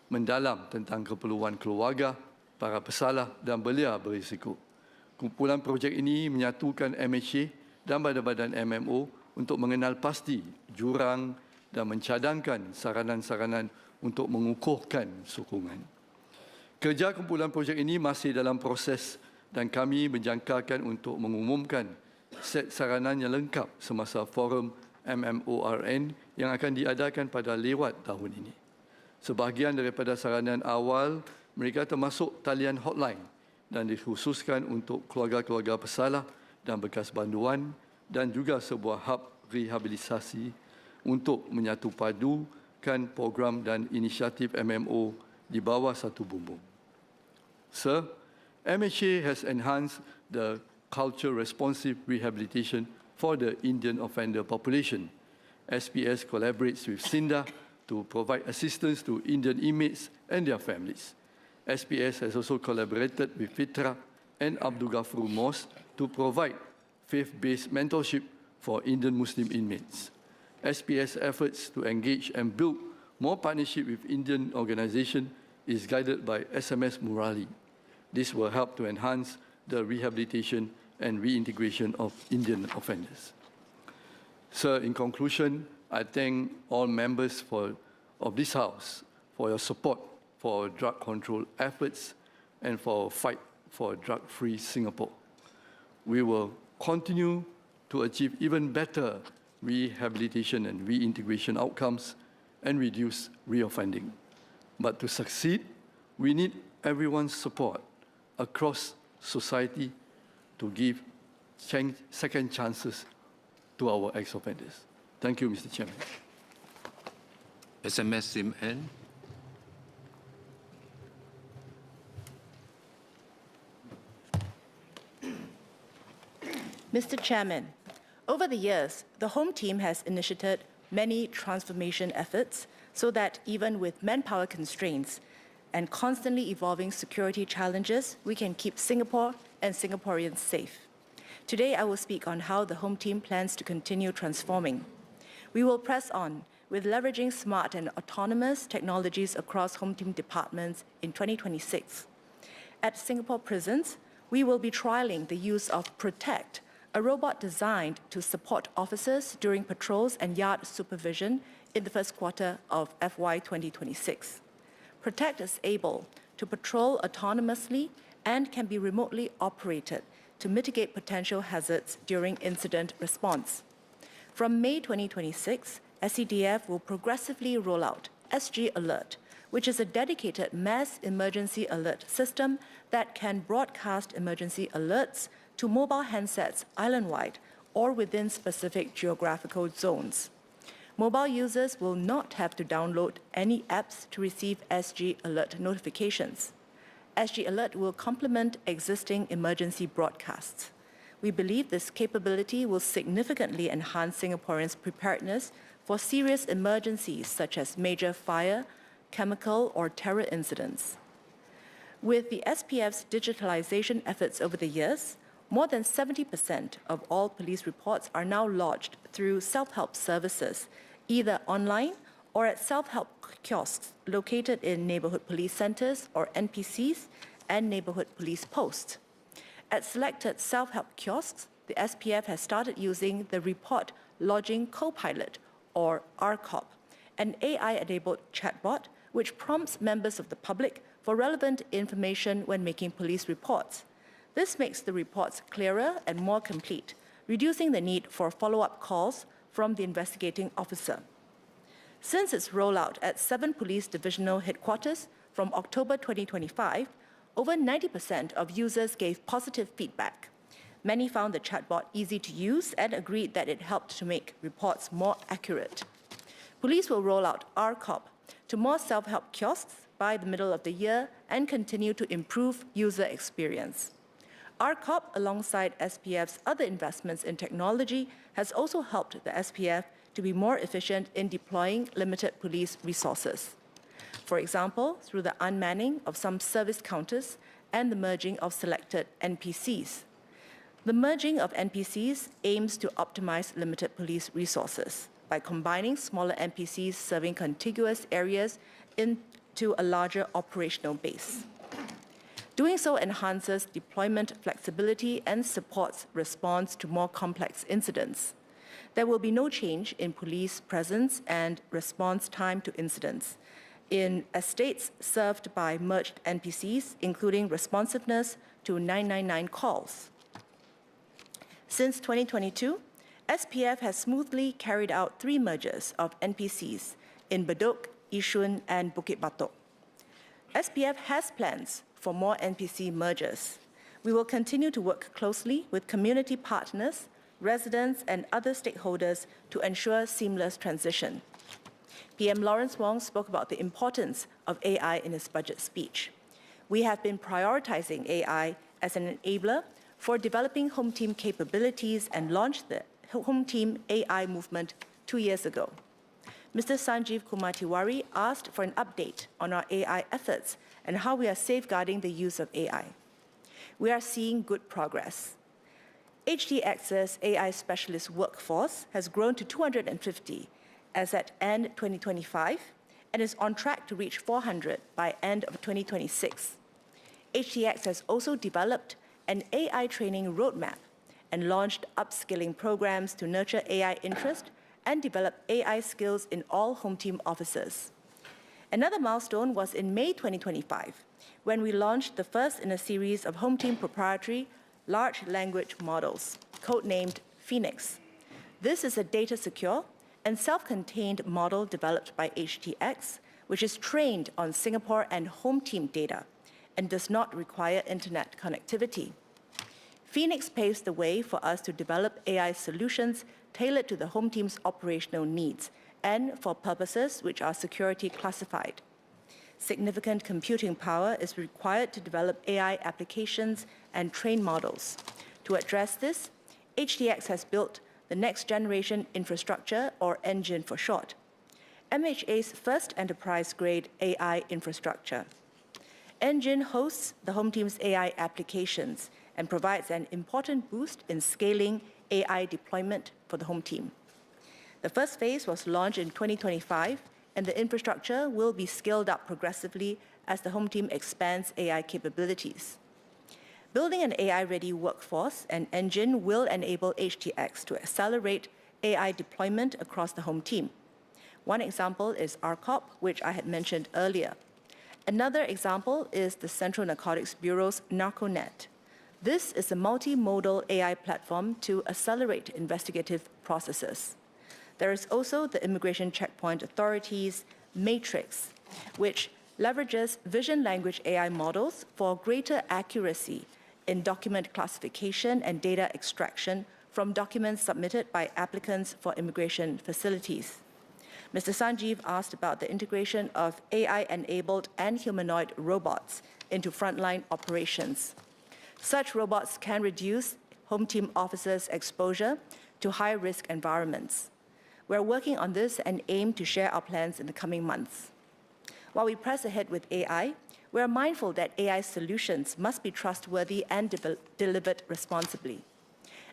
mendalam tentang keperluan keluarga, para pesalah dan belia berisiko. Kumpulan projek ini menyatukan MHA dan badan-badan MMO untuk mengenal pasti jurang dan mencadangkan saranan-saranan untuk mengukuhkan sokongan. Kerja kumpulan projek ini masih dalam proses dan kami menjangkakan untuk mengumumkan set saranan yang lengkap semasa forum MMORN yang akan diadakan pada lewat tahun ini. Sebahagian daripada saranan awal mereka termasuk talian hotline dan dikhususkan untuk keluarga-keluarga pesalah dan bekas banduan dan juga sebuah hub rehabilitasi untuk menyatupadukan program dan inisiatif MMO di bawah satu bumbung. Sir, MHA has enhanced the culture responsive rehabilitation for the Indian offender population. SPS collaborates with SINDA to provide assistance to Indian inmates and their families. SPS has also collaborated with Fitra and Abdul Ghafur Mosque to provide faith-based mentorship for Indian Muslim inmates. SPS efforts to engage and build more partnership with Indian organizations is guided by SMS Murali. This will help to enhance the rehabilitation and reintegration of Indian offenders. Sir, in conclusion, I thank all members of this House for your support for drug control efforts and for our fight for a drug-free Singapore. We will continue to achieve even better rehabilitation and reintegration outcomes and reduce reoffending. But to succeed, we need everyone's support across society to give second chances to our ex-offenders. Thank you, Mr. Chairman. SMS Sim N. Mr. Chairman, over the years, the Home Team has initiated many transformation efforts so that even with manpower constraints and constantly evolving security challenges, we can keep Singapore and Singaporeans safe. Today, I will speak on how the Home Team plans to continue transforming. We will press on with leveraging smart and autonomous technologies across Home Team departments in 2026. At Singapore prisons, we will be trialling the use of Protect, a robot designed to support officers during patrols and yard supervision in the first quarter of FY 2026. Protect is able to patrol autonomously and can be remotely operated to mitigate potential hazards during incident response. From May 2026, SCDF will progressively roll out SG Alert, which is a dedicated mass emergency alert system that can broadcast emergency alerts to mobile handsets island-wide or within specific geographical zones. Mobile users will not have to download any apps to receive SG Alert notifications. SG Alert will complement existing emergency broadcasts. We believe this capability will significantly enhance Singaporeans' preparedness for serious emergencies such as major fire, chemical, or terror incidents. With the SPF's digitalization efforts over the years, more than 70% of all police reports are now lodged through self-help services, either online or at self-help kiosks located in neighborhood police centers or NPCs and neighborhood police posts. At selected self-help kiosks, the SPF has started using the Report Lodging Co-Pilot, or RCOP, an AI-enabled chatbot which prompts members of the public for relevant information when making police reports. This makes the reports clearer and more complete, reducing the need for follow-up calls from the investigating officer. Since its rollout at 7 police divisional headquarters from October 2025, over 90% of users gave positive feedback. Many found the chatbot easy to use and agreed that it helped to make reports more accurate. Police will roll out RCOP to more self-help kiosks by the middle of the year and continue to improve user experience. RCOP, alongside SPF's other investments in technology, has also helped the SPF to be more efficient in deploying limited police resources. For example, through the unmanning of some service counters and the merging of selected NPCs. The merging of NPCs aims to optimize limited police resources by combining smaller NPCs serving contiguous areas into a larger operational base. Doing so enhances deployment flexibility and supports response to more complex incidents. There will be no change in police presence and response time to incidents in estates served by merged NPCs, including responsiveness to 999 calls. Since 2022, SPF has smoothly carried out 3 mergers of NPCs in Bedok, Yishun, and Bukit Batok. SPF has plans for more NPC mergers. We will continue to work closely with community partners, residents, and other stakeholders to ensure seamless transition. PM Lawrence Wong spoke about the importance of AI in his budget speech. We have been prioritizing AI as an enabler for developing home team capabilities and launched the Home Team AI movement 2 years ago. Mr. Sanjeev Kumar Tiwari asked for an update on our AI efforts and how we are safeguarding the use of AI. We are seeing good progress. HDX's AI specialist workforce has grown to 250 as at end 2025 and is on track to reach 400 by end of 2026. HDX has also developed an AI training roadmap and launched upskilling programs to nurture AI interest and develop AI skills in all Home Team officers. Another milestone was in May 2025, when we launched the first in a series of Home Team proprietary large language models, codenamed Phoenix. This is a data-secure and self-contained model developed by HTX, which is trained on Singapore and Home Team data and does not require internet connectivity. Phoenix paves the way for us to develop AI solutions tailored to the Home Team's operational needs and for purposes which are security classified. Significant computing power is required to develop AI applications and train models. To address this, HTX has built the next generation infrastructure, or engine for short, MHA's first enterprise-grade AI infrastructure. Engine hosts the Home Team's AI applications and provides an important boost in scaling AI deployment for the Home Team. The first phase was launched in 2025, and the infrastructure will be scaled up progressively as the Home Team expands AI capabilities. Building an AI-ready workforce and engine will enable HTX to accelerate AI deployment across the Home Team. One example is RCOP, which I had mentioned earlier. Another example is the Central Narcotics Bureau's NarcoNet. This is a multimodal AI platform to accelerate investigative processes. There is also the Immigration Checkpoint Authority's Matrix, which leverages vision language AI models for greater accuracy in document classification and data extraction from documents submitted by applicants for immigration facilities. Mr. Sanjeev asked about the integration of AI-enabled and humanoid robots into frontline operations. Such robots can reduce Home Team officers' exposure to high-risk environments. We're working on this and aim to share our plans in the coming months. While we press ahead with AI, we are mindful that AI solutions must be trustworthy and delivered responsibly.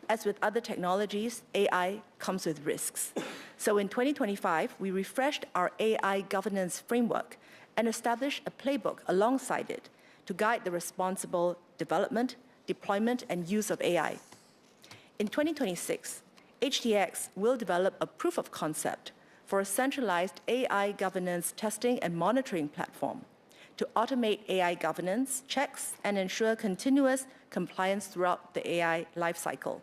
As with other technologies, AI comes with risks. So in 2025, we refreshed our AI governance framework and established a playbook alongside it to guide the responsible development, deployment, and use of AI. In 2026, HTX will develop a proof of concept for a centralized AI governance testing and monitoring platform to automate AI governance checks and ensure continuous compliance throughout the AI lifecycle.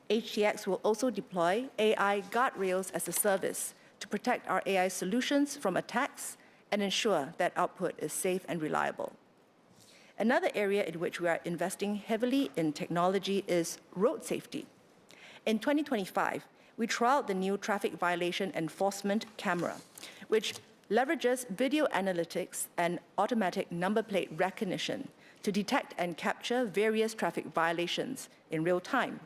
HTX will also deploy AI guardrails as a service to protect our AI solutions from attacks and ensure that output is safe and reliable. Another area in which we are investing heavily in technology is road safety. In 2025, we trialed the new traffic violation enforcement camera, which leverages video analytics and automatic number plate recognition to detect and capture various traffic violations in real time.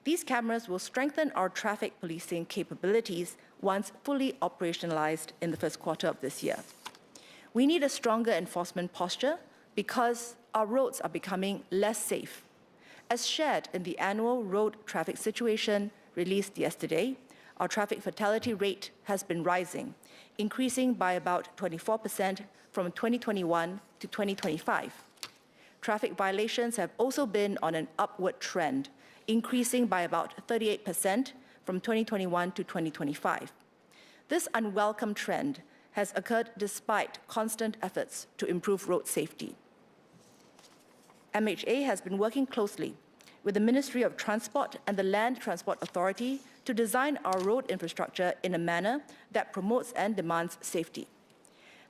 These cameras will strengthen our traffic policing capabilities once fully operationalized in the first quarter of this year. We need a stronger enforcement posture because our roads are becoming less safe. As shared in the annual road traffic situation released yesterday, our traffic fatality rate has been rising, increasing by about 24% from 2021 to 2025. traffic violations have also been on an upward trend, increasing by about 38% from 2021 to 2025. This unwelcome trend has occurred despite constant efforts to improve road safety. MHA has been working closely with the Ministry of Transport and the Land Transport Authority to design our road infrastructure in a manner that promotes and demands safety.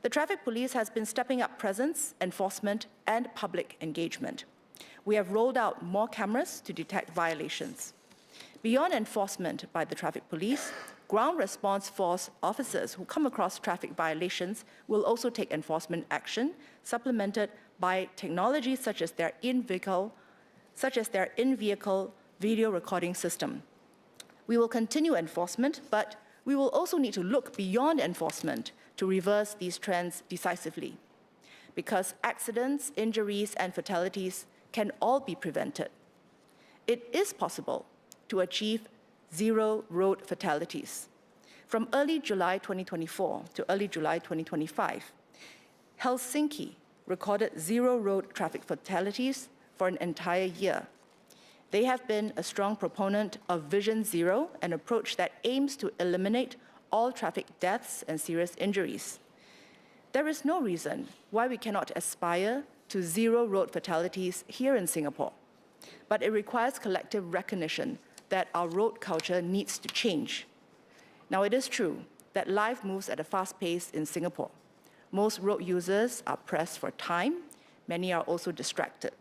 The traffic police has been stepping up presence, enforcement, and public engagement. We have rolled out more cameras to detect violations. Beyond enforcement by the traffic police, ground response force officers who come across traffic violations will also take enforcement action, supplemented by technology such as their in-vehicle video recording system. We will continue enforcement, but we will also need to look beyond enforcement to reverse these trends decisively, because accidents, injuries, and fatalities can all be prevented. It is possible to achieve zero road fatalities. From early July 2024 to early July 2025, Helsinki recorded zero road traffic fatalities for an entire year. They have been a strong proponent of Vision Zero, an approach that aims to eliminate all traffic deaths and serious injuries. There is no reason why we cannot aspire to zero road fatalities here in Singapore, but it requires collective recognition that our road culture needs to change. Now, it is true that life moves at a fast pace in Singapore. Most road users are pressed for time. Many are also distracted.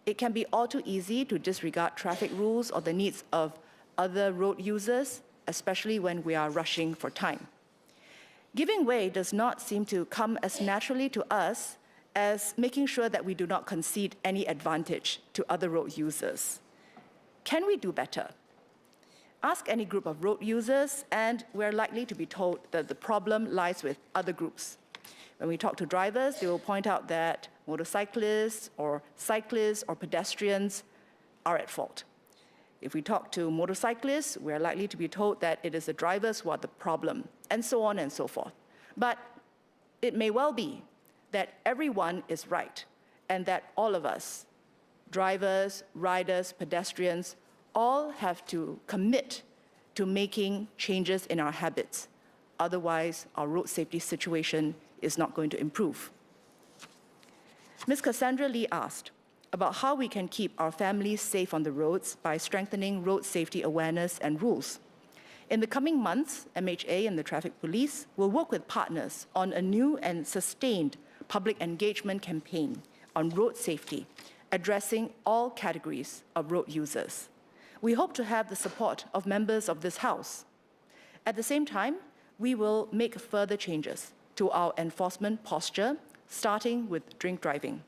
It can be all too easy to disregard traffic rules or the needs of other road users, especially when we are rushing for time. Giving way does not seem to come as naturally to us as making sure that we do not concede any advantage to other road users. Can we do better? Ask any group of road users, and we're likely to be told that the problem lies with other groups. When we talk to drivers, they will point out that motorcyclists or cyclists or pedestrians are at fault. If we talk to motorcyclists, we're likely to be told that it is the drivers who are the problem, and so on and so forth. But it may well be that everyone is right, and that all of us, drivers, riders, pedestrians, all have to commit to making changes in our habits. Otherwise, our road safety situation is not going to improve. Ms. Cassandra Lee asked about how we can keep our families safe on the roads by strengthening road safety awareness and rules. In the coming months, MHA and the traffic police will work with partners on a new and sustained public engagement campaign on road safety, addressing all categories of road users. We hope to have the support of members of this House. At the same time, we will make further changes to our enforcement posture, starting with drink driving.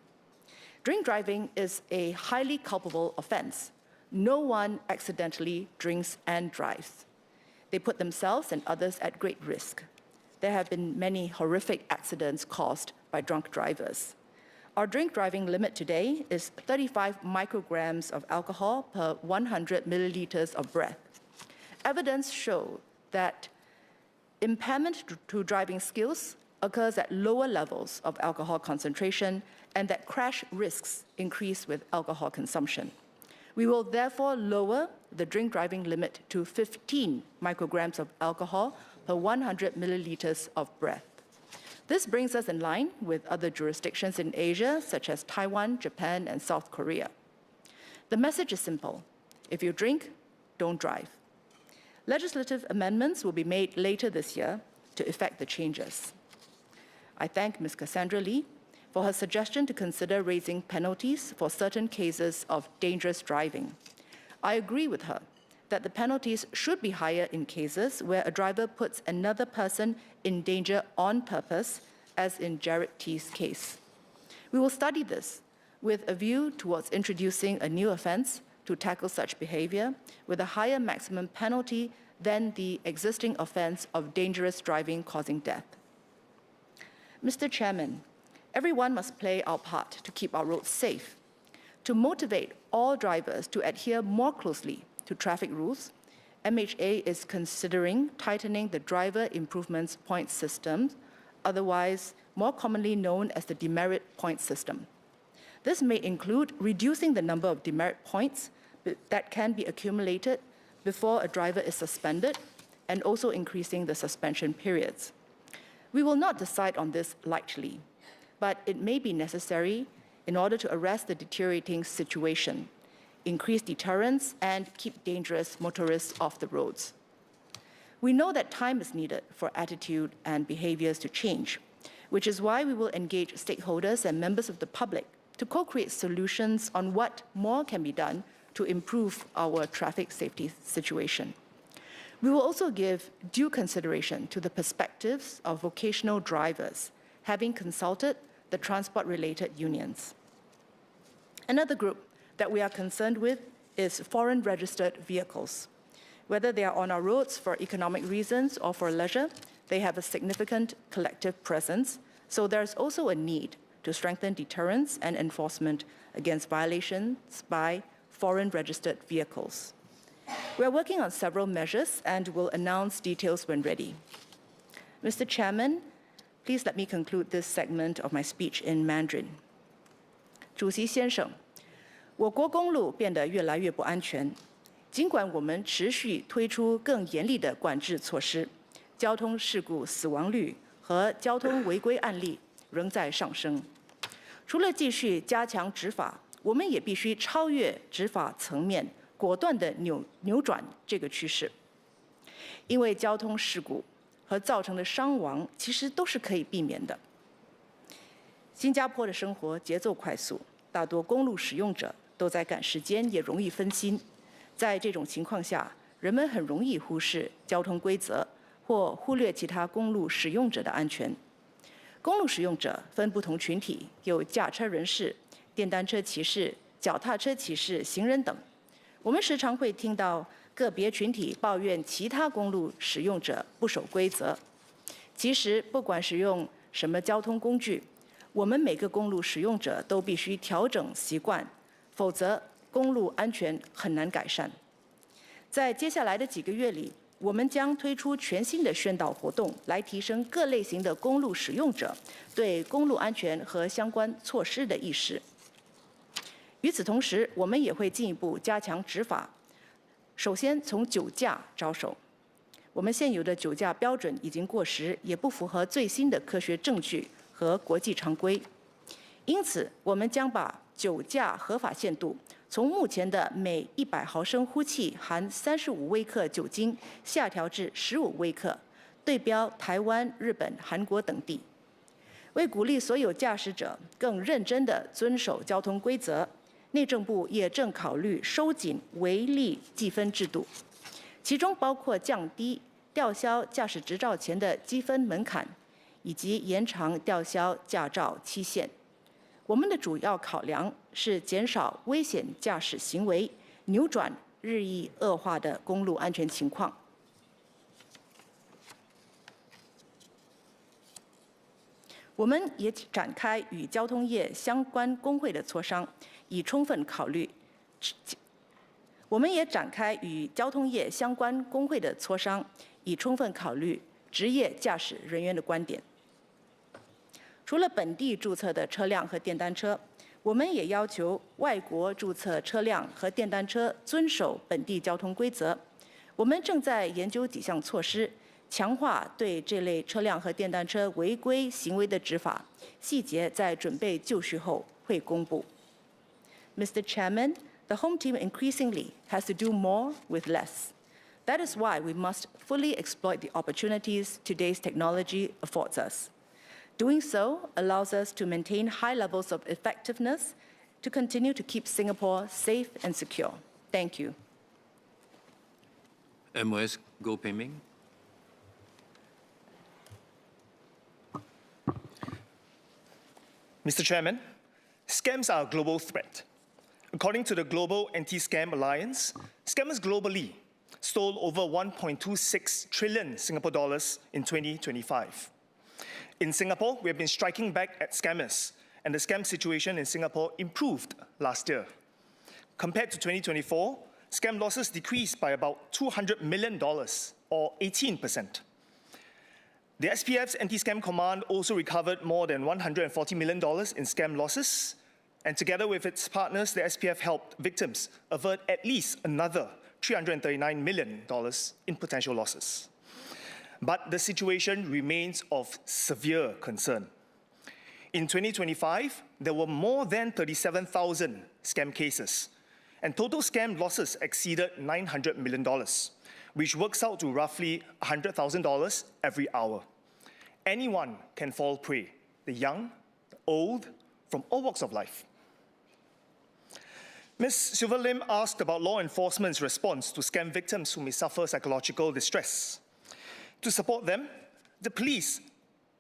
Drink driving is a highly culpable offense. No one accidentally drinks and drives. They put themselves and others at great risk. There have been many horrific accidents caused by drunk drivers. Our drink driving limit today is 35 micrograms of alcohol per 100 milliliters of breath. Evidence show that impairment to driving skills occurs at lower levels of alcohol concentration and that crash risks increase with alcohol consumption. We will therefore lower the drink driving limit to 15 micrograms of alcohol per 100 milliliters of breath. This brings us in line with other jurisdictions in Asia, such as Taiwan, Japan, and South Korea. The message is simple. If you drink, don't drive. Legislative amendments will be made later this year to effect the changes. I thank Ms. Cassandra Lee for her suggestion to consider raising penalties for certain cases of dangerous driving. I agree with her that the penalties should be higher in cases where a driver puts another person in danger on purpose, as in Jared T's case. We will study this with a view towards introducing a new offense to tackle such behavior with a higher maximum penalty than the existing offense of dangerous driving causing death. Mr. Chairman, everyone must play our part to keep our roads safe. To motivate all drivers to adhere more closely to traffic rules, MHA is considering tightening the driver improvements point system, otherwise more commonly known as the demerit point system. This may include reducing the number of demerit points that can be accumulated before a driver is suspended, and also increasing the suspension periods. We will not decide on this lightly, but it may be necessary in order to arrest the deteriorating situation, increase deterrence, and keep dangerous motorists off the roads. We know that time is needed for attitude and behaviors to change, which is why we will engage stakeholders and members of the public to co-create solutions on what more can be done to improve our traffic safety situation. We will also give due consideration to the perspectives of vocational drivers, having consulted the transport-related unions. Another group that we are concerned with is foreign registered vehicles. Whether they are on our roads for economic reasons or for leisure, they have a significant collective presence, so there's also a need to strengthen deterrence and enforcement against violations by foreign registered vehicles. We are working on several measures and will announce details when ready. Mr. Chairman, please let me conclude this segment of my speech in Mandarin. 主席先生，我国公路变得越来越不安全。尽管我们持续推出更严厉的管制措施，交通事故死亡率和交通违规案例仍在上升。除了继续加强执法，我们也必须超越执法层面，果断地扭转这个趋势。因为交通事故和造成的伤亡其实都是可以避免的。新加坡的生活节奏快速，大多公路使用者都在赶时间，也容易分心。在这种情况下，人们很容易忽视交通规则，或忽略其他公路使用者的安全。公路使用者分不同群体，有驾车人士、电单车骑士、脚踏车骑士、行人等。我们时常会听到个别群体抱怨其他公路使用者不守规则。其实，不管使用什么交通工具，我们每个公路使用者都必须调整习惯，否则公路安全很难改善。在接下来的几个月里，我们将推出全新的宣导活动，来提升各类型的公路使用者对公路安全和相关措施的意识。与此同时，我们也会进一步加强执法。首先从酒驾着手。我们现有的酒驾标准已经过时，也不符合最新的科学证据和国际常规。因此，我们将把酒驾合法限度从目前的每100毫升呼气含35微克酒精下调至15微克，对标台湾、日本、韩国等地。为鼓励所有驾驶者更认真地遵守交通规则，内政部也正考虑收紧违例记分制度，其中包括降低吊销驾驶执照前的积分门槛，以及延长吊销驾照期限。我们的主要考量是减少危险驾驶行为，扭转日益恶化的公路安全情况。我们也展开与交通业相关工会的磋商，以充分考虑。职业驾驶人员的观点。除了本地注册的车辆和电单车，我们也要求外国注册车辆和电单车遵守本地交通规则。我们正在研究几项措施，强化对这类车辆和电单车违规行为的执法，细节在准备就绪后会公布。Mr. Chairman, the Home Team increasingly has to do more with less. That is why we must fully exploit the opportunities today's technology affords us. Doing so allows us to maintain high levels of effectiveness to continue to keep Singapore safe and secure. Thank you. MOS Go Pei-ming. Mr. Chairman, scams are a global threat. According to the Global Anti-Scam Alliance, scammers globally stole over 1.26 trillion Singapore dollars in 2025. In Singapore, we have been striking back at scammers, and the scam situation in Singapore improved last year. Compared to 2024, scam losses decreased by about $200 million, or 18%. The SPF's Anti-Scam Command also recovered more than $140 million in scam losses, and together with its partners, the SPF helped victims avert at least another $339 million in potential losses. But the situation remains of severe concern. In 2025, there were more than 37,000 scam cases, and total scam losses exceeded $900 million, which works out to roughly $100,000 every hour. Anyone can fall prey, the young, the old, from all walks of life. Ms. Silver Lim asked about law enforcement's response to scam victims who may suffer psychological distress. To support them, the police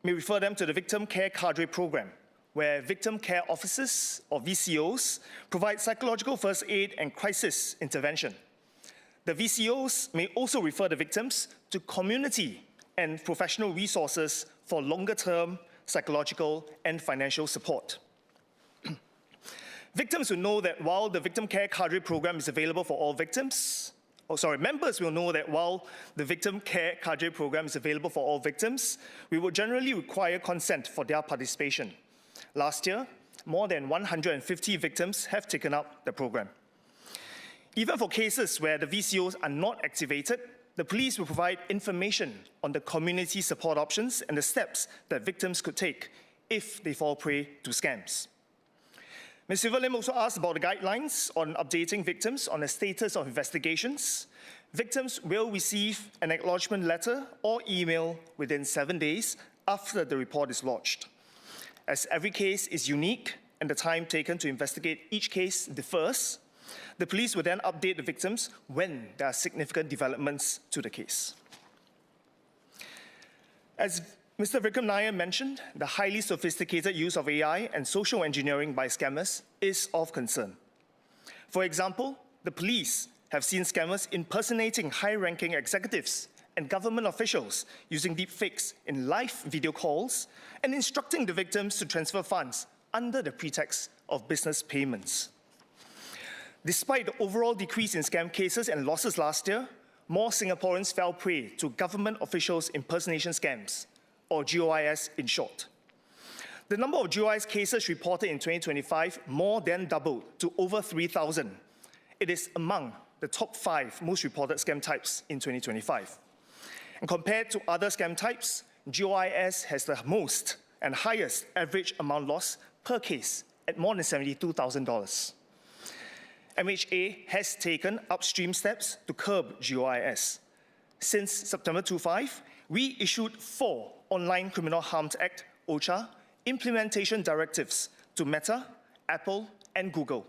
may refer them to the Victim Care Cadre program, where victim care officers, or VCOs, provide psychological first aid and crisis intervention. The VCOs may also refer the victims to community and professional resources for longer-term psychological and financial support. Victims will know that while the Victim Care Cadre program is available for all victims, members will know that while the Victim Care Cadre program is available for all victims, we will generally require consent for their participation. Last year, more than 150 victims have taken up the program. Even for cases where the VCOs are not activated, the police will provide information on the community support options and the steps that victims could take if they fall prey to scams. Ms. Silver Lim also asked about the guidelines on updating victims on the status of investigations. Victims will receive an acknowledgement letter or email within 7 days after the report is lodged. As every case is unique and the time taken to investigate each case differs, the police will then update the victims when there are significant developments to the case. As Mr. Vikram Nair mentioned, the highly sophisticated use of AI and social engineering by scammers is of concern. For example, the police have seen scammers impersonating high-ranking executives and government officials using deepfakes in live video calls and instructing the victims to transfer funds under the pretext of business payments. Despite the overall decrease in scam cases and losses last year, more Singaporeans fell prey to government officials' impersonation scams, or GOIS in short. The number of GOIS cases reported in 2025 more than doubled to over 3,000. It is among the top 5 most reported scam types in 2025. And compared to other scam types, GOIS has the most and highest average amount loss per case at more than $72,000. MHA has taken upstream steps to curb GOIS. Since September 2025, we issued 4 Online Criminal Harms Act, OCHA, implementation directives to Meta, Apple, and Google.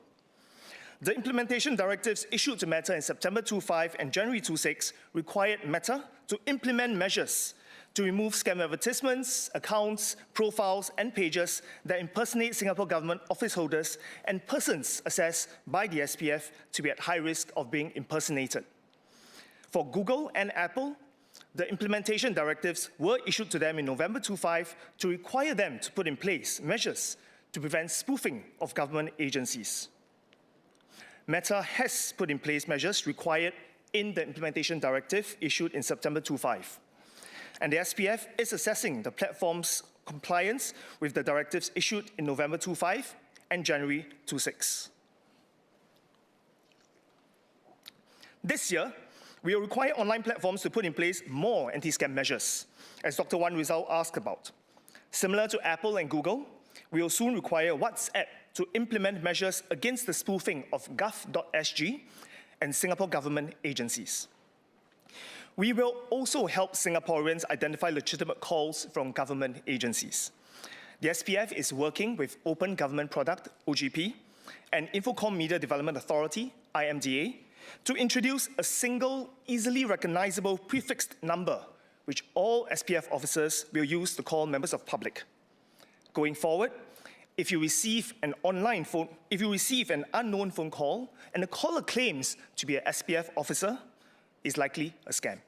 The implementation directives issued to Meta in September 2025 and January 2026 required Meta to implement measures to remove scam advertisements, accounts, profiles, and pages that impersonate Singapore government office holders and persons assessed by the SPF to be at high risk of being impersonated. For Google and Apple, the implementation directives were issued to them in November 2025 to require them to put in place measures to prevent spoofing of government agencies. Meta has put in place measures required in the implementation directive issued in September 2025. And the SPF is assessing the platform's compliance with the directives issued in November 2025 and January 2026. This year, we will require online platforms to put in place more anti-scam measures, as Dr. Wan Rizal asked about. Similar to Apple and Google, we will soon require WhatsApp to implement measures against the spoofing of gov.sg and Singapore government agencies. We will also help Singaporeans identify legitimate calls from government agencies. The SPF is working with Open Government Product, OGP, and Infocom Media Development Authority, IMDA, to introduce a single, easily recognizable prefixed number, which all SPF officers will use to call members of public. Going forward, if you receive an unknown phone call and the caller claims to be an SPF officer, is likely a scam.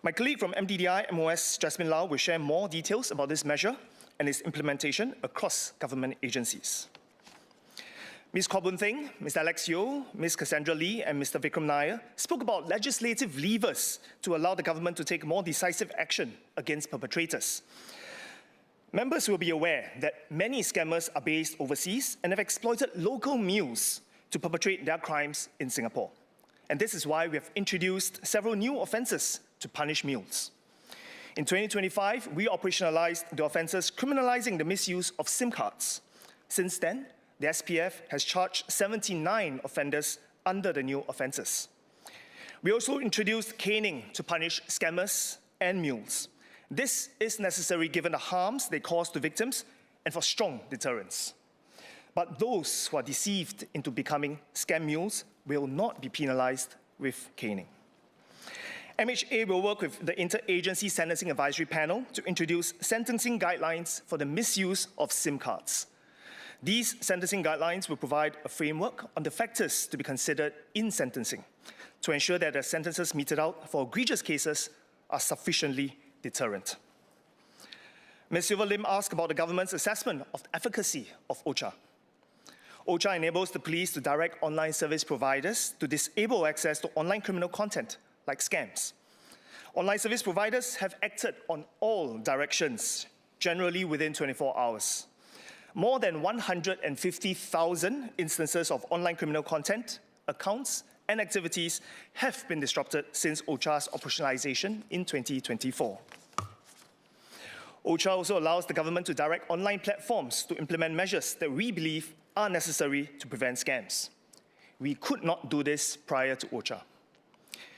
My colleague from MDDI MOS, Jasmine Lau, will share more details about this measure and its implementation across government agencies. Ms. Khaw Boon Theng, Mr. Alex Yeo, Ms. Cassandra Lee, and Mr. Vikram Nair spoke about legislative levers to allow the government to take more decisive action against perpetrators. Members will be aware that many scammers are based overseas and have exploited local mules to perpetrate their crimes in Singapore. And this is why we have introduced several new offences to punish mules. In 2025, we operationalized the offences criminalizing the misuse of SIM cards. Since then, the SPF has charged 79 offenders under the new offences. We also introduced caning to punish scammers and mules. This is necessary given the harms they cause to victims and for strong deterrence. But those who are deceived into becoming scam mules will not be penalized with caning. MHA will work with the Interagency Sentencing Advisory Panel to introduce sentencing guidelines for the misuse of SIM cards. These sentencing guidelines will provide a framework on the factors to be considered in sentencing to ensure that the sentences meted out for egregious cases are sufficiently deterrent. Ms. Silva Lim asked about the government's assessment of the efficacy of OCHA. OCHA enables the police to direct online service providers to disable access to online criminal content, like scams. Online service providers have acted on all directions, generally within 24 hours. More than 150,000 instances of online criminal content, accounts, and activities have been disrupted since OCHA's operationalization in 2024. OCHA also allows the government to direct online platforms to implement measures that we believe are necessary to prevent scams. We could not do this prior to OCHA.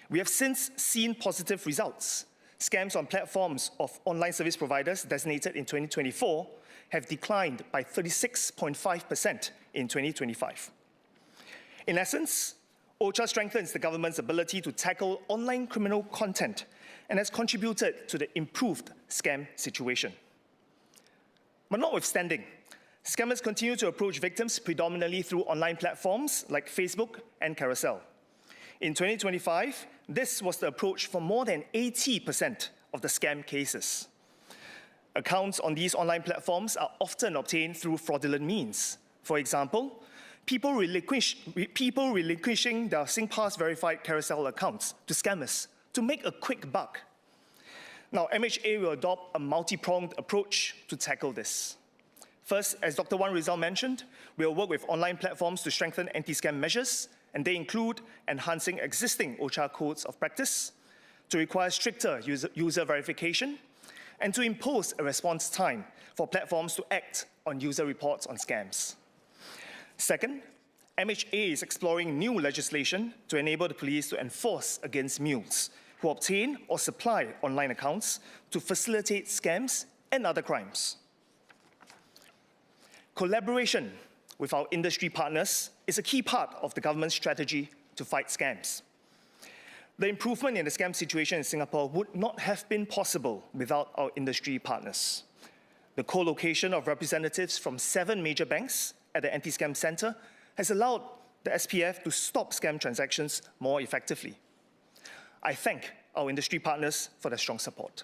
We have since seen positive results. Scams on platforms of online service providers designated in 2024 have declined by 36.5% in 2025. In essence, OCHA strengthens the government's ability to tackle online criminal content and has contributed to the improved scam situation. But notwithstanding, scammers continue to approach victims predominantly through online platforms like Facebook and Carousel. In 2025, this was the approach for more than 80% of the scam cases. Accounts on these online platforms are often obtained through fraudulent means. For example, people relinquishing their SingPass verified Carousel accounts to scammers to make a quick buck. Now, MHA will adopt a multi-pronged approach to tackle this. First, as Dr. Wan Rizal mentioned, we'll work with online platforms to strengthen anti-scam measures, and they include enhancing existing OCHA codes of practice, to require stricter user verification, and to impose a response time for platforms to act on user reports on scams. Second, MHA is exploring new legislation to enable the police to enforce against mules who obtain or supply online accounts to facilitate scams and other crimes. Collaboration with our industry partners is a key part of the government's strategy to fight scams. The improvement in the scam situation in Singapore would not have been possible without our industry partners. The co-location of representatives from 7 major banks at the Anti-Scam Centre has allowed the SPF to stop scam transactions more effectively. I thank our industry partners for their strong support.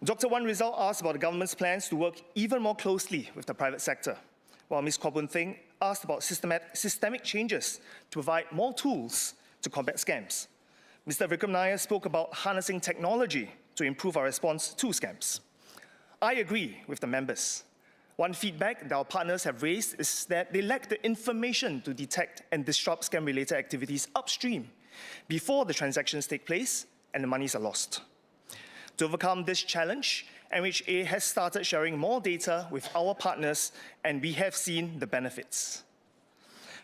Dr. Wan Rizal asked about the government's plans to work even more closely with the private sector, while Ms. Kwa Boon Thing asked about systemic changes to provide more tools to combat scams. Mr. Vikram Nair spoke about harnessing technology to improve our response to scams. I agree with the members. One feedback that our partners have raised is that they lack the information to detect and disrupt scam-related activities upstream before the transactions take place and the monies are lost. To overcome this challenge, MHA has started sharing more data with our partners, and we have seen the benefits.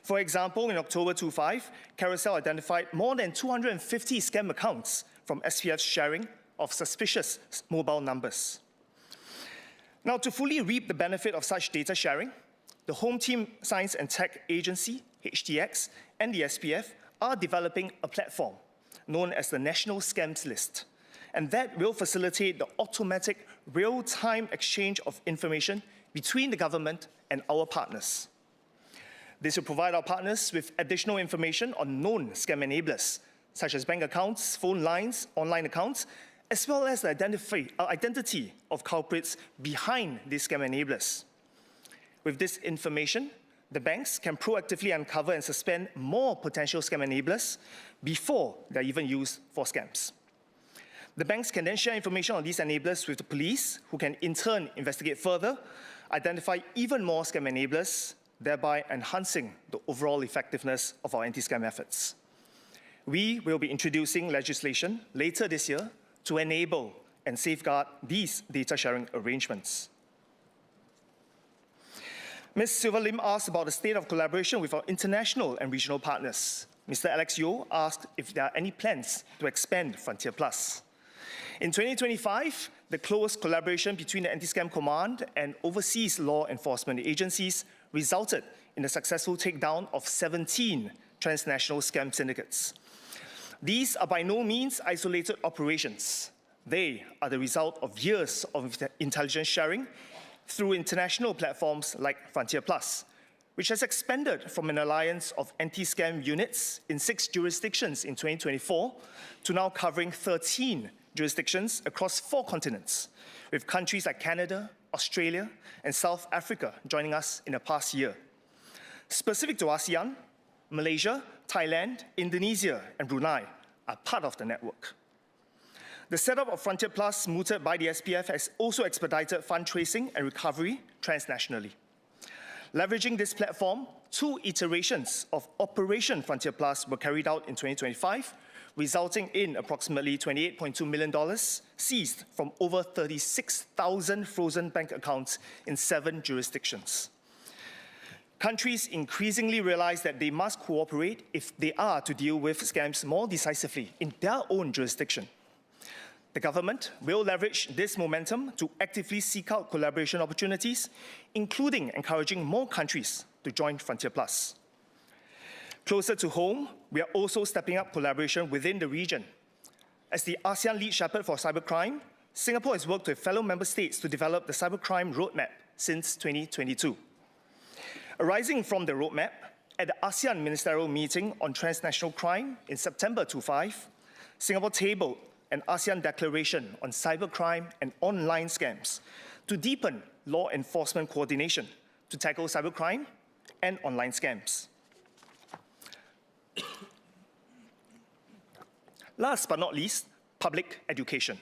For example, in October 2025, Carousel identified more than 250 scam accounts from SPF's sharing of suspicious mobile numbers. Now, to fully reap the benefit of such data sharing, the Home Team Science and Tech Agency, HTX, and the SPF are developing a platform known as the National Scams List, and that will facilitate the automatic real-time exchange of information between the government and our partners. This will provide our partners with additional information on known scam enablers, such as bank accounts, phone lines, online accounts, as well as the identity of culprits behind these scam enablers. With this information, the banks can proactively uncover and suspend more potential scam enablers before they're even used for scams. The banks can then share information on these enablers with the police, who can in turn investigate further, identify even more scam enablers, thereby enhancing the overall effectiveness of our anti-scam efforts. We will be introducing legislation later this year to enable and safeguard these data sharing arrangements. Ms. Silva Lim asked about the state of collaboration with our international and regional partners. Mr. Alex Yeo asked if there are any plans to expand Frontier Plus. In 2025, the close collaboration between the Anti-Scam Command and overseas law enforcement agencies resulted in the successful takedown of 17 transnational scam syndicates. These are by no means isolated operations. They are the result of years of intelligence sharing through international platforms like Frontier Plus, which has expanded from an alliance of anti-scam units in 6 jurisdictions in 2024 to now covering 13 jurisdictions across 4 continents, with countries like Canada, Australia, and South Africa joining us in the past year. Specific to ASEAN, Malaysia, Thailand, Indonesia, and Brunei are part of the network. The setup of Frontier Plus, mooted by the SPF, has also expedited fund tracing and recovery transnationally. Leveraging this platform, 2 iterations of Operation Frontier Plus were carried out in 2025, resulting in approximately $28.2 million seized from over 36,000 frozen bank accounts in 7 jurisdictions. Countries increasingly realize that they must cooperate if they are to deal with scams more decisively in their own jurisdiction. The government will leverage this momentum to actively seek out collaboration opportunities, including encouraging more countries to join Frontier Plus. Closer to home, we are also stepping up collaboration within the region. As the ASEAN lead shepherd for cybercrime, Singapore has worked with fellow member states to develop the cybercrime roadmap since 2022. Arising from the roadmap, at the ASEAN Ministerial Meeting on Transnational Crime in September 2025, Singapore tabled an ASEAN Declaration on Cybercrime and Online Scams to deepen law enforcement coordination to tackle cybercrime and online scams. Last but not least, public education.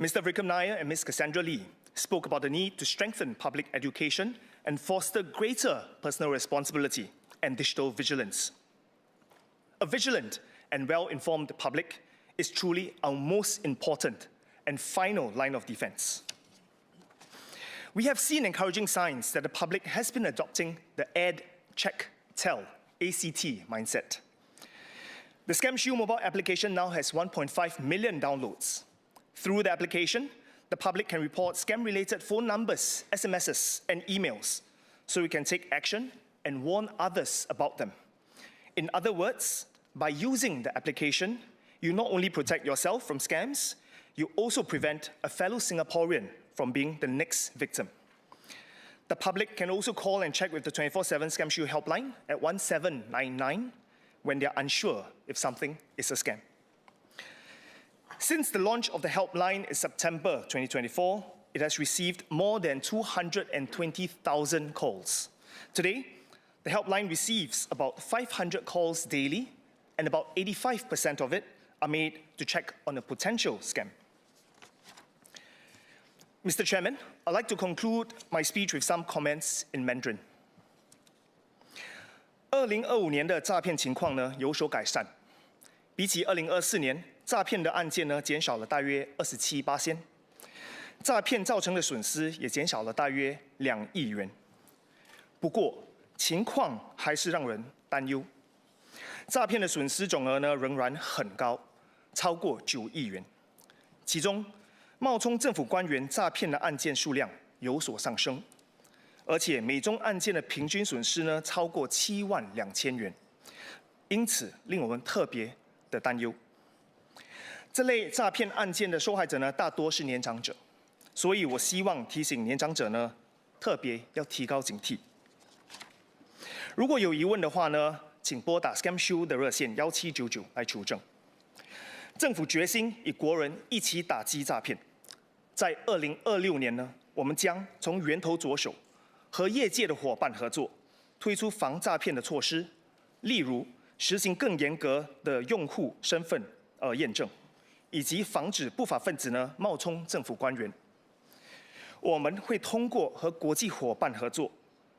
Mr. Vikram Nair and Ms. Cassandra Lee spoke about the need to strengthen public education and foster greater personal responsibility and digital vigilance. A vigilant and well-informed public is truly our most important and final line of defense. We have seen encouraging signs that the public has been adopting the Add, Check, Tell, ACT mindset. The Scam Shield mobile application now has 1.5 million downloads. Through the application, the public can report scam-related phone numbers, SMSs, and emails, so we can take action and warn others about them. In other words, by using the application, you not only protect yourself from scams, you also prevent a fellow Singaporean from being the next victim. The public can also call and check with the 24/7 Scam Shield helpline at 1799 when they're unsure if something is a scam. Since the launch of the helpline in September 2024, it has received more than 220,000 calls. Today, the helpline receives about 500 calls daily, and about 85% of it are made to check on a potential scam. Mr. Chairman, I'd like to conclude my speech with some comments in Mandarin. 2025年的诈骗情况呢有所改善，比起2024年，诈骗的案件呢减少了大约27%，诈骗造成的损失也减少了大约2亿元。不过，情况还是让人担忧，诈骗的损失总额呢仍然很高，超过9亿元，其中冒充政府官员诈骗的案件数量有所上升，而且每宗案件的平均损失呢超过72000元，因此令我们特别的担忧。这类诈骗案件的受害者呢大多是年长者，所以我希望提醒年长者呢特别要提高警惕。如果有疑问的话呢，请拨打 Scam Shield 的热线1799来求证。政府决心与国人一起打击诈骗。在2026年呢，我们将从源头着手，和业界的伙伴合作，推出防诈骗的措施，例如实行更严格的用户身份验证，以及防止不法分子呢冒充政府官员。我们会通过和国际伙伴合作，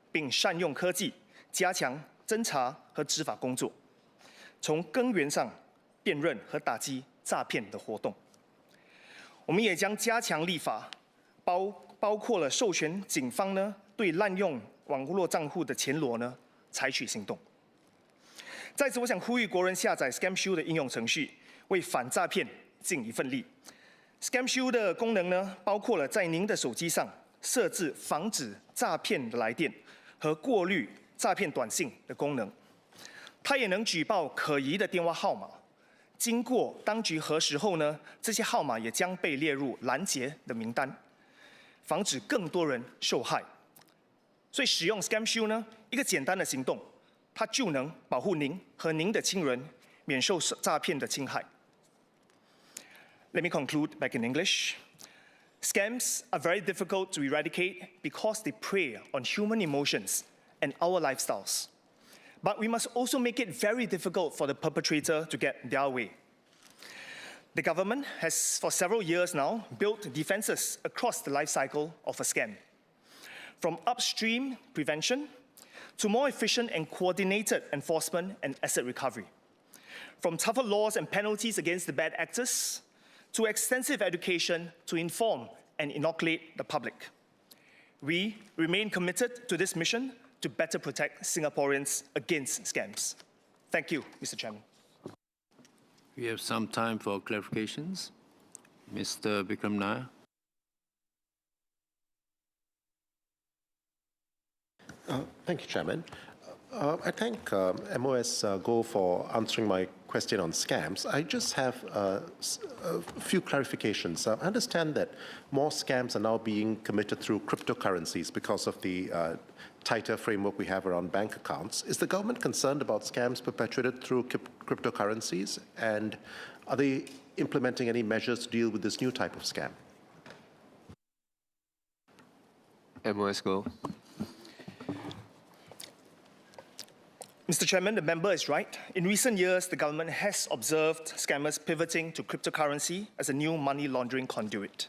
并善用科技，加强侦查和执法工作，从根源上辨认和打击诈骗的活动。我们也将加强立法，包括了授权警方呢对滥用网络账户的前裸呢采取行动。在此，我想呼吁国人下载 Scam Shield 的应用程序，为反诈骗尽一份力。Scam Shield 的功能呢，包括了在您的手机上设置防止诈骗的来电和过滤诈骗短信的功能。它也能举报可疑的电话号码。经过当局核实后呢，这些号码也将被列入拦截的名单，防止更多人受害。所以使用 Scam Shield 呢，一个简单的行动，它就能保护您和您的亲人免受诈骗的侵害。Let me conclude back in English. Scams are very difficult to eradicate because they prey on human emotions and our lifestyles. But we must also make it very difficult for the perpetrator to get their way. The government has, for several years now, built defenses across the life cycle of a scam. From upstream prevention to more efficient and coordinated enforcement and asset recovery. From tougher laws and penalties against the bad actors to extensive education to inform and inoculate the public. We remain committed to this mission to better protect Singaporeans against scams. Thank you, Mr. Chairman. We have some time for clarifications. Mr. Vikram Nair. Thank you, Chairman. I thank MOS Go for answering my question on scams. I just have a few clarifications. I understand that more scams are now being committed through cryptocurrencies because of the tighter framework we have around bank accounts. Is the government concerned about scams perpetrated through cryptocurrencies? And are they implementing any measures to deal with this new type of scam? MOS Go. Mr. Chairman, the member is right. In recent years, the government has observed scammers pivoting to cryptocurrency as a new money laundering conduit.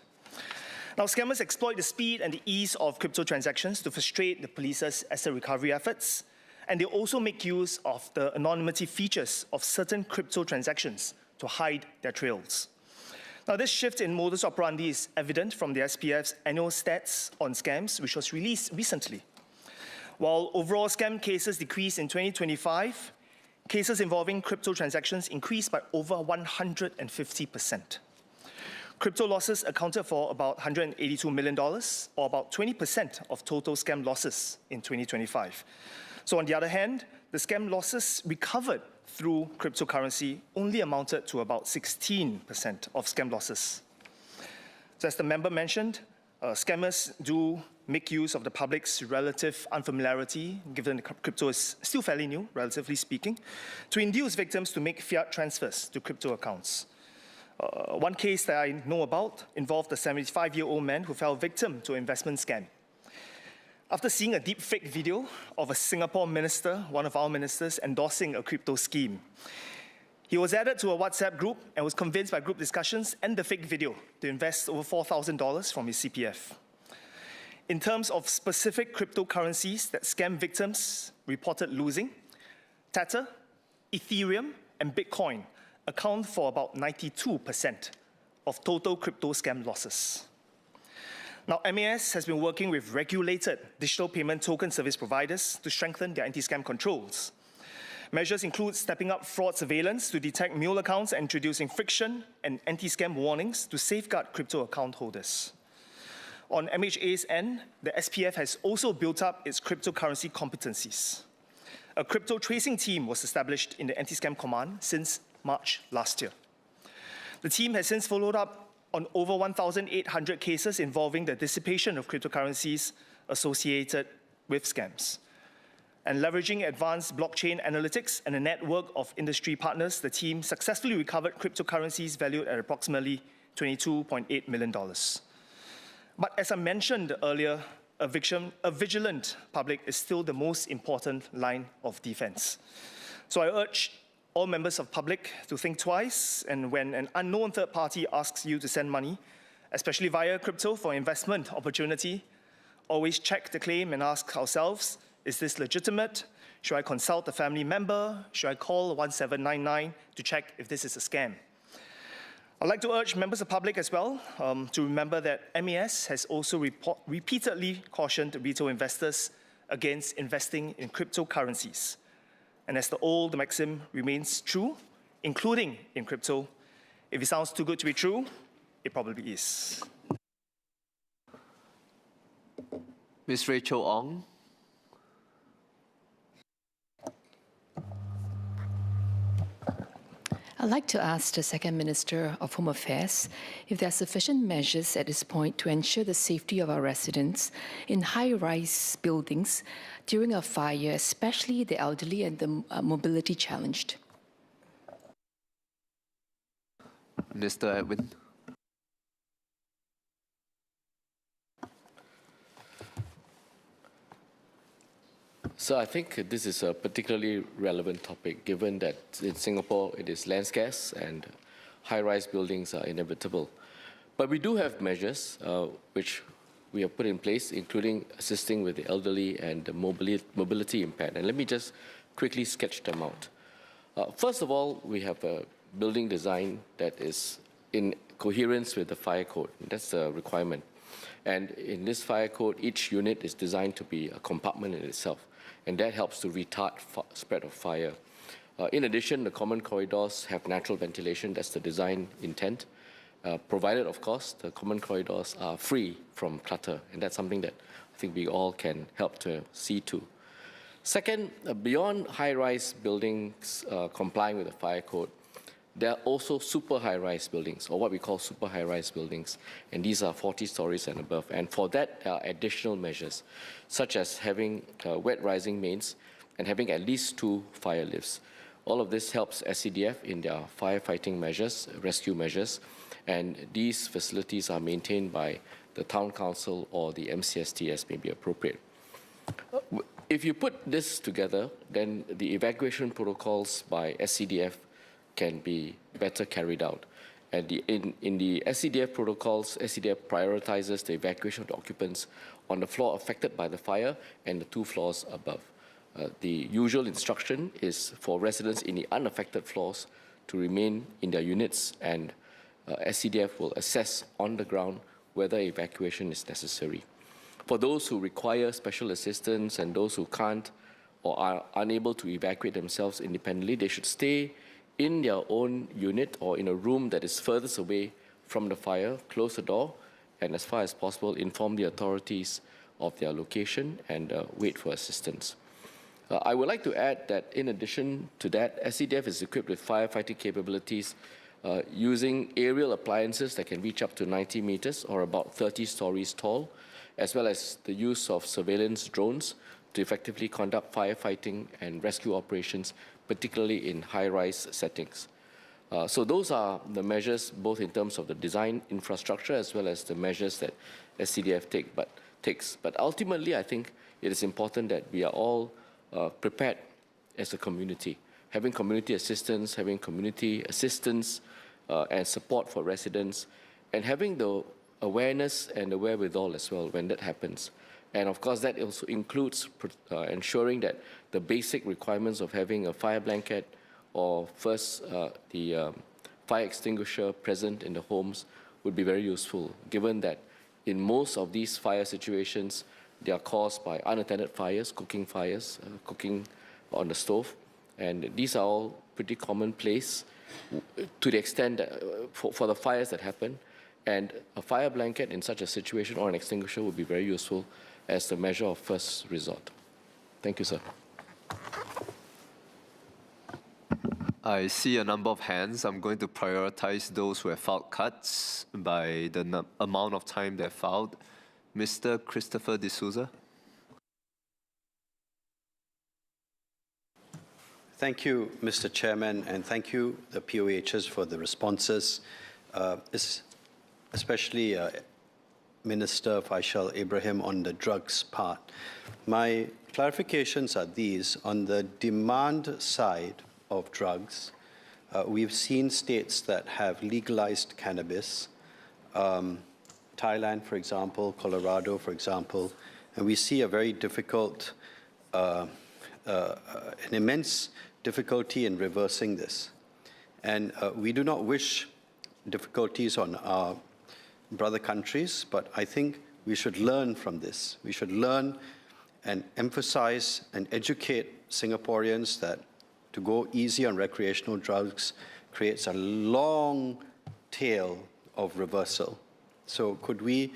Now, scammers exploit the speed and the ease of crypto transactions to frustrate the police's asset recovery efforts, and they also make use of the anonymity features of certain crypto transactions to hide their trails. Now, this shift in modus operandi is evident from the SPF's annual stats on scams, which was released recently. While overall scam cases decreased in 2025, cases involving crypto transactions increased by over 150%. Crypto losses accounted for about $182 million, or about 20% of total scam losses in 2025. So on the other hand, the scam losses recovered through cryptocurrency only amounted to about 16% of scam losses. So as the member mentioned, scammers do make use of the public's relative unfamiliarity, given the crypto is still fairly new, relatively speaking, to induce victims to make fiat transfers to crypto accounts. One case that I know about involved a 75-year-old man who fell victim to an investment scam. After seeing a deepfake video of a Singapore minister, one of our ministers, endorsing a crypto scheme, he was added to a WhatsApp group and was convinced by group discussions and the fake video to invest over $4,000 from his CPF. In terms of specific cryptocurrencies that scam victims reported losing, Tether, Ethereum, and Bitcoin account for about 92% of total crypto scam losses. Now, MAS has been working with regulated digital payment token service providers to strengthen their anti-scam controls. Measures include stepping up fraud surveillance to detect mule accounts and introducing friction and anti-scam warnings to safeguard crypto account holders. On MHA's end, the SPF has also built up its cryptocurrency competencies. A crypto tracing team was established in the Anti-Scam Command since March last year. The team has since followed up on over 1,800 cases involving the dissipation of cryptocurrencies associated with scams. And leveraging advanced blockchain analytics and a network of industry partners, the team successfully recovered cryptocurrencies valued at approximately $22.8 million. But as I mentioned earlier, a vigilant public is still the most important line of defense. So I urge all members of public to think twice, and when an unknown third party asks you to send money, especially via crypto for investment opportunity, always check the claim and ask ourselves, is this legitimate? Should I consult a family member? Should I call 1799 to check if this is a scam? I'd like to urge members of the public as well to remember that MAS has also repeatedly cautioned retail investors against investing in cryptocurrencies. And as the old maxim remains true, including in crypto, if it sounds too good to be true, it probably is. Ms. Rachel Ong. I'd like to ask the Second Minister of Home Affairs if there are sufficient measures at this point to ensure the safety of our residents in high-rise buildings during a fire, especially the elderly and the mobility challenged. Mr. Edwin. So I think this is a particularly relevant topic, given that in Singapore it is land scarce and high-rise buildings are inevitable. But we do have measures which we have put in place, including assisting with the elderly and the mobility impaired. And let me just quickly sketch them out. First of all, we have a building design that is in coherence with the fire code. That's the requirement. And in this fire code, each unit is designed to be a compartment in itself, and that helps to retard spread of fire. In addition, the common corridors have natural ventilation. That's the design intent, provided, of course, the common corridors are free from clutter, and that's something that I think we all can help to see to. Second, beyond high-rise buildings complying with the fire code, there are also super high-rise buildings, or what we call super high-rise buildings, and these are 40 stories and above. And for that, there are additional measures, such as having wet rising mains and having at least 2 fire lifts. All of this helps SCDF in their firefighting measures, rescue measures, and these facilities are maintained by the Town Council or the MCST as may be appropriate. If you put this together, then the evacuation protocols by SCDF can be better carried out. And in the SCDF protocols, SCDF prioritizes the evacuation of the occupants on the floor affected by the fire and the 2 floors above. The usual instruction is for residents in the unaffected floors to remain in their units, and SCDF will assess on the ground whether evacuation is necessary. For those who require special assistance and those who can't or are unable to evacuate themselves independently, they should stay in their own unit or in a room that is furthest away from the fire, close the door, and as far as possible, inform the authorities of their location and wait for assistance. I would like to add that in addition to that, SCDF is equipped with firefighting capabilities using aerial appliances that can reach up to 90 meters or about 30 stories tall, as well as the use of surveillance drones to effectively conduct firefighting and rescue operations, particularly in high-rise settings. So those are the measures, both in terms of the design infrastructure as well as the measures that SCDF takes. But ultimately, I think it is important that we are all prepared as a community, having community assistance, and support for residents, and having the awareness and the wherewithal as well when that happens. And of course, that also includes ensuring that the basic requirements of having a fire blanket or first the fire extinguisher present in the homes would be very useful, given that in most of these fire situations, they are caused by unattended fires, cooking on the stove. And these are all pretty commonplace to the extent that for the fires that happen. And a fire blanket in such a situation or an extinguisher would be very useful as the measure of first resort. Thank you, sir. I see a number of hands. I'm going to prioritize those who have filed cuts by the amount of time they filed. Mr. Christopher D'Souza. Thank you, Mr. Chairman, and thank you, the POHs, for the responses, especially Minister Faisal Ibrahim on the drugs part. My clarifications are these. On the demand side, of drugs. We've seen states that have legalized cannabis, Thailand, for example, Colorado, for example, and we see a very difficult, an immense difficulty in reversing this. And we do not wish difficulties on our brother countries, but I think we should learn from this. We should learn and emphasize and educate Singaporeans that to go easy on recreational drugs creates a long tail of reversal. So could we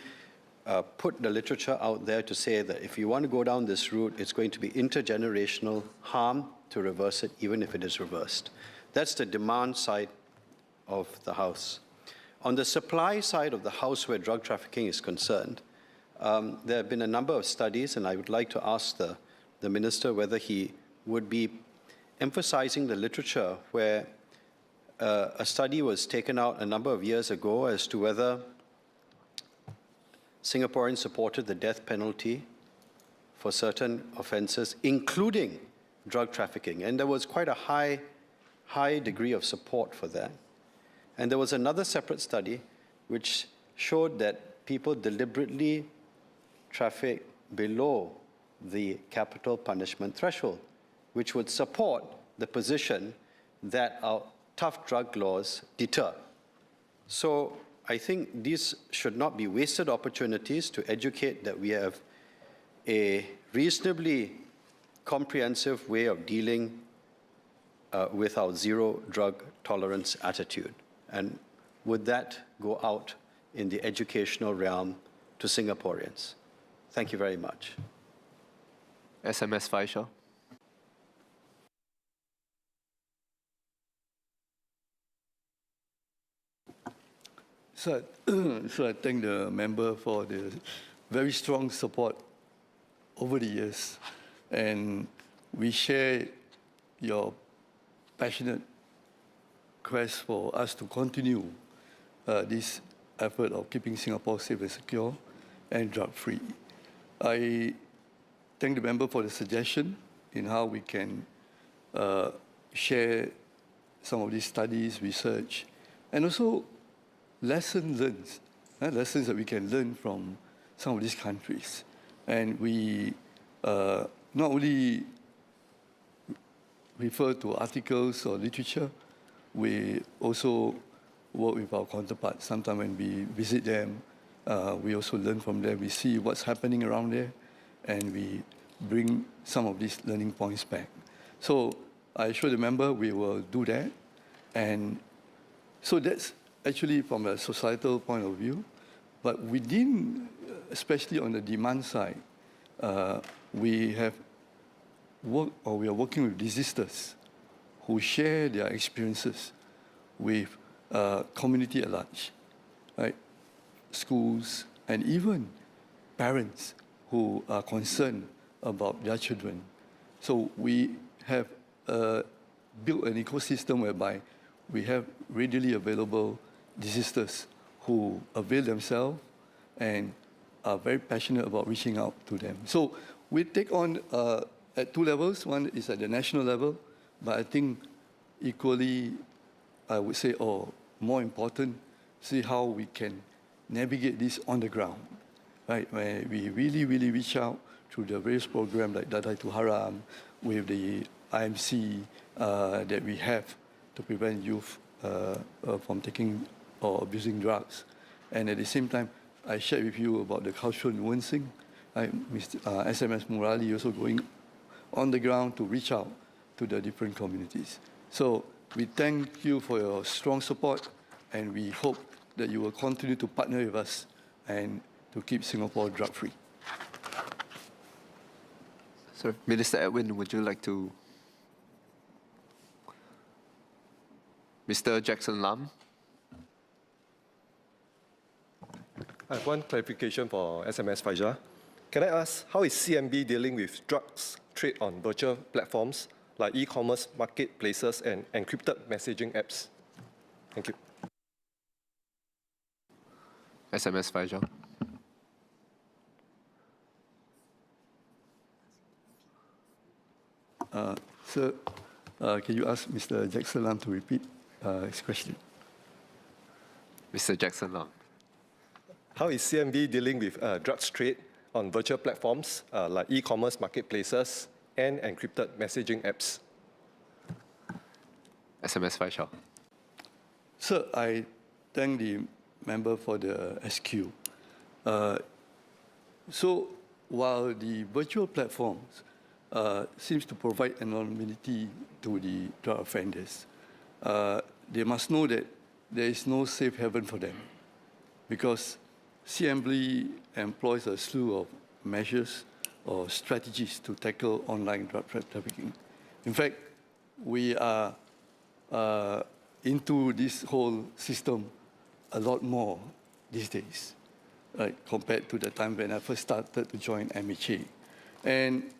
put the literature out there to say that if you want to go down this route, it's going to be intergenerational harm to reverse it, even if it is reversed. That's the demand side of the House. On the supply side of the House where drug trafficking is concerned, there have been a number of studies, and I would like to ask the Minister whether he would be emphasizing the literature where a study was taken out a number of years ago as to whether Singaporeans supported the death penalty for certain offenses, including drug trafficking. And there was quite a high degree of support for that. And there was another separate study which showed that people deliberately traffic below the capital punishment threshold, which would support the position that our tough drug laws deter. So I think these should not be wasted opportunities to educate that we have a reasonably comprehensive way of dealing with our zero drug tolerance attitude. And would that go out in the educational realm to Singaporeans? Thank you very much. SMS Faisal. So I thank the member for the very strong support over the years. And we share your passionate quest for us to continue this effort of keeping Singapore safe and secure and drug-free. I thank the member for the suggestion in how we can share some of these studies, research, and also lessons learned, lessons that we can learn from some of these countries. And we not only refer to articles or literature, we also work with our counterparts. Sometimes when we visit them, we also learn from them. We see what's happening around there, and we bring some of these learning points back. So I assure the member we will do that. And so that's actually from a societal point of view. But within, especially on the demand side, we have worked, or we are working with desisters who share their experiences with community at large, right? Schools, and even parents who are concerned about their children. So we have built an ecosystem whereby we have readily available desisters who avail themselves and are very passionate about reaching out to them. So we take on at two levels. One is at the national level, but I think equally, I would say, or more important, see how we can navigate this on the ground, right? Where we really reach out through the various programs like Dadai to Haram, with the IMC that we have to prevent youth from taking or abusing drugs. And at the same time, I shared with you about the cultural nuancing. Mr. SMS Murali also going on the ground to reach out to the different communities. So we thank you for your strong support, and we hope that you will continue to partner with us and to keep Singapore drug-free. Sir, Minister Edwin, would you like to? Mr. Jackson Lam. I have one clarification for SMS Faisal. Can I ask, how is CMB dealing with drugs trade on virtual platforms like e-commerce marketplaces and encrypted messaging apps? Thank you. SMS Faisal. So Can you ask Mr. Jackson Lam to repeat his question? Mr. Jackson Lam. How is CMB dealing with drugs trade on virtual platforms like e-commerce marketplaces and encrypted messaging apps? SMS Faisal. Sir, I thank the member for the SQ. So while the virtual platforms seems to provide anonymity to the drug offenders, they must know that there is no safe haven for them, because CMB employs a slew of measures or strategies to tackle online drug trafficking. In fact, we are into this whole system a lot more these days, right, compared to the time when I first started to join MHA. And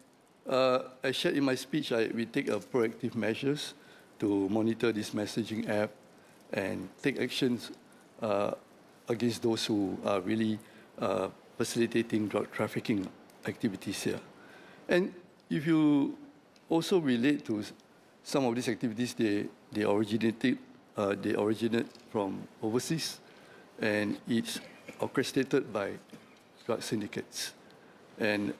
I shared in my speech, we take proactive measures to monitor this messaging app and take actions against those who are really facilitating drug trafficking activities here. And if you also relate to some of these activities, they originate from overseas, and it's orchestrated by drug syndicates. And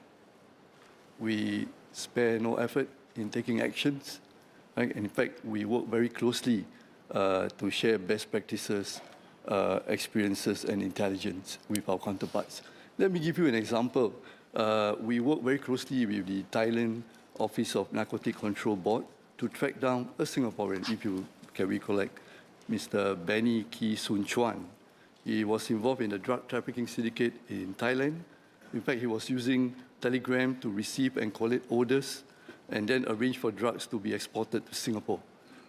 we spare no effort in taking actions. Right? In fact, we work very closely to share best practices, experiences, and intelligence with our counterparts. Let me give you an example. We work very closely with the Thailand Office of Narcotic Control Board to track down a Singaporean, if you can recollect, Mr. Benny Kee Soon Chuan. He was involved in the drug trafficking syndicate in Thailand. In fact, he was using Telegram to receive and collect orders and then arrange for drugs to be exported to Singapore,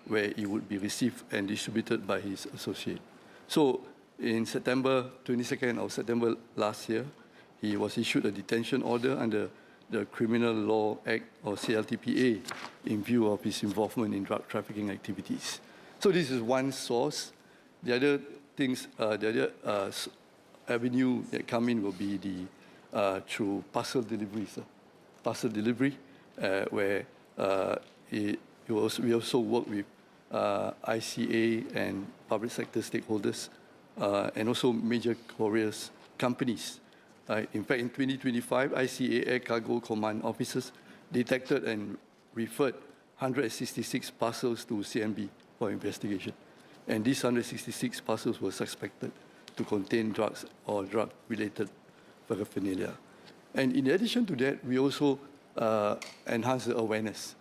where it would be received and distributed by his associate. So in September, 22nd of September last year, he was issued a detention order under the Criminal Law Act, or CLTPA, in view of his involvement in drug trafficking activities. So this is one source. The other things, the other avenue that come in will be the through parcel deliveries. Parcel delivery, where we also work with ICA and public sector stakeholders, and also major couriers companies. In fact, in 2025, ICA Air Cargo Command officers detected and referred 166 parcels to CMB for investigation. And these 166 parcels were suspected to contain drugs or drug-related paraphernalia. And in addition to that, we also enhance the awareness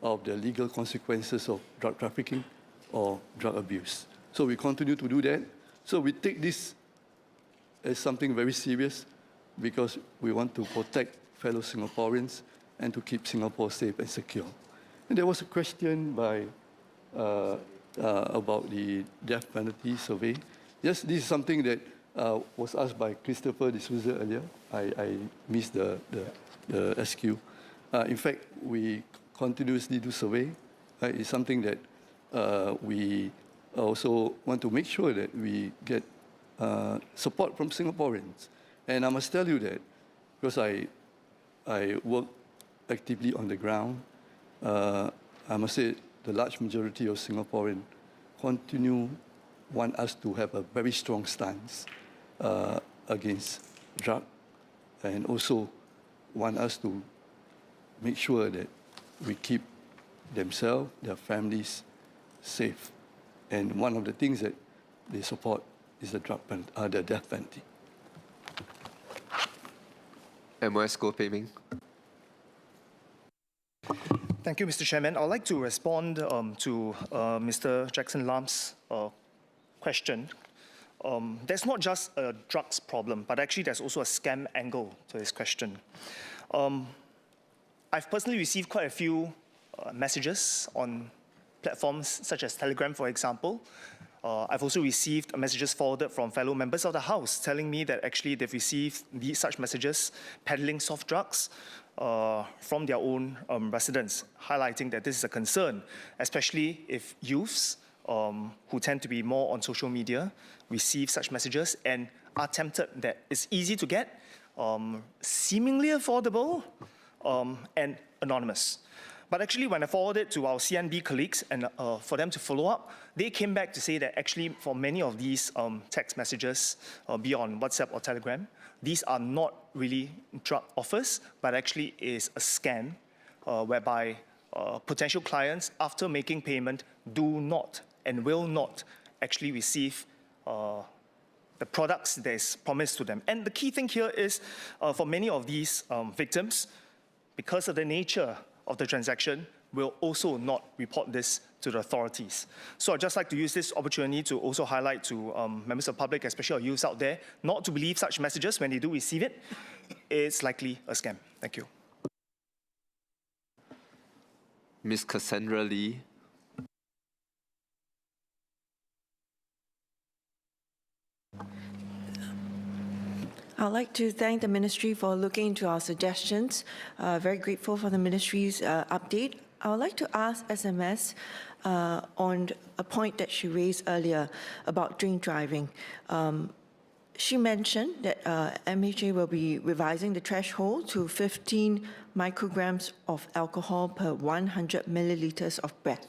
of the legal consequences of drug trafficking or drug abuse. So we continue to do that. So we take this as something very serious, because we want to protect fellow Singaporeans and to keep Singapore safe and secure. And there was a question by about the death penalty survey. Yes, this is something that was asked by Christopher D'Souza earlier. I missed the SQ. In fact, we continuously do survey. It's something that we also want to make sure that we get support from Singaporeans. And I must tell you that, because I work actively on the ground, I must say the large majority of Singaporeans want us to have a very strong stance against drug, and also want us to make sure that we keep themselves, their families safe. And one of the things that they support is the death penalty. MOS Goh Pei Ming. Thank you, Mr. Chairman. I'd like to respond to Mr. Jackson Lam's question. There's not just a drugs problem, but actually there's also a scam angle to this question. I've personally received quite a few messages on platforms such as Telegram, for example. I've also received messages forwarded from fellow members of the House telling me that actually they've received such messages peddling soft drugs from their own residents, highlighting that this is a concern, especially if youths who tend to be more on social media receive such messages and are tempted that it's easy to get, seemingly affordable, and anonymous. But actually, when I forwarded it to our CNB colleagues and for them to follow up, they came back to say that actually for many of these text messages, be on WhatsApp or Telegram, these are not really drug offers, but actually is a scam whereby potential clients, after making payment, do not and will not actually receive the products that is promised to them. And the key thing here is for many of these victims, because of the nature of the transaction, will also not report this to the authorities. So I'd just like to use this opportunity to also highlight to members of the public, especially our youths out there, not to believe such messages when they do receive it. It's likely a scam. Thank you. Ms. Cassandra Lee. I'd like to thank the Ministry for looking into our suggestions. Very grateful for the Ministry's update. I would like to ask SMS on a point that she raised earlier about drink driving. She mentioned that MHA will be revising the threshold to 15 micrograms of alcohol per 100 milliliters of breath.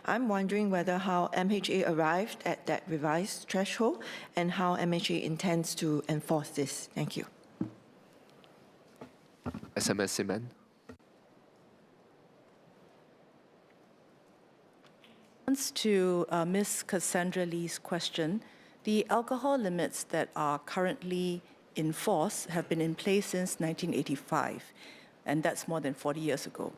I'm wondering whether how MHA arrived at that revised threshold and how MHA intends to enforce this. Thank you. SMS Siman. To Ms. Cassandra Lee's question, the alcohol limits that are currently in force have been in place since 1985, and that's more than 40 years ago.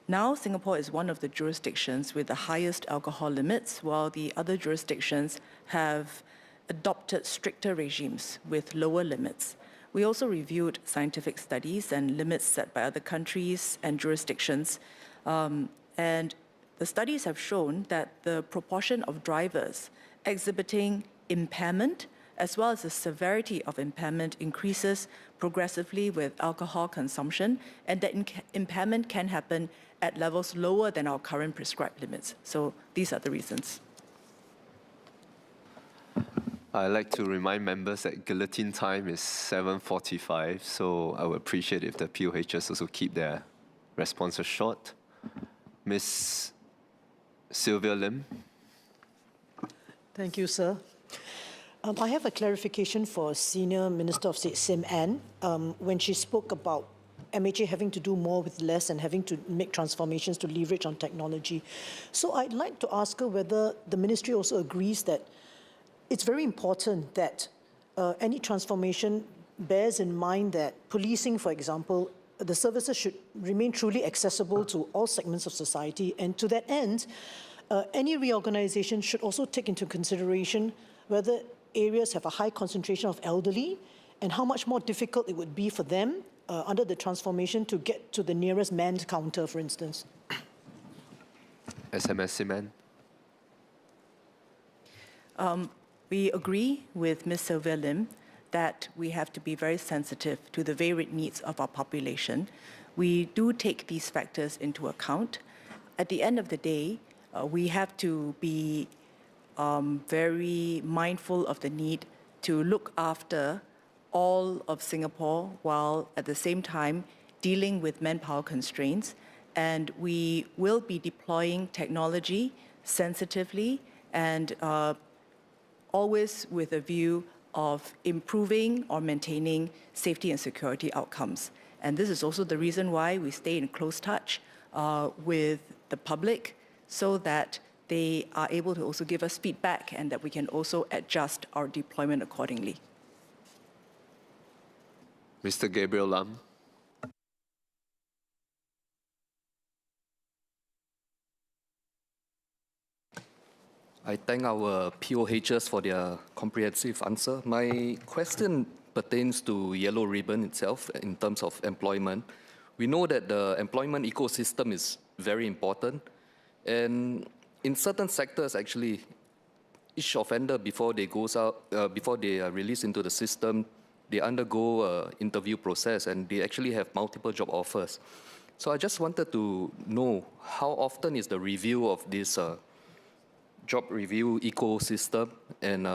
Now, Singapore is one of the jurisdictions with the highest alcohol limits, while the other jurisdictions have adopted stricter regimes with lower limits. We also reviewed scientific studies and limits set by other countries and jurisdictions, and the studies have shown that the proportion of drivers exhibiting impairment, as well as the severity of impairment, increases progressively with alcohol consumption, and that impairment can happen at levels lower than our current prescribed limits. So these are the reasons. I'd like to remind members that guillotine time is 7:45, so I would appreciate if the POHs also keep their responses short. Ms. Sylvia Lim. Thank you, sir. I have a clarification for Senior Minister of State Sim Ann when she spoke about MHA having to do more with less and having to make transformations to leverage on technology. So I'd like to ask her whether the ministry also agrees that it's very important that any transformation bears in mind that policing, for example, the services should remain truly accessible to all segments of society. And to that end, any reorganization should also take into consideration whether areas have a high concentration of elderly and how much more difficult it would be for them under the transformation to get to the nearest manned counter, for instance. SMS Siman. We agree with Ms. Sylvia Lim that we have to be very sensitive to the varied needs of our population. We do take these factors into account. At the end of the day, we have to be very mindful of the need to look after all of Singapore while at the same time dealing with manpower constraints. And we will be deploying technology sensitively and always with a view of improving or maintaining safety and security outcomes. And this is also the reason why we stay in close touch with the public so that they are able to also give us feedback and that we can also adjust our deployment accordingly. Mr. Gabriel Lam. I thank our POHs for their comprehensive answer. My question pertains to Yellow Ribbon itself in terms of employment. We know that the employment ecosystem is very important, and in certain sectors, actually, each offender before they are released into the system, they undergo an interview process, and they actually have multiple job offers. So I just wanted to know how often is the review of this job review ecosystem, and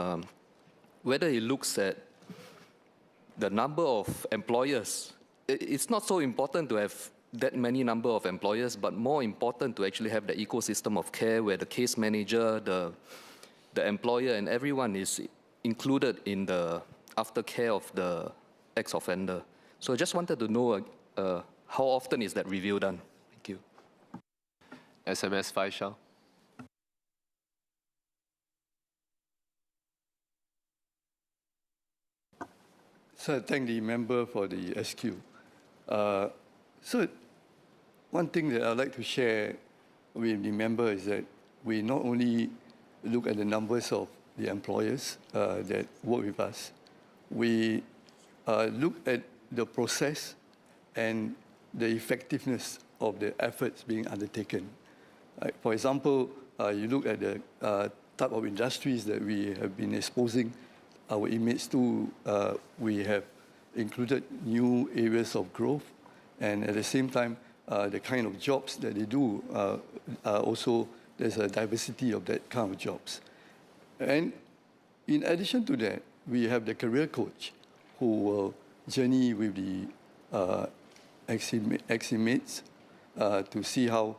whether it looks at the number of employers. It's not so important to have that many number of employers, but more important to actually have the ecosystem of care where the case manager, the employer, and everyone is included in the aftercare of the ex-offender. So I just wanted to know how often is that review done? Thank you. SMS Faisal. So I thank the member for the SQ. So one thing that I'd like to share with the member is that we not only look at the numbers of the employers that work with us, we look at the process and the effectiveness of the efforts being undertaken. For example, you look at the type of industries that we have been exposing our inmates to. We have included new areas of growth, and at the same time, the kind of jobs that they do, also there's a diversity of that kind of jobs. And in addition to that, we have the career coach who will journey with the ex-inmates to see how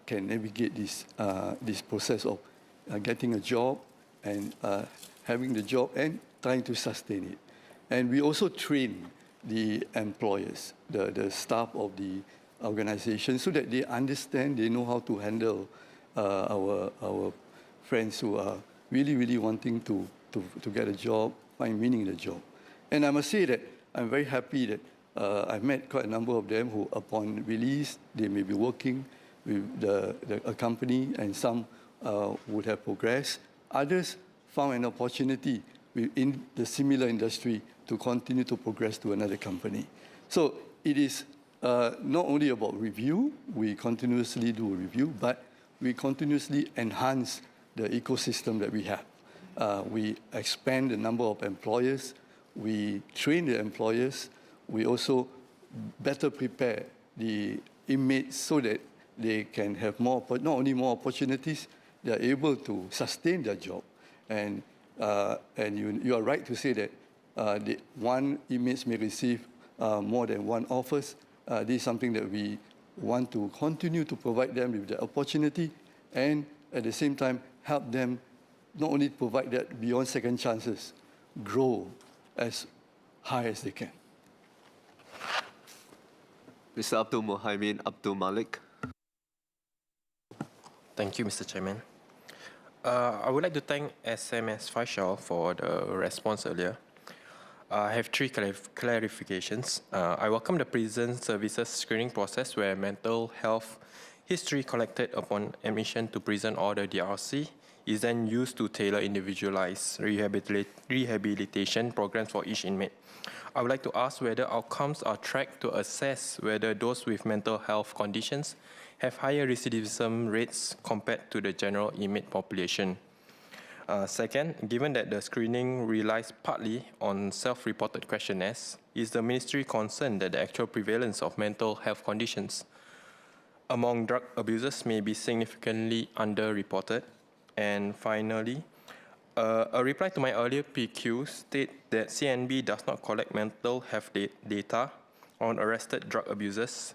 can navigate this process of getting a job and having the job and trying to sustain it. And we also train the employers, the staff of the organization, so that they understand, they know how to handle our friends who are really wanting to get a job, find meaning in the job. And I must say that I'm very happy that I've met quite a number of them who, upon release, they may be working with a company, and some would have progressed. Others found an opportunity in the similar industry to continue to progress to another company. So it is not only about review, we continuously do a review, but we continuously enhance the ecosystem that we have. We expand the number of employers, we train the employers, we also better prepare the inmates so that they can have more, not only more opportunities, they are able to sustain their job. And you are right to say that one inmates may receive more than one offers. This is something that we want to continue to provide them with the opportunity, and at the same time help them not only provide that beyond second chances, grow as high as they can. Mr. Abdul Muhaimin Abdul Malik. Thank you, Mr. Chairman. I would like to thank SMS Faisal for the response earlier. I have three clarifications. I welcome the prison services screening process where mental health history collected upon admission to prison or the DRC is then used to tailor individualized rehabilitation programs for each inmate. I would like to ask whether outcomes are tracked to assess whether those with mental health conditions have higher recidivism rates compared to the general inmate population. Second, given that the screening relies partly on self-reported questionnaires, is the ministry concerned that the actual prevalence of mental health conditions among drug abusers may be significantly underreported? And finally, a reply to my earlier PQ states that CNB does not collect mental health data on arrested drug abusers.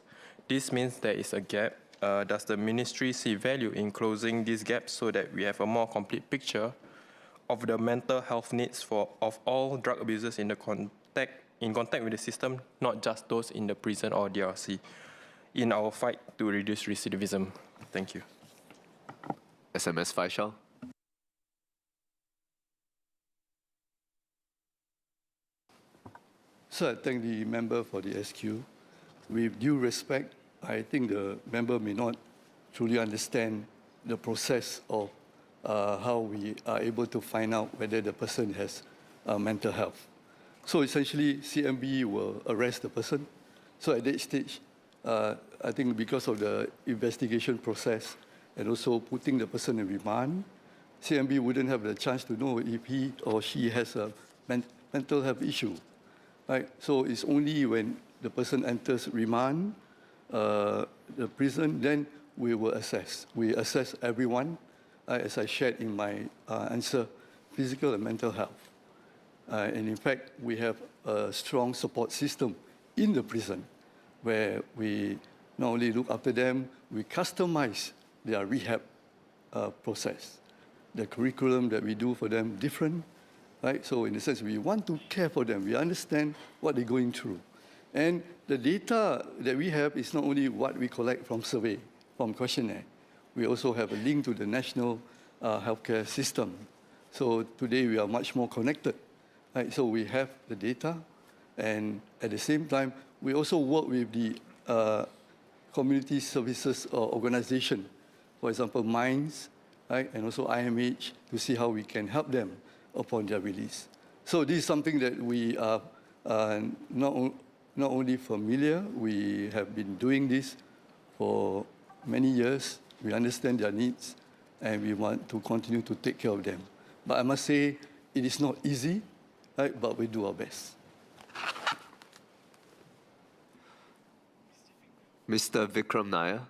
This means there is a gap. Does the ministry see value in closing this gap so that we have a more complete picture of the mental health needs of all drug abusers in contact with the system, not just those in the prison or DRC, in our fight to reduce recidivism? Thank you. SMS Faisal. So I thank the member for the SQ. With due respect, I think the member may not truly understand the process of how we are able to find out whether the person has mental health. So essentially, CMB will arrest the person. So at that stage, I think because of the investigation process and also putting the person in remand, CMB wouldn't have the chance to know if he or she has a mental health issue. Right? So it's only when the person enters remand, the prison, then we will assess. We assess everyone, as I shared in my answer, physical and mental health. And in fact, we have a strong support system in the prison where we not only look after them, we customize their rehab process. The curriculum that we do for them different, right? So in a sense, we want to care for them. We understand what they're going through. And the data that we have is not only what we collect from survey, from questionnaire. We also have a link to the national healthcare system. So today we are much more connected, right? So we have the data, and at the same time, we also work with the community services organization, for example, MINDS, right? And also IMH, to see how we can help them upon their release. So this is something that we are not only familiar, we have been doing this for many years. We understand their needs, and we want to continue to take care of them. But I must say, it is not easy, right? But we do our best. Mr. Vikram Nair.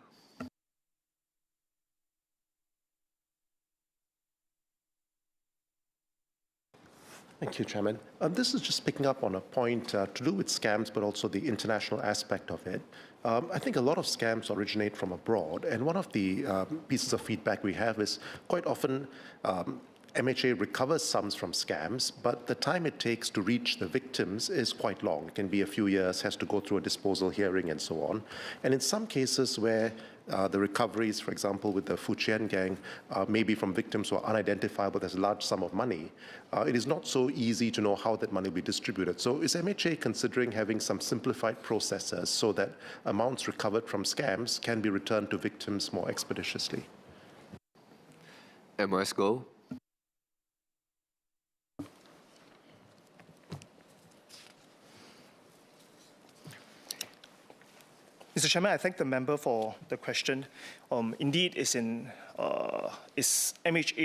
Thank you, Chairman. This is just picking up on a point to do with scams, but also the international aspect of it. I think a lot of scams originate from abroad, and one of the pieces of feedback we have is quite often MHA recovers sums from scams, but the time it takes to reach the victims is quite long. It can be a few years, has to go through a disposal hearing and so on. And in some cases where the recoveries, for example, with the Fujian gang, maybe from victims who are unidentifiable, there's a large sum of money, it is not so easy to know how that money will be distributed. So is MHA considering having some simplified processes so that amounts recovered from scams can be returned to victims more expeditiously? MOS Go. Mr. Chairman, I thank the member for the question. Indeed, it's MHA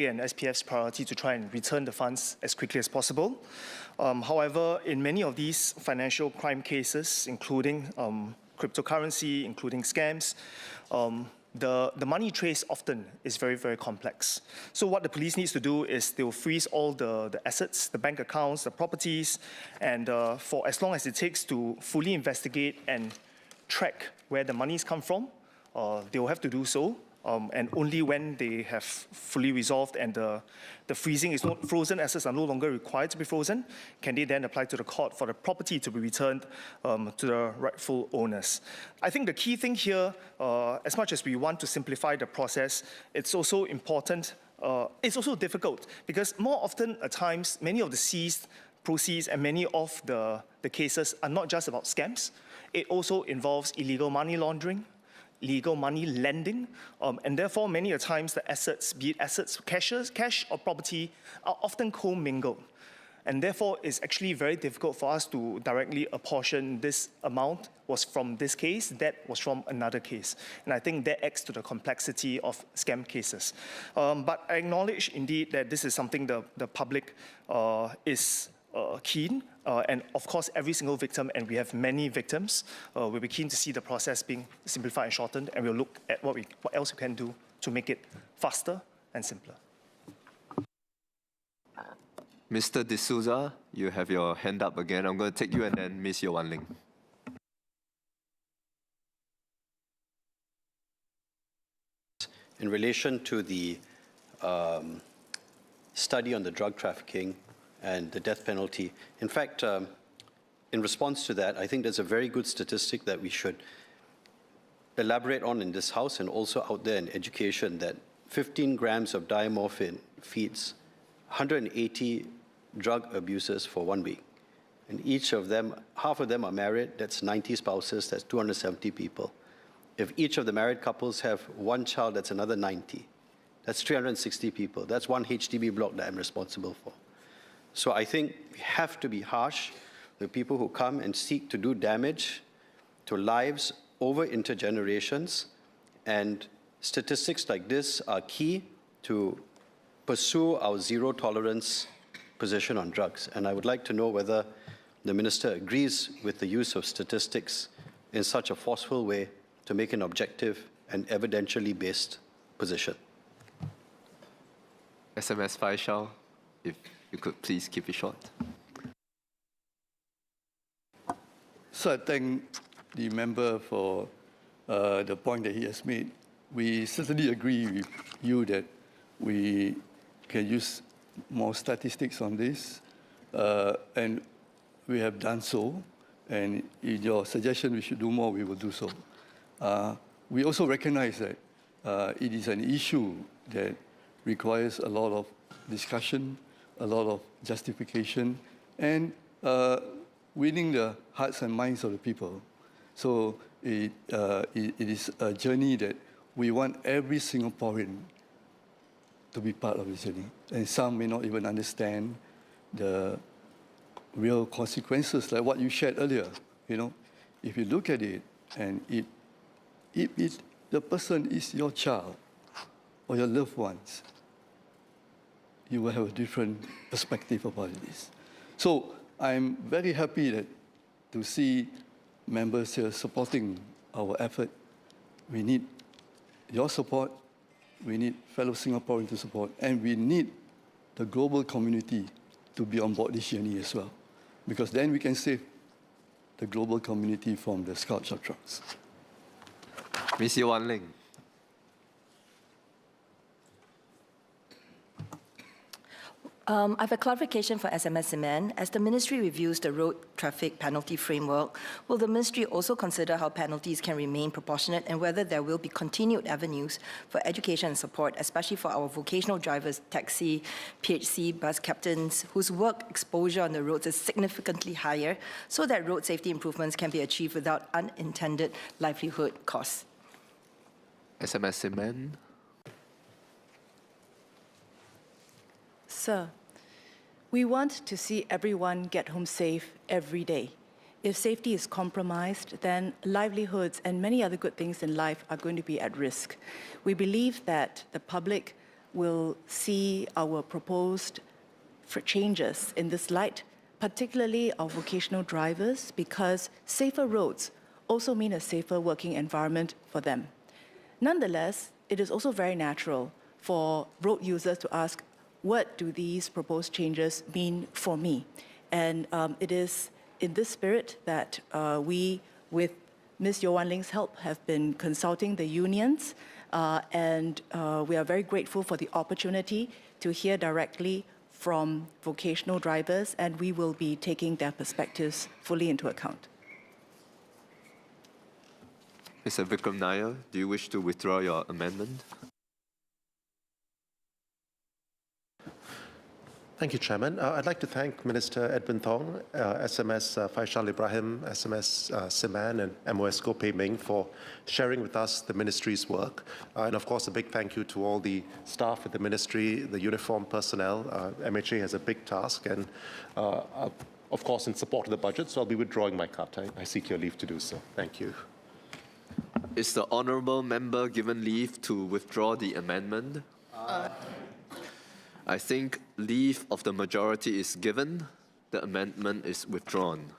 and SPF's priority to try and return the funds as quickly as possible. However, in many of these financial crime cases, including cryptocurrency, including scams, the money trace often is very, very complex. So what the police needs to do is they'll freeze all the assets, the bank accounts, the properties, and for as long as it takes to fully investigate and track where the monies come from, they will have to do so, and only when they have fully resolved and the freezing is not frozen, assets are no longer required to be frozen, can they then apply to the court for the property to be returned to the rightful owners. I think the key thing here, as much as we want to simplify the process, it's also important, it's also difficult, because more often at times, many of the seized proceeds and many of the cases are not just about scams. It also involves illegal money laundering, illegal money lending, and therefore many a times the assets, be it assets, cash or property, are often commingled. And therefore it's actually very difficult for us to directly apportion this amount was from this case, that was from another case. And I think that adds to the complexity of scam cases. But I acknowledge indeed that this is something the public is keen, and of course every single victim, and we have many victims, will be keen to see the process being simplified and shortened, and we'll look at what else we can do to make it faster and simpler. Mr. D'Souza, you have your hand up again. I'm going to take you and then Ms. Yeo Wan Ling. In relation to the study on the drug trafficking and the death penalty. In fact, in response to that, I think there's a very good statistic that we should elaborate on in this House and also out there in education, that 15 grams of diamorphine feeds 180 drug abusers for 1 week. And each of them, half of them are married, that's 90 spouses, that's 270 people. If each of the married couples have one child, that's another 90. That's 360 people. That's one HDB block that I'm responsible for. So I think we have to be harsh with people who come and seek to do damage to lives over intergenerations. And statistics like this are key to pursue our zero tolerance position on drugs. And I would like to know whether the Minister agrees with the use of statistics in such a forceful way to make an objective and evidentially based position. SMS Faisal, if you could please keep it short. So I thank the member for the point that he has made. We certainly agree with you that we can use more statistics on this, and we have done so. And in your suggestion we should do more, we will do so. We also recognize that it is an issue that requires a lot of discussion, a lot of justification, and winning the hearts and minds of the people. So it is a journey that we want every Singaporean to be part of the journey. And some may not even understand the real consequences, like what you shared earlier. You know, if you look at it, and if the person is your child or your loved ones, you will have a different perspective about this. So I'm very happy to see members here supporting our effort. We need your support, we need fellow Singaporeans to support, and we need the global community to be on board this journey as well, because then we can save the global community from the scourge of drugs. Ms. Yeo Wan Ling. I have a clarification for SMS Cement. As the Ministry reviews the road traffic penalty framework, will the Ministry also consider how penalties can remain proportionate and whether there will be continued avenues for education and support, especially for our vocational drivers, taxi, PHC, bus captains, whose work exposure on the roads is significantly higher, so that road safety improvements can be achieved without unintended livelihood costs? SMS Cement. Sir, we want to see everyone get home safe every day. If safety is compromised, then livelihoods and many other good things in life are going to be at risk. We believe that the public will see our proposed changes in this light, particularly our vocational drivers, because safer roads also mean a safer working environment for them. Nonetheless, it is also very natural for road users to ask, what do these proposed changes mean for me? And it is in this spirit that we, with Ms. Yeo Wan Ling's help, have been consulting the unions, and we are very grateful for the opportunity to hear directly from vocational drivers, and we will be taking their perspectives fully into account. Mr. Vikram Nair, do you wish to withdraw your amendment? Thank you, Chairman. I'd like to thank Minister Edwin Thong, SMS Faisal Ibrahim, SMS Siman, and MOS Goh Pei Ming for sharing with us the ministry's work. And of course, a big thank you to all the staff at the ministry, the uniformed personnel. MHA has a big task, and of course, in support of the budget, so I'll be withdrawing my cut. I seek your leave to do so. Thank you. Is the honourable member given leave to withdraw the amendment? I think leave of the majority is given. The amendment is withdrawn.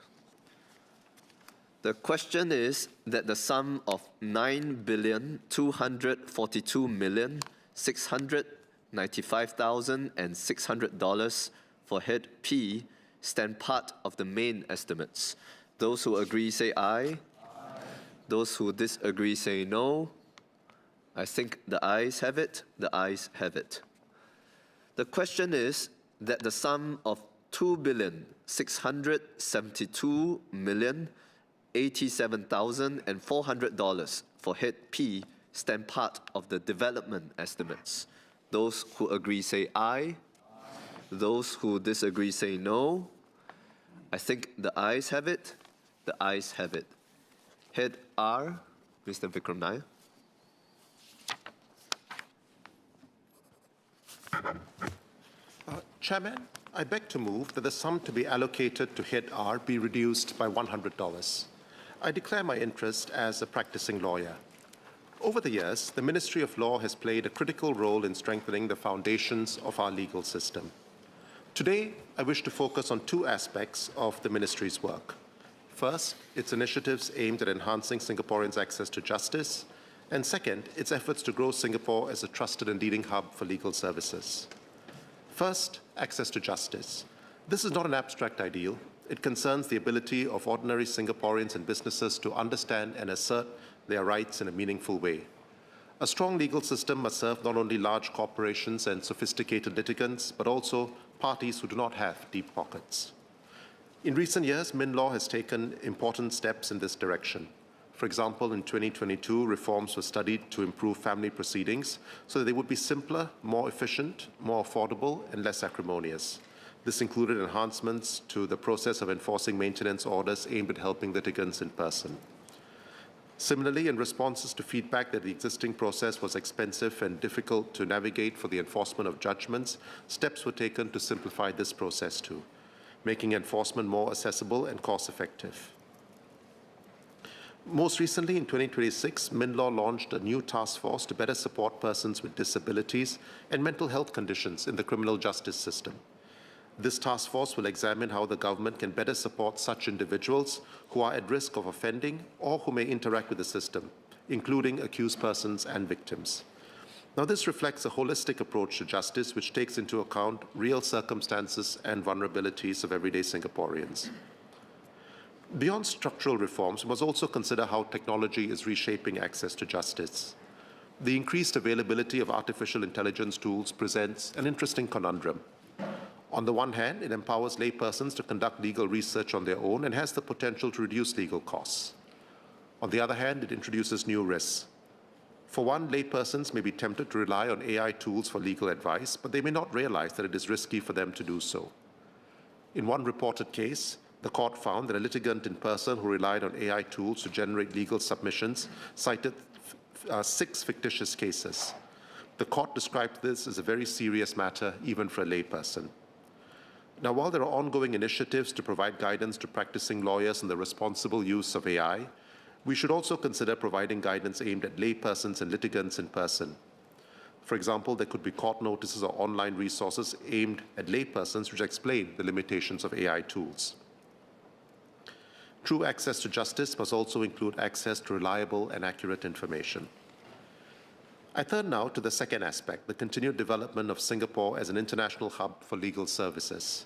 The question is that the sum of $9,242,695,600 for head P stand part of the main estimates. Those who agree say aye. Those who disagree say no. I think the ayes have it. The ayes have it. The question is that the sum of $2,672,087,400 for head P stand part of the development estimates. Those who agree say aye. Those who disagree say no. I think the ayes have it. The ayes have it. Head R, Mr. Vikram Nair. Chairman, I beg to move that the sum to be allocated to head R be reduced by $100. I declare my interest as a practicing lawyer. Over the years, the Ministry of Law has played a critical role in strengthening the foundations of our legal system. Today, I wish to focus on two aspects of the Ministry's work. First, its initiatives aimed at enhancing Singaporeans' access to justice, and second, its efforts to grow Singapore as a trusted and leading hub for legal services. First, access to justice. This is not an abstract ideal. It concerns the ability of ordinary Singaporeans and businesses to understand and assert their rights in a meaningful way. A strong legal system must serve not only large corporations and sophisticated litigants, but also parties who do not have deep pockets. In recent years, MinLaw has taken important steps in this direction. For example, in 2022, reforms were studied to improve family proceedings so that they would be simpler, more efficient, more affordable, and less acrimonious. This included enhancements to the process of enforcing maintenance orders aimed at helping litigants in person. Similarly, in responses to feedback that the existing process was expensive and difficult to navigate for the enforcement of judgments, steps were taken to simplify this process too, making enforcement more accessible and cost-effective. Most recently, in 2026, MinLaw launched a new task force to better support persons with disabilities and mental health conditions in the criminal justice system. This task force will examine how the government can better support such individuals who are at risk of offending or who may interact with the system, including accused persons and victims. Now, this reflects a holistic approach to justice which takes into account real circumstances and vulnerabilities of everyday Singaporeans. Beyond structural reforms, we must also consider how technology is reshaping access to justice. The increased availability of artificial intelligence tools presents an interesting conundrum. On the one hand, it empowers laypersons to conduct legal research on their own and has the potential to reduce legal costs. On the other hand, it introduces new risks. For one, laypersons may be tempted to rely on AI tools for legal advice, but they may not realize that it is risky for them to do so. In one reported case, the court found that a litigant in person who relied on AI tools to generate legal submissions cited 6 fictitious cases. The court described this as a very serious matter, even for a layperson. Now, while there are ongoing initiatives to provide guidance to practicing lawyers on the responsible use of AI, we should also consider providing guidance aimed at laypersons and litigants in person. For example, there could be court notices or online resources aimed at laypersons which explain the limitations of AI tools. True access to justice must also include access to reliable and accurate information. I turn now to the second aspect, the continued development of Singapore as an international hub for legal services.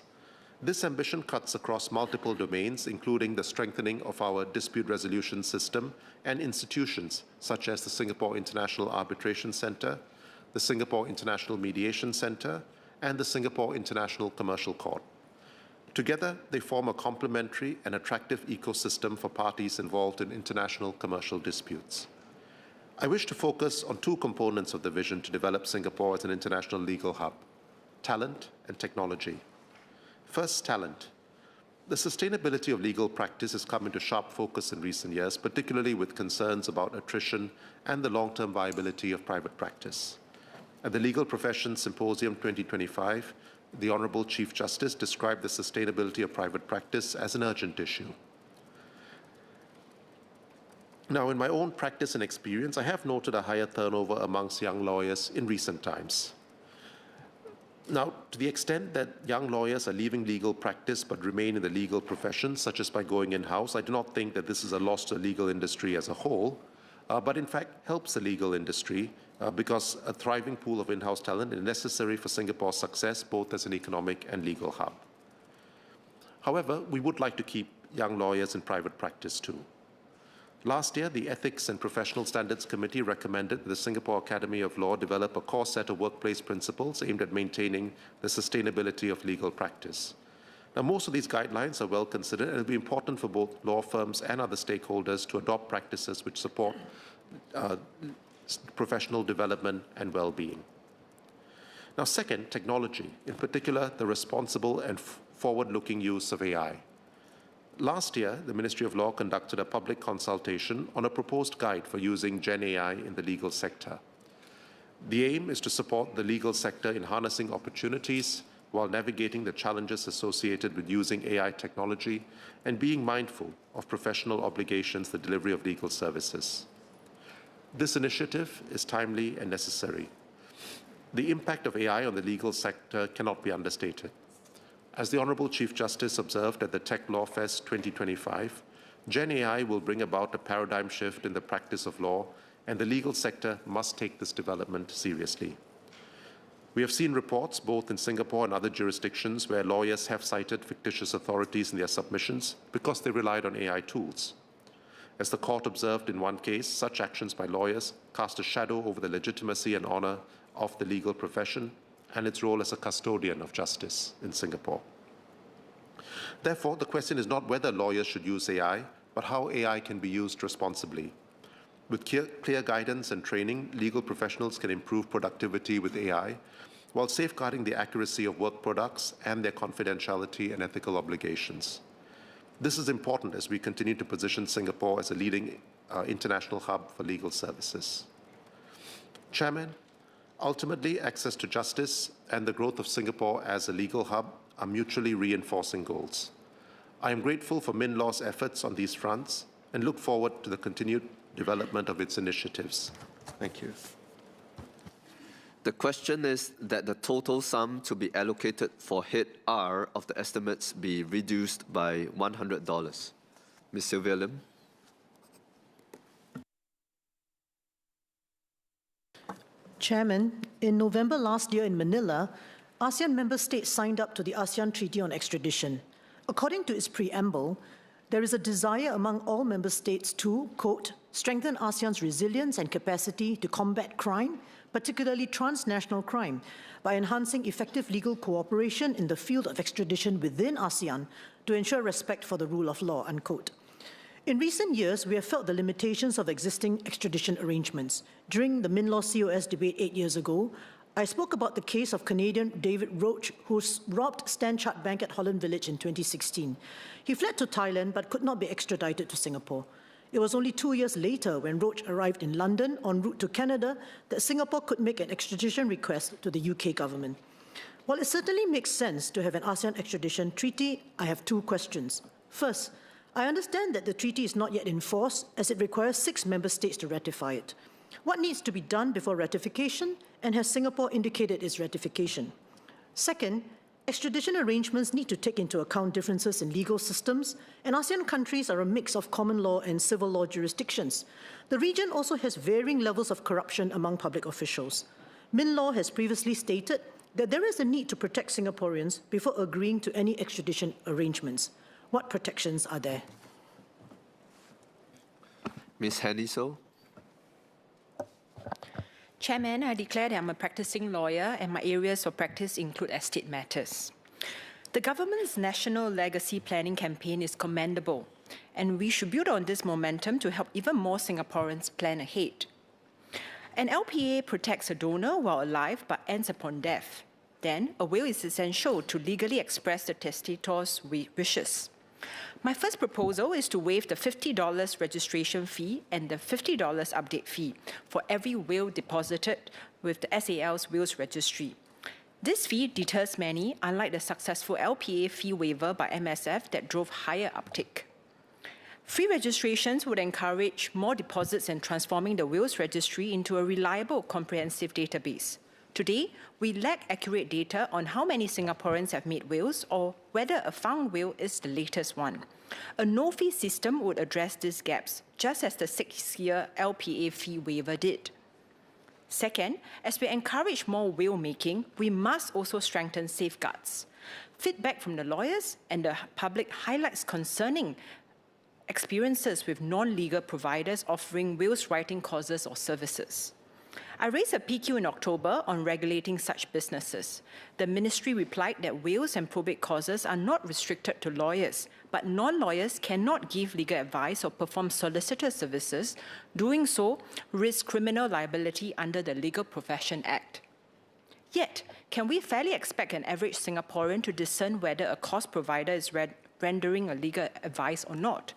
This ambition cuts across multiple domains, including the strengthening of our dispute resolution system and institutions such as the Singapore International Arbitration Centre, the Singapore International Mediation Centre, and the Singapore International Commercial Court. Together, they form a complementary and attractive ecosystem for parties involved in international commercial disputes. I wish to focus on 2 components of the vision to develop Singapore as an international legal hub: talent and technology. First, talent. The sustainability of legal practice has come into sharp focus in recent years, particularly with concerns about attrition and the long-term viability of private practice. At the Legal Professions Symposium 2025, the Honourable Chief Justice described the sustainability of private practice as an urgent issue. Now, in my own practice and experience, I have noted a higher turnover amongst young lawyers in recent times. Now, to the extent that young lawyers are leaving legal practice but remain in the legal profession, such as by going in-house, I do not think that this is a loss to the legal industry as a whole, but in fact helps the legal industry because a thriving pool of in-house talent is necessary for Singapore's success, both as an economic and legal hub. However, we would like to keep young lawyers in private practice too. Last year, the Ethics and Professional Standards Committee recommended that the Singapore Academy of Law develop a core set of workplace principles aimed at maintaining the sustainability of legal practice. Now, most of these guidelines are well considered, and it will be important for both law firms and other stakeholders to adopt practices which support professional development and well-being. Now, second, technology, in particular, the responsible and forward-looking use of AI. Last year, the Ministry of Law conducted a public consultation on a proposed guide for using Gen AI in the legal sector. The aim is to support the legal sector in harnessing opportunities while navigating the challenges associated with using AI technology and being mindful of professional obligations, the delivery of legal services. This initiative is timely and necessary. The impact of AI on the legal sector cannot be understated. As the Honourable Chief Justice observed at the Tech Law Fest 2025, Gen AI will bring about a paradigm shift in the practice of law, and the legal sector must take this development seriously. We have seen reports, both in Singapore and other jurisdictions, where lawyers have cited fictitious authorities in their submissions because they relied on AI tools. As the court observed in one case, such actions by lawyers cast a shadow over the legitimacy and honor of the legal profession and its role as a custodian of justice in Singapore. Therefore, the question is not whether lawyers should use AI, but how AI can be used responsibly. With clear guidance and training, legal professionals can improve productivity with AI while safeguarding the accuracy of work products and their confidentiality and ethical obligations. This is important as we continue to position Singapore as a leading international hub for legal services. Chairman, ultimately, access to justice and the growth of Singapore as a legal hub are mutually reinforcing goals. I am grateful for MinLaw's efforts on these fronts and look forward to the continued development of its initiatives. Thank you. The question is that the total sum to be allocated for Head R of the estimates be reduced by $100. Ms. Sylvia Lim. Chairman, in November last year in Manila, ASEAN member states signed up to the ASEAN Treaty on Extradition. According to its preamble, there is a desire among all member states to, quote, strengthen ASEAN's resilience and capacity to combat crime, particularly transnational crime, by enhancing effective legal cooperation in the field of extradition within ASEAN to ensure respect for the rule of law, unquote. In recent years, we have felt the limitations of existing extradition arrangements. During the MinLaw COS debate 8 years ago, I spoke about the case of Canadian David Roach, who robbed Stan Chart Bank at Holland Village in 2016. He fled to Thailand but could not be extradited to Singapore. It was only 2 years later, when Roach arrived in London en route to Canada, that Singapore could make an extradition request to the UK government. While it certainly makes sense to have an ASEAN extradition treaty, I have two questions. First, I understand that the treaty is not yet in force, as it requires 6 member states to ratify it. What needs to be done before ratification, and has Singapore indicated its ratification? Second, extradition arrangements need to take into account differences in legal systems, and ASEAN countries are a mix of common law and civil law jurisdictions. The region also has varying levels of corruption among public officials. MinLaw has previously stated that there is a need to protect Singaporeans before agreeing to any extradition arrangements. What protections are there? Ms. Haniso. Chairman, I declare that I'm a practicing lawyer and my areas of practice include estate matters. The government's national legacy planning campaign is commendable, and we should build on this momentum to help even more Singaporeans plan ahead. An LPA protects a donor while alive but ends upon death. Then, a will is essential to legally express the testator's wishes. My first proposal is to waive the $50 registration fee and the $50 update fee for every will deposited with the SAL's Wills Registry. This fee deters many, unlike the successful LPA fee waiver by MSF that drove higher uptake. Free registrations would encourage more deposits and transforming the Wills Registry into a reliable, comprehensive database. Today, we lack accurate data on how many Singaporeans have made wills or whether a found will is the latest one. A no-fee system would address these gaps, just as the 6-year LPA fee waiver did. Second, as we encourage more will making, we must also strengthen safeguards. Feedback from the lawyers and the public highlights concerning experiences with non-legal providers offering wills writing courses or services. I raised a PQ in October on regulating such businesses. The ministry replied that wills and probate causes are not restricted to lawyers, but non-lawyers cannot give legal advice or perform solicitor services. Doing so risks criminal liability under the Legal Profession Act. Yet, can we fairly expect an average Singaporean to discern whether a course provider is rendering a legal advice or not?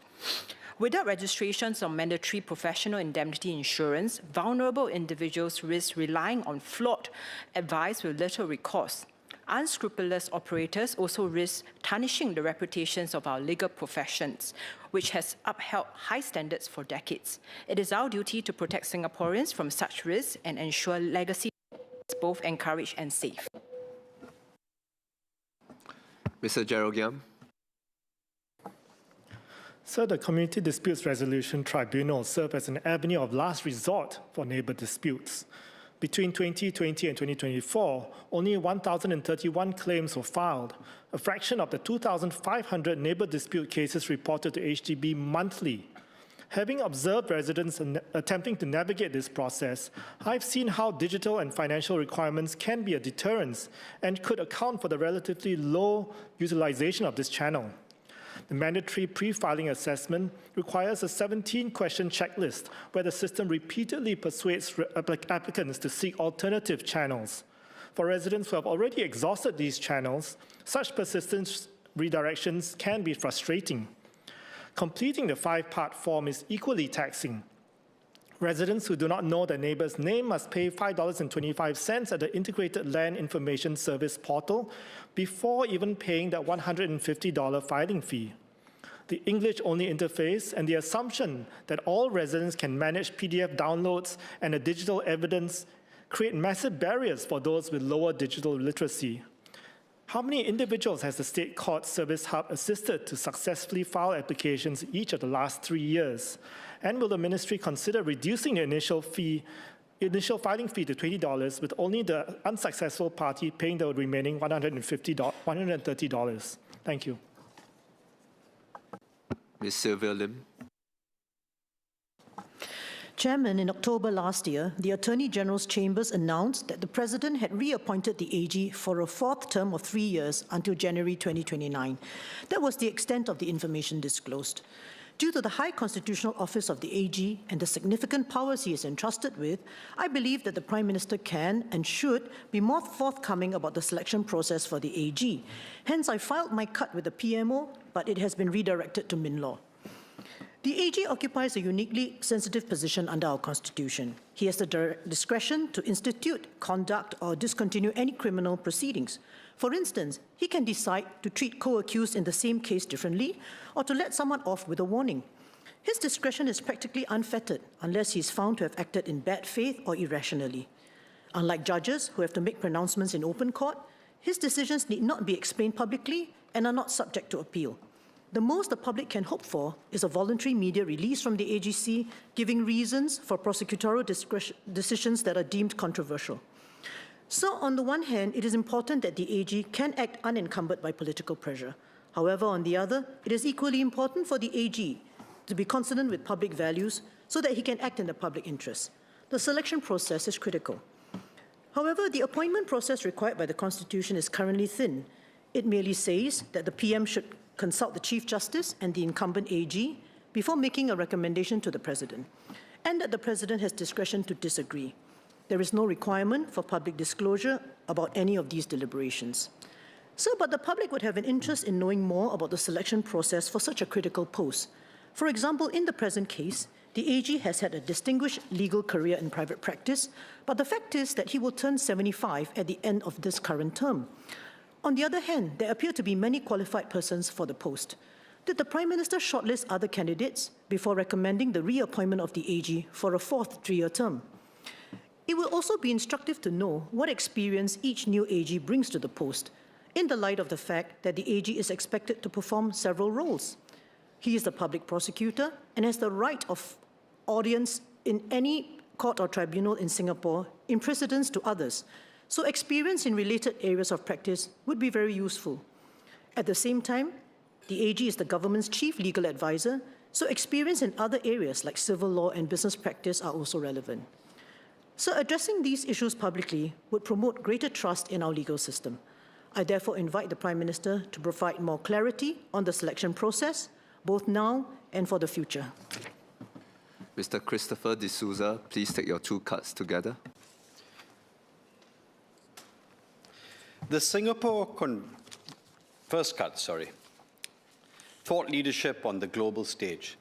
Without registrations or mandatory professional indemnity insurance, vulnerable individuals risk relying on flawed advice with little recourse. Unscrupulous operators also risk tarnishing the reputations of our legal professions, which has upheld high standards for decades. It is our duty to protect Singaporeans from such risks and ensure legacy is both encouraged and safe. Mr. Gerald Giam. Sir, the Community Disputes Resolution Tribunal served as an avenue of last resort for neighbour disputes. Between 2020 and 2024, only 1,031 claims were filed, a fraction of the 2,500 neighbour dispute cases reported to HDB monthly. Having observed residents attempting to navigate this process, I've seen how digital and financial requirements can be a deterrence and could account for the relatively low utilization of this channel. The mandatory pre-filing assessment requires a 17-question checklist where the system repeatedly persuades applicants to seek alternative channels. For residents who have already exhausted these channels, such persistent redirections can be frustrating. Completing the 5-part form is equally taxing. Residents who do not know their neighbor's name must pay $5.25 at the Integrated Land Information Service portal before even paying that $150 filing fee. The English-only interface and the assumption that all residents can manage PDF downloads and the digital evidence create massive barriers for those with lower digital literacy. How many individuals has the State Court Service Hub assisted to successfully file applications each of the last 3 years? And will the ministry consider reducing the initial filing fee to $20 with only the unsuccessful party paying the remaining $130? Thank you. Ms. Sylvia Lim. Chairman, in October last year, the Attorney General's Chambers announced that the President had reappointed the AG for a 4th term of 3 years until January 2029. That was the extent of the information disclosed. Due to the high constitutional office of the AG and the significant powers he is entrusted with, I believe that the Prime Minister can and should be more forthcoming about the selection process for the AG. Hence, I filed my cut with the PMO, but it has been redirected to MinLaw. The AG occupies a uniquely sensitive position under our Constitution. He has the discretion to institute, conduct, or discontinue any criminal proceedings. For instance, he can decide to treat co-accused in the same case differently or to let someone off with a warning. His discretion is practically unfettered unless he is found to have acted in bad faith or irrationally. Unlike judges who have to make pronouncements in open court, his decisions need not be explained publicly and are not subject to appeal. The most the public can hope for is a voluntary media release from the AGC giving reasons for prosecutorial decisions that are deemed controversial. So, on the one hand, it is important that the AG can act unencumbered by political pressure. However, on the other, it is equally important for the AG to be consonant with public values so that he can act in the public interest. The selection process is critical. However, the appointment process required by the Constitution is currently thin. It merely says that the PM should consult the Chief Justice and the incumbent AG before making a recommendation to the President, and that the President has discretion to disagree. There is no requirement for public disclosure about any of these deliberations. But the public would have an interest in knowing more about the selection process for such a critical post. For example, in the present case, the AG has had a distinguished legal career in private practice, but the fact is that he will turn 75 at the end of this current term. On the other hand, there appear to be many qualified persons for the post. Did the Prime Minister shortlist other candidates before recommending the reappointment of the AG for a 4th 3-year term? It will also be instructive to know what experience each new AG brings to the post, in the light of the fact that the AG is expected to perform several roles. He is the public prosecutor and has the right of audience in any court or tribunal in Singapore in precedence to others. So experience in related areas of practice would be very useful. At the same time, the AG is the government's chief legal advisor, so experience in other areas like civil law and business practice are also relevant. So addressing these issues publicly would promote greater trust in our legal system. I therefore invite the Prime Minister to provide more clarity on the selection process, both now and for the future. Mr. Christopher D'Souza, please take your 2 cards together. The Singapore first cut, thought leadership on the global stage.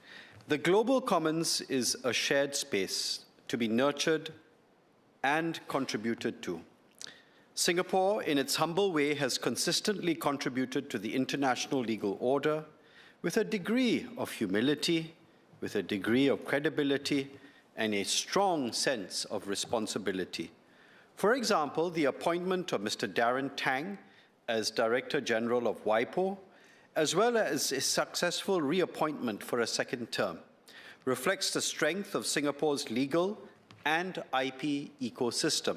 The global commons is a shared space to be nurtured and contributed to. Singapore, in its humble way, has consistently contributed to the international legal order with a degree of humility, with a degree of credibility, and a strong sense of responsibility. For example, the appointment of Mr. Darren Tang as Director General of WIPO, as well as his successful reappointment for a 2nd term, reflects the strength of Singapore's legal and IP ecosystem,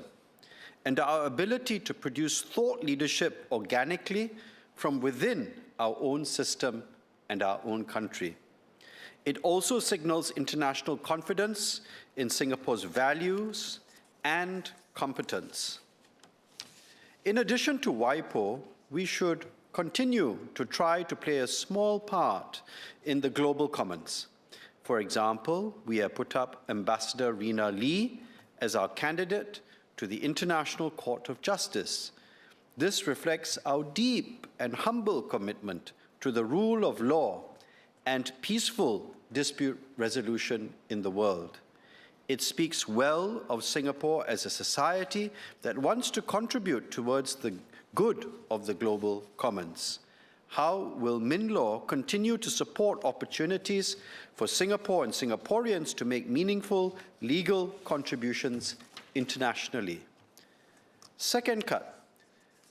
and our ability to produce thought leadership organically from within our own system and our own country. It also signals international confidence in Singapore's values and competence. In addition to WIPO, we should continue to try to play a small part in the global commons. For example, we have put up Ambassador Rina Lee as our candidate to the International Court of Justice. This reflects our deep and humble commitment to the rule of law and peaceful dispute resolution in the world. It speaks well of Singapore as a society that wants to contribute towards the good of the global commons. How will MINLAW continue to support opportunities for Singapore and Singaporeans to make meaningful legal contributions internationally? Second cut.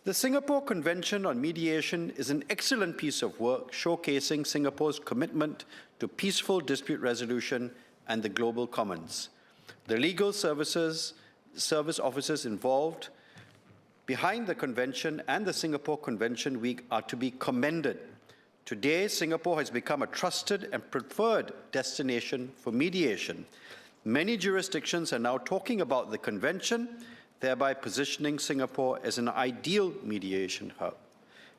The Singapore Convention on Mediation is an excellent piece of work showcasing Singapore's commitment to peaceful dispute resolution and the global commons. The legal service officers involved behind the convention and the Singapore Convention Week are to be commended. Today, Singapore has become a trusted and preferred destination for mediation. Many jurisdictions are now talking about the convention, thereby positioning Singapore as an ideal mediation hub.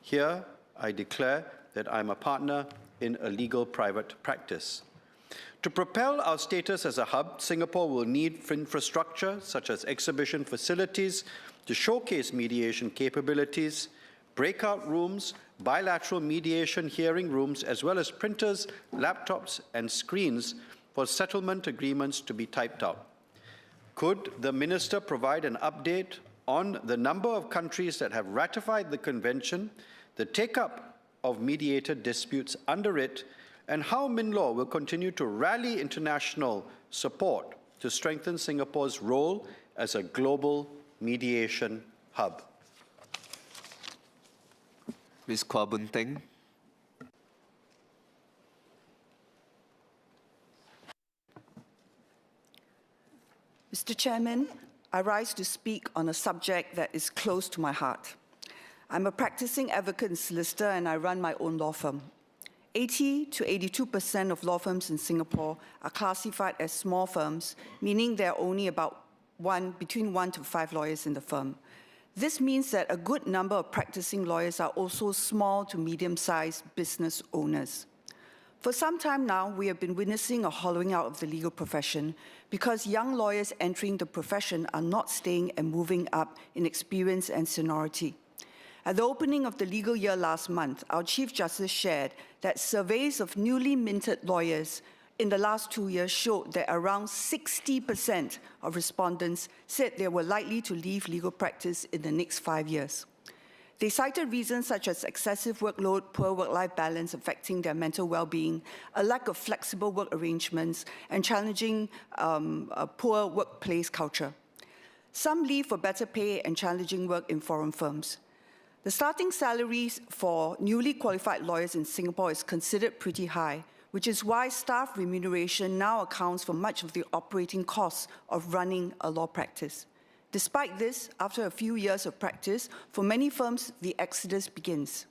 Here, I declare that I'm a partner in a legal private practice. To propel our status as a hub, Singapore will need infrastructure such as exhibition facilities to showcase mediation capabilities, breakout rooms, bilateral mediation hearing rooms, as well as printers, laptops, and screens for settlement agreements to be typed out. Could the Minister provide an update on the number of countries that have ratified the convention, the take-up of mediated disputes under it, and how MINLAW will continue to rally international support to strengthen Singapore's role as a global mediation hub? Ms. Kwa Boon Teng. Mr. Chairman, I rise to speak on a subject that is close to my heart. I'm a practicing advocate and solicitor, and I run my own law firm. 80 to 82% of law firms in Singapore are classified as small firms, meaning there are only about between 1 to 5 lawyers in the firm. This means that a good number of practicing lawyers are also small to medium-sized business owners. For some time now, we have been witnessing a hollowing out of the legal profession because young lawyers entering the profession are not staying and moving up in experience and seniority. At the opening of the legal year last month, our Chief Justice shared that surveys of newly minted lawyers in the last 2 years showed that around 60% of respondents said they were likely to leave legal practice in the next 5 years. They cited reasons such as excessive workload, poor work-life balance affecting their mental well-being, a lack of flexible work arrangements, and challenging a poor workplace culture. Some leave for better pay and challenging work in foreign firms. The starting salaries for newly qualified lawyers in Singapore is considered pretty high, which is why staff remuneration now accounts for much of the operating costs of running a law practice. Despite this, after a few years of practice, for many firms, the exodus begins.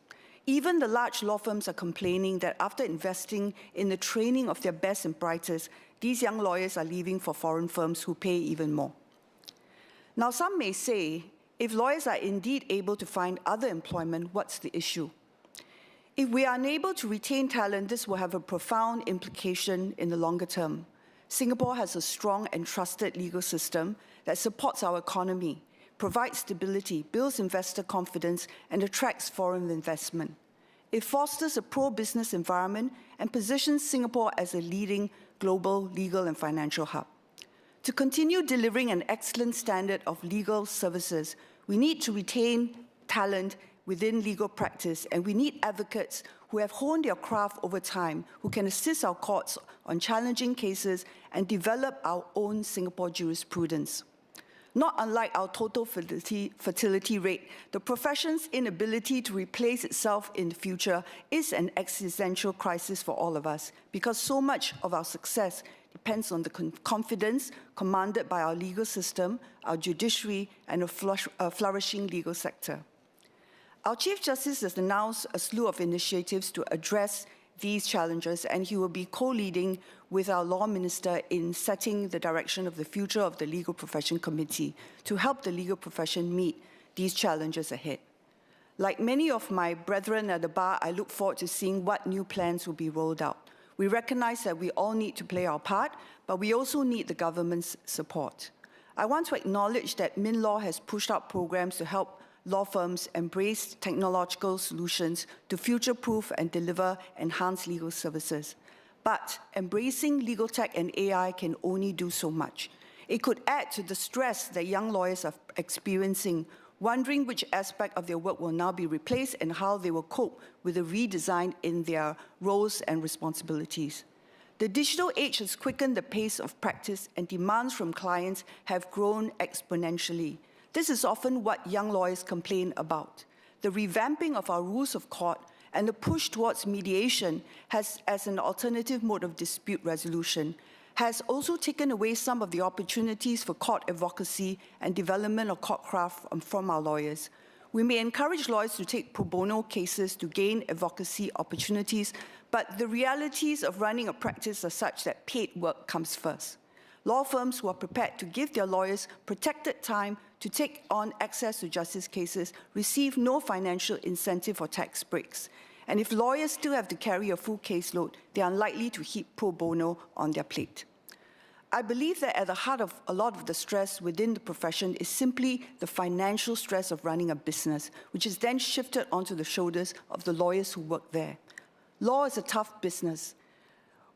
Even the large law firms are complaining that after investing in the training of their best and brightest, these young lawyers are leaving for foreign firms who pay even more. Now, some may say, if lawyers are indeed able to find other employment, what's the issue? If we are unable to retain talent, this will have a profound implication in the longer term. Singapore has a strong and trusted legal system that supports our economy, provides stability, builds investor confidence, and attracts foreign investment. It fosters a pro-business environment and positions Singapore as a leading global legal and financial hub. To continue delivering an excellent standard of legal services, we need to retain talent within legal practice, and we need advocates who have honed their craft over time, who can assist our courts on challenging cases and develop our own Singapore jurisprudence. Not unlike our total fertility rate, the profession's inability to replace itself in the future is an existential crisis for all of us, because so much of our success depends on the confidence commanded by our legal system, our judiciary, and a flourishing legal sector. Our Chief Justice has announced a slew of initiatives to address these challenges, and he will be co-leading with our law minister in setting the direction of the future of the Legal Profession Committee to help the legal profession meet these challenges ahead. Like many of my brethren at the bar, I look forward to seeing what new plans will be rolled out. We recognize that we all need to play our part, but we also need the government's support. I want to acknowledge that MinLaw has pushed out programs to help law firms embrace technological solutions to future-proof and deliver enhanced legal services. But embracing legal tech and AI can only do so much. It could add to the stress that young lawyers are experiencing, wondering which aspect of their work will now be replaced and how they will cope with the redesign in their roles and responsibilities. The digital age has quickened the pace of practice, and demands from clients have grown exponentially. This is often what young lawyers complain about. The revamping of our rules of court and the push towards mediation as an alternative mode of dispute resolution has also taken away some of the opportunities for court advocacy and development of court craft from our lawyers. We may encourage lawyers to take pro bono cases to gain advocacy opportunities, but the realities of running a practice are such that paid work comes first. Law firms who are prepared to give their lawyers protected time to take on access to justice cases receive no financial incentive or tax breaks. And if lawyers still have to carry a full caseload, they are unlikely to heap pro bono on their plate. I believe that at the heart of a lot of the stress within the profession is simply the financial stress of running a business, which is then shifted onto the shoulders of the lawyers who work there. Law is a tough business.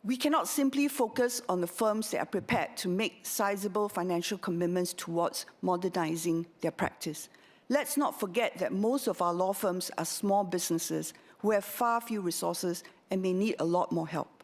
We cannot simply focus on the firms that are prepared to make sizable financial commitments towards modernizing their practice. Let's not forget that most of our law firms are small businesses who have far fewer resources and may need a lot more help.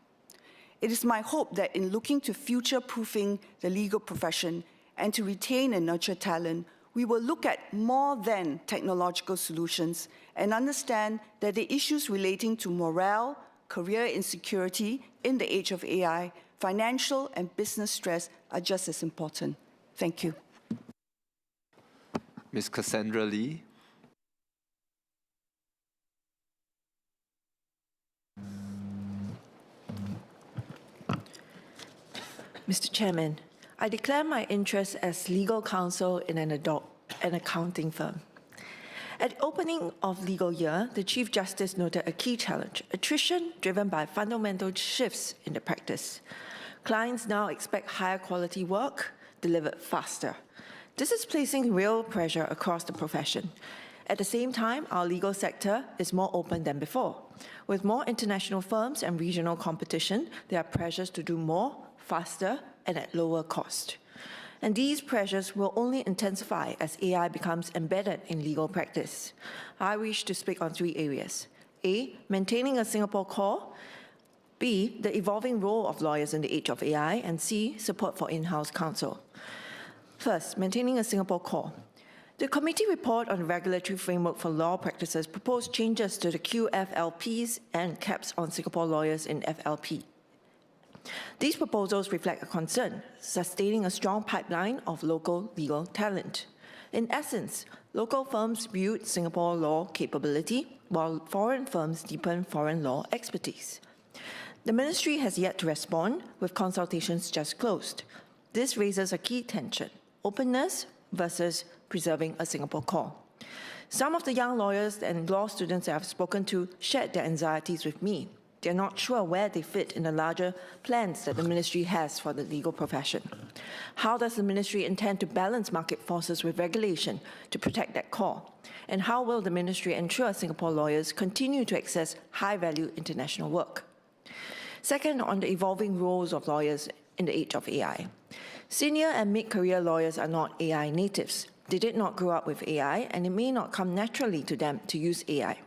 It is my hope that in looking to future-proofing the legal profession and to retain and nurture talent, we will look at more than technological solutions and understand that the issues relating to morale, career insecurity in the age of AI, financial and business stress are just as important. Thank you. Ms. Cassandra Lee. Mr. Chairman, I declare my interest as legal counsel in an accounting firm. At the opening of legal year, the Chief Justice noted a key challenge: attrition driven by fundamental shifts in the practice. Clients now expect higher quality work delivered faster. This is placing real pressure across the profession. At the same time, our legal sector is more open than before. With more international firms and regional competition, there are pressures to do more, faster, and at lower cost. And these pressures will only intensify as AI becomes embedded in legal practice. I wish to speak on 3 areas. A, maintaining a Singapore core. B, the evolving role of lawyers in the age of AI. And C, support for in-house counsel. First, maintaining a Singapore core. The committee report on the regulatory framework for law practices proposed changes to the QFLPs and caps on Singapore lawyers in FLP. These proposals reflect a concern, sustaining a strong pipeline of local legal talent. In essence, local firms build Singapore law capability, while foreign firms deepen foreign law expertise. The ministry has yet to respond, with consultations just closed. This raises a key tension: openness versus preserving a Singapore core. Some of the young lawyers and law students I have spoken to shared their anxieties with me. They're not sure where they fit in the larger plans that the ministry has for the legal profession. How does the ministry intend to balance market forces with regulation to protect that core? And how will the ministry ensure Singapore lawyers continue to access high-value international work? Second, on the evolving roles of lawyers in the age of AI. Senior and mid-career lawyers are not AI natives. They did not grow up with AI, and it may not come naturally to them to use AI.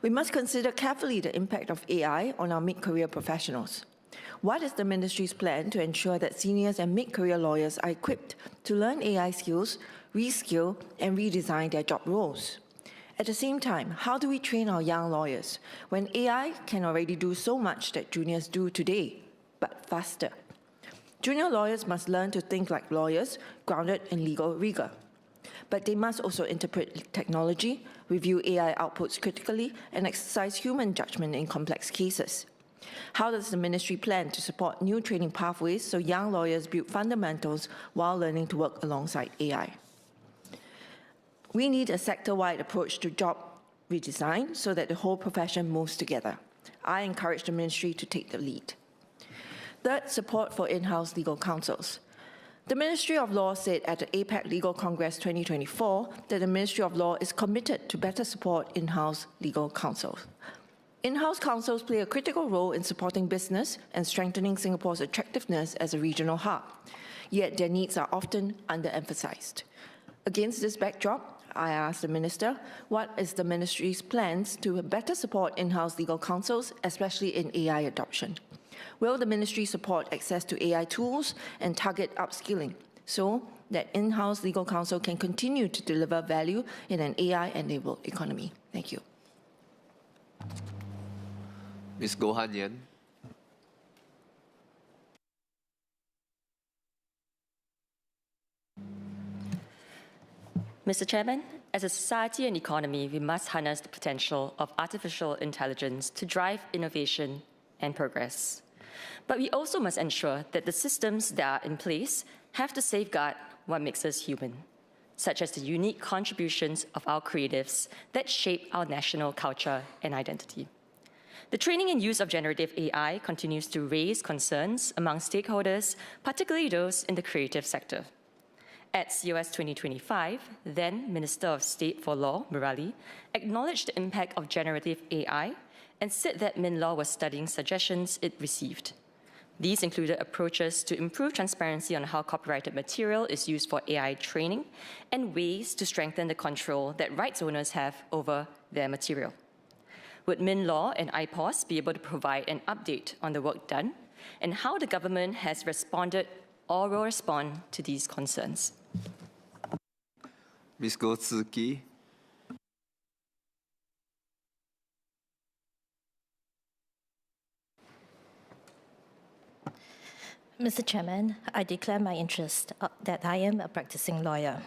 We must consider carefully the impact of AI on our mid-career professionals. What is the ministry's plan to ensure that seniors and mid-career lawyers are equipped to learn AI skills, reskill, and redesign their job roles? At the same time, how do we train our young lawyers when AI can already do so much that juniors do today, but faster? Junior lawyers must learn to think like lawyers, grounded in legal rigor. But they must also interpret technology, review AI outputs critically, and exercise human judgment in complex cases. How does the ministry plan to support new training pathways so young lawyers build fundamentals while learning to work alongside AI? We need a sector-wide approach to job redesign so that the whole profession moves together. I encourage the ministry to take the lead. Third, support for in-house legal counsels. The Ministry of Law said at the APAC Legal Congress 2024 that the Ministry of Law is committed to better support in-house legal counsels. In-house counsels play a critical role in supporting business and strengthening Singapore's attractiveness as a regional hub, yet their needs are often underemphasized. Against this backdrop, I asked the Minister, what is the Ministry's plans to better support in-house legal counsels, especially in AI adoption? Will the Ministry support access to AI tools and target upskilling so that in-house legal counsel can continue to deliver value in an AI-enabled economy? Thank you. Ms. Goh Han Yen. Mr. Chairman, as a society and economy, we must harness the potential of artificial intelligence to drive innovation and progress. But we also must ensure that the systems that are in place have to safeguard what makes us human, such as the unique contributions of our creatives that shape our national culture and identity. The training and use of generative AI continues to raise concerns among stakeholders, particularly those in the creative sector. At COS 2025, then Minister of State for Law, Murali, acknowledged the impact of generative AI and said that MinLaw was studying suggestions it received. These included approaches to improve transparency on how copyrighted material is used for AI training and ways to strengthen the control that rights owners have over their material. Would MinLaw and IPOS be able to provide an update on the work done and how the government has responded or will respond to these concerns? Ms. Goh Tzu Ki. Mr. Chairman, I declare my interest that I am a practicing lawyer.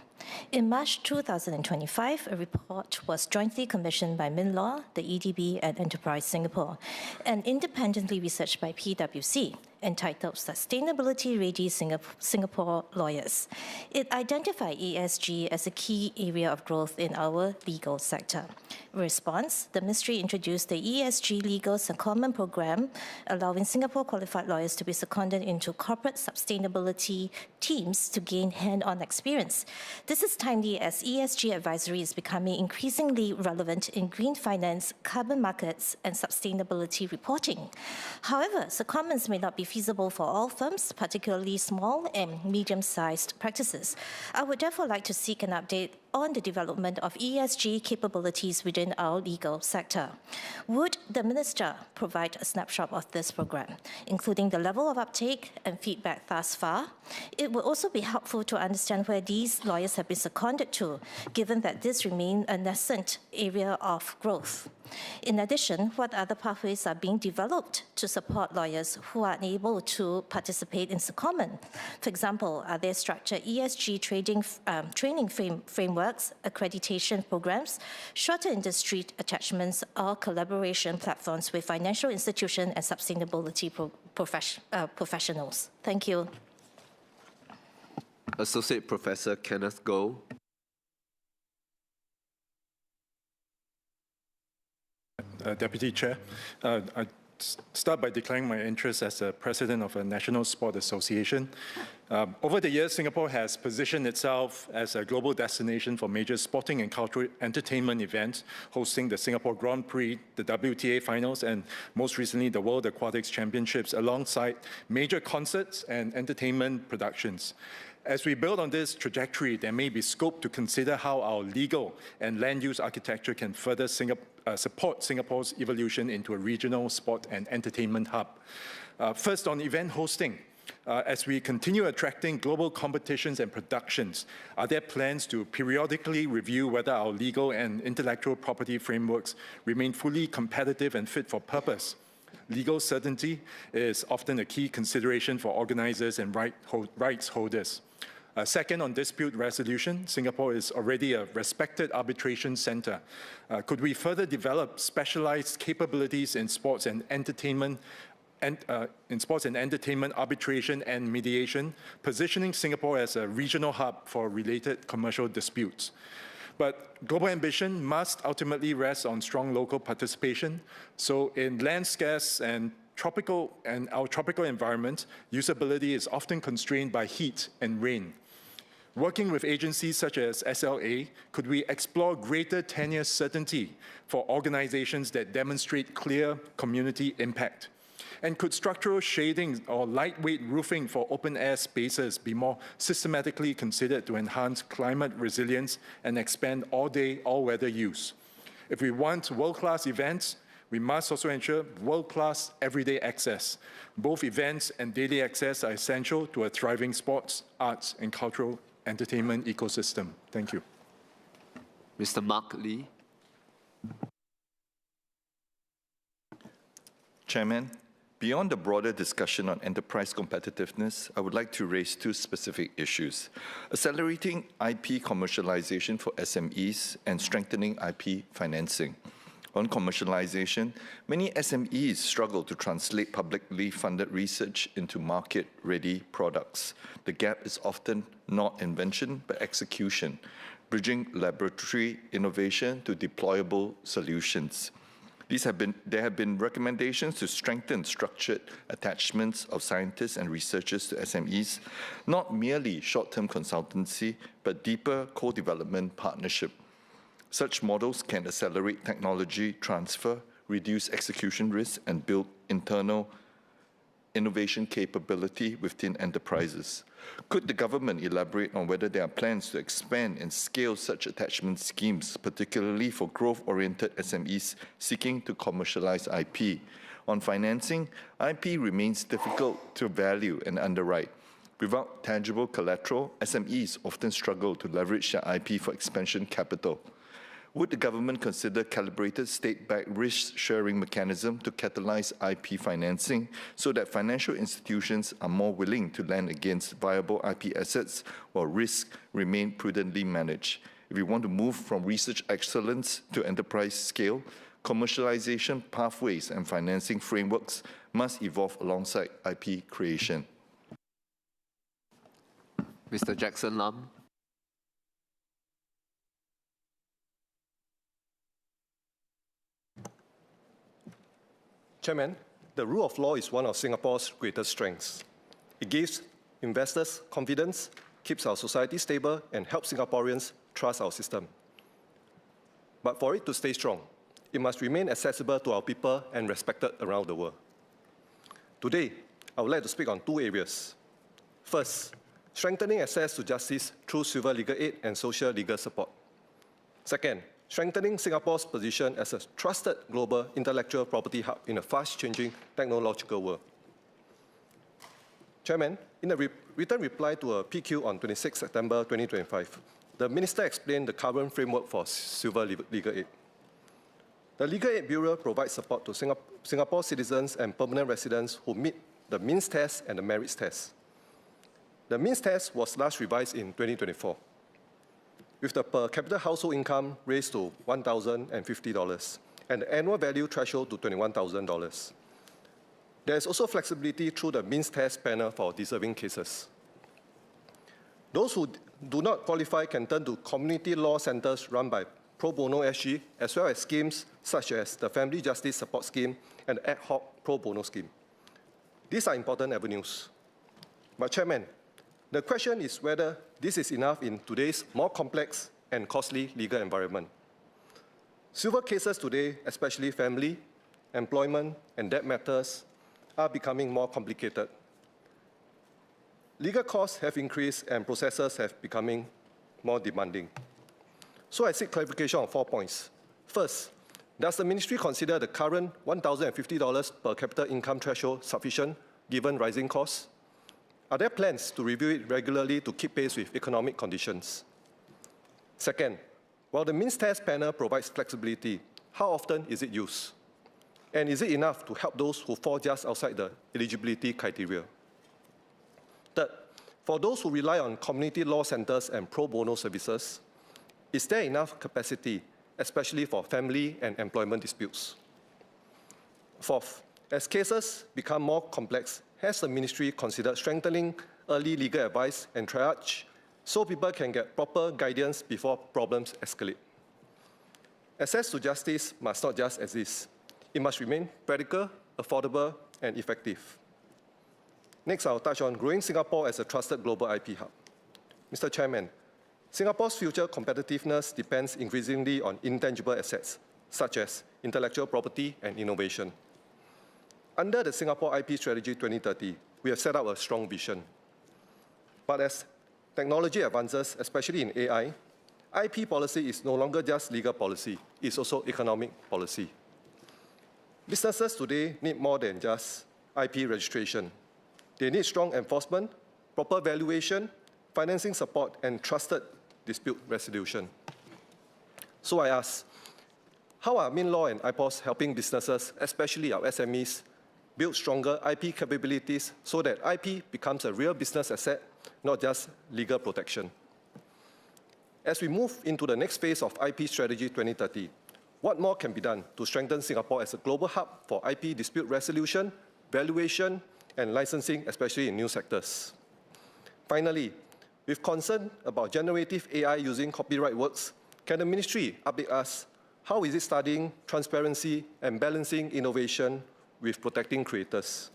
In March 2025, a report was jointly commissioned by MinLaw, the EDB, and Enterprise Singapore, and independently researched by PwC, entitled Sustainability Ready Singapore Lawyers. It identified ESG as a key area of growth in our legal sector. In response, the Ministry introduced the ESG Legal Secondment Program, allowing Singapore qualified lawyers to be seconded into corporate sustainability teams to gain hand-on experience. This is timely as ESG advisory is becoming increasingly relevant in green finance, carbon markets, and sustainability reporting. However, secondments may not be feasible for all firms, particularly small and medium-sized practices. I would therefore like to seek an update on the development of ESG capabilities within our legal sector. Would the Minister provide a snapshot of this program, including the level of uptake and feedback thus far? It would also be helpful to understand where these lawyers have been seconded to, given that this remains a nascent area of growth. In addition, what other pathways are being developed to support lawyers who are unable to participate in secondment? For example, are there structured ESG training frameworks, accreditation programs, shorter industry attachments, or collaboration platforms with financial institutions and sustainability professionals? Thank you. Associate Professor Kenneth Goh. Deputy Chair, I start by declaring my interest as a president of a National Sport Association. Over the years, Singapore has positioned itself as a global destination for major sporting and cultural entertainment events, hosting the Singapore Grand Prix, the WTA Finals, and most recently the World Aquatics Championships, alongside major concerts and entertainment productions. As we build on this trajectory, there may be scope to consider how our legal and land use architecture can further support Singapore's evolution into a regional sport and entertainment hub. First, on event hosting. As we continue attracting global competitions and productions, are there plans to periodically review whether our legal and intellectual property frameworks remain fully competitive and fit for purpose? Legal certainty is often a key consideration for organizers and rights holders. Second, on dispute resolution, Singapore is already a respected arbitration center. Could we further develop specialized capabilities in sports and entertainment arbitration and mediation, positioning Singapore as a regional hub for related commercial disputes? But global ambition must ultimately rest on strong local participation. So in land scarce and our tropical environment, usability is often constrained by heat and rain. Working with agencies such as SLA, could we explore greater tenure certainty for organizations that demonstrate clear community impact? And could structural shading or lightweight roofing for open-air spaces be more systematically considered to enhance climate resilience and expand all-day, all-weather use? If we want world-class events, we must also ensure world-class everyday access. Both events and daily access are essential to a thriving sports, arts, and cultural entertainment ecosystem. Thank you. Mr. Mark Lee. Chairman, beyond the broader discussion on enterprise competitiveness, I would like to raise two specific issues: accelerating IP commercialization for SMEs and strengthening IP financing. On commercialization, many SMEs struggle to translate publicly funded research into market-ready products. The gap is often not invention, but execution, bridging laboratory innovation to deployable solutions. There have been recommendations to strengthen structured attachments of scientists and researchers to SMEs, not merely short-term consultancy, but deeper co-development partnership. Such models can accelerate technology transfer, reduce execution risk, and build internal innovation capability within enterprises. Could the government elaborate on whether there are plans to expand and scale such attachment schemes, particularly for growth-oriented SMEs seeking to commercialize IP? On financing, IP remains difficult to value and underwrite. Without tangible collateral, SMEs often struggle to leverage their IP for expansion capital. Would the government consider calibrated state-backed risk-sharing mechanism to catalyze IP financing so that financial institutions are more willing to lend against viable IP assets while risks remain prudently managed? If we want to move from research excellence to enterprise scale, commercialization pathways and financing frameworks must evolve alongside IP creation. Mr. Jackson Lam. Chairman, the rule of law is one of Singapore's greatest strengths. It gives investors confidence, keeps our society stable, and helps Singaporeans trust our system. But for it to stay strong, it must remain accessible to our people and respected around the world. Today, I would like to speak on two areas. First, strengthening access to justice through civil legal aid and social legal support. Second, strengthening Singapore's position as a trusted global intellectual property hub in a fast-changing technological world. Chairman, in a written reply to a PQ on 26 September 2025, the Minister explained the current framework for civil legal aid. The Legal Aid Bureau provides support to Singapore citizens and permanent residents who meet the means test and the merits test. The means test was last revised in 2024, with the per capita household income raised to $1,050 and the annual value threshold to $21,000. There is also flexibility through the means test panel for deserving cases. Those who do not qualify can turn to community law centers run by Pro Bono SG, as well as schemes such as the Family Justice Support Scheme and the Ad Hoc Pro Bono Scheme. These are important avenues. But Chairman, the question is whether this is enough in today's more complex and costly legal environment. Civil cases today, especially family, employment, and debt matters, are becoming more complicated. Legal costs have increased and processes have becoming more demanding. So I seek clarification on 4 points. First, does the ministry consider the current $1,050 per capita income threshold sufficient given rising costs? Are there plans to review it regularly to keep pace with economic conditions? Second, while the means test panel provides flexibility, how often is it used? And is it enough to help those who fall just outside the eligibility criteria? Third, For those who rely on community law centers and pro bono services, is there enough capacity, especially for family and employment disputes? Fourth, as cases become more complex, has the ministry considered strengthening early legal advice and triage so people can get proper guidance before problems escalate? Access to justice must not just exist. It must remain practical, affordable, and effective. Next, I'll touch on growing Singapore as a trusted global IP hub. Mr. Chairman, Singapore's future competitiveness depends increasingly on intangible assets, such as intellectual property and innovation. Under the Singapore IP Strategy 2030, we have set up a strong vision. But as technology advances, especially in AI, IP policy is no longer just legal policy, it's also economic policy. Businesses today need more than just IP registration. They need strong enforcement, proper valuation, financing support, and trusted dispute resolution. So I ask, how are MinLaw and IPOS helping businesses, especially our SMEs, build stronger IP capabilities so that IP becomes a real business asset, not just legal protection? As we move into the next phase of IP Strategy 2030, what more can be done to strengthen Singapore as a global hub for IP dispute resolution, valuation, and licensing, especially in new sectors? Finally, with concern about generative AI using copyright works, can the ministry update us how is it studying transparency and balancing innovation with protecting creators?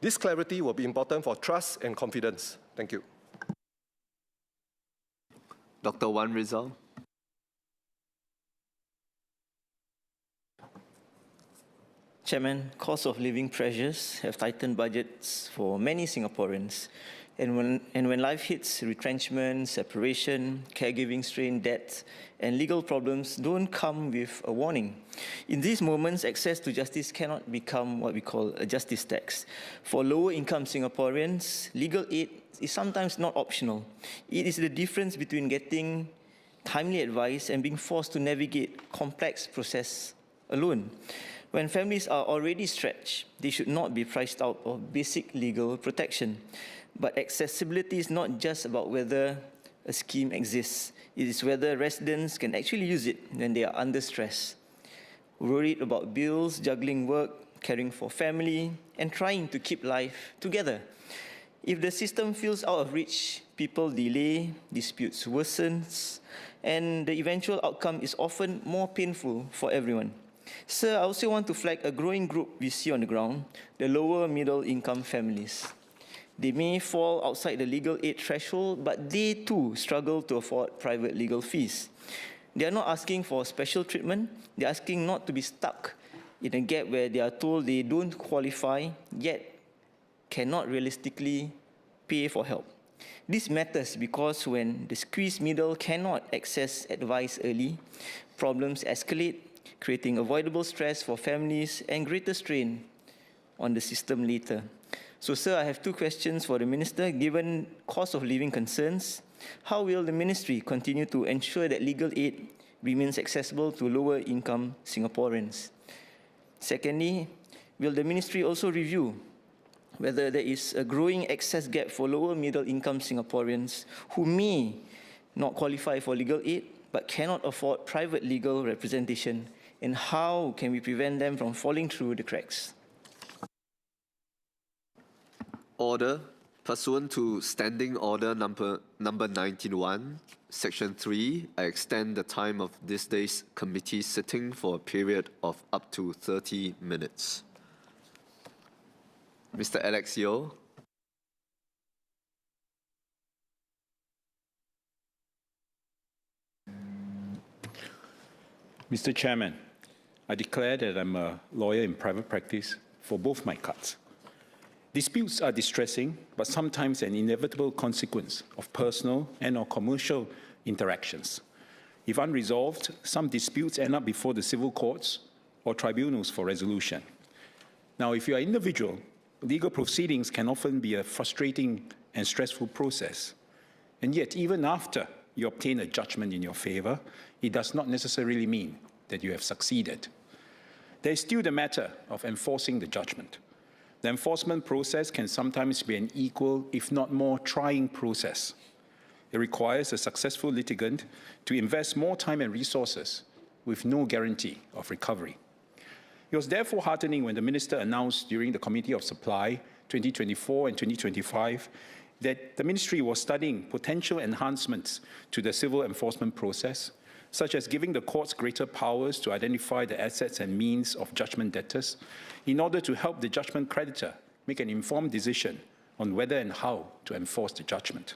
This clarity will be important for trust and confidence. Thank you. Dr. Wan Rizal. Chairman, cost of living pressures have tightened budgets for many Singaporeans. And when life hits, retrenchment, separation, caregiving strain, debt, and legal problems don't come with a warning. In these moments, access to justice cannot become what we call a justice tax. For lower-income Singaporeans, legal aid is sometimes not optional. It is the difference between getting timely advice and being forced to navigate complex process alone. When families are already stretched, they should not be priced out of basic legal protection. But accessibility is not just about whether a scheme exists. It is whether residents can actually use it when they are under stress, worried about bills, juggling work, caring for family, and trying to keep life together. If the system feels out of reach, people delay, disputes worsens, and the eventual outcome is often more painful for everyone. Sir, I also want to flag a growing group we see on the ground, the lower middle income families. They may fall outside the legal aid threshold, but they too struggle to afford private legal fees. They are not asking for special treatment, they are asking not to be stuck in a gap where they are told they don't qualify, yet cannot realistically pay for help. This matters because when the squeezed middle cannot access advice early, problems escalate, creating avoidable stress for families and greater strain on the system later. So, sir, I have two questions for the Minister. Given cost of living concerns, how will the Ministry continue to ensure that legal aid remains accessible to lower-income Singaporeans? Secondly, will the Ministry also review whether there is a growing access gap for lower-middle-income Singaporeans who may not qualify for legal aid but cannot afford private legal representation, and how can we prevent them from falling through the cracks? Order. Pursuant to Standing Order number 91, Section 3, I extend the time of this day's committee sitting for a period of up to 30 minutes. Mr. Alex Yeo. Mr. Chairman, I declare that I'm a lawyer in private practice for both my cards. Disputes are distressing, but sometimes an inevitable consequence of personal and/or commercial interactions. If unresolved, some disputes end up before the civil courts or tribunals for resolution. Now, if you are individual, legal proceedings can often be a frustrating and stressful process. And yet, even after you obtain a judgment in your favor, it does not necessarily mean that you have succeeded. There is still the matter of enforcing the judgment. The enforcement process can sometimes be an equal, if not more, trying process. It requires a successful litigant to invest more time and resources with no guarantee of recovery. It was therefore heartening when the Minister announced during the Committee of Supply 2024 and 2025 that the Ministry was studying potential enhancements to the civil enforcement process, such as giving the courts greater powers to identify the assets and means of judgment debtors in order to help the judgment creditor make an informed decision on whether and how to enforce the judgment.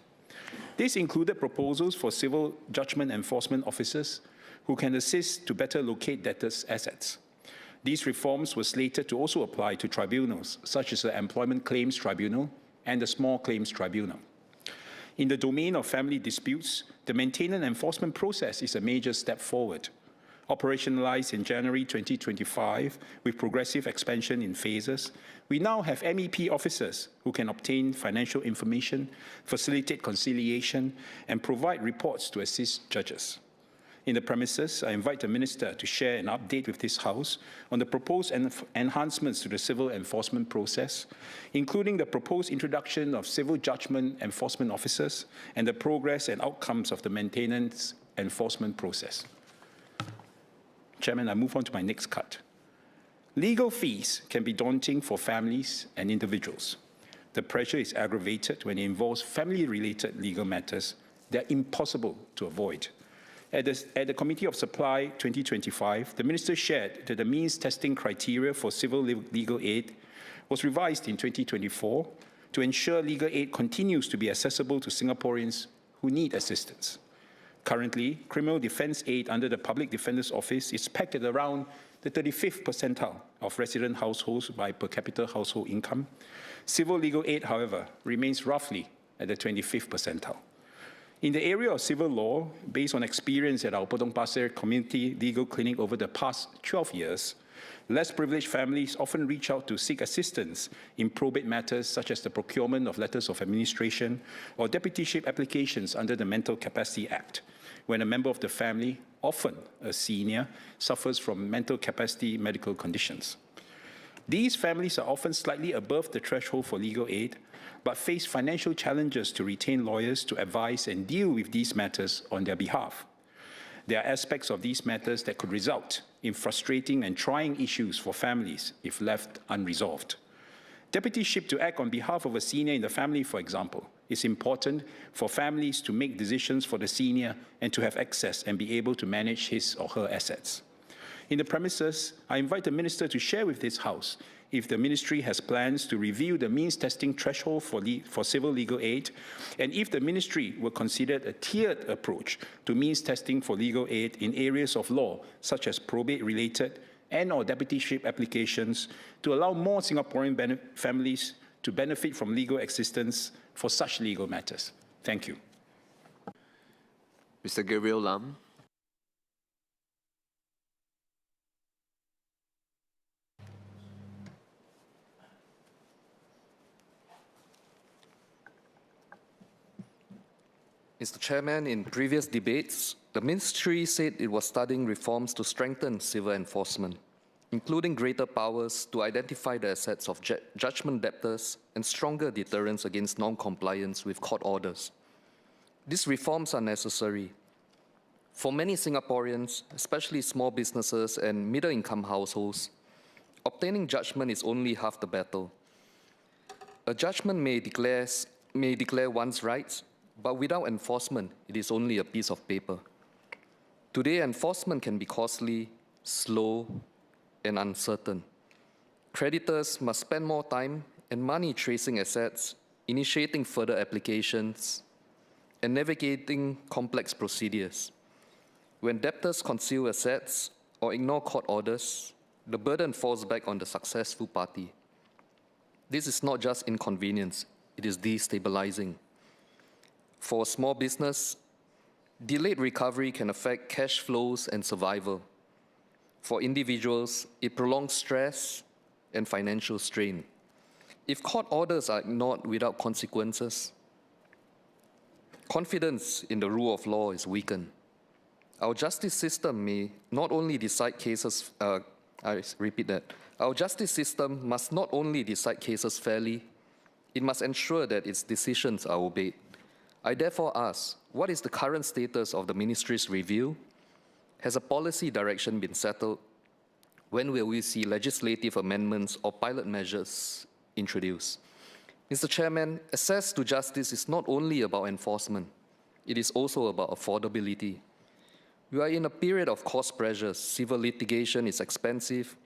This included proposals for civil judgment enforcement officers who can assist to better locate debtors' assets. These reforms were slated to also apply to tribunals, such as the Employment Claims Tribunal and the Small Claims Tribunal. In the domain of family disputes, the maintenance enforcement process is a major step forward. Operationalized in January 2025 with progressive expansion in phases, we now have MEP officers who can obtain financial information, facilitate conciliation, and provide reports to assist judges. In the premises, I invite the Minister to share an update with this House on the proposed enhancements to the civil enforcement process, including the proposed introduction of civil judgment enforcement officers and the progress and outcomes of the maintenance enforcement process. Chairman, I move on to my next cut. Legal fees can be daunting for families and individuals. The pressure is aggravated when it involves family-related legal matters that are impossible to avoid. At the Committee of Supply 2025, the Minister shared that the means testing criteria for civil legal aid was revised in 2024 to ensure legal aid continues to be accessible to Singaporeans who need assistance. Currently, criminal defense aid under the Public Defender's Office is pegged at around the 35th percentile of resident households by per capita household income. Civil legal aid, however, remains roughly at the 25th percentile. In the area of civil law, based on experience at our Potong Pasir Community Legal Clinic over the past 12 years, less privileged families often reach out to seek assistance in probate matters such as the procurement of letters of administration or deputyship applications under the Mental Capacity Act, when a member of the family, often a senior, suffers from mental capacity medical conditions. These families are often slightly above the threshold for legal aid, but face financial challenges to retain lawyers to advise and deal with these matters on their behalf. There are aspects of these matters that could result in frustrating and trying issues for families if left unresolved. Deputyship to act on behalf of a senior in the family, for example, is important for families to make decisions for the senior and to have access and be able to manage his or her assets. In the premises, I invite the Minister to share with this House if the Ministry has plans to review the means testing threshold for civil legal aid, and if the Ministry will consider a tiered approach to means testing for legal aid in areas of law, such as probate-related and/or deputyship applications, to allow more Singaporean families to benefit from legal assistance for such legal matters. Thank you. Mr. Gabriel Lam. Mr. Chairman, in previous debates, the Ministry said it was studying reforms to strengthen civil enforcement, including greater powers to identify the assets of judgment debtors and stronger deterrence against non-compliance with court orders. These reforms are necessary. For many Singaporeans, especially small businesses and middle-income households, obtaining judgment is only half the battle. A judgment may declare one's rights, but without enforcement, it is only a piece of paper. Today, enforcement can be costly, slow, and uncertain. Creditors must spend more time and money tracing assets, initiating further applications, and navigating complex procedures. When debtors conceal assets or ignore court orders, the burden falls back on the successful party. This is not just inconvenience, it is destabilizing. For a small business, delayed recovery can affect cash flows and survival. For individuals, it prolongs stress and financial strain. If court orders are ignored without consequences, confidence in the rule of law is weakened. Our justice system may not only decide cases I repeat that. Our justice system must not only decide cases fairly, it must ensure that its decisions are obeyed. I therefore ask, what is the current status of the ministry's review? Has a policy direction been settled? When will we see legislative amendments or pilot measures introduced? Mr. Chairman, access to justice is not only about enforcement, it is also about affordability. We are in a period of cost pressures. Civil litigation is expensive.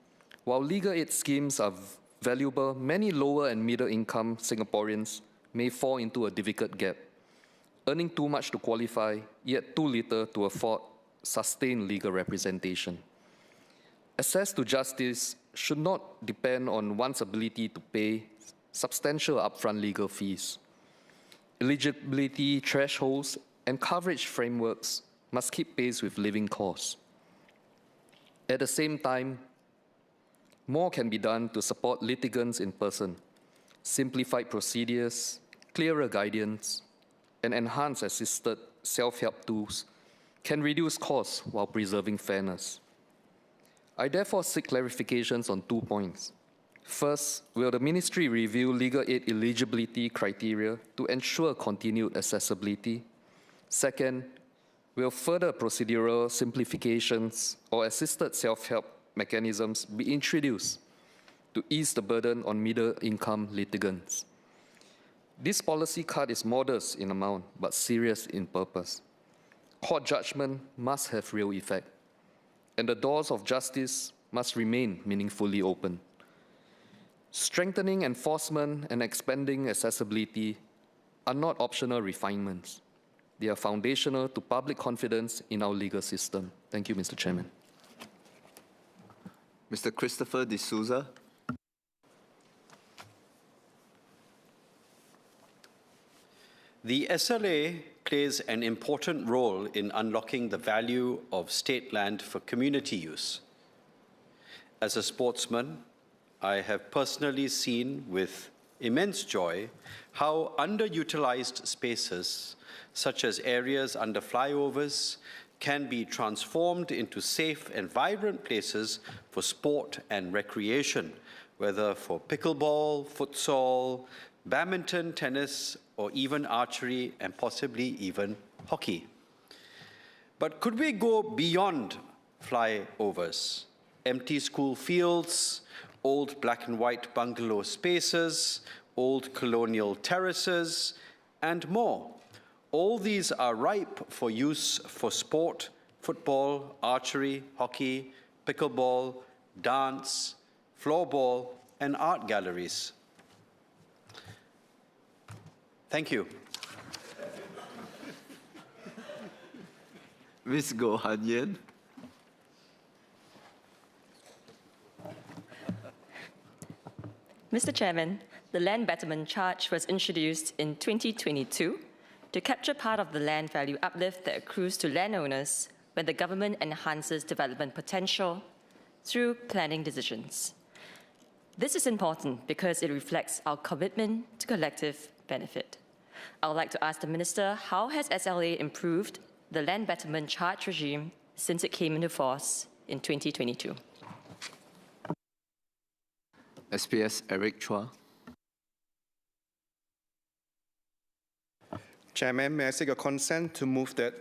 While legal aid schemes are valuable, many lower and middle income Singaporeans may fall into a difficult gap, earning too much to qualify, yet too little to afford sustained legal representation. Access to justice should not depend on one's ability to pay substantial upfront legal fees. Eligibility thresholds and coverage frameworks must keep pace with living costs. At the same time, more can be done to support litigants in person. Simplified procedures, clearer guidance, and enhanced assisted self-help tools can reduce costs while preserving fairness. I therefore seek clarifications on 2 points. First, will the ministry review legal aid eligibility criteria to ensure continued accessibility? Second, will further procedural simplifications or assisted self-help mechanisms be introduced to ease the burden on middle-income litigants? This policy cut is modest in amount, but serious in purpose. Court judgment must have real effect, and the doors of justice must remain meaningfully open. Strengthening enforcement and expanding accessibility are not optional refinements. They are foundational to public confidence in our legal system. Thank you, Mr. Chairman. Mr. Christopher D'Souza. The SLA plays an important role in unlocking the value of state land for community use. As a sportsman, I have personally seen with immense joy how underutilized spaces, such as areas under flyovers, can be transformed into safe and vibrant places for sport and recreation, whether for pickleball, futsal, badminton, tennis, or even archery, and possibly even hockey. But could we go beyond flyovers? Empty school fields, old black and white bungalow spaces, old colonial terraces, and more. All these are ripe for use for sport, football, archery, hockey, pickleball, dance, floorball, and art galleries. Thank you. Ms. Goh Han Yen. Mr. Chairman, the land betterment charge was introduced in 2022 to capture part of the land value uplift that accrues to landowners when the government enhances development potential through planning decisions. This is important because it reflects our commitment to collective benefit. I would like to ask the Minister, how has SLA improved the land betterment charge regime since it came into force in 2022? SPS Eric Chua. Chairman, may I seek your consent to move that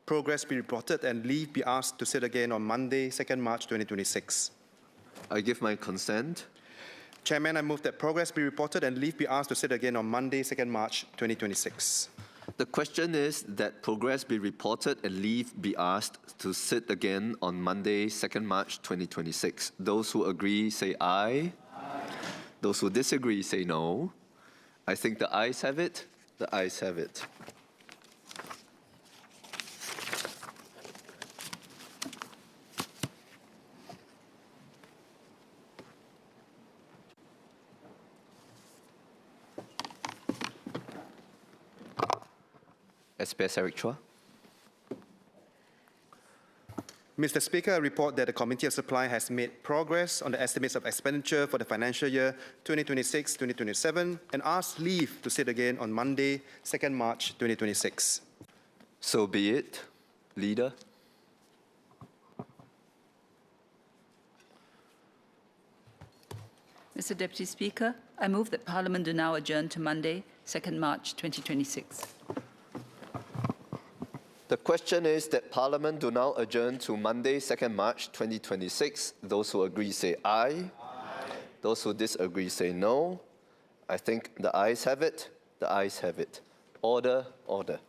progress be reported and leave be asked to sit again on Monday, 2nd March 2026. I give my consent. Chairman, I move that progress be reported and leave be asked to sit again on Monday, 2nd March 2026. The question is that progress be reported and leave be asked to sit again on Monday, 2nd March 2026. Those who agree say aye. Those who disagree say no. I think the ayes have it. The ayes have it. SPS Eric Chua. Mr. Speaker, I report that the Committee of Supply has made progress on the estimates of expenditure for the financial year 2026-2027 and asked leave to sit again on Monday, 2nd March 2026. So be it, Leader. Mr. Deputy Speaker, I move that Parliament do now adjourn to Monday, 2nd March 2026. The question is that Parliament do now adjourn to Monday, 2nd March 2026. Those who agree say aye. Those who disagree say no. I think the ayes have it. The ayes have it. Order, order.